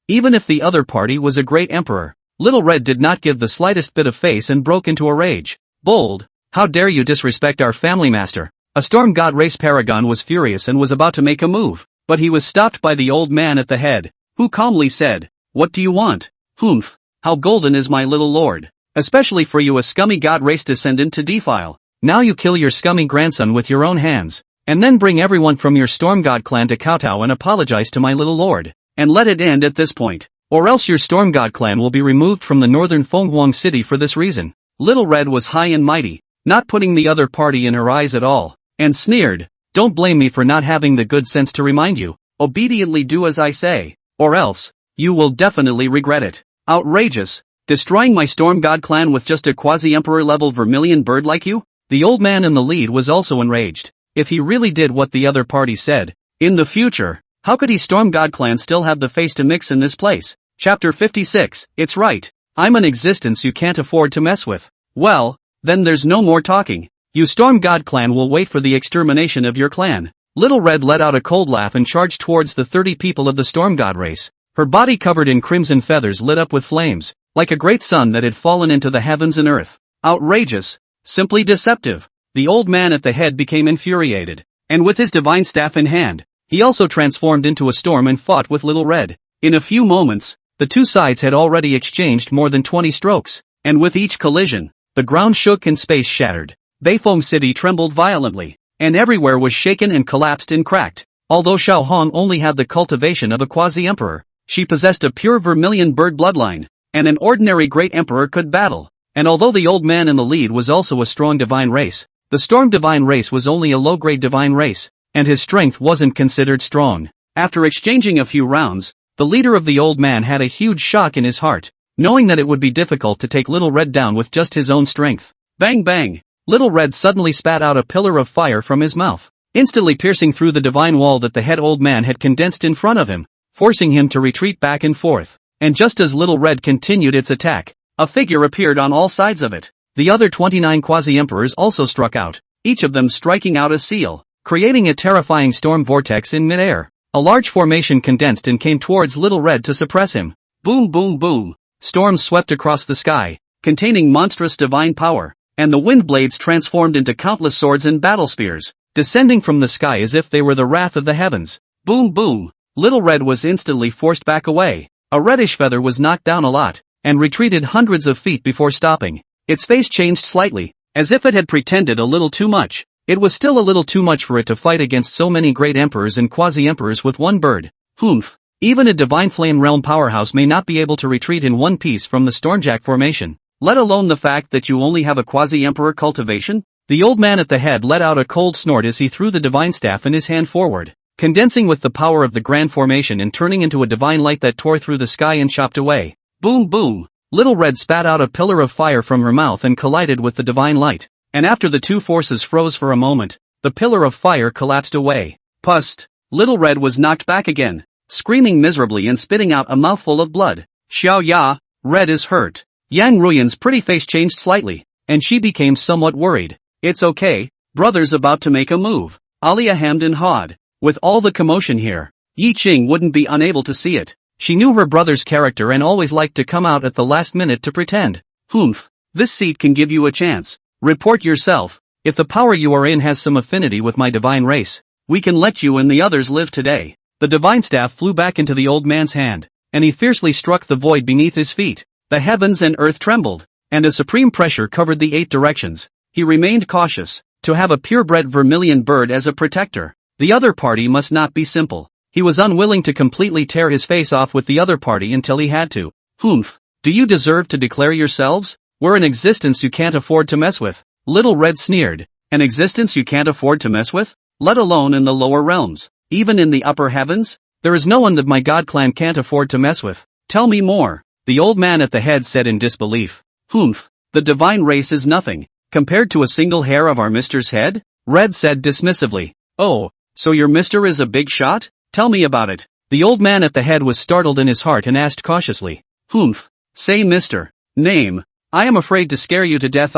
Even if the other party was a great emperor, Little Red did not give the slightest bit of face and broke into a rage. Bold, how dare you disrespect our family master? A storm god race paragon was furious and was about to make a move, but he was stopped by the old man at the head, who calmly said, "What do you want?" "Humph, how golden is my little lord. Especially for you, a scummy god race descendant, to defile. Now you kill your scummy grandson with your own hands, and then bring everyone from your storm god clan to kowtow and apologize to my little lord, and let it end at this point. Or else your storm god clan will be removed from the northern Fenghuang city for this reason." Little Red was high and mighty, not putting the other party in her eyes at all, and sneered, "Don't blame me for not having the good sense to remind you. Obediently do as I say, or else, you will definitely regret it." Outrageous. Destroying my storm god clan with just a quasi-emperor level vermilion bird like you? The old man in the lead was also enraged. If he really did what the other party said, in the future, how could he storm god clan still have the face to mix in this place? Chapter 56, It's right. I'm an existence you can't afford to mess with. Well, then there's no more talking. You storm god clan will wait for the extermination of your clan. Little Red let out a cold laugh and charged towards the 30 people of the storm god race. Her body covered in crimson feathers lit up with flames, like a great sun that had fallen into the heavens and earth. Outrageous. Simply deceptive. The old man at the head became infuriated, and with his divine staff in hand, he also transformed into a storm and fought with Little Red. In a few moments, the two sides had already exchanged more than 20 strokes, and with each collision, the ground shook and space shattered. Beifeng City trembled violently, and everywhere was shaken and collapsed and cracked. Although Xiao Hong only had the cultivation of a quasi-emperor, she possessed a pure vermilion bird bloodline, and an ordinary great emperor could battle. And although the old man in the lead was also a strong divine race, the storm divine race was only a low-grade divine race, and his strength wasn't considered strong. After exchanging a few rounds, the leader of the old man had a huge shock in his heart, knowing that it would be difficult to take Little Red down with just his own strength. Bang bang! Little Red suddenly spat out a pillar of fire from his mouth, instantly piercing through the divine wall that the head old man had condensed in front of him, forcing him to retreat back and forth. And just as Little Red continued its attack, a figure appeared on all sides of it. The other 29 quasi-emperors also struck out, each of them striking out a seal, creating a terrifying storm vortex in midair. A large formation condensed and came towards Little Red to suppress him. Boom boom boom. Storms swept across the sky, containing monstrous divine power, and the wind blades transformed into countless swords and battle spears, descending from the sky as if they were the wrath of the heavens. Boom boom. Little Red was instantly forced back away. A reddish feather was knocked down a lot, and retreated hundreds of feet before stopping. Its face changed slightly, as if it had pretended a little too much. It was still a little too much for it to fight against so many great emperors and quasi-emperors with one bird. Humph. Even a divine flame realm powerhouse may not be able to retreat in one piece from the Stormjack formation, let alone the fact that you only have a quasi-emperor cultivation. The old man at the head let out a cold snort as he threw the divine staff in his hand forward, condensing with the power of the grand formation and turning into a divine light that tore through the sky and chopped away. Boom boom. Little Red spat out a pillar of fire from her mouth and collided with the divine light, and after the two forces froze for a moment, the pillar of fire collapsed away. Pust. Little Red was knocked back again, screaming miserably and spitting out a mouthful of blood. Xiao Ya, Red is hurt. Yang Ruyan's pretty face changed slightly, and she became somewhat worried. It's okay, brother's about to make a move. Alia hemmed and hawed. With all the commotion here, Yi Qing wouldn't be unable to see it. She knew her brother's character and always liked to come out at the last minute to pretend. Humph, this seat can give you a chance. Report yourself. If the power you are in has some affinity with my divine race, we can let you and the others live today. The divine staff flew back into the old man's hand, and he fiercely struck the void beneath his feet. The heavens and earth trembled, and a supreme pressure covered the 8 directions. He remained cautious. To have a purebred vermilion bird as a protector, the other party must not be simple. He was unwilling to completely tear his face off with the other party until he had to. Humph, do you deserve to declare yourselves? We're an existence you can't afford to mess with. Little Red sneered. An existence you can't afford to mess with? Let alone in the lower realms. Even in the upper heavens? There is no one that my god clan can't afford to mess with. Tell me more, the old man at the head said in disbelief. Humph, the divine race is nothing, compared to a single hair of our mister's head? Red said dismissively. Oh, so your mister is a big shot? Tell me about it. The old man at the head was startled in his heart and asked cautiously. Humph, say mister. Name. I am afraid to scare you to death.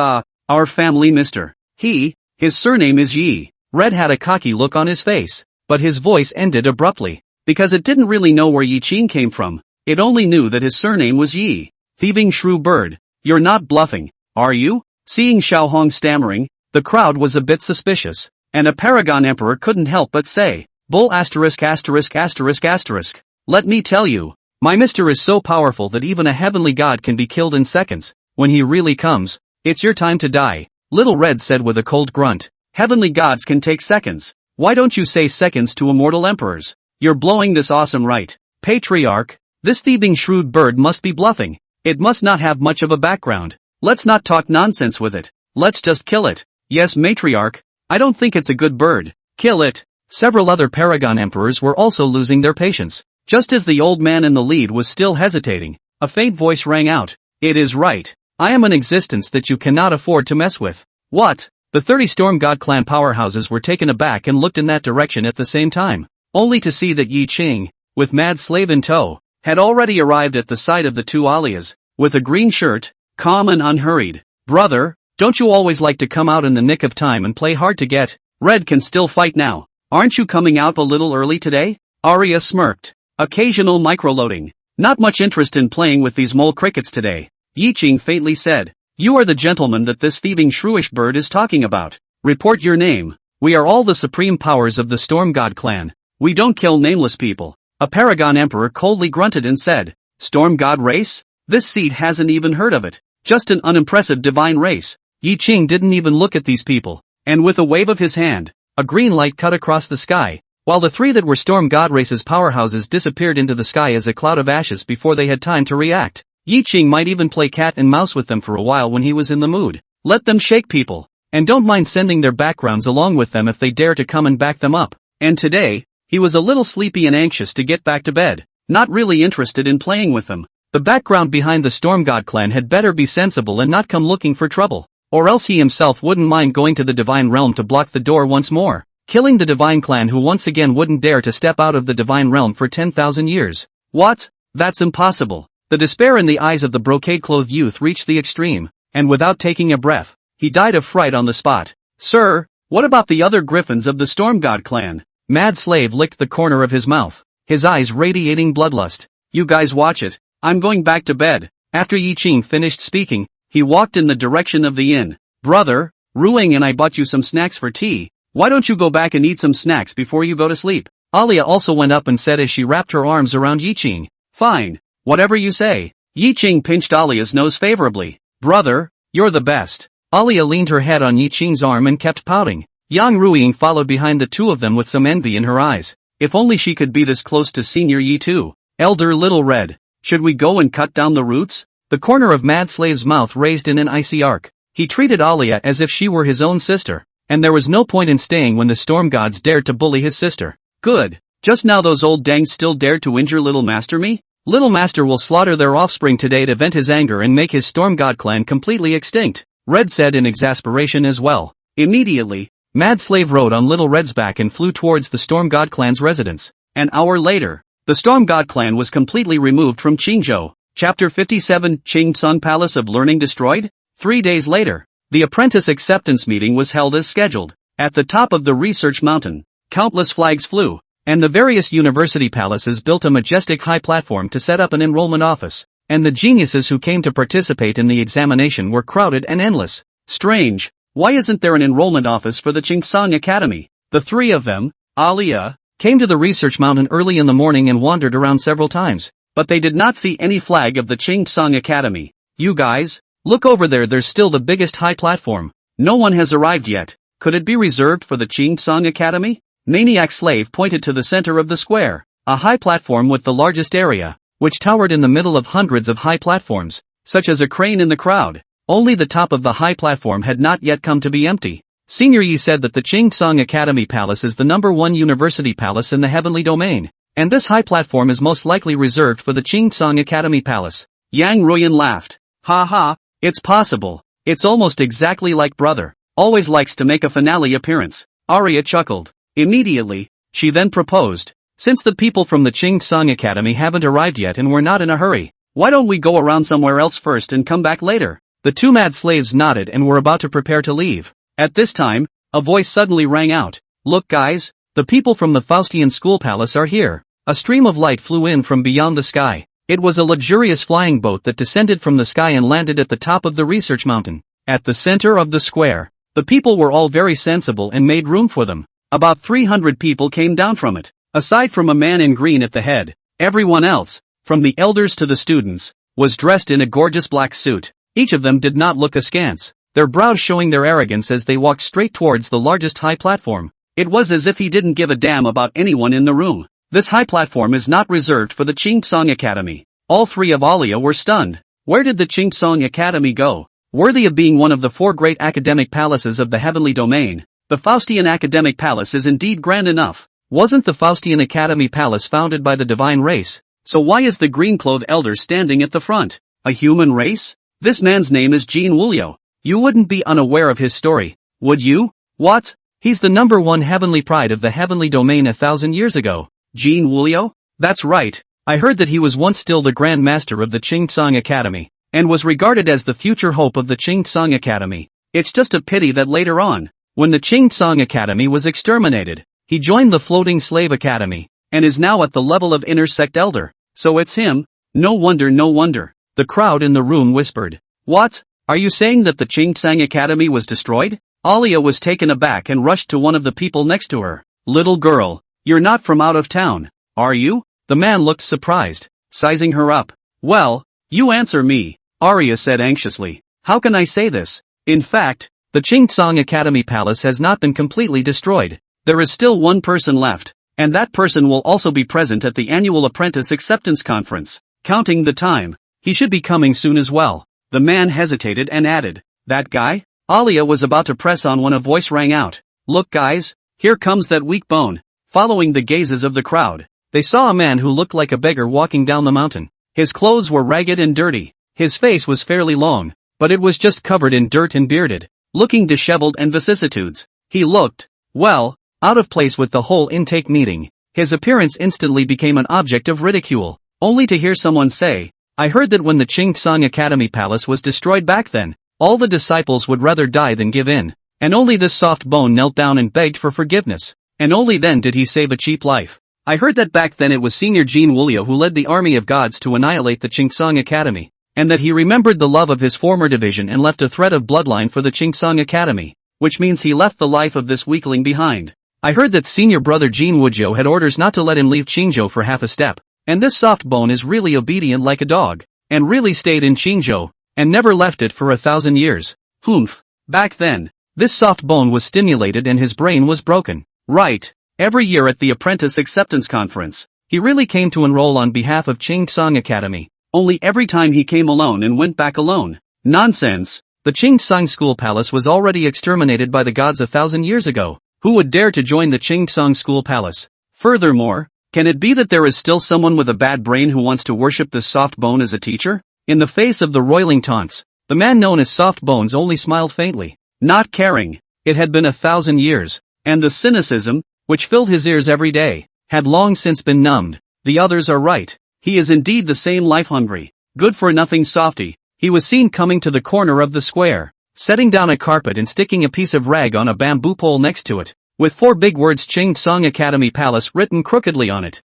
Our family mister. His surname is Yi. Red had a cocky look on his face, but his voice ended abruptly, because it didn't really know where Yi Qing came from. It only knew that his surname was Yi. Thieving shrew bird. You're not bluffing, are you? Seeing Xiao Hong stammering, the crowd was a bit suspicious, and a paragon emperor couldn't help but say, Bull asterisk asterisk asterisk asterisk. Let me tell you, my mister is so powerful that even a heavenly god can be killed in seconds. When he really comes, it's your time to die. Little Red said with a cold grunt. Heavenly gods can take seconds. Why don't you say seconds to immortal emperors? You're blowing this awesome right. Patriarch, this thieving shrewd bird must be bluffing. It must not have much of a background. Let's not talk nonsense with it. Let's just kill it. Yes, matriarch. I don't think it's a good bird. Kill it. Several other paragon emperors were also losing their patience. Just as the old man in the lead was still hesitating, a faint voice rang out. It is right. I am an existence that you cannot afford to mess with. What? The 30 Storm God clan powerhouses were taken aback and looked in that direction at the same time, only to see that Yi Qing, with Mad Slave in tow, had already arrived at the side of the two Alias, with a green shirt, calm and unhurried. Brother, don't you always like to come out in the nick of time and play hard to get? Red can still fight now. Aren't you coming out a little early today? Arya smirked. Occasional microloading. Not much interest in playing with these mole crickets today. Yi Qing faintly said. You are the gentleman that this thieving shrewish bird is talking about. Report your name. We are all the supreme powers of the Storm God clan. We don't kill nameless people. A paragon emperor coldly grunted and said, Storm God race? This seed hasn't even heard of it. Just an unimpressive divine race. Yi Qing didn't even look at these people, and with a wave of his hand, a green light cut across the sky, while the three that were Storm God race's powerhouses disappeared into the sky as a cloud of ashes before they had time to react. Yi Qing might even play cat and mouse with them for a while when he was in the mood. Let them shake people, and don't mind sending their backgrounds along with them if they dare to come and back them up. And today, he was a little sleepy and anxious to get back to bed, not really interested in playing with them. The background behind the Storm God clan had better be sensible and not come looking for trouble, or else he himself wouldn't mind going to the Divine Realm to block the door once more, killing the Divine clan who once again wouldn't dare to step out of the Divine Realm for 10,000 years. What? That's impossible. The despair in the eyes of the brocade-clothed youth reached the extreme, and without taking a breath, he died of fright on the spot. Sir, what about the other griffins of the Storm God clan? Mad Slave licked the corner of his mouth, his eyes radiating bloodlust. You guys watch it. I'm going back to bed. After Yi Qing finished speaking, he walked in the direction of the inn. Brother, Ruing and I bought you some snacks for tea. Why don't you go back and eat some snacks before you go to sleep? Alia also went up and said as she wrapped her arms around Yi Qing. Fine. Whatever you say. Yi Qing pinched Alia's nose favorably. Brother, you're the best. Alia leaned her head on Yi Qing's arm and kept pouting. Yang Ruiying followed behind the two of them with some envy in her eyes. If only she could be this close to Senior Yi too. Elder Little Red, should we go and cut down the roots? The corner of Mad Slave's mouth raised in an icy arc. He treated Alia as if she were his own sister, and there was no point in staying when the storm gods dared to bully his sister. Good. Just now those old dangs still dared to injure Little Master me? Little Master will slaughter their offspring today to vent his anger and make his Storm God clan completely extinct, Red said in exasperation as well. Immediately, Mad Slave rode on Little Red's back and flew towards the Storm God clan's residence. An hour later, the Storm God clan was completely removed from Qingzhou. Chapter 57 Qing Tsung Palace of Learning destroyed? 3 days later, the apprentice acceptance meeting was held as scheduled. At the top of the research mountain, countless flags flew, and the various university palaces built a majestic high platform to set up an enrollment office, and the geniuses who came to participate in the examination were crowded and endless. Strange, why isn't there an enrollment office for the Qingsong Academy? The three of them, Alia, came to the research mountain early in the morning and wandered around several times, but they did not see any flag of the Qingsong Academy. You guys, look over there, there's still the biggest high platform. No one has arrived yet. Could it be reserved for the Qingsong Academy? Maniac Slave pointed to the center of the square, a high platform with the largest area, which towered in the middle of hundreds of high platforms, such as a crane in the crowd. Only the top of the high platform had not yet come to be empty. Senior Yi said that the Chingsong Academy Palace is the #1 university palace in the heavenly domain, and this high platform is most likely reserved for the Chingsong Academy Palace. Yang Ruyan laughed. Ha ha, it's possible. It's almost exactly like brother. Always likes to make a finale appearance. Arya chuckled. Immediately, she then proposed. Since the people from the Chingsong Academy haven't arrived yet and we're not in a hurry, why don't we go around somewhere else first and come back later? The two mad slaves nodded and were about to prepare to leave. At this time, a voice suddenly rang out. Look guys, the people from the Faustian School Palace are here. A stream of light flew in from beyond the sky. It was a luxurious flying boat that descended from the sky and landed at the top of the research mountain. At the center of the square, the people were all very sensible and made room for them. About 300 people came down from it. Aside from a man in green at the head, everyone else, from the elders to the students, was dressed in a gorgeous black suit. Each of them did not look askance, their brows showing their arrogance as they walked straight towards the largest high platform. It was as if he didn't give a damn about anyone in the room. This high platform is not reserved for the Chingsong Academy. All three of Alia were stunned. Where did the Chingsong Academy go? Worthy of being one of the 4 great academic palaces of the heavenly domain, the Faustian Academic Palace is indeed grand enough. Wasn't the Faustian Academy Palace founded by the divine race? So why is the green-clothed elder standing at the front? A human race? This man's name is Jean Wulio. You wouldn't be unaware of his story, would you? What? He's the #1 heavenly pride of the heavenly domain 1,000 years ago. Jean Wulio? That's right. I heard that he was once still the Grand Master of the Chingsong Academy, and was regarded as the future hope of the Chingsong Academy. It's just a pity that later on, when the Chingsong Academy was exterminated, he joined the Floating Slave Academy, and is now at the level of inner sect elder. So it's him? No wonder, no wonder. The crowd in the room whispered. What? Are you saying that the Chingsong Academy was destroyed? Alia was taken aback and rushed to one of the people next to her. Little girl, you're not from out of town, are you? The man looked surprised, sizing her up. Well, you answer me, Arya said anxiously. How can I say this? In fact, the Chingsong Academy Palace has not been completely destroyed. There is still one person left, and that person will also be present at the annual Apprentice Acceptance Conference. Counting the time, he should be coming soon as well. The man hesitated and added, that guy? Alia was about to press on when a voice rang out. Look guys, here comes that weak bone. Following the gazes of the crowd, they saw a man who looked like a beggar walking down the mountain. His clothes were ragged and dirty. His face was fairly long, but it was just covered in dirt and bearded, looking disheveled and vicissitudes. He looked, well, out of place with the whole intake meeting. His appearance instantly became an object of ridicule, only to hear someone say, I heard that when the Chingsong Academy Palace was destroyed back then, all the disciples would rather die than give in, and only this soft bone knelt down and begged for forgiveness, and only then did he save a cheap life. I heard that back then it was Senior Jean Wulio who led the army of gods to annihilate the Chingsong Academy, and that he remembered the love of his former division and left a thread of bloodline for the Chingsong Academy, which means he left the life of this weakling behind. I heard that senior brother Jean Wuzhou had orders not to let him leave Qingzhou for half a step, and this soft bone is really obedient like a dog, and really stayed in Qingzhou, and never left it for 1,000 years. Humph. Back then, this soft bone was stimulated and his brain was broken. Right. Every year at the Apprentice Acceptance Conference, he really came to enroll on behalf of Chingsong Academy, only every time he came alone and went back alone. Nonsense. The Chingsong School Palace was already exterminated by the gods 1,000 years ago. Who would dare to join the Chingsong School Palace? Furthermore, can it be that there is still someone with a bad brain who wants to worship this soft bone as a teacher? In the face of the roiling taunts, the man known as Soft Bones only smiled faintly, not caring. It had been 1,000 years, and the cynicism, which filled his ears every day, had long since been numbed. The others are right. He is indeed the same life-hungry, good-for-nothing softy. He was seen coming to the corner of the square, setting down a carpet and sticking a piece of rag on a bamboo pole next to it, with 4 big words Chingsong Academy Palace written crookedly on it.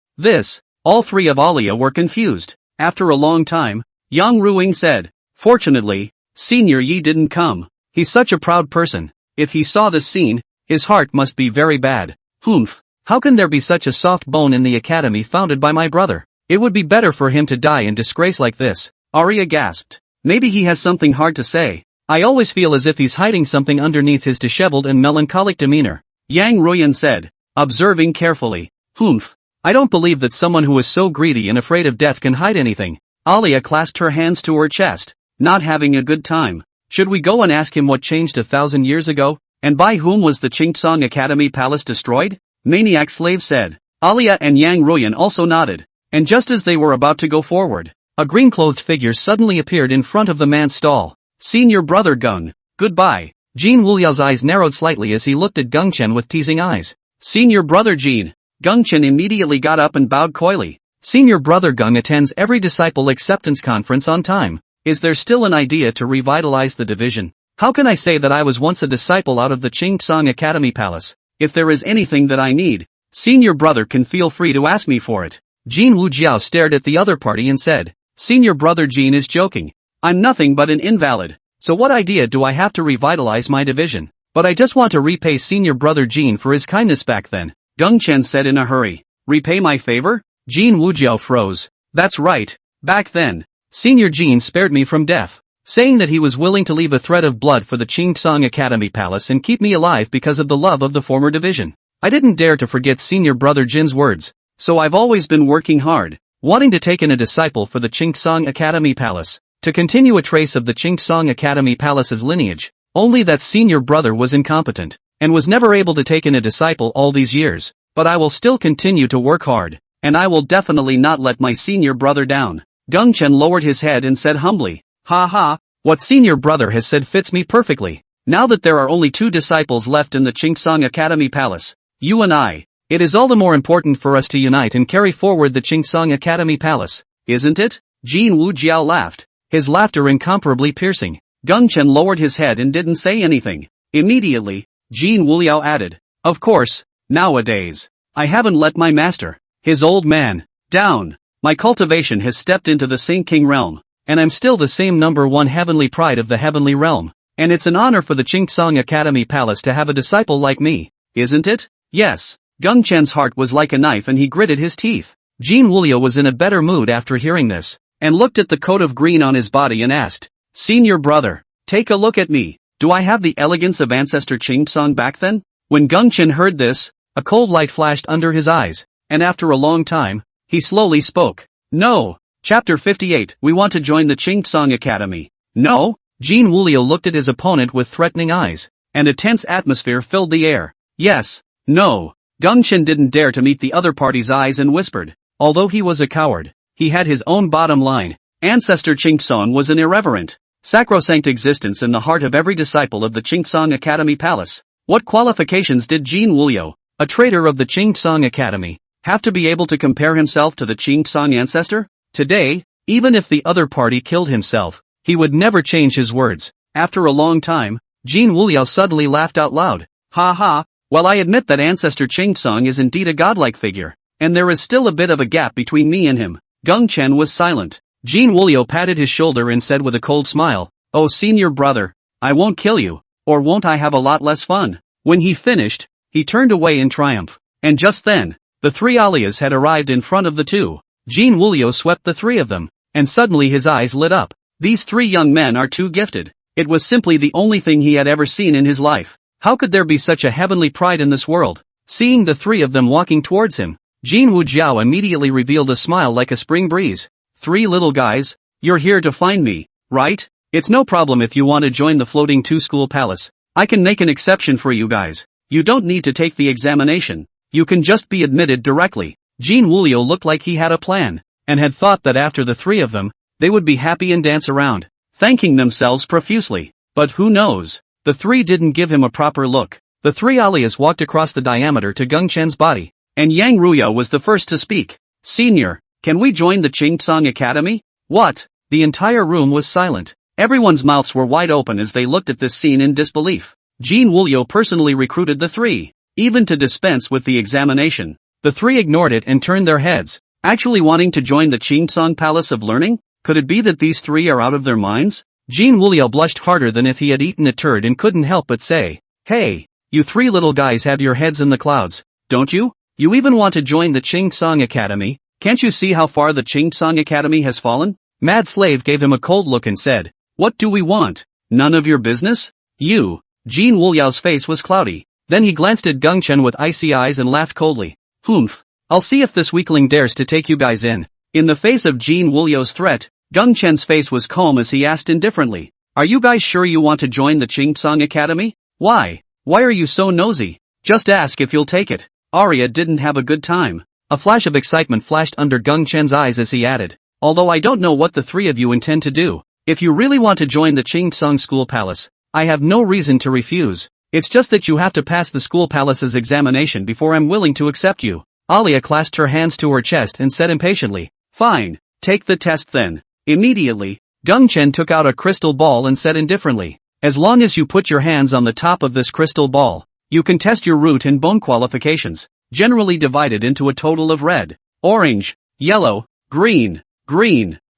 All three of Alia were confused. After a long time, Yang Ruing said, Fortunately, Senior Yi didn't come. He's such a proud person. If he saw this scene, his heart must be very bad. Humph. How can there be such a soft bone in the academy founded by my brother? It would be better for him to die in disgrace like this. Arya gasped. Maybe he has something hard to say. I always feel as if he's hiding something underneath his disheveled and melancholic demeanor. Yang Ruyan said, observing carefully. Humph. I don't believe that someone who is so greedy and afraid of death can hide anything. Alia clasped her hands to her chest, not having a good time. Should we go and ask him what changed 1,000 years ago? And by whom was the Chingsong Academy Palace destroyed? Maniac Slave said. Alia and Yang Ruyan also nodded. And just as they were about to go forward, a green-clothed figure suddenly appeared in front of the man's stall. Senior brother Gung. Goodbye. Jin Wuliao's eyes narrowed slightly as he looked at Gung Chen with teasing eyes. Senior brother Jin. Gung Chen immediately got up and bowed coyly. Senior brother Gung attends every disciple acceptance conference on time. Is there still an idea to revitalize the division? How can I say that I was once a disciple out of the Chingsong Academy Palace? If there is anything that I need, senior brother can feel free to ask me for it. Jin Wujiao stared at the other party and said, Senior brother Jin is joking. I'm nothing but an invalid. So what idea do I have to revitalize my division? But I just want to repay senior brother Jin for his kindness back then. Gung Chen said in a hurry. Repay my favor? Jin Wujiao froze. That's right. Back then, Senior Jin spared me from death, saying that he was willing to leave a thread of blood for the Chingsong Academy Palace and keep me alive because of the love of the former division. I didn't dare to forget senior brother Jin's words, so I've always been working hard, wanting to take in a disciple for the Chingsong Academy Palace, to continue a trace of the Chingsong Academy Palace's lineage, only that senior brother was incompetent, and was never able to take in a disciple all these years, but I will still continue to work hard, and I will definitely not let my senior brother down. Gung Chen lowered his head and said humbly, Ha ha, what senior brother has said fits me perfectly. Now that there are only 2 disciples left in the Chingsong Academy Palace, you and I, it is all the more important for us to unite and carry forward the Chingsong Academy Palace, isn't it? Jin Wujiao laughed, his laughter incomparably piercing. Gung Chen lowered his head and didn't say anything. Immediately, Jin Wuliao added, Of course, nowadays, I haven't let my master, his old man, down. My cultivation has stepped into the Saint King realm, and I'm still the same #1 heavenly pride of the heavenly realm, and it's an honor for the Chingsong Academy Palace to have a disciple like me, isn't it? Yes. Gung Chen's heart was like a knife and he gritted his teeth. Jin Wuliao was in a better mood after hearing this, and looked at the coat of green on his body and asked, Senior brother, take a look at me, do I have the elegance of ancestor Chingsong back then? When Gung Chen heard this, a cold light flashed under his eyes, and after a long time, he slowly spoke. No. Chapter 58. We want to join the Chingsong Academy. No? Jin Wuliao looked at his opponent with threatening eyes, and a tense atmosphere filled the air. Yes. No. Gung Chen didn't dare to meet the other party's eyes and whispered. Although he was a coward, he had his own bottom line. Ancestor Chingsong was an irreverent, sacrosanct existence in the heart of every disciple of the Chingsong Academy Palace. What qualifications did Jin Wuliao, a traitor of the Chingsong Academy, have to be able to compare himself to the Chingsong ancestor? Today, even if the other party killed himself, he would never change his words. After a long time, Jin Wuliao suddenly laughed out loud. Ha ha, well I admit that ancestor Chingsong is indeed a godlike figure, and there is still a bit of a gap between me and him. Gung Chen was silent. Jin Wuliao patted his shoulder and said with a cold smile, Oh senior brother, I won't kill you, or won't I have a lot less fun? When he finished, he turned away in triumph, and just then, the 3 Alias had arrived in front of the 2. Jin Wuliao swept the 3 of them, and suddenly his eyes lit up. These 3 young men are too gifted. It was simply the only thing he had ever seen in his life. How could there be such a heavenly pride in this world? Seeing the 3 of them walking towards him, Jin Wujiao immediately revealed a smile like a spring breeze. 3 little guys, you're here to find me, right? It's no problem if you want to join the floating 2-school palace. I can make an exception for you guys. You don't need to take the examination. You can just be admitted directly. Jin Wuliao looked like he had a plan, and had thought that after the 3 of them, they would be happy and dance around, thanking themselves profusely. But who knows? The 3 didn't give him a proper look. The 3 Alias walked across the diameter to Gung Chen's body, and Yang Ruya was the first to speak. Senior, can we join the Chingsong Academy? What? The entire room was silent. Everyone's mouths were wide open as they looked at this scene in disbelief. Jin Wuliao personally recruited the 3, even to dispense with the examination. The 3 ignored it and turned their heads. Actually wanting to join the Chingsong Palace of Learning? Could it be that these 3 are out of their minds? Jin Wuliao blushed harder than if he had eaten a turd and couldn't help but say, Hey, you 3 little guys have your heads in the clouds, don't you? You even want to join the Chingsong Academy? Can't you see how far the Chingsong Academy has fallen? Mad Slave gave him a cold look and said, What do we want? None of your business? You. Jin Wuliao's face was cloudy. Then he glanced at Gung Chen with icy eyes and laughed coldly. Humph. I'll see if this weakling dares to take you guys in. In the face of Jin Wuliao's threat, Gung Chen's face was calm as he asked indifferently, Are you guys sure you want to join the Chingsong Academy? Why? Why are you so nosy? Just ask if you'll take it. Arya didn't have a good time. A flash of excitement flashed under Gung Chen's eyes as he added, although I don't know what the three of you intend to do. If you really want to join the Qingtsung School Palace, I have no reason to refuse. It's just that you have to pass the school palace's examination before I'm willing to accept you. Alia clasped her hands to her chest and said impatiently, fine, take the test then. Immediately, Gung Chen took out a crystal ball and said indifferently, as long as you put your hands on the top of this crystal ball, you can test your root and bone qualifications, generally divided into a total of red, orange, yellow, green,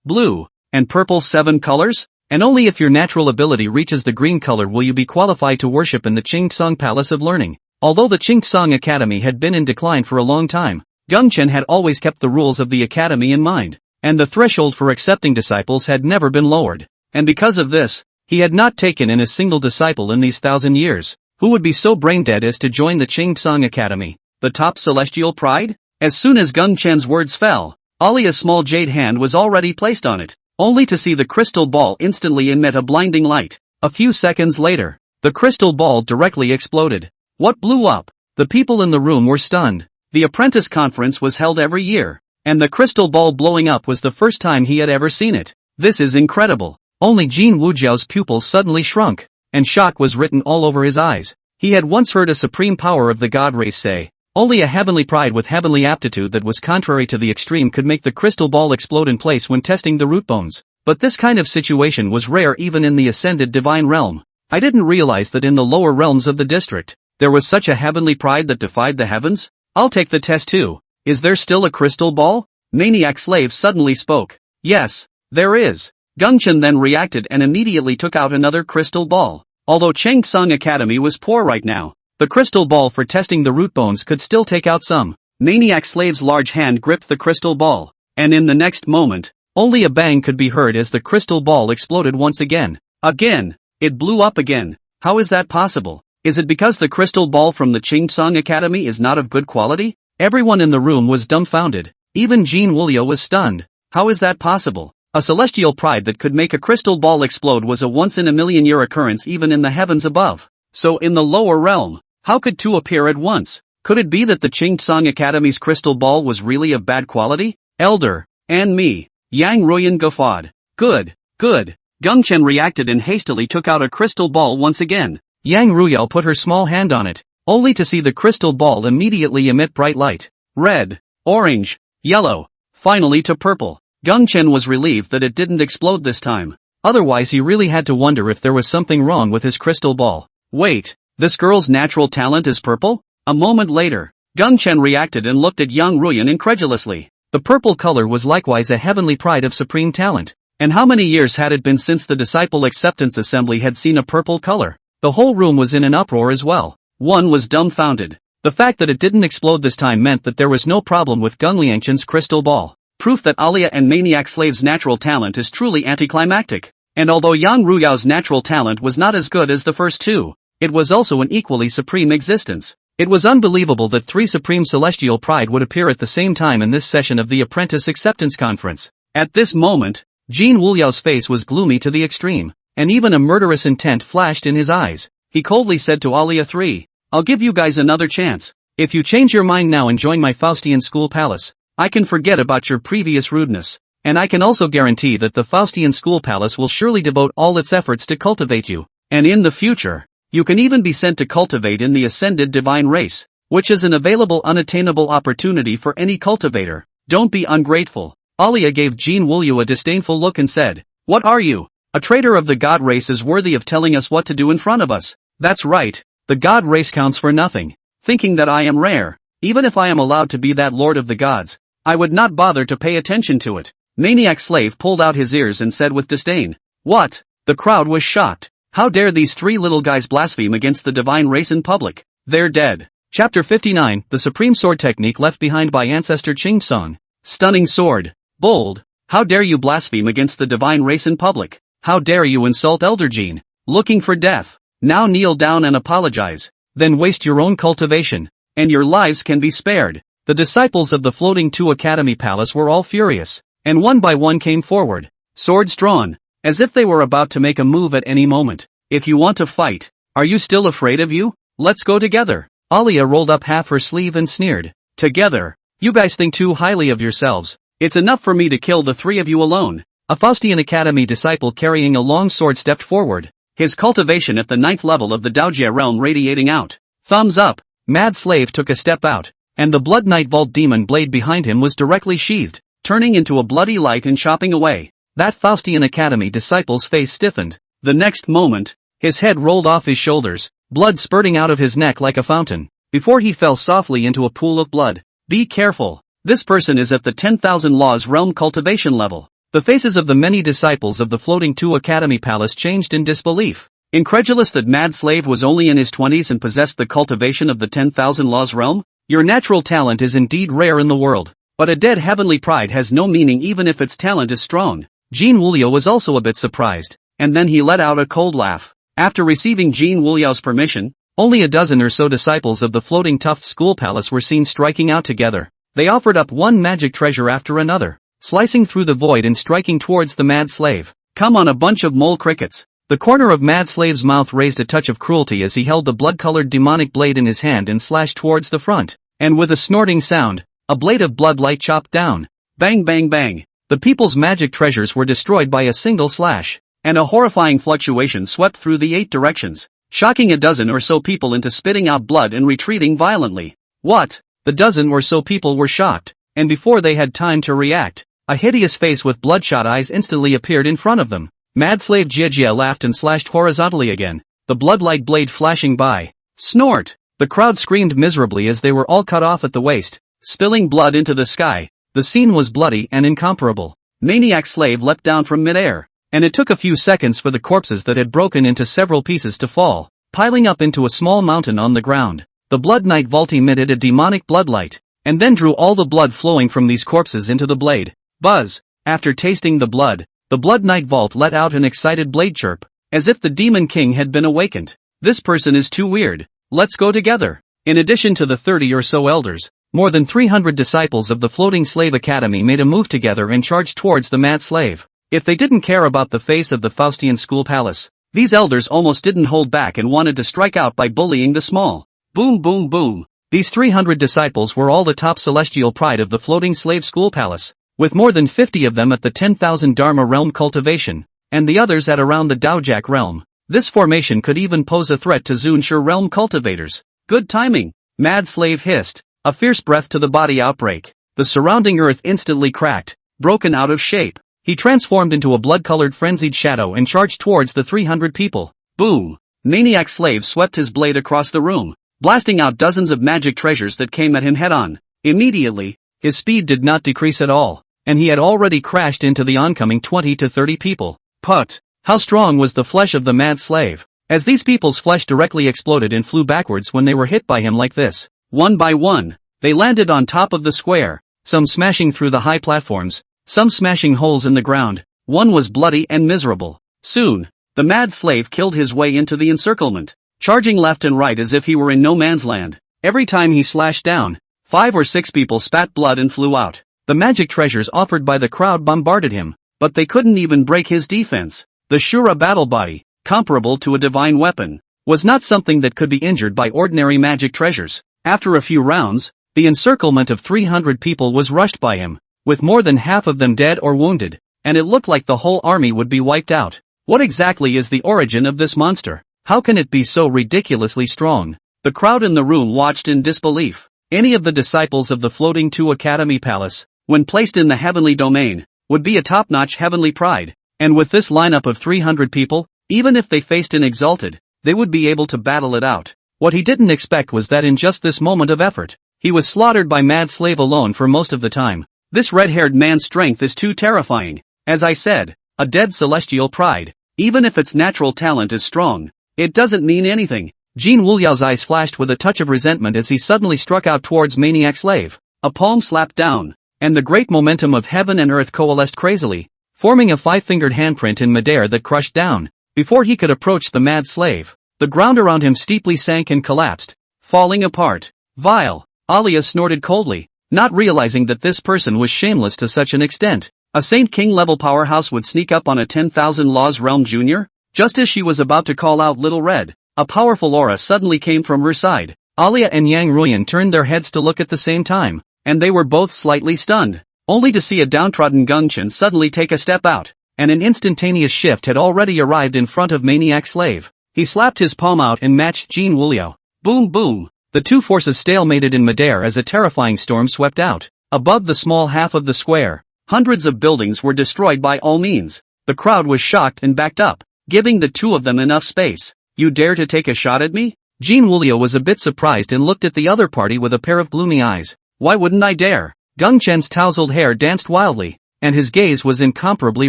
blue, and purple 7 colors, and only if your natural ability reaches the green color will you be qualified to worship in the Qingtsung Palace of Learning. Although the Qingtsung Academy had been in decline for a long time, Gung Chen had always kept the rules of the academy in mind, and the threshold for accepting disciples had never been lowered, and because of this, he had not taken in a single disciple in these 1,000 years. Who would be so brain-dead as to join the Qingtsung Academy, the top celestial pride? As soon as Gung Chen's words fell, Alia's small jade hand was already placed on it, only to see the crystal ball instantly emit a blinding light. A few seconds later, the crystal ball directly exploded. What blew up? The people in the room were stunned. The apprentice conference was held every year, and the crystal ball blowing up was the first time he had ever seen it. This is incredible. Only Jin Wujiao's pupils suddenly shrunk, and shock was written all over his eyes. He had once heard a supreme power of the god race say, only a heavenly pride with heavenly aptitude that was contrary to the extreme could make the crystal ball explode in place when testing the root bones. But this kind of situation was rare even in the ascended divine realm. I didn't realize that in the lower realms of the district, there was such a heavenly pride that defied the heavens. I'll take the test too. Is there still a crystal ball? Maniac Slave suddenly spoke. Yes, there is. Gung Chen then reacted and immediately took out another crystal ball. Although Qingtsung Academy was poor right now, the crystal ball for testing the root bones could still take out some. Maniac Slave's large hand gripped the crystal ball, and in the next moment, only a bang could be heard as the crystal ball exploded once again. Again, it blew up again. How is that possible? Is it because the crystal ball from the Qingtsung Academy is not of good quality? Everyone in the room was dumbfounded. Even Jin Wuliu was stunned. How is that possible? A celestial pride that could make a crystal ball explode was a once-in-a-million-year occurrence even in the heavens above. So in the lower realm, how could two appear at once? Could it be that the Qingtsung Academy's crystal ball was really of bad quality? Elder, and me. Yang Ruyan guffawed. Good. Gung Chen reacted and hastily took out a crystal ball once again. Yang Ruyao put her small hand on it, only to see the crystal ball immediately emit bright light. Red, orange, yellow, finally to purple. Gung Chen was relieved that it didn't explode this time. Otherwise he really had to wonder if there was something wrong with his crystal ball. Wait, this girl's natural talent is purple? A moment later, Gung Chen reacted and looked at Yang Ruyan incredulously. The purple color was likewise a heavenly pride of supreme talent. And how many years had it been since the Disciple Acceptance Assembly had seen a purple color? The whole room was in an uproar as well. One was dumbfounded. The fact that it didn't explode this time meant that there was no problem with Gung Liangchen's crystal ball. Proof that Alia and Maniac Slave's natural talent is truly anticlimactic. And although Yang Ruyao's natural talent was not as good as the first two, it was also an equally supreme existence. It was unbelievable that three supreme celestial pride would appear at the same time in this session of the Apprentice Acceptance Conference. At this moment, Jin Wuliao's face was gloomy to the extreme, and even a murderous intent flashed in his eyes. He coldly said to Alia 3, I'll give you guys another chance. If you change your mind now and join my Faustian School Palace, I can forget about your previous rudeness, and I can also guarantee that the Faustian School Palace will surely devote all its efforts to cultivate you, and in the future, you can even be sent to cultivate in the Ascended Divine Race, which is an available unattainable opportunity for any cultivator. Don't be ungrateful. Alia gave Jin Wuliu a disdainful look and said, What are you? A traitor of the God race is worthy of telling us what to do in front of us. That's right, the God race counts for nothing. Thinking that I am rare, even if I am allowed to be that Lord of the Gods, I would not bother to pay attention to it. Maniac Slave pulled out his ears and said with disdain, What? The crowd was shocked. How dare these three little guys blaspheme against the divine race in public? They're dead. Chapter 59, The Supreme Sword Technique Left Behind by Ancestor Qingtsung. Stunning sword. Bold. How dare you blaspheme against the divine race in public? How dare you insult Elder Jin? Looking for death. Now kneel down and apologize. Then waste your own cultivation, and your lives can be spared. The disciples of the Floating Two Academy Palace were all furious, and one by one came forward, swords drawn, as if they were about to make a move at any moment. If you want to fight, are you still afraid of you? let's go together. Alia rolled up half her sleeve and sneered. Together? You guys think too highly of yourselves. It's enough for me to kill the three of you alone. A Faustian Academy disciple carrying a long sword stepped forward, his cultivation at the 9th level of the Daojia realm radiating out. Thumbs up. Mad Slave took a step out, and the Blood Knight Vault demon blade behind him was directly sheathed, turning into a bloody light and chopping away. That Faustian Academy disciple's face stiffened. The next moment, his head rolled off his shoulders, blood spurting out of his neck like a fountain, before he fell softly into a pool of blood. Be careful. This person is at the 10,000 Laws realm cultivation level. The faces of the many disciples of the Floating 2 Academy Palace changed in disbelief. Incredulous that Mad Slave was only in his 20s and possessed the cultivation of the 10,000 Laws realm? Your natural talent is indeed rare in the world, but a dead heavenly pride has no meaning even if its talent is strong. Jean Wuliao was also a bit surprised, and then he let out a cold laugh. After receiving Jean Wuliao's permission, only a dozen or so disciples of the Floating Tuft School Palace were seen striking out together. They offered up one magic treasure after another, slicing through the void and striking towards the Mad Slave. Come on, a bunch of mole crickets. The corner of Mad Slave's mouth raised a touch of cruelty as he held the blood-colored demonic blade in his hand and slashed towards the front. And with a snorting sound, a blade of blood light chopped down. Bang bang bang. The people's magic treasures were destroyed by a single slash, and a horrifying fluctuation swept through the 8 directions, shocking a dozen or so people into spitting out blood and retreating violently. What? The dozen or so people were shocked, and before they had time to react, a hideous face with bloodshot eyes instantly appeared in front of them. Mad Slave Jiejia laughed and slashed horizontally again, the bloodlight blade flashing by. Snort! The crowd screamed miserably as they were all cut off at the waist, spilling blood into the sky. The scene was bloody and incomparable. Maniac Slave leapt down from midair, and it took a few seconds for the corpses that had broken into several pieces to fall, piling up into a small mountain on the ground. The Blood Knight Vault emitted a demonic bloodlight, and then drew all the blood flowing from these corpses into the blade. Buzz! After tasting the Blood Knight Vault let out an excited blade chirp, as if the Demon King had been awakened. This person is too weird. Let's go together. In addition to the 30 or so elders, more than 300 disciples of the Floating Slave Academy made a move together and charged towards the Mad Slave. If they didn't care about the face of the Faustian School Palace, these elders almost didn't hold back and wanted to strike out by bullying the small. Boom boom boom. These 300 disciples were all the top celestial pride of the Floating Slave School Palace, with more than 50 of them at the 10,000 Dharma realm cultivation, and the others at around the Daojak realm. This formation could even pose a threat to Zunshi realm cultivators. Good timing. Mad Slave hissed, a fierce breath to the body outbreak. The surrounding earth instantly cracked, broken out of shape. He transformed into a blood-colored frenzied shadow and charged towards the 300 people. Boom! Maniac Slave swept his blade across the room, blasting out dozens of magic treasures that came at him head-on. Immediately, his speed did not decrease at all, and he had already crashed into the oncoming 20 to 30 people. Put! How strong was the flesh of the Mad Slave? As these people's flesh directly exploded and flew backwards when they were hit by him like this. One by one, they landed on top of the square, some smashing through the high platforms, some smashing holes in the ground. One was bloody and miserable. Soon, the Mad Slave killed his way into the encirclement, charging left and right as if he were in no man's land. Every time he slashed down, 5 or 6 people spat blood and flew out. The magic treasures offered by the crowd bombarded him, but they couldn't even break his defense. The Shura battle body, comparable to a divine weapon, was not something that could be injured by ordinary magic treasures. After a few rounds, the encirclement of 300 people was rushed by him, with more than half of them dead or wounded, and it looked like the whole army would be wiped out. What exactly is the origin of this monster? How can it be so ridiculously strong? The crowd in the room watched in disbelief. Any of the disciples of the Floating 2 Academy Palace, when placed in the heavenly domain, would be a top-notch heavenly pride. And with this lineup of 300 people, even if they faced an exalted, they would be able to battle it out. What he didn't expect was that in just this moment of effort, he was slaughtered by Mad Slave alone for most of the time. This red-haired man's strength is too terrifying. As I said, a dead celestial pride. Even if its natural talent is strong, it doesn't mean anything. Jean Wuliao's eyes flashed with a touch of resentment as he suddenly struck out towards Maniac Slave. A palm slapped down, and the great momentum of heaven and earth coalesced crazily, forming a 5-fingered handprint in midair that crushed down. Before he could approach the Mad Slave, the ground around him steeply sank and collapsed, falling apart. Vile! Alia snorted coldly, not realizing that this person was shameless to such an extent. A Saint King level powerhouse would sneak up on a 10,000 Laws realm junior? Just as she was about to call out Little Red, a powerful aura suddenly came from her side. Alia and Yang Ruyan turned their heads to look at the same time, and they were both slightly stunned, only to see a downtrodden Gongchen suddenly take a step out, and an instantaneous shift had already arrived in front of Maniac Slave. He slapped his palm out and matched Jin Wuliu. Boom boom! The two forces stalemated in midair as a terrifying storm swept out. Above the small half of the square, hundreds of buildings were destroyed by all means. The crowd was shocked and backed up, giving the two of them enough space. You dare to take a shot at me? Jin Wuliu was a bit surprised and looked at the other party with a pair of gloomy eyes. Why wouldn't I dare? Gongchen's tousled hair danced wildly, and his gaze was incomparably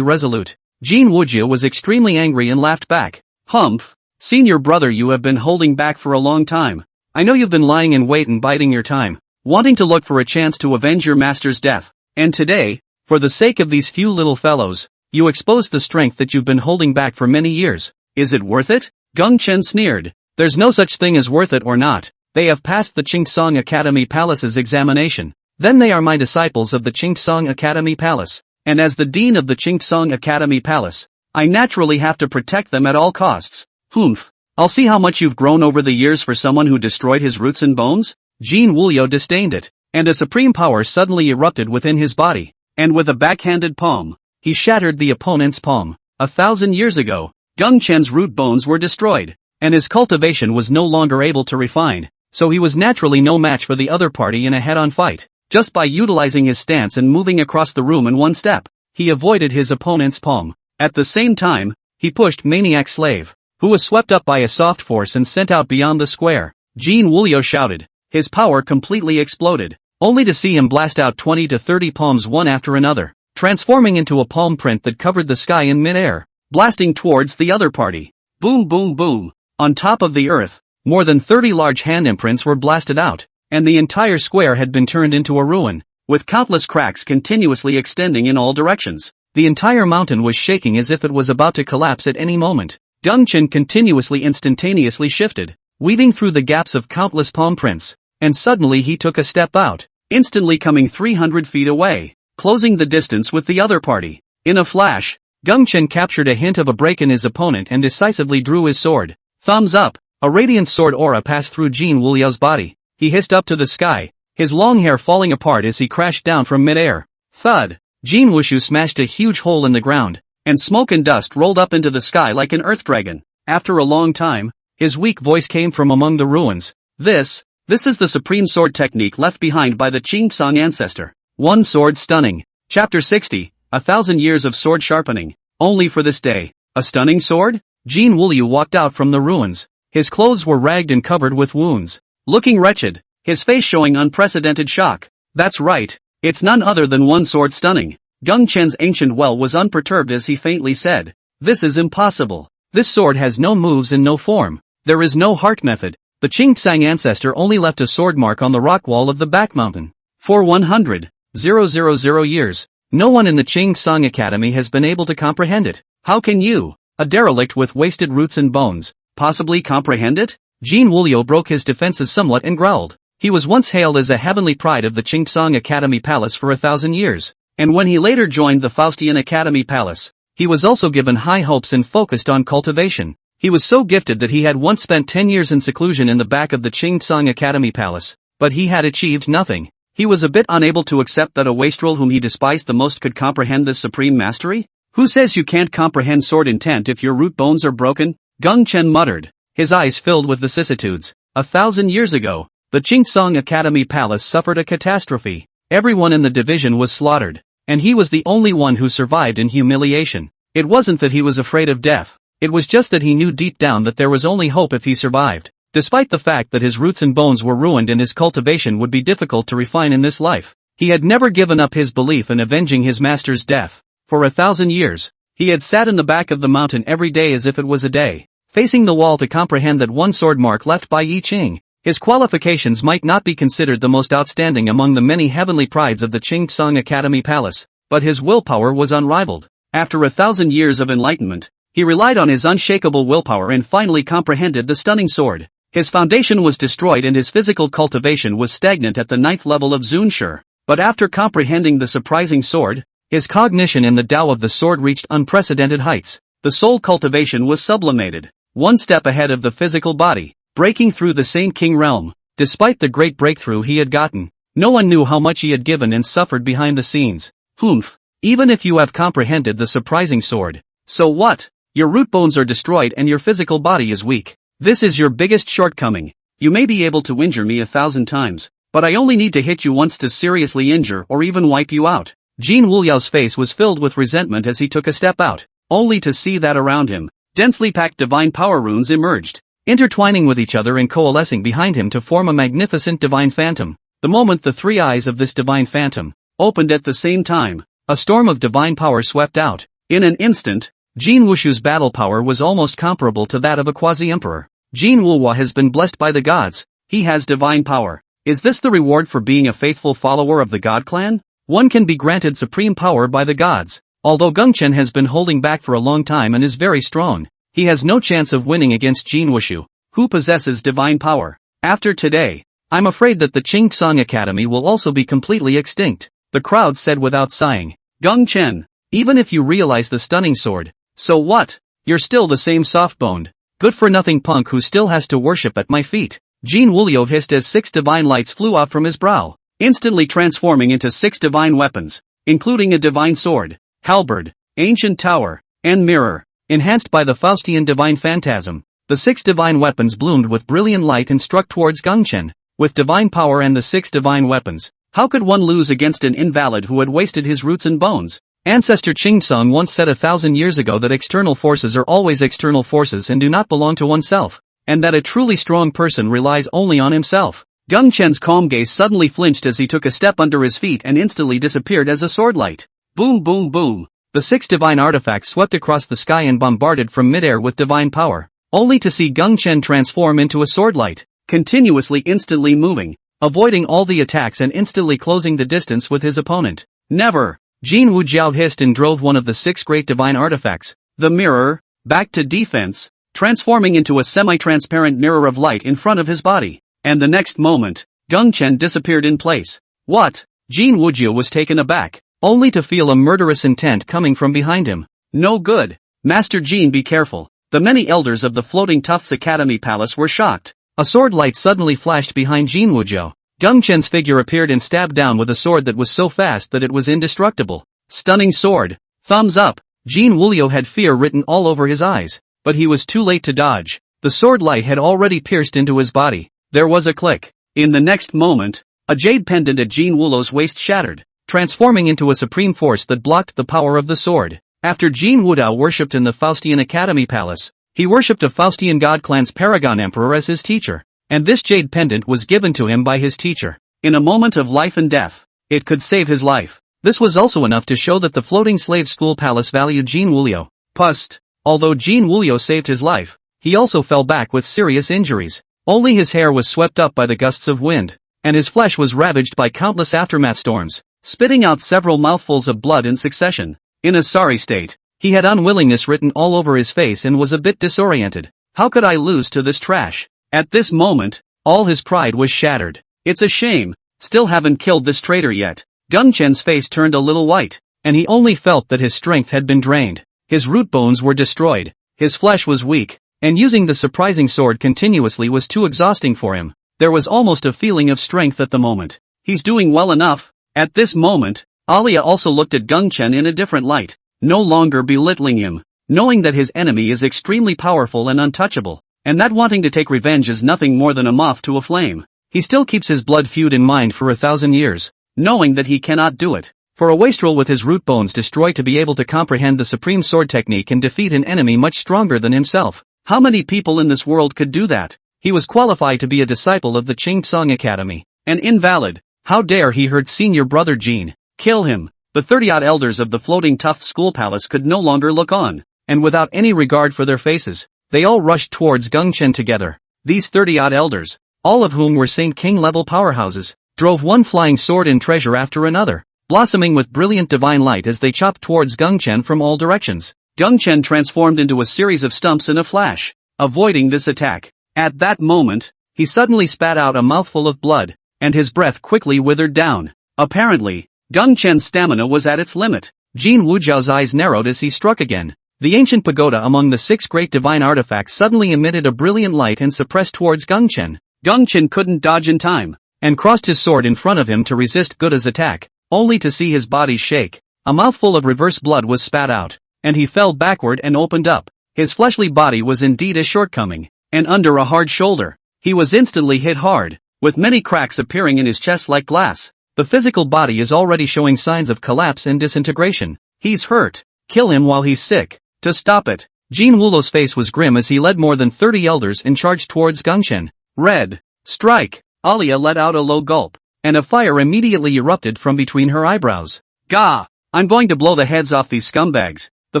resolute. Jin Wujiu was extremely angry and laughed back. Humph! Senior brother, you have been holding back for a long time. I know you've been lying in wait and biding your time, wanting to look for a chance to avenge your master's death. And today, for the sake of these few little fellows, you exposed the strength that you've been holding back for many years. Is it worth it? Gongchen sneered. There's no such thing as worth it or not. They have passed the Qingsong Academy Palace's examination. Then they are my disciples of the Qingsong Academy Palace. And as the dean of the Qingsong Academy Palace, I naturally have to protect them at all costs. Humph. I'll see how much you've grown over the years for someone who destroyed his roots and bones? Jin Wuliu disdained it, and a supreme power suddenly erupted within his body, and with a backhanded palm, he shattered the opponent's palm. 1,000 years ago, Gongchen's root bones were destroyed, and his cultivation was no longer able to refine, so he was naturally no match for the other party in a head-on fight. Just by utilizing his stance and moving across the room in one step, he avoided his opponent's palm. At the same time, he pushed Maniac Slave, who was swept up by a soft force and sent out beyond the square. Jin Wuliu shouted. His power completely exploded, only to see him blast out 20 to 30 palms one after another, transforming into a palm print that covered the sky in mid-air, blasting towards the other party. Boom boom boom! On top of the earth, more than 30 large hand imprints were blasted out, and the entire square had been turned into a ruin, with countless cracks continuously extending in all directions. The entire mountain was shaking as if it was about to collapse at any moment. Gongchen continuously instantaneously shifted, weaving through the gaps of countless palm prints, and suddenly he took a step out, instantly coming 300 feet away, closing the distance with the other party. In a flash, Gongchen captured a hint of a break in his opponent and decisively drew his sword. Thumbs up! A radiant sword aura passed through Jin Wuliu's body. He hissed up to the sky, his long hair falling apart as he crashed down from mid-air. Thud! Jin Wuxiu smashed a huge hole in the ground, and smoke and dust rolled up into the sky like an earth dragon. After a long time, his weak voice came from among the ruins. This is the supreme sword technique left behind by the Qingsong ancestor. One sword stunning. Chapter 60, 1,000 years of sword sharpening. Only for this day. A stunning sword? Jin Wuliu walked out from the ruins. His clothes were ragged and covered with wounds. Looking wretched, his face showing unprecedented shock. That's right, it's none other than one sword stunning. Gongchen's ancient well was unperturbed as he faintly said, "This is impossible. This sword has no moves and no form. There is no heart method." The Qingsong ancestor only left a sword mark on the rock wall of the back mountain. For 100,000 years, no one in the Qingsong Academy has been able to comprehend it. How can you, a derelict with wasted roots and bones, possibly comprehend it? Jin Wuliu broke his defenses somewhat and growled. He was once hailed as a heavenly pride of the Qingsong Academy Palace for 1,000 years. And when he later joined the Faustian Academy Palace, he was also given high hopes and focused on cultivation. He was so gifted that he had once spent 10 years in seclusion in the back of the Qingsong Academy Palace, but he had achieved nothing. He was a bit unable to accept that a wastrel whom he despised the most could comprehend this supreme mastery. Who says you can't comprehend sword intent if your root bones are broken? Gongchen muttered, his eyes filled with vicissitudes. 1,000 years ago, the Qingsong Academy Palace suffered a catastrophe. Everyone in the division was slaughtered, and he was the only one who survived in humiliation. It wasn't that he was afraid of death, it was just that he knew deep down that there was only hope if he survived. Despite the fact that his roots and bones were ruined and his cultivation would be difficult to refine in this life, he had never given up his belief in avenging his master's death. For 1,000 years, he had sat in the back of the mountain every day as if it was a day, facing the wall to comprehend that one sword mark left by Yi Qing. His qualifications might not be considered the most outstanding among the many heavenly prides of the Qingsong Academy Palace, but his willpower was unrivaled. After 1,000 years of enlightenment, he relied on his unshakable willpower and finally comprehended the stunning sword. His foundation was destroyed and his physical cultivation was stagnant at the 9th level of Zunshi. But after comprehending the surprising sword, his cognition in the Tao of the sword reached unprecedented heights. The soul cultivation was sublimated. one step ahead of the physical body, breaking through the Saint King realm. Despite the great breakthrough he had gotten, no one knew how much he had given and suffered behind the scenes. Humph. Even if you have comprehended the surprising sword. So what? Your root bones are destroyed and your physical body is weak. This is your biggest shortcoming. You may be able to injure me 1,000 times, but I only need to hit you once to seriously injure or even wipe you out. Jin Wuliao's face was filled with resentment as he took a step out, only to see that around him, densely packed divine power runes emerged, intertwining with each other and coalescing behind him to form a magnificent divine phantom. The moment the three eyes of this divine phantom opened at the same time, a storm of divine power swept out. In an instant, Jin Wushu's battle power was almost comparable to that of a quasi-emperor. Jin Wuhua has been blessed by the gods. He has divine power. Is this the reward for being a faithful follower of the God clan? One can be granted supreme power by the gods. Although Gengchen has been holding back for a long time and is very strong, he has no chance of winning against Jin Wushu, who possesses divine power. After today, I'm afraid that the Qingtsang Academy will also be completely extinct, the crowd said without sighing. Gengchen, even if you realize the stunning sword, so what? You're still the same soft-boned, good-for-nothing punk who still has to worship at my feet. Jin Wuliao hissed as 6 divine lights flew off from his brow, instantly transforming into 6 divine weapons, including a divine sword, halberd, ancient tower, and mirror. Enhanced by the Faustian divine phantasm, the 6 divine weapons bloomed with brilliant light and struck towards Gengchen. With divine power and the 6 divine weapons, how could one lose against an invalid who had wasted his roots and bones? Ancestor Qingtsang once said 1,000 years ago that external forces are always external forces and do not belong to oneself, and that a truly strong person relies only on himself. Gengchen's calm gaze suddenly flinched as he took a step under his feet and instantly disappeared as a sword light. Boom boom boom. The 6 divine artifacts swept across the sky and bombarded from midair with divine power, only to see Gengchen transform into a sword light, continuously instantly moving, avoiding all the attacks and instantly closing the distance with his opponent. Never! Jin Wujiao hissed and drove one of the 6 great divine artifacts, the mirror, back to defense, transforming into a semi-transparent mirror of light in front of his body. And the next moment, Gengchen disappeared in place. What? Jin Wujiao was taken aback, only to feel a murderous intent coming from behind him. No good. Master Jin, be careful. The many elders of the Floating Tufts Academy Palace were shocked. A sword light suddenly flashed behind Jin Wujiao. Gengchen's figure appeared and stabbed down with a sword that was so fast that it was indestructible. Stunning sword. Thumbs up. Jin Wuliao had fear written all over his eyes, but he was too late to dodge. The sword light had already pierced into his body. There was a click. In the next moment, a jade pendant at Jin Wuliao's waist shattered, transforming into a supreme force that blocked the power of the sword. After Jin Wuliao worshipped in the Faustian Academy Palace, he worshipped a Faustian God clan's Paragon Emperor as his teacher, and this jade pendant was given to him by his teacher. In a moment of life and death, it could save his life. This was also enough to show that the Floating Slave School Palace valued Jin Wuliao. Pust. Although Jin Wuliao saved his life, he also fell back with serious injuries. Only his hair was swept up by the gusts of wind, and his flesh was ravaged by countless aftermath storms, spitting out several mouthfuls of blood in succession. In a sorry state, he had unwillingness written all over his face and was a bit disoriented. How could I lose to this trash? At this moment, all his pride was shattered. It's a shame, still haven't killed this traitor yet. Gengchen's face turned a little white, and he only felt that his strength had been drained. His root bones were destroyed, his flesh was weak, and using the surprising sword continuously was too exhausting for him. There was almost a feeling of strength at the moment. He's doing well enough. At this moment, Alia also looked at Gengchen in a different light, no longer belittling him, knowing that his enemy is extremely powerful and untouchable, and that wanting to take revenge is nothing more than a moth to a flame. He still keeps his blood feud in mind for 1,000 years, knowing that he cannot do it. For a wastrel with his root bones destroyed to be able to comprehend the supreme sword technique and defeat an enemy much stronger than himself. How many people in this world could do that? He was qualified to be a disciple of the Qingtsang Academy. An invalid. How dare he hurt senior brother Jin? Kill him. The 30-odd elders of the Floating Tuft School Palace could no longer look on, and without any regard for their faces, they all rushed towards Gengchen together. These 30-odd elders, all of whom were Saint King-level powerhouses, drove one flying sword and treasure after another, blossoming with brilliant divine light as they chopped towards Gengchen from all directions. Gengchen transformed into a series of stumps in a flash, avoiding this attack. At that moment, he suddenly spat out a mouthful of blood, and his breath quickly withered down. Apparently, Gengchen's stamina was at its limit. Jin Wujiao's eyes narrowed as he struck again. The ancient pagoda among the 6 great divine artifacts suddenly emitted a brilliant light and suppressed towards Gungchen. Gungchen couldn't dodge in time, and crossed his sword in front of him to resist Guda's attack, only to see his body shake. A mouthful of reverse blood was spat out, and he fell backward and opened up. His fleshly body was indeed a shortcoming, and under a hard shoulder, he was instantly hit hard, with many cracks appearing in his chest like glass. The physical body is already showing signs of collapse and disintegration. He's hurt. Kill him while he's sick. To stop it, Jin Wulo's face was grim as he led more than 30 elders and charged towards Gungchen. Red. Strike. Alia let out a low gulp, and a fire immediately erupted from between her eyebrows. Gah! I'm going to blow the heads off these scumbags. The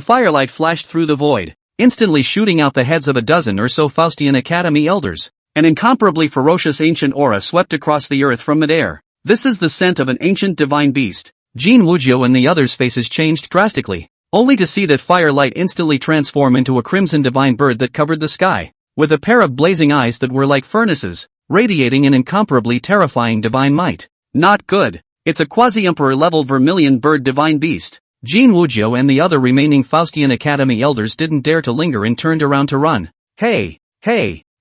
firelight flashed through the void, instantly shooting out the heads of a dozen or so Faustian Academy elders. An incomparably ferocious ancient aura swept across the earth from midair. This is the scent of an ancient divine beast. Jin Wujio and the others' faces changed drastically, only to see that firelight instantly transform into a crimson divine bird that covered the sky, with a pair of blazing eyes that were like furnaces, radiating an incomparably terrifying divine might. Not good. It's a quasi-emperor level vermilion bird divine beast. Jin Wujio and the other remaining Faustian Academy elders didn't dare to linger and turned around to run. Hey!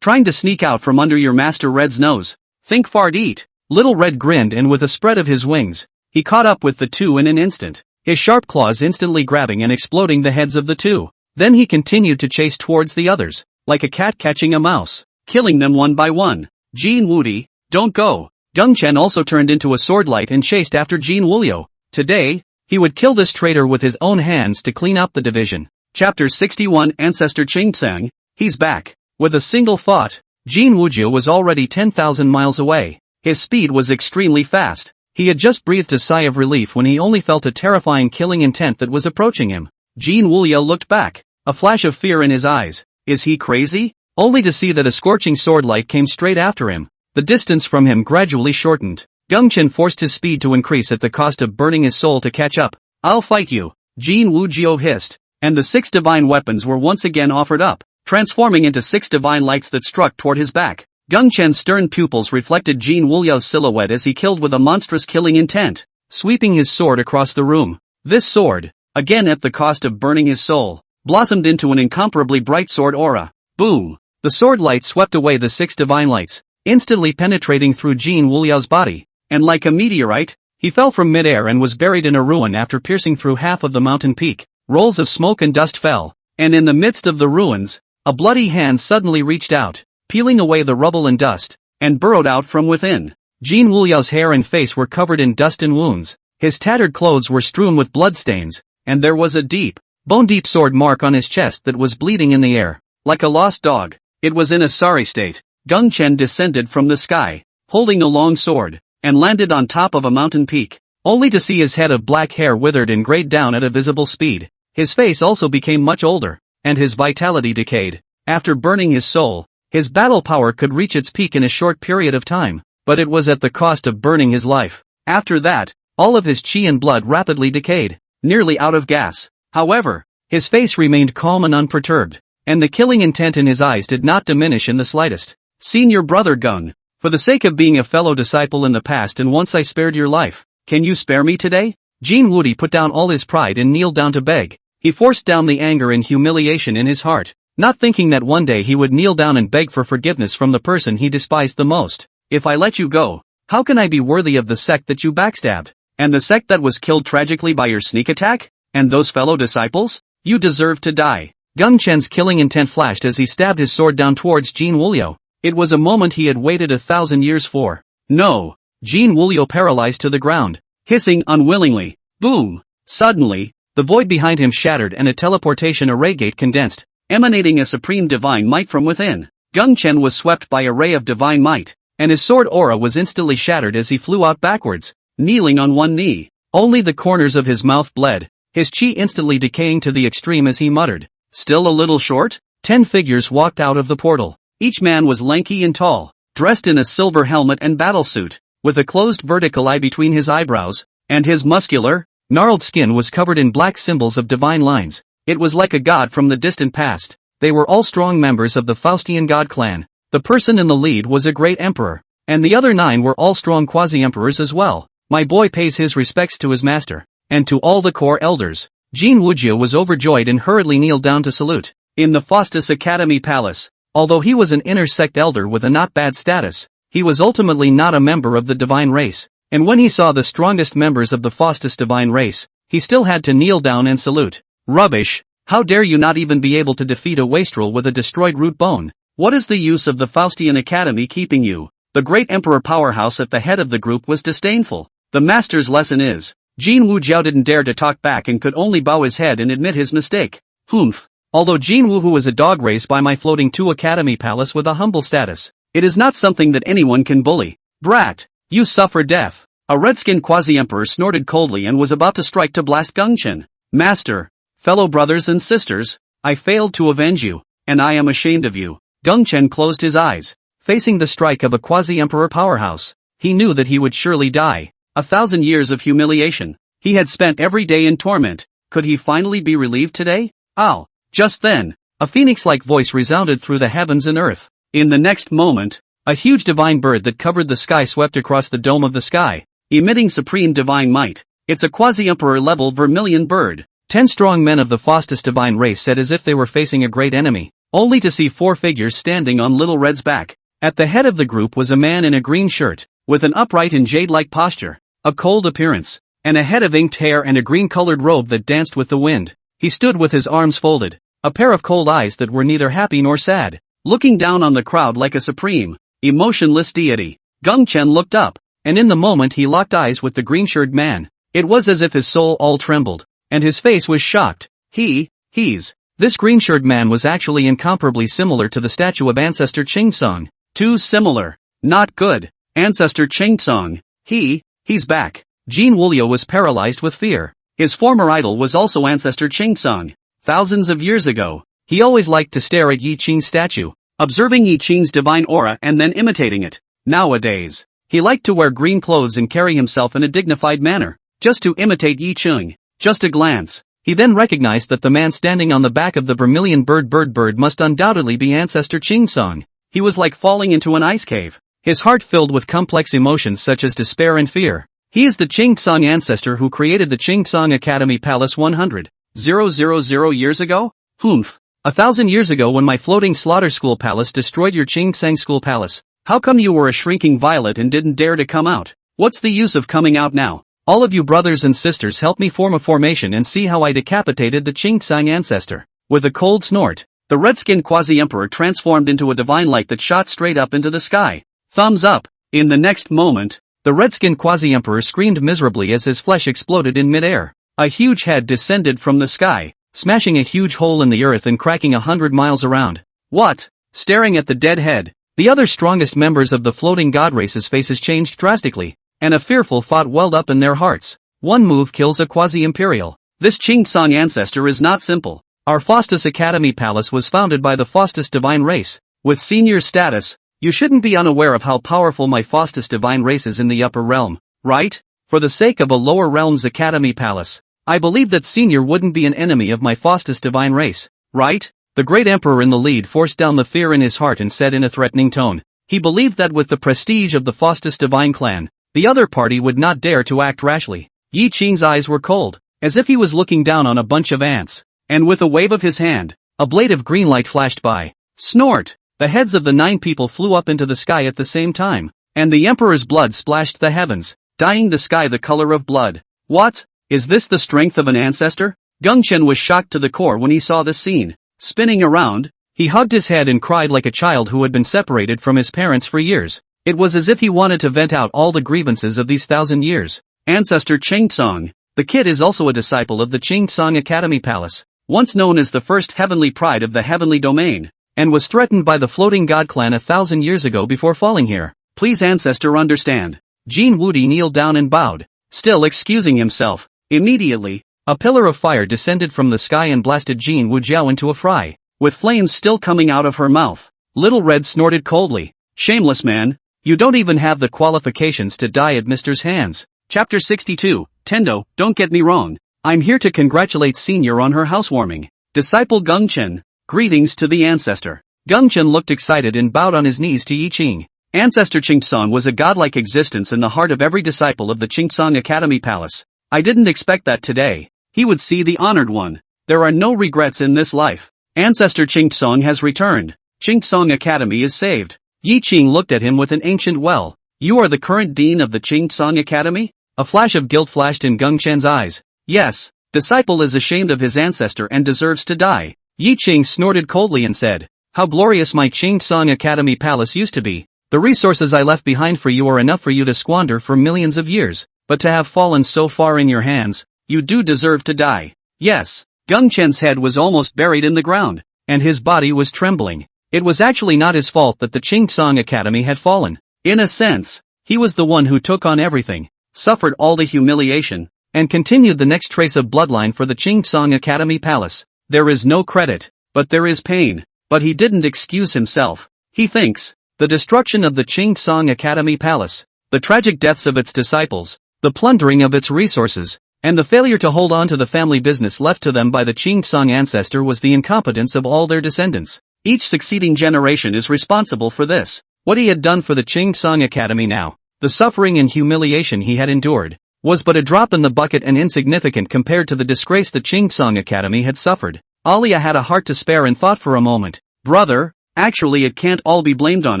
Trying to sneak out from under your Master Red's nose. Think fart eat. Little Red grinned, and with a spread of his wings, he caught up with the two in an instant, his sharp claws instantly grabbing and exploding the heads of the two. Then he continued to chase towards the others, like a cat catching a mouse, killing them one by one. Jin Wudi, don't go. Gungchen also turned into a swordlight and chased after Jin Wulio. Today, he would kill this traitor with his own hands to clean up the division. Chapter 61 Ancestor Qingtsang, he's back. With a single thought, Jin Wujio was already 10,000 miles away. His speed was extremely fast. He had just breathed a sigh of relief when he only felt a terrifying killing intent that was approaching him. Jin Wulio looked back, a flash of fear in his eyes. Is he crazy? Only to see that a scorching swordlight came straight after him. The distance from him gradually shortened. Gungchen forced his speed to increase at the cost of burning his soul to catch up. I'll fight you, Jin Wujio hissed, and the 6 divine weapons were once again offered up, transforming into 6 divine lights that struck toward his back. Gungchen's stern pupils reflected Jin Wulio's silhouette as he killed with a monstrous killing intent, sweeping his sword across the room. This sword, again at the cost of burning his soul, blossomed into an incomparably bright sword aura. Boom! The sword light swept away the 6 divine lights, instantly penetrating through Jin Wulio's body, and like a meteorite, he fell from midair and was buried in a ruin after piercing through half of the mountain peak. Rolls of smoke and dust fell, and in the midst of the ruins, a bloody hand suddenly reached out, peeling away the rubble and dust, and burrowed out from within. Jin Wulio's hair and face were covered in dust and wounds, his tattered clothes were strewn with bloodstains, and there was a deep, bone-deep sword mark on his chest that was bleeding in the air, like a lost dog. It was in a sorry state. Gungchen descended from the sky, holding a long sword, and landed on top of a mountain peak, only to see his head of black hair withered and grayed down at a visible speed. His face also became much older, and his vitality decayed. After burning his soul, his battle power could reach its peak in a short period of time, but it was at the cost of burning his life. After that, all of his chi and blood rapidly decayed, nearly out of gas. However, his face remained calm and unperturbed, and the killing intent in his eyes did not diminish in the slightest. Senior brother Gung, for the sake of being a fellow disciple in the past and once I spared your life, can you spare me today? Jin Wudi put down all his pride and kneeled down to beg. He forced down the anger and humiliation in his heart, not thinking that one day he would kneel down and beg for forgiveness from the person he despised the most. If I let you go, how can I be worthy of the sect that you backstabbed? And the sect that was killed tragically by your sneak attack? And those fellow disciples? You deserve to die. Gungchen's killing intent flashed as he stabbed his sword down towards Jin Wulio. It was a moment he had waited 1,000 years for. No! Jin Wulio paralyzed to the ground, hissing unwillingly. Boom! Suddenly, the void behind him shattered and a teleportation array gate condensed, emanating a supreme divine might from within. Gungchen was swept by a ray of divine might, and his sword aura was instantly shattered as he flew out backwards, kneeling on one knee. Only the corners of his mouth bled, his chi instantly decaying to the extreme as he muttered, "Still a little short?" 10 figures walked out of the portal. Each man was lanky and tall, dressed in a silver helmet and battlesuit, with a closed vertical eye between his eyebrows, and his muscular, gnarled skin was covered in black symbols of divine lines. It was like a god from the distant past. They were all strong members of the Faustian god clan. The person in the lead was a great emperor, and the other 9 were all strong quasi-emperors as well. My boy pays his respects to his master, and to all the core elders. Jin Wujia was overjoyed and hurriedly kneeled down to salute. In the Faustus Academy Palace, although he was an inner sect elder with a not bad status, he was ultimately not a member of the divine race, and when he saw the strongest members of the Faustus divine race, he still had to kneel down and salute. Rubbish! How dare you not even be able to defeat a wastrel with a destroyed root bone? What is the use of the Faustian Academy keeping you? The great emperor powerhouse at the head of the group was disdainful. The master's lesson is, Jin Wujiao didn't dare to talk back and could only bow his head and admit his mistake. Humph. Although Jin Wuhu is a dog raised by my floating 2 Academy Palace with a humble status, it is not something that anyone can bully. Brat, you suffer death. A red-skinned quasi-emperor snorted coldly and was about to strike to blast Gongchen. Master, fellow brothers and sisters, I failed to avenge you, and I am ashamed of you. Gongchen closed his eyes, facing the strike of a quasi-emperor powerhouse. He knew that he would surely die. 1,000 years of humiliation. He had spent every day in torment. Could he finally be relieved today? Ow! Just then, a phoenix-like voice resounded through the heavens and earth. In the next moment, a huge divine bird that covered the sky swept across the dome of the sky, emitting supreme divine might. It's a quasi-emperor level vermilion bird. 10 strong men of the Faustus divine race said as if they were facing a great enemy, only to see 4 figures standing on Little Red's back. At the head of the group was a man in a green shirt, with an upright and jade-like posture, a cold appearance, and a head of inked hair and a green-colored robe that danced with the wind. He stood with his arms folded, a pair of cold eyes that were neither happy nor sad, looking down on the crowd like a supreme, emotionless deity. Gongchen looked up, and in the moment he locked eyes with the green-shirted man. It was as if his soul all trembled, and his face was shocked. This green-shirted man was actually incomparably similar to the statue of Ancestor Qingsong. Too similar. Not good. Ancestor Qingsong. He's back. Jin Wuliao was paralyzed with fear. His former idol was also Ancestor Qingsong. Thousands of years ago, he always liked to stare at Yi Qing's statue, observing Yi Qing's divine aura and then imitating it. Nowadays, he liked to wear green clothes and carry himself in a dignified manner, just to imitate Yi Qing. Just a glance, he then recognized that the man standing on the back of the vermilion bird must undoubtedly be Ancestor Qingsong. He was like falling into an ice cave, his heart filled with complex emotions such as despair and fear. He is the Qingsong ancestor who created the Qingsong Academy Palace 100,000 years ago? Humph. 1,000 years ago when my floating slaughter school palace destroyed your Qingsang school palace. How come you were a shrinking violet and didn't dare to come out? What's the use of coming out now? All of you brothers and sisters help me form a formation and see how I decapitated the Qingsang ancestor. With a cold snort, the red-skinned quasi-emperor transformed into a divine light that shot straight up into the sky. Thumbs up. In the next moment, the red-skinned quasi-emperor screamed miserably as his flesh exploded in mid-air. A huge head descended from the sky, smashing a huge hole in the earth and cracking 100 miles around. What? Staring at the dead head, the other strongest members of the floating god race's faces changed drastically, and a fearful thought welled up in their hearts. One move kills a quasi-imperial. This Qingsong ancestor is not simple. Our Faustus Academy Palace was founded by the Faustus divine race. With senior status, you shouldn't be unaware of how powerful my Faustus divine race is in the upper realm, right? For the sake of a lower realm's Academy Palace, I believe that senior wouldn't be an enemy of my Faustus divine race, right? The great emperor in the lead forced down the fear in his heart and said in a threatening tone. He believed that with the prestige of the Faustus divine clan, the other party would not dare to act rashly. Yi Qing's eyes were cold, as if he was looking down on a bunch of ants, and with a wave of his hand, a blade of green light flashed by. Snort! The heads of the 9 people flew up into the sky at the same time, and the emperor's blood splashed the heavens, dyeing the sky the color of blood. What? Is this the strength of an ancestor? Gongchen was shocked to the core when he saw this scene. Spinning around, he hugged his head and cried like a child who had been separated from his parents for years. It was as if he wanted to vent out all the grievances of these 1,000 years. Ancestor Qingsong. The kid is also a disciple of the Qingsong Academy Palace, once known as the first heavenly pride of the heavenly domain, and was threatened by the floating god clan 1,000 years ago before falling here. Please ancestor understand. Jin Wudi kneeled down and bowed, still excusing himself. Immediately, a pillar of fire descended from the sky and blasted Jin Wujiao into a fry, with flames still coming out of her mouth. Little Red snorted coldly. Shameless man, you don't even have the qualifications to die at Mister's hands. Chapter 62, Tendo, don't get me wrong. I'm here to congratulate Senior on her housewarming. Disciple Gongchen, greetings to the ancestor. Gongchen looked excited and bowed on his knees to Yi Qing. Ancestor Qingsong was a godlike existence in the heart of every disciple of the Qingsong Academy Palace. I didn't expect that today. he would see the honored one. There are no regrets in this life. Ancestor Qingtsong has returned. Qingtsong Academy is saved. Yi Qing looked at him with an ancient well. You are the current dean of the Qingtsong Academy? A flash of guilt flashed in Geng Chen's eyes. Yes. Disciple is ashamed of his ancestor and deserves to die. Yi Qing snorted coldly and said, how glorious my Qingtsong Academy palace used to be. The resources I left behind for you are enough for you to squander for millions of years, but to have fallen so far in your hands, you do deserve to die. Yes. Geng Chen's head was almost buried in the ground, and his body was trembling. It was actually not his fault that the Qingtsong Academy had fallen. In a sense, he was the one who took on everything, suffered all the humiliation, and continued the next trace of bloodline for the Qingtsong Academy palace. There is no credit, but there is pain. But he didn't excuse himself. He thinks, the destruction of the Qingtsong Academy palace, the tragic deaths of its disciples, the plundering of its resources, and the failure to hold on to the family business left to them by the Qingtsong ancestor was the incompetence of all their descendants. Each succeeding generation is responsible for this. What he had done for the Qingtsong Academy now, the suffering and humiliation he had endured, was but a drop in the bucket and insignificant compared to the disgrace the Qingtsong Academy had suffered. Alia had a heart to spare and thought for a moment. Brother, actually it can't all be blamed on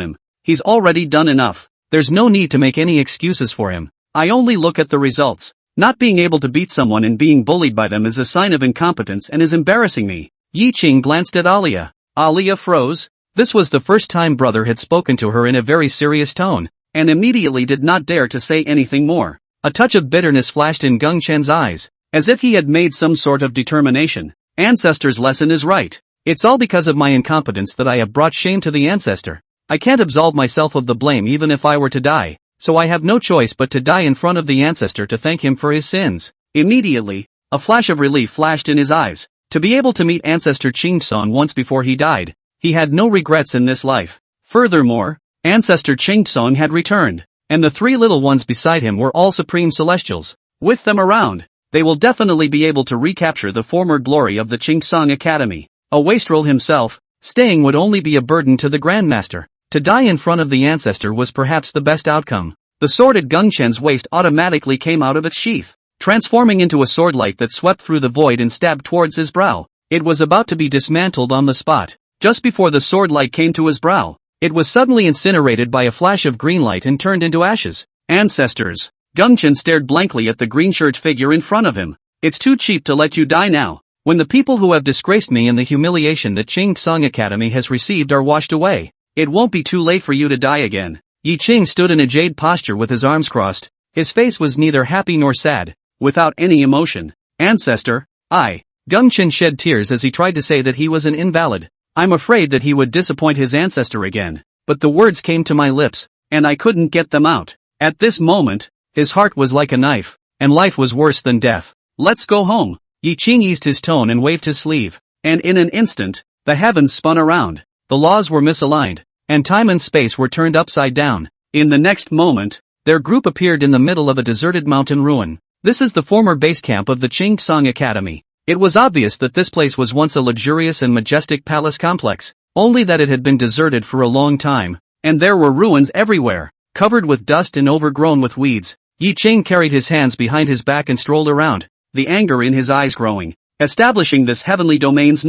him. He's already done enough. There's no need to make any excuses for him. I only look at the results. Not being able to beat someone and being bullied by them is a sign of incompetence and is embarrassing me. Yi Qing glanced at Alia. Alia froze. This was the first time brother had spoken to her in a very serious tone, and immediately did not dare to say anything more. A touch of bitterness flashed in Geng Chen's eyes, as if he had made some sort of determination. Ancestor's lesson is right. It's all because of my incompetence that I have brought shame to the ancestor. I can't absolve myself of the blame even if I were to die, so I have no choice but to die in front of the ancestor to thank him for his sins. Immediately, a flash of relief flashed in his eyes. To be able to meet Ancestor Qingtsong once before he died, he had no regrets in this life. Furthermore, Ancestor Qingtsong had returned, and the three little ones beside him were all supreme celestials. With them around, they will definitely be able to recapture the former glory of the Qingtsong Academy. A wastrel himself, staying would only be a burden to the Grandmaster. To die in front of the ancestor was perhaps the best outcome. The sword at Geng Chen's waist automatically came out of its sheath, transforming into a swordlight that swept through the void and stabbed towards his brow. It was about to be dismantled on the spot. Just before the swordlight came to his brow, it was suddenly incinerated by a flash of green light and turned into ashes. Ancestors. Geng Chen stared blankly at the green-shirt figure in front of him. It's too cheap to let you die now. When the people who have disgraced me and the humiliation that Qingtsong Academy has received are washed away, it won't be too late for you to die again. Yi Qing stood in a jade posture with his arms crossed. His face was neither happy nor sad, without any emotion. Ancestor, Geng Chen shed tears as he tried to say that he was an invalid. I'm afraid that he would disappoint his ancestor again, but the words came to my lips, and I couldn't get them out. At this moment, his heart was like a knife, and life was worse than death. Let's go home. Yi Qing eased his tone and waved his sleeve, and in an instant, the heavens spun around. The laws were misaligned, and time and space were turned upside down. In the next moment, their group appeared in the middle of a deserted mountain ruin. This is the former base camp of the Qingtsong Academy. It was obvious that this place was once a luxurious and majestic palace complex, only that it had been deserted for a long time, and there were ruins everywhere, covered with dust and overgrown with weeds. Yi Qing carried his hands behind his back and strolled around, the anger in his eyes growing. Establishing this heavenly domain's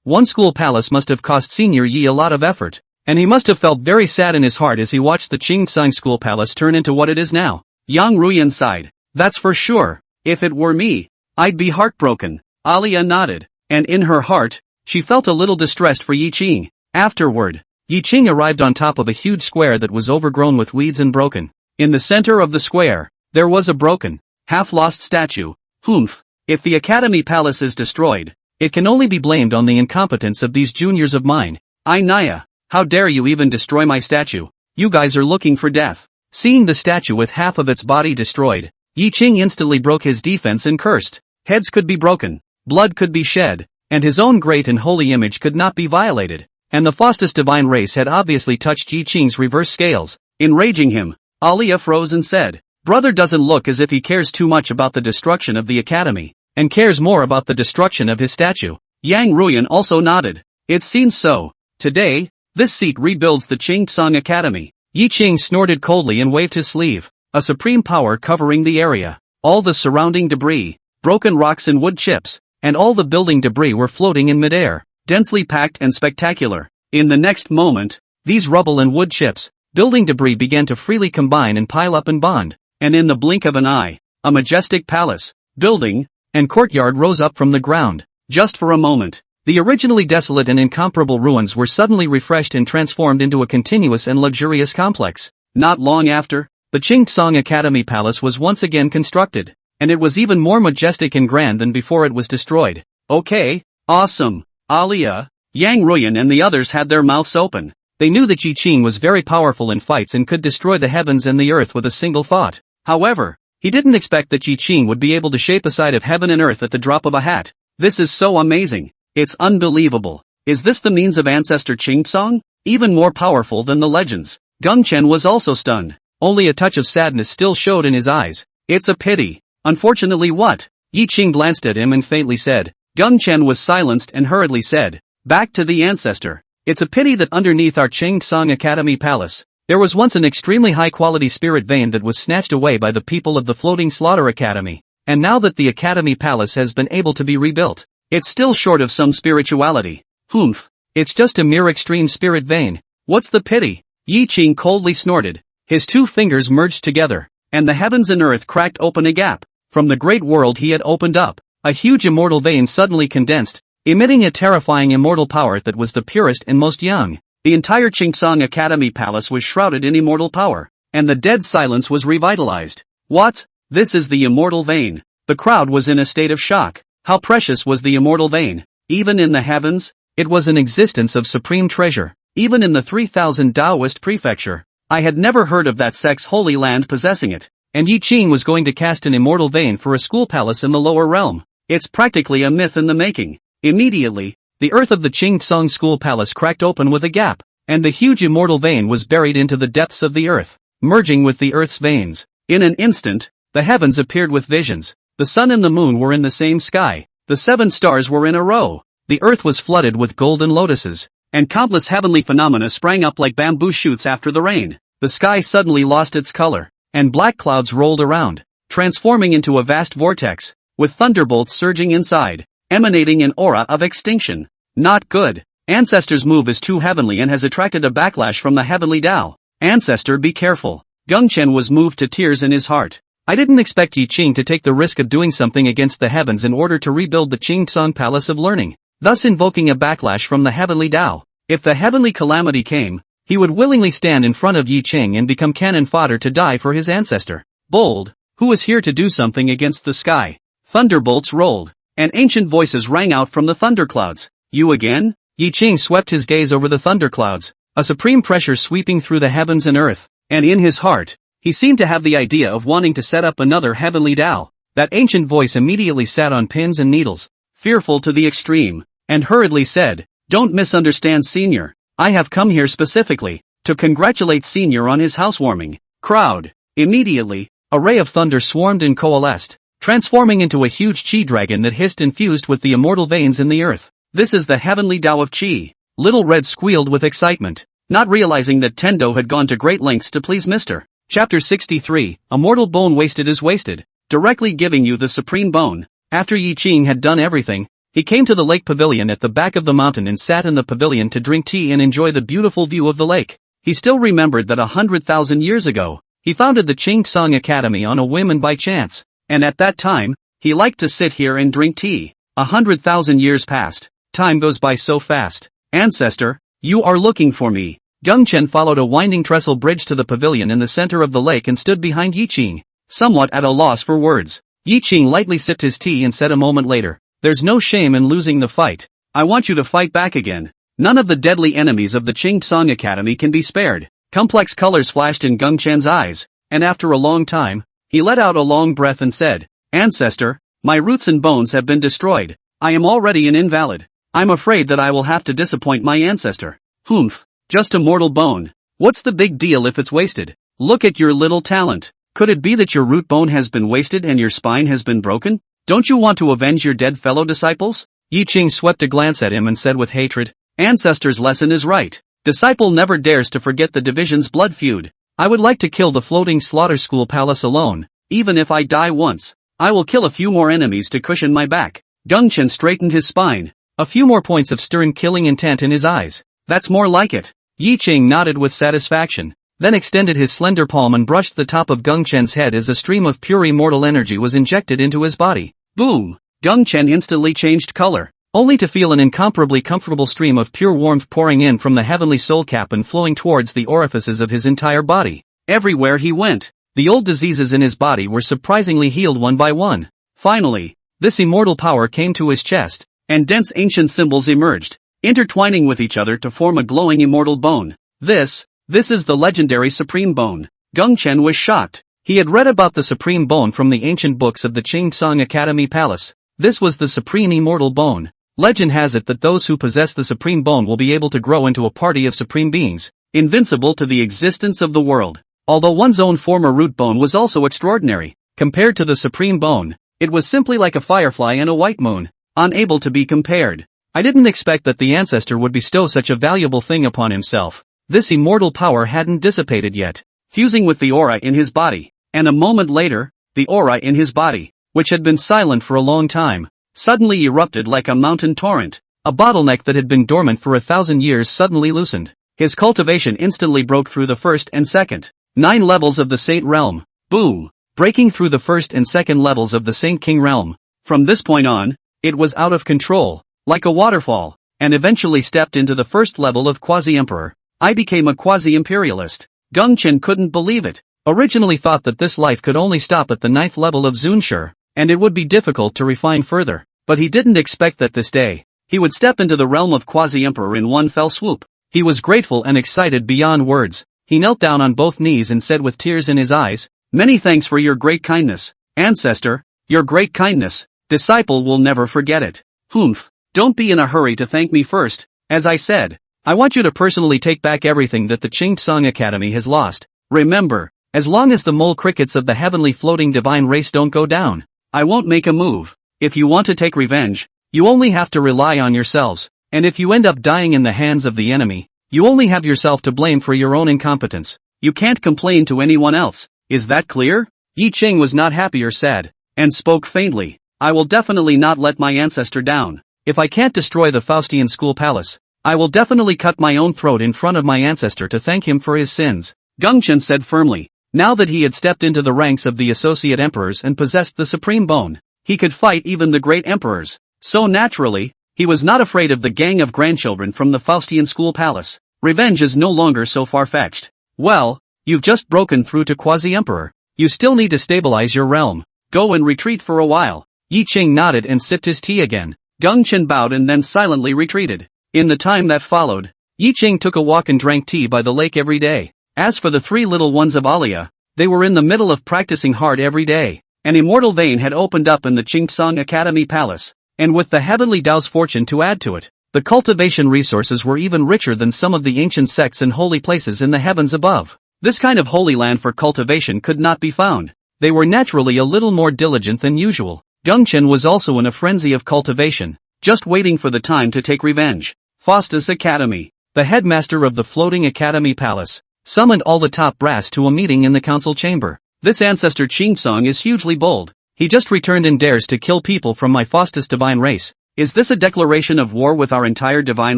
one school palace must have cost Senior Yi a lot of effort, and he must have felt very sad in his heart as he watched the Qingtsong school palace turn into what it is now. Yang Ruyan sighed. That's for sure. If it were me, I'd be heartbroken. Alia nodded, and in her heart, she felt a little distressed for Yi Qing. Afterward, Yi Qing arrived on top of a huge square that was overgrown with weeds and broken. In the center of the square, there was a broken, half-lost statue. Humph. If the Academy Palace is destroyed, it can only be blamed on the incompetence of these juniors of mine. Naya, how dare you even destroy my statue? You guys are looking for death. Seeing the statue with half of its body destroyed, Yi Qing instantly broke his defense and cursed. Heads could be broken, blood could be shed, and his own great and holy image could not be violated. And the Faustus divine race had obviously touched Yi Qing's reverse scales, enraging him. Alia froze and said, Brother doesn't look as if he cares too much about the destruction of the Academy, and cares more about the destruction of his statue. Yang Ruyan also nodded. It seems so. Today, this seat rebuilds the Qingtsong Academy. Yi Qing snorted coldly and waved his sleeve, a supreme power covering the area. All the surrounding debris, broken rocks and wood chips, and all the building debris were floating in midair, densely packed and spectacular. In the next moment, these rubble and wood chips, building debris began to freely combine and pile up and bond, and in the blink of an eye, a majestic palace, building, and courtyard rose up from the ground. Just for a moment, the originally desolate and incomparable ruins were suddenly refreshed and transformed into a continuous and luxurious complex. Not long after, the Qingtsong Academy Palace was once again constructed, and it was even more majestic and grand than before it was destroyed. Okay, awesome. Alia, Yang Ruyan and the others had their mouths open. They knew that Yi Qing was very powerful in fights and could destroy the heavens and the earth with a single thought. However, he didn't expect that Yi Qing would be able to shape a side of heaven and earth at the drop of a hat. This is so amazing. It's unbelievable. Is this the means of ancestor Qingtsong? Even more powerful than the legends. Geng Chen was also stunned. Only a touch of sadness still showed in his eyes. It's a pity. Unfortunately what? Yi Qing glanced at him and faintly said. Geng Chen was silenced and hurriedly said. Back to the ancestor. It's a pity that underneath our Qingtsong Academy Palace, there was once an extremely high-quality spirit vein that was snatched away by the people of the Floating Slaughter Academy, and now that the Academy Palace has been able to be rebuilt, it's still short of some spirituality. Humph. It's just a mere extreme spirit vein. What's the pity? Yi Qing coldly snorted. His two fingers merged together, and the heavens and earth cracked open a gap. From the great world he had opened up, a huge immortal vein suddenly condensed, emitting a terrifying immortal power that was the purest and most young. The entire Qingtsong Academy Palace was shrouded in immortal power, and the dead silence was revitalized. What? This is the immortal vein. The crowd was in a state of shock. How precious was the immortal vein? Even in the heavens, it was an existence of supreme treasure. Even in the 3000 Taoist prefecture, I had never heard of that sect's holy land possessing it. And Yi Qing was going to cast an immortal vein for a school palace in the lower realm. It's practically a myth in the making. Immediately, the earth of the Qingtsong school palace cracked open with a gap, and the huge immortal vein was buried into the depths of the earth, merging with the earth's veins. In an instant, the heavens appeared with visions. The sun and the moon were in the same sky. The 7 stars were in a row. The earth was flooded with golden lotuses, and countless heavenly phenomena sprang up like bamboo shoots after the rain. The sky suddenly lost its color, and black clouds rolled around, transforming into a vast vortex, with thunderbolts surging inside, emanating an aura of extinction. Not good. Ancestor's move is too heavenly and has attracted a backlash from the heavenly Tao. Ancestor, be careful. Geng Chen was moved to tears in his heart. I didn't expect Yi Qing to take the risk of doing something against the heavens in order to rebuild the Qingtsong Palace of Learning, thus invoking a backlash from the heavenly Tao. If the heavenly calamity came, he would willingly stand in front of Yi Qing and become cannon fodder to die for his ancestor. Bold, who is here to do something against the sky? Thunderbolts rolled, and ancient voices rang out from the thunderclouds. You again? Yi Qing swept his gaze over the thunderclouds, a supreme pressure sweeping through the heavens and earth, and in his heart, he seemed to have the idea of wanting to set up another heavenly Tao. That ancient voice immediately sat on pins and needles, fearful to the extreme, and hurriedly said, Don't misunderstand Senior. I have come here specifically to congratulate Senior on his housewarming. Crowd. Immediately, a ray of thunder swarmed and coalesced, transforming into a huge Qi dragon that hissed and fused with the immortal veins in the earth. This is the heavenly Tao of Qi. Little Red squealed with excitement, not realizing that Tendo had gone to great lengths to please Mr. Chapter 63, A mortal bone wasted is wasted, directly giving you the supreme bone. After Yi Qing had done everything, he came to the lake pavilion at the back of the mountain and sat in the pavilion to drink tea and enjoy the beautiful view of the lake. He still remembered that 100,000 years ago, he founded the Qingtsong Academy on a whim and by chance, and at that time, he liked to sit here and drink tea. 100,000 years passed. Time goes by so fast. Ancestor, you are looking for me. Geng Chen followed a winding trestle bridge to the pavilion in the center of the lake and stood behind Yi Qing, somewhat at a loss for words. Yi Qing lightly sipped his tea and said a moment later, There's no shame in losing the fight. I want you to fight back again. None of the deadly enemies of the Qingtsong Academy can be spared. Complex colors flashed in Geng Chen's eyes, and after a long time, he let out a long breath and said, Ancestor, my roots and bones have been destroyed. I am already an invalid. I'm afraid that I will have to disappoint my ancestor. Humph. Just a mortal bone. What's the big deal if it's wasted? Look at your little talent. Could it be that your root bone has been wasted and your spine has been broken? Don't you want to avenge your dead fellow disciples? Yi Qing swept a glance at him and said with hatred, Ancestor's lesson is right. Disciple never dares to forget the division's blood feud. I would like to kill the floating slaughter school palace alone, even if I die once. I will kill a few more enemies to cushion my back. Gongchen straightened his spine. A few more points of stern killing intent in his eyes. That's more like it. Yi Ching nodded with satisfaction, then extended his slender palm and brushed the top of Gongchen's head as a stream of pure immortal energy was injected into his body. Boom! Gongchen instantly changed color, only to feel an incomparably comfortable stream of pure warmth pouring in from the heavenly soul cap and flowing towards the orifices of his entire body. Everywhere he went, the old diseases in his body were surprisingly healed one by one. Finally, this immortal power came to his chest, and dense ancient symbols emerged, intertwining with each other to form a glowing immortal bone. This is the legendary Supreme Bone. Gongchen was shocked. He had read about the Supreme Bone from the ancient books of the Qingsong Academy Palace. This was the Supreme Immortal Bone. Legend has it that those who possess the Supreme Bone will be able to grow into a party of supreme beings, invincible to the existence of the world. Although one's own former root bone was also extraordinary, compared to the Supreme Bone, it was simply like a firefly and a white moon, unable to be compared. I didn't expect that the ancestor would bestow such a valuable thing upon himself. This immortal power hadn't dissipated yet, fusing with the aura in his body, and a moment later, the aura in his body, which had been silent for a long time, suddenly erupted like a mountain torrent. A bottleneck that had been dormant for 1,000 years suddenly loosened. His cultivation instantly broke through the first and second 9 levels of the Saint Realm. Boom! Breaking through the first and second levels of the Saint King Realm. From this point on, it was out of control, like a waterfall, and eventually stepped into the first level of Quasi-Emperor. I became a quasi-imperialist. Gongchen couldn't believe it. Originally thought that this life could only stop at the 9th level of Zunshur, and it would be difficult to refine further. But he didn't expect that this day, he would step into the realm of Quasi-Emperor in one fell swoop. He was grateful and excited beyond words. He knelt down on both knees and said with tears in his eyes, "Many thanks for your great kindness, ancestor, your great kindness. Disciple will never forget it." Humph, don't be in a hurry to thank me first. As I said, I want you to personally take back everything that the Qingsong Academy has lost. Remember, as long as the mole crickets of the heavenly floating divine race don't go down, I won't make a move. If you want to take revenge, you only have to rely on yourselves, and if you end up dying in the hands of the enemy, you only have yourself to blame for your own incompetence. You can't complain to anyone else. Is that clear? Yi Ching was not happy or sad, and spoke faintly. I will definitely not let my ancestor down. If I can't destroy the Faustian school palace, I will definitely cut my own throat in front of my ancestor to thank him for his sins, Gongchen said firmly. Now that he had stepped into the ranks of the associate emperors and possessed the Supreme Bone, he could fight even the great emperors. So naturally, he was not afraid of the gang of grandchildren from the Faustian school palace. Revenge is no longer so far-fetched. Well, you've just broken through to Quasi-Emperor. You still need to stabilize your realm. Go and retreat for a while. Yi Ching nodded and sipped his tea again. Gongchen bowed and then silently retreated. In the time that followed, Yi Ching took a walk and drank tea by the lake every day. As for the 3 little ones of Alia, they were in the middle of practicing hard every day. An immortal vein had opened up in the Qingsong Academy Palace, and with the heavenly Tao's fortune to add to it, the cultivation resources were even richer than some of the ancient sects and holy places in the heavens above. This kind of holy land for cultivation could not be found. They were naturally a little more diligent than usual. Gongchen was also in a frenzy of cultivation, just waiting for the time to take revenge. Faustus Academy, the headmaster of the floating academy palace, summoned all the top brass to a meeting in the council chamber. This ancestor Qingsong is hugely bold. He just returned and dares to kill people from my Faustus divine race. Is this a declaration of war with our entire divine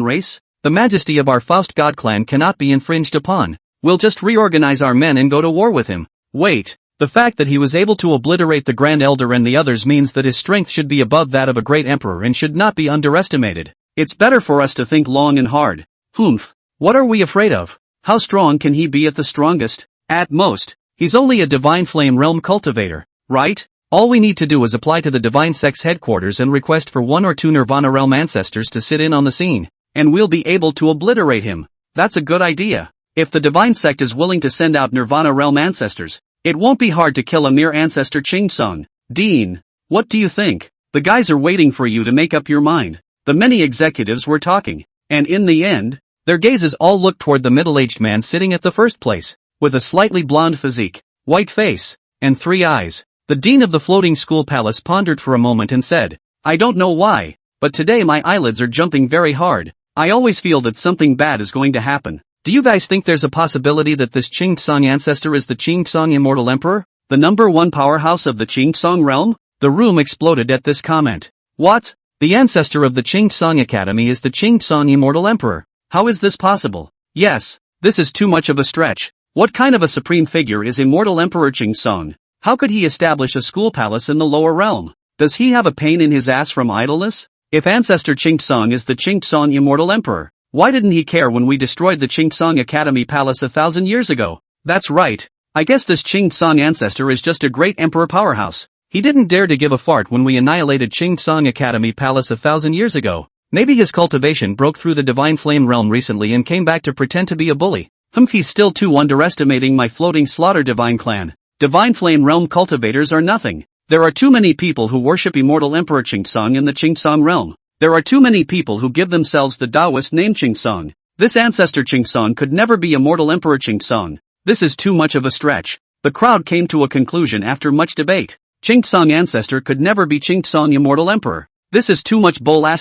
race? The majesty of our Faust god clan cannot be infringed upon. We'll just reorganize our men and go to war with him. Wait, the fact that he was able to obliterate the Grand Elder and the others means that his strength should be above that of a great emperor and should not be underestimated. It's better for us to think long and hard. Humph, what are we afraid of? How strong can he be at the strongest? At most, he's only a divine flame realm cultivator, right? All we need to do is apply to the divine sect's headquarters and request for 1 or 2 Nirvana realm ancestors to sit in on the scene, and we'll be able to obliterate him. That's a good idea. If the divine sect is willing to send out Nirvana realm ancestors, it won't be hard to kill a mere ancestor Qingsong. Dean, what do you think? The guys are waiting for you to make up your mind. The many executives were talking, and in the end, their gazes all looked toward the middle-aged man sitting at the first place, with a slightly blonde physique, white face, and 3 eyes. The dean of the floating school palace pondered for a moment and said, I don't know why, but today my eyelids are jumping very hard. I always feel that something bad is going to happen. Do you guys think there's a possibility that this Qingsong ancestor is the Qingsong Immortal Emperor, the #1 powerhouse of the Qingsong realm? The room exploded at this comment. What? The ancestor of the Qing Academy is the Qing Immortal Emperor. How is this possible? Yes, this is too much of a stretch. What kind of a supreme figure is Immortal Emperor Qing? How could he establish a school palace in the lower realm? Does he have a pain in his ass from idleness? If ancestor Qing is the Qing Immortal Emperor, why didn't he care when we destroyed the Qing Academy Palace 1,000 years ago? That's right. I guess this Qing ancestor is just a great emperor powerhouse. He didn't dare to give a fart when we annihilated Qing Academy Palace 1,000 years ago. Maybe his cultivation broke through the divine flame realm recently and came back to pretend to be a bully. He's still too underestimating my floating slaughter divine clan. Divine flame realm cultivators are nothing. There are too many people who worship Immortal Emperor Qing in the Qing realm. There are too many people who give themselves the Taoist name Qing. This ancestor Qing could never be Immortal Emperor Qing. This is too much of a stretch. The crowd came to a conclusion after much debate. Qing ancestor could never be Qing Immortal Emperor. This is too much bull ********.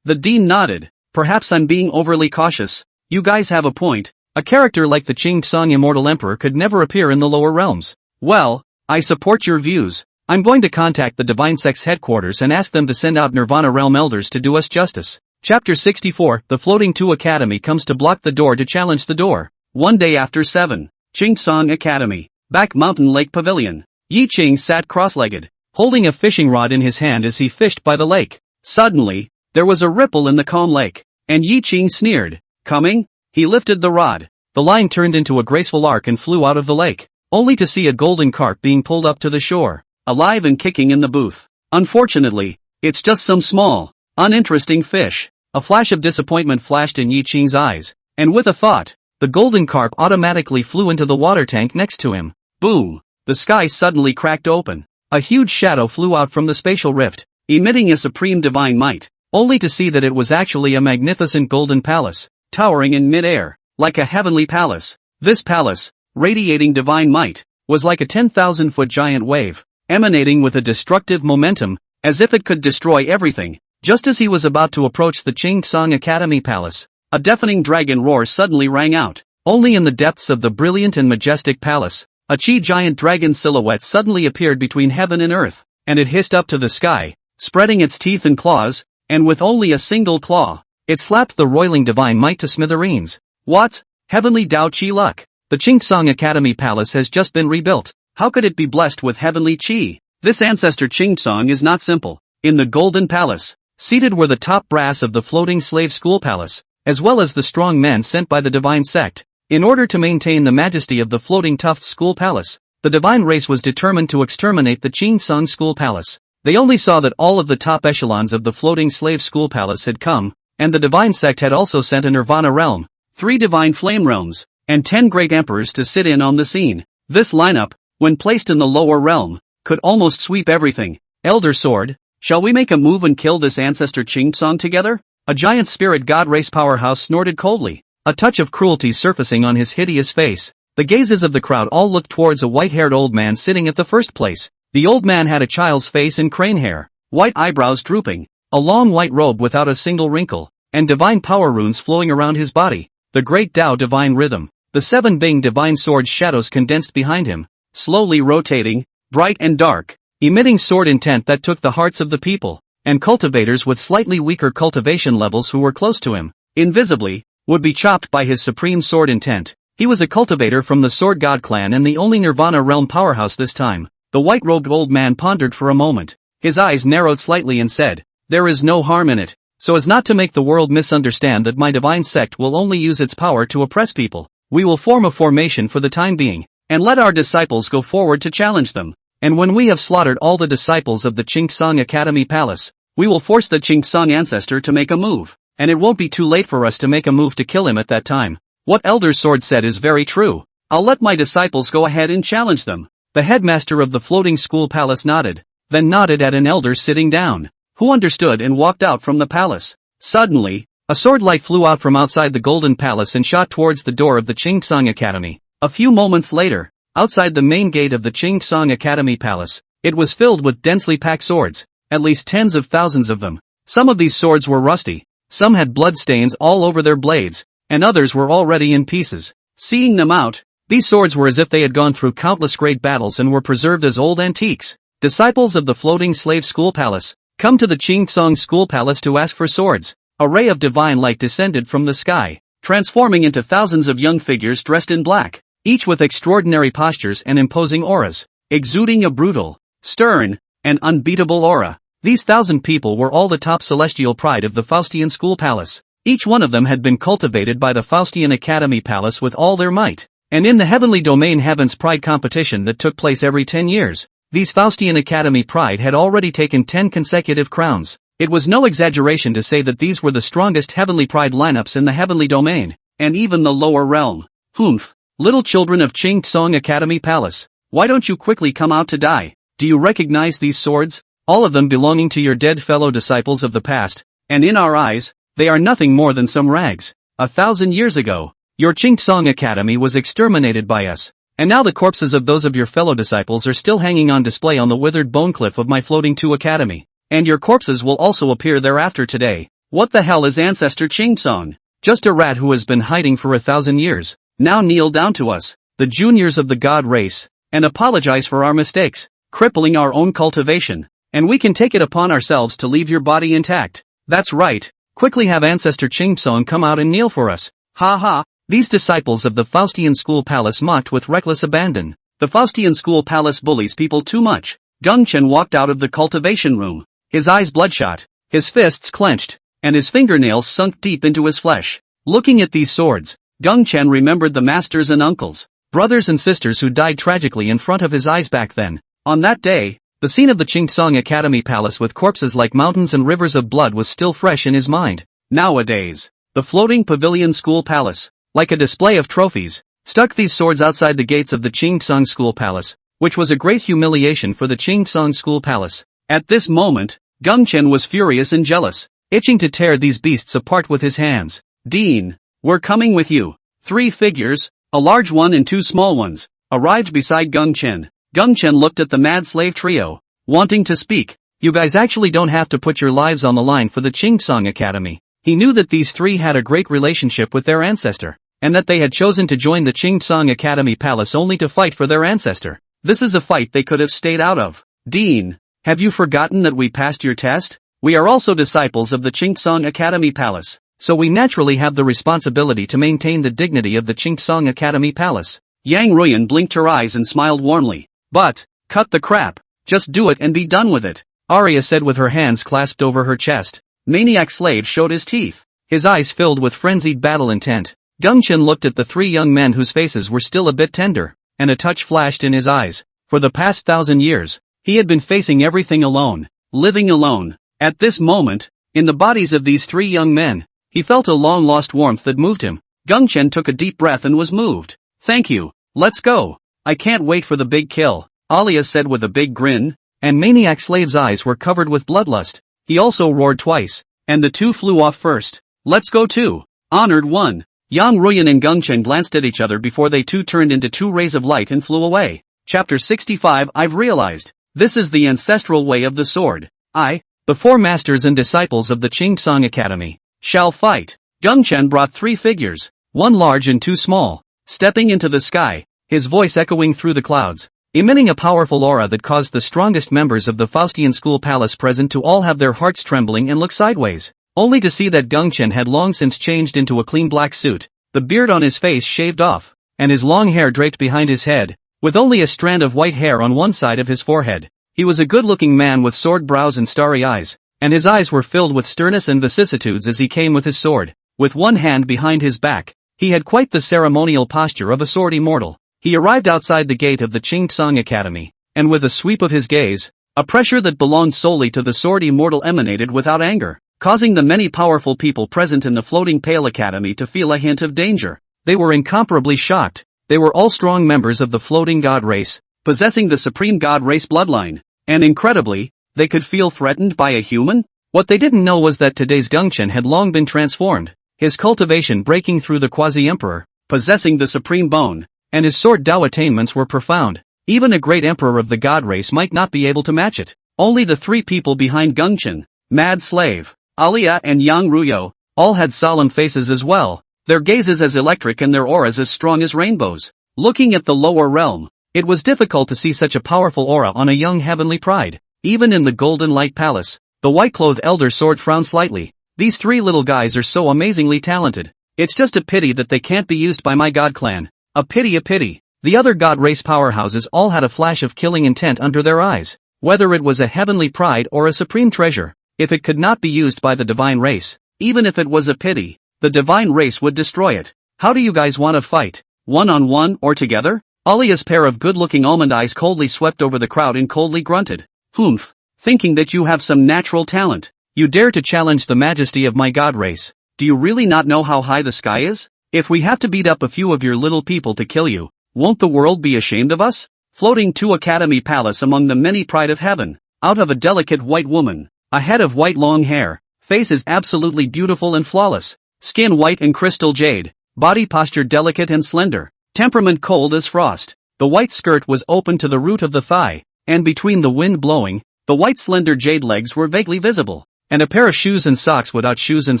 The dean nodded. Perhaps I'm being overly cautious. You guys have a point. A character like the Qing Immortal Emperor could never appear in the lower realms. Well, I support your views. I'm going to contact the Divine Sect's headquarters and ask them to send out Nirvana Realm Elders to do us justice. Chapter 64, The Floating 2 Academy comes to block the door to challenge the door. One day after 7. Qing Academy. Back Mountain Lake Pavilion. Yi Qing sat cross-legged, holding a fishing rod in his hand as he fished by the lake. Suddenly, there was a ripple in the calm lake, and Yi Qing sneered. Coming? He lifted the rod. The line turned into a graceful arc and flew out of the lake, only to see a golden carp being pulled up to the shore, alive and kicking in the booth. Unfortunately, it's just some small, uninteresting fish. A flash of disappointment flashed in Yi Qing's eyes, and with a thought, the golden carp automatically flew into the water tank next to him. Boom! The sky suddenly cracked open. A huge shadow flew out from the spatial rift, emitting a supreme divine might, only to see that it was actually a magnificent golden palace, towering in mid-air, like a heavenly palace. This palace, radiating divine might, was like a 10,000-foot giant wave, emanating with a destructive momentum, as if it could destroy everything. Just as he was about to approach the Qing Academy Palace, a deafening dragon roar suddenly rang out. Only in the depths of the brilliant and majestic palace, a giant dragon silhouette suddenly appeared between heaven and earth, and it hissed up to the sky, spreading its teeth and claws, and with only a single claw, it slapped the roiling divine might to smithereens. What? Heavenly Dao Qi luck. The Qing Academy Palace has just been rebuilt. How could it be blessed with heavenly qi? This ancestor Qing is not simple. In the Golden Palace, seated were the top brass of the floating slave school palace, as well as the strong men sent by the divine sect. In order to maintain the majesty of the floating tuft school palace, the divine race was determined to exterminate the Qing school palace. They only saw that all of the top echelons of the floating slave school palace had come, and the divine sect had also sent a Nirvana realm, 3 divine flame realms, and 10 great emperors to sit in on the scene. This lineup, when placed in the lower realm, could almost sweep everything. Elder Sword, shall we make a move and kill this ancestor Qing together? A giant spirit god race powerhouse snorted coldly, a touch of cruelty surfacing on his hideous face. The gazes of the crowd all looked towards a white-haired old man sitting at the first place. The old man had a child's face and crane hair, white eyebrows drooping, a long white robe without a single wrinkle, and divine power runes flowing around his body. The great Tao divine rhythm. The 7 Bing divine sword shadows condensed behind him, slowly rotating, bright and dark, emitting sword intent that took the hearts of the people, and cultivators with slightly weaker cultivation levels who were close to him, invisibly, would be chopped by his supreme sword intent. He was a cultivator from the Sword God clan and the only Nirvana realm powerhouse this time. The white-robed old man pondered for a moment. His eyes narrowed slightly and said, "There is no harm in it, so as not to make the world misunderstand that my divine sect will only use its power to oppress people. We will form a formation for the time being, and let our disciples go forward to challenge them. And when we have slaughtered all the disciples of the Qing Academy Palace, we will force the Qing ancestor to make a move, and it won't be too late for us to make a move to kill him at that time." What Elder Sword said is very true. I'll let my disciples go ahead and challenge them. The headmaster of the floating school palace nodded, then nodded at an elder sitting down, who understood and walked out from the palace. Suddenly, a sword light flew out from outside the Golden Palace and shot towards the door of the Qing Academy. A few moments later, outside the main gate of the Qing Academy Palace, it was filled with densely packed swords, at least tens of thousands of them. Some of these swords were rusty, some had blood stains all over their blades, and others were already in pieces. Seeing them out, These swords were as if they had gone through countless great battles and were preserved as old antiques. Disciples of the floating slave school palace, come to the Qingtsong school palace to ask for swords. A ray of divine light descended from the sky, transforming into thousands of young figures dressed in black, each with extraordinary postures and imposing auras, exuding a brutal, stern, and unbeatable aura. These 1,000 people were all the top celestial pride of the Faustian school palace. Each one of them had been cultivated by the Faustian Academy Palace with all their might. And in the heavenly domain Heaven's Pride competition that took place every 10 years, these Faustian Academy Pride had already taken 10 consecutive crowns. It was no exaggeration to say that these were the strongest Heavenly Pride lineups in the heavenly domain, and even the lower realm. Humph! Little children of Qingtsong Academy Palace, why don't you quickly come out to die? Do you recognize these swords? All of them belonging to your dead fellow disciples of the past, and in our eyes, they are nothing more than some rags. 1,000 years ago, your Qingtsong Academy was exterminated by us, and now the corpses of those of your fellow disciples are still hanging on display on the withered bone cliff of my floating 2 academy, and your corpses will also appear thereafter today. What the hell is Ancestor Qingtsong? Just a rat who has been hiding for 1,000 years. Now kneel down to us, the juniors of the god race, and apologize for our mistakes, crippling our own cultivation, and we can take it upon ourselves to leave your body intact. That's right, quickly have Ancestor Qingtsong come out and kneel for us. Ha ha! These disciples of the Faustian school palace mocked with reckless abandon. The Faustian school palace bullies people too much. Gongchen walked out of the cultivation room, his eyes bloodshot, his fists clenched, and his fingernails sunk deep into his flesh. Looking at these swords, Gongchen remembered the masters and uncles, brothers and sisters who died tragically in front of his eyes back then. On that day, the scene of the Qingtsong Academy Palace with corpses like mountains and rivers of blood was still fresh in his mind. Nowadays, the floating pavilion school palace, like a display of trophies, stuck these swords outside the gates of the Qingtsong school palace, which was a great humiliation for the Qingtsong school palace. At this moment, Gongchen was furious and jealous, itching to tear these beasts apart with his hands. Dean, we're coming with you. 3 figures, a large one and 2 small ones, arrived beside Gongchen. Gongchen looked at the mad slave trio, wanting to speak. You guys actually don't have to put your lives on the line for the Qingtsong Academy. He knew that these 3 had a great relationship with their ancestor, and that they had chosen to join the Qingtsong Academy Palace only to fight for their ancestor. This is a fight they could have stayed out of. Dean, have you forgotten that we passed your test? We are also disciples of the Qingtsong Academy Palace, so we naturally have the responsibility to maintain the dignity of the Qingtsong Academy Palace. Yang Ruyan blinked her eyes and smiled warmly. But, cut the crap, just do it and be done with it, Arya said with her hands clasped over her chest. Maniac Slave showed his teeth, his eyes filled with frenzied battle intent. Gongchen looked at the 3 young men whose faces were still a bit tender, and a touch flashed in his eyes. For the past 1,000 years, he had been facing everything alone, living alone. At this moment, in the bodies of these 3 young men, he felt a long-lost warmth that moved him. Gongchen took a deep breath and was moved. Thank you, let's go. I can't wait for the big kill, Alia said with a big grin, and Maniac Slave's eyes were covered with bloodlust. He also roared twice, and the 2 flew off first. Let's go too. Honored one. Yang Ruyan and Gongchen glanced at each other before they too turned into 2 rays of light and flew away. Chapter 65. I've realized, this is the ancestral way of the sword. The 4 masters and disciples of the Qingtsong Academy, shall fight. Gongchen brought 3 figures, 1 large and 2 small, stepping into the sky, his voice echoing through the clouds, emitting a powerful aura that caused the strongest members of the Faustian school palace present to all have their hearts trembling and look sideways, only to see that Gongchen had long since changed into a clean black suit, the beard on his face shaved off, and his long hair draped behind his head, with only a strand of white hair on one side of his forehead. He was a good-looking man with sword brows and starry eyes, and his eyes were filled with sternness and vicissitudes as he came with his sword, with one hand behind his back. He had quite the ceremonial posture of a sword immortal. He arrived outside the gate of the Qingtsong Academy, and with a sweep of his gaze, a pressure that belonged solely to the sword immortal emanated without anger, causing the many powerful people present in the Floating Pale Academy to feel a hint of danger. They were incomparably shocked. They were all strong members of the Floating God race, possessing the Supreme God race bloodline, and incredibly, they could feel threatened by a human? What they didn't know was that today's Gongchen had long been transformed, his cultivation breaking through the quasi-emperor, possessing the supreme bone, and his sword Dao attainments were profound. Even a great emperor of the god race might not be able to match it. Only the 3 people behind Gongchen, Mad Slave, Alia and Yang Ruyo, all had solemn faces as well, their gazes as electric and their auras as strong as rainbows. Looking at the lower realm, it was difficult to see such a powerful aura on a young heavenly pride. Even in the golden light palace, the white-clothed elder sword frowned slightly. These three little guys are so amazingly talented. It's just a pity that they can't be used by my god clan. A pity, a pity. The other god race powerhouses all had a flash of killing intent under their eyes. Whether it was a heavenly pride or a supreme treasure, if it could not be used by the divine race, even if it was a pity, the divine race would destroy it. How do you guys want to fight? One-on-one or together? Alia's pair of good-looking almond eyes coldly swept over the crowd and coldly grunted. Humph. Thinking that you have some natural talent, you dare to challenge the majesty of my god race. Do you really not know how high the sky is? If we have to beat up a few of your little people to kill you, won't the world be ashamed of us? Floating to Academy Palace among the many pride of heaven, out of a delicate white woman, a head of white long hair, face is absolutely beautiful and flawless, skin white and crystal jade, body posture delicate and slender, temperament cold as frost. The white skirt was open to the root of the thigh, and between the wind blowing, the white slender jade legs were vaguely visible, and a pair of shoes and socks without shoes and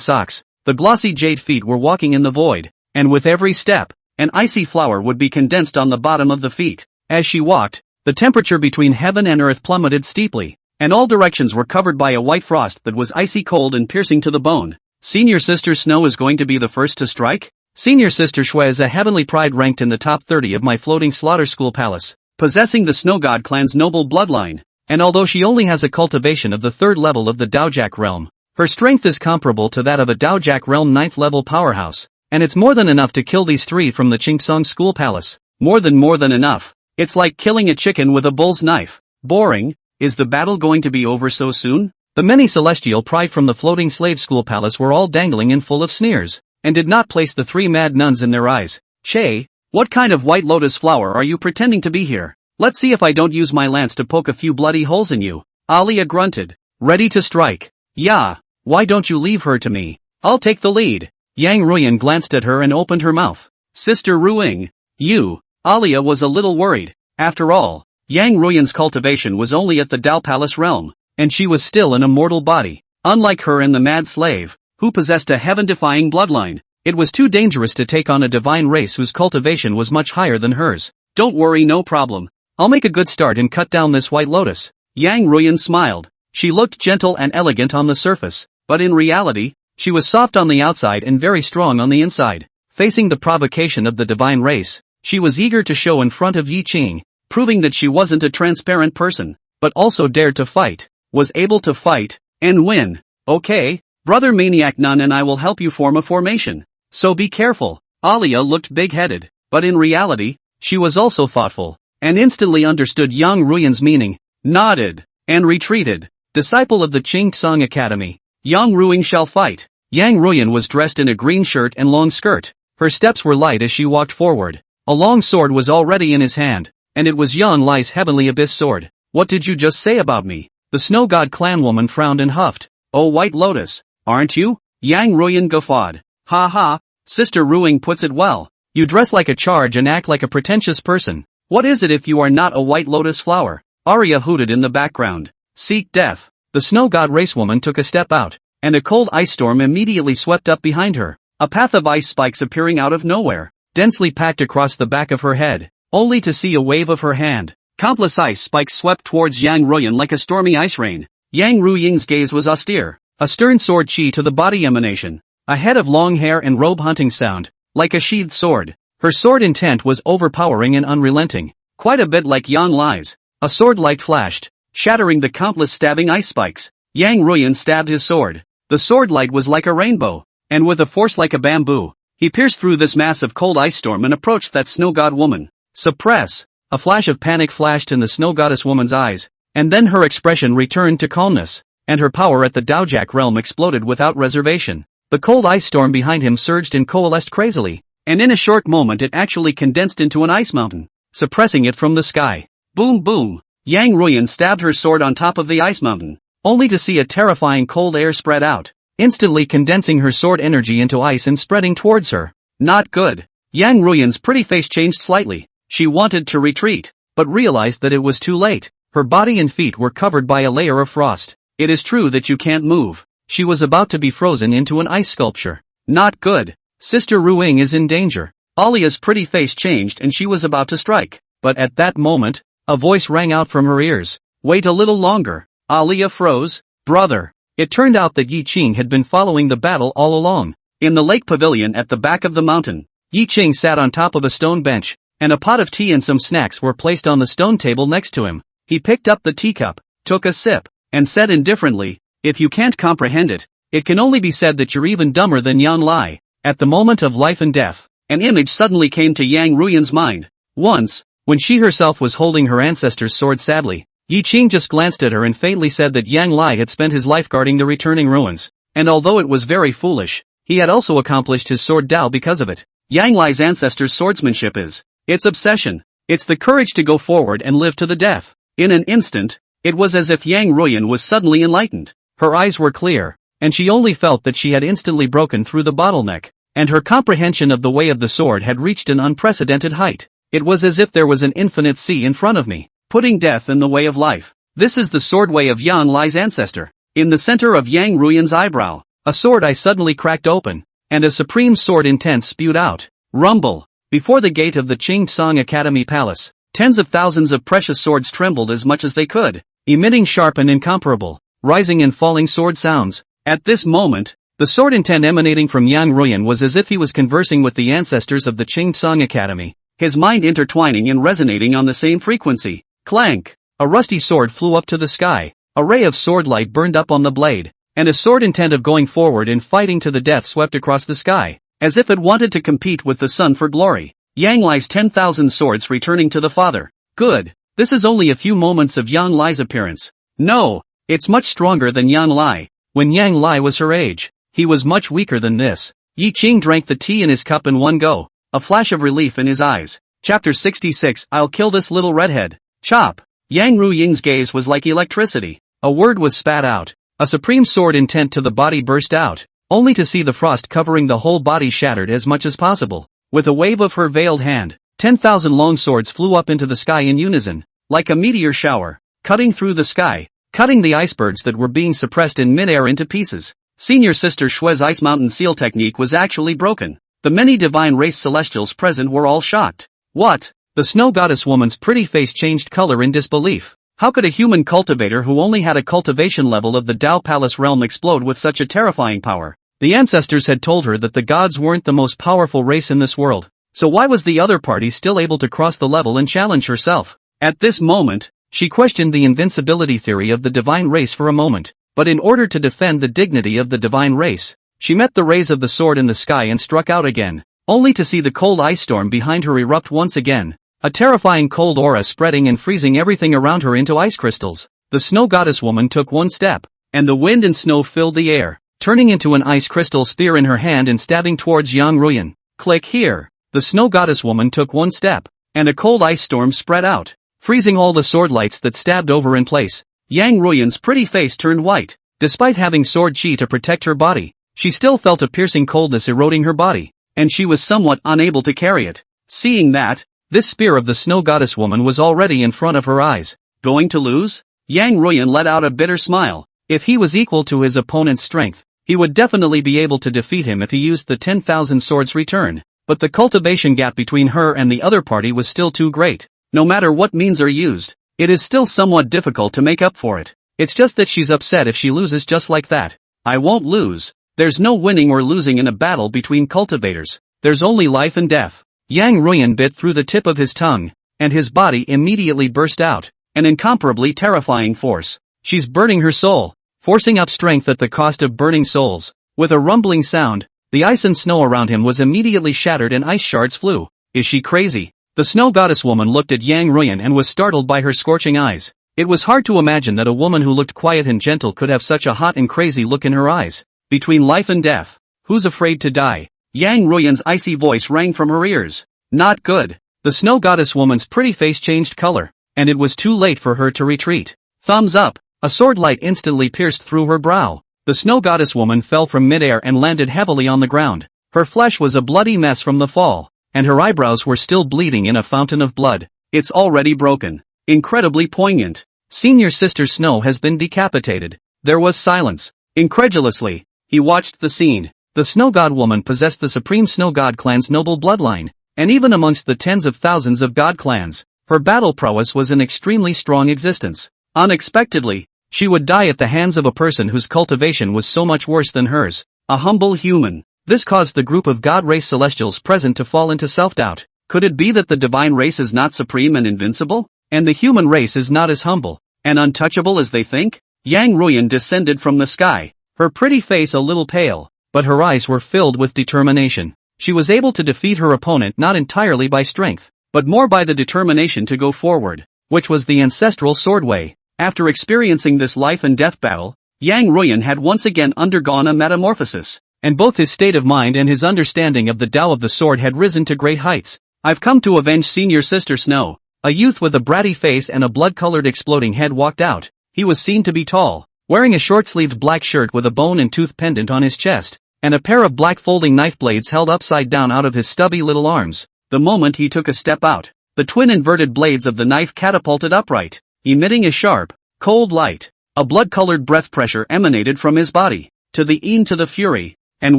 socks. The glossy jade feet were walking in the void, and with every step, an icy flower would be condensed on the bottom of the feet. As she walked, the temperature between heaven and earth plummeted steeply, and all directions were covered by a white frost that was icy cold and piercing to the bone. Senior Sister Snow is going to be the first to strike? Senior Sister Shui is a heavenly pride ranked in the top 30 of my floating slaughter school palace, possessing the Snow God clan's noble bloodline, and although she only has a cultivation of the 3rd level of the Daojak realm, her strength is comparable to that of a Daojak realm 9th level powerhouse, and it's more than enough to kill these three from the Chingsong school palace. More than enough. It's like killing a chicken with a bull's knife. Boring. Is the battle going to be over so soon? The many celestial pride from the floating slave school palace were all dangling and full of sneers, and did not place the three mad nuns in their eyes. Che, what kind of white lotus flower are you pretending to be here? Let's see if I don't use my lance to poke a few bloody holes in you. Alia grunted. Ready to strike. Yeah, why don't you leave her to me? I'll take the lead. Yang Ruyan glanced at her and opened her mouth. Sister Ruing. You. Alia was a little worried. After all, Yang Ruyan's cultivation was only at the Dao Palace realm, and she was still in a mortal body. Unlike her and the mad slave, who possessed a heaven-defying bloodline, it was too dangerous to take on a divine race whose cultivation was much higher than hers. Don't worry, no problem. I'll make a good start and cut down this white lotus. Yang Ruyan smiled. She looked gentle and elegant on the surface, but in reality, she was soft on the outside and very strong on the inside. Facing the provocation of the divine race, she was eager to show in front of Yi Qing, proving that she wasn't a transparent person, but also dared to fight, was able to fight, and win. Okay, Brother Maniac Nun and I will help you form a formation. So be careful. Alia looked big-headed, but in reality, she was also thoughtful, and instantly understood Yang Ruyan's meaning, nodded, and retreated. Disciple of the Qing Tsang Academy, Yang Ruing shall fight. Yang Ruyan was dressed in a green shirt and long skirt. Her steps were light as she walked forward. A long sword was already in his hand, and it was Yang Lai's heavenly abyss sword. What did you just say about me? The Snow God clan woman frowned and huffed. Oh, White Lotus, aren't you? Yang Ruyan guffawed. Ha ha, Sister Ruing puts it well. You dress like a charge and act like a pretentious person. What is it if you are not a white lotus flower? Arya hooted in the background. Seek death. The Snow God racewoman took a step out, and a cold ice storm immediately swept up behind her. A path of ice spikes appearing out of nowhere, densely packed across the back of her head, only to see a wave of her hand. Countless ice spikes swept towards Yang Ruyan like a stormy ice rain. Yang Ruying's gaze was austere, a stern sword chi to the body emanation, a head of long hair and robe hunting sound, like a sheathed sword. Her sword intent was overpowering and unrelenting, quite a bit like Yang Lai's. A sword light flashed, shattering the countless stabbing ice spikes. Yang Ruyan stabbed his sword. The sword light was like a rainbow, and with a force like a bamboo, he pierced through this massive cold ice storm and approached that snow god woman. Suppress! A flash of panic flashed in the snow goddess woman's eyes, and then her expression returned to calmness, and her power at the Daojak realm exploded without reservation. The cold ice storm behind him surged and coalesced crazily, and in a short moment it actually condensed into an ice mountain, suppressing it from the sky. Boom boom! Yang Ruyan stabbed her sword on top of the ice mountain, only to see a terrifying cold air spread out, instantly condensing her sword energy into ice and spreading towards her. Not good. Yang Ruyan's pretty face changed slightly. She wanted to retreat, but realized that it was too late. Her body and feet were covered by a layer of frost. It is true that you can't move. She was about to be frozen into an ice sculpture. Not good. Sister Ruing is in danger. Alia's pretty face changed and she was about to strike. But at that moment, a voice rang out from her ears. Wait a little longer. Alia froze. Brother. It turned out that Yi Qing had been following the battle all along. In the lake pavilion at the back of the mountain, Yi Qing sat on top of a stone bench, and a pot of tea and some snacks were placed on the stone table next to him. He picked up the teacup, took a sip, and said indifferently, if you can't comprehend it, it can only be said that you're even dumber than Yang Lai. At the moment of life and death, an image suddenly came to Yang Ruyan's mind. Once, when she herself was holding her ancestor's sword sadly, Yi Qing just glanced at her and faintly said that Yang Lai had spent his life guarding the returning ruins, and although it was very foolish, he had also accomplished his sword Dao because of it. Yang Lai's ancestor's swordsmanship is its obsession. It's the courage to go forward and live to the death. In an instant, it was as if Yang Ruyan was suddenly enlightened. Her eyes were clear, and she only felt that she had instantly broken through the bottleneck, and her comprehension of the way of the sword had reached an unprecedented height. It was as if there was an infinite sea in front of me, putting death in the way of life. This is the sword way of Yang Lai's ancestor. In the center of Yang Ruyan's eyebrow, a sword eye suddenly cracked open, and a supreme sword intent spewed out. Rumble! Before the gate of the Qing Academy Palace, tens of thousands of precious swords trembled as much as they could, emitting sharp and incomparable, rising and falling sword sounds. At this moment, the sword intent emanating from Yang Ruyan was as if he was conversing with the ancestors of the Qing Academy, his mind intertwining and resonating on the same frequency. Clank! A rusty sword flew up to the sky, a ray of sword light burned up on the blade, and a sword intent of going forward and fighting to the death swept across the sky, as if it wanted to compete with the sun for glory. Yang Lai's 10,000 swords returning to the father. Good. This is only a few moments of Yang Lai's appearance. No, it's much stronger than Yang Lai. When Yang Lai was her age, he was much weaker than this. Yi Qing drank the tea in his cup in one go, a flash of relief in his eyes. Chapter 66. I'll kill this little redhead. Chop! Yang Ruying's gaze was like electricity. A word was spat out. A supreme sword intent to the body burst out, only to see the frost covering the whole body shattered as much as possible. With a wave of her veiled hand, 10,000 long swords flew up into the sky in unison, like a meteor shower, cutting through the sky, cutting the icebergs that were being suppressed in midair into pieces. Senior Sister Shue's Ice Mountain Seal technique was actually broken. The many divine race celestials present were all shocked. What? The snow goddess woman's pretty face changed color in disbelief. How could a human cultivator who only had a cultivation level of the Dao Palace realm explode with such a terrifying power? The ancestors had told her that the gods weren't the most powerful race in this world, so why was the other party still able to cross the level and challenge herself? At this moment, she questioned the invincibility theory of the divine race for a moment, but in order to defend the dignity of the divine race, she met the rays of the sword in the sky and struck out again, only to see the cold ice storm behind her erupt once again. A terrifying cold aura spreading and freezing everything around her into ice crystals. The snow goddess woman took one step, and the wind and snow filled the air, turning into an ice crystal spear in her hand and stabbing towards Yang Ruyan. Click here. The snow goddess woman took one step, and a cold ice storm spread out, freezing all the sword lights that stabbed over in place. Yang Ruyan's pretty face turned white. Despite having sword chi to protect her body, she still felt a piercing coldness eroding her body, and she was somewhat unable to carry it. Seeing that, this spear of the snow goddess woman was already in front of her eyes. Going to lose? Yang Ruyan let out a bitter smile. If he was equal to his opponent's strength, he would definitely be able to defeat him if he used the 10,000 swords return. But the cultivation gap between her and the other party was still too great. No matter what means are used, it is still somewhat difficult to make up for it. It's just that she's upset if she loses just like that. I won't lose. There's no winning or losing in a battle between cultivators. There's only life and death. Yang Ruyan bit through the tip of his tongue, and his body immediately burst out, an incomparably terrifying force. She's burning her soul, forcing up strength at the cost of burning souls. With a rumbling sound, the ice and snow around him was immediately shattered and ice shards flew. Is she crazy? The snow goddess woman looked at Yang Ruyan and was startled by her scorching eyes. It was hard to imagine that a woman who looked quiet and gentle could have such a hot and crazy look in her eyes. Between life and death, who's afraid to die? Yang Ruyan's icy voice rang from her ears. Not good. The snow goddess woman's pretty face changed color, and it was too late for her to retreat. Thumbs up. A sword light instantly pierced through her brow. The snow goddess woman fell from midair and landed heavily on the ground. Her flesh was a bloody mess from the fall, and her eyebrows were still bleeding in a fountain of blood. It's already broken. Incredibly poignant. Senior Sister Snow has been decapitated. There was silence. Incredulously, he watched the scene. The snow god woman possessed the supreme snow god clan's noble bloodline, and even amongst the tens of thousands of god clans, her battle prowess was an extremely strong existence. Unexpectedly, she would die at the hands of a person whose cultivation was so much worse than hers, a humble human. This caused the group of god race celestials present to fall into self-doubt. Could it be that the divine race is not supreme and invincible, and the human race is not as humble and untouchable as they think? Yang Ruyan descended from the sky, her pretty face a little pale, but her eyes were filled with determination. She was able to defeat her opponent not entirely by strength, but more by the determination to go forward, which was the ancestral sword way. After experiencing this life and death battle, Yang Ruyan had once again undergone a metamorphosis, and both his state of mind and his understanding of the Tao of the sword had risen to great heights. I've come to avenge senior sister Snow. A youth with a bratty face and a blood-colored exploding head walked out. He was seen to be tall, wearing a short-sleeved black shirt with a bone and tooth pendant on his chest, and a pair of black folding knife blades held upside down out of his stubby little arms. The moment he took a step out, the twin inverted blades of the knife catapulted upright, emitting a sharp, cold light. A blood-colored breath pressure emanated from his body, to the Een to the Fury, and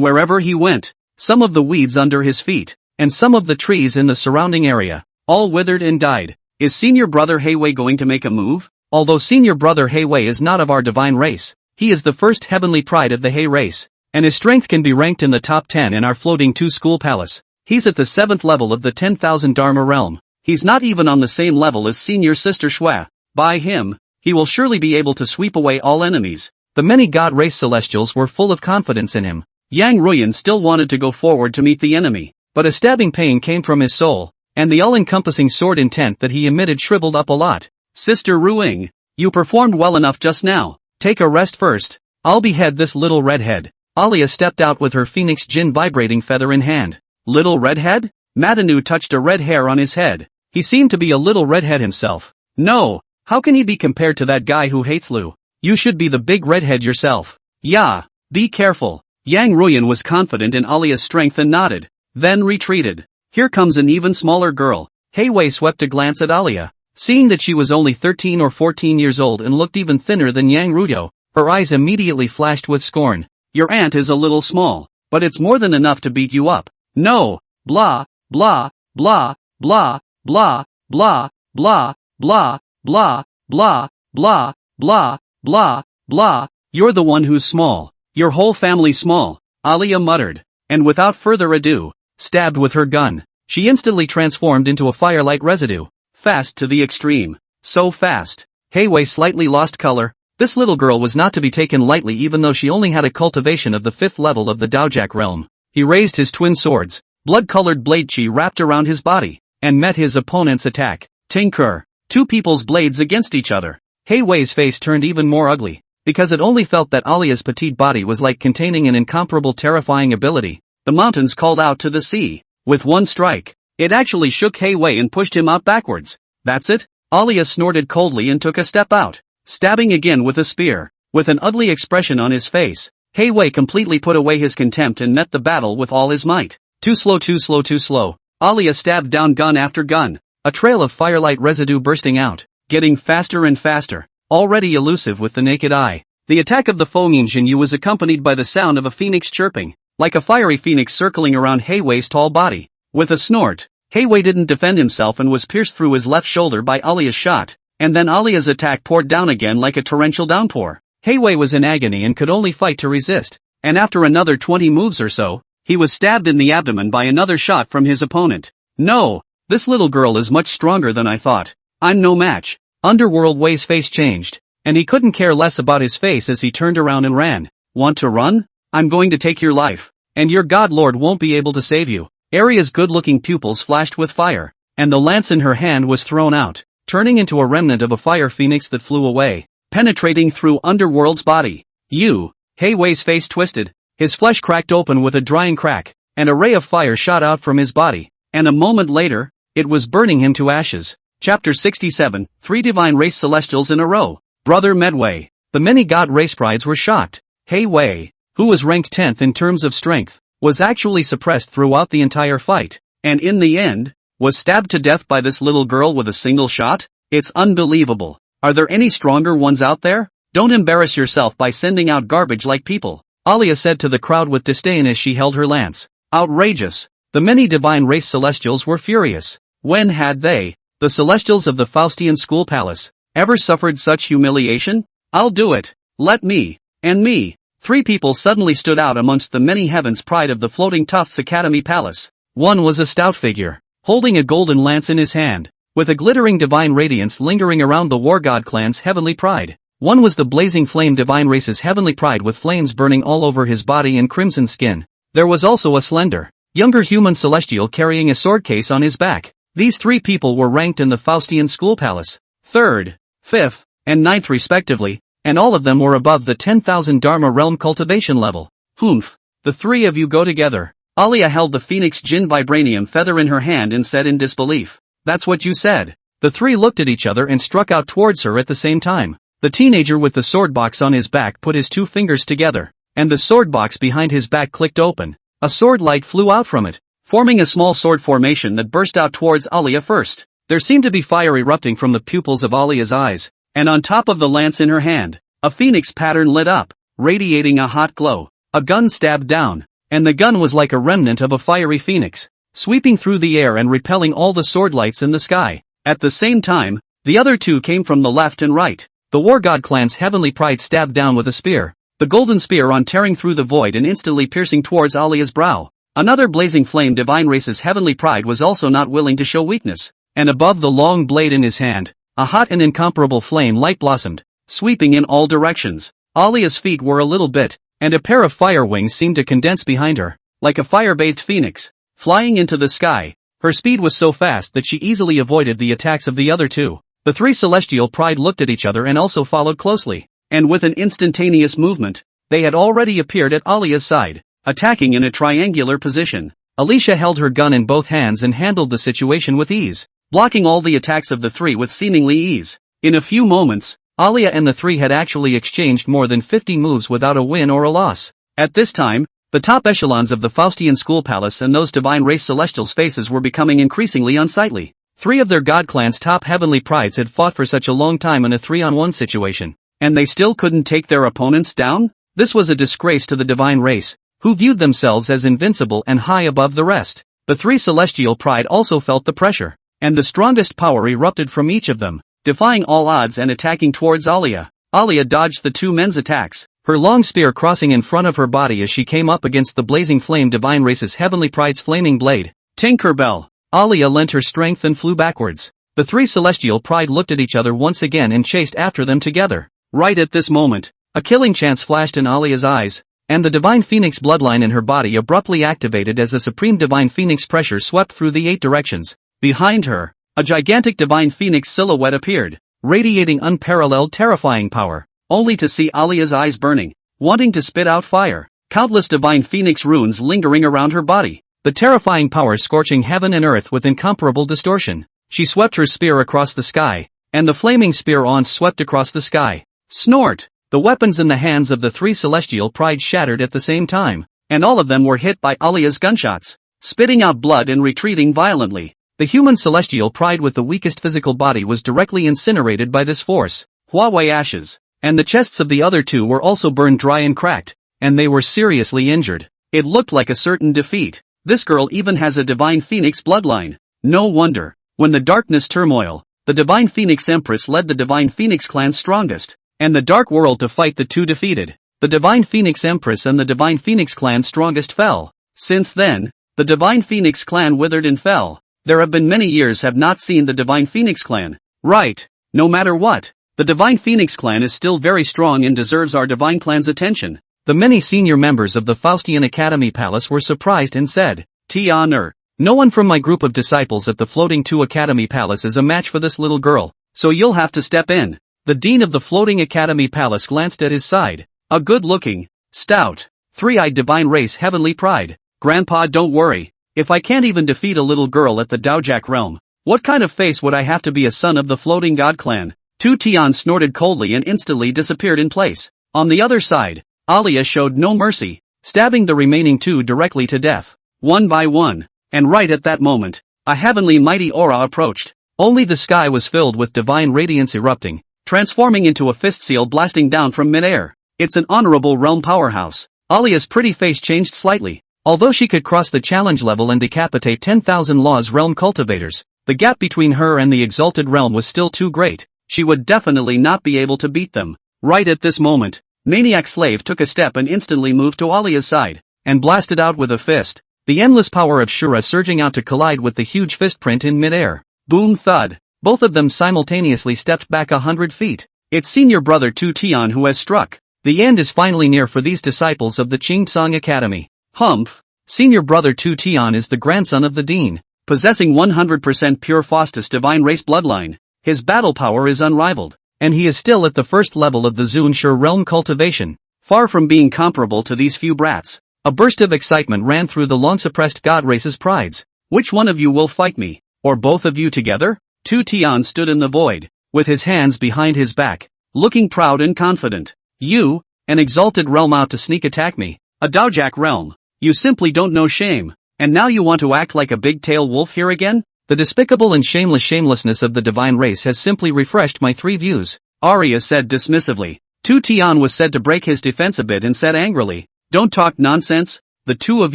wherever he went, some of the weeds under his feet, and some of the trees in the surrounding area, all withered and died. Is senior brother Heiwei going to make a move? Although senior brother Heiwei is not of our divine race, he is the first heavenly pride of the Hei race, and his strength can be ranked in the top 10 in our floating 2-school palace. He's at the 7th level of the 10,000 Dharma realm. He's not even on the same level as senior sister Shua. By him, he will surely be able to sweep away all enemies. The many god race celestials were full of confidence in him. Yang Ruyan still wanted to go forward to meet the enemy, but a stabbing pain came from his soul, and the all-encompassing sword intent that he emitted shriveled up a lot. Sister Ruing, you performed well enough just now. Take a rest first. I'll behead this little redhead. Alia stepped out with her phoenix Jin vibrating feather in hand. Little redhead? Matanu touched a red hair on his head. He seemed to be a little redhead himself. No, how can he be compared to that guy who hates Lu? You should be the big redhead yourself. Yeah, be careful. Yang Ruyan was confident in Alia's strength and nodded, then retreated. Here comes an even smaller girl. Heiwei swept a glance at Alia. Seeing that she was only 13 or 14 years old and looked even thinner than Yang Ruyo, her eyes immediately flashed with scorn. Your aunt is a little small, but it's more than enough to beat you up. No, blah, blah, blah, blah, blah, blah, blah, blah, blah, blah, blah, blah, blah, blah. You're the one who's small. Your whole family's small, Alia muttered, and without further ado, stabbed with her gun. She instantly transformed into a firelight residue. Fast to the extreme. So fast. Heiwei slightly lost color. This little girl was not to be taken lightly even though she only had a cultivation of the 5th level of the Daojak realm. He raised his twin swords, blood-colored blade chi wrapped around his body, and met his opponent's attack. Tinker. Two people's blades against each other. Heiwei's face turned even more ugly, because it only felt that Alia's petite body was like containing an incomparable terrifying ability. The mountains called out to the sea. With one strike, it actually shook Heiwei and pushed him out backwards. That's it? Alia snorted coldly and took a step out, stabbing again with a spear. With an ugly expression on his face, Heiwei completely put away his contempt and met the battle with all his might. Too slow, too slow, too slow. Alia stabbed down gun after gun, a trail of firelight residue bursting out, getting faster and faster, already elusive with the naked eye. The attack of the Fengyin Jinyu was accompanied by the sound of a phoenix chirping, like a fiery phoenix circling around Heiwei's tall body. With a snort, Heiwei didn't defend himself and was pierced through his left shoulder by Alia's shot, and then Alia's attack poured down again like a torrential downpour. Heiwei was in agony and could only fight to resist, and after another 20 moves or so, he was stabbed in the abdomen by another shot from his opponent. No, this little girl is much stronger than I thought. I'm no match. Underworld Wei's face changed, and he couldn't care less about his face as he turned around and ran. Want to run? I'm going to take your life, and your god lord won't be able to save you. Aria's good-looking pupils flashed with fire, and the lance in her hand was thrown out, turning into a remnant of a fire phoenix that flew away, penetrating through Underworld's body. You! Heiwei's face twisted, his flesh cracked open with a drying crack, and a ray of fire shot out from his body, and a moment later, it was burning him to ashes. Chapter 67, 3 Divine Race Celestials in a Row. Brother Medway. The many god race prides were shocked. Heiwei, who was ranked 10th in terms of strength, was actually suppressed throughout the entire fight, and in the end, was stabbed to death by this little girl with a single shot? It's unbelievable. Are there any stronger ones out there? Don't embarrass yourself by sending out garbage like people, Alia said to the crowd with disdain as she held her lance. Outrageous. The many divine race celestials were furious. When had they, the celestials of the Faustian school palace, ever suffered such humiliation? I'll do it. Let me. And me. 3 people suddenly stood out amongst the many heavens, pride of the Floating Tufts Academy Palace. One was a stout figure, holding a golden lance in his hand, with a glittering divine radiance lingering around the war god clan's heavenly pride. One was the blazing flame divine race's heavenly pride, with flames burning all over his body and crimson skin. There was also a slender, younger human celestial carrying a sword case on his back. These 3 people were ranked in the Faustian school palace, 3rd, 5th, and 9th respectively, and all of them were above the 10,000 Dharma realm cultivation level. Humph. The 3 of you go together. Alia held the Phoenix Jin vibranium feather in her hand and said in disbelief, "That's what you said." The 3 looked at each other and struck out towards her at the same time. The teenager with the sword box on his back put his 2 fingers together, and the sword box behind his back clicked open. A sword light flew out from it, forming a small sword formation that burst out towards Alia first. There seemed to be fire erupting from the pupils of Alia's eyes, and on top of the lance in her hand, a phoenix pattern lit up, radiating a hot glow. A gun stabbed down, and the gun was like a remnant of a fiery phoenix, sweeping through the air and repelling all the sword lights in the sky. At the same time, the other 2 came from the left and right. The war god clan's heavenly pride stabbed down with a spear, the golden spear on tearing through the void and instantly piercing towards Alia's brow. Another blazing flame divine race's heavenly pride was also not willing to show weakness, and above the long blade in his hand, a hot and incomparable flame light blossomed, sweeping in all directions. Alia's feet were a little bit, and a pair of fire wings seemed to condense behind her, like a fire-bathed phoenix, flying into the sky. Her speed was so fast that she easily avoided the attacks of the other 2. The 3 celestial pride looked at each other and also followed closely, and with an instantaneous movement, they had already appeared at Alia's side, attacking in a triangular position. Alicia held her gun in both hands and handled the situation with ease, blocking all the attacks of the 3 with seemingly ease. In a few moments, Alia and the 3 had actually exchanged more than 50 moves without a win or a loss. At this time, the top echelons of the Faustian school palace and those divine race celestials' faces were becoming increasingly unsightly. 3 of their god clan's top heavenly prides had fought for such a long time in a 3-on-1 situation, and they still couldn't take their opponents down? This was a disgrace to the divine race, who viewed themselves as invincible and high above the rest. The 3 celestial pride also felt the pressure, and the strongest power erupted from each of them, defying all odds and attacking towards Alia. Alia dodged the 2 men's attacks, her long spear crossing in front of her body as she came up against the blazing flame divine race's heavenly pride's flaming blade. Tinkerbell! Alia lent her strength and flew backwards. The 3 celestial pride looked at each other once again and chased after them together. Right at this moment, a killing chance flashed in Alia's eyes, and the divine phoenix bloodline in her body abruptly activated as a supreme divine phoenix pressure swept through the 8 directions. Behind her, a gigantic divine phoenix silhouette appeared, radiating unparalleled terrifying power, only to see Alia's eyes burning, wanting to spit out fire. Countless divine phoenix runes lingering around her body, the terrifying power scorching heaven and earth with incomparable distortion. She swept her spear across the sky, and the flaming spear on swept across the sky. Snort! The weapons in the hands of the 3 celestial pride shattered at the same time, and all of them were hit by Alia's gunshots, spitting out blood and retreating violently. The human celestial pride with the weakest physical body was directly incinerated by this force, Huawei ashes, and the chests of the other 2 were also burned dry and cracked, and they were seriously injured. It looked like a certain defeat. This girl even has a divine phoenix bloodline. No wonder. When the darkness turmoil, the divine phoenix empress led the divine phoenix clan's strongest, and the dark world to fight the 2 defeated. The divine phoenix empress and the divine phoenix clan's strongest fell. Since then, the divine phoenix clan withered and fell. There have been many years have not seen the divine phoenix clan. Right. No matter what, the divine phoenix clan is still very strong and deserves our divine clan's attention. The many senior members of the Faustian Academy Palace were surprised and said, "Honor. No one from my group of disciples at the Floating 2 Academy Palace is a match for this little girl, so you'll have to step in." The dean of the Floating Academy Palace glanced at his side. A good-looking, stout, 3-eyed divine race heavenly pride. "Grandpa, don't worry. If I can't even defeat a little girl at the Daojak realm, what kind of face would I have to be a son of the Floating God clan?" Tian snorted coldly and instantly disappeared in place. On the other side, Alia showed no mercy, stabbing the remaining 2 directly to death, one by one. And right at that moment, a heavenly mighty aura approached. Only the sky was filled with divine radiance erupting, transforming into a fist seal blasting down from midair. "It's an honorable realm powerhouse." Alia's pretty face changed slightly. Although she could cross the challenge level and decapitate 10,000 Law's realm cultivators, the gap between her and the exalted realm was still too great. She would definitely not be able to beat them. Right at this moment, Maniac Slave took a step and instantly moved to Alia's side, and blasted out with a fist, the endless power of Shura surging out to collide with the huge fist print in midair. Boom thud. Both of them simultaneously stepped back 100 feet. It's senior brother Tu Tian who has struck. The end is finally near for these disciples of the Qingtsong Academy. Humph. Senior brother Tu Tian is the grandson of the Dean, possessing 100% pure Faustus divine race bloodline. His battle power is unrivaled, and he is still at the first level of the Zunshur realm cultivation, far from being comparable to these few brats. A burst of excitement ran through the long-suppressed god race's prides. Which one of you will fight me? Or both of you together? Tu Tian stood in the void, with his hands behind his back, looking proud and confident. You, an exalted realm out to sneak attack me, a Daojak realm. You simply don't know shame, and now you want to act like a big-tail wolf here again? The despicable and shamelessness of the divine race has simply refreshed my three views, Arya said dismissively. Tu Tian was said to break his defense a bit and said angrily, don't talk nonsense, the two of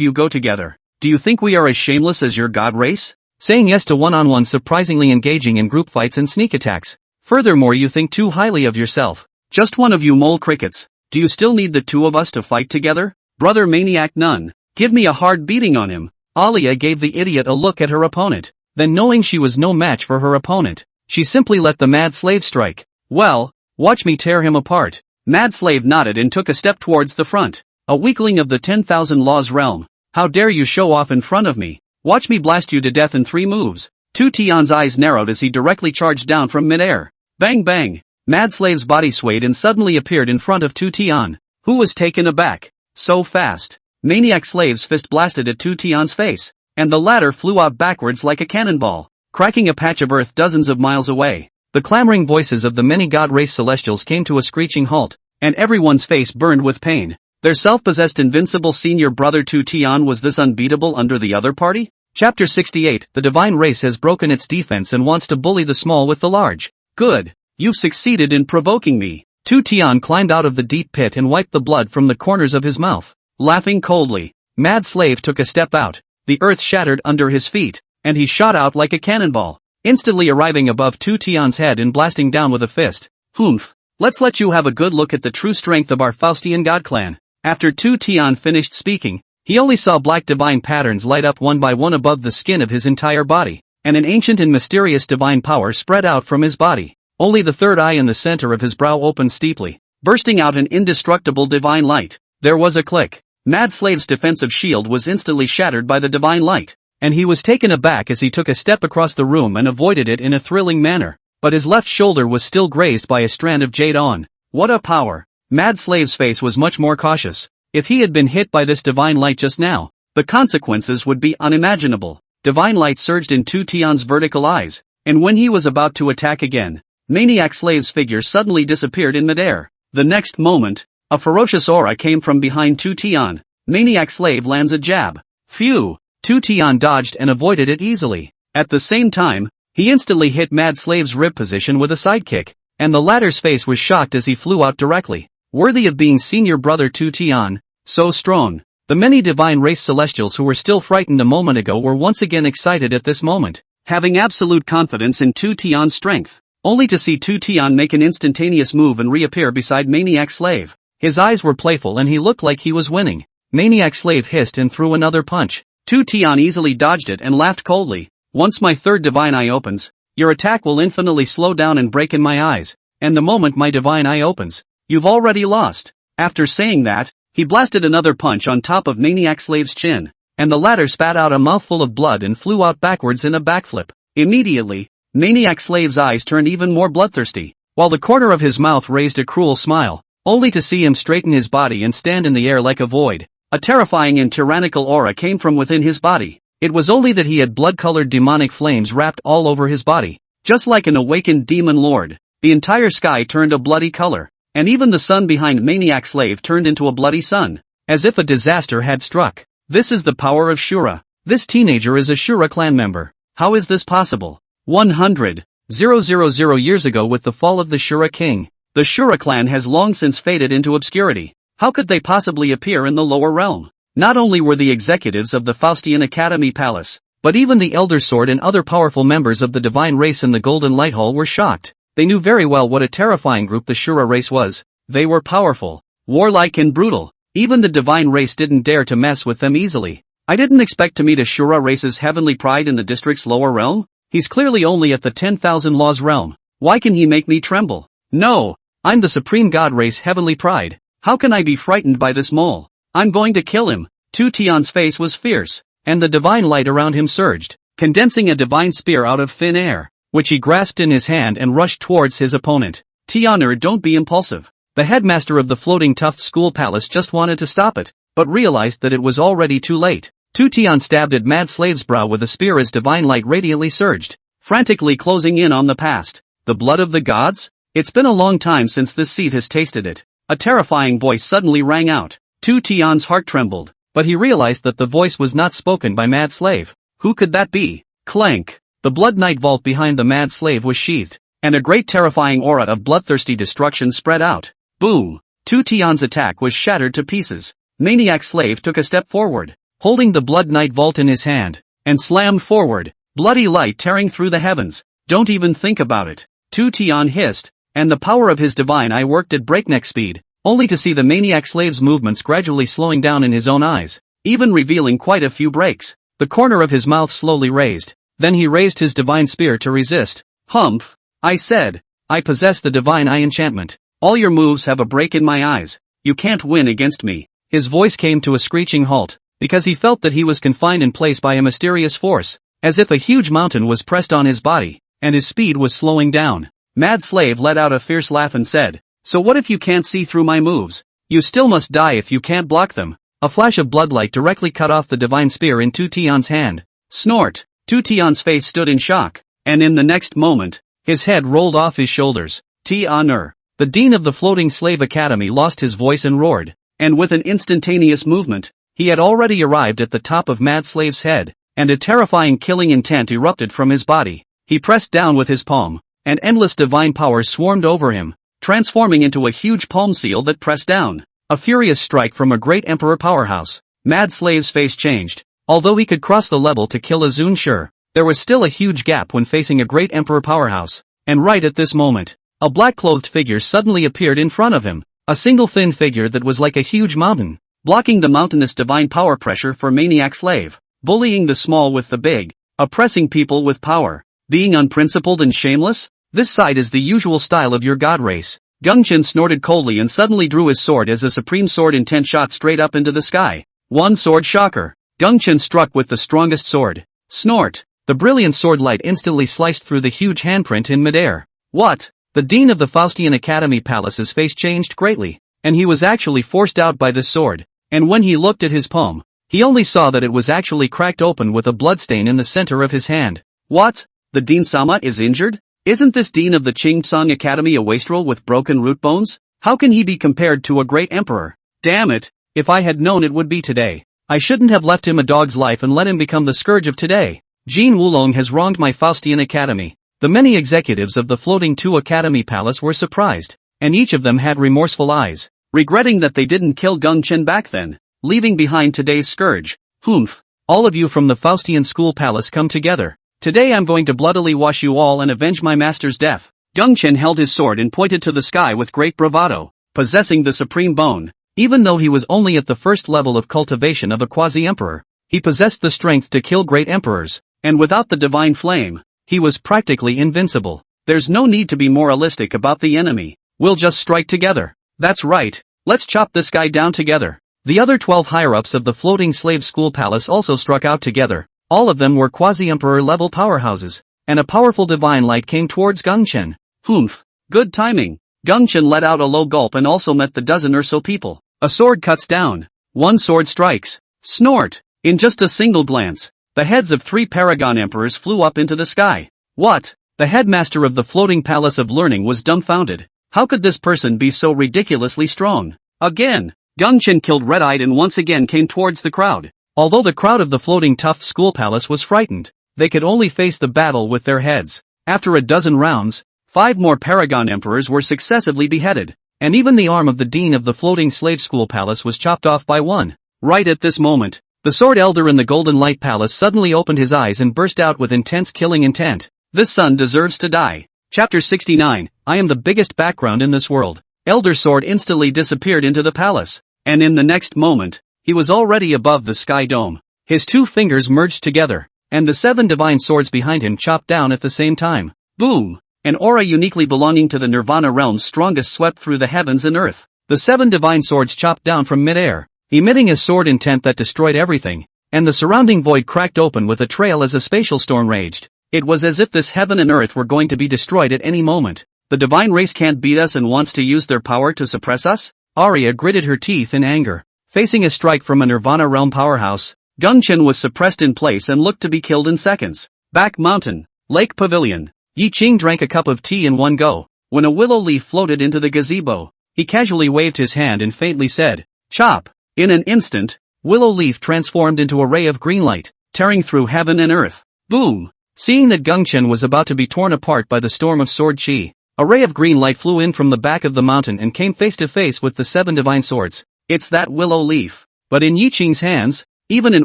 you go together. Do you think we are as shameless as your god race? Saying yes to one-on-one surprisingly engaging in group fights and sneak attacks. Furthermore, you think too highly of yourself. Just one of you mole crickets. Do you still need the two of us to fight together? Brother Maniac Nun, give me a hard beating on him. Alia gave the idiot a look at her opponent. Then knowing she was no match for her opponent, she simply let the mad slave strike. Well, watch me tear him apart. Mad slave nodded and took a step towards the front. A weakling of the 10,000 Laws realm. How dare you show off in front of me? Watch me blast you to death in 3 moves. Tu Tian's eyes narrowed as he directly charged down from midair. Bang bang. Mad slave's body swayed and suddenly appeared in front of Tu Tian, who was taken aback. So fast. Maniac slave's fist blasted at Tu Tian's face, and the latter flew out backwards like a cannonball, cracking a patch of earth dozens of miles away. The clamoring voices of the many god race celestials came to a screeching halt, and everyone's face burned with pain. Their self-possessed invincible senior brother Tu Tian was this unbeatable under the other party? Chapter 68. The divine race has broken its defense and wants to bully the small with the large. Good. You've succeeded in provoking me. Tu Tian climbed out of the deep pit and wiped the blood from the corners of his mouth. Laughing coldly, Mad Slave took a step out. The earth shattered under his feet, and he shot out like a cannonball, instantly arriving above Tu Tian's head and blasting down with a fist. Humph. Let's let you have a good look at the true strength of our Faustian god clan. After Tu Tian finished speaking, he only saw black divine patterns light up one by one above the skin of his entire body, and an ancient and mysterious divine power spread out from his body. Only the third eye in the center of his brow opened steeply, bursting out an indestructible divine light. There was a click. Mad Slave's defensive shield was instantly shattered by the divine light, and he was taken aback as he took a step across the room and avoided it in a thrilling manner. But his left shoulder was still grazed by a strand of jade on. What a power! Mad Slave's face was much more cautious. If he had been hit by this divine light just now, the consequences would be unimaginable. Divine light surged in Tu Tian's vertical eyes, and when he was about to attack again, Maniac Slave's figure suddenly disappeared in midair. The next moment, a ferocious aura came from behind Tu Tian. Maniac Slave lands a jab. Phew! Tu Tian dodged and avoided it easily. At the same time, he instantly hit Mad Slave's rib position with a sidekick, and the latter's face was shocked as he flew out directly. Worthy of being senior brother Tu Tian, so strong. The many divine race celestials who were still frightened a moment ago were once again excited at this moment, having absolute confidence in Tu Tian's strength, only to see Tu Tian make an instantaneous move and reappear beside Maniac Slave. His eyes were playful and he looked like he was winning. Maniac Slave hissed and threw another punch. Tu Tian easily dodged it and laughed coldly. Once my third divine eye opens, your attack will infinitely slow down and break in my eyes, and the moment my divine eye opens, you've already lost. After saying that, he blasted another punch on top of Maniac Slave's chin, and the latter spat out a mouthful of blood and flew out backwards in a backflip. Immediately, Maniac Slave's eyes turned even more bloodthirsty, while the corner of his mouth raised a cruel smile, only to see him straighten his body and stand in the air like a void. A terrifying and tyrannical aura came from within his body. It was only that he had blood-colored demonic flames wrapped all over his body. Just like an awakened demon lord, the entire sky turned a bloody color, and even the sun behind Maniac Slave turned into a bloody sun, as if a disaster had struck. This is the power of Shura. This teenager is a Shura clan member. How is this possible? 100,000 years ago, with the fall of the Shura king, the Shura clan has long since faded into obscurity. How could they possibly appear in the lower realm? Not only were the executives of the Faustian Academy Palace, but even the Elder Sword and other powerful members of the divine race in the Golden Light Hall were shocked. They knew very well what a terrifying group the Shura race was. They were powerful, warlike and brutal. Even the divine race didn't dare to mess with them easily. I didn't expect to meet a Shura race's heavenly pride in the district's lower realm. He's clearly only at the 10,000 laws realm. Why can he make me tremble? No, I'm the supreme god race heavenly pride. How can I be frightened by this mole? I'm going to kill him. Tu Tian's face was fierce, and the divine light around him surged, condensing a divine spear out of thin air, which he grasped in his hand and rushed towards his opponent. Tianer, don't be impulsive. The headmaster of the Floating Tuft School Palace just wanted to stop it, but realized that it was already too late. Tu Tian stabbed at Mad Slave's brow with a spear as divine light radiantly surged, frantically closing in on the past. The blood of the gods? It's been a long time since this seat has tasted it. A terrifying voice suddenly rang out. Tu Tian's heart trembled, but he realized that the voice was not spoken by Mad Slave. Who could that be? Clank! The Blood Knight vault behind the Mad Slave was sheathed, and a great terrifying aura of bloodthirsty destruction spread out. Boom! Tu Tian's attack was shattered to pieces. Maniac Slave took a step forward, holding the Blood Knight vault in his hand, and slammed forward, bloody light tearing through the heavens. Don't even think about it. Tu Tian hissed, and the power of his divine eye worked at breakneck speed, only to see the Maniac Slave's movements gradually slowing down in his own eyes, even revealing quite a few breaks. The corner of his mouth slowly raised, then he raised his divine spear to resist. Humph! I said, I possess the divine eye enchantment. All your moves have a break in my eyes. You can't win against me. His voice came to a screeching halt, because he felt that he was confined in place by a mysterious force, as if a huge mountain was pressed on his body, and his speed was slowing down. Mad Slave let out a fierce laugh and said, so what if you can't see through my moves? You still must die if you can't block them. A flash of bloodlight directly cut off the divine spear in Tu Tian's hand. Snort! Tu Tian's face stood in shock, and in the next moment, his head rolled off his shoulders. Tianer! The dean of the Floating Slave Academy lost his voice and roared, and with an instantaneous movement, he had already arrived at the top of Mad Slave's head, and a terrifying killing intent erupted from his body. He pressed down with his palm, and endless divine power swarmed over him, transforming into a huge palm seal that pressed down. A furious strike from a great emperor powerhouse. Mad Slave's face changed. Although he could cross the level to kill a Zunshur, there was still a huge gap when facing a great emperor powerhouse. And right at this moment, a black-clothed figure suddenly appeared in front of him. A single thin figure that was like a huge mountain, blocking the mountainous divine power pressure for Maniac Slave, bullying the small with the big, oppressing people with power, being unprincipled and shameless. This side is the usual style of your god race. Gongchen snorted coldly and suddenly drew his sword as a supreme sword intent shot straight up into the sky. One sword shocker. Gongchen struck with the strongest sword. Snort! The brilliant sword light instantly sliced through the huge handprint in midair. What? The dean of the Faustian Academy Palace's face changed greatly, and he was actually forced out by this sword. And when he looked at his palm, he only saw that it was actually cracked open with a bloodstain in the center of his hand. What? The Dean-sama is injured? Isn't this dean of the Qingtsang Academy a wastrel with broken root bones? How can he be compared to a great emperor? Damn it, if I had known it would be today. I shouldn't have left him a dog's life and let him become the scourge of today. Jin Wulong has wronged my Faustian Academy. The many executives of the Floating Two Academy Palace were surprised, and each of them had remorseful eyes, regretting that they didn't kill Gongchen back then, leaving behind today's scourge. Humph! All of you from the Faustian School Palace come together. Today I'm going to bloodily wash you all and avenge my master's death. Gongchen held his sword and pointed to the sky with great bravado, possessing the supreme bone. Even though he was only at the first level of cultivation of a quasi-emperor, he possessed the strength to kill great emperors, and without the divine flame, he was practically invincible. There's no need to be moralistic about the enemy. We'll just strike together. That's right. Let's chop this guy down together. The other 12 higher-ups of the Floating Slave School Palace also struck out together. All of them were quasi-emperor level powerhouses, and a powerful divine light came towards Gongchen. Humph! Good timing. Gongchen let out a low gulp and also met the dozen or so people. A sword cuts down. One sword strikes. Snort! In just a single glance, the heads of 3 paragon emperors flew up into the sky. What? The headmaster of the Floating Palace of Learning was dumbfounded. How could this person be so ridiculously strong? Again! Gongchen killed red-eyed and once again came towards the crowd. Although the crowd of the Floating Tuft School Palace was frightened, they could only face the battle with their heads. After a dozen rounds, 5 more paragon emperors were successively beheaded, and even the arm of the dean of the Floating Slave School Palace was chopped off by one. Right at this moment, the Sword Elder in the Golden Light Palace suddenly opened his eyes and burst out with intense killing intent. This son deserves to die. Chapter 69, I am the biggest background in this world. Elder Sword instantly disappeared into the palace, and in the next moment, he was already above the sky dome. His two fingers merged together, and the 7 divine swords behind him chopped down at the same time. Boom! An aura uniquely belonging to the Nirvana realm's strongest swept through the heavens and earth. The 7 divine swords chopped down from mid-air, emitting a sword intent that destroyed everything, and the surrounding void cracked open with a trail as a spatial storm raged. It was as if this heaven and earth were going to be destroyed at any moment. The divine race can't beat us and wants to use their power to suppress us? Arya gritted her teeth in anger. Facing a strike from a Nirvana realm powerhouse, Gongchen was suppressed in place and looked to be killed in seconds. Back Mountain, Lake Pavilion. Yi Qing drank a cup of tea in one go, when a willow leaf floated into the gazebo. He casually waved his hand and faintly said, "Chop." In an instant, willow leaf transformed into a ray of green light, tearing through heaven and earth. Boom! Seeing that Gongchen was about to be torn apart by the storm of sword chi, a ray of green light flew in from the back of the mountain and came face to face with the 7 divine swords. It's that willow leaf. But in Yi Qing's hands, even an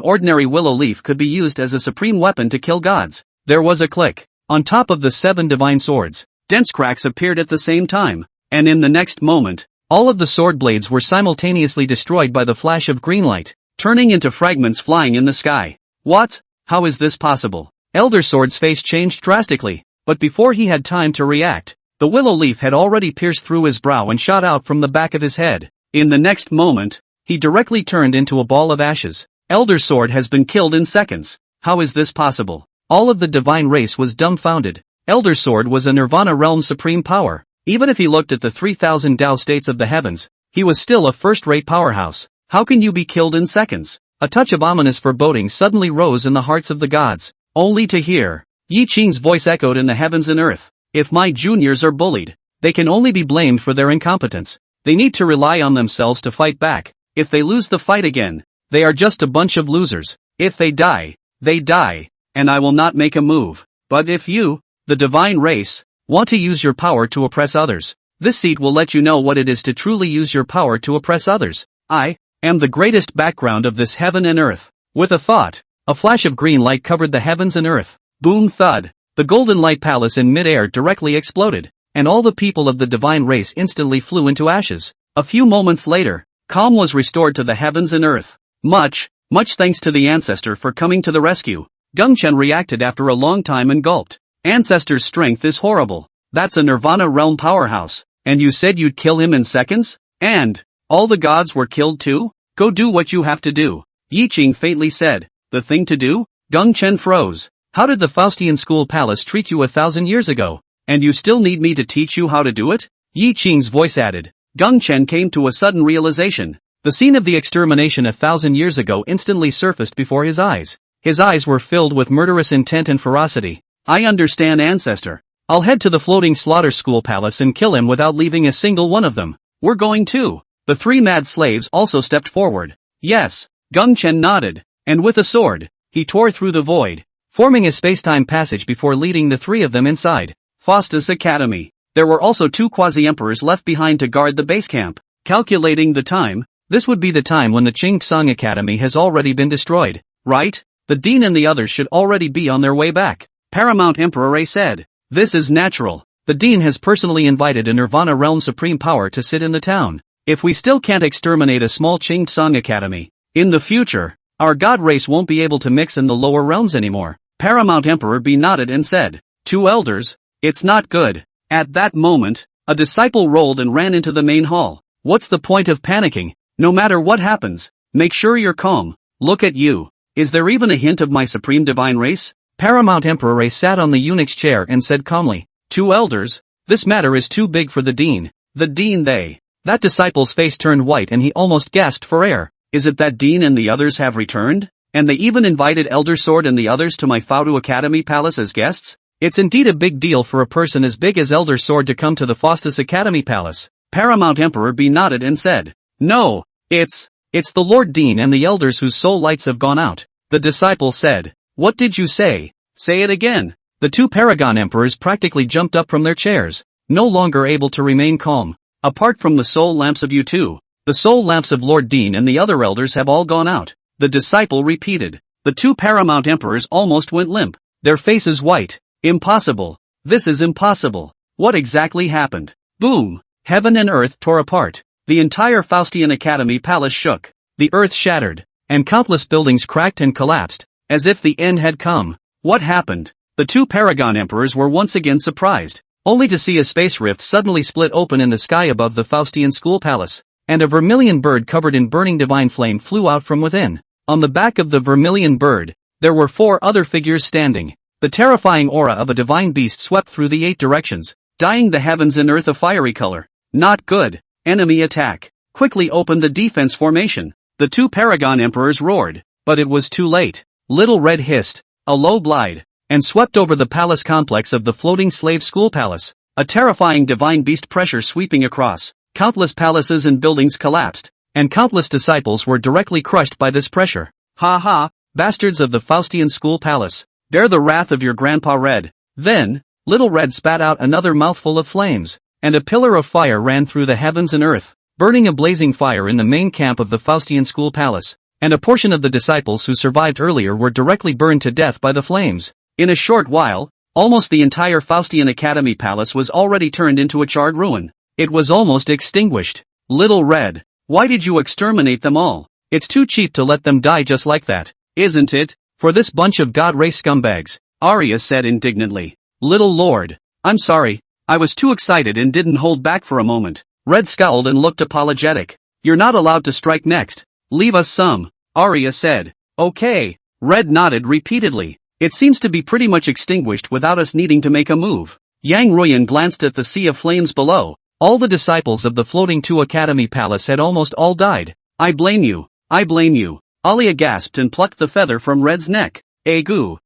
ordinary willow leaf could be used as a supreme weapon to kill gods. There was a click. On top of the 7 divine swords, dense cracks appeared at the same time, and in the next moment, all of the sword blades were simultaneously destroyed by the flash of green light, turning into fragments flying in the sky. What? How is this possible? Elder Sword's face changed drastically, but before he had time to react, the willow leaf had already pierced through his brow and shot out from the back of his head. In the next moment, he directly turned into a ball of ashes. Elder Sword has been killed in seconds. How is this possible? All of the divine race was dumbfounded. Elder Sword was a Nirvana realm supreme power. Even if he looked at the 3,000 Tao states of the heavens, he was still a first-rate powerhouse. How can you be killed in seconds? A touch of ominous foreboding suddenly rose in the hearts of the gods, only to hear Yi Qing's voice echoed in the heavens and earth. If my juniors are bullied, they can only be blamed for their incompetence. They need to rely on themselves to fight back. If they lose the fight again, they are just a bunch of losers. If they die, and I will not make a move. But if you, the divine race, want to use your power to oppress others, this seat will let you know what it is to truly use your power to oppress others. I am the greatest background of this heaven and earth. With a thought, a flash of green light covered the heavens and earth. Boom thud. The Golden Light Palace in mid-air directly exploded, and all the people of the divine race instantly flew into ashes. A few moments later, calm was restored to the heavens and earth. Much thanks to the ancestor for coming to the rescue. Gongchen reacted after a long time and gulped. Ancestor's strength is horrible. That's a Nirvana realm powerhouse. And you said you'd kill him in seconds? And all the gods were killed too? Go do what you have to do. Yi Qing faintly said. The thing to do? Gongchen froze. How did the Faustian school palace treat you 1,000 years ago? And you still need me to teach you how to do it? Yi Qing's voice added. Gongchen came to a sudden realization. The scene of the extermination 1,000 years ago instantly surfaced before his eyes. His eyes were filled with murderous intent and ferocity. I understand, ancestor. I'll head to the floating slaughter school palace and kill him without leaving a single one of them. We're going too. The 3 mad slaves also stepped forward. Yes. Gongchen nodded, and with a sword, he tore through the void, forming a space-time passage before leading the 3 of them inside Faustus Academy. There were also 2 quasi-emperors left behind to guard the base camp. Calculating the time, this would be the time when the Qingtsang Academy has already been destroyed, right? The dean and the others should already be on their way back. Paramount Emperor said. This is natural. The dean has personally invited a Nirvana realm supreme power to sit in the town. If we still can't exterminate a small Qingtsang Academy, in the future, our god race won't be able to mix in the lower realms anymore. Paramount Emperor B nodded and said. 2 elders, it's not good. At that moment, a disciple rolled and ran into the main hall. What's the point of panicking? No matter what happens, make sure you're calm. Look at you. Is there even a hint of my supreme divine race? Paramount Emperor sat on the eunuch's chair and said calmly. 2 elders, this matter is too big for the dean. The dean That disciple's face turned white and he almost gasped for air. Is it that dean and the others have returned? And they even invited Elder Sword and the others to my Faudu Academy palace as guests? It's indeed a big deal for a person as big as Elder Sword to come to the Faustus Academy palace. Paramount Emperor B nodded and said. No, it's the Lord Dean and the elders whose soul lights have gone out. The disciple said. What did you say? Say it again. The 2 Paragon Emperors practically jumped up from their chairs, no longer able to remain calm. Apart from the soul lamps of you 2, The soul lamps of Lord Dean and the other elders have all gone out, the disciple repeated. The two paramount emperors almost went limp, their faces white. Impossible. This is impossible. What exactly happened? Boom! Heaven and earth tore apart. The entire Faustian Academy palace shook. The earth shattered, and countless buildings cracked and collapsed, as if the end had come. What happened? The two paragon emperors were once again surprised, only to see a space rift suddenly split open in the sky above the Faustian school palace, and a vermilion bird covered in burning divine flame flew out from within. On the back of the vermilion bird, there were 4 other figures standing. The terrifying aura of a divine beast swept through the 8 directions, dyeing the heavens and earth a fiery color. Not good. Enemy attack. Quickly open the defense formation. The two paragon emperors roared, but it was too late. Little Red hissed, a low blide, and swept over the palace complex of the floating slave school palace. A terrifying divine beast pressure sweeping across. Countless palaces and buildings collapsed, and countless disciples were directly crushed by this pressure. Ha ha, bastards of the Faustian school palace, bear the wrath of your grandpa Red. Then, Little Red spat out another mouthful of flames, and a pillar of fire ran through the heavens and earth, burning a blazing fire in the main camp of the Faustian school palace, and a portion of the disciples who survived earlier were directly burned to death by the flames. In a short while, almost the entire Faustian Academy palace was already turned into a charred ruin. It was almost extinguished. Little Red, why did you exterminate them all? It's too cheap to let them die just like that, isn't it? For this bunch of God race scumbags, Arya said indignantly. Little Lord, I'm sorry, I was too excited and didn't hold back for a moment. Red scowled and looked apologetic. You're not allowed to strike next. Leave us some, Arya said. Okay. Red nodded repeatedly. It seems to be pretty much extinguished without us needing to make a move. Yang Ruyan glanced at the sea of flames below. All the disciples of the floating 2 Academy Palace had almost all died. I blame you. I blame you. Alia gasped and plucked the feather from Red's neck. Egu.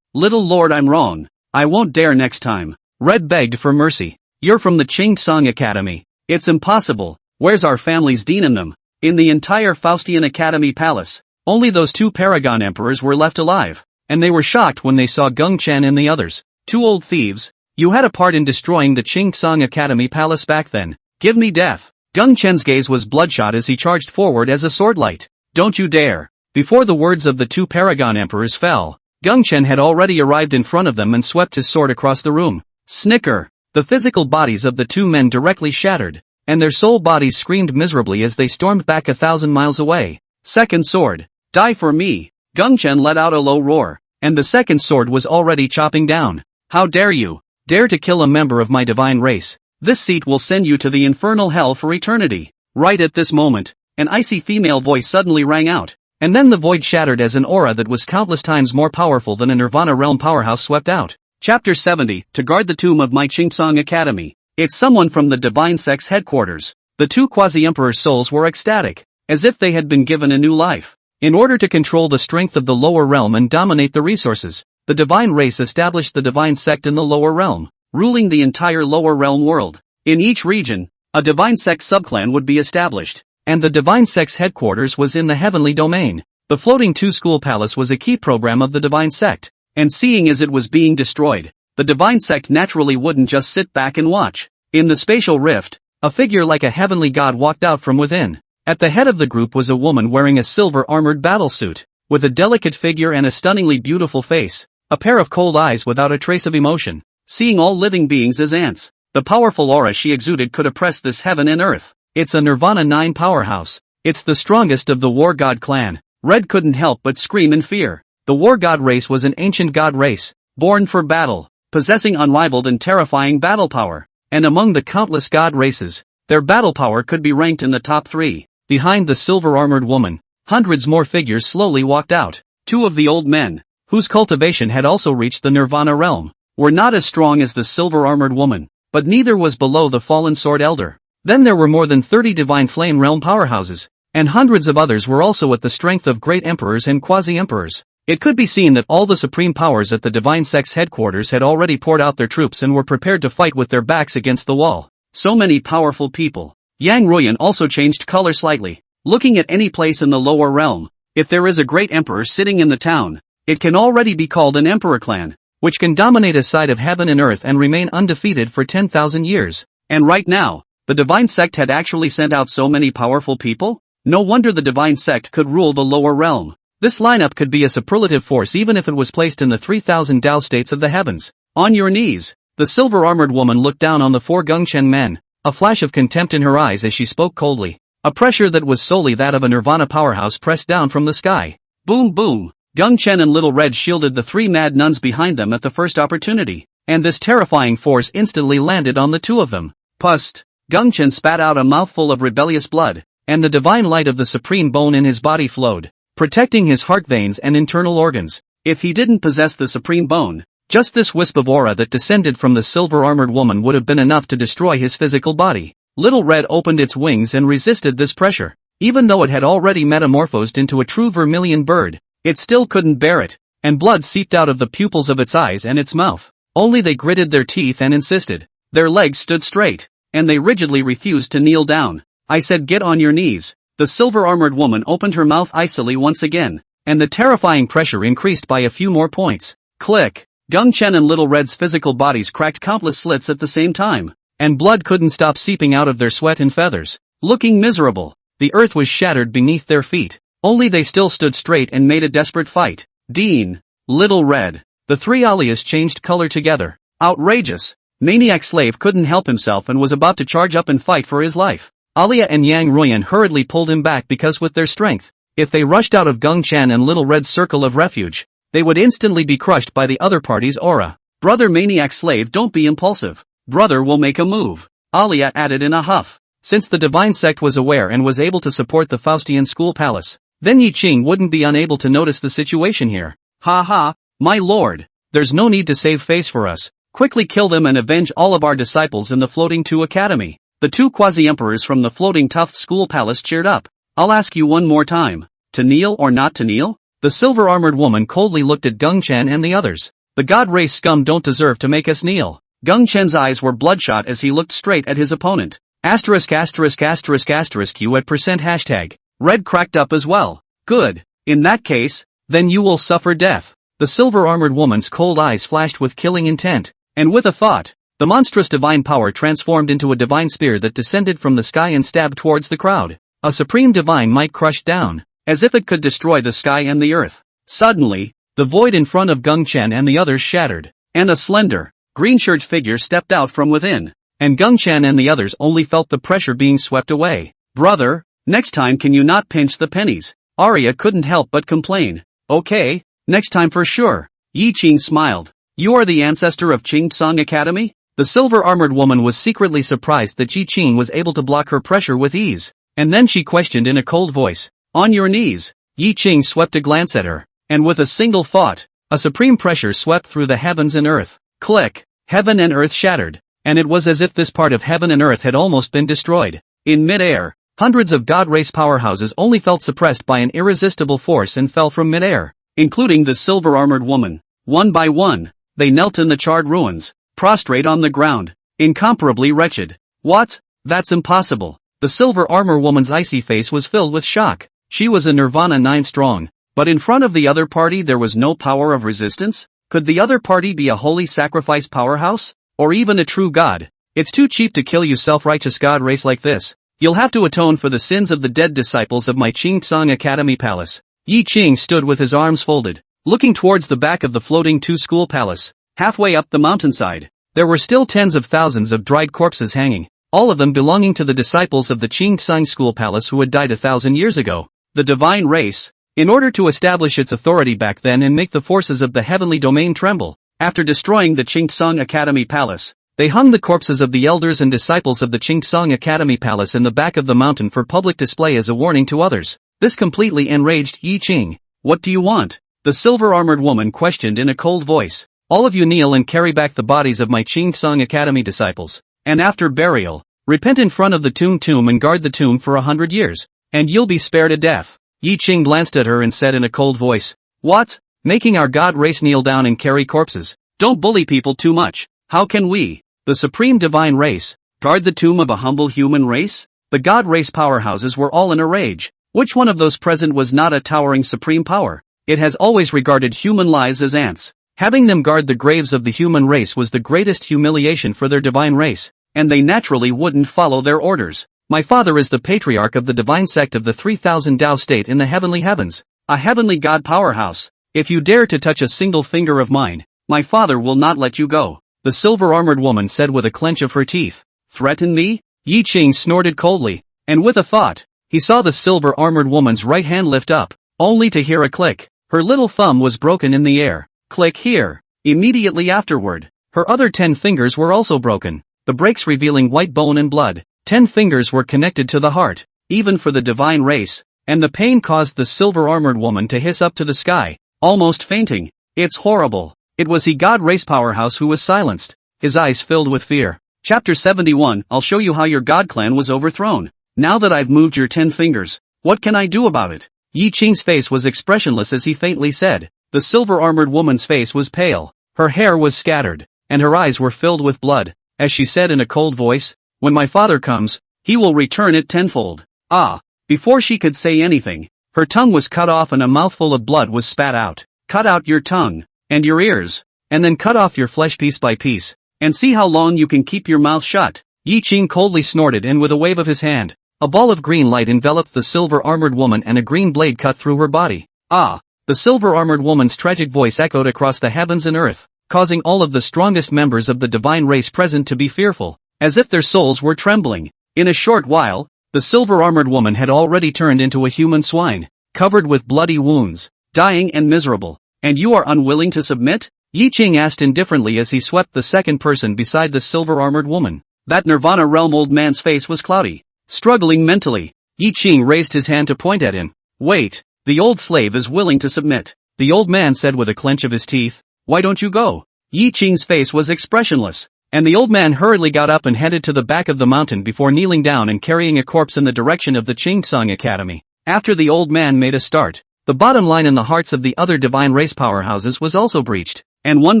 Little Lord, I'm wrong. I won't dare next time. Red begged for mercy. You're from the Qing Academy. It's impossible. Where's our family's dean in them? In the entire Faustian Academy Palace, only those 2 paragon emperors were left alive, and they were shocked when they saw Gung Chen and the others. 2 old thieves. You had a part in destroying the Qing Academy Palace back then. Give me death. Gung Chen's gaze was bloodshot as he charged forward as a swordlight. Don't you dare. Before the words of the 2 paragon emperors fell, Gung Chen had already arrived in front of them and swept his sword across the room. Snicker. The physical bodies of the 2 men directly shattered, and their soul bodies screamed miserably as they stormed back 1,000 miles away. Second sword. Die for me. Gung Chen let out a low roar, and the second sword was already chopping down. How dare you? Dare to kill a member of my divine race. This seat will send you to the infernal hell for eternity. Right at this moment, an icy female voice suddenly rang out, and then the void shattered as an aura that was countless times more powerful than a Nirvana realm powerhouse swept out. Chapter 70, to guard the tomb of my Qing Academy. It's someone from the Divine Sect's headquarters. The 2 quasi-emperors' souls were ecstatic, as if they had been given a new life. In order to control the strength of the lower realm and dominate the resources, the divine race established the Divine Sect in the lower realm, ruling the entire lower realm world. In each region, a Divine Sect subclan would be established, and the Divine Sect's headquarters was in the heavenly domain. The floating 2 school palace was a key program of the Divine Sect, and seeing as it was being destroyed, the Divine Sect naturally wouldn't just sit back and watch. In the spatial rift, a figure like a heavenly god walked out from within. At the head of the group was a woman wearing a silver-armored battlesuit, with a delicate figure and a stunningly beautiful face, a pair of cold eyes without a trace of emotion, seeing all living beings as ants. The powerful aura she exuded could oppress this heaven and earth. It's a Nirvana 9 powerhouse. It's the strongest of the War God clan. Red couldn't help but scream in fear. The War God race was an ancient god race, born for battle, possessing unrivaled and terrifying battle power. And among the countless god races, their battle power could be ranked in the top 3. Behind the silver-armored woman, hundreds more figures slowly walked out. 2 of the old men, whose cultivation had also reached the Nirvana realm, were not as strong as the silver-armored woman, but neither was below the fallen sword elder. Then there were more than 30 divine flame realm powerhouses, and hundreds of others were also at the strength of great emperors and quasi-emperors. It could be seen that all the supreme powers at the Divine Sect's headquarters had already poured out their troops and were prepared to fight with their backs against the wall. So many powerful people. Yang Ruyan also changed color slightly. Looking at any place in the lower realm, if there is a great emperor sitting in the town, it can already be called an emperor clan, which can dominate a side of heaven and earth and remain undefeated for 10,000 years. And right now, The divine sect had actually sent out so many powerful people? No wonder the divine sect could rule the lower realm. This lineup could be a superlative force even if it was placed in the 3000 Tao states of the heavens. On your knees. The silver-armored woman looked down on the 4 Gongchen men, a flash of contempt in her eyes as she spoke coldly. A pressure that was solely that of a nirvana powerhouse pressed down from the sky. Boom boom. Gongchen and Little Red shielded the 3 mad nuns behind them at the first opportunity, and this terrifying force instantly landed on the 2 of them. Pust. Gongchen spat out a mouthful of rebellious blood, and the divine light of the supreme bone in his body flowed, protecting his heart veins and internal organs. If he didn't possess the supreme bone, just this wisp of aura that descended from the silver-armored woman would have been enough to destroy his physical body. Little Red opened its wings and resisted this pressure. Even though it had already metamorphosed into a true vermilion bird, it still couldn't bear it, and blood seeped out of the pupils of its eyes and its mouth. Only they gritted their teeth and insisted. Their legs stood straight, and they rigidly refused to kneel down. I said get on your knees. The silver-armored woman opened her mouth icily once again, and the terrifying pressure increased by a few more points. Click. Gongchen and Little Red's physical bodies cracked countless slits at the same time, and blood couldn't stop seeping out of their sweat and feathers. Looking miserable, the earth was shattered beneath their feet. Only they still stood straight and made a desperate fight. Dean. Little Red. The 3 Alias changed color together. Outrageous. Maniac Slave couldn't help himself and was about to charge up and fight for his life. Alia and Yang Ruyan hurriedly pulled him back because with their strength, if they rushed out of Gongchen and Little Red's circle of refuge, they would instantly be crushed by the other party's aura. Brother Maniac Slave, don't be impulsive. Brother will make a move. Alia added in a huff. Since the divine sect was aware and was able to support the Faustian school palace, then Yi Qing wouldn't be unable to notice the situation here. Ha ha, my lord. There's no need to save face for us. Quickly kill them and avenge all of our disciples in the Floating 2 Academy. The 2 quasi-emperors from the Floating Tuft School Palace cheered up. I'll ask you one more time. To kneel or not to kneel? The silver-armored woman coldly looked at Gongchen and the others. The god race scum don't deserve to make us kneel. Gongchen's eyes were bloodshot as he looked straight at his opponent. ************ you at percent hashtag. Red cracked up as well. Good. In that case, then you will suffer death. The silver-armored woman's cold eyes flashed with killing intent, and with a thought, the monstrous divine power transformed into a divine spear that descended from the sky and stabbed towards the crowd. A supreme divine might crushed down, as if it could destroy the sky and the earth. Suddenly, the void in front of Gongchen and the others shattered, and a slender, green-shirt figure stepped out from within, and Gongchen and the others only felt the pressure being swept away. Brother, next time can you not pinch the pennies? Arya couldn't help but complain. Okay, next time for sure. Yi Qing smiled. You are the ancestor of Qing Tsang Academy? The silver-armored woman was secretly surprised that Yi Qing was able to block her pressure with ease, and then she questioned in a cold voice. On your knees. Yi Qing swept a glance at her, and with a single thought, a supreme pressure swept through the heavens and earth. Click. Heaven and earth shattered, and it was as if this part of heaven and earth had almost been destroyed. In mid-air, hundreds of god race powerhouses only felt suppressed by an irresistible force and fell from mid-air, including the silver-armored woman. One by one, they knelt in the charred ruins, prostrate on the ground, incomparably wretched. What? That's impossible. The silver armor woman's icy face was filled with shock. She was a Nirvana 9 strong, but in front of the other party there was no power of resistance? Could the other party be a holy sacrifice powerhouse? Or even a true god? It's too cheap to kill you self-righteous god race like this. You'll have to atone for the sins of the dead disciples of my Qing Tsang Academy Palace. Yi Qing stood with his arms folded, looking towards the back of the Floating 2 School Palace. Halfway up the mountainside, there were still tens of thousands of dried corpses hanging, all of them belonging to the disciples of the Qing Tsang School Palace who had died 1,000 years ago. The divine race, in order to establish its authority back then and make the forces of the heavenly domain tremble, after destroying the Qing Tsang Academy Palace, they hung the corpses of the elders and disciples of the Qing Tsang Academy Palace in the back of the mountain for public display as a warning to others. This completely enraged Yi Qing. What do you want? The silver-armored woman questioned in a cold voice. All of you kneel and carry back the bodies of my Qing Tsang Academy disciples, and after burial, repent in front of the tomb and guard the tomb for 100 years, and you'll be spared a death. Yi Qing glanced at her and said in a cold voice, What? Making our god race kneel down and carry corpses? Don't bully people too much. How can we, the supreme divine race, guard the tomb of a humble human race? The god race powerhouses were all in a rage. Which one of those present was not a towering supreme power? It has always regarded human lives as ants. Having them guard the graves of the human race was the greatest humiliation for their divine race, and they naturally wouldn't follow their orders. My father is the patriarch of the divine sect of the 3000 Tao state in the heavenly heavens, a heavenly god powerhouse. If you dare to touch a single finger of mine, my father will not let you go, the silver-armored woman said with a clench of her teeth. Threaten me? Yi Qing snorted coldly, and with a thought, he saw the silver-armored woman's right hand lift up, only to hear a click. Her little thumb was broken in the air. Click here. Immediately afterward, her other 10 fingers were also broken, the breaks revealing white bone and blood. 10 fingers were connected to the heart, even for the divine race, and the pain caused the silver-armored woman to hiss up to the sky, almost fainting. It's horrible. It was he god race powerhouse who was silenced, his eyes filled with fear. Chapter 71, I'll show you how your god clan was overthrown. Now that I've moved your 10 fingers, what can I do about it? Yi Qing's face was expressionless as he faintly said. The silver-armored woman's face was pale, her hair was scattered, and her eyes were filled with blood, as she said in a cold voice, when my father comes, he will return it tenfold. Ah! Before she could say anything, her tongue was cut off and a mouthful of blood was spat out. Cut out your tongue, and your ears, and then cut off your flesh piece by piece, and see how long you can keep your mouth shut. Yi Qing coldly snorted, and with a wave of his hand, a ball of green light enveloped the silver-armored woman and a green blade cut through her body. Ah! The silver-armored woman's tragic voice echoed across the heavens and earth, causing all of the strongest members of the divine race present to be fearful, as if their souls were trembling. In a short while, the silver-armored woman had already turned into a human swine, covered with bloody wounds, dying and miserable. And you are unwilling to submit? Yi Qing asked indifferently as he swept the second person beside the silver-armored woman. That Nirvana realm old man's face was cloudy. Struggling mentally, Yi Qing raised his hand to point at him. Wait, the old slave is willing to submit, the old man said with a clench of his teeth. Why don't you go? Yi Qing's face was expressionless, and the old man hurriedly got up and headed to the back of the mountain before kneeling down and carrying a corpse in the direction of the Qingsong Academy. After the old man made a start, the bottom line in the hearts of the other divine race powerhouses was also breached, and one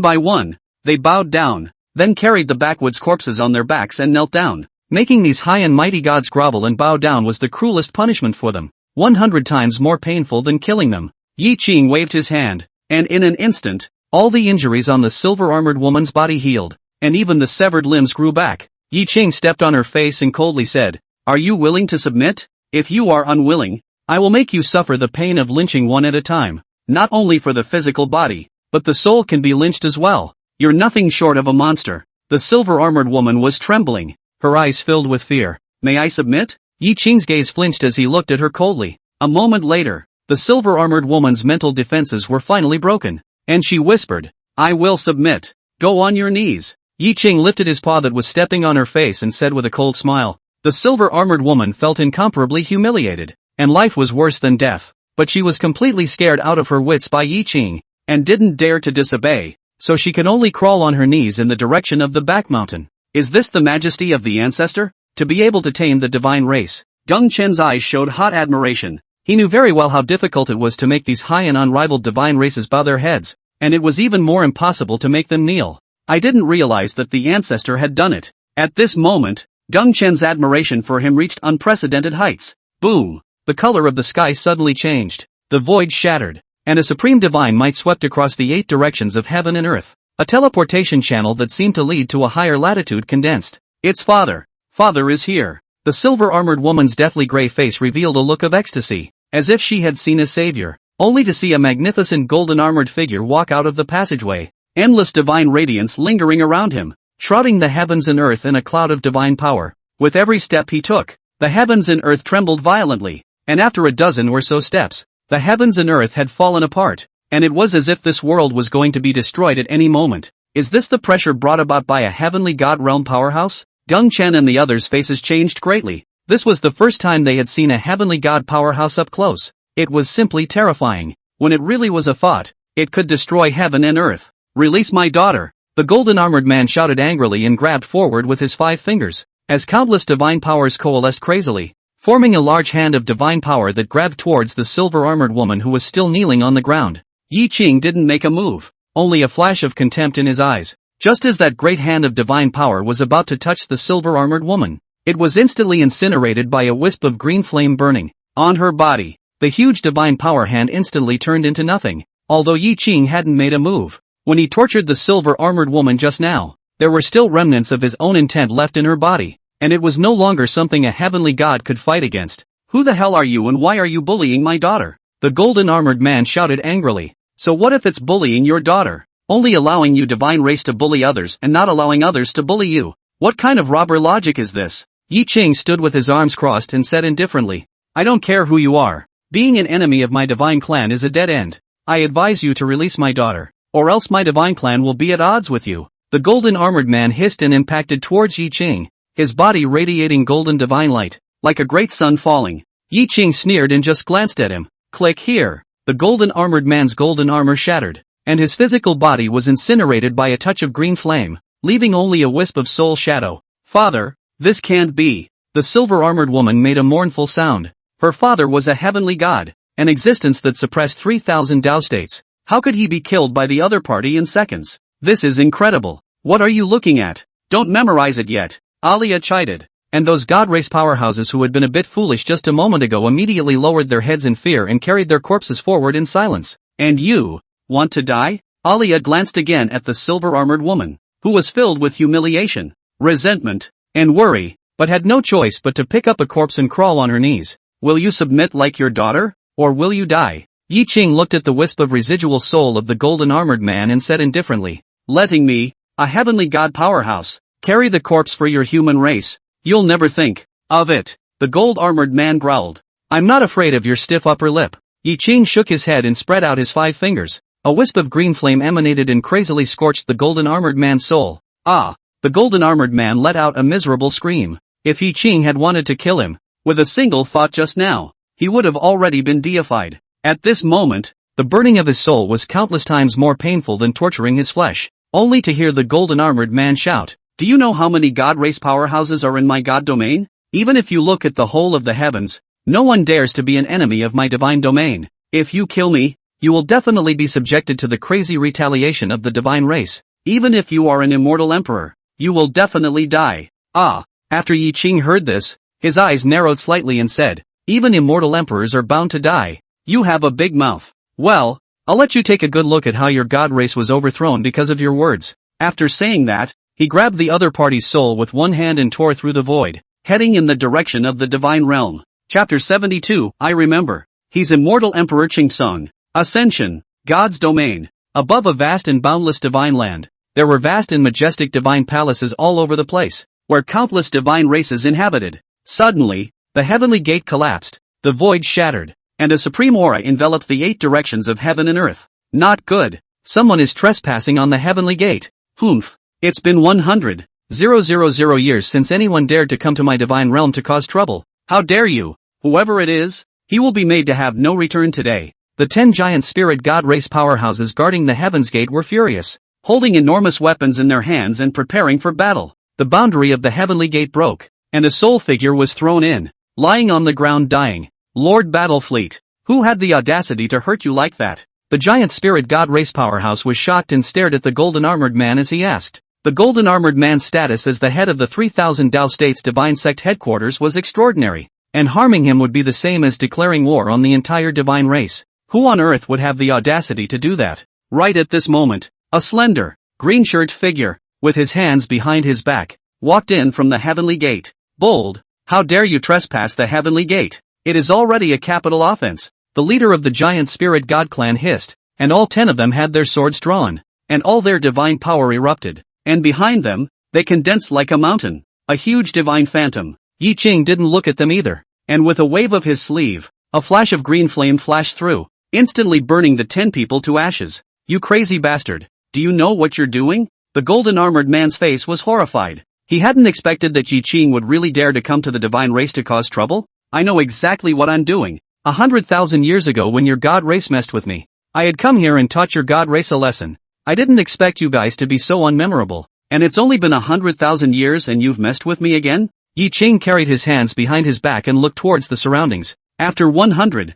by one, they bowed down, then carried the backwoods corpses on their backs and knelt down. Making these high and mighty gods grovel and bow down was the cruelest punishment for them, 100 times more painful than killing them. Yi Qing waved his hand, and in an instant, all the injuries on the silver-armored woman's body healed, and even the severed limbs grew back. Yi Qing stepped on her face and coldly said, Are you willing to submit? If you are unwilling, I will make you suffer the pain of lynching one at a time. Not only for the physical body, but the soul can be lynched as well. You're nothing short of a monster. The silver-armored woman was trembling, her eyes filled with fear. May I submit? Yi Qing's gaze flinched as he looked at her coldly. A moment later, the silver-armored woman's mental defenses were finally broken, and she whispered, I will submit. Go on your knees. Yi Qing lifted his paw that was stepping on her face and said with a cold smile. The silver-armored woman felt incomparably humiliated, and life was worse than death, but she was completely scared out of her wits by Yi Qing, and didn't dare to disobey, so she could only crawl on her knees in the direction of the back mountain. Is this the majesty of the ancestor? To be able to tame the divine race? Deng Chen's eyes showed hot admiration. He knew very well how difficult it was to make these high and unrivaled divine races bow their heads, and it was even more impossible to make them kneel. I didn't realize that the ancestor had done it. At this moment, Deng Chen's admiration for him reached unprecedented heights. Boom! The color of the sky suddenly changed, the void shattered, and a supreme divine might swept across the 8 directions of heaven and earth. A teleportation channel that seemed to lead to a higher latitude condensed. It's Father. Father is here. The silver-armored woman's deathly gray face revealed a look of ecstasy, as if she had seen a savior, only to see a magnificent golden-armored figure walk out of the passageway, endless divine radiance lingering around him, shrouding the heavens and earth in a cloud of divine power. With every step he took, the heavens and earth trembled violently, and after a dozen or so steps, the heavens and earth had fallen apart, and it was as if this world was going to be destroyed at any moment. Is this the pressure brought about by a heavenly god realm powerhouse? Deng Chen and the others' faces changed greatly. This was the first time they had seen a heavenly god powerhouse up close. It was simply terrifying. When it really was a thought, it could destroy heaven and earth. Release my daughter! The golden-armored man shouted angrily and grabbed forward with his 5 fingers, as countless divine powers coalesced crazily, forming a large hand of divine power that grabbed towards the silver-armored woman who was still kneeling on the ground. Yi Qing didn't make a move, only a flash of contempt in his eyes. Just as that great hand of divine power was about to touch the silver-armored woman, it was instantly incinerated by a wisp of green flame burning on her body. The huge divine power hand instantly turned into nothing, although Yi Qing hadn't made a move. When he tortured the silver-armored woman just now, there were still remnants of his own intent left in her body, and it was no longer something a heavenly god could fight against. Who the hell are you and why are you bullying my daughter? The golden armored man shouted angrily. So what if it's bullying your daughter? Only allowing you divine race to bully others and not allowing others to bully you. What kind of robber logic is this? Yi Ching stood with his arms crossed and said indifferently, I don't care who you are. Being an enemy of my divine clan is a dead end. I advise you to release my daughter, or else my divine clan will be at odds with you. The golden armored man hissed and impacted towards Yi Ching, his body radiating golden divine light, like a great sun falling. Yi Ching sneered and just glanced at him. Click here. The golden armored man's golden armor shattered, and his physical body was incinerated by a touch of green flame, leaving only a wisp of soul shadow. Father, this can't be. The silver-armored woman made a mournful sound. Her father was a heavenly god, an existence that suppressed 3,000 Tao states. How could he be killed by the other party in seconds? This is incredible. What are you looking at? Don't memorize it yet. Alia chided. And those god race powerhouses who had been a bit foolish just a moment ago immediately lowered their heads in fear and carried their corpses forward in silence. And you want to die? Alia glanced again at the silver-armored woman, who was filled with humiliation, resentment, and worry, but had no choice but to pick up a corpse and crawl on her knees. Will you submit like your daughter, or will you die? Yi Ching looked at the wisp of residual soul of the golden-armored man and said indifferently, letting me, a heavenly god powerhouse, carry the corpse for your human race. You'll never think of it. The gold-armored man growled. I'm not afraid of your stiff upper lip. Yi Ching shook his head and spread out his 5 fingers. A wisp of green flame emanated and crazily scorched the golden-armored man's soul. Ah! The golden-armored man let out a miserable scream. If Yi Ching had wanted to kill him, with a single thought just now, he would have already been deified. At this moment, the burning of his soul was countless times more painful than torturing his flesh, only to hear the golden-armored man shout, do you know how many god race powerhouses are in my god domain? Even if you look at the whole of the heavens, no one dares to be an enemy of my divine domain. If you kill me, you will definitely be subjected to the crazy retaliation of the divine race. Even if you are an immortal emperor, you will definitely die. Ah! After Yi Ching heard this, his eyes narrowed slightly and said, even immortal emperors are bound to die. You have a big mouth. Well, I'll let you take a good look at how your god race was overthrown because of your words. After saying that, he grabbed the other party's soul with one hand and tore through the void, heading in the direction of the divine realm. Chapter 72, I remember. He's immortal Emperor Qingsong. Ascension, God's domain. Above a vast and boundless divine land, there were vast and majestic divine palaces all over the place, where countless divine races inhabited. Suddenly, the heavenly gate collapsed, the void shattered, and a supreme aura enveloped the 8 directions of heaven and earth. Not good. Someone is trespassing on the heavenly gate. Humph. It's been 100,000 years since anyone dared to come to my divine realm to cause trouble. How dare you? Whoever it is, he will be made to have no return today. The 10 giant spirit god race powerhouses guarding the heaven's gate were furious, holding enormous weapons in their hands and preparing for battle. The boundary of the heavenly gate broke, and a soul figure was thrown in, lying on the ground dying. Lord Battlefleet, who had the audacity to hurt you like that? The giant spirit god race powerhouse was shocked and stared at the golden armored man as he asked. The golden armored man's status as the head of the 3,000 Tao States divine sect headquarters was extraordinary, and harming him would be the same as declaring war on the entire divine race. Who on earth would have the audacity to do that? Right at this moment, a slender, green-shirt figure, with his hands behind his back, walked in from the heavenly gate. Bold, how dare you trespass the heavenly gate? It is already a capital offense. The leader of the giant spirit god clan hissed, and all 10 of them had their swords drawn, and all their divine power erupted. And behind them, they condensed like a mountain, a huge divine phantom. Yi Ching didn't look at them either, and with a wave of his sleeve, a flash of green flame flashed through, instantly burning the 10 people to ashes. You crazy bastard, do you know what you're doing? The golden armored man's face was horrified. He hadn't expected that Yi Ching would really dare to come to the divine race to cause trouble. I know exactly what I'm doing. 100,000 years ago when your god race messed with me, I had come here and taught your god race a lesson. I didn't expect you guys to be so unmemorable, and it's only been 100,000 years and you've messed with me again? Yi Ching carried his hands behind his back and looked towards the surroundings. After 100,000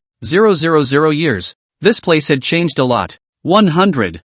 years, this place had changed a lot. 100,000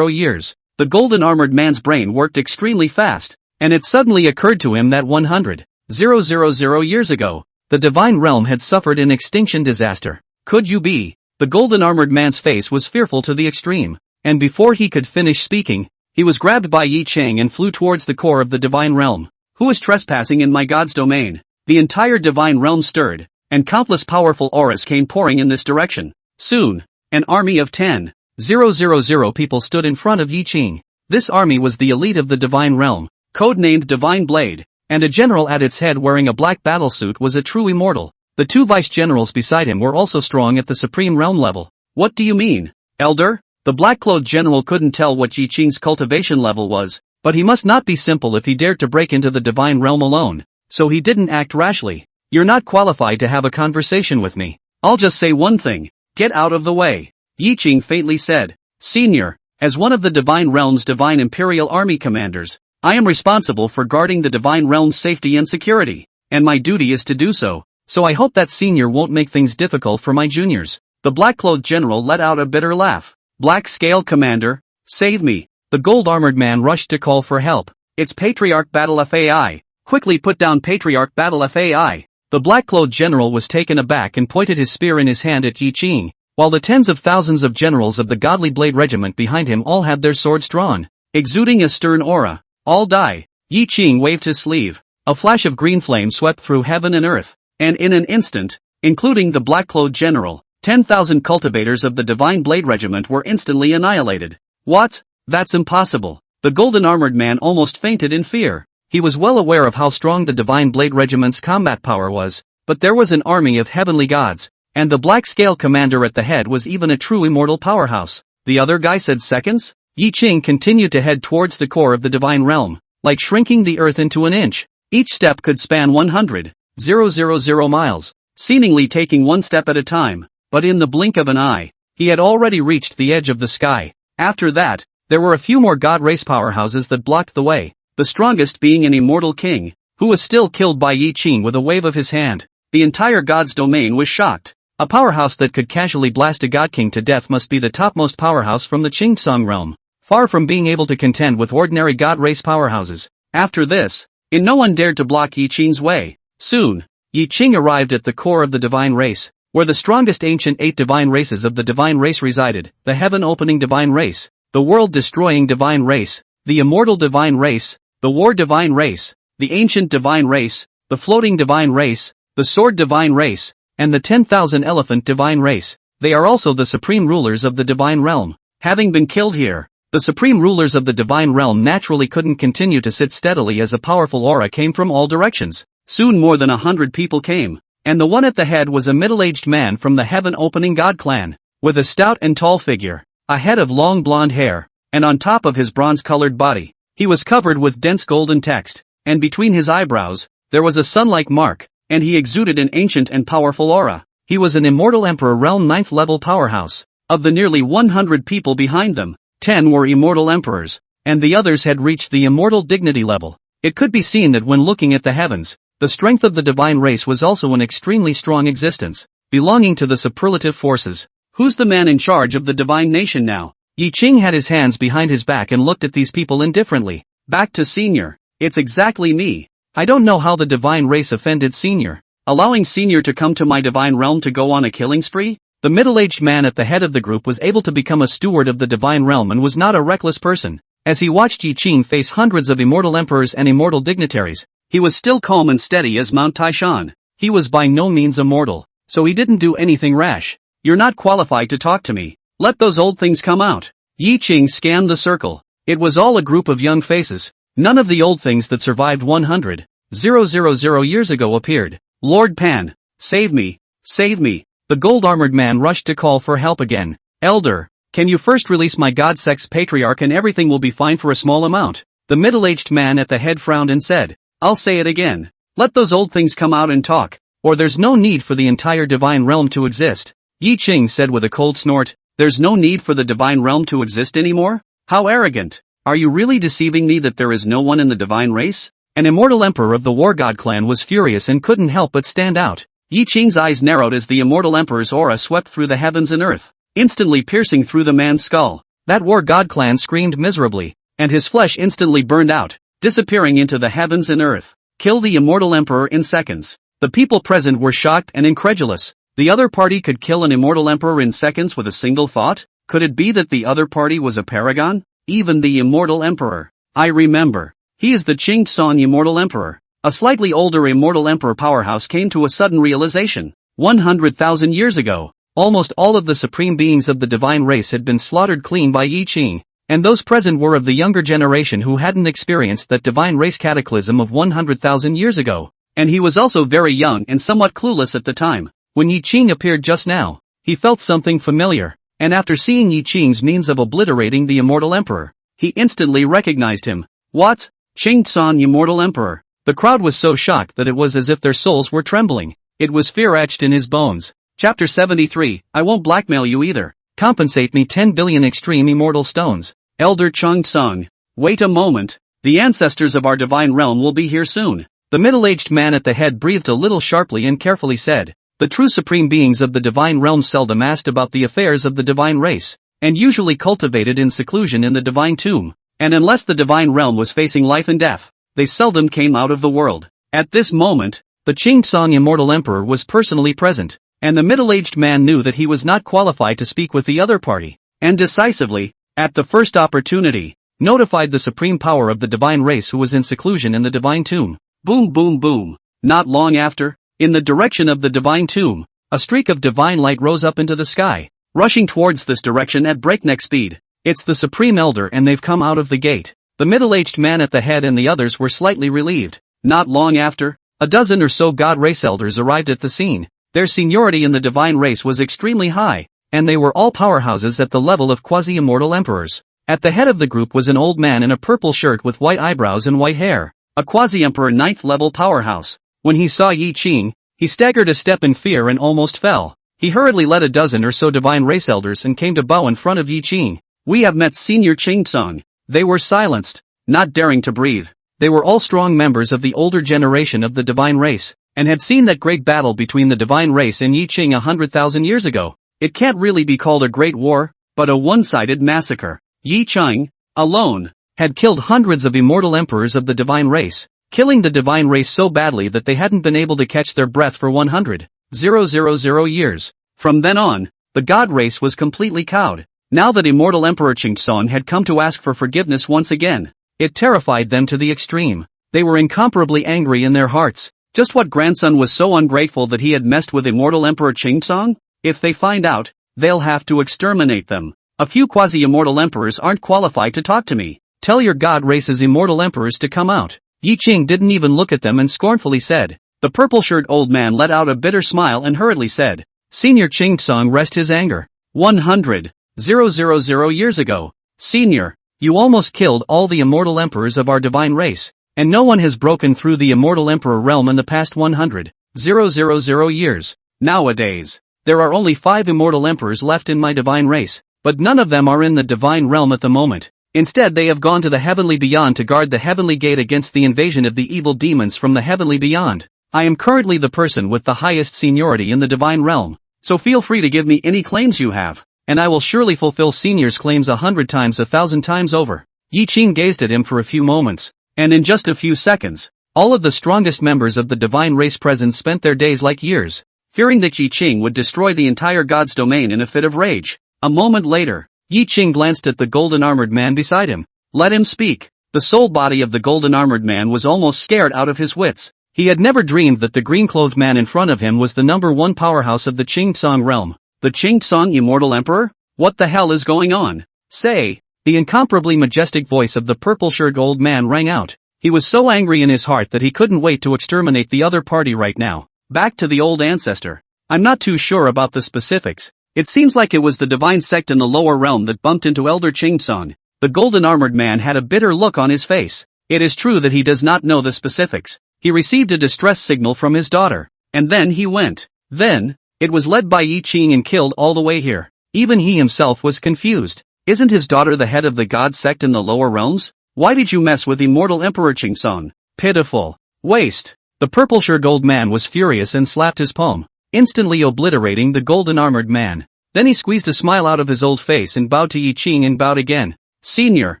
years. The golden armored man's brain worked extremely fast, and it suddenly occurred to him that 100,000 years ago, the divine realm had suffered an extinction disaster. Could you be? The golden armored man's face was fearful to the extreme. And before he could finish speaking, he was grabbed by Yi Ching and flew towards the core of the divine realm. Who is trespassing in my god's domain? The entire divine realm stirred, and countless powerful auras came pouring in this direction. Soon, an army of 10,000 people stood in front of Yi Ching. This army was the elite of the divine realm, codenamed Divine Blade, and a general at its head wearing a black battlesuit was a true immortal. The two vice-generals beside him were also strong at the supreme realm level. What do you mean, Elder? The black-clothed general couldn't tell what Yi Ching's cultivation level was, but he must not be simple if he dared to break into the divine realm alone, so he didn't act rashly. You're not qualified to have a conversation with me. I'll just say one thing, get out of the way. Yi Ching faintly said, Senior, as one of the divine realm's divine imperial army commanders, I am responsible for guarding the divine realm's safety and security, and my duty is to do so I hope that senior won't make things difficult for my juniors. The black-clothed general let out a bitter laugh. Black Scale Commander, save me. The gold-armored man rushed to call for help. It's Patriarch Battle FAI. Quickly put down Patriarch Battle FAI. The black-clothed general was taken aback and pointed his spear in his hand at Yi Ching, while the tens of thousands of generals of the Godly Blade Regiment behind him all had their swords drawn. Exuding a stern aura, all die. Yi Ching waved his sleeve. A flash of green flame swept through heaven and earth, and in an instant, including the black-clothed general, 10,000 cultivators of the Divine Blade Regiment were instantly annihilated. What? That's impossible. The golden-armored man almost fainted in fear. He was well aware of how strong the Divine Blade Regiment's combat power was, but there was an army of heavenly gods, and the Black Scale Commander at the head was even a true immortal powerhouse. The other guy said seconds? Yi Ching continued to head towards the core of the divine realm, like shrinking the earth into an inch. Each step could span 100,000 miles, seemingly taking one step at a time, but in the blink of an eye, he had already reached the edge of the sky. After that, there were a few more god race powerhouses that blocked the way, the strongest being an immortal king, who was still killed by Yi Ching with a wave of his hand. The entire god's domain was shocked. A powerhouse that could casually blast a god king to death must be the topmost powerhouse from the Qingtsong realm, far from being able to contend with ordinary god race powerhouses. After this, no one dared to block Yi Ching's way. Soon, Yi Ching arrived at the core of the divine race, where the strongest ancient 8 divine races of the divine race resided: the heaven-opening divine race, the world-destroying divine race, the immortal divine race, the war divine race, the ancient divine race, the floating divine race, the sword divine race, and the 10,000 elephant divine race. They are also the supreme rulers of the divine realm. Having been killed here, the supreme rulers of the divine realm naturally couldn't continue to sit steadily as a powerful aura came from all directions. Soon more than 100 people came, and the one at the head was a middle-aged man from the heaven-opening god clan, with a stout and tall figure, a head of long blonde hair, and on top of his bronze-colored body, he was covered with dense golden text, and between his eyebrows, there was a sun-like mark, and he exuded an ancient and powerful aura. He was an immortal Emperor Realm 9th level powerhouse. Of the nearly 100 people behind them, 10 were immortal emperors, and the others had reached the immortal dignity level. It could be seen that when looking at the heavens, the strength of the divine race was also an extremely strong existence, belonging to the superlative forces. Who's the man in charge of the divine nation now? Yi Ching had his hands behind his back and looked at these people indifferently. Back to Senior. It's exactly me. I don't know how the divine race offended Senior, allowing Senior to come to my divine realm to go on a killing spree? The middle-aged man at the head of the group was able to become a steward of the divine realm and was not a reckless person. As he watched Yi Ching face hundreds of immortal emperors and immortal dignitaries, he was still calm and steady as Mount Taishan. He was by no means immortal, so he didn't do anything rash. You're not qualified to talk to me. Let those old things come out. Yi Ching scanned the circle. It was all a group of young faces. None of the old things that survived 100,000 years ago appeared. Lord Pan, save me, save me. The gold-armored man rushed to call for help again. Elder, can you first release my god-sex patriarch and everything will be fine for a small amount? The middle-aged man at the head frowned and said, I'll say it again. Let those old things come out and talk, or there's no need for the entire divine realm to exist. Yi Ching said with a cold snort, there's no need for the divine realm to exist anymore? How arrogant. Are you really deceiving me that there is no one in the divine race? An immortal emperor of the war god clan was furious and couldn't help but stand out. Yi Ching's eyes narrowed as the immortal emperor's aura swept through the heavens and earth, instantly piercing through the man's skull. That war god clan screamed miserably, and his flesh instantly burned out, disappearing into the heavens and earth. Kill the immortal emperor in seconds. The people present were shocked and incredulous. The other party could kill an immortal emperor in seconds with a single thought? Could it be that the other party was a paragon? even the immortal emperor. I remember. He is the Qing Song immortal emperor. A slightly older immortal emperor powerhouse came to a sudden realization. 100,000 years ago, almost all of the supreme beings of the divine race had been slaughtered clean by Yi Qing, and those present were of the younger generation who hadn't experienced that divine race cataclysm of 100,000 years ago. And he was also very young and somewhat clueless at the time. When Yi Qing appeared just now, he felt something familiar, and after seeing Yi Qing's means of obliterating the immortal emperor, he instantly recognized him. What? Qing Song immortal emperor. The crowd was so shocked that it was as if their souls were trembling. It was fear etched in his bones. Chapter 73, I won't blackmail you either. Compensate me 10 billion extreme immortal stones. Elder Qing Song. Wait a moment. The ancestors of our divine realm will be here soon. The middle-aged man at the head breathed a little sharply and carefully said, the true supreme beings of the divine realm seldom asked about the affairs of the divine race, and usually cultivated in seclusion in the divine tomb, and unless the divine realm was facing life and death, they seldom came out of the world. At this moment, the Qing Song immortal emperor was personally present, and the middle-aged man knew that he was not qualified to speak with the other party, and decisively, at the first opportunity, notified the supreme power of the divine race who was in seclusion in the divine tomb. Boom boom boom. Not long after, in the direction of the divine tomb, a streak of divine light rose up into the sky, rushing towards this direction at breakneck speed. It's the supreme elder and they've come out of the gate. The middle-aged man at the head and the others were slightly relieved. Not long after, a dozen or so god race elders arrived at the scene. Their seniority in the divine race was extremely high, and they were all powerhouses at the level of quasi-immortal emperors. At the head of the group was an old man in a purple shirt with white eyebrows and white hair. A quasi-emperor 9th level powerhouse. When he saw Yi Qing, he staggered a step in fear and almost fell. He hurriedly led a dozen or so divine race elders and came to bow in front of Yi Qing. We have met Senior Qing Song. They were silenced, not daring to breathe. They were all strong members of the older generation of the divine race, and had seen that great battle between the divine race and Yi Qing 100,000 years ago. It can't really be called a great war, but a one-sided massacre. Yi Qing, alone, had killed hundreds of immortal emperors of the divine race, killing the divine race so badly that they hadn't been able to catch their breath for 100,000 years. From then on, the god race was completely cowed. Now that immortal Emperor Qingxong had come to ask for forgiveness once again, it terrified them to the extreme. They were incomparably angry in their hearts. Just what grandson was so ungrateful that he had messed with immortal Emperor Qingxong? If they find out, they'll have to exterminate them. A few quasi-immortal emperors aren't qualified to talk to me. Tell your god race's immortal emperors to come out. Yi Qing didn't even look at them and scornfully said. The purple-shirt old man let out a bitter smile and hurriedly said, Senior Qingxong rest his anger. 100,000 years ago, Senior, you almost killed all the immortal emperors of our divine race, and no one has broken through the immortal emperor realm in the past 100,000 years. Nowadays, there are only 5 immortal emperors left in my divine race, but none of them are in the divine realm at the moment. Instead they have gone to the heavenly beyond to guard the heavenly gate against the invasion of the evil demons from the heavenly beyond. I am currently the person with the highest seniority in the divine realm, so feel free to give me any claims you have, and I will surely fulfill Senior's claims 100 times 1,000 times over. Yi Qing gazed at him for a few moments, and in just a few seconds, all of the strongest members of the divine race present spent their days like years, fearing that Yi Qing would destroy the entire god's domain in a fit of rage. A moment later, Yi Qing glanced at the golden-armored man beside him. Let him speak. The soul body of the golden-armored man was almost scared out of his wits. He had never dreamed that the green-clothed man in front of him was the #1 powerhouse of the Qingxong realm. The Qingxong immortal emperor? What the hell is going on? Say! The incomparably majestic voice of the purple-shirted old man rang out. He was so angry in his heart that he couldn't wait to exterminate the other party right now. Back to the old ancestor. I'm not too sure about the specifics. It seems like it was the divine sect in the lower realm that bumped into Elder Qingxong. The golden-armored man had a bitter look on his face. It is true that he does not know the specifics. He received a distress signal from his daughter, and then he went. Then, it was led by Yi Qing and killed all the way here. Even he himself was confused. Isn't his daughter the head of the god sect in the lower realms? Why did you mess with immortal Emperor Qingxong? Pitiful. Waste. The purple-shirted old man was furious and slapped his palm, instantly obliterating the golden-armored man. Then he squeezed a smile out of his old face and bowed to Yi Qing and bowed again. Senior,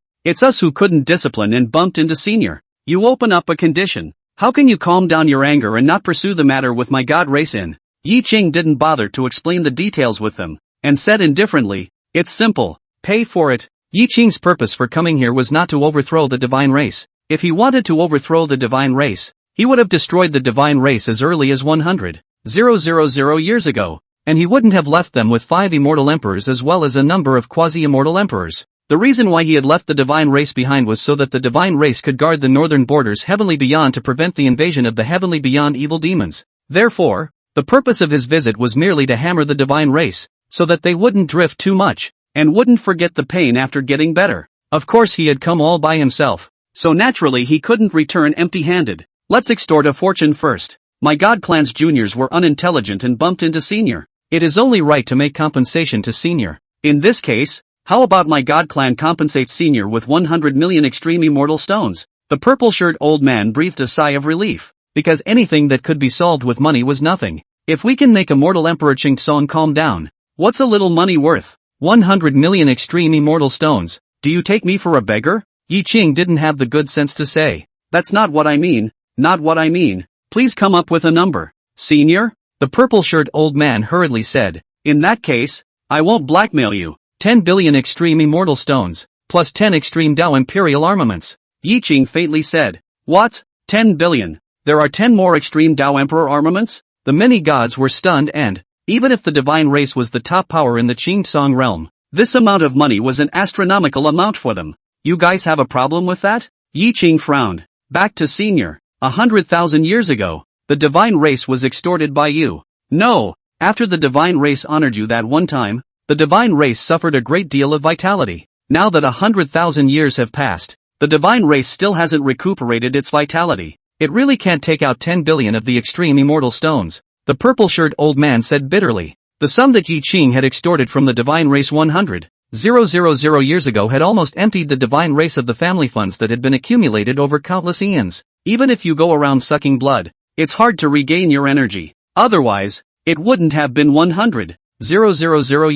it's us who couldn't discipline and bumped into Senior. You open up a condition. How can you calm down your anger and not pursue the matter with my god race in? Yi Qing didn't bother to explain the details with them, and said indifferently, it's simple, pay for it. Yi Qing's purpose for coming here was not to overthrow the divine race. If he wanted to overthrow the divine race, he would have destroyed the divine race as early as 100,000 years ago, and he wouldn't have left them with 5 immortal emperors as well as a number of quasi-immortal emperors. The reason why he had left the divine race behind was so that the divine race could guard the northern borders heavenly beyond to prevent the invasion of the heavenly beyond evil demons. Therefore, the purpose of his visit was merely to hammer the divine race, so that they wouldn't drift too much, and wouldn't forget the pain after getting better. Of course he had come all by himself, so naturally he couldn't return empty-handed. Let's extort a fortune first. My God Clan's juniors were unintelligent and bumped into senior. It is only right to make compensation to senior. In this case, how about my God Clan compensates senior with 100 million extreme immortal stones? The purple-shirt old man breathed a sigh of relief, because anything that could be solved with money was nothing. If we can make immortal Emperor Qingtsong calm down, what's a little money worth? 100 million extreme immortal stones. Do you take me for a beggar? Yi Qing didn't have the good sense to say. That's not what I mean, not what I mean. Please come up with a number. Senior? The purple-shirt old man hurriedly said. In that case, I won't blackmail you. 10 billion extreme immortal stones, plus 10 extreme Dao imperial armaments. Yi Qing faintly said. What? 10 billion? There are 10 more extreme Dao emperor armaments? The many gods were stunned and, even if the divine race was the top power in the Qingtsong realm, this amount of money was an astronomical amount for them. You guys have a problem with that? Yi Qing frowned. Back to senior. 100,000 years ago, the divine race was extorted by you. No, after the divine race honored you that one time, the divine race suffered a great deal of vitality. Now that 100,000 years have passed, the divine race still hasn't recuperated its vitality. It really can't take out 10 billion of the extreme immortal stones, the purple-shirt old man said bitterly. The sum that Yi Qing had extorted from the divine race 100,000 years ago had almost emptied the divine race of the family funds that had been accumulated over countless eons. Even if you go around sucking blood, it's hard to regain your energy. Otherwise, it wouldn't have been 100,000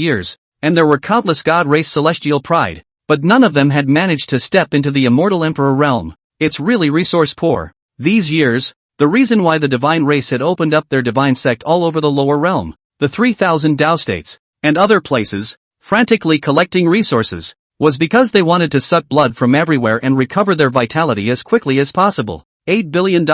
years, and there were countless god race celestial pride, but none of them had managed to step into the immortal emperor realm. It's really resource poor. These years, the reason why the divine race had opened up their divine sect all over the lower realm, the 3,000 Dao states, and other places, frantically collecting resources, was because they wanted to suck blood from everywhere and recover their vitality as quickly as possible. $8 billion.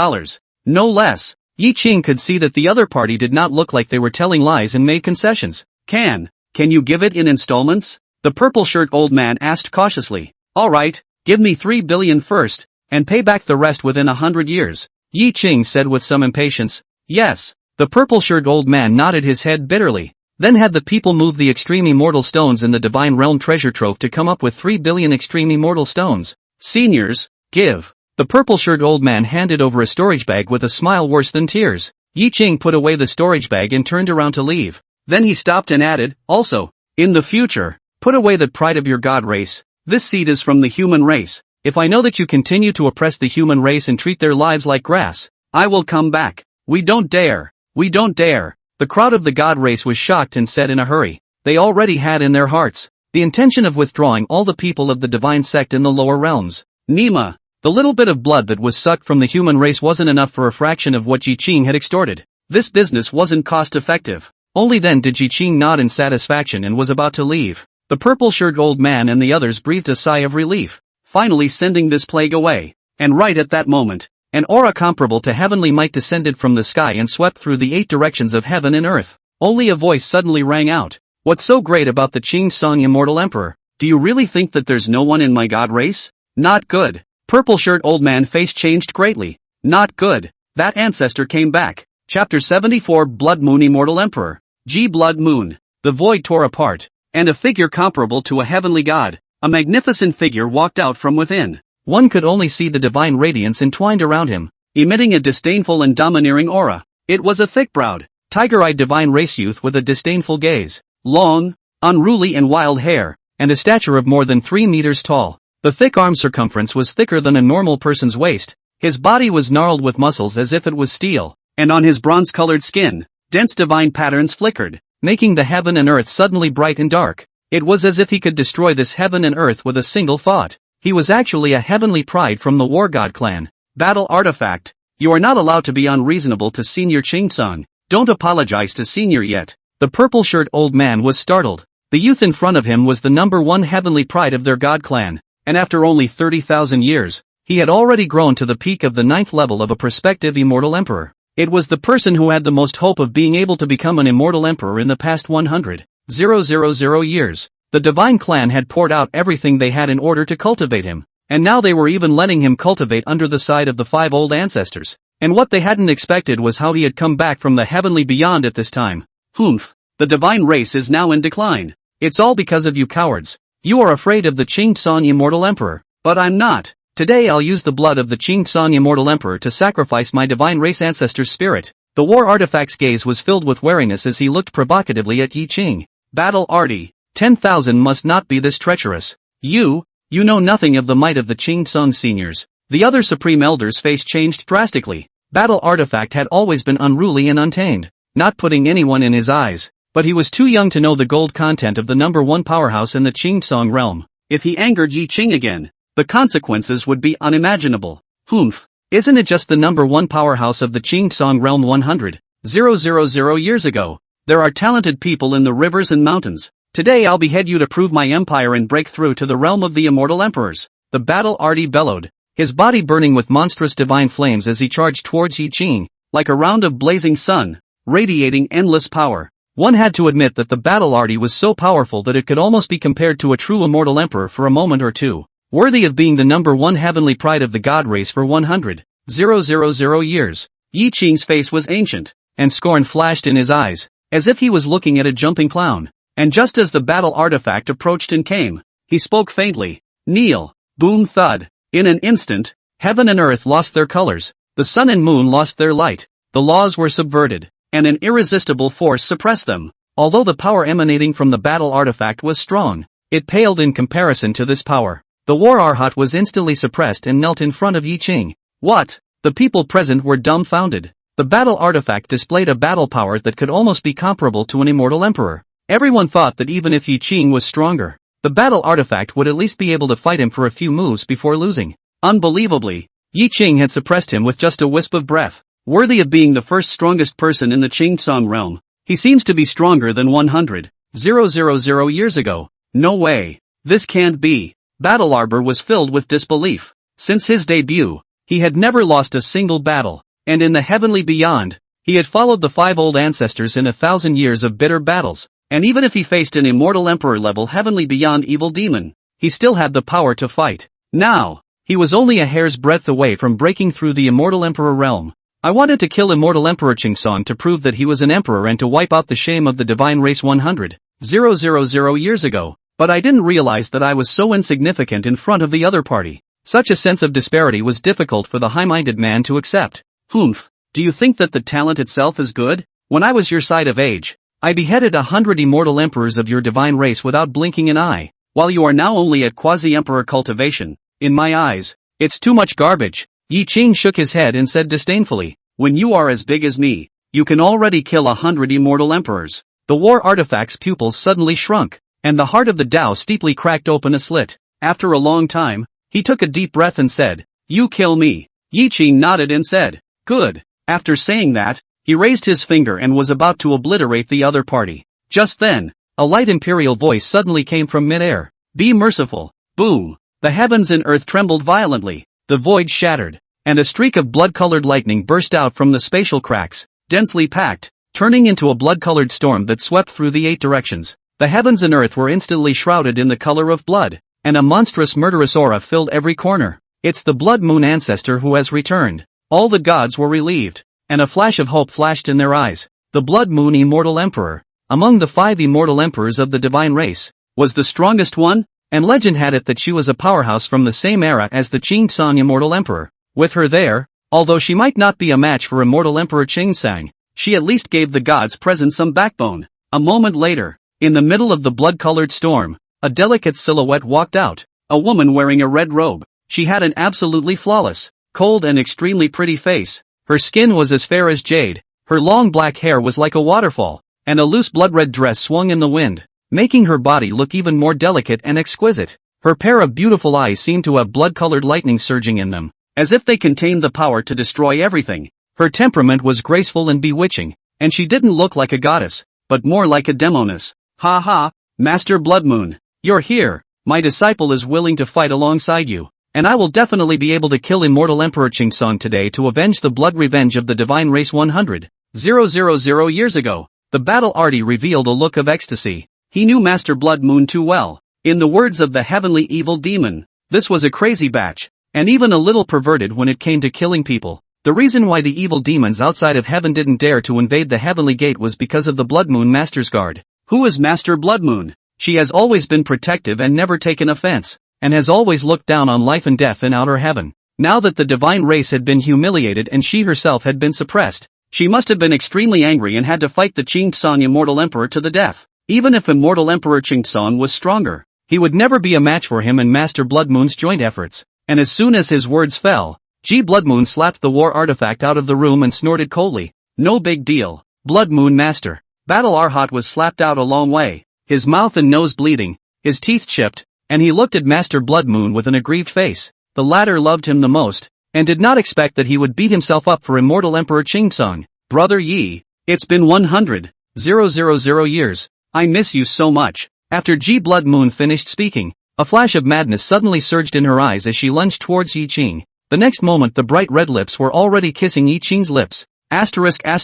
No less. Yi Qing could see that the other party did not look like they were telling lies and made concessions. Can you give it in installments? The purple-shirt old man asked cautiously. Alright, give me 3 billion first, and pay back the rest within 100 years. Yi Qing said with some impatience. Yes. The purple-shirt old man nodded his head bitterly. Then had the people move the extreme immortal stones in the divine realm treasure trove to come up with 3 billion extreme immortal stones. Seniors, give. The purple-shirt old man handed over a storage bag with a smile worse than tears. Yi Qing put away the storage bag and turned around to leave. Then he stopped and added, also, in the future, put away the pride of your god race. This seed is from the human race. If I know that you continue to oppress the human race and treat their lives like grass, I will come back. We don't dare. We don't dare. The crowd of the god race was shocked and said in a hurry. They already had in their hearts the intention of withdrawing all the people of the divine sect in the lower realms. Nima. The little bit of blood that was sucked from the human race wasn't enough for a fraction of what Yi Qing had extorted. This business wasn't cost-effective. Only then did Yi Qing nod in satisfaction and was about to leave. The purple-shirt old man and the others breathed a sigh of relief, finally sending this plague away. And right at that moment, an aura comparable to heavenly might descended from the sky and swept through the 8 directions of heaven and earth. Only a voice suddenly rang out. What's so great about the Qingtsong immortal emperor? Do you really think that there's no one in my god race? Not good. Purple-shirt old man face changed greatly. Not good. That ancestor came back. Chapter 74 Blood Moon Immortal Emperor. G Blood Moon. The void tore apart, and a figure comparable to a heavenly god, a magnificent figure walked out from within. One could only see the divine radiance entwined around him, emitting a disdainful and domineering aura. It was a thick-browed, tiger-eyed divine race youth with a disdainful gaze, long, unruly and wild hair, and a stature of more than 3 meters tall. The thick arm circumference was thicker than a normal person's waist. His body was gnarled with muscles as if it was steel, and on his bronze-colored skin, dense divine patterns flickered, making the heaven and earth suddenly bright and dark. It was as if he could destroy this heaven and earth with a single thought. He was actually a heavenly pride from the War God clan. Battle artifact. You are not allowed to be unreasonable to Senior Qingtsong. Don't apologize to Senior yet. The purple-shirt old man was startled. The youth in front of him was the number one heavenly pride of their god clan, and after only 30,000 years, he had already grown to the peak of the 9th level of a prospective immortal emperor. It was the person who had the most hope of being able to become an immortal emperor in the past 100,000 years. The divine clan had poured out everything they had in order to cultivate him, and now they were even letting him cultivate under the side of the 5 old ancestors. And what they hadn't expected was how he had come back from the heavenly beyond at this time. Humph. The divine race is now in decline. It's all because of you cowards. You are afraid of the Qing immortal emperor, but I'm not. Today I'll use the blood of the Qing immortal emperor to sacrifice my divine race ancestor's spirit. The war artifact's gaze was filled with wariness as he looked provocatively at Yi Qing. Battle Artie. 10,000 must not be this treacherous. You know nothing of the might of the Qing seniors. The other supreme elder's face changed drastically. Battle Artifact had always been unruly and untamed, not putting anyone in his eyes, but he was too young to know the gold content of the number one powerhouse in the Qing realm. If he angered Yi Qing again, the consequences would be unimaginable. Humph. Isn't it just the number one powerhouse of the Qing realm 100,000 years ago? There are talented people in the rivers and mountains. Today I'll behead you to prove my empire and break through to the realm of the immortal emperors. The Battle Artie bellowed, his body burning with monstrous divine flames as he charged towards Yi Qing, like a round of blazing sun, radiating endless power. One had to admit that the Battle Artie was so powerful that it could almost be compared to a true immortal emperor for a moment or two, worthy of being the number one heavenly pride of the god race for 100,000 years. Yi Qing's face was ancient, and scorn flashed in his eyes, as if he was looking at a jumping clown. And just as the battle artifact approached and came, he spoke faintly. Kneel. Boom thud. In an instant, heaven and earth lost their colors, the sun and moon lost their light, the laws were subverted, and an irresistible force suppressed them. Although the power emanating from the battle artifact was strong, it paled in comparison to this power. The war arhat was instantly suppressed and knelt in front of Yi Qing. What? The people present were dumbfounded. The battle artifact displayed a battle power that could almost be comparable to an immortal emperor. Everyone thought that even if Yi Qing was stronger, the battle artifact would at least be able to fight him for a few moves before losing. Unbelievably, Yi Qing had suppressed him with just a wisp of breath. Worthy of being the first strongest person in the Qing realm, he seems to be stronger than 100,000 years ago. No way. This can't be. Battle Arbor was filled with disbelief. Since his debut, he had never lost a single battle, and in the heavenly beyond, he had followed the 5 old ancestors in 1,000 years of bitter battles. And even if he faced an immortal emperor-level heavenly beyond evil demon, he still had the power to fight. Now, he was only a hair's breadth away from breaking through the immortal emperor realm. I wanted to kill immortal Emperor Qingsan to prove that he was an emperor and to wipe out the shame of the divine race 100,000 years ago, but I didn't realize that I was so insignificant in front of the other party. Such a sense of disparity was difficult for the high-minded man to accept. Humph. Do you think that the talent itself is good? When I was your side of age, I beheaded 100 immortal emperors of your divine race without blinking an eye, while you are now only at quasi-emperor cultivation. In my eyes, it's too much garbage. Yi Qing shook his head and said disdainfully, when you are as big as me, you can already kill 100 immortal emperors. The war artifact's pupils suddenly shrunk, and the heart of the Tao steeply cracked open a slit. After a long time, he took a deep breath and said, you kill me. Yi Qing nodded and said, good. After saying that, he raised his finger and was about to obliterate the other party. Just then, a light imperial voice suddenly came from mid-air. Be merciful. Boom. The heavens and earth trembled violently, the void shattered, and a streak of blood-colored lightning burst out from the spatial cracks, densely packed, turning into a blood-colored storm that swept through the 8 directions. The heavens and earth were instantly shrouded in the color of blood, and a monstrous murderous aura filled every corner. It's the blood moon ancestor who has returned. All the gods were relieved, and a flash of hope flashed in their eyes. The blood moon immortal emperor, among the 5 immortal emperors of the divine race, was the strongest one, and legend had it that she was a powerhouse from the same era as the Qing immortal emperor. With her there, although she might not be a match for immortal Emperor Qing, she at least gave the gods present some backbone. A moment later, in the middle of the blood-colored storm, a delicate silhouette walked out, a woman wearing a red robe. She had an absolutely flawless, cold and extremely pretty face. Her skin was as fair as jade, her long black hair was like a waterfall, and a loose blood-red dress swung in the wind, making her body look even more delicate and exquisite. Her pair of beautiful eyes seemed to have blood-colored lightning surging in them, as if they contained the power to destroy everything. Her temperament was graceful and bewitching, and she didn't look like a goddess, but more like a demoness. Ha ha, Master Blood Moon, you're here. My disciple is willing to fight alongside you. And I will definitely be able to kill Immortal Emperor Qingsong today to avenge the blood revenge of the divine race 100,000 years ago. The battle arty revealed a look of ecstasy. He knew Master Blood Moon too well. In the words of the heavenly evil demon, this was a crazy batch, and even a little perverted when it came to killing people. The reason why the evil demons outside of heaven didn't dare to invade the heavenly gate was because of the Blood Moon Master's guard. Who is Master Blood Moon? She has always been protective and never taken offense, and has always looked down on life and death in outer heaven. Now that the divine race had been humiliated and she herself had been suppressed, she must have been extremely angry and had to fight the Qingsong Immortal Emperor to the death. Even if Immortal Emperor Qingsong was stronger, he would never be a match for him and Master Blood Moon's joint efforts. And as soon as his words fell, Blood Moon slapped the war artifact out of the room and snorted coldly. No big deal, Blood Moon Master. Battle Arhat was slapped out a long way, his mouth and nose bleeding, his teeth chipped, and he looked at Master Blood Moon with an aggrieved face. The latter loved him the most, and did not expect that he would beat himself up for Immortal Emperor Qingsong. Brother Yi, it's been 100,000 years. I miss you so much. After Blood Moon finished speaking, a flash of madness suddenly surged in her eyes as she lunged towards Yi Qing. The next moment the bright red lips were already kissing Yi Qing's lips. Asterisk.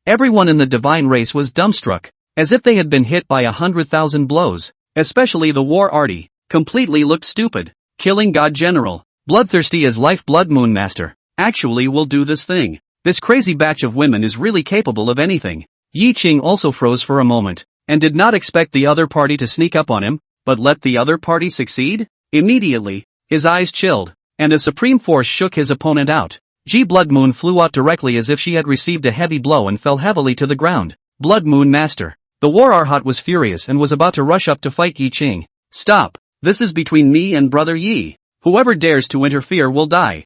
Everyone in the divine race was dumbstruck, as if they had been hit by 100,000 blows. Especially the war arty, completely looked stupid. Killing God General, bloodthirsty as life Blood Moon Master. Actually will do this thing. This crazy batch of women is really capable of anything. Yi Qing also froze for a moment, and did not expect the other party to sneak up on him, but let the other party succeed? Immediately, his eyes chilled, and a supreme force shook his opponent out. Blood Moon flew out directly as if she had received a heavy blow and fell heavily to the ground. Blood Moon Master. The war arhat was furious and was about to rush up to fight Yi Qing. Stop, this is between me and Brother Yi. Whoever dares to interfere will die.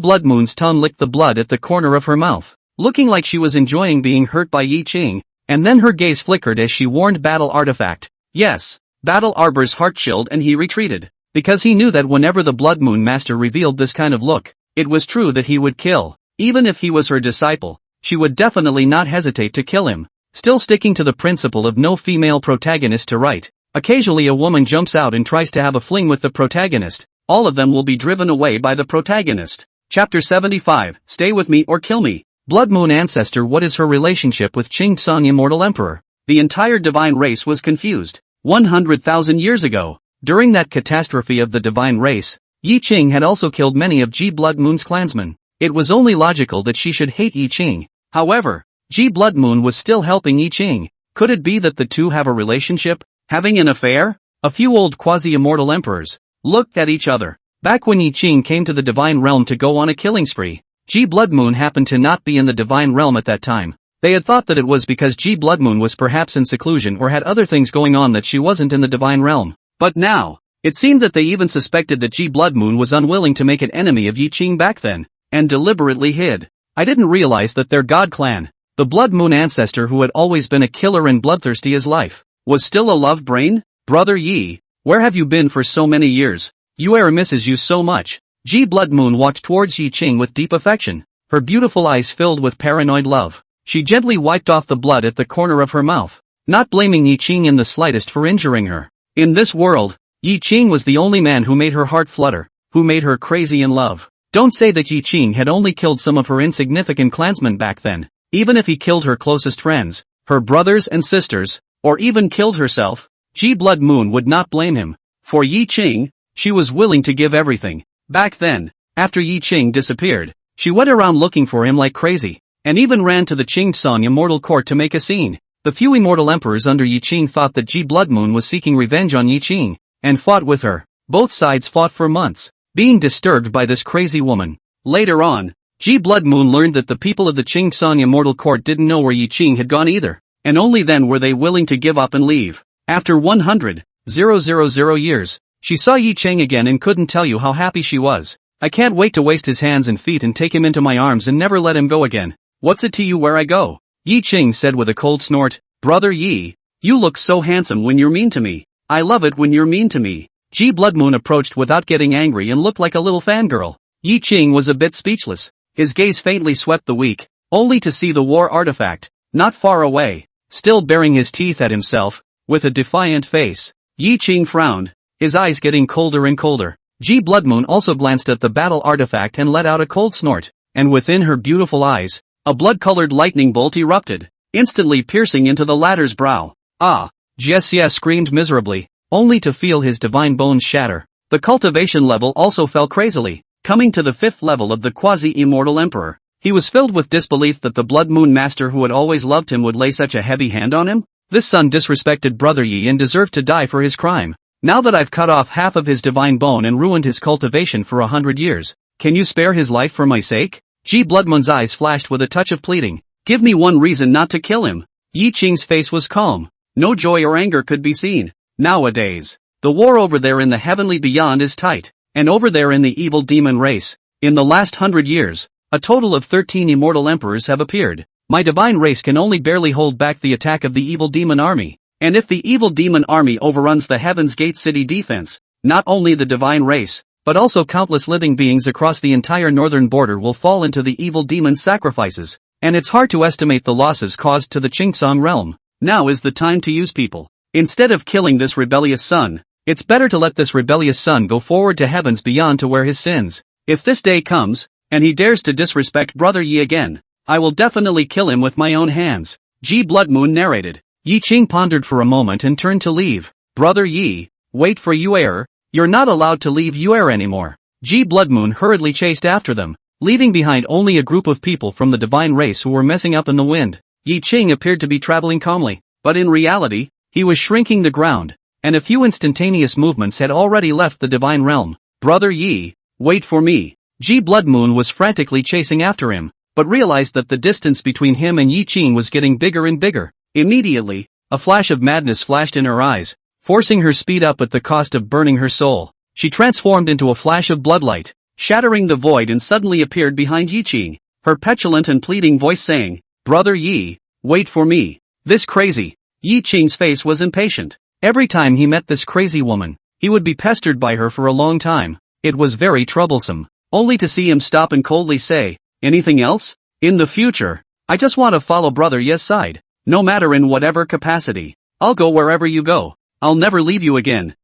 Blood Moon's tongue licked the blood at the corner of her mouth, looking like she was enjoying being hurt by Yi Qing, and then her gaze flickered as she warned Battle Artifact. Yes, Battle Arbor's heart chilled and he retreated, because he knew that whenever the Blood Moon Master revealed this kind of look, it was true that he would kill. Even if he was her disciple, she would definitely not hesitate to kill him. Still sticking to the principle of no female protagonist to write, occasionally a woman jumps out and tries to have a fling with the protagonist. All of them will be driven away by the protagonist. Chapter 75, Stay With Me or Kill Me. Blood Moon Ancestor. What is her relationship with Qingsong Immortal Emperor? The entire divine race was confused. 100,000 years ago, during that catastrophe of the divine race, Yi Qing had also killed many of Blood Moon's clansmen. It was only logical that she should hate Yi Qing. However, Blood Moon was still helping Yi Qing. Could it be that the two have a relationship? Having an affair? A few old quasi-immortal emperors looked at each other. Back when Yi Qing came to the divine realm to go on a killing spree, Blood Moon happened to not be in the divine realm at that time. They had thought that it was because Blood Moon was perhaps in seclusion or had other things going on that she wasn't in the divine realm. But now, it seemed that they even suspected that Blood Moon was unwilling to make an enemy of Yi Qing back then, and deliberately hid. I didn't realize that their god clan, the Blood Moon Ancestor who had always been a killer and bloodthirsty as life, was still a love brain? Brother Yi, where have you been for so many years? Yuera misses you so much. Blood Moon walked towards Yi Qing with deep affection, her beautiful eyes filled with paranoid love. She gently wiped off the blood at the corner of her mouth, not blaming Yi Qing in the slightest for injuring her. In this world, Yi Qing was the only man who made her heart flutter, who made her crazy in love. Don't say that Yi Qing had only killed some of her insignificant clansmen back then. Even if he killed her closest friends, her brothers and sisters, or even killed herself, Blood Moon would not blame him. For Yi Qing, she was willing to give everything. Back then, after Yi Qing disappeared, she went around looking for him like crazy, and even ran to the Qingsong Immortal Court to make a scene. The few immortal emperors under Yi Qing thought that Blood Moon was seeking revenge on Yi Qing, and fought with her. Both sides fought for months, being disturbed by this crazy woman. Later on, Blood Moon learned that the people of the Qingsong Immortal Court didn't know where Yi Qing had gone either, and only then were they willing to give up and leave. After 100,000 years, she saw Yi Qing again and couldn't tell you how happy she was. I can't wait to waste his hands and feet and take him into my arms and never let him go again. What's it to you where I go? Yi Qing said with a cold snort. Brother Yi, you look so handsome when you're mean to me. I love it when you're mean to me. Blood Moon approached without getting angry and looked like a little fangirl. Yi Qing was a bit speechless. His gaze faintly swept the weak, only to see the war artifact, not far away, still baring his teeth at himself, with a defiant face. Yi Qing frowned, his eyes getting colder and colder. Blood Moon also glanced at the battle artifact and let out a cold snort, and within her beautiful eyes, a blood-colored lightning bolt erupted, instantly piercing into the latter's brow. Ah! Jiesia screamed miserably, only to feel his divine bones shatter. The cultivation level also fell crazily, coming to the 5th level of the quasi-immortal emperor. He was filled with disbelief that the Blood Moon Master who had always loved him would lay such a heavy hand on him. This son disrespected Brother Yi and deserved to die for his crime. Now that I've cut off half of his divine bone and ruined his cultivation for 100 years, can you spare his life for my sake? Blood Moon's eyes flashed with a touch of pleading. Give me one reason not to kill him. Yi Qing's face was calm. No joy or anger could be seen. Nowadays, the war over there in the heavenly beyond is tight, and over there in the evil demon race, in the last 100 years, a total of 13 immortal emperors have appeared. My divine race can only barely hold back the attack of the evil demon army. And if the evil demon army overruns the Heaven's Gate city defense, not only the divine race, but also countless living beings across the entire northern border will fall into the evil demon's sacrifices, and it's hard to estimate the losses caused to the Qingsong realm. Now is the time to use people. Instead of killing this rebellious son, it's better to let this rebellious son go forward to heavens beyond to wear his sins. If this day comes, and he dares to disrespect Brother Yi again, I will definitely kill him with my own hands. Blood Moon narrated. Yi Qing pondered for a moment and turned to leave. Brother Yi, wait for Yuer, you're not allowed to leave Yuer anymore. Blood Moon hurriedly chased after them, leaving behind only a group of people from the divine race who were messing up in the wind. Yi Qing appeared to be traveling calmly, but in reality, he was shrinking the ground, and a few instantaneous movements had already left the divine realm. Brother Yi, wait for me. Blood Moon was frantically chasing after him, but realized that the distance between him and Yi Qing was getting bigger and bigger. Immediately, a flash of madness flashed in her eyes, forcing her speed up at the cost of burning her soul. She transformed into a flash of bloodlight, shattering the void, and suddenly appeared behind Yi Qing, her petulant and pleading voice saying, Brother Yi, wait for me. This crazy. Yi Qing's face was impatient. Every time he met this crazy woman, he would be pestered by her for a long time. It was very troublesome, only to see him stop and coldly say, anything else? In the future, I just want to follow Brother Yi's side. No matter in whatever capacity, I'll go wherever you go. I'll never leave you again.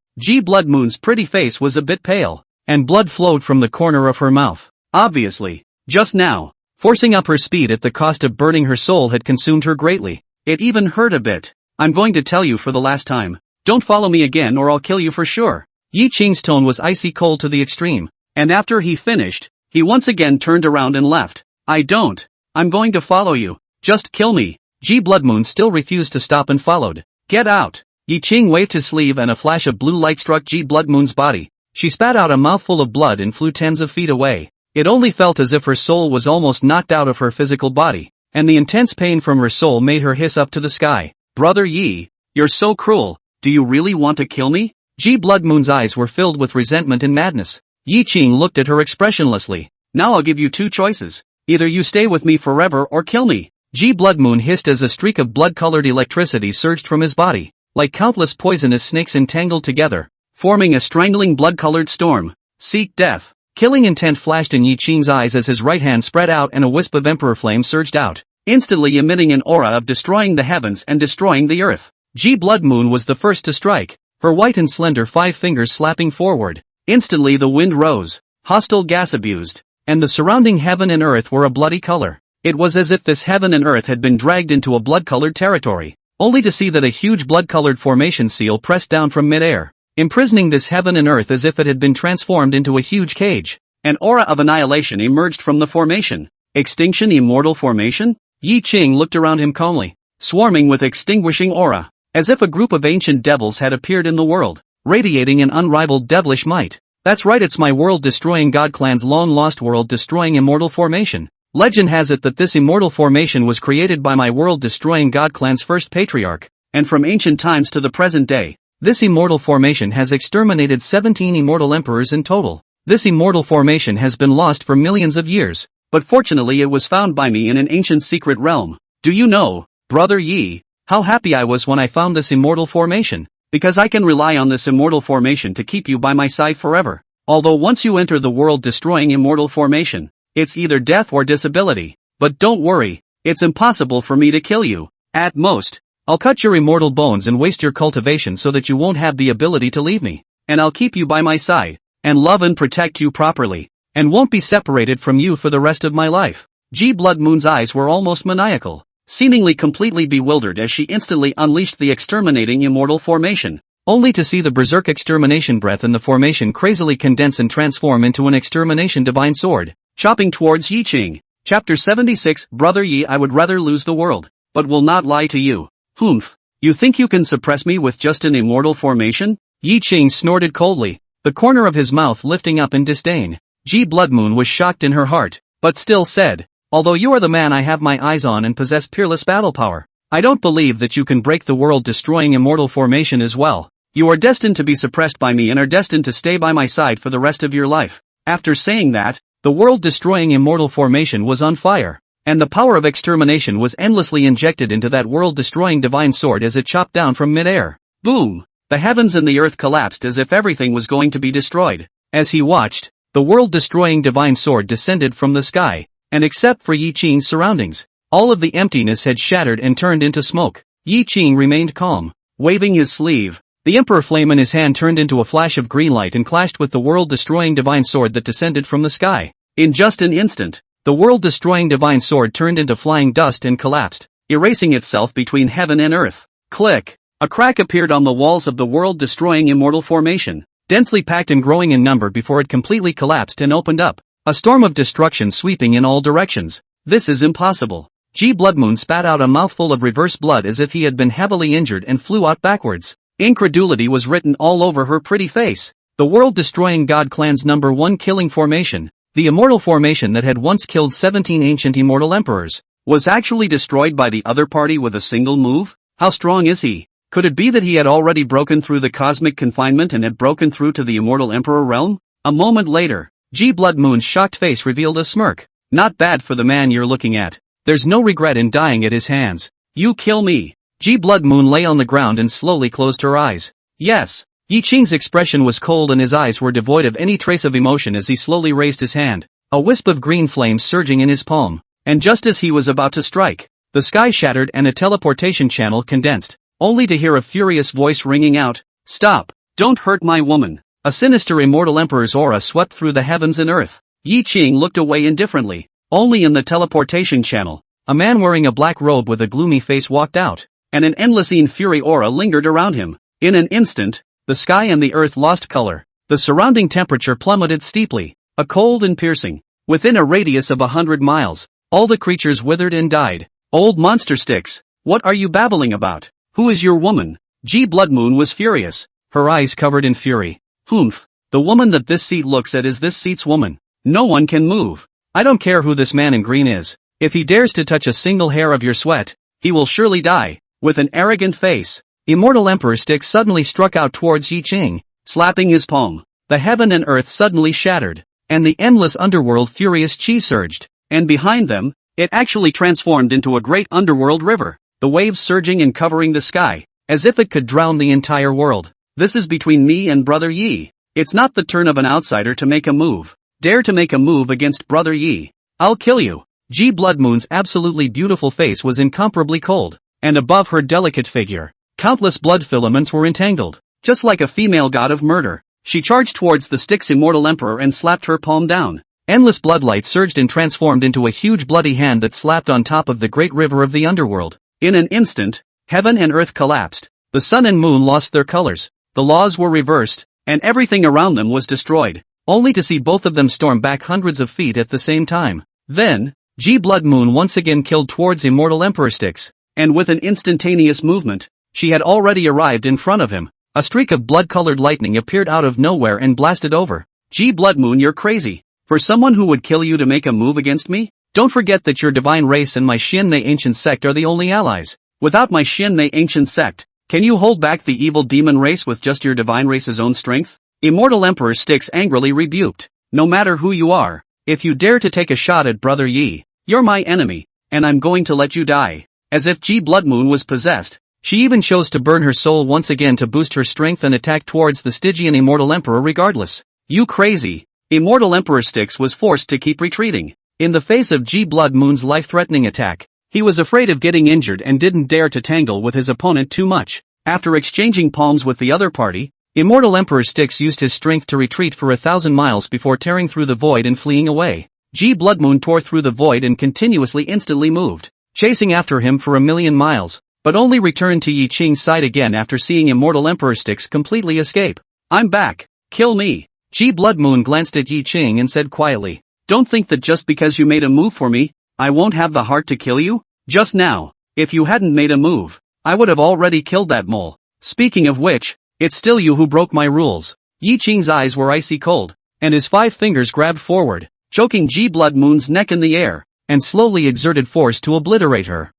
Blood Moon's pretty face was a bit pale, and blood flowed from the corner of her mouth. Obviously, just now, forcing up her speed at the cost of burning her soul had consumed her greatly. It even hurt a bit. I'm going to tell you for the last time, don't follow me again or I'll kill you for sure. Yi Qing's tone was icy cold to the extreme, and after he finished, he once again turned around and left. I'm going to follow you. Just kill me. Blood Moon still refused to stop and followed. Get out! Yi Qing waved his sleeve and a flash of blue light struck Blood Moon's body. She spat out a mouthful of blood and flew tens of feet away. It only felt as if her soul was almost knocked out of her physical body, and the intense pain from her soul made her hiss up to the sky. Brother Yi, you're so cruel. Do you really want to kill me? Blood Moon's eyes were filled with resentment and madness. Yi Qing looked at her expressionlessly. Now I'll give you two choices. Either you stay with me forever or kill me. Blood Moon hissed as a streak of blood-colored electricity surged from his body, like countless poisonous snakes entangled together, forming a strangling blood-colored storm. Seek death. Killing intent flashed in Yi Qing's eyes as his right hand spread out and a wisp of emperor flame surged out, instantly emitting an aura of destroying the heavens and destroying the earth. Blood Moon was the first to strike, her white and slender 5 fingers slapping forward. Instantly the wind rose, hostile gas abused, and the surrounding heaven and earth were a bloody color. It was as if this heaven and earth had been dragged into a blood-colored territory, only to see that a huge blood-colored formation seal pressed down from mid-air, imprisoning this heaven and earth as if it had been transformed into a huge cage. An aura of annihilation emerged from the formation. Extinction immortal formation? Yi Qing looked around him calmly, swarming with extinguishing aura, as if a group of ancient devils had appeared in the world, radiating an unrivaled devilish might. That's right, it's my world-destroying God Clan's long-lost world-destroying immortal formation. Legend has it that this immortal formation was created by my world-destroying God Clan's first patriarch, and from ancient times to the present day, this immortal formation has exterminated 17 immortal emperors in total. This immortal formation has been lost for millions of years, but fortunately it was found by me in an ancient secret realm. Do you know, Brother Yi, how happy I was when I found this immortal formation? Because I can rely on this immortal formation to keep you by my side forever. Although once you enter the world-destroying immortal formation, it's either death or disability. But don't worry, it's impossible for me to kill you. At most, I'll cut your immortal bones and waste your cultivation so that you won't have the ability to leave me. And I'll keep you by my side, and love and protect you properly, and won't be separated from you for the rest of my life. G Blood Moon's eyes were almost maniacal, seemingly completely bewildered as she instantly unleashed the exterminating immortal formation, only to see the berserk extermination breath in the formation crazily condense and transform into an extermination divine sword, chopping towards Yi Qing. Chapter 76 Brother Yi, I would rather lose the world, but will not lie to you. Humph. You think you can suppress me with just an immortal formation? Yi Qing snorted coldly, the corner of his mouth lifting up in disdain. G Blood Moon was shocked in her heart, but still said, although you are the man I have my eyes on and possess peerless battle power, I don't believe that you can break the world-destroying immortal formation as well. You are destined to be suppressed by me and are destined to stay by my side for the rest of your life. After saying that, the world-destroying immortal formation was on fire, and the power of extermination was endlessly injected into that world-destroying divine sword as it chopped down from mid-air. Boom! The heavens and the earth collapsed as if everything was going to be destroyed. As he watched, the world-destroying divine sword descended from the sky, and except for Yi Qing's surroundings, all of the emptiness had shattered and turned into smoke. Yi Qing remained calm, waving his sleeve. The emperor flame in his hand turned into a flash of green light and clashed with the world-destroying divine sword that descended from the sky. In just an instant, the world-destroying divine sword turned into flying dust and collapsed, erasing itself between heaven and earth. Click! A crack appeared on the walls of the world-destroying immortal formation, densely packed and growing in number before it completely collapsed and opened up, a storm of destruction sweeping in all directions. This is impossible. G Blood Moon spat out a mouthful of reverse blood as if he had been heavily injured and flew out backwards. Incredulity was written all over her pretty face. The world-destroying God Clan's #1 killing formation, the immortal formation that had once killed 17 ancient immortal emperors, was actually destroyed by the other party with a single move? How strong is he? Could it be that he had already broken through the cosmic confinement and had broken through to the immortal emperor realm? A moment later, G Blood Moon's shocked face revealed a smirk. Not bad for the man you're looking at. There's no regret in dying at his hands. You kill me. G Blood Moon lay on the ground and slowly closed her eyes. Yes. Yi Qing's expression was cold and his eyes were devoid of any trace of emotion as he slowly raised his hand, a wisp of green flame surging in his palm. And just as he was about to strike, the sky shattered and a teleportation channel condensed, only to hear a furious voice ringing out, "Stop! Don't hurt my woman!" A sinister immortal emperor's aura swept through the heavens and earth. Yi Qing looked away indifferently. Only in the teleportation channel, a man wearing a black robe with a gloomy face walked out, and an endlessine fury aura lingered around him. In an instant, the sky and the earth lost color. The surrounding temperature plummeted steeply, a cold and piercing. Within a radius of 100 miles, all the creatures withered and died. Old monster sticks, what are you babbling about? Who is your woman? G Blood Moon was furious, her eyes covered in fury. Humph, the woman that this seat looks at is this seat's woman. No one can move. I don't care who this man in green is. If he dares to touch a single hair of your sweat, he will surely die. With an arrogant face, Immortal Emperor Stick suddenly struck out towards Yi Qing, slapping his palm. The heaven and earth suddenly shattered, and the endless underworld furious chi surged, and behind them, it actually transformed into a great underworld river, the waves surging and covering the sky, as if it could drown the entire world. This is between me and Brother Yi. It's not the turn of an outsider to make a move. Dare to make a move against Brother Yi. I'll kill you. G Blood Moon's absolutely beautiful face was incomparably cold, and above her delicate figure, countless blood filaments were entangled. Just like a female god of murder, she charged towards the Stick's immortal emperor and slapped her palm down. Endless bloodlight surged and transformed into a huge bloody hand that slapped on top of the great river of the underworld. In an instant, heaven and earth collapsed. The sun and moon lost their colors. The laws were reversed, and everything around them was destroyed, only to see both of them storm back hundreds of feet at the same time. Then, G Blood Moon once again killed towards Immortal Emperor Sticks, and with an instantaneous movement, she had already arrived in front of him. A streak of blood-colored lightning appeared out of nowhere and blasted over. G Blood Moon, you're crazy. For someone who would kill you to make a move against me? Don't forget that your divine race and my Xianmei ancient sect are the only allies. Without my Xianmei ancient sect, can you hold back the evil demon race with just your divine race's own strength? Immortal Emperor Sticks angrily rebuked. No matter who you are, if you dare to take a shot at Brother Yi, you're my enemy, and I'm going to let you die. As if G Blood Moon was possessed, she even chose to burn her soul once again to boost her strength and attack towards the Stygian Immortal Emperor regardless. You crazy! Immortal Emperor Sticks was forced to keep retreating. In the face of G Blood Moon's life-threatening attack, He was afraid of getting injured and didn't dare to tangle with his opponent too much. After exchanging palms with the other party, Immortal Emperor Styx used his strength to retreat for 1,000 miles before tearing through the void and fleeing away. Blood Moon tore through the void and instantly moved, chasing after him for 1,000,000 miles, but only returned to Yi Qing's side again after seeing Immortal Emperor Styx completely escape. "I'm back. Kill me." Blood Moon glanced at Yi Qing and said quietly, "Don't think that just because you made a move for me, I won't have the heart to kill you? Just now, if you hadn't made a move, I would have already killed that mole. Speaking of which, it's still you who broke my rules." Yi Qing's eyes were icy cold, and his 5 fingers grabbed forward, choking Blood Moon's neck in the air, and slowly exerted force to obliterate her.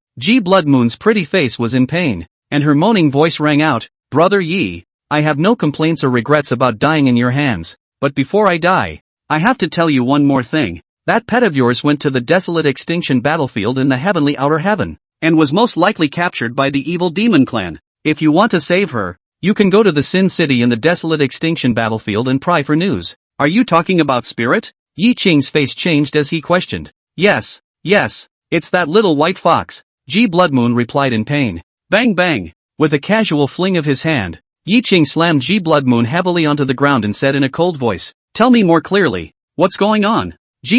Blood Moon's pretty face was in pain, and her moaning voice rang out, "Brother Yi, I have no complaints or regrets about dying in your hands, but before I die, I have to tell you one more thing. That pet of yours went to the desolate extinction battlefield in the heavenly outer heaven, and was most likely captured by the evil demon clan. If you want to save her, you can go to the Sin City in the desolate extinction battlefield and pry for news." "Are you talking about Spirit?" Yi Qing's face changed as he questioned. Yes, it's that little white fox," Blood Moon replied in pain. Bang bang! With a casual fling of his hand, Yi Qing slammed Blood Moon heavily onto the ground and said in a cold voice, "Tell me more clearly, what's going on?"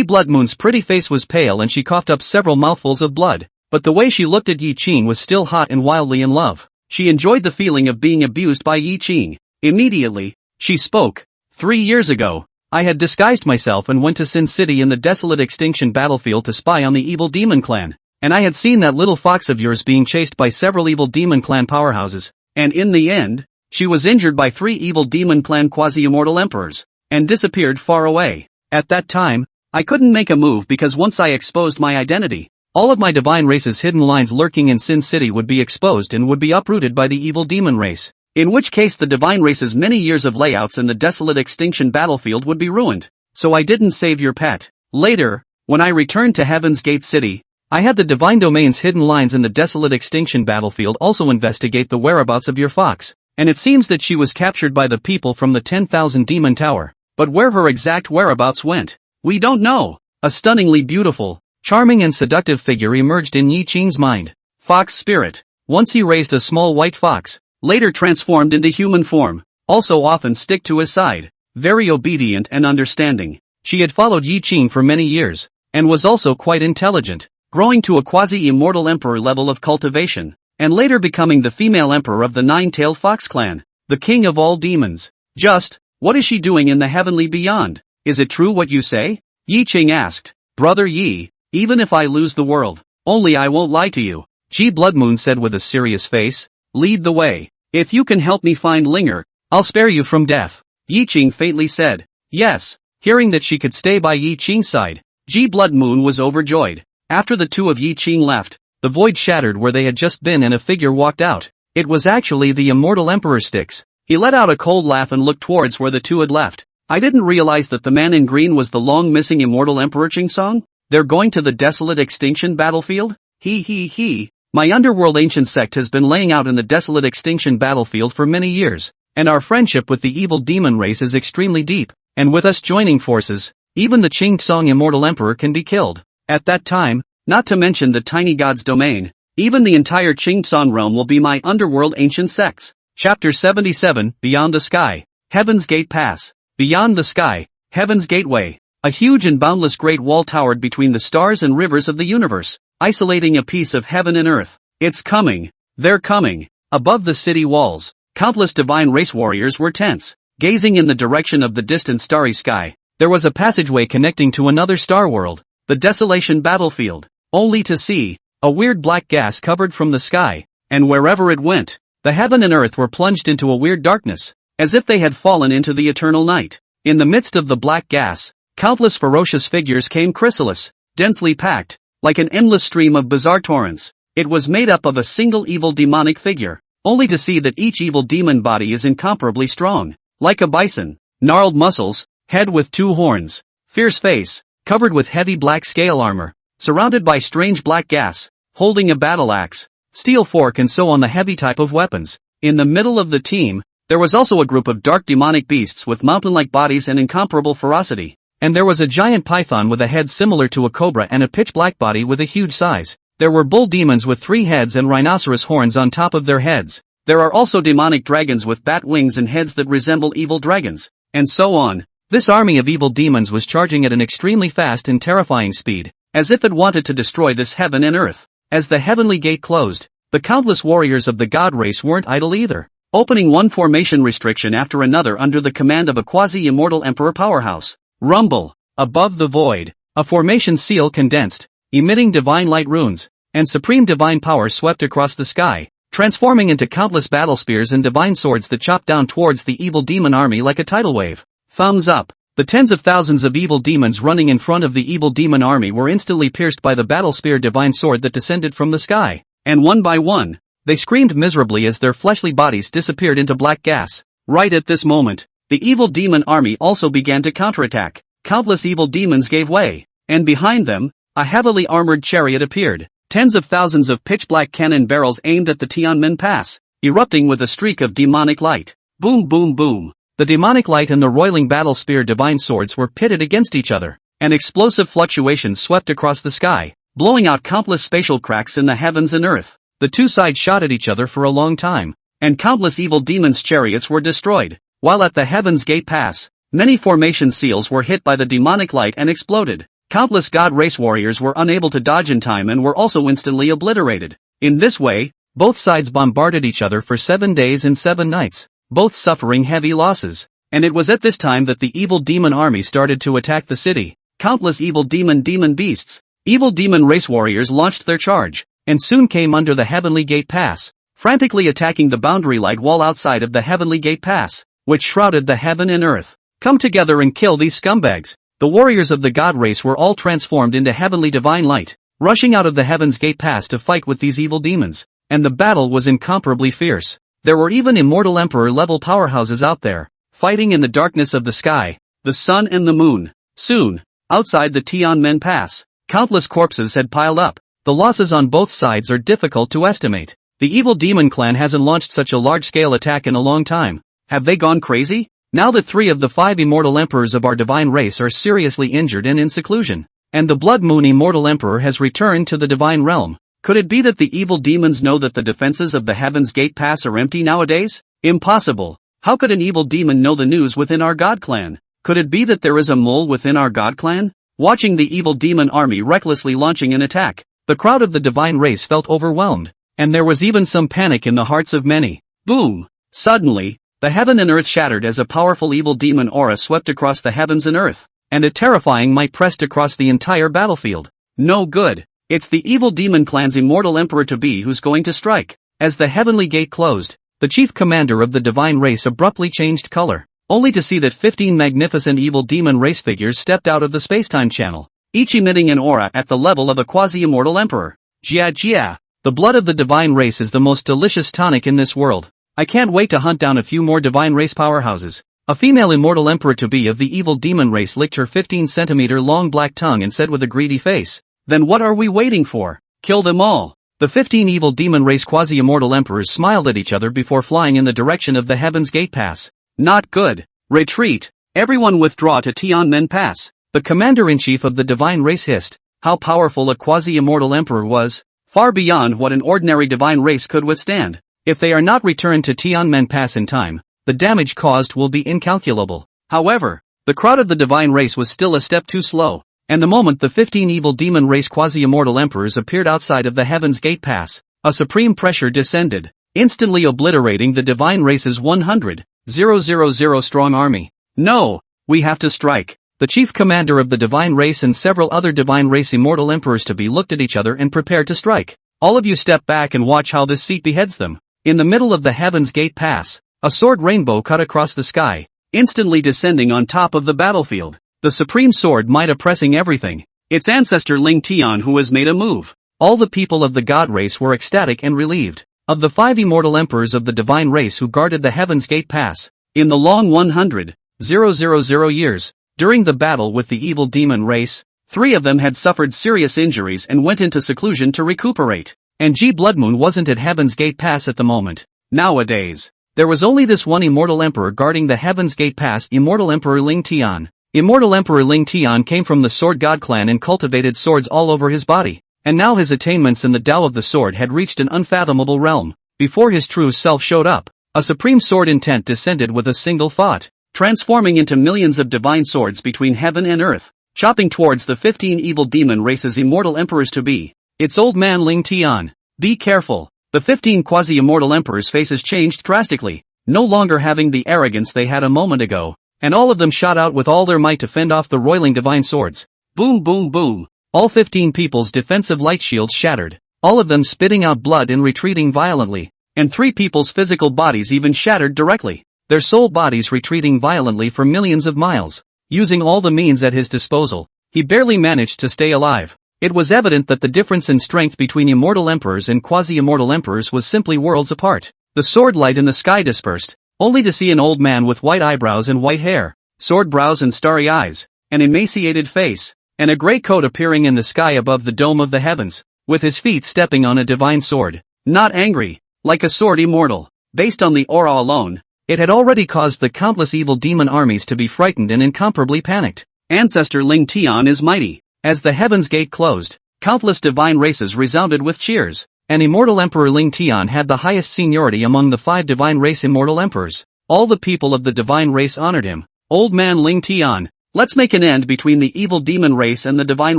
Blood Moon's pretty face was pale and she coughed up several mouthfuls of blood, but the way she looked at Yi Qing was still hot and wildly in love. She enjoyed the feeling of being abused by Yi Qing. Immediately, she spoke. 3 years ago, I had disguised myself and went to Sin City in the desolate extinction battlefield to spy on the evil demon clan, and I had seen that little fox of yours being chased by several evil demon clan powerhouses, and in the end, she was injured by 3 evil demon clan quasi-immortal emperors, and disappeared far away. At that time, I couldn't make a move because once I exposed my identity, all of my divine race's hidden lines lurking in Sin City would be exposed and would be uprooted by the evil demon race, in which case the divine race's many years of layouts in the desolate extinction battlefield would be ruined. So I didn't save your pet. Later, when I returned to Heaven's Gate City, I had the divine domain's hidden lines in the desolate extinction battlefield also investigate the whereabouts of your fox, and it seems that she was captured by the people from the 10,000 Demon Tower, but where her exact whereabouts went, we don't know. A stunningly beautiful, charming and seductive figure emerged in Yi Qing's mind. Fox Spirit. Once he raised a small white fox, later transformed into human form, also often stick to his side, very obedient and understanding. She had followed Yi Qing for many years, and was also quite intelligent, growing to a quasi-immortal emperor level of cultivation, and later becoming the female emperor of the 9-tailed fox clan, the king of all demons. Just, what is she doing in the heavenly beyond? Is it true what you say? Yi Qing asked. Brother Yi, even if I lose the world, only I won't lie to you, Blood Moon said with a serious face. Lead the way. If you can help me find Linger, I'll spare you from death. Yi Qing faintly said. Yes. Hearing that she could stay by Yi Qing's side, Blood Moon was overjoyed. After the two of Yi Qing left, the void shattered where they had just been and a figure walked out. It was actually the immortal Emperor Styx. He let out a cold laugh and looked towards where the two had left. I didn't realize that the man in green was the long-missing immortal Emperor Qingsong? They're going to the desolate extinction battlefield? He. My underworld ancient sect has been laying out in the desolate extinction battlefield for many years, and our friendship with the evil demon race is extremely deep, and with us joining forces, even the Qingsong immortal emperor can be killed. At that time, not to mention the tiny god's domain, even the entire Qingsong realm will be my underworld ancient sects. Chapter 77, Beyond the Sky. Heaven's Gate Pass. Beyond the sky, Heaven's Gateway. A huge and boundless great wall towered between the stars and rivers of the universe, isolating a piece of heaven and earth. It's coming. They're coming. Above the city walls, countless divine race warriors were tense, gazing in the direction of the distant starry sky. There was a passageway connecting to another star world, the desolation battlefield, only to see a weird black gas covered from the sky, and wherever it went, the heaven and earth were plunged into a weird darkness, as if they had fallen into the eternal night. In the midst of the black gas, countless ferocious figures came chrysalis, densely packed, like an endless stream of bizarre torrents. It was made up of a single evil demonic figure, only to see that each evil demon body is incomparably strong, like a bison, gnarled muscles, head with 2 horns, fierce face, covered with heavy black scale armor, surrounded by strange black gas, holding a battle axe, steel fork and so on the heavy type of weapons. In the middle of the team, there was also a group of dark demonic beasts with mountain-like bodies and incomparable ferocity, and there was a giant python with a head similar to a cobra and a pitch-black body with a huge size. There were bull demons with 3 heads and rhinoceros horns on top of their heads. There are also demonic dragons with bat wings and heads that resemble evil dragons, and so on. This army of evil demons was charging at an extremely fast and terrifying speed, as if it wanted to destroy this heaven and earth. As the heavenly gate closed, the countless warriors of the god race weren't idle either, opening one formation restriction after another under the command of a quasi-immortal emperor powerhouse. Rumble. Above the void, a formation seal condensed, emitting divine light runes, and supreme divine power swept across the sky, transforming into countless battle spears and divine swords that chopped down towards the evil demon army like a tidal wave. Thumbs up. The tens of thousands of evil demons running in front of the evil demon army were instantly pierced by the battle spear divine sword that descended from the sky, and one by one, they screamed miserably as their fleshly bodies disappeared into black gas. Right at this moment, the evil demon army also began to counterattack. Countless evil demons gave way, and behind them, a heavily armored chariot appeared. Tens of thousands of pitch-black cannon barrels aimed at the Tianmen Pass, erupting with a streak of demonic light. Boom boom boom. The demonic light and the roiling battle spear divine swords were pitted against each other, and explosive fluctuations swept across the sky, blowing out countless spatial cracks in the heavens and earth. The two sides shot at each other for a long time, and countless evil demons' chariots were destroyed, while at the Heaven's Gate Pass, many formation seals were hit by the demonic light and exploded. Countless god race warriors were unable to dodge in time and were also instantly obliterated. In this way, both sides bombarded each other for 7 days and 7 nights, both suffering heavy losses. And it was at this time that the evil demon army started to attack the city. Countless evil demon beasts, evil demon race warriors launched their charge, and soon came under the Heavenly Gate Pass, frantically attacking the boundary light wall outside of the Heavenly Gate Pass, which shrouded the heaven and earth. Come together and kill these scumbags. The warriors of the god race were all transformed into heavenly divine light, rushing out of the Heaven's Gate Pass to fight with these evil demons, and the battle was incomparably fierce. There were even immortal emperor-level powerhouses out there, fighting in the darkness of the sky, the sun and the moon. Soon, outside the Tianmen Pass, countless corpses had piled up. The losses on both sides are difficult to estimate. The evil demon clan hasn't launched such a large-scale attack in a long time. Have they gone crazy? Now that 3 of the 5 immortal emperors of our divine race are seriously injured and in seclusion, and the Blood Moon immortal emperor has returned to the divine realm, could it be that the evil demons know that the defenses of the Heaven's Gate Pass are empty nowadays? Impossible. How could an evil demon know the news within our god clan? Could it be that there is a mole within our god clan? Watching the evil demon army recklessly launching an attack, the crowd of the divine race felt overwhelmed, and there was even some panic in the hearts of many. Boom! Suddenly, the heaven and earth shattered as a powerful evil demon aura swept across the heavens and earth, and a terrifying might pressed across the entire battlefield. No good. It's the evil demon clan's immortal emperor-to-be who's going to strike. As the heavenly gate closed, the chief commander of the divine race abruptly changed color, only to see that 15 magnificent evil demon race figures stepped out of the spacetime channel, each emitting an aura at the level of a quasi-immortal emperor. Jia. The blood of the divine race is the most delicious tonic in this world. I can't wait to hunt down a few more divine race powerhouses. A female immortal emperor-to-be of the evil demon race licked her 15-centimeter long black tongue and said with a greedy face, "Then what are we waiting for? Kill them all." The 15 evil demon race quasi-immortal emperors smiled at each other before flying in the direction of the Heaven's Gate Pass. Not good. Retreat. Everyone withdraw to Tianmen Pass. The commander-in-chief of the divine race hissed. How powerful a quasi-immortal emperor was, far beyond what an ordinary divine race could withstand. If they are not returned to Tianmen Pass in time, the damage caused will be incalculable. However, the crowd of the divine race was still a step too slow, and the moment the 15 evil demon race quasi-immortal emperors appeared outside of the Heaven's Gate Pass, a supreme pressure descended, instantly obliterating the divine race's 100,000 strong army. No, we have to strike. The chief commander of the divine race and several other divine race immortal emperors-to-be looked at each other and prepared to strike. All of you step back and watch how this seat beheads them. In the middle of the Heaven's Gate Pass, a sword rainbow cut across the sky, instantly descending on top of the battlefield. The supreme sword might oppressing everything. Its ancestor Ling Tian who has made a move. All the people of the god race were ecstatic and relieved. Of the 5 immortal emperors of the divine race who guarded the Heaven's Gate Pass, in the long 100,000 years, during the battle with the evil demon race, 3 of them had suffered serious injuries and went into seclusion to recuperate. And Blood Moon wasn't at Heaven's Gate Pass at the moment. Nowadays, there was only this one immortal emperor guarding the Heaven's Gate Pass, Immortal Emperor Ling Tian. Immortal Emperor Ling Tian came from the Sword God clan and cultivated swords all over his body. and now his attainments in the Tao of the sword had reached an unfathomable realm. Before his true self showed up, a supreme sword intent descended with a single thought, transforming into millions of divine swords between heaven and earth, chopping towards the 15 evil demon races immortal emperors to be. It's old man Ling Tian. Be careful. The 15 quasi-immortal emperors' faces changed drastically, no longer having the arrogance they had a moment ago, and all of them shot out with all their might to fend off the roiling divine swords. Boom boom boom. All 15 people's defensive light shields shattered, all of them spitting out blood and retreating violently, and 3 people's physical bodies even shattered directly, their soul bodies retreating violently for millions of miles. Using all the means at his disposal, he barely managed to stay alive. It was evident that the difference in strength between immortal emperors and quasi-immortal emperors was simply worlds apart. The sword light in the sky dispersed, only to see an old man with white eyebrows and white hair, sword brows and starry eyes, an emaciated face, and a gray coat appearing in the sky above the dome of the heavens, with his feet stepping on a divine sword. Not angry, like a sword immortal. Based on the aura alone, it had already caused the countless evil demon armies to be frightened and incomparably panicked. Ancestor Ling Tian is mighty. As the heavens gate closed, countless divine races resounded with cheers, and immortal emperor Ling Tian had the highest seniority among the 5 divine race immortal emperors. All the people of the divine race honored him. Old man Ling Tian, let's make an end between the evil demon race and the divine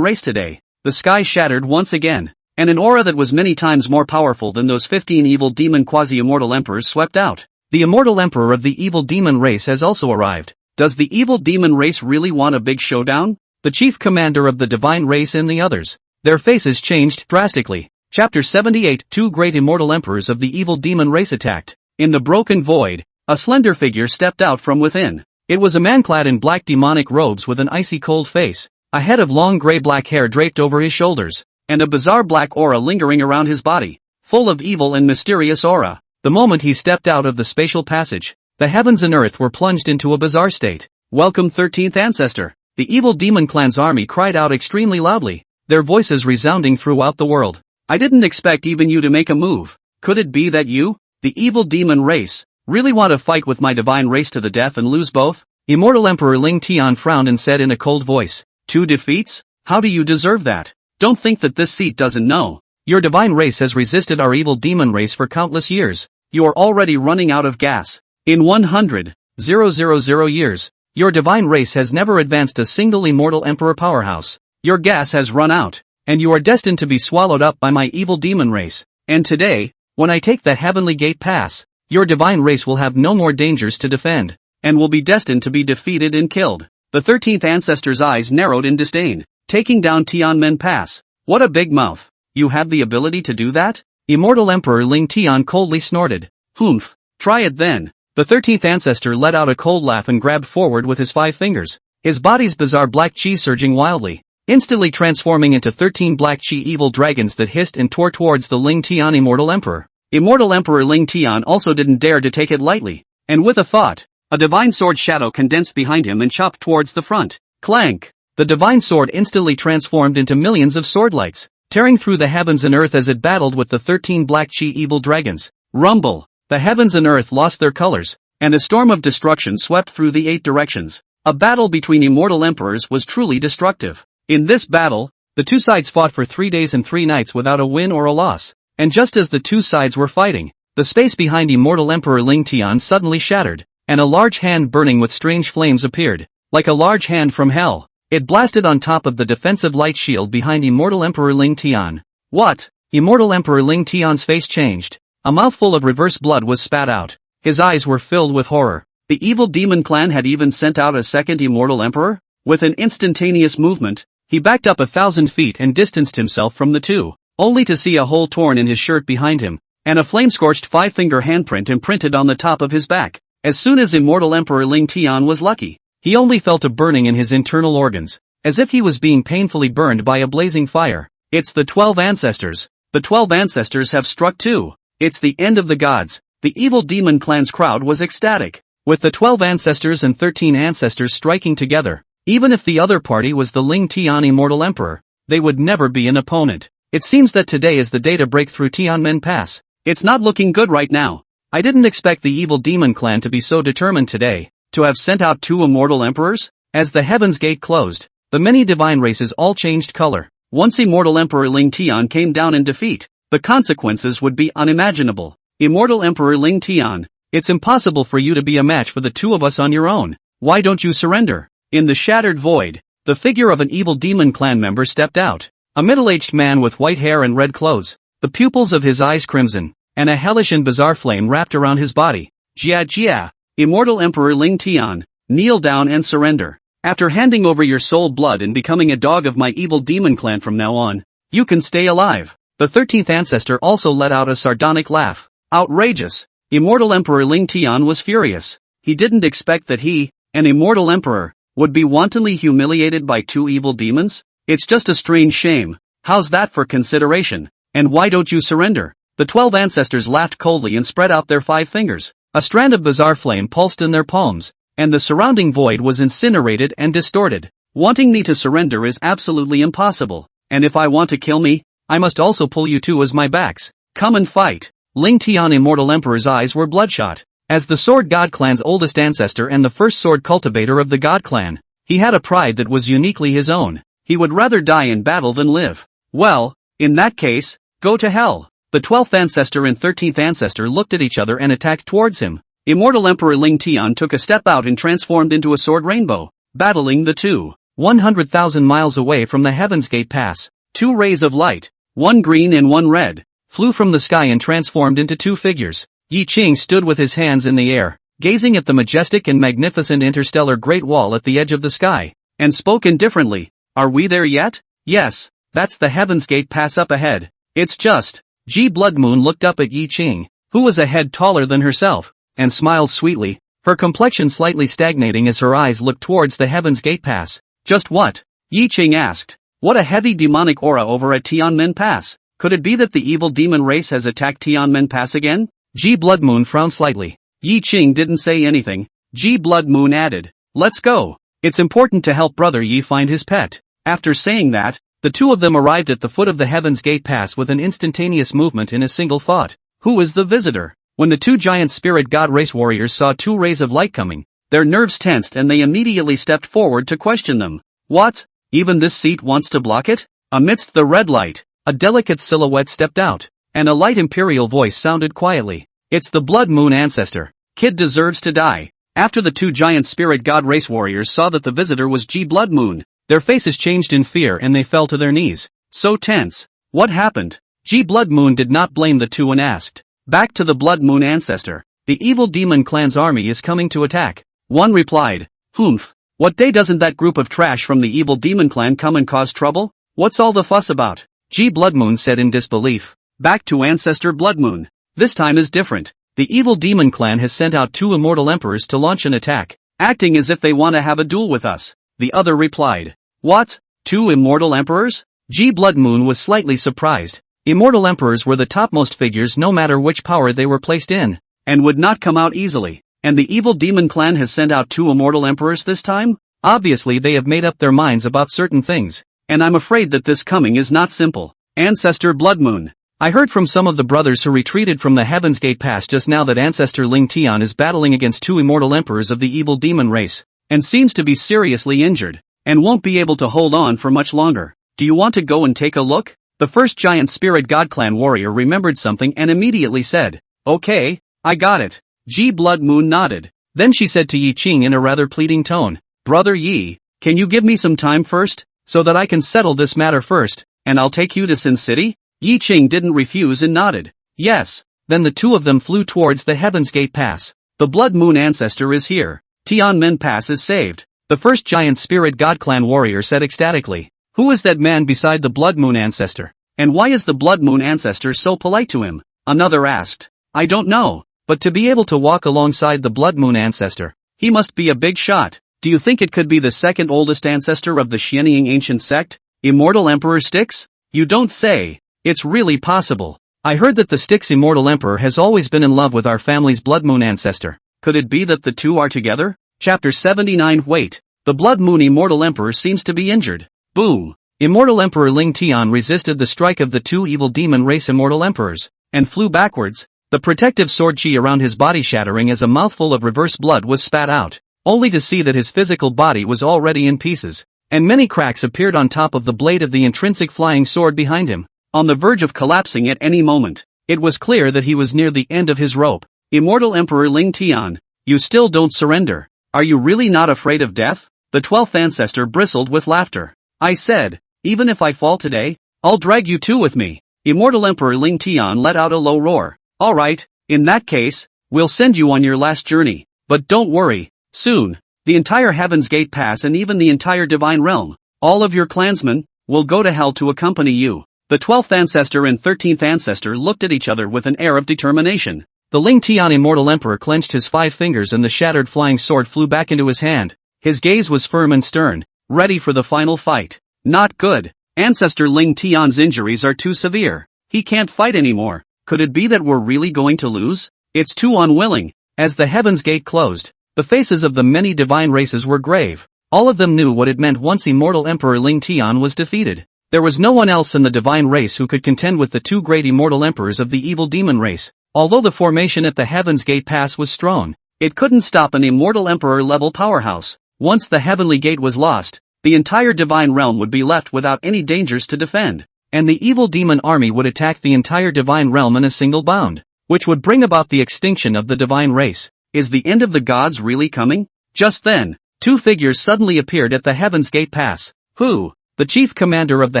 race today. The sky shattered once again, and an aura that was many times more powerful than those 15 evil demon quasi-immortal emperors swept out. The immortal emperor of the evil demon race has also arrived. Does the evil demon race really want a big showdown? The chief commander of the divine race and the others. Their faces changed drastically. Chapter 78. 2 great immortal emperors of the evil demon race attacked. In the broken void, a slender figure stepped out from within. It was a man clad in black demonic robes with an icy cold face, a head of long gray black hair draped over his shoulders, and a bizarre black aura lingering around his body, full of evil and mysterious aura. The moment he stepped out of the spatial passage, the heavens and earth were plunged into a bizarre state. Welcome 13th ancestor. The evil demon clan's army cried out extremely loudly, their voices resounding throughout the world. I didn't expect even you to make a move. Could it be that you, the evil demon race, really want to fight with my divine race to the death and lose both? Immortal Emperor Ling Tian frowned and said in a cold voice, 2 defeats? How do you deserve that? Don't think that this seat doesn't know. Your divine race has resisted our evil demon race for countless years. You are already running out of gas. In 100,000 years, your divine race has never advanced a single immortal emperor powerhouse. Your gas has run out, and you are destined to be swallowed up by my evil demon race. And today, when I take the heavenly gate pass, your divine race will have no more dangers to defend, and will be destined to be defeated and killed. The 13th ancestor's eyes narrowed in disdain. Taking down Tianmen Pass. What a big mouth. You have the ability to do that? Immortal Emperor Ling Tian coldly snorted. Humph. Try it then. The 13th ancestor let out a cold laugh and grabbed forward with his 5 fingers, his body's bizarre black chi surging wildly, instantly transforming into 13 black chi evil dragons that hissed and tore towards the Ling Tian immortal emperor. Immortal Emperor Ling Tian also didn't dare to take it lightly, and with a thought, a divine sword shadow condensed behind him and chopped towards the front. Clank! The divine sword instantly transformed into millions of swordlights, tearing through the heavens and earth as it battled with the 13 black chi evil dragons. Rumble! The heavens and earth lost their colors, and a storm of destruction swept through the 8 directions. A battle between immortal emperors was truly destructive. In this battle, the 2 sides fought for 3 days and 3 nights without a win or a loss, and just as the 2 sides were fighting, the space behind immortal Emperor Ling Tian suddenly shattered, and a large hand burning with strange flames appeared, like a large hand from hell. It blasted on top of the defensive light shield behind immortal Emperor Ling Tian. What? Immortal Emperor Ling Tian's face changed. A mouthful of reverse blood was spat out. His eyes were filled with horror. The evil demon clan had even sent out a second immortal emperor? With an instantaneous movement, he backed up 1,000 feet and distanced himself from the 2, only to see a hole torn in his shirt behind him, and a flame-scorched 5-finger handprint imprinted on the top of his back. As soon as immortal Emperor Ling Tian was lucky, he only felt a burning in his internal organs, as if he was being painfully burned by a blazing fire. It's the 12 ancestors. The 12 ancestors have struck too. It's the end of the gods. The evil demon clan's crowd was ecstatic. With the 12 ancestors and 13 ancestors striking together, even if the other party was the Ling Tian immortal emperor, they would never be an opponent. It seems that today is the day to break through Tianmen Pass. It's not looking good right now. I didn't expect the evil demon clan to be so determined today, to have sent out 2 immortal emperors. As the heavens gate closed, the many divine races all changed color. Once Immortal Emperor Ling Tian came down in defeat, the consequences would be unimaginable. Immortal Emperor Ling Tian, it's impossible for you to be a match for the two of us on your own. Why don't you surrender? In the shattered void, the figure of an evil demon clan member stepped out. A middle-aged man with white hair and red clothes, the pupils of his eyes crimson, and a hellish and bizarre flame wrapped around his body. Jia Jia, Immortal Emperor Ling Tian, kneel down and surrender. After handing over your soul blood and becoming a dog of my evil demon clan from now on, you can stay alive. The 13th ancestor also let out a sardonic laugh. Outrageous. Immortal Emperor Ling Tian was furious. He didn't expect that he, an immortal emperor, would be wantonly humiliated by two evil demons. It's just a strange shame. How's that for consideration? And why don't you surrender? The 12 ancestors laughed coldly and spread out their 5 fingers. A strand of bizarre flame pulsed in their palms, and the surrounding void was incinerated and distorted. Wanting me to surrender is absolutely impossible, and if I want to kill me, I must also pull you two as my backs. Come and fight. Ling Tian Immortal Emperor's eyes were bloodshot. As the Sword God Clan's oldest ancestor and the first sword cultivator of the God Clan, he had a pride that was uniquely his own. He would rather die in battle than live. Well, in that case, go to hell. The 12th ancestor and 13th ancestor looked at each other and attacked towards him. Immortal Emperor Ling Tian took a step out and transformed into a sword rainbow, battling the two. 100,000 miles away from the Heaven's Gate Pass, 2 rays of light, one green and one red, flew from the sky and transformed into 2 figures. Yi Qing stood with his hands in the air, gazing at the majestic and magnificent interstellar Great Wall at the edge of the sky, and spoke indifferently. Are we there yet? Yes, that's the Heaven's Gate Pass up ahead. It's just. Ji Blood Moon looked up at Yi Qing, who was a head taller than herself, and smiled sweetly, her complexion slightly stagnating as her eyes looked towards the Heaven's Gate Pass. Just what? Yi Qing asked. What a heavy demonic aura over at Tianmen Pass. Could it be that the evil demon race has attacked Tianmen Pass again? Ji Blood Moon frowned slightly. Yi Qing didn't say anything. Ji Blood Moon added, let's go. It's important to help Brother Yi find his pet. After saying that, the two of them arrived at the foot of the Heaven's Gate Pass with an instantaneous movement in a single thought. Who is the visitor? When the 2 giant spirit god race warriors saw 2 rays of light coming, their nerves tensed and they immediately stepped forward to question them. What? Even this seat wants to block it? Amidst the red light, a delicate silhouette stepped out, and a light imperial voice sounded quietly. It's the Blood Moon ancestor. Kid deserves to die. After the 2 giant spirit god race warriors saw that the visitor was Ji Blood Moon, their faces changed in fear and they fell to their knees. So tense. What happened? Ji Blood Moon did not blame the 2 and asked. Back to the Blood Moon ancestor. The evil demon clan's army is coming to attack. One replied. Humph. What day doesn't that group of trash from the evil demon clan come and cause trouble? What's all the fuss about? Ji Blood Moon said in disbelief. Back to Ancestor Blood Moon. This time is different. The evil demon clan has sent out 2 immortal emperors to launch an attack, acting as if they want to have a duel with us. The other replied. What? 2 immortal emperors? Ji Blood Moon was slightly surprised. Immortal emperors were the topmost figures no matter which power they were placed in, and would not come out easily. And the evil demon clan has sent out 2 immortal emperors this time? Obviously they have made up their minds about certain things, and I'm afraid that this coming is not simple. Ancestor Blood Moon. I heard from some of the brothers who retreated from the Heaven's Gate Pass just now that Ancestor Ling Tian is battling against 2 immortal emperors of the evil demon race, and seems to be seriously injured, and won't be able to hold on for much longer. Do you want to go and take a look? The first giant spirit god clan warrior remembered something and immediately said, okay, I got it. Ji Blood Moon nodded. Then she said to Yi Qing in a rather pleading tone, Brother Yi, can you give me some time first, so that I can settle this matter first, and I'll take you to Sin City? Yi Qing didn't refuse and nodded. Yes. Then the 2 of them flew towards the Heaven's Gate Pass. The Blood Moon ancestor is here. Tianmen Pass is saved. The first giant spirit god clan warrior said ecstatically. Who is that man beside the Blood Moon ancestor? And why is the Blood Moon ancestor so polite to him? Another asked. I don't know, but to be able to walk alongside the Blood Moon ancestor, he must be a big shot. Do you think it could be the second oldest ancestor of the Xianying ancient sect, Immortal Emperor Styx? You don't say. It's really possible. I heard that the Styx Immortal Emperor has always been in love with our family's Blood Moon ancestor. Could it be that the 2 are together? Chapter 79. Wait. The Blood Moon Immortal Emperor seems to be injured. Boom. Immortal Emperor Ling Tian resisted the strike of the 2 evil demon race Immortal Emperors, and flew backwards, the protective sword chi around his body shattering as a mouthful of reverse blood was spat out, only to see that his physical body was already in pieces, and many cracks appeared on top of the blade of the intrinsic flying sword behind him, on the verge of collapsing at any moment. It was clear that he was near the end of his rope. Immortal Emperor Ling Tian, you still don't surrender. Are you really not afraid of death? The 12th ancestor bristled with laughter. I said, even if I fall today, I'll drag you two with me. Immortal Emperor Ling Tian let out a low roar. Alright, in that case, we'll send you on your last journey. But don't worry, soon, the entire Heaven's Gate Pass and even the entire Divine Realm, all of your clansmen, will go to hell to accompany you. The 12th ancestor and 13th ancestor looked at each other with an air of determination. The Ling Tian Immortal Emperor clenched his 5 fingers and the shattered flying sword flew back into his hand. His gaze was firm and stern, ready for the final fight. Not good. Ancestor Ling Tian's injuries are too severe. He can't fight anymore. Could it be that we're really going to lose? It's too unwilling. As the Heaven's Gate closed, the faces of the many divine races were grave. All of them knew what it meant once Immortal Emperor Ling Tian was defeated. There was no one else in the divine race who could contend with the 2 great immortal emperors of the evil demon race. Although the formation at the Heaven's Gate Pass was strong, it couldn't stop an immortal emperor-level powerhouse. Once the Heavenly Gate was lost, the entire divine realm would be left without any dangers to defend, and the evil demon army would attack the entire divine realm in a single bound, which would bring about the extinction of the divine race. Is the end of the gods really coming? Just then, 2 figures suddenly appeared at the Heaven's Gate Pass. Who? The chief commander of the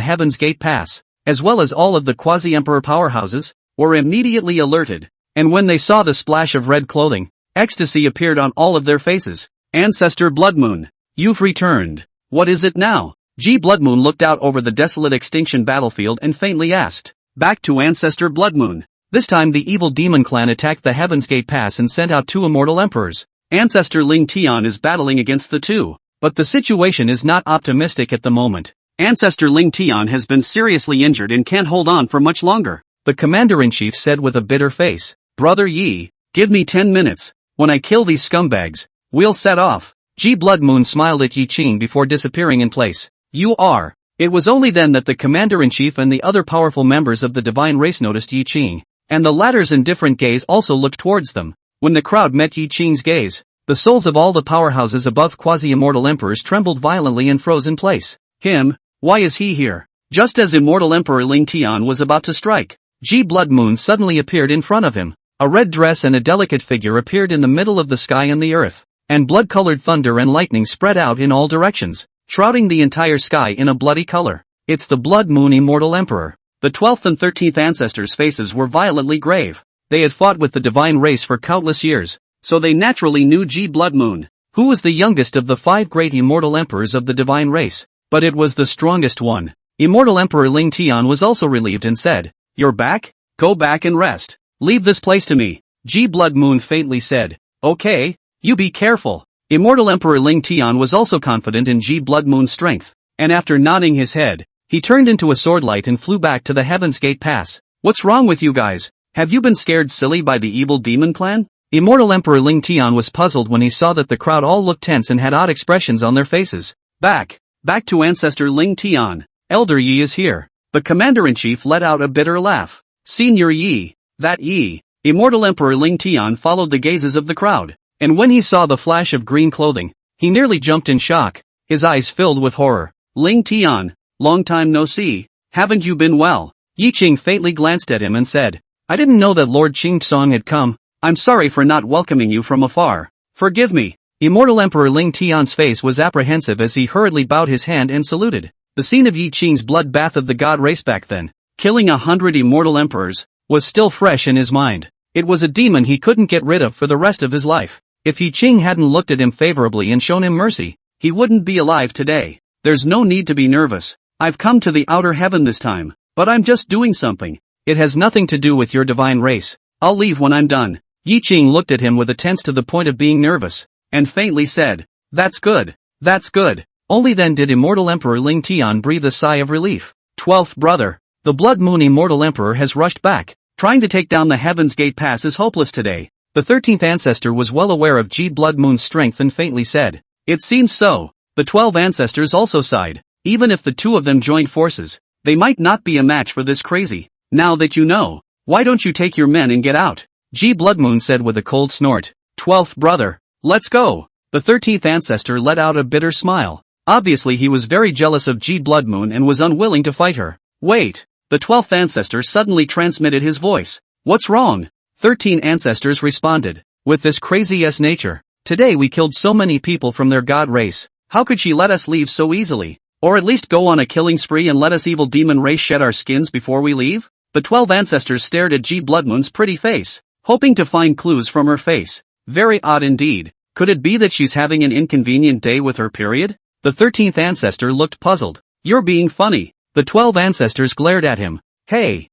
Heaven's Gate Pass, as well as all of the quasi-emperor powerhouses, were immediately alerted, and when they saw the splash of red clothing, ecstasy appeared on all of their faces. Ancestor Bloodmoon, you've returned. What is it now? Bloodmoon looked out over the desolate extinction battlefield and faintly asked. Back to Ancestor Bloodmoon. This time the evil demon clan attacked the Heaven's Gate Pass and sent out 2 immortal emperors. Ancestor Ling Tian is battling against the 2, but the situation is not optimistic at the moment. Ancestor Ling Tian has been seriously injured and can't hold on for much longer. The commander-in-chief said with a bitter face. Brother Yi, give me 10 minutes. When I kill these scumbags, we'll set off. Bloodmoon smiled at Yi Qing before disappearing in place. You are. It was only then that the commander-in-chief and the other powerful members of the divine race noticed Yi Qing, and the latter's indifferent gaze also looked towards them. When the crowd met Yi Qing's gaze, the souls of all the powerhouses above quasi-immortal emperors trembled violently and froze in place. Him? Why is he here? Just as Immortal Emperor Ling Tian was about to strike, Bloodmoon suddenly appeared in front of him. A red dress and a delicate figure appeared in the middle of the sky and the earth, and blood-colored thunder and lightning spread out in all directions, shrouding the entire sky in a bloody color. It's the Blood Moon Immortal Emperor. The 12th and 13th ancestors' faces were violently grave. They had fought with the divine race for countless years, so they naturally knew Bloodmoon, who was the youngest of the 5 great immortal emperors of the divine race, but it was the strongest one. Immortal Emperor Ling Tian was also relieved and said, You're back? Go back and rest. Leave this place to me. Bloodmoon faintly said, Okay, you be careful. Immortal Emperor Ling Tian was also confident in Bloodmoon's strength, and after nodding his head, he turned into a swordlight and flew back to the Heaven's Gate Pass. What's wrong with you guys? Have you been scared silly by the evil demon clan? Immortal Emperor Ling Tian was puzzled when he saw that the crowd all looked tense and had odd expressions on their faces. Back to Ancestor Ling Tian. Elder Yi is here. The commander-in-chief let out a bitter laugh. Senior Yi, that Yi. Immortal Emperor Ling Tian followed the gazes of the crowd, and when he saw the flash of green clothing, he nearly jumped in shock, his eyes filled with horror. Ling Tian, long time no see, haven't you been well? Yi Qing faintly glanced at him and said, I didn't know that Lord Qingtsong had come. I'm sorry for not welcoming you from afar. Forgive me. Immortal Emperor Ling Tian's face was apprehensive as he hurriedly bowed his hand and saluted. The scene of Yi Qing's bloodbath of the god race back then, killing 100 immortal emperors, was still fresh in his mind. It was a demon he couldn't get rid of for the rest of his life. If Yi Qing hadn't looked at him favorably and shown him mercy, he wouldn't be alive today. There's no need to be nervous. I've come to the outer heaven this time, but I'm just doing something. It has nothing to do with your divine race. I'll leave when I'm done. Yi Qing looked at him with a tense to the point of being nervous, and faintly said, That's good. That's good. Only then did Immortal Emperor Ling Tian breathe a sigh of relief. 12th brother. The Blood Moon Immortal Emperor has rushed back. Trying to take down the Heaven's Gate Pass is hopeless today. The 13th ancestor was well aware of Blood Moon's strength and faintly said, It seems so. The 12 ancestors also sighed. Even if the 2 of them joined forces, they might not be a match for this crazy. Now that you know, why don't you take your men and get out? Bloodmoon said with a cold snort. 12th brother. Let's go. The 13th ancestor let out a bitter smile. Obviously he was very jealous of G Blood Moon and was unwilling to fight her. Wait! The 12th ancestor suddenly transmitted his voice. What's wrong? 13 ancestors responded. With this crazy-ass nature. Today we killed so many people from their god race. How could she let us leave so easily? Or at least go on a killing spree and let us evil demon race shed our skins before we leave? The 12 ancestors stared at G Blood Moon's pretty face, hoping to find clues from her face. Very odd indeed. Could it be that she's having an inconvenient day with her period? The 13th ancestor looked puzzled. You're being funny. The 12 ancestors glared at him. Hey,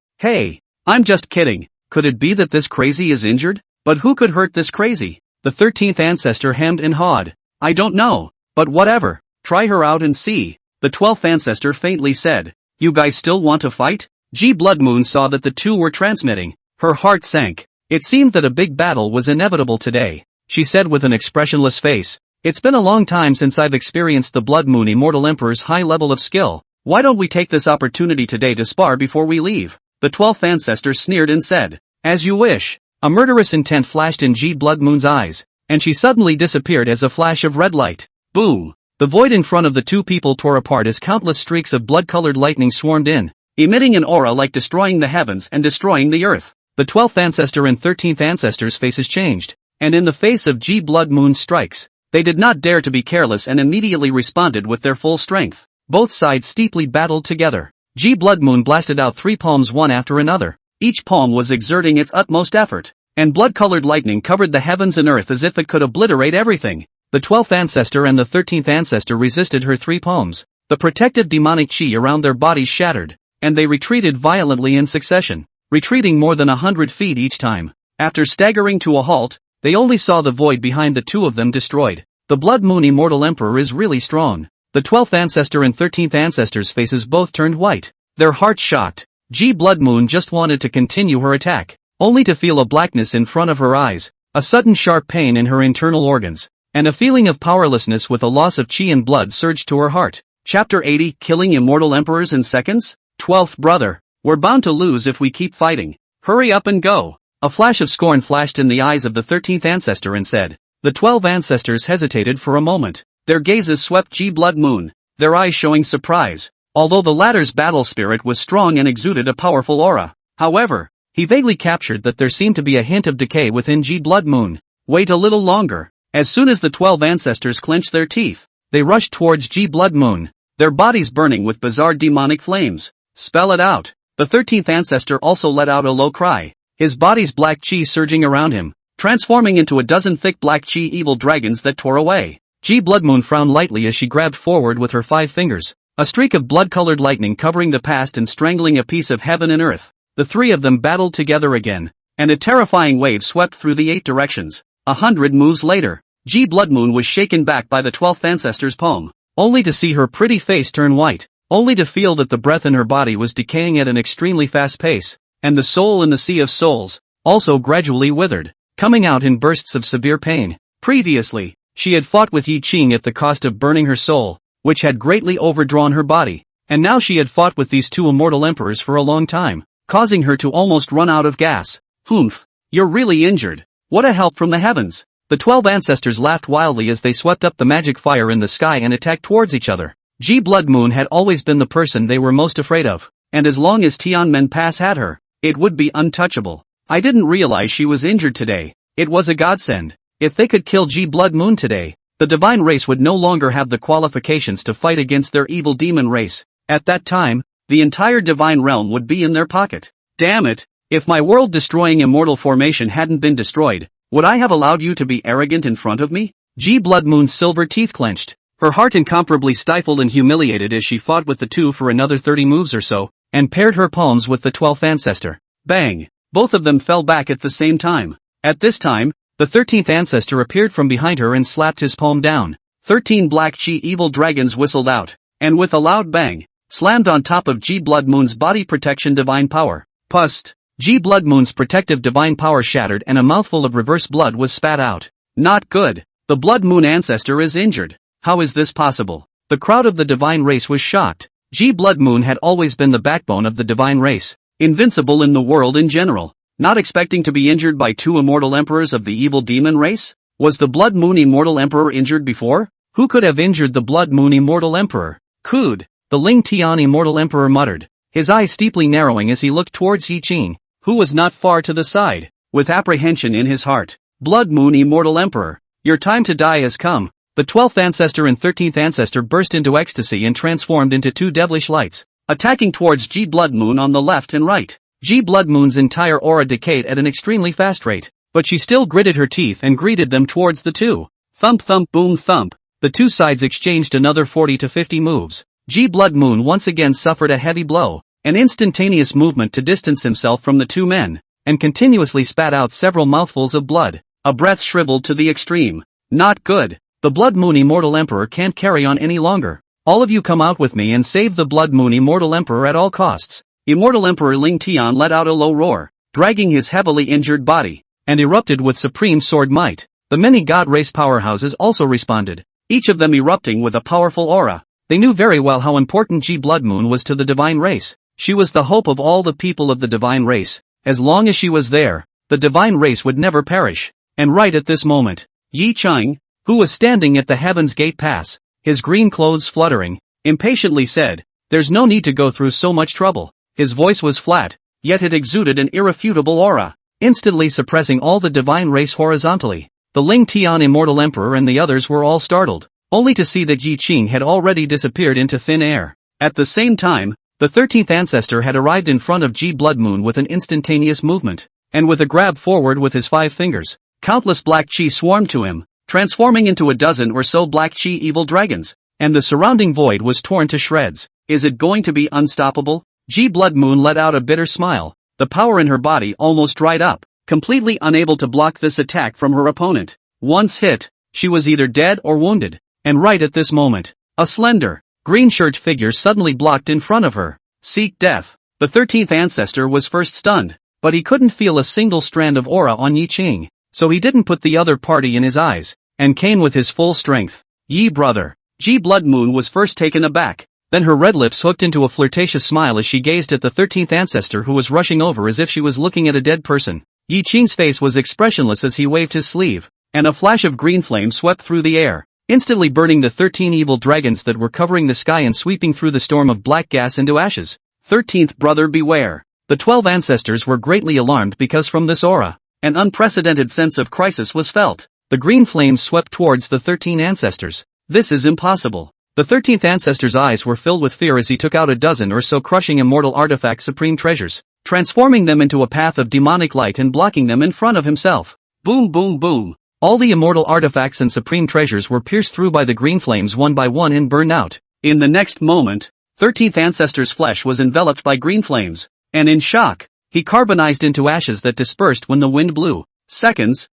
I'm just kidding. Could it be that this crazy is injured? But who could hurt this crazy? The 13th ancestor hemmed and hawed. I don't know, but whatever. Try her out and see. The 12th ancestor faintly said. You guys still want to fight? G Blood Moon saw that the two were transmitting. Her heart sank. It seemed that a big battle was inevitable today. She said with an expressionless face. It's been a long time since I've experienced the Blood Moon Immortal Emperor's high level of skill. Why don't we take this opportunity today to spar before we leave? The 12th ancestor sneered and said. As you wish. A murderous intent flashed in G Blood Moon's eyes, and she suddenly disappeared as a flash of red light. Boom! The void in front of the two people tore apart as countless streaks of blood-colored lightning swarmed in, emitting an aura like destroying the heavens and destroying the earth. The 12th ancestor and 13th ancestor's faces changed, and in the face of G Blood Moon's strikes, they did not dare to be careless and immediately responded with their full strength. Both sides steeply battled together. G Blood Moon blasted out 3 palms one after another. Each palm was exerting its utmost effort, and blood-colored lightning covered the heavens and earth as if it could obliterate everything. The 12th ancestor and the 13th ancestor resisted her 3 palms. The protective demonic chi around their bodies shattered, and they retreated violently in succession, retreating more than 100 feet each time. After staggering to a halt, they only saw the void behind the two of them destroyed. The Blood Moon Immortal Emperor is really strong. The 12th ancestor and 13th ancestor's faces both turned white. Their hearts shocked. G Blood Moon just wanted to continue her attack, only to feel a blackness in front of her eyes, a sudden sharp pain in her internal organs, and a feeling of powerlessness with a loss of chi and blood surged to her heart. Chapter 80 Killing Immortal Emperors in Seconds? 12th brother. We're bound to lose if we keep fighting. Hurry up and go. A flash of scorn flashed in the eyes of the 13th ancestor and said. The 12 ancestors hesitated for a moment. Their gazes swept G Blood Moon, their eyes showing surprise, although the latter's battle spirit was strong and exuded a powerful aura. However, he vaguely captured that there seemed to be a hint of decay within G Blood Moon. Wait a little longer. As soon as the 12 ancestors clenched their teeth, they rushed towards G Blood Moon, their bodies burning with bizarre demonic flames. Spell it out. The 13th ancestor also let out a low cry, his body's black chi surging around him, transforming into a dozen thick black chi evil dragons that tore away. G Blood Moon frowned lightly as she grabbed forward with her 5 fingers, a streak of blood-colored lightning covering the past and strangling a piece of heaven and earth. The 3 of them battled together again, and a terrifying wave swept through the 8 directions. 100 moves later, G Blood Moon was shaken back by the 12th ancestor's palm, only to see her pretty face turn white, only to feel that the breath in her body was decaying at an extremely fast pace, and the soul in the sea of souls, also gradually withered, coming out in bursts of severe pain. Previously, she had fought with Yi Qing at the cost of burning her soul, which had greatly overdrawn her body, and now she had fought with these 2 immortal emperors for a long time, causing her to almost run out of gas. Humph, you're really injured. What a help from the heavens. The 12 ancestors laughed wildly as they swept up the magic fire in the sky and attacked towards each other. G Blood Moon had always been the person they were most afraid of, and as long as Tianmen Pass had her, it would be untouchable. I didn't realize she was injured today. It was a godsend. If they could kill G Blood Moon today, the divine race would no longer have the qualifications to fight against their evil demon race. At that time, the entire divine realm would be in their pocket. Damn it, if my world-destroying immortal formation hadn't been destroyed, would I have allowed you to be arrogant in front of me? G Blood Moon's silver teeth clenched, her heart incomparably stifled and humiliated as she fought with the 2 for another 30 moves or so, and paired her palms with the 12th ancestor. Bang! Both of them fell back at the same time. At this time, the 13th ancestor appeared from behind her and slapped his palm down. 13 black chi evil dragons whistled out, and with a loud bang, slammed on top of G Blood Moon's body protection divine power. Pust! G Blood Moon's protective divine power shattered and a mouthful of reverse blood was spat out. Not good. The Blood Moon ancestor is injured. How is this possible? The crowd of the divine race was shocked. G Blood Moon had always been the backbone of the divine race, invincible in the world in general. Not expecting to be injured by 2 immortal emperors of the evil demon race? Was the Blood Moon Immortal Emperor injured before? Who could have injured the Blood Moon Immortal Emperor? Could. The Ling Tian Immortal Emperor muttered, his eyes steeply narrowing as he looked towards Yi Qing, who was not far to the side, with apprehension in his heart. Blood Moon Immortal Emperor, your time to die has come. The 12th ancestor and 13th ancestor burst into ecstasy and transformed into two devilish lights, attacking towards Ji Blood Moon on the left and right. Ji Blood Moon's entire aura decayed at an extremely fast rate, but she still gritted her teeth and greeted them towards the two. Thump thump boom thump. The two sides exchanged another 40 to 50 moves. Ji Blood Moon once again suffered a heavy blow, an instantaneous movement to distance himself from the two men, and continuously spat out several mouthfuls of blood, a breath shriveled to the extreme. Not good. The Blood Moon Immortal Emperor can't carry on any longer. All of you come out with me and save the Blood Moon Immortal Emperor at all costs. Immortal Emperor Ling Tian let out a low roar, dragging his heavily injured body, and erupted with supreme sword might. The many god race powerhouses also responded, each of them erupting with a powerful aura. They knew very well how important Ji Blood Moon was to the divine race. She was the hope of all the people of the divine race. As long as she was there, the divine race would never perish. And right at this moment, Yi Qing, who was standing at the Heaven's Gate Pass, his green clothes fluttering, impatiently said, "There's no need to go through so much trouble." His voice was flat, yet it exuded an irrefutable aura, instantly suppressing all the divine race horizontally. The Ling Tian Immortal Emperor and the others were all startled, only to see that Yi Qing had already disappeared into thin air. At the same time, the 13th ancestor had arrived in front of Ji Blood Moon with an instantaneous movement, and with a grab forward with his 5 fingers, countless black chi swarmed to him, transforming into a dozen or so black chi evil dragons, and the surrounding void was torn to shreds. Is it going to be unstoppable? Ji Blood Moon let out a bitter smile, the power in her body almost dried up, completely unable to block this attack from her opponent. Once hit, she was either dead or wounded. And right at this moment, a slender, green-shirt figure suddenly blocked in front of her. Seek death. The 13th ancestor was first stunned, but he couldn't feel a single strand of aura on Yi Qing, so he didn't put the other party in his eyes, and came with his full strength. Yi brother. Ji Blood Moon was first taken aback, then her red lips hooked into a flirtatious smile as she gazed at the 13th ancestor who was rushing over as if she was looking at a dead person. Yi Qing's face was expressionless as he waved his sleeve, and a flash of green flame swept through the air, instantly burning the 13 evil dragons that were covering the sky and sweeping through the storm of black gas into ashes. 13th brother beware. The 12 ancestors were greatly alarmed because from this aura, an unprecedented sense of crisis was felt. The green flames swept towards the 13 ancestors. This is impossible. The 13th ancestor's eyes were filled with fear as he took out a dozen or so crushing immortal artifact supreme treasures, transforming them into a path of demonic light and blocking them in front of himself. Boom boom boom. All the immortal artifacts and supreme treasures were pierced through by the green flames one by one and burned out. In the next moment, 13th ancestor's flesh was enveloped by green flames, and in shock, he carbonized into ashes that dispersed when the wind blew. Seconds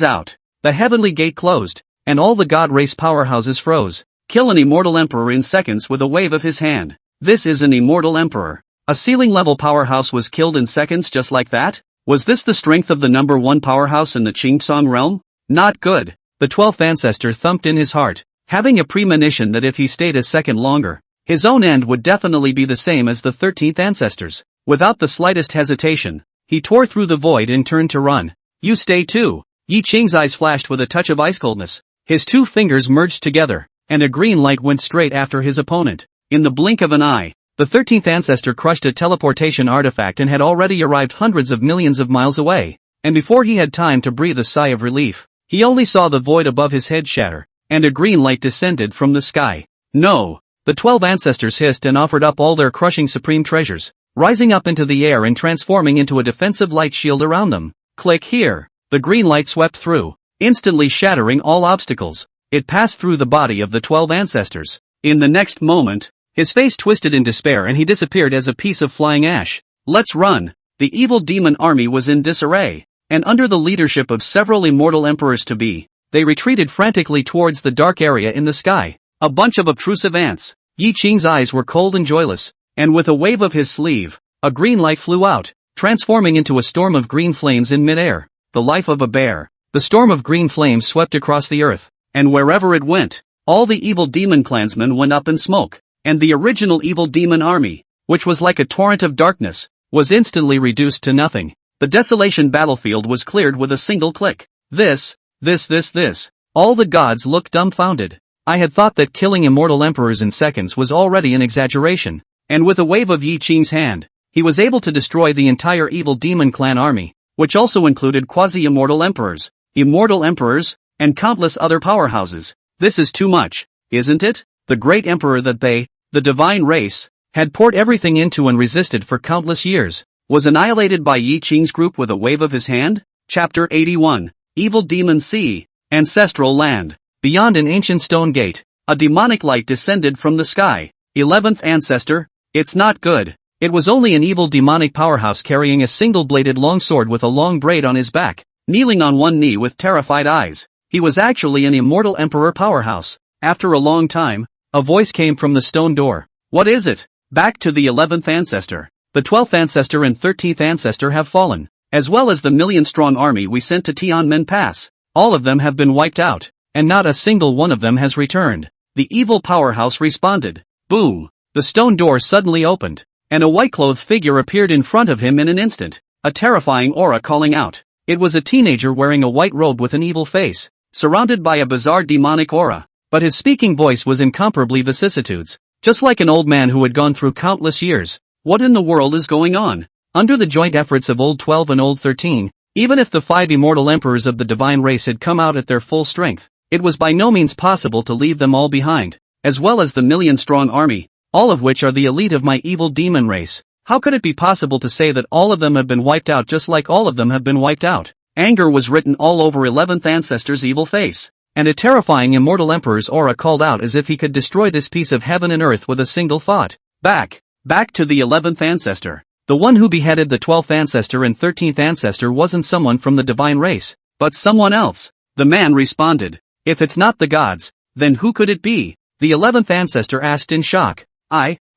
out. The heavenly gate closed, and all the god race powerhouses froze. Kill an immortal emperor in seconds with a wave of his hand. This is an immortal emperor. A ceiling-level powerhouse was killed in seconds just like that? Was this the strength of the number 1 powerhouse in the Qingtsong realm? Not good. The 12th ancestor thumped in his heart, having a premonition that if he stayed a second longer, his own end would definitely be the same as the 13th ancestors. Without the slightest hesitation, he tore through the void and turned to run. You stay too. Yi Qing's eyes flashed with a touch of ice coldness. His 2 fingers merged together, and a green light went straight after his opponent. In the blink of an eye, the 13th ancestor crushed a teleportation artifact and had already arrived hundreds of millions of miles away, and before he had time to breathe a sigh of relief, he only saw the void above his head shatter, and a green light descended from the sky. No! The 12 ancestors hissed and offered up all their crushing supreme treasures, rising up into the air and transforming into a defensive light shield around them. Click here. The green light swept through, instantly shattering all obstacles. It passed through the body of the 12 ancestors. In the next moment, his face twisted in despair and he disappeared as a piece of flying ash. Let's run. The evil demon army was in disarray, and under the leadership of several immortal emperors-to-be, they retreated frantically towards the dark area in the sky. A bunch of obtrusive ants. Yi Qing's eyes were cold and joyless, and with a wave of his sleeve, a green light flew out, transforming into a storm of green flames in midair. The life of a bear. The storm of green flames swept across the earth, and wherever it went, all the evil demon clansmen went up in smoke, and the original evil demon army, which was like a torrent of darkness, was instantly reduced to nothing. The desolation battlefield was cleared with a single click. All the gods looked dumbfounded. I had thought that killing immortal emperors in seconds was already an exaggeration. And with a wave of Yi Qing's hand, he was able to destroy the entire evil demon clan army, which also included quasi-immortal emperors, and countless other powerhouses. This is too much, isn't it? The great emperor that they, the divine race, had poured everything into and resisted for countless years, was annihilated by Yi Qing's group with a wave of his hand? Chapter 81. Evil Demon Sea, Ancestral Land. Beyond an ancient stone gate, a demonic light descended from the sky. 11th Ancestor, it's not good. It was only an evil demonic powerhouse carrying a single-bladed longsword with a long braid on his back, kneeling on one knee with terrified eyes. He was actually an immortal emperor powerhouse. After a long time, a voice came from the stone door. What is it? Back to the 11th Ancestor. The 12th Ancestor and 13th Ancestor have fallen, as well as the million-strong army we sent to Tianmen Pass. All of them have been wiped out, and not a single one of them has returned. The evil powerhouse responded. Boom! The stone door suddenly opened, and a white-clothed figure appeared in front of him in an instant, a terrifying aura calling out. It was a teenager wearing a white robe with an evil face, surrounded by a bizarre demonic aura, but his speaking voice was incomparably vicissitudes, just like an old man who had gone through countless years. What in the world is going on? Under the joint efforts of Old 12 and Old 13, even if the 5 immortal emperors of the divine race had come out at their full strength, it was by no means possible to leave them all behind, as well as the million-strong army, all of which are the elite of my evil demon race. How could it be possible to say that all of them have been wiped out just like all of them have been wiped out? Anger was written all over 11th Ancestor's evil face, and a terrifying immortal emperor's aura called out as if he could destroy this piece of heaven and earth with a single thought. Back to the 11th Ancestor. The one who beheaded the 12th Ancestor and 13th Ancestor wasn't someone from the divine race, but someone else. The man responded. If it's not the gods, then who could it be? The 11th Ancestor asked in shock.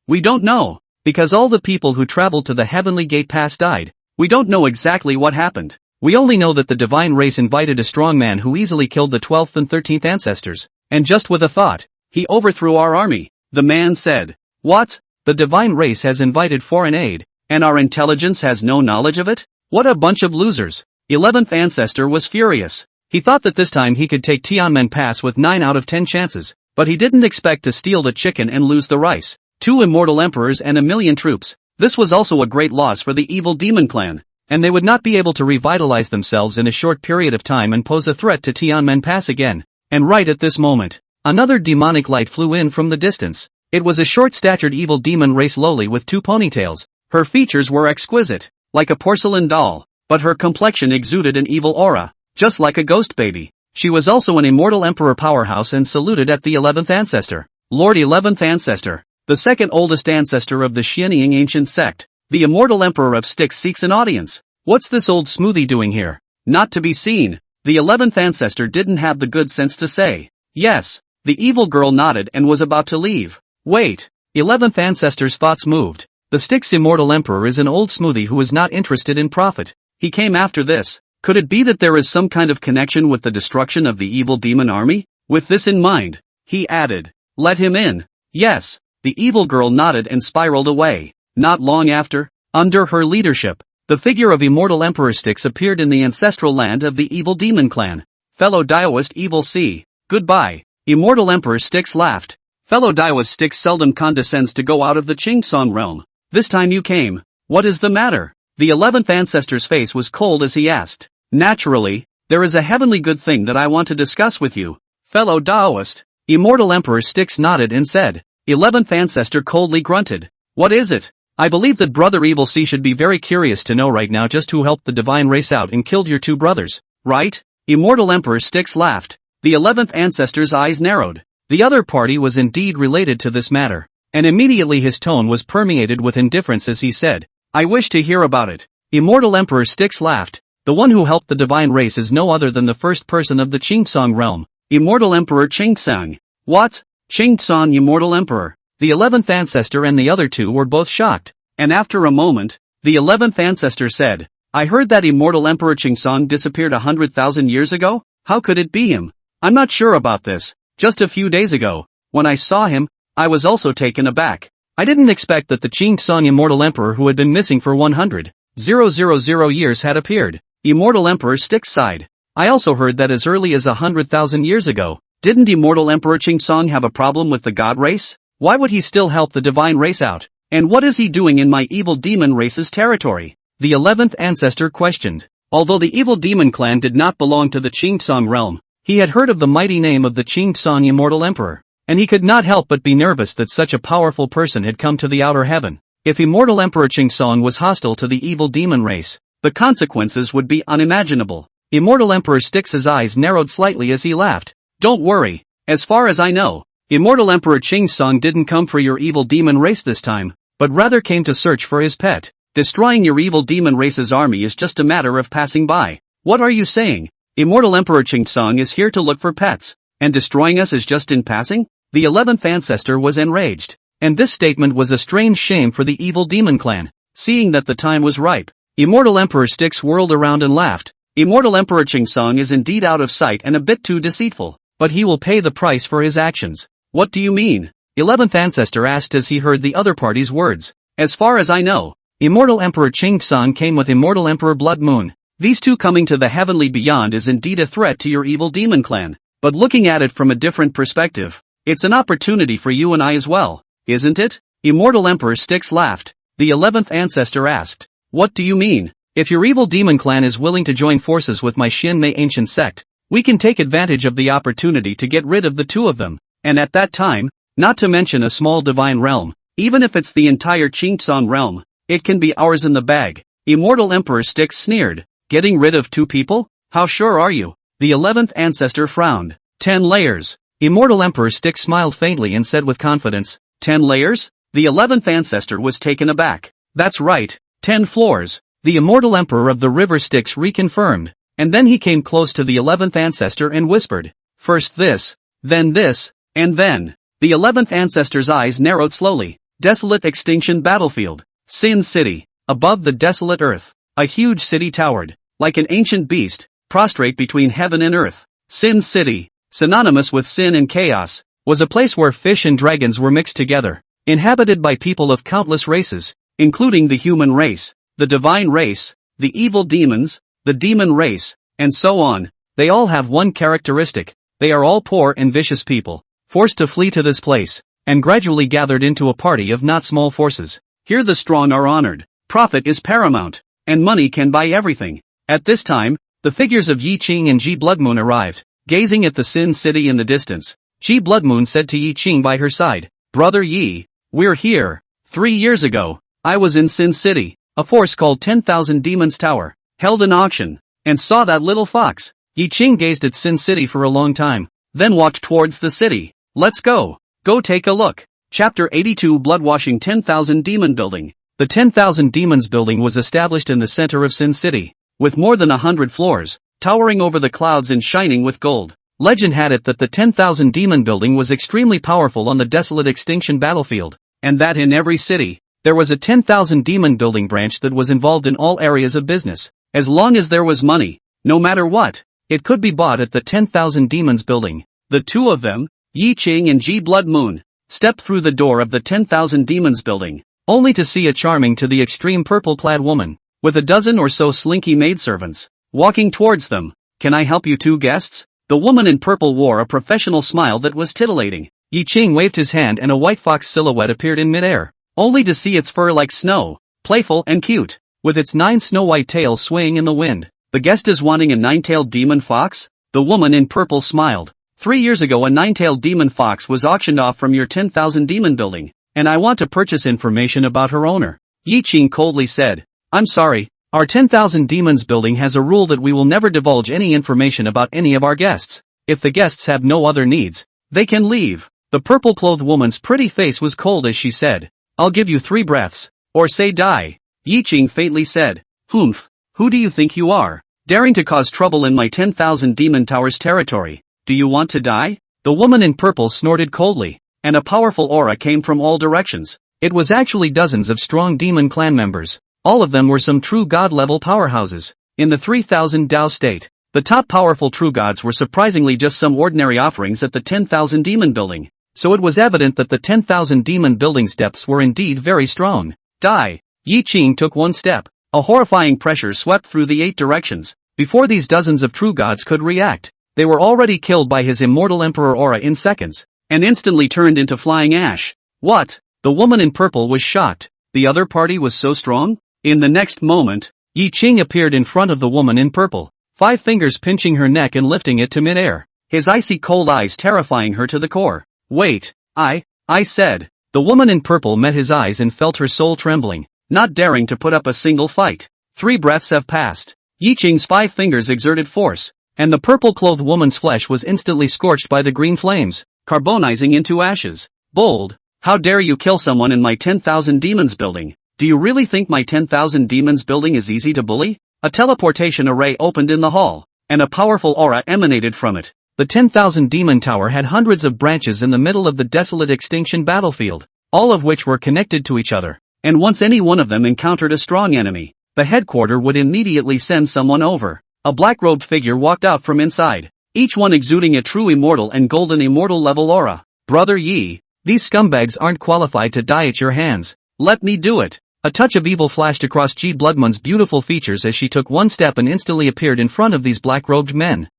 We don't know, because all the people who traveled to the Heavenly Gate Pass died. We don't know exactly what happened. We only know that the divine race invited a strong man who easily killed the 12th and 13th Ancestors, and just with a thought, he overthrew our army. The man said. What? The divine race has invited foreign aid, and our intelligence has no knowledge of it? What a bunch of losers. 11th Ancestor was furious. He thought that this time he could take Tianmen Pass with 9 out of 10 chances, but he didn't expect to steal the chicken and lose the rice. 2 immortal emperors and 1,000,000 troops. This was also a great loss for the evil demon clan, and they would not be able to revitalize themselves in a short period of time and pose a threat to Tianmen Pass again. And right at this moment, another demonic light flew in from the distance. It was a short-statured evil demon race loli with 2 ponytails. Her features were exquisite, like a porcelain doll, but her complexion exuded an evil aura, just like a ghost baby. She was also an immortal emperor powerhouse and saluted at the 11th Ancestor. Lord 11th Ancestor, the second oldest ancestor of the Xianying ancient sect, the immortal emperor of Styx seeks an audience. What's this old smoothie doing here? Not to be seen. The 11th Ancestor didn't have the good sense to say yes. The evil girl nodded and was about to leave. Wait. 11th Ancestor's thoughts moved. The Styx immortal emperor is an old smoothie who is not interested in profit. He came after this. Could it be that there is some kind of connection with the destruction of the evil demon army? With this in mind, he added, let him in. Yes. The evil girl nodded and spiraled away. Not long after, under her leadership, the figure of immortal Emperor Styx appeared in the ancestral land of the evil demon clan. Fellow Daoist Evil Sea, goodbye. Immortal Emperor Styx laughed. Fellow Daoist Styx seldom condescends to go out of the Qingsong realm. This time you came. What is the matter? The 11th Ancestor's face was cold as he asked. Naturally, there is a heavenly good thing that I want to discuss with you, fellow Daoist. Immortal Emperor Styx nodded and said. 11th Ancestor coldly grunted. What is it? I believe that Brother Evil Sea should be very curious to know right now just who helped the divine race out and killed your 2 brothers, right? Immortal Emperor Styx laughed. The 11th Ancestor's eyes narrowed. The other party was indeed related to this matter, and immediately his tone was permeated with indifference as he said, I wish to hear about it. Immortal Emperor Styx laughed. The one who helped the divine race is no other than the first person of the Qingsong realm, Immortal Emperor Qingsong. What? Qingsong Immortal Emperor. The 11th Ancestor and the other 2 were both shocked, and after a moment, the 11th Ancestor said, I heard that Immortal Emperor Qingsong disappeared 100,000 years ago? How could it be him? I'm not sure about this. Just a few days ago, when I saw him, I was also taken aback. I didn't expect that the Qingsong Immortal Emperor who had been missing for 100,000 years had appeared. Immortal Emperor Styx sighed. I also heard that as early as 100,000 years ago, Didn't immortal Emperor Qingsong have a problem with the god race? Why would he still help the divine race out? And what is he doing in my evil demon race's territory? The 11th ancestor questioned. Although the evil demon clan did not belong to the Qingsong realm, he had heard of the mighty name of the Qingsong immortal emperor, and he could not help but be nervous that such a powerful person had come to the outer heaven. If immortal Emperor Qingsong was hostile to the evil demon race, the consequences would be unimaginable. Immortal Emperor Styx's eyes narrowed slightly as he laughed. Don't worry, as far as I know, immortal Emperor Qingsong didn't come for your evil demon race this time, but rather came to search for his pet. Destroying your evil demon race's army is just a matter of passing by. What are you saying? Immortal Emperor Qingsong is here to look for pets, and destroying us is just in passing? The 11th ancestor was enraged, and this statement was a strange shame for the evil demon clan. Seeing that the time was ripe, immortal Emperor Styx whirled around and laughed. Immortal Emperor Qingsong is indeed out of sight and a bit too deceitful, but he will pay the price for his actions. What do you mean? 11th ancestor asked as he heard the other party's words. As far as I know, immortal Emperor Qingsong came with immortal Emperor Blood Moon. These two coming to the heavenly beyond is indeed a threat to your evil demon clan, but looking at it from a different perspective, it's an opportunity for you and I as well, isn't it? Immortal Emperor Styx laughed. The 11th ancestor asked, what do you mean? If your evil demon clan is willing to join forces with my Shin Mei ancient sect, we can take advantage of the opportunity to get rid of the two of them, and at that time, not to mention a small divine realm, even if it's the entire Qingsong realm, it can be ours in the bag. Immortal Emperor Styx sneered. Getting rid of two people? How sure are you? The 11th ancestor frowned. 10 layers. Immortal Emperor Styx smiled faintly and said with confidence, 10 layers? The 11th ancestor was taken aback. That's right, 10 floors. The immortal emperor of the river Styx reconfirmed, and then he came close to the 11th ancestor and whispered, first this, and then. The 11th ancestor's eyes narrowed slowly. Desolate extinction battlefield. Sin City. Above the desolate earth, a huge city towered, like an ancient beast, prostrate between heaven and earth. Sin City, synonymous with sin and chaos, was a place where fish and dragons were mixed together, inhabited by people of countless races, including the human race, the divine race, the evil demons, the demon race, and so on. They all have one characteristic: they are all poor and vicious people, forced to flee to this place, and gradually gathered into a party of not small forces. Here the strong are honored, profit is paramount, and money can buy everything. At this time, the figures of Yi Qing and Ji Bloodmoon arrived. Gazing at the Sin City in the distance, Ji Bloodmoon said to Yi Qing by her side, Brother Yi, we're here. 3 years ago, I was in Sin City. A force called 10,000 Demons Tower held an auction, and saw that little fox. Yi Qing gazed at Sin City for a long time, then walked towards the city. Let's go. Go take a look. Chapter 82 Bloodwashing 10,000 Demon Building. The 10,000 Demons Building was established in the center of Sin City, with more than 100 floors, towering over the clouds and shining with gold. Legend had it that the 10,000 Demon Building was extremely powerful on the desolate extinction battlefield, and that in every city, there was a 10,000 Demon Building branch that was involved in all areas of business. As long as there was money, no matter what, it could be bought at the 10,000 Demons Building. The two of them, Yi Qing and Ji Bloodmoon, stepped through the door of the 10,000 Demons Building, only to see a charming to the extreme purple-clad woman, with a dozen or so slinky maidservants, walking towards them. Can I help you two guests? The woman in purple wore a professional smile that was titillating. Yi Qing waved his hand and a white fox silhouette appeared in midair, only to see its fur like snow, playful and cute, with its 9 snow-white tails swaying in the wind. The guest is wanting a 9-tailed demon fox? The woman in purple smiled. 3 years ago a 9-tailed demon fox was auctioned off from your 10,000 Demon Building, and I want to purchase information about her owner. Yi Qing coldly said, I'm sorry, our 10,000 Demons Building has a rule that we will never divulge any information about any of our guests. If the guests have no other needs, they can leave. The purple-clothed woman's pretty face was cold as she said, I'll give you 3 breaths, or say die. Yi Qing faintly said, Humph, who do you think you are, daring to cause trouble in my 10,000 Demon Tower's territory? Do you want to die? The woman in purple snorted coldly, and a powerful aura came from all directions. It was actually dozens of strong demon clan members. All of them were some true god-level powerhouses. In the 3,000 Dao state, the top powerful true gods were surprisingly just some ordinary offerings at the 10,000 Demon Building, so it was evident that the 10,000 Demon Building's depths were indeed very strong. Die! Yi Qing took one step. A horrifying pressure swept through the 8 directions. Before these dozens of true gods could react, they were already killed by his immortal emperor aura in seconds, and instantly turned into flying ash. What? The woman in purple was shocked. The other party was so strong? In the next moment, Yi Qing appeared in front of the woman in purple, 5 fingers pinching her neck and lifting it to mid-air, his icy cold eyes terrifying her to the core. Wait, I said. The woman in purple met his eyes and felt her soul trembling, not daring to put up a single fight. 3 breaths have passed. Yi Qing's 5 fingers exerted force, and the purple-clothed woman's flesh was instantly scorched by the green flames, carbonizing into ashes. Bold, how dare you kill someone in my 10,000 demons building? Do you really think my 10,000 demons building is easy to bully? A teleportation array opened in the hall, and a powerful aura emanated from it. The 10,000 demon tower had hundreds of branches in the middle of the desolate extinction battlefield, all of which were connected to each other, and once any one of them encountered a strong enemy, the headquarter would immediately send someone over. A black-robed figure walked out from inside, each one exuding a true immortal and golden immortal level aura. Brother Yi, these scumbags aren't qualified to die at your hands. Let me do it. A touch of evil flashed across Ji Bloodmoon's beautiful features as she took one step and instantly appeared in front of these black-robed men.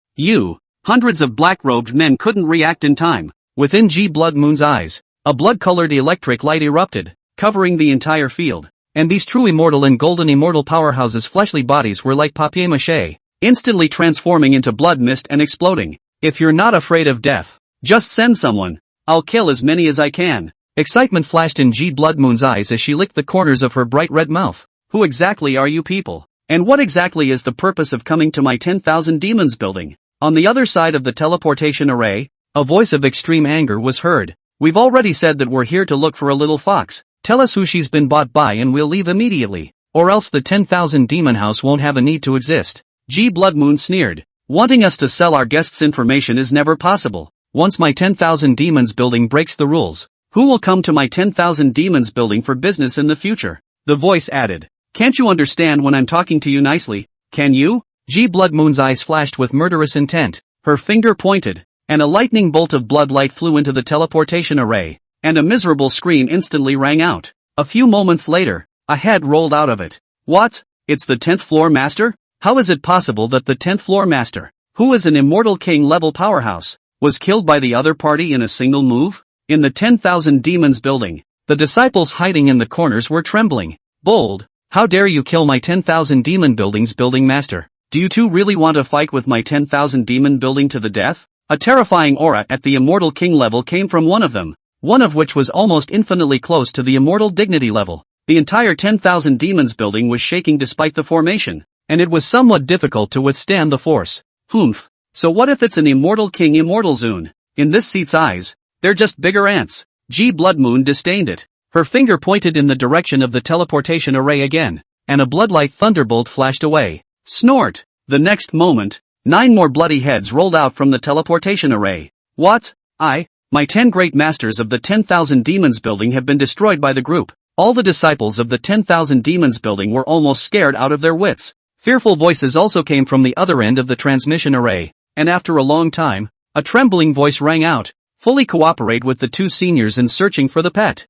Hundreds of black-robed men couldn't react in time. Within Ji Bloodmoon's eyes, a blood-colored electric light erupted, covering the entire field, and these true immortal and golden immortal powerhouses' fleshly bodies were like papier-mâché, instantly transforming into blood mist and exploding. If you're not afraid of death, just send someone. I'll kill as many as I can. Excitement flashed in Ji Bloodmoon's eyes as she licked the corners of her bright red mouth. Who exactly are you people? And what exactly is the purpose of coming to my 10,000 demons building? On the other side of the teleportation array, a voice of extreme anger was heard. We've already said that we're here to look for a little fox. Tell us who she's been bought by and we'll leave immediately. Or else the 10,000 demon house won't have a need to exist. Ji Bloodmoon sneered. Wanting us to sell our guests' information is never possible. Once my 10,000 demons building breaks the rules, who will come to my 10,000 demons building for business in the future? The voice added. Can't you understand when I'm talking to you nicely? Can you? Ji Bloodmoon's eyes flashed with murderous intent. Her finger pointed, and a lightning bolt of blood light flew into the teleportation array, and a miserable scream instantly rang out. A few moments later, a head rolled out of it. What? It's the 10th floor master? How is it possible that the 10th floor master, who is an immortal king-level powerhouse, was killed by the other party in a single move? In the 10,000 demons building, the disciples hiding in the corners were trembling. Bold, how dare you kill my 10,000 demon building's building master? Do you two really want to fight with my 10,000 demon building to the death? A terrifying aura at the immortal king level came from one of them, one of which was almost infinitely close to the immortal dignity level. The entire 10,000 demons building was shaking despite the formation, and it was somewhat difficult to withstand the force. So what if it's an immortal king immortal Zune? In this seat's eyes, they're just bigger ants. Ji Bloodmoon disdained it. Her finger pointed in the direction of the teleportation array again, and a bloodlight thunderbolt flashed away. Snort! The next moment, 9 more bloody heads rolled out from the teleportation array. What? My 10 great masters of the 10,000 demons building have been destroyed by the group. All the disciples of the 10,000 demons building were almost scared out of their wits. Fearful voices also came from the other end of the transmission array, and after a long time, a trembling voice rang out. Fully cooperate with the 2 seniors in searching for the pet.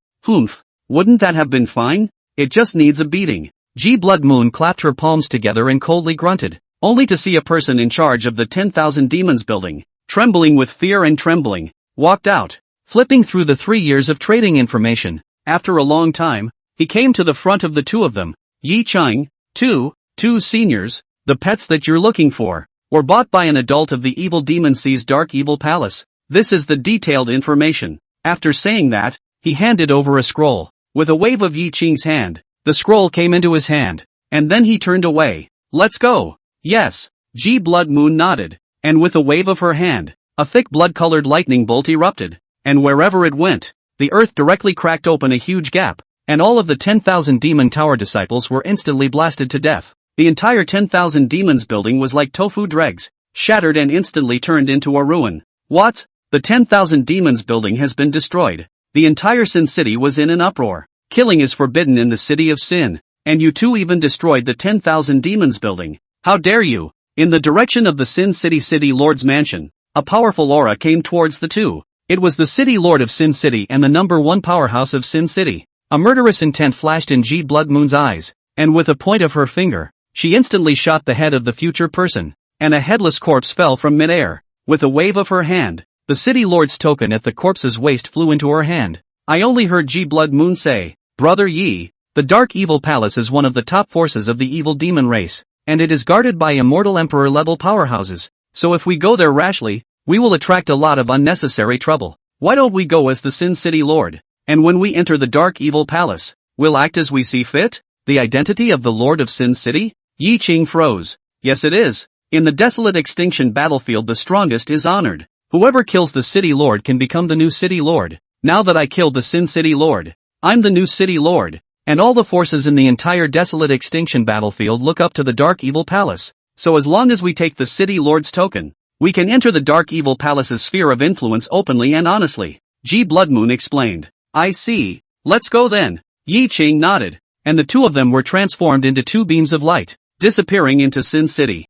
Wouldn't that have been fine? It just needs a beating. Ji Bloodmoon clapped her palms together and coldly grunted, only to see a person in charge of the 10,000 demons building, trembling with fear and trembling, walked out, flipping through the 3 years of trading information. After a long time, he came to the front of the 2 of them. Yi Chang, 2 seniors, the pets that you're looking for, were bought by an adult of the evil demon sea's dark evil palace. This is the detailed information. After saying that, he handed over a scroll. With a wave of Yi Ching's hand, the scroll came into his hand, and then he turned away. Let's go. Yes. Ji Bloodmoon nodded, and with a wave of her hand, a thick blood-colored lightning bolt erupted, and wherever it went, the earth directly cracked open a huge gap, and all of the 10,000 demon tower disciples were instantly blasted to death. The entire 10,000 demons building was like tofu dregs, shattered and instantly turned into a ruin. What? The 10,000 demons building has been destroyed. The entire Sin City was in an uproar. Killing is forbidden in the city of Sin, and you two even destroyed the 10,000 demons building. How dare you? In the direction of the Sin City Lord's mansion, a powerful aura came towards the 2. It was the City Lord of Sin City and the #1 powerhouse of Sin City. A murderous intent flashed in Ji Bloodmoon's eyes, and with a point of her finger, she instantly shot the head of the future person, and a headless corpse fell from midair. With a wave of her hand, the city lord's token at the corpse's waist flew into her hand. I only heard G Blood Moon say, "Brother Yi, the Dark Evil Palace is one of the top forces of the evil demon race, and it is guarded by immortal emperor-level powerhouses, so if we go there rashly, we will attract a lot of unnecessary trouble. Why don't we go as the Sin City Lord, and when we enter the Dark Evil Palace, we'll act as we see fit?" The identity of the Lord of Sin City? Yi Qing froze. Yes, it is. In the desolate extinction battlefield, the strongest is honored. Whoever kills the City Lord can become the new City Lord. Now that I killed the Sin City Lord, I'm the new City Lord, and all the forces in the entire desolate extinction battlefield look up to the Dark Evil Palace. So as long as we take the City Lord's token, we can enter the Dark Evil Palace's sphere of influence openly and honestly. G Bloodmoon explained. I see. Let's go then. Yi Qing nodded, and the two of them were transformed into two beams of light, disappearing into Sin City.